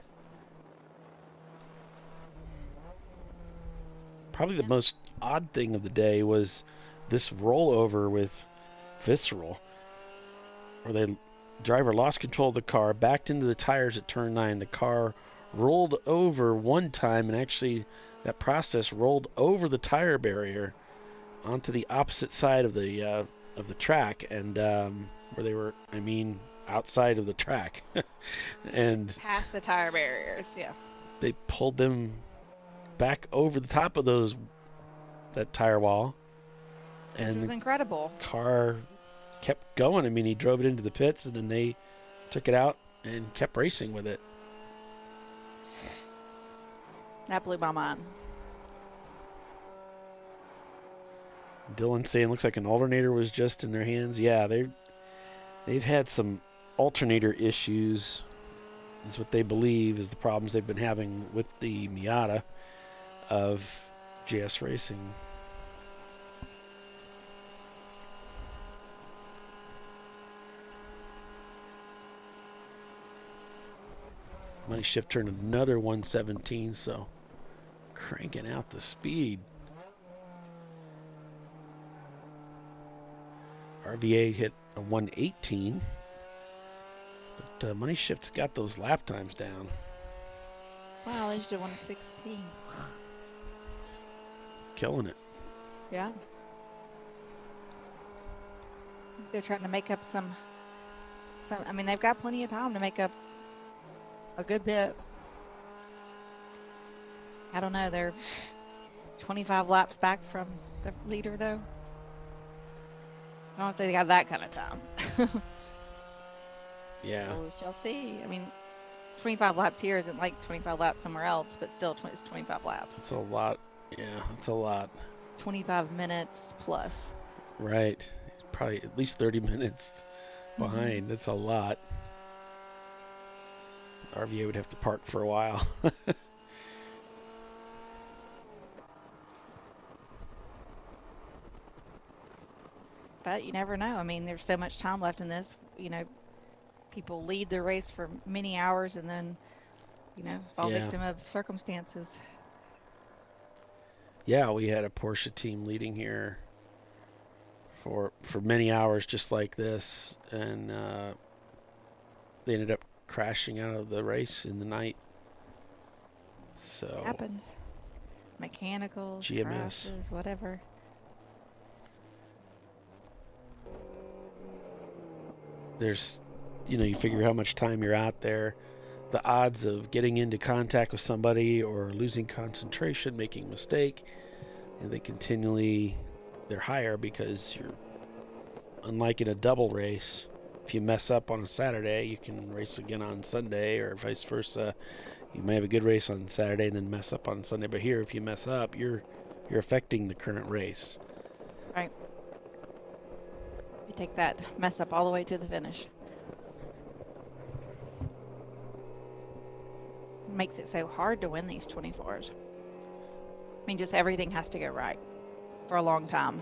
A: Probably the most odd thing of the day was this rollover with Visceral, where the driver lost control of the car, backed into the tires at turn 9. The car rolled over one time, and actually that process rolled over the tire barrier onto the opposite side of the track, and where they were, outside of the track. And
E: past the tire barriers, yeah.
A: They pulled them back over the top of that tire wall. And
E: it was incredible.
A: Car kept going. He drove it into the pits, and then they took it out and kept racing with it.
E: That blew my mind.
A: Dylan saying looks like an alternator was just in their hands. Yeah, they've had some alternator issues. Is what they believe is the problems they've been having with the Miata of JS Racing. Money Shift turned another 117, so cranking out the speed. RVA hit a 118, but Money Shift's got those lap times down.
E: Wow, they just did 116.
A: Killing it.
E: Yeah. They're trying to make up some. They've got plenty of time to make up a good bit. I don't know. They're 25 laps back from the leader, though. I don't know if they got that kind of time.
A: Yeah.
E: So we shall see. 25 laps here isn't like 25 laps somewhere else, but still it's 25 laps.
A: It's a lot. Yeah, it's a lot.
E: 25 minutes plus.
A: Right. Probably at least 30 minutes behind.
E: Mm-hmm.
A: That's a lot. RVA would have to park for a while.
E: But you never know. There's so much time left in this. People lead the race for many hours and then, fall victim of circumstances.
A: Yeah, we had a Porsche team leading here for many hours just like this, and they ended up crashing out of the race in the night. So
E: it happens. Mechanicals,
A: GMS.
E: crashes, whatever.
A: There's, you figure how much time you're out there. The odds of getting into contact with somebody or losing concentration, making a mistake, they're higher because you're, unlike in a double race, if you mess up on a Saturday, you can race again on Sunday, or vice versa. You may have a good race on Saturday and then mess up on Sunday, but here, if you mess up, you're affecting the current race.
E: Right. You take that mess up all the way to the finish. Makes it so hard to win these 24s. Just everything has to go right for a long time.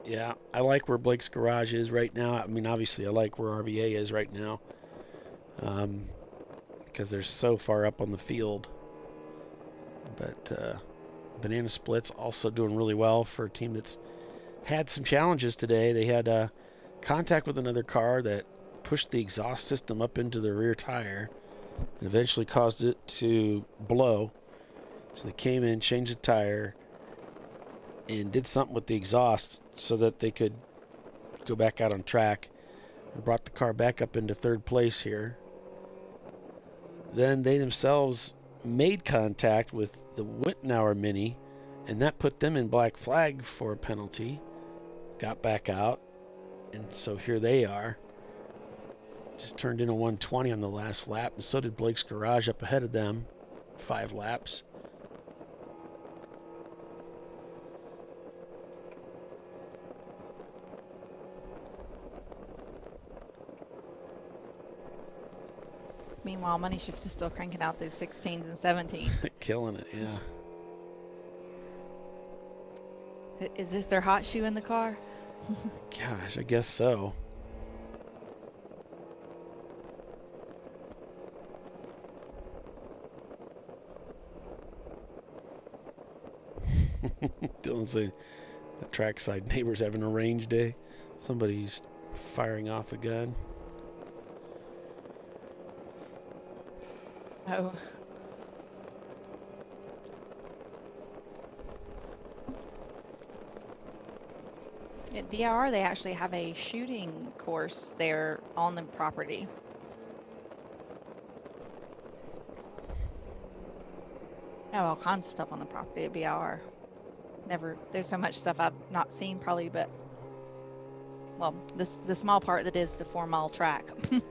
A: Yeah, I like where Blake's garage is right now. Obviously, I like where RVA is right now, because they're so far up on the field. But Banana Split's also doing really well for a team that's had some challenges today. They had contact with another car that pushed the exhaust system up into the rear tire and eventually caused it to blow. So they came in, changed the tire, and did something with the exhaust so that they could go back out on track, and brought the car back up into third place here. Then they themselves made contact with the Wittenauer Mini And that put them in black flag for a penalty. Got back out. And so here they are. Just turned in a 120 on the last lap. And so did Blake's Garage up ahead of them. 5 laps.
E: Meanwhile, Money Shift is still cranking out those 16s and 17s.
A: Killing it, yeah.
E: Is this their hot shoe in the car?
A: Gosh, I guess so. Dylan saying trackside neighbors having a range day. Somebody's firing off a gun.
E: Oh. At VIR, they actually have a shooting course there on the property. They have all kinds of stuff on the property at VIR. There's so much stuff I've not seen probably, but, well, the small part that is the 4-mile track. The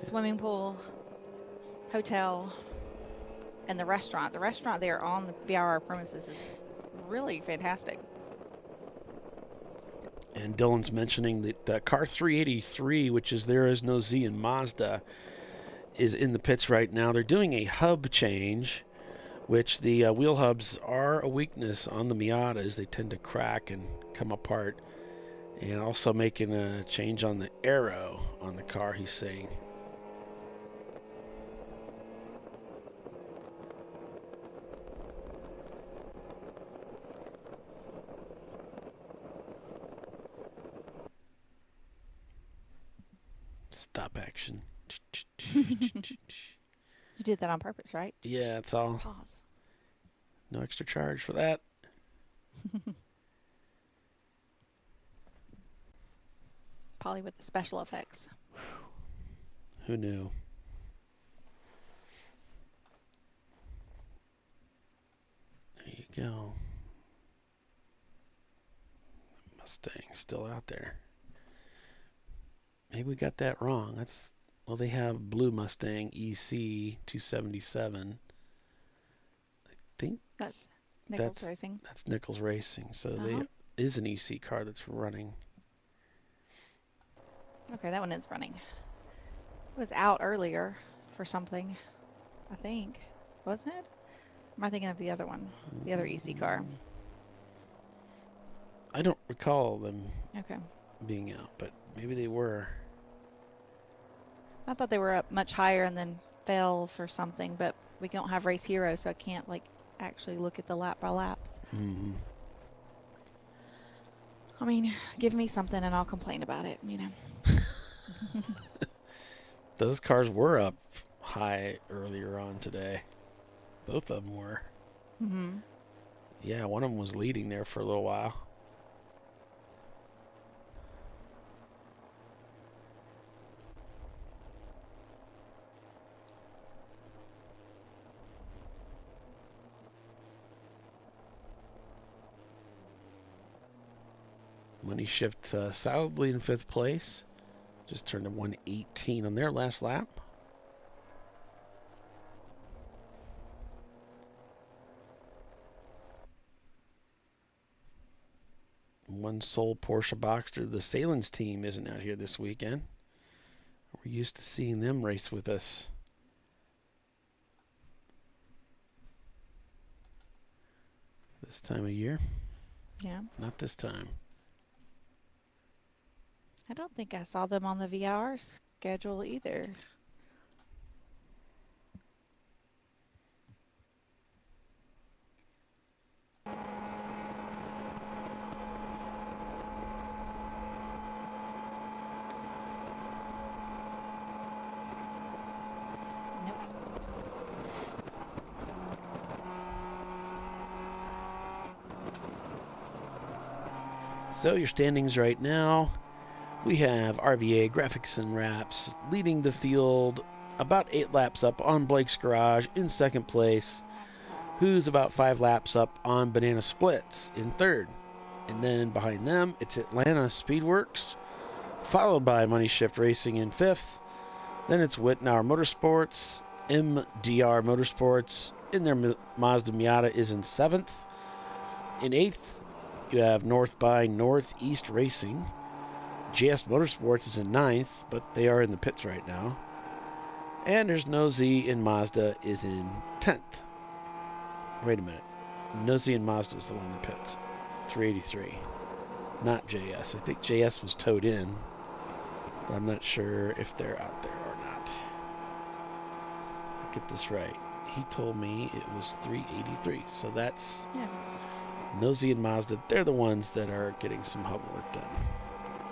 E: swimming pool, hotel, and the restaurant. The restaurant there on the VIR premises is really fantastic.
A: And Dylan's mentioning that car 383, which is There Is No Z in Mazda, is in the pits right now. They're doing a hub change, which the wheel hubs are a weakness on the Miatas. They tend to crack and come apart. And also making a change on the aero on the car, he's saying. Stop action.
E: You did that on purpose, right?
A: Yeah, it's all.
E: Pause.
A: No extra charge for that.
E: Probably with the special effects.
A: Who knew? There you go. Mustang's still out there. Maybe we got that wrong. Well, they have blue Mustang EC 277. I think
E: that's Nichols Racing.
A: That's Nichols Racing. So they is an EC car that's running.
E: Okay, that one is running. It was out earlier for something, I think. Wasn't it? Or am I thinking of the other one? The other EC car.
A: I don't recall them
E: Okay.
A: being out, but maybe they were.
E: I thought they were up much higher and then fell for something, but we don't have Race Hero, so I can't actually look at the lap by laps.
A: Mm-hmm.
E: I mean, give me something and I'll complain about it,
A: Those cars were up high earlier on today. Both of them were.
E: Mm-hmm.
A: Yeah, one of them was leading there for a little while. Money Shift solidly in 5th place. Just turned to 118 on their last lap. One sole Porsche Boxster. The Salins team isn't out here this weekend. We're used to seeing them race with us. This time of year?
E: Yeah.
A: Not this time.
E: I don't think I saw them on the VIR schedule either.
A: So your standings right now. We have RVA Graphics and Wraps leading the field about 8 laps up on Blake's Garage in 2nd place. who's about 5 laps up on Banana Splits in third. And then behind them, it's Atlanta Speedworks, followed by Money Shift Racing in 5th. Then it's Wittenauer Motorsports, MDR Motorsports, in their Mazda Miata is in 7th. In 8th, you have North by Northeast Racing. JS Motorsports is in 9th, but they are in the pits right now. And there's Nosy in Mazda is in 10th. Wait a minute. Nosy and Mazda is the one in the pits. 383. Not JS. I think JS was towed in, but I'm not sure if they're out there or not. Get this right. He told me it was 383. So that's Nosy and Mazda. They're the ones that are getting some hub work done.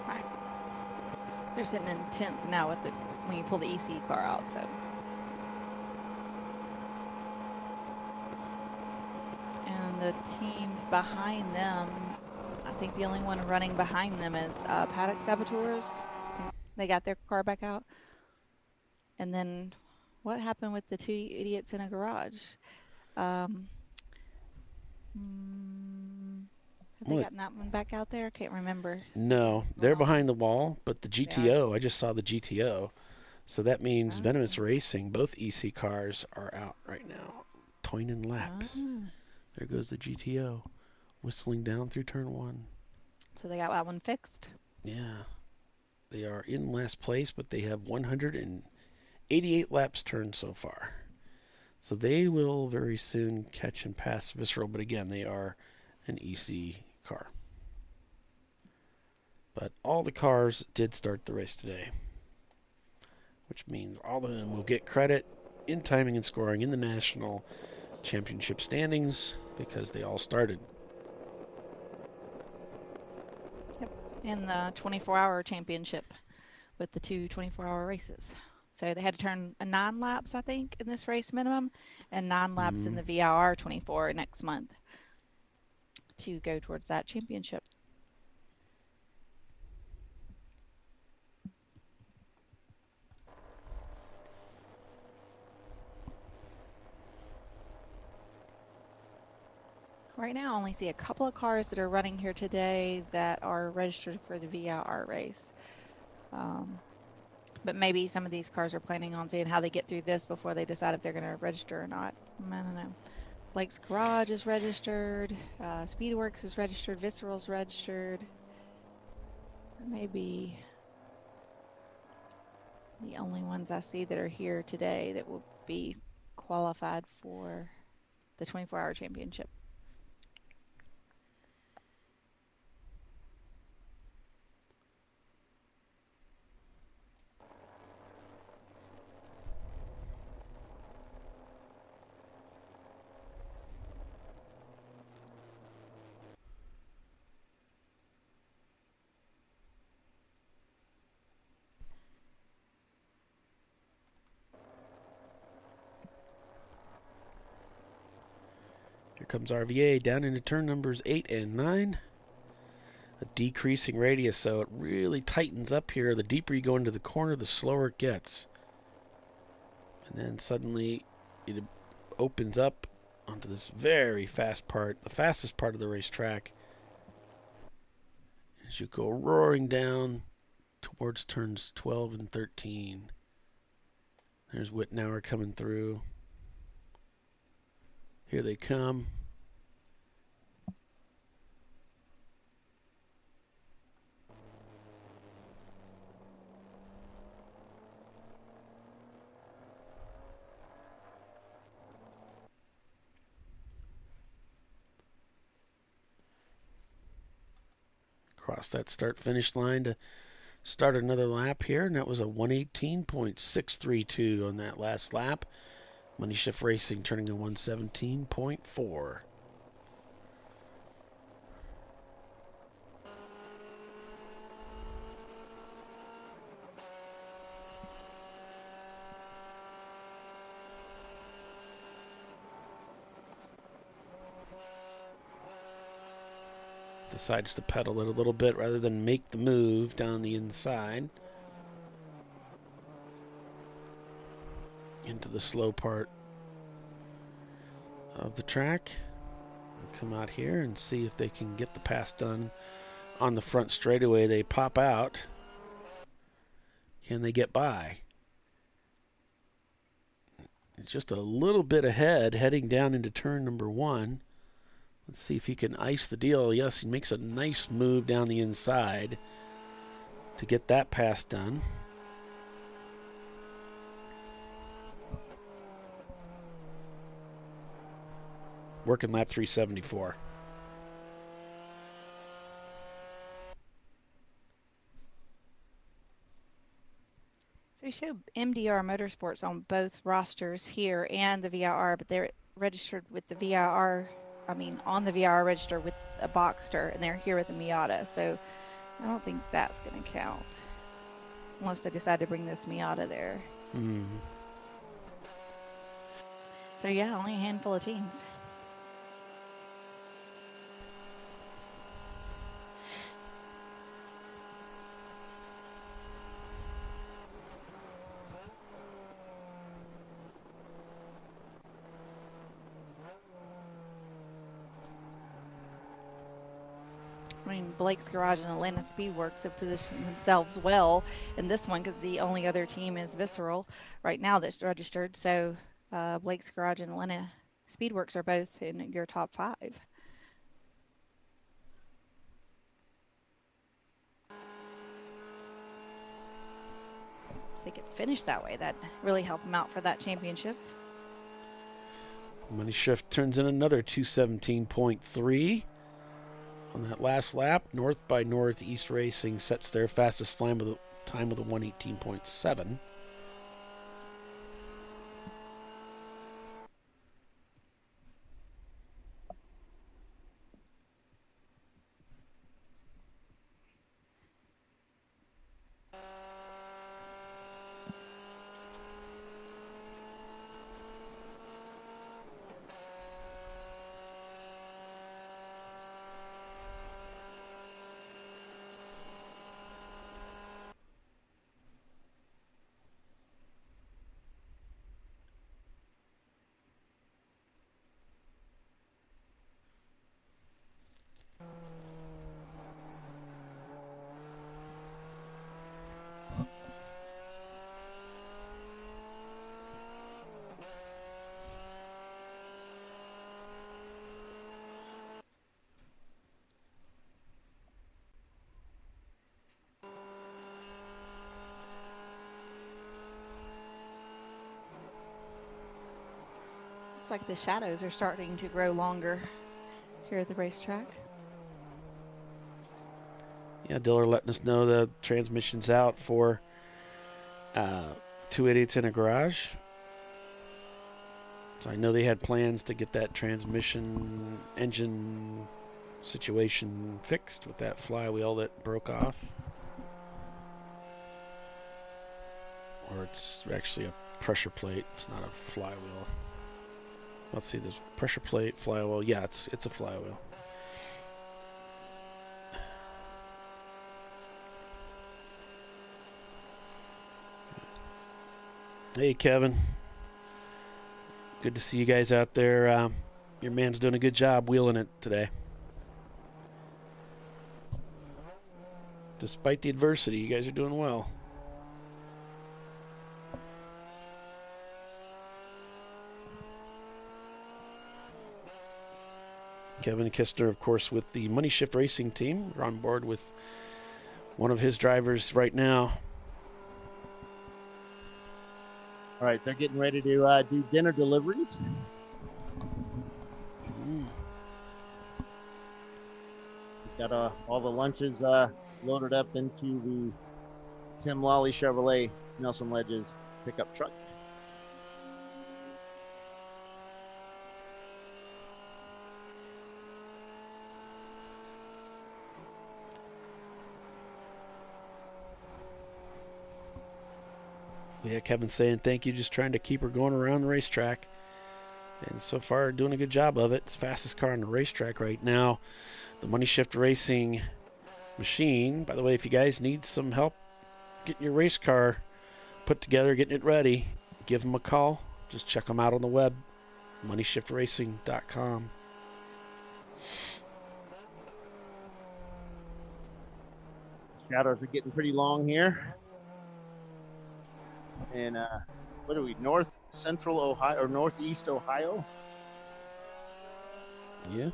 E: Right. They're sitting in 10th now with the when you pull the EC car out. So. And the teams behind them, I think the only one running behind them is Paddock Saboteurs. They got their car back out. And then what happened with the 2 idiots in a garage? Have they gotten that one back out there? I can't remember.
A: No, they're behind the wall, but the GTO, I just saw the GTO. So that means Venomous Racing, both EC cars are out right now. Toying laps. There goes the GTO, whistling down through turn 1.
E: So they got that one fixed?
A: Yeah. They are in last place, but they have 188 laps turned so far. So they will very soon catch and pass Visceral, but again, they are an EC car. But all the cars did start the race today, which means all of them will get credit in timing and scoring in the national championship standings because they all started.
E: Yep. In the 24-hour championship with the 2 24-hour races. So they had to turn 9 laps, I think, in this race minimum, and 9 laps in the VIR 24 next month to go towards that championship. Right now, I only see a couple of cars that are running here today that are registered for the VIR race. But maybe some of these cars are planning on seeing how they get through this before they decide if they're going to register or not. I don't know. Blake's Garage is registered. Speedworks is registered. Visceral's registered. Maybe the only ones I see that are here today that will be qualified for the 24-hour championship.
A: Here comes RVA down into turn numbers 8 and 9. A decreasing radius, so it really tightens up here. The deeper you go into the corner, the slower it gets. And then suddenly it opens up onto this very fast part, the fastest part of the racetrack. As you go roaring down towards turns 12 and 13. There's Wittenauer coming through. Here they come. Across that start-finish line to start another lap here, and that was a 118.632 on that last lap. Money Shift Racing turning in 117.4. Decides to pedal it a little bit rather than make the move down the inside into the slow part of the track. Come out here and see if they can get the pass done on the front straightaway. They pop out. Can they get by? It's just a little bit ahead, heading down into turn number 1. Let's see if he can ice the deal. Yes, he makes a nice move down the inside to get that pass done. Working lap 374.
E: So we show MDR Motorsports on both rosters here and the VIR, but they're registered with the VIR, on the VIR register with a Boxster, and they're here with a Miata. So I don't think that's going to count unless they decide to bring this Miata there.
A: Mm.
E: So yeah, only a handful of teams. Blake's Garage and Atlanta Speedworks have positioned themselves well in this one because the only other team is Visceral right now that's registered. So Blake's Garage and Atlanta Speedworks are both in your top 5. They could finish that way. That really help them out for that championship.
A: Money Shift turns in another 217.3. On that last lap, North by Northeast Racing sets their fastest time with a 118.7.
E: Looks like the shadows are starting to grow longer here at the racetrack.
A: Yeah, Diller letting us know the transmission's out for 2 idiots in a garage. So I know they had plans to get that transmission engine situation fixed with that flywheel that broke off. Or it's actually a pressure plate. It's not a flywheel. Let's see, there's pressure plate, flywheel. Yeah, it's a flywheel. Hey, Kevin. Good to see you guys out there. Your man's doing a good job wheeling it today. Despite the adversity, you guys are doing well. Kevin Kistner, of course, with the Money Shift Racing team. We're on board with one of his drivers right now.
B: All right, they're getting ready to do dinner deliveries. Got all the lunches loaded up into the Tim Lawley Chevrolet Nelson Ledges pickup truck.
A: Yeah, Kevin's saying thank you, just trying to keep her going around the racetrack. And so far, doing a good job of it. It's the fastest car on the racetrack right now. The Money Shift Racing machine. By the way, if you guys need some help getting your race car put together, getting it ready, give them a call. Just check them out on the web. MoneyShiftRacing.com.
B: Shadows are getting pretty long here. And what are we, north central Ohio or northeast Ohio?
A: Yeah.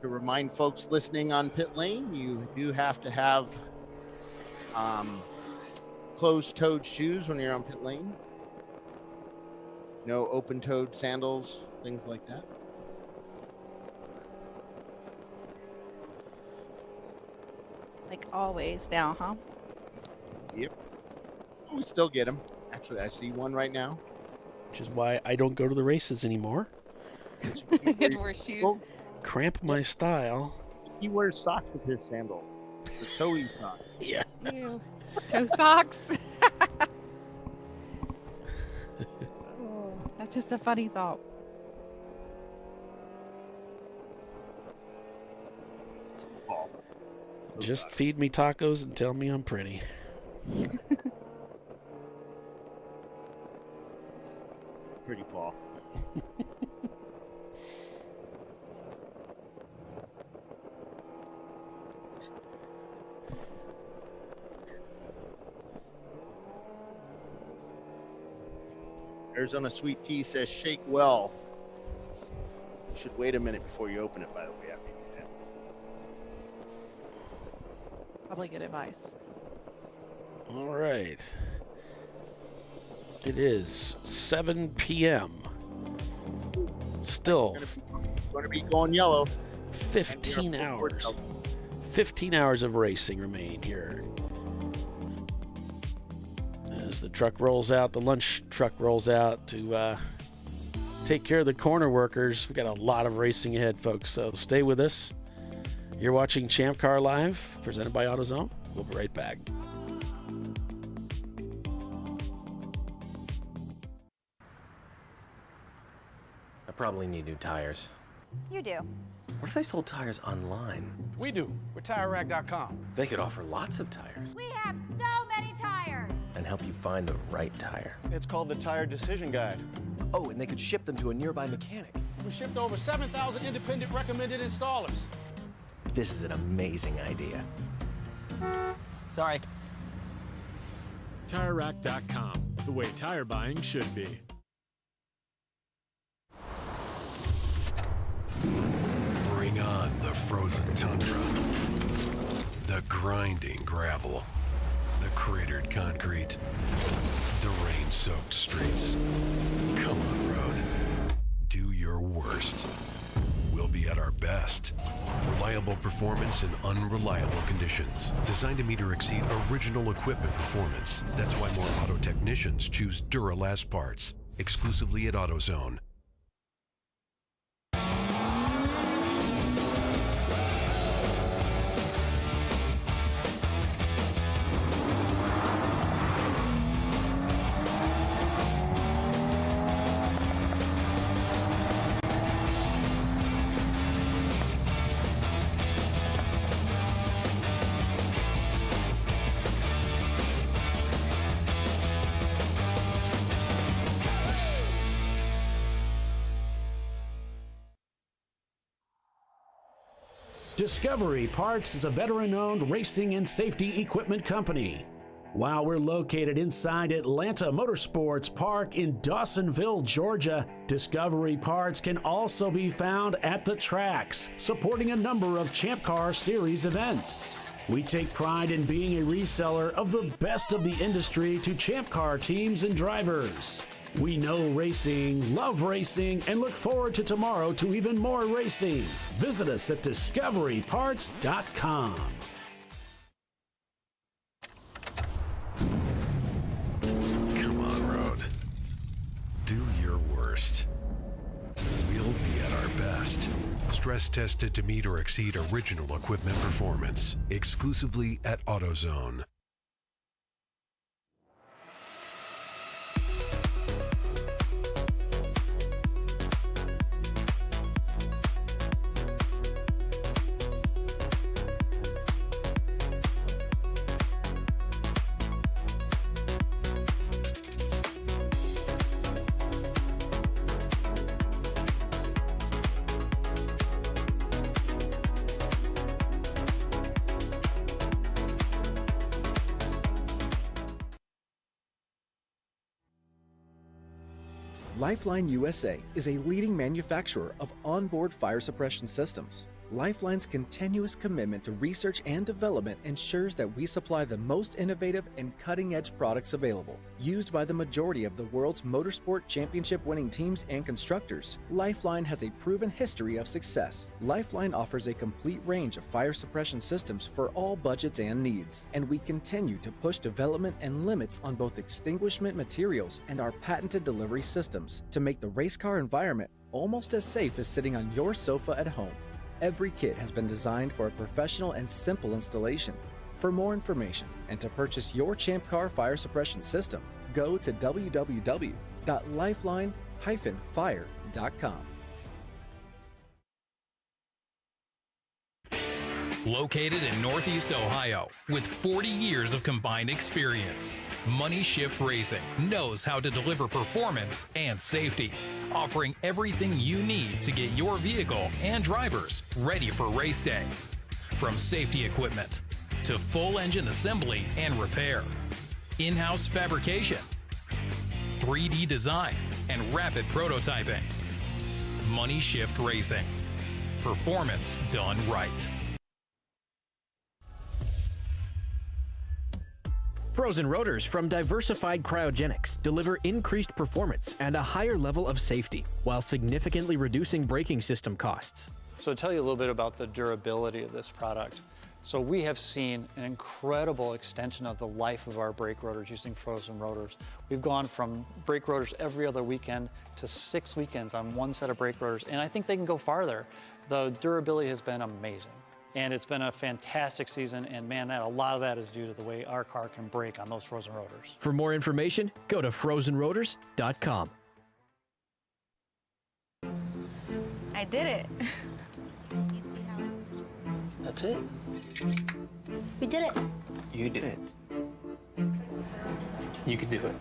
B: To remind folks listening on pit lane, you do have to have closed-toed shoes when you're on pit lane. No open-toed sandals, things like that.
E: Like always now, huh?
B: Yep. We still get them. Actually, I see one right now.
A: Which is why I don't go to the races anymore.
E: You had to wear shoes.
B: Well,
A: Cramp my style.
B: he wears socks with his sandal. The toey socks.
A: Yeah.
E: Ew. Toe socks. That's just a funny thought.
A: Just feed me tacos and tell me I'm pretty.
B: Pretty Paul. Arizona Sweet Tea says shake well. You should wait a minute before you open it, by the way, after you do that.
E: Probably good advice.
A: All right. It is 7 p.m. Still
B: Going to be going yellow.
A: 15 hours. 15 hours of racing remain here. As the truck rolls out, the lunch truck rolls out to take care of the corner workers. We got a lot of racing ahead, folks, so stay with us. You're watching Champ Car Live, presented by AutoZone. We'll be right back.
D: I probably need new tires.
T: You do.
D: What if they sold tires online?
S: We do. We're TireRack.com.
D: They could offer lots of tires
T: We have so many tires.
D: and help you find the right tire.
S: It's called the Tire Decision Guide.
D: Oh, and they could ship them to a nearby mechanic.
S: We shipped over 7,000 independent recommended installers.
D: This is an amazing idea.
O: Sorry.
V: TireRack.com, the way tire buying should be.
I: Bring on the frozen tundra, the grinding gravel, the cratered concrete, the rain-soaked streets. Come on, road. Do your worst. We'll be at our best. Reliable performance in unreliable conditions. Designed to meet or exceed original equipment performance. That's why more auto technicians choose Duralast parts. Exclusively at AutoZone.
Q: Discovery Parts is a veteran-owned racing and safety equipment company. While we're located inside Atlanta Motorsports Park in Dawsonville, Georgia, Discovery Parts can also be found at the tracks, supporting a number of Champ Car Series events. We take pride in being a reseller of the best of the industry to Champ Car teams and drivers. We know racing, love racing, and look forward to tomorrow to even more racing. Visit us at discoveryparts.com.
I: Come on, road. Do your worst. We'll be at our best. Stress tested to meet or exceed original equipment performance. Exclusively at AutoZone.
F: Lifeline USA is a leading manufacturer of onboard fire suppression systems. Lifeline's continuous commitment to research and development ensures that we supply the most innovative and cutting-edge products available. Used by the majority of the world's motorsport championship-winning teams and constructors, Lifeline has a proven history of success. Lifeline offers a complete range of fire suppression systems for all budgets and needs, and we continue to push development and limits on both extinguishment materials and our patented delivery systems to make the race car environment almost as safe as sitting on your sofa at home. Every kit has been designed for a professional and simple installation. For more information and to purchase your ChampCar fire suppression system, go to www.lifeline-fire.com.
U: Located in Northeast Ohio, with 40 years of combined experience, Money Shift Racing knows how to deliver performance and safety, offering everything you need to get your vehicle and drivers ready for race day. From safety equipment to full engine assembly and repair, in-house fabrication, 3D design, and rapid prototyping. Money Shift Racing. Performance done right.
L: Frozen rotors from Diversified Cryogenics deliver increased performance and a higher level of safety, while significantly reducing braking system costs.
M: So to tell you a little bit about the durability of this product. So we have seen an incredible extension of the life of our brake rotors using frozen rotors. We've gone from brake rotors every other weekend to 6 weekends on one set of brake rotors, and I think they can go farther. The durability has been amazing. And it's been a fantastic season, and man, a lot of that is due to the way our car can brake on those frozen rotors.
L: For more information, go to frozenrotors.com.
N: I did it. You see how it's...
D: That's it.
N: We did it.
D: You did it. You can do it.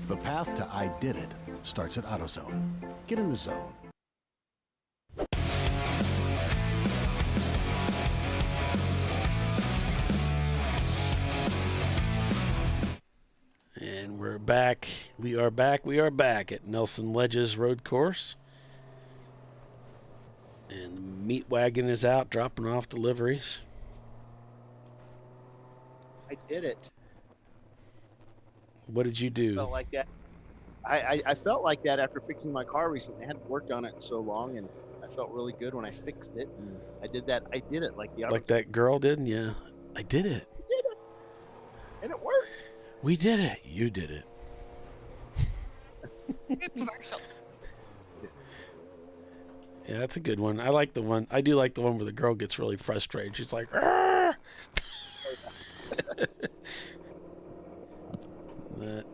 H: The path to I did it starts at AutoZone. Get in the zone.
A: And we're back. We are back at Nelson Ledges Road Course. And the meat wagon is out, dropping off deliveries.
B: I did it.
A: What did you do?
B: I felt like that. I felt like that after fixing my car recently. I hadn't worked on it in so long, and I felt really good when I fixed it. And I did that. I did it like the
A: Like that girl did? Yeah. I did it.
B: I did it. And it worked.
A: We did it. You did it.
E: Good commercial.
A: Yeah, that's a good one. I like the one. I do like the one where the girl gets really frustrated. She's like, "Arr!" That.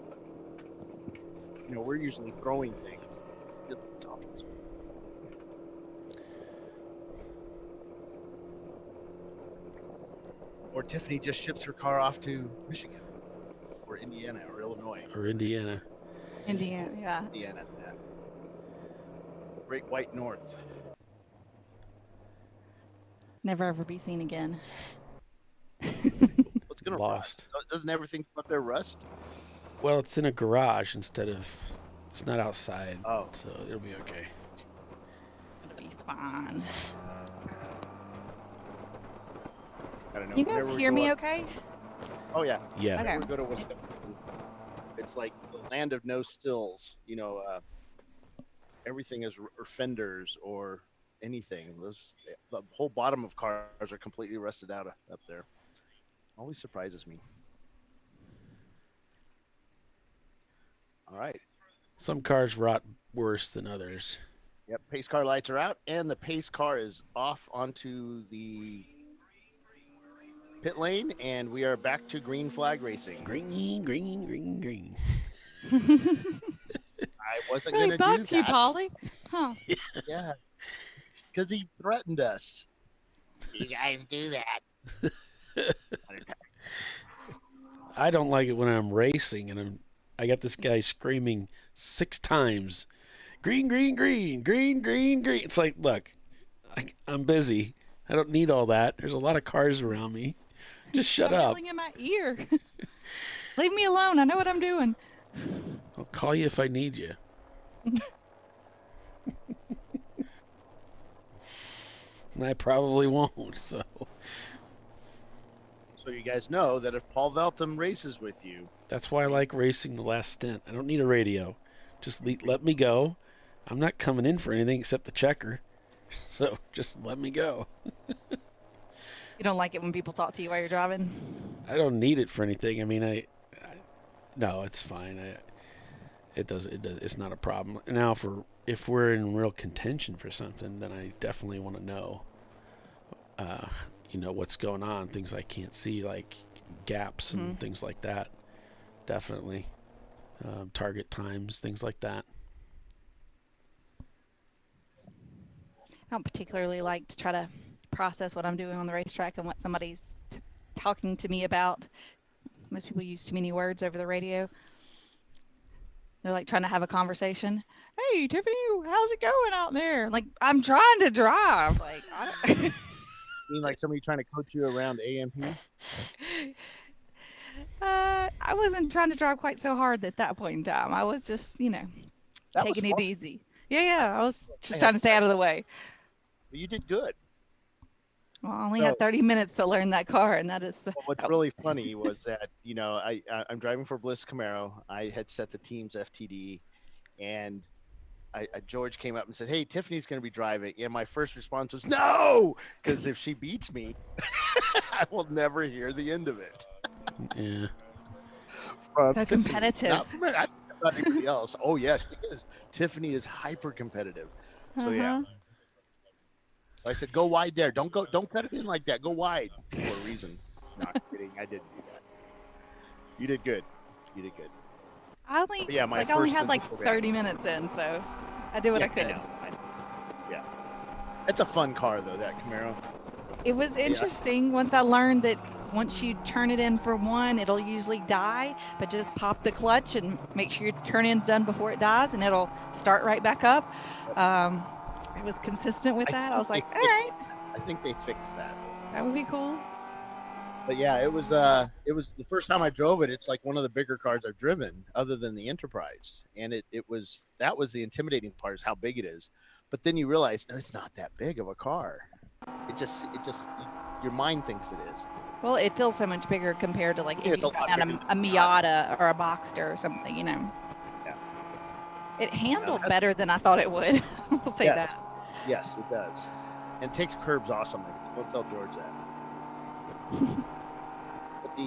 B: You know, we're usually throwing things. Or Tiffany just ships her car off to Michigan, or Indiana, or Illinois.
A: Or Indiana.
E: Indiana, yeah.
B: Indiana, yeah. Great White North.
E: Never ever be seen again.
B: It's gonna
A: Lost.
B: rust. Doesn't everything up there rust?
A: Well, it's in a garage instead of. It's not outside.
B: Oh.
A: So it'll be okay.
E: It'll be fine.
B: I don't know.
E: You guys
B: Whenever we
E: hear
B: go
E: me
B: up-
E: okay?
B: Oh yeah.
A: Yeah.
E: Okay.
B: We go to Wisconsin. It's like the land of no stills. You know, everything is or fenders or anything. The whole bottom of cars are completely rusted out up there. Always surprises me. All right.
A: Some cars rot worse than others.
B: Yep. Pace car lights are out, and the pace car is off onto the pit lane, and we are back to green flag racing.
A: Green, green, green, green.
B: I wasn't
E: Really
B: going to do
E: bugged you,
B: that.
E: Polly? Huh.
B: Yeah, because he threatened us. You guys do that.
A: I don't like it when I'm racing and I got this guy screaming 6 times, green, green, green, green, green, green. It's like, look, I'm busy. I don't need all that. There's a lot of cars around me. Just shut
E: Stop
A: up.
E: yelling in my ear. Leave me alone. I know what I'm doing.
A: I'll call you if I need you. I probably won't. So
B: you guys know that if Paul Veltum races with you,
A: that's why I like racing the last stint. I don't need a radio. Just let me go. I'm not coming in for anything except the checker. So just let me go.
E: You don't like it when people talk to you while you're driving?
A: I don't need it for anything. I mean, no, it's fine. It does. It's not a problem. Now, if we're in real contention for something, then I definitely want to know. What's going on, things I can't see, like gaps and things like that. Definitely. Target times, things like that.
E: I don't particularly like to try to process what I'm doing on the racetrack and what somebody's talking to me about. Most people use too many words over the radio. They're like trying to have a conversation. Hey, Tiffany, how's it going out there? Like, I'm trying to drive. Like,
B: you mean like somebody trying to coach you around AMP?
E: I wasn't trying to drive quite so hard at that point in time. I was just, taking it easy. Yeah. I was just trying to stay out of the way.
B: But you did good.
E: Well, I only had 30 minutes to learn that car, and that is.
B: What's really funny was that I'm driving for Bliss Camaro. I had set the team's FTD, and George came up and said, "Hey, Tiffany's going to be driving." And my first response was, "No," because if she beats me, I will never hear the end of it.
A: Yeah.
E: So competitive.
B: Not from not anybody else. Oh yes, because Tiffany is hyper competitive. So yeah. I said, "Go wide there. Don't cut it in like that. Go wide." For a reason. Not kidding. I didn't do that. You did good.
E: I only had like 30 minutes in, so I did what I could.
B: Yeah. It's a fun car though, that Camaro.
E: It was interesting once I learned that once you turn it in for one, it'll usually die, but just pop the clutch and make sure your turn-in's done before it dies, and it'll start right back up. It was consistent with that. I was like, all right.
B: I think they fixed that.
E: That would be cool.
B: But yeah, it was the first time I drove it. It's like one of the bigger cars I've driven, other than the Enterprise, and that was the intimidating part, is how big it is. But then you realize, no, it's not that big of a car. It just your mind thinks it is.
E: Well, it feels so much bigger compared to like if you got a Miata or a Boxster or something, Yeah. It handled better than I thought it would. I'll say that.
B: Yes, it does. And it takes curbs awesomely. Don't tell George that. But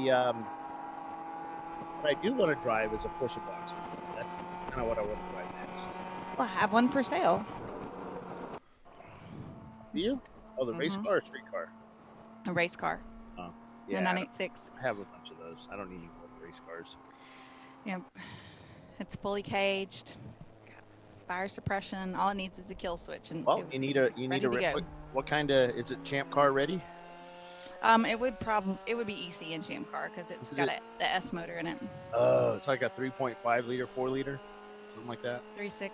B: what I do want to drive is a Porsche Boxster. That's kind of what I want to drive next.
E: Well, I have one for sale.
B: Do you? Oh, the race car or street car?
E: A race car.
B: Oh, yeah.
E: A 986.
B: I have a bunch of those. I don't need any more race cars.
E: Yeah. It's fully caged. Fire suppression. All it needs is a kill switch, and
B: you need a what kind of is it? Champ Car ready?
E: It would be EC in Champ Car because it's got the S motor in it.
B: Oh, it's like a 3.5 liter, 4 liter, something like that.
E: 3.6.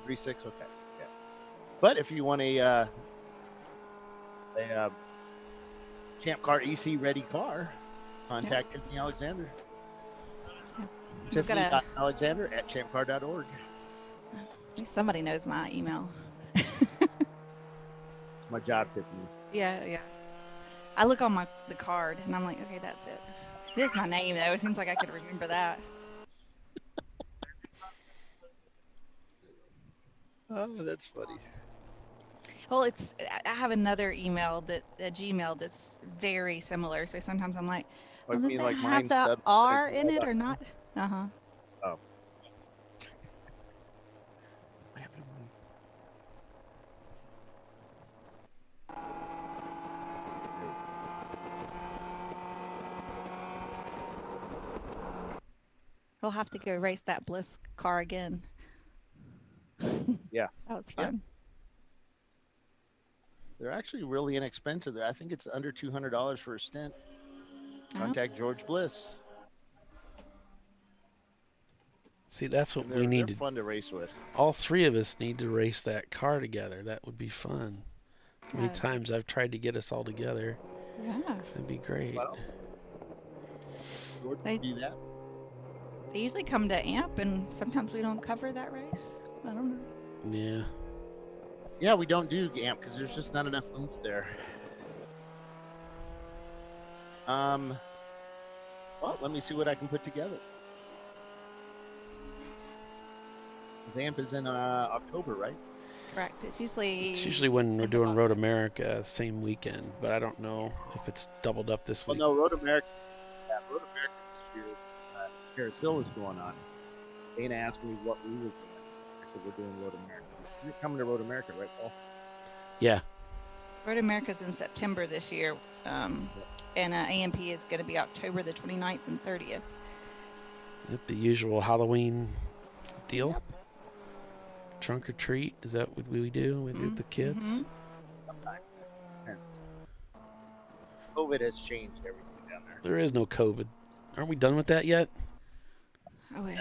B: 3.6. Okay, yeah. But if you want a Champ Car EC ready car, contact Tiffany Alexander. Tiffany.Alexander at ChampCar.org.
E: Somebody knows my email.
B: It's my job, Tiffany.
E: Yeah. I look on the card and I'm like, okay, that's it. It is my name though. It seems like I could remember that.
B: Oh, that's funny.
E: Well, I have another email a Gmail that's very similar. So sometimes I'm like,
B: Like
E: does
B: me,
E: that
B: like
E: have
B: mine
E: the
B: stud-
E: R
B: like
E: in it
B: all
E: or not?
B: Oh.
E: We'll have to go race that Bliss car again.
B: Yeah.
E: That was fun.
B: They're actually really inexpensive. I think it's under $200 for a stint. Contact George Bliss.
A: See, that's what we need.
B: They're fun to race with.
A: All three of us need to race that car together. That would be fun. How many times I've tried to get us all together.
E: Yeah.
A: That'd be great.
B: Well, George would do that.
E: They usually come to AMP, and sometimes we don't cover that race. I don't know.
A: Yeah.
B: Yeah, we don't do AMP because there's just not enough oomph there. Well, let me see what I can put together. AMP is in October, right?
E: Correct. It's usually
A: when we're doing Road America same weekend, but I don't know if it's doubled up this week.
B: Well, no, Road America. Yeah, Road America this year. Paris Hill is going on. Dana asked me what we were doing. I said we're doing Road America. You're coming to Road America, right, Paul?
A: Yeah.
E: Road America's in September this year, and AMP is going to be October the 29th and 30th.
A: The usual Halloween deal. Yep. Trunk or treat, is that what we do with the kids?
B: Mm-hmm. COVID has changed everything down there.
A: There is no COVID. Aren't we done with that yet?
E: I wish.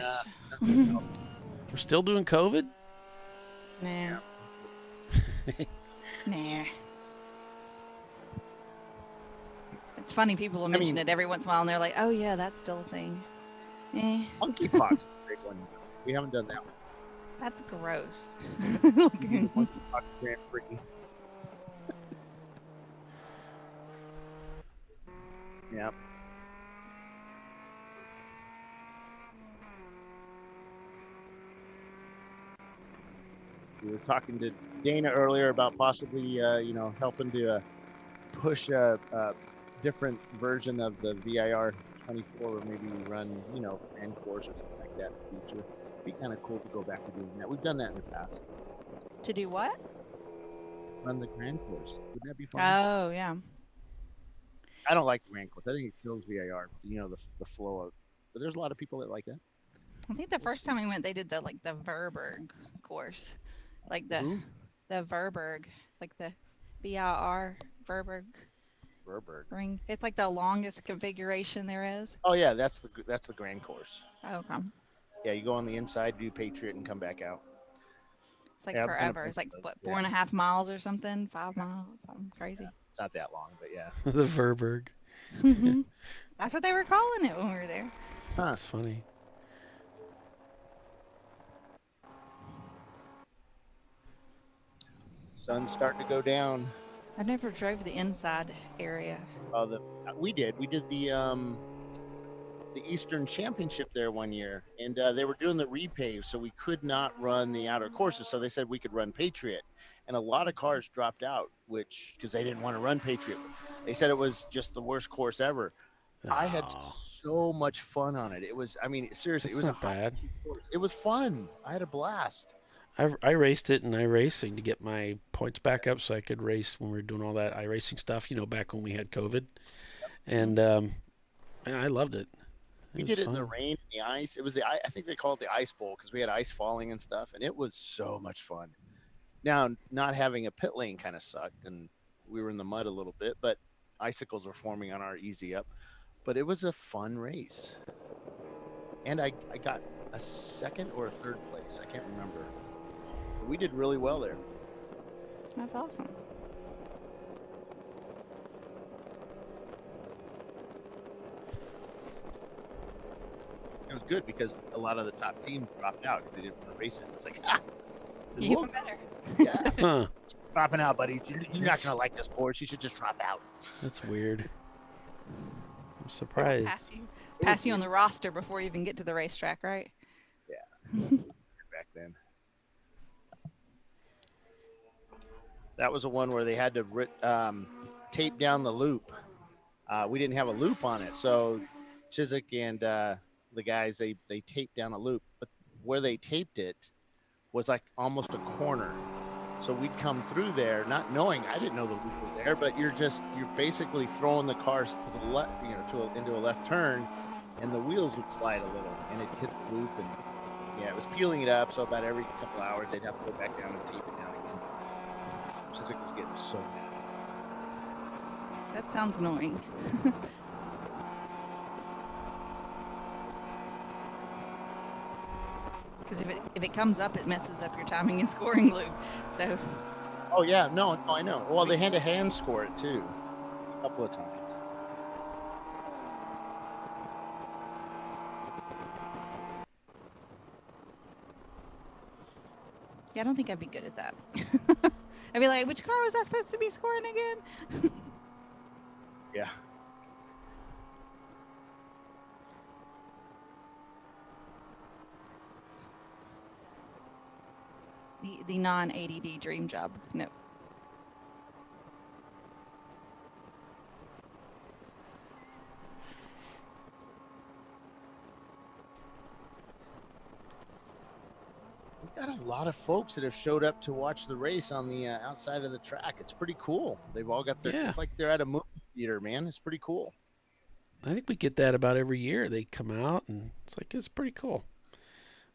A: We're still doing COVID?
E: Nah. Nah. It's funny, people will mention it every once in a while, and they're like, oh, yeah, that's still a thing.
B: Monkeypox is a big one. We haven't done that one.
E: That's gross.
B: Monkeypox Grand Prix. Yep. We were talking to Dana earlier about possibly, helping to push a different version of the VIR 24, or maybe run, Grand Course or something like that in the future. It'd be kind of cool to go back to doing that. We've done that in the past.
E: To do what?
B: Run the Grand Course. Wouldn't that be fun?
E: Oh, yeah.
B: I don't like the Grand Course. I think it kills VIR. The flow of. But there's a lot of people that like that.
E: I think the first time we went, they did the Verberg course, like the Verberg, like the VIR Verberg ring. It's like the longest configuration there is.
B: Oh yeah, that's the Grand Course.
E: Oh, okay.
B: Yeah, you go on the inside, do Patriot, and come back out.
E: It's like forever. It's like what, 4.5 miles or something, 5 miles, something crazy.
B: Yeah, it's not that long, but yeah.
A: The Verberg.
E: That's what they were calling it when we were there.
B: Huh.
A: That's funny.
B: Sun's starting to go down.
E: I never drove the inside area.
B: We did the Eastern Championship there one year, and they were doing the repave, so we could not run the outer courses. So they said we could run Patriot, and a lot of cars dropped out, because they didn't want to run Patriot. They said it was just the worst course ever. I had so much fun on it. It was, seriously, it was
A: not bad.
B: Course. It was fun. I had a blast.
A: I raced it in iRacing to get my points back up so I could race when we were doing all that iRacing stuff, back when we had COVID. And I loved it.
B: We did it in the rain and the ice. It was I think they call it the Ice Bowl because we had ice falling and stuff, and it was so much fun. Now, not having a pit lane kind of sucked, and we were in the mud a little bit, but icicles were forming on our easy up. But it was a fun race. And I got a second or a third place. I can't remember. But we did really well there.
E: That's awesome.
B: It was good because a lot of the top teams dropped out because they didn't want to race it. It's like,
E: even better.
B: Yeah.
A: Huh.
B: Dropping out, buddy. You're not going to like this course. You should just drop out.
A: That's weird. I'm surprised.
E: Pass you on the roster before you even get to the racetrack, right?
B: Yeah. Back then. That was the one where they had to tape down the loop. We didn't have a loop on it, so Chiswick and the guys they taped down a loop, but where they taped it was like almost a corner. So we'd come through there, not knowing. I didn't know the loop was there, but you're basically throwing the cars to the left, into a left turn, and the wheels would slide a little, and it hit the loop, and yeah, it was peeling it up. So about every couple hours, they'd have to go back down and tape it down again. Chiswick was getting so mad.
E: That sounds annoying. Because if it comes up, it messes up your timing and scoring loop. So.
B: Oh yeah, no, I know. Well, they had to hand score it too, a couple of times.
E: Yeah, I don't think I'd be good at that. I'd be like, which car was I supposed to be scoring again?
B: Yeah.
E: The non-ADD dream job. No.
B: We've got a lot of folks that have showed up to watch the race on the outside of the track. It's pretty cool. They've all got their.
A: Yeah.
B: It's like they're at a movie theater, man. It's pretty cool.
A: I think we get that about every year. They come out, and it's pretty cool.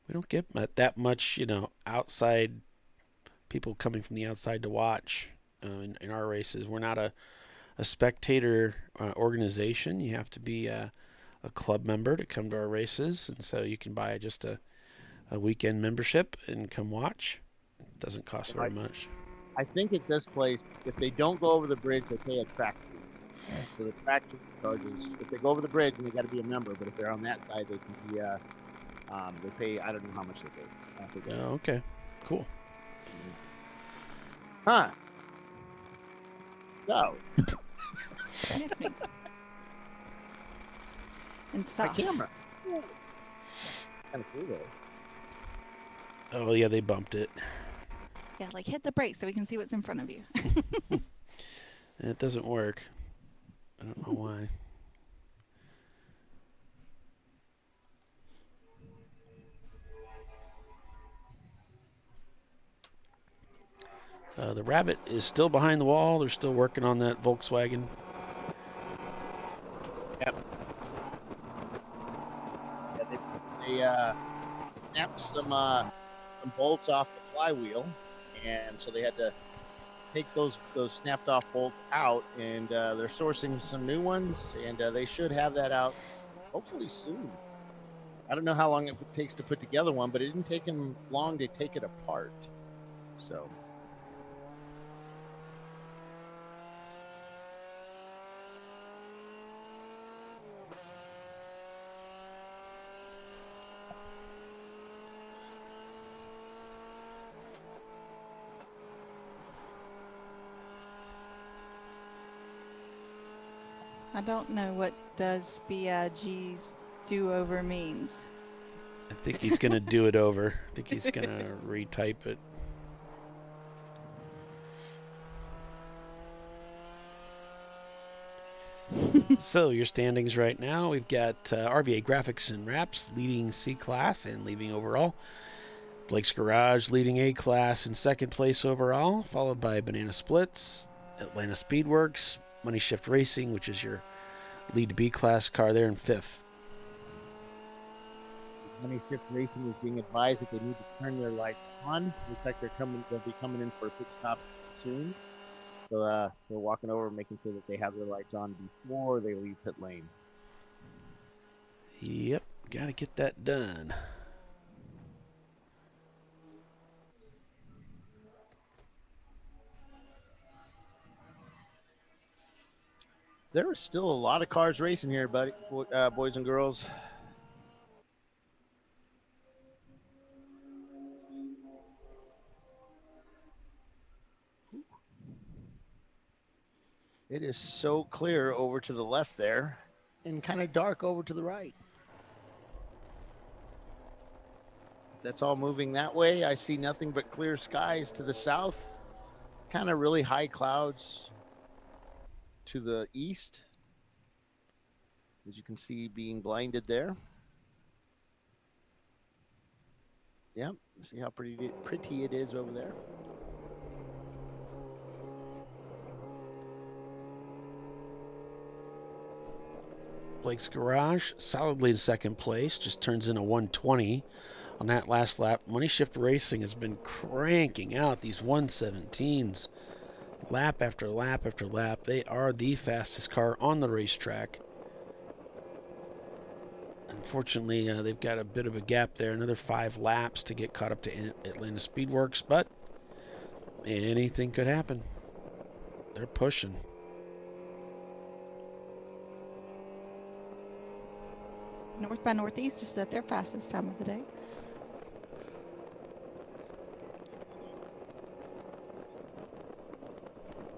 A: We don't get that much, outside people coming from the outside to watch in our races. We're not a spectator organization. You have to be a club member to come to our races, and so you can buy just a weekend membership and come watch. It doesn't cost very much.
B: I think at this place, if they don't go over the bridge, they pay a track fee. So the track fee charges, if they go over the bridge, then they got to be a member. But if they're on that side, they can be. They pay. I don't know how much they pay.
A: Oh, okay, cool.
B: Huh? So.
E: And stop.
B: My camera. Kind of cool though.
A: Oh yeah, they bumped it.
E: Yeah, like hit the brakes so we can see what's in front of you.
A: It doesn't work. I don't know why. The Rabbit is still behind the wall. They're still working on that Volkswagen.
B: Yep. Yeah, they snapped some bolts off the flywheel, and so they had to take those snapped off bolts out, and they're sourcing some new ones, and they should have that out hopefully soon. I don't know how long it takes to put together one, but it didn't take them long to take it apart. So.
E: I don't know what does BIG's do-over means.
A: I think he's going to do it over. I think he's going to retype it. So your standings right now, we've got RVA Graphics and Wraps leading C-Class and leading overall. Blake's Garage leading A-Class in second place overall, followed by Banana Splits, Atlanta Speedworks, Money Shift Racing, which is your lead B-Class car there in fifth.
B: Money Shift Racing is being advised that they need to turn their lights on. Looks like they'll be coming in for a pit stop soon. So they're walking over, making sure that they have their lights on before they leave pit lane.
A: Yep, got to get that done.
B: There is still a lot of cars racing here, buddy, boys and girls. It is so clear over to the left there and kind of dark over to the right. That's all moving that way. I see nothing but clear skies to the south, kind of really high clouds to the east, as you can see being blinded there. Yep, see how pretty it is over there.
A: Blake's Garage solidly in second place, just turns in a 120 on that last lap. Money Shift Racing has been cranking out these 117s lap after lap after lap. They are the fastest car on the racetrack. Unfortunately, they've got a bit of a gap there, another 5 laps to get caught up to Atlanta Speedworks, but anything could happen. They're pushing.
E: North by Northeast just at their fastest time of the day.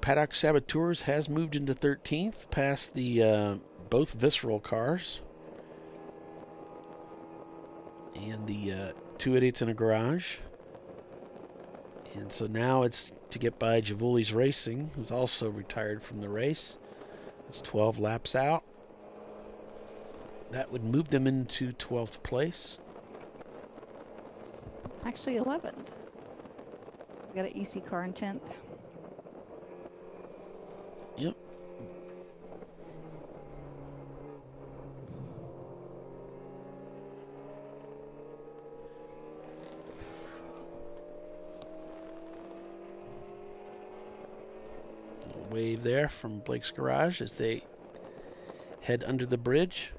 A: Paddock Saboteurs has moved into 13th, past the both Visceral cars and the Two Idiots in a Garage. And so now it's to get by Javouli's Racing, who's also retired from the race. It's 12 laps out. That would move them into 12th place.
E: Actually, 11th. We got an EC car in 10th.
A: Yep. Wave there from Blake's Garage as they head under the bridge.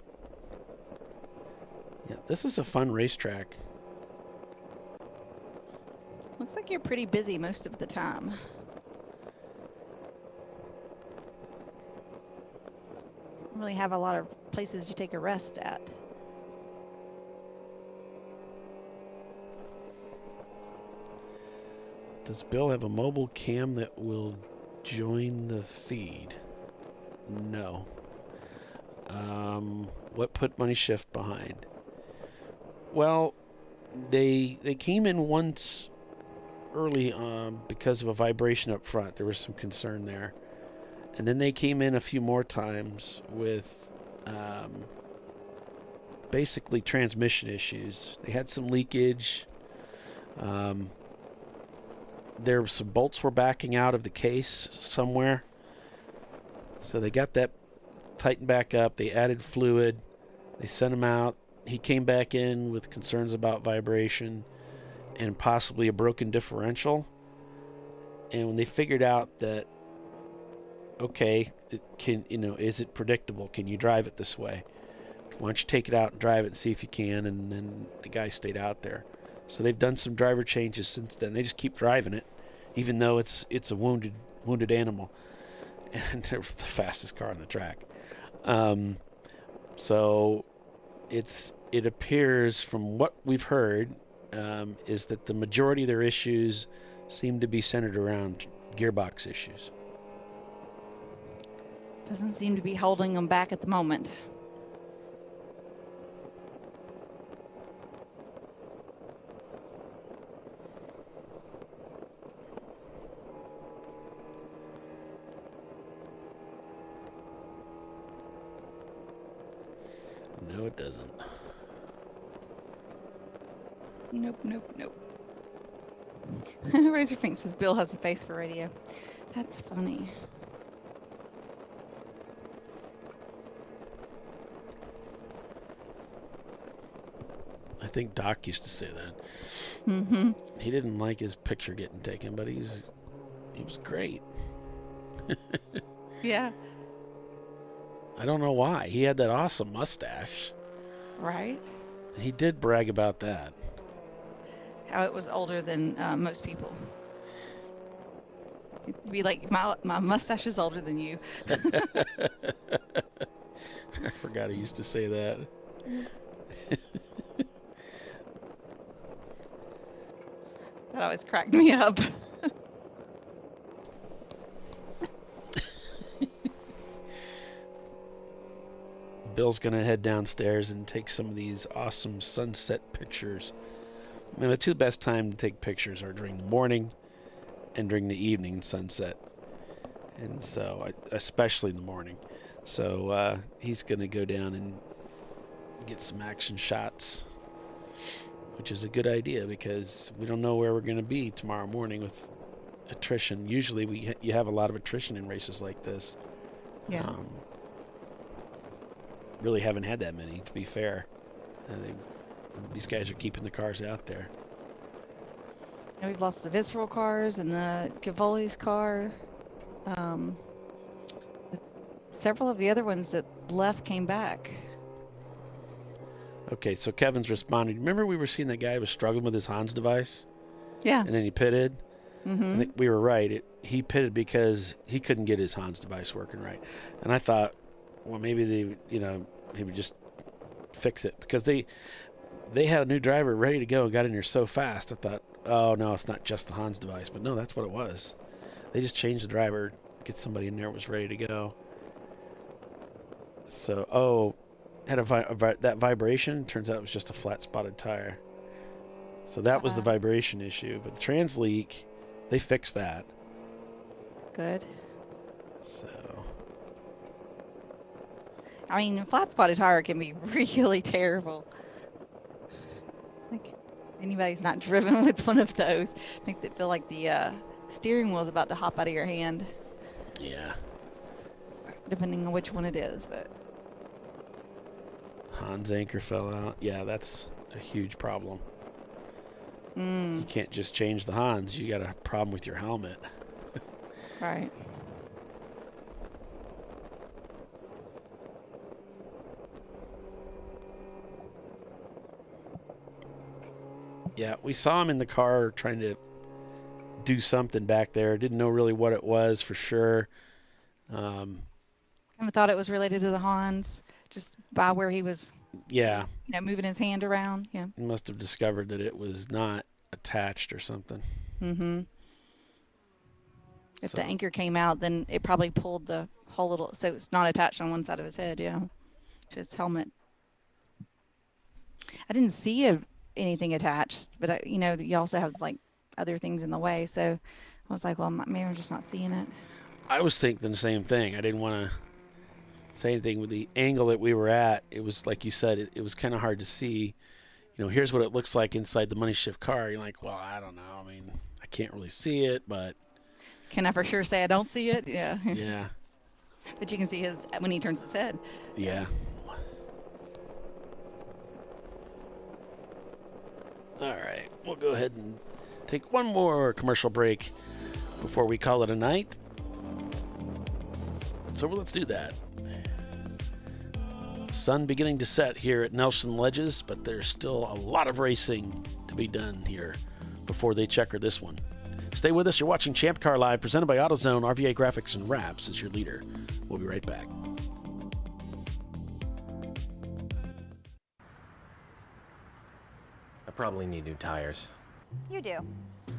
A: Yeah, this is a fun racetrack.
E: Looks like you're pretty busy most of the time. Don't really have a lot of places you take a rest at.
A: Does Bill have a mobile cam that will join the feed? No. What put Money Shift behind? Well, they came in once early because of a vibration up front. There was some concern there. And then they came in a few more times with basically transmission issues. They had some leakage. There were some bolts were backing out of the case somewhere. So they got that tightened back up. They added fluid. They sent him out. He came back in with concerns about vibration and possibly a broken differential. And when they figured out that, okay, is it predictable? Can you drive it this way? Why don't you take it out and drive it and see if you can? And then the guy stayed out there. So they've done some driver changes since then. They just keep driving it, even though it's a wounded animal, and they're the fastest car on the track. So it appears from what we've heard is that the majority of their issues seem to be centered around gearbox issues.
E: Doesn't seem to be holding them back at the moment.
A: No, it doesn't.
E: Nope, nope, nope. Razorfink says Bill has a face for radio. That's funny.
A: I think Doc used to say that.
E: Mm-hmm.
A: He didn't like his picture getting taken, but he was great.
E: Yeah.
A: I don't know why. He had that awesome mustache.
E: Right?
A: He did brag about that.
E: How it was older than most people. It'd be like, my mustache is older than you.
A: I forgot he used to say that.
E: That always cracked me up.
A: Bill's going to head downstairs and take some of these awesome sunset pictures. I mean, the two best times to take pictures are during the morning and during the evening sunset. And so, especially in the morning. So he's going to go down and get some action shots, which is a good idea because we don't know where we're going to be tomorrow morning with attrition. Usually you have a lot of attrition in races like this.
E: Yeah.
A: Really haven't had that many, to be fair. These guys are keeping the cars out there.
E: And we've lost the Visceral cars and the Cavoli's car. Several of the other ones that left came back.
A: Okay, so Kevin's responding. Remember we were seeing that guy was struggling with his Hans device?
E: Yeah.
A: And then he pitted?
E: Mm-hmm.
A: I think we were right. He pitted because he couldn't get his Hans device working right. And I thought, well, maybe he would just fix it because they had a new driver ready to go and got in here so fast. I thought, oh no, it's not just the Hans device, but no, that's what it was. They just changed the driver get somebody in there was ready to go. So, had that vibration. Turns out it was just a flat spotted tire. So that was the vibration issue. But the trans leak, they fixed that.
E: Good.
A: So.
E: I mean, a flat spotted tire can be really terrible. Like, anybody's not driven with one of those, makes it feel like the steering wheel's about to hop out of your hand.
A: Yeah.
E: Depending on which one it is, but.
A: Hans anchor fell out. Yeah, that's a huge problem. You can't just change the Hans. You got a problem with your helmet.
E: Right.
A: Yeah, we saw him in the car trying to do something back there. Didn't know really what it was for sure.
E: Kind of thought it was related to the Hans, just by where he was.
A: Yeah.
E: Moving his hand around. Yeah.
A: He must have discovered that it was not attached or something.
E: Mm-hmm. If the anchor came out, then it probably pulled the whole little, so it's not attached on one side of his head, yeah, to his helmet. I didn't see anything attached, but you also have like other things in the way, so I was like, well, maybe I'm just not seeing it.
A: I was thinking the same thing. I didn't want to say anything with the angle that we were at. It was like you said, it was kind of hard to see. Here's what it looks like inside the money shift car. You're like, well, I don't know. I mean, I can't really see it, but.
E: Can I for sure say I don't see it? Yeah.
A: Yeah.
E: But you can see when he turns his head.
A: Yeah. All right. We'll go ahead and take one more commercial break before we call it a night. So let's do that. Sun beginning to set here at Nelson Ledges, but there's still a lot of racing to be done here before they checker this one. Stay with us. You're watching Champ Car Live, presented by AutoZone. RVA Graphics and Wraps is your leader. We'll be right back.
D: I probably need new tires.
T: You do.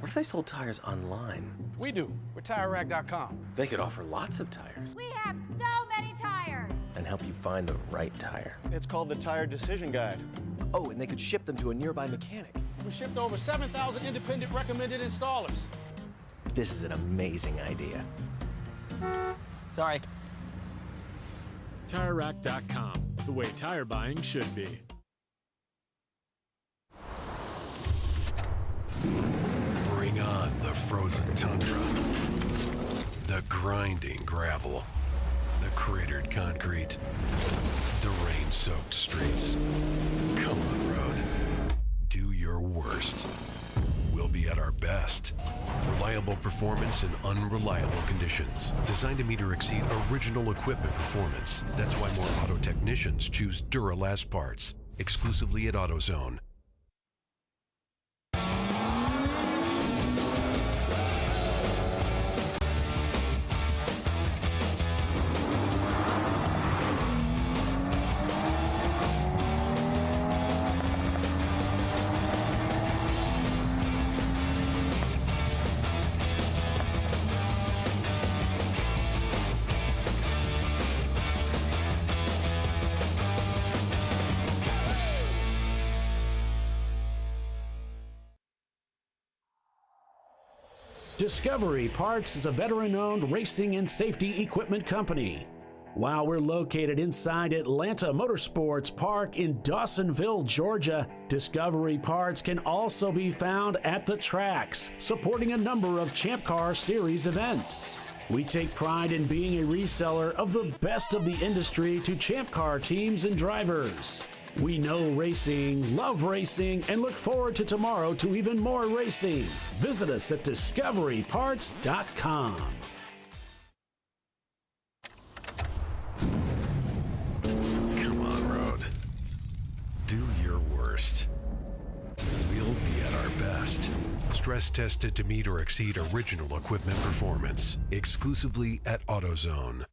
D: What if they sold tires online?
S: We do. We're TireRack.com.
D: They could offer lots of tires
T: We have so many tires.
D: and help you find the right tire.
S: It's called the Tire Decision Guide.
D: Oh, and they could ship them to a nearby mechanic.
W: We shipped over 7,000 independent recommended installers.
D: This is an amazing idea.
O: Sorry.
V: TireRack.com, the way tire buying should be.
I: Bring on the frozen tundra, the grinding gravel, the cratered concrete, the rain-soaked streets. Come on, road. Do your worst. We'll be at our best. Reliable performance in unreliable conditions. Designed to meet or exceed original equipment performance. That's why more auto technicians choose Duralast parts. Exclusively at AutoZone.
Q: Discovery Parts is a veteran-owned racing and safety equipment company. While we're located inside Atlanta Motorsports Park in Dawsonville, Georgia, Discovery Parts can also be found at the tracks, supporting a number of Champ Car Series events. We take pride in being a reseller of the best of the industry to Champ Car teams and drivers. We know racing, love racing, and look forward to tomorrow to even more racing. Visit us at discoveryparts.com.
I: Come on, road. Do your worst. We'll be at our best. Stress tested to meet or exceed original equipment performance. Exclusively at AutoZone.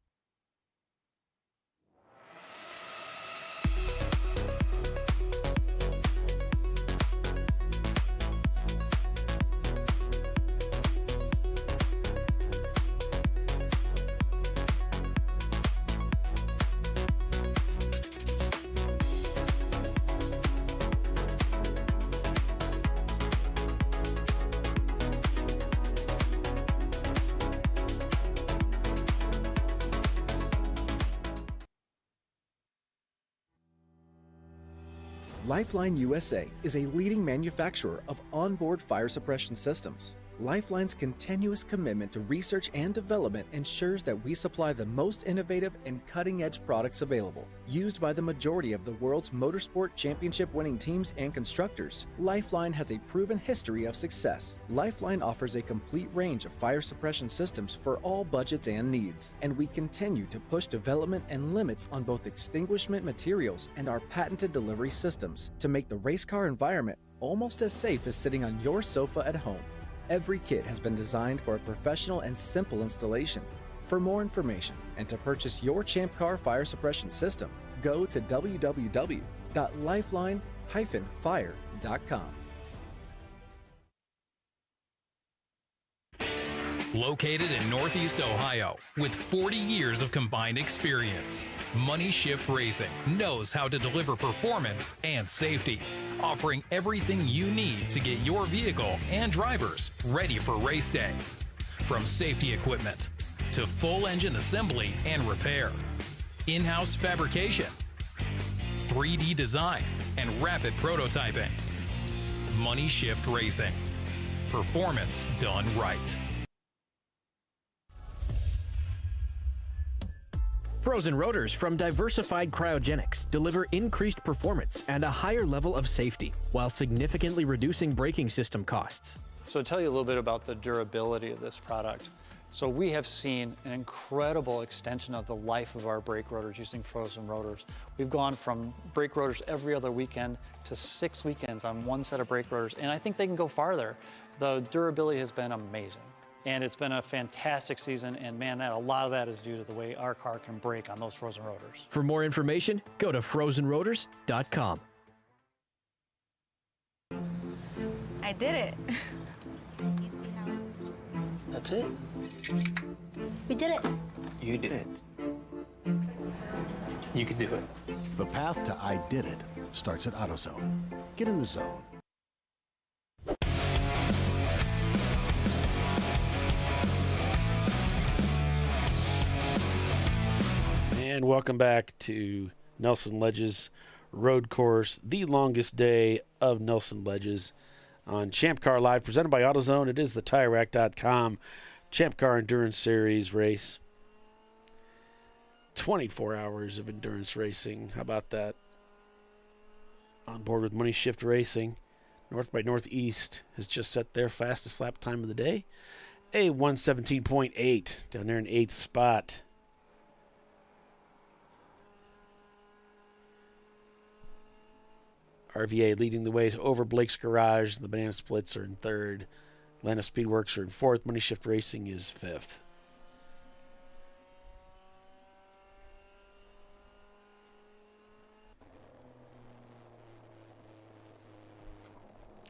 F: Lifeline USA is a leading manufacturer of onboard fire suppression systems. Lifeline's continuous commitment to research and development ensures that we supply the most innovative and cutting-edge products available. Used by the majority of the world's motorsport championship-winning teams and constructors, Lifeline has a proven history of success. Lifeline offers a complete range of fire suppression systems for all budgets and needs, and we continue to push development and limits on both extinguishment materials and our patented delivery systems to make the race car environment almost as safe as sitting on your sofa at home. Every kit has been designed for a professional and simple installation. For more information and to purchase your ChampCar fire suppression system, go to www.lifeline-fire.com.
U: Located in Northeast Ohio, with 40 years of combined experience, Money Shift Racing knows how to deliver performance and safety, offering everything you need to get your vehicle and drivers ready for race day. From safety equipment to full engine assembly and repair, in-house fabrication, 3D design, and rapid prototyping. Money Shift Racing. Performance done right.
L: Frozen rotors from Diversified Cryogenics deliver increased performance and a higher level of safety, while significantly reducing braking system costs.
M: So to tell you a little bit about the durability of this product. So we have seen an incredible extension of the life of our brake rotors using frozen rotors. We've gone from brake rotors every other weekend to 6 weekends on one set of brake rotors, and I think they can go farther. The durability has been amazing. And it's been a fantastic season, and man, a lot of that is due to the way our car can brake on those frozen rotors.
L: For more information, go to frozenrotors.com.
N: I did it. You see how it's...
D: That's it.
N: We did it.
D: You did it. You can do it.
H: The path to I did it starts at AutoZone. Get in the zone.
A: And welcome back to Nelson Ledges Road Course, the longest day of Nelson Ledges on ChampCar.Live, presented by AutoZone. It is the TireRack.com Champ Car Endurance Series race. 24 hours of endurance racing. How about that? On board with Money Shift Racing. North by Northeast has just set their fastest lap time of the day. A 117.8 down there in 8th spot. RVA leading the way over Blake's Garage. The Banana Splits are in 3rd. Atlanta Speedworks are in 4th. Money Shift Racing is 5th.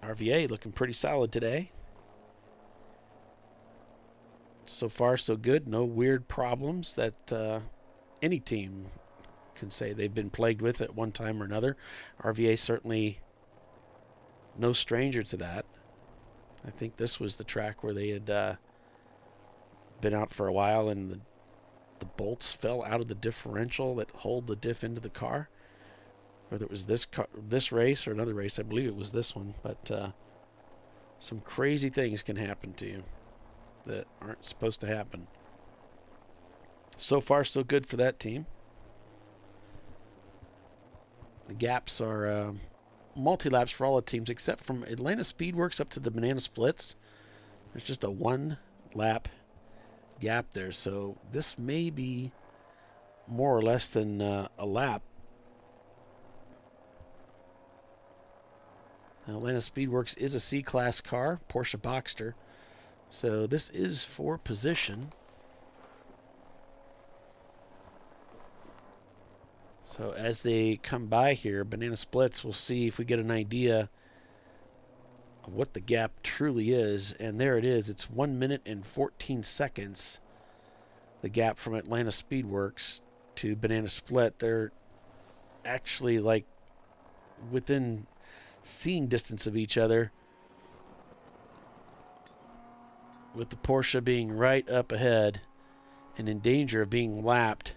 A: RVA looking pretty solid today. So far, so good. No weird problems that any team can say they've been plagued with at one time or another. RVA certainly no stranger to that. I think this was the track where they had been out for a while and the bolts fell out of the differential that hold the diff into the car. Whether it was this race or another race, I believe it was this one. But some crazy things can happen to you that aren't supposed to happen. So far, so good for that team. The gaps are multi-laps for all the teams except from Atlanta Speedworks up to the Banana Splits. There's just a 1-lap gap there, so this may be more or less than a lap. Now, Atlanta Speedworks is a C-Class car, Porsche Boxster, so this is for position. So as they come by here, Banana Splits, we'll see if we get an idea of what the gap truly is. And there it is. It's 1 minute and 14 seconds. The gap from Atlanta Speedworks to Banana Split. They're actually like within seeing distance of each other, with the Porsche being right up ahead and in danger of being lapped.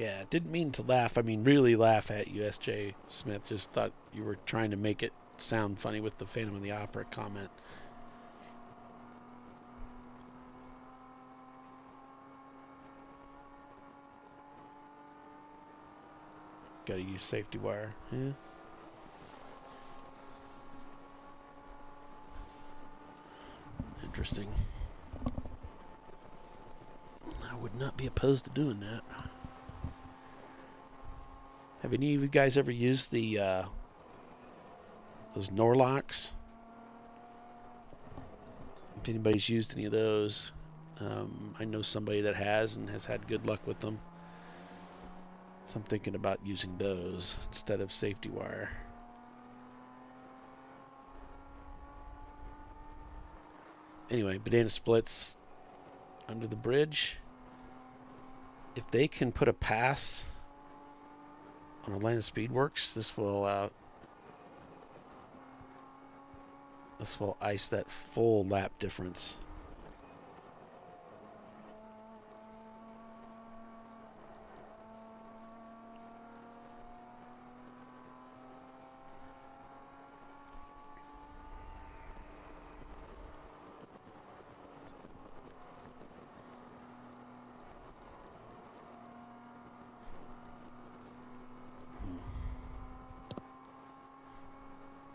A: Yeah, didn't mean to laugh. I mean, really laugh at you, S.J. Smith. Just thought you were trying to make it sound funny with the Phantom of the Opera comment. Gotta use safety wire. Yeah. Interesting. I would not be opposed to doing that. Have any of you guys ever used the those Norlocks? If anybody's used any of those, I know somebody that has and has had good luck with them. So I'm thinking about using those instead of safety wire. Anyway, banana splits under the bridge. If they can put a pass on Atlanta Speedworks, this will ice that full lap difference.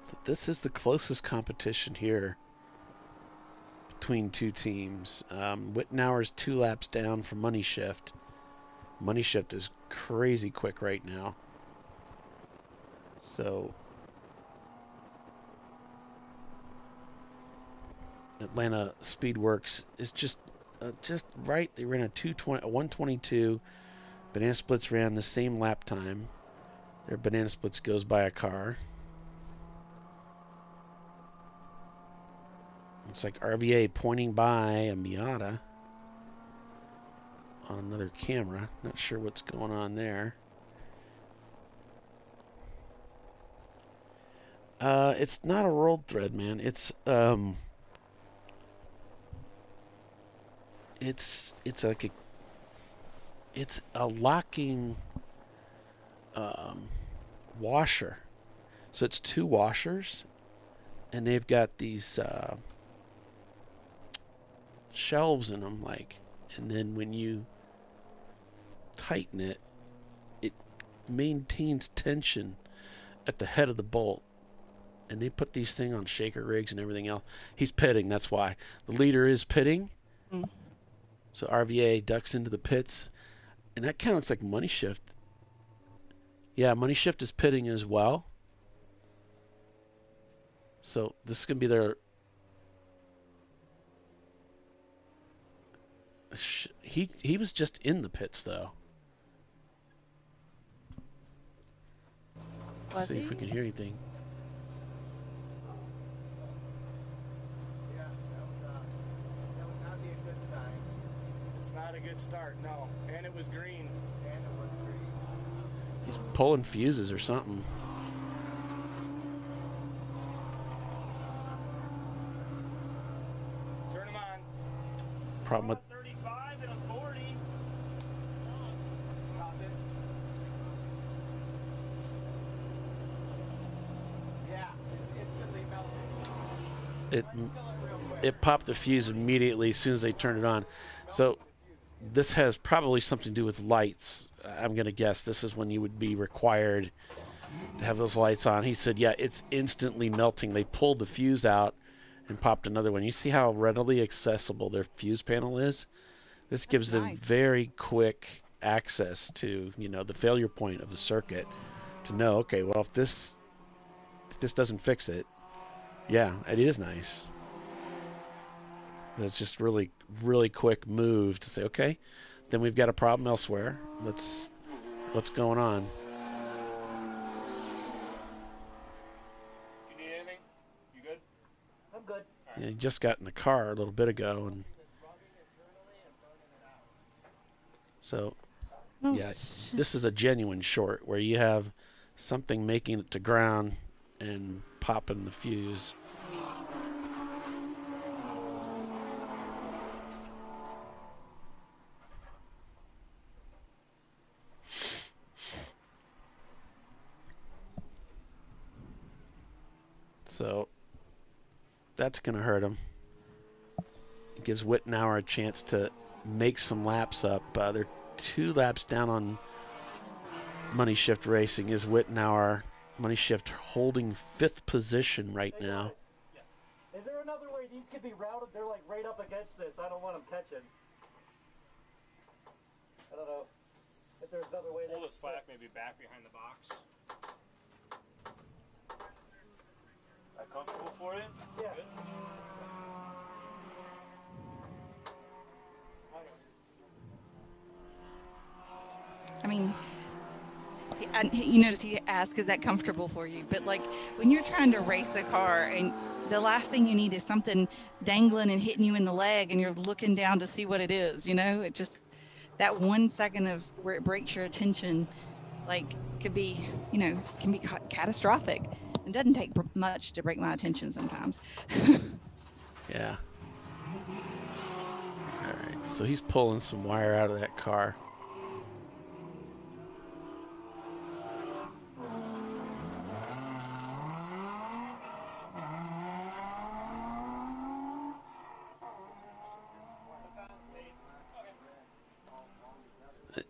A: So this is the closest competition here between two teams. Wittenauer's 2 laps down from Money Shift. Money Shift is crazy quick right now. So Atlanta Speedworks is just right. They ran a 122. Banana Splits ran the same lap time. Their Banana Splits goes by a car. Looks like RVA pointing by a Miata on another camera. Not sure what's going on there. It's not a rolled thread, man. It's like a locking washer. So it's 2 washers, and they've got these shelves in them, and then when you tighten it, it maintains tension at the head of the bolt. And they put these things on shaker rigs and everything else. He's pitting, that's why. The leader is pitting. So RVA ducks into the pits. And that counts like Money Shift. Yeah, Money Shift is pitting as well. So this is going to be their... He was just in the pits, though. Let's see if we can hear anything.
W: Not a good start, no. And it was green.
A: He's pulling fuses or something.
W: Turn them on.
A: Problem with
W: 35 and a 40. Stop it. Yeah, it's instantly melting.
A: it popped the fuse immediately as soon as they turned it on. So this has probably something to do with lights. I'm going to guess this is when you would be required to have those lights on. He said, yeah, it's instantly melting. They pulled the fuse out and popped another one. You see how readily accessible their fuse panel is? This gives them very quick access to, the failure point of the circuit to know, okay, well, if this doesn't fix it, yeah, it is nice. It's just really, really quick move to say, okay, then we've got a problem elsewhere. What's going on?
W: You need anything? You good? I'm good.
A: Yeah, he just got in the car a little bit ago, and so yeah, this is a genuine short where you have something making it to ground and popping the fuse. So that's going to hurt him. It gives Wittenauer a chance to make some laps up. They're 2 laps down on Money Shift Racing. Is Wittenauer. Money Shift holding 5th position right now.
W: Is there another way these could be routed? They're like right up against this. I don't want them catching. I don't know if there's another way. Hold it slack, maybe back behind the box. That comfortable for you? Yeah. Good.
E: I mean, you notice he asked, is that comfortable for you? But like when you're trying to race a car and the last thing you need is something dangling and hitting you in the leg and you're looking down to see what it is, you know, it just, that 1 second of where it breaks your attention, like could be, you know, can be catastrophic. It doesn't take much to break my attention sometimes.
A: Yeah. All right. So he's pulling some wire out of that car.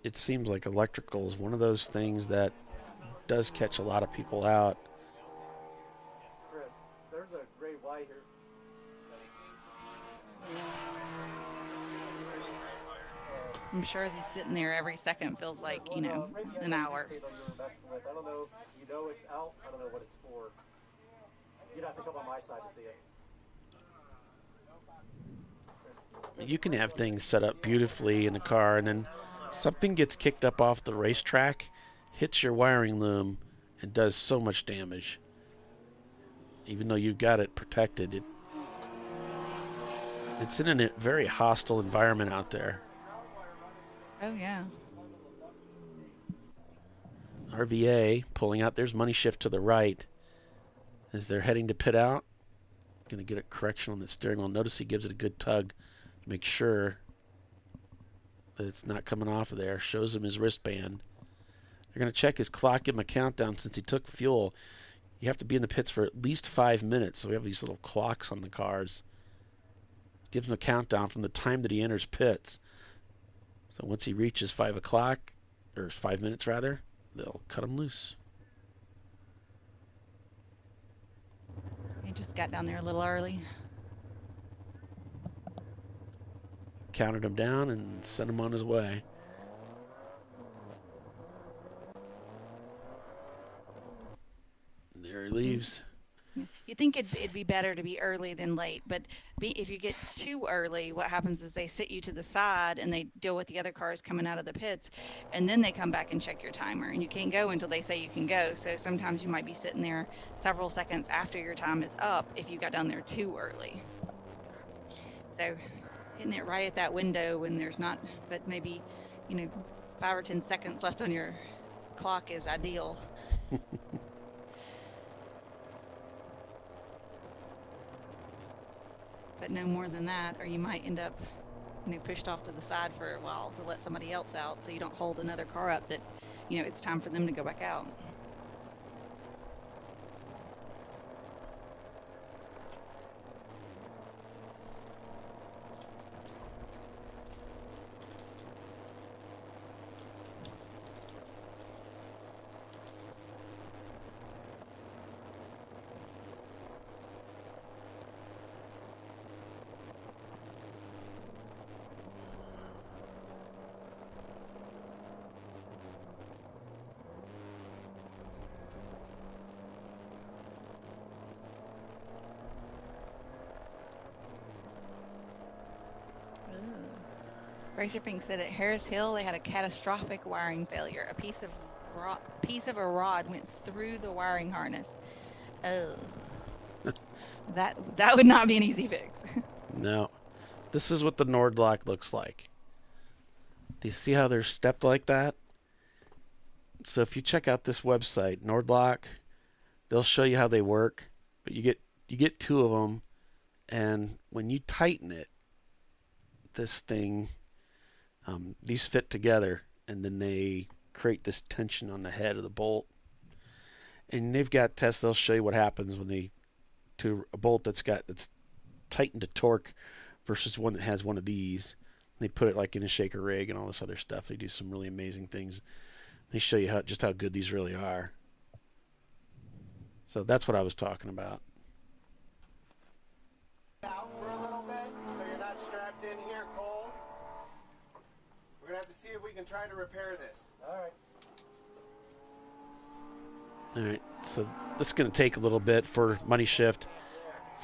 A: It seems like electrical is one of those things that does catch a lot of people out.
W: Chris, there's a gray Y here.
E: I'm sure as he's sitting there, every second feels like, you know, an hour.
W: I don't know if you know it's out. I don't know what it's for. You'd have to come on my side to see it.
A: You can have things set up beautifully in the car, and then something gets kicked up off the racetrack, hits your wiring loom, and does so much damage. Even though you've got it protected, it's in a very hostile environment out there.
E: Oh, yeah.
A: RVA pulling out. There's Money Shift to the right as they're heading to pit out. Going to get a correction on the steering wheel. Notice he gives it a good tug to make sure that it's not coming off of there. Shows him his wristband. They're going to check his clock, give him a countdown since he took fuel. You have to be in the pits for at least 5 minutes, so we have these little clocks on the cars. Gives him a countdown from the time that he enters pits. So once he reaches 5 o'clock, or 5 minutes rather, they'll cut him loose.
E: He just got down there a little early.
A: Counted him down and sent him on his way. There he leaves.
E: You think it'd be better to be early than late, but if you get too early, what happens is they sit you to the side and they deal with the other cars coming out of the pits, and then they come back and check your timer, and you can't go until they say you can go. So sometimes you might be sitting there several seconds after your time is up if you got down there too early. So hitting it right at that window when there's not, but maybe, 5 or 10 seconds left on your clock is ideal. But no more than that, or you might end up, pushed off to the side for a while to let somebody else out, so you don't hold another car up that, it's time for them to go back out. Racer Pink said at Harris Hill they had a catastrophic wiring failure. A piece of a rod went through the wiring harness. Oh, that would not be an easy fix.
A: No, this is what the Nordlock looks like. Do you see how they're stepped like that? So if you check out this website, Nordlock, they'll show you how they work. But you get 2 of them, and when you tighten it, this thing. These fit together, and then they create this tension on the head of the bolt. And they've got tests. They'll show you what happens when they to a bolt that's tightened to torque versus one that has one of these. They put it like in a shaker rig and all this other stuff. They do some really amazing things. They show you just how good these really are. So that's what I was talking about.
B: Out for a little bit, so you're not strapped in here cold. We're gonna have to see if we can try to repair this. All right.
A: All right, so this is going to take a little bit for money shift.
B: I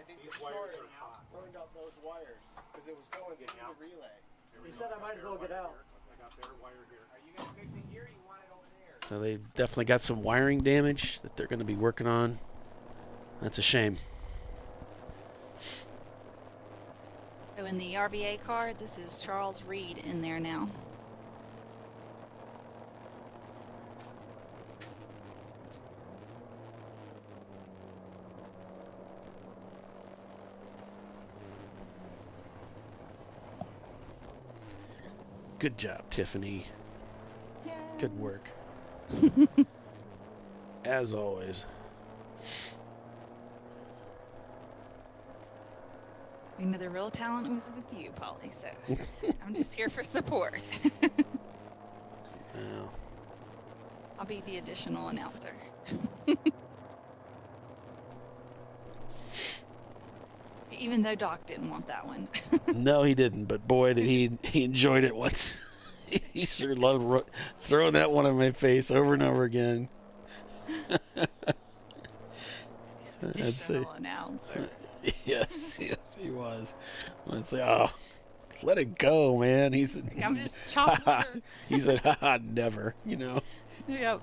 B: think these wires are hot. Burned up those wires because it was going through the relay.
W: He said I might as well get out.
B: I got their wire here. Are you guys fixing here? Or you want it over there?
A: So they definitely got some wiring damage that they're going to be working on. That's a shame.
E: So in the RVA card, this is Charles Reed in there now.
A: Good job, Tiffany.
E: Yay.
A: Good work. As always.
E: You know, the real talent was with you, Polly, so I'm just here for support.
A: Well,
E: I'll be the additional announcer. Even though Doc didn't want that one.
A: no, he didn't, but boy, did he enjoyed it once. He sure loved throwing that one in my face over and over again. I'd say,
E: announcer.
A: yes, he was. I'd say, oh, let it go, man. He said,
E: I'm just chopping.
A: He said, haha, never, you know.
E: Yep.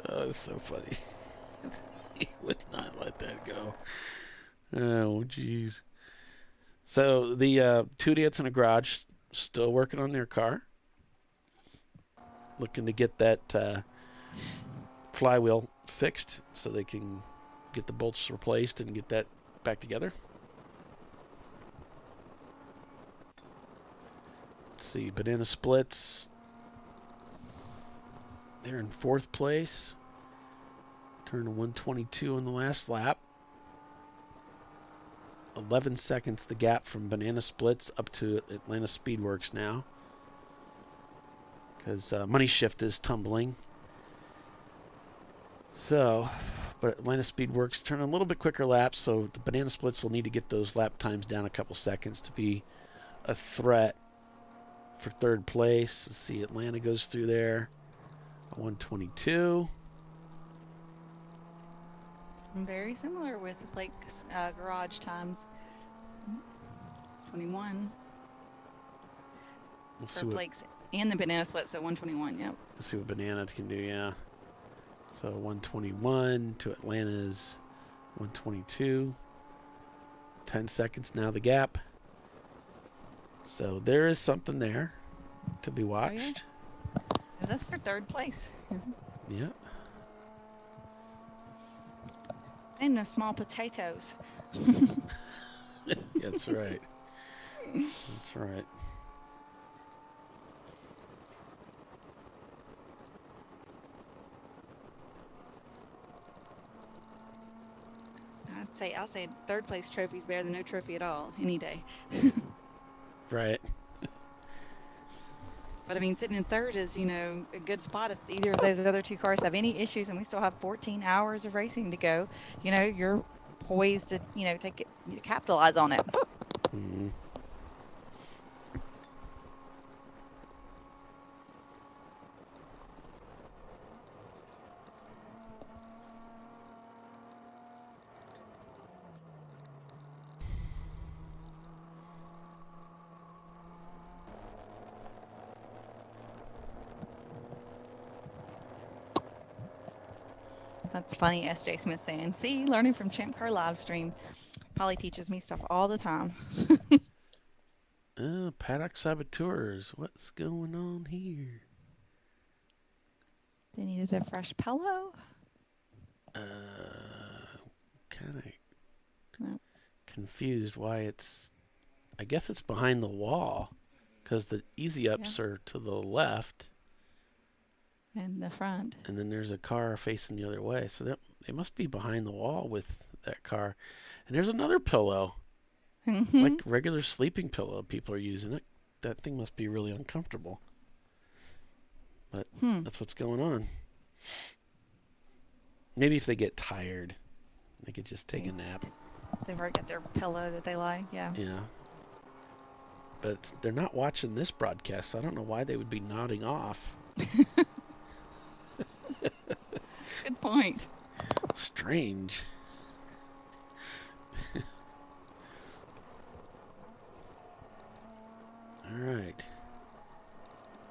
A: Oh, it's so funny. He would not let that go. Oh, jeez. So the two idiots in a garage still working on their car. Looking to get that flywheel fixed so they can get the bolts replaced and get that back together. Let's see, Banana Splits. They're in 4th place. Turned to 122 on the last lap. 11 seconds the gap from Banana Splits up to Atlanta Speedworks now. Because Money Shift is tumbling. So, but Atlanta Speedworks turn a little bit quicker laps, so the Banana Splits will need to get those lap times down a couple seconds to be a threat for 3rd place. Let's see, Atlanta goes through there. 122.
E: Very similar with Blake's garage times. 21.
A: Let's
E: For Blake's and the Banana Splits at 121, yep.
A: Let's see what Banana can do, yeah. So 121 to Atlanta's 122. 10 seconds now the gap. So there is something there to be watched.
E: And that's for 3rd place.
A: Yeah.
E: And no small potatoes.
A: That's right. That's right.
E: I'll say 3rd place trophy is better than no trophy at all any day.
A: Right.
E: But I mean, sitting in 3rd is, you know, a good spot. If either of those other 2 cars have any issues, and we still have 14 hours of racing to go, you know, you're poised to, you know, capitalize on it.
A: Mm-hmm.
E: That's funny, S.J. Smith saying, see, learning from ChampCar.Live stream. Polly teaches me stuff all the time.
A: Paddock Saboteurs. What's going on here?
E: They needed a fresh pillow.
A: Kind of confused why it's... I guess it's behind the wall because the easy ups are to the left.
E: in the front.
A: And then there's a car facing the other way. So they must be behind the wall with that car. And there's another pillow. Like regular sleeping pillow. People are using it. That thing must be really uncomfortable. But that's what's going on. Maybe if they get tired, they could just take a nap.
E: They've already got their pillow that they like, yeah.
A: Yeah. But they're not watching this broadcast, so I don't know why they would be nodding off.
E: Good point.
A: Strange. All right.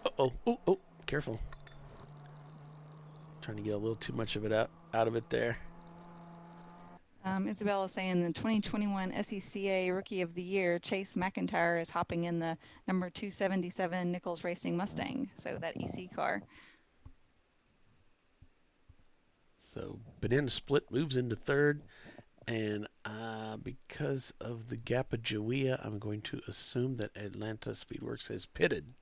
A: Uh-oh. Oh, careful. Trying to get a little too much of it out of it there.
E: Isabella saying the 2021 SECA Rookie of the Year, Chase McIntyre, is hopping in the number 277 Nichols Racing Mustang, so that EC car.
A: So Banana Split moves into third, and because of the Gappa I'm going to assume that Atlanta Speedworks has pitted.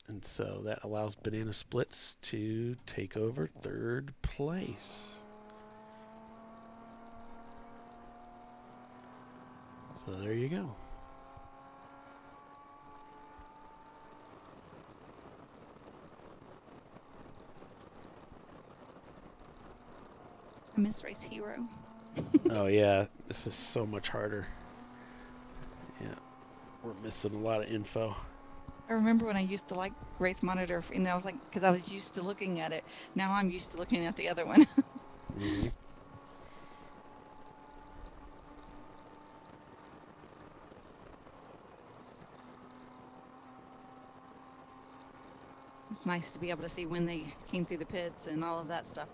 A: And so that allows Banana Splits to take over third place. So there you go.
E: I miss Race Hero.
A: Oh yeah, this is so much harder. Yeah, we're missing a lot of info.
E: I remember when I used to like Race Monitor, and I was like, because I was used to looking at it. Now I'm used to looking at the other one.
A: Mm-hmm.
E: It's nice to be able to see when they came through the pits and all of that stuff.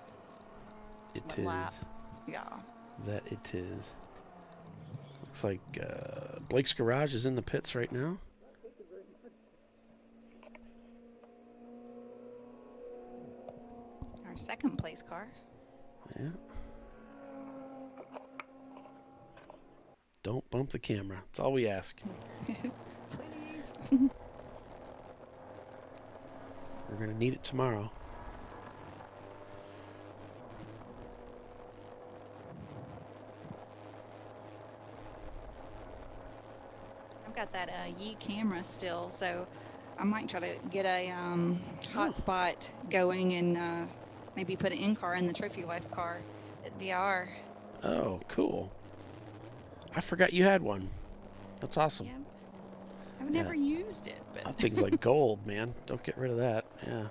A: It
E: What
A: is.
E: lap. Yeah.
A: That it is. Looks like Blake's Garage is in the pits right now.
E: Our second place car.
A: Yeah. Don't bump the camera. That's all we ask.
E: Please.
A: We're going to need it tomorrow.
E: I've got that Yi camera still, so I might try to get a hotspot going and maybe put an in-car in the trophy wife car at VR.
A: Oh, cool. I forgot you had one. That's awesome.
E: Yeah. I've never used it, but
A: That thing's like gold, man. Don't get rid of that. Yeah.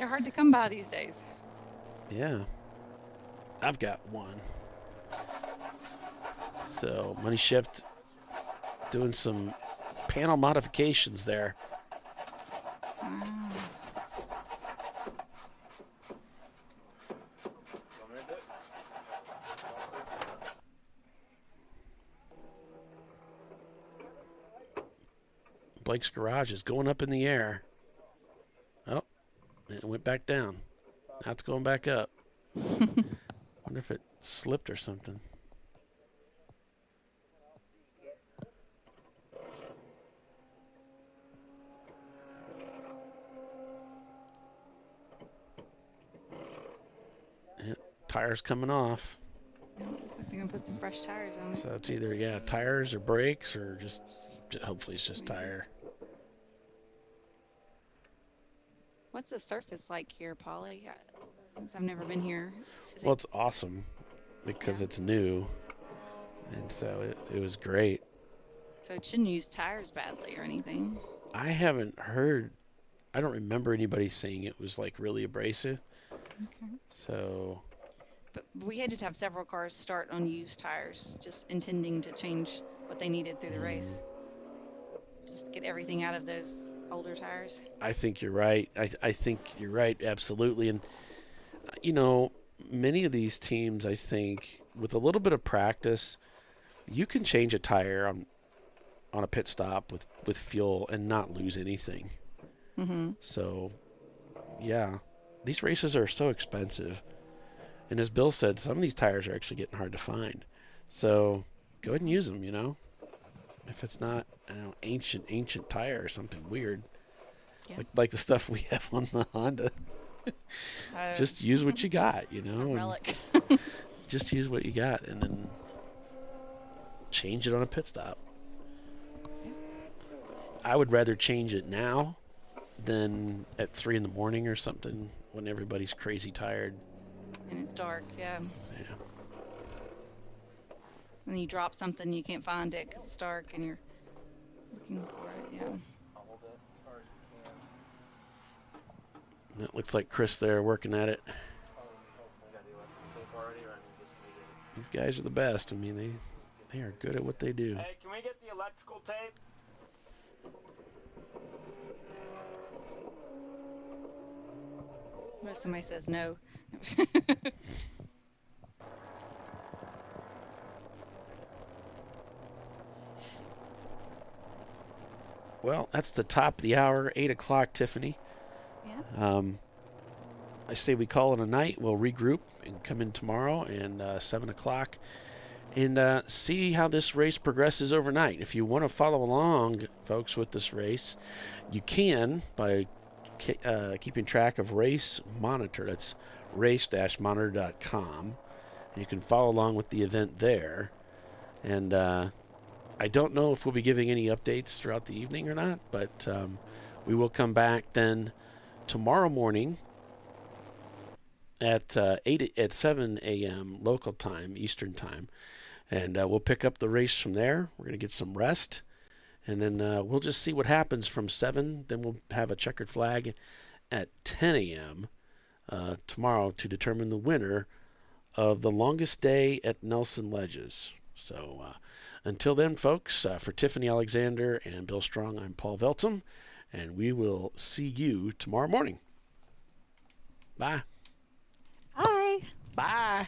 E: they're hard to come by these days.
A: Yeah. I've got one. So, Money Shift doing some panel modifications there.
E: Wow.
A: Blake's Garage is going up in the air. Oh, it went back down. Now it's going back up. Wonder if it slipped or something. Yeah, tires coming off.
E: Yeah, looks like they're gonna put some fresh tires on it.
A: So it's either, tires or brakes or just hopefully it's just tire.
E: What's the surface like here, Polly? Since I've never been here.
A: Well, it's awesome because it's new. And so it was great.
E: So it shouldn't use tires badly or anything.
A: I don't remember anybody saying it was like really abrasive.
E: Okay.
A: So.
E: But we had to have several cars start on used tires, just intending to change what they needed through the race. Just to get everything out of those older tires.
A: I think you're right. I think you're right, absolutely. And, many of these teams, I think, with a little bit of practice, you can change a tire on a pit stop with fuel and not lose anything.
E: Mm-hmm.
A: So, yeah, these races are so expensive. And as Bill said, some of these tires are actually getting hard to find. So go ahead and use them, If it's not, ancient tire or something weird. like the stuff we have on the Honda. Just use what you got, you know.
E: Relic.
A: Just use what you got, and then change it on a pit stop. I would rather change it now than at 3 in the morning or something when everybody's crazy tired.
E: And it's dark, yeah.
A: Yeah.
E: And you drop something, you can't find it because it's dark and you're looking for it, yeah.
A: It looks like Chris there working at it. These guys are the best. I mean, they are good at what they do.
W: Hey, can we get the electrical tape?
E: What if somebody says no?
A: Well, that's the top of the hour, 8 o'clock, Tiffany.
E: Yeah.
A: I say we call it a night. We'll regroup and come in tomorrow and 7 o'clock and see how this race progresses overnight. If you want to follow along, folks, with this race, you can by keeping track of Race Monitor. That's race-monitor.com. You can follow along with the event there. And I don't know if we'll be giving any updates throughout the evening or not, but we will come back then tomorrow morning at 7 a.m. local time, Eastern time, and we'll pick up the race from there. We're going to get some rest, and then we'll just see what happens from 7. Then we'll have a checkered flag at 10 a.m. Tomorrow to determine the winner of the longest day at Nelson Ledges. So until then, folks, for Tiffany Alexander and Bill Strong, I'm Paul Veltum, and we will see you tomorrow morning. Bye.
E: Bye.
B: Bye.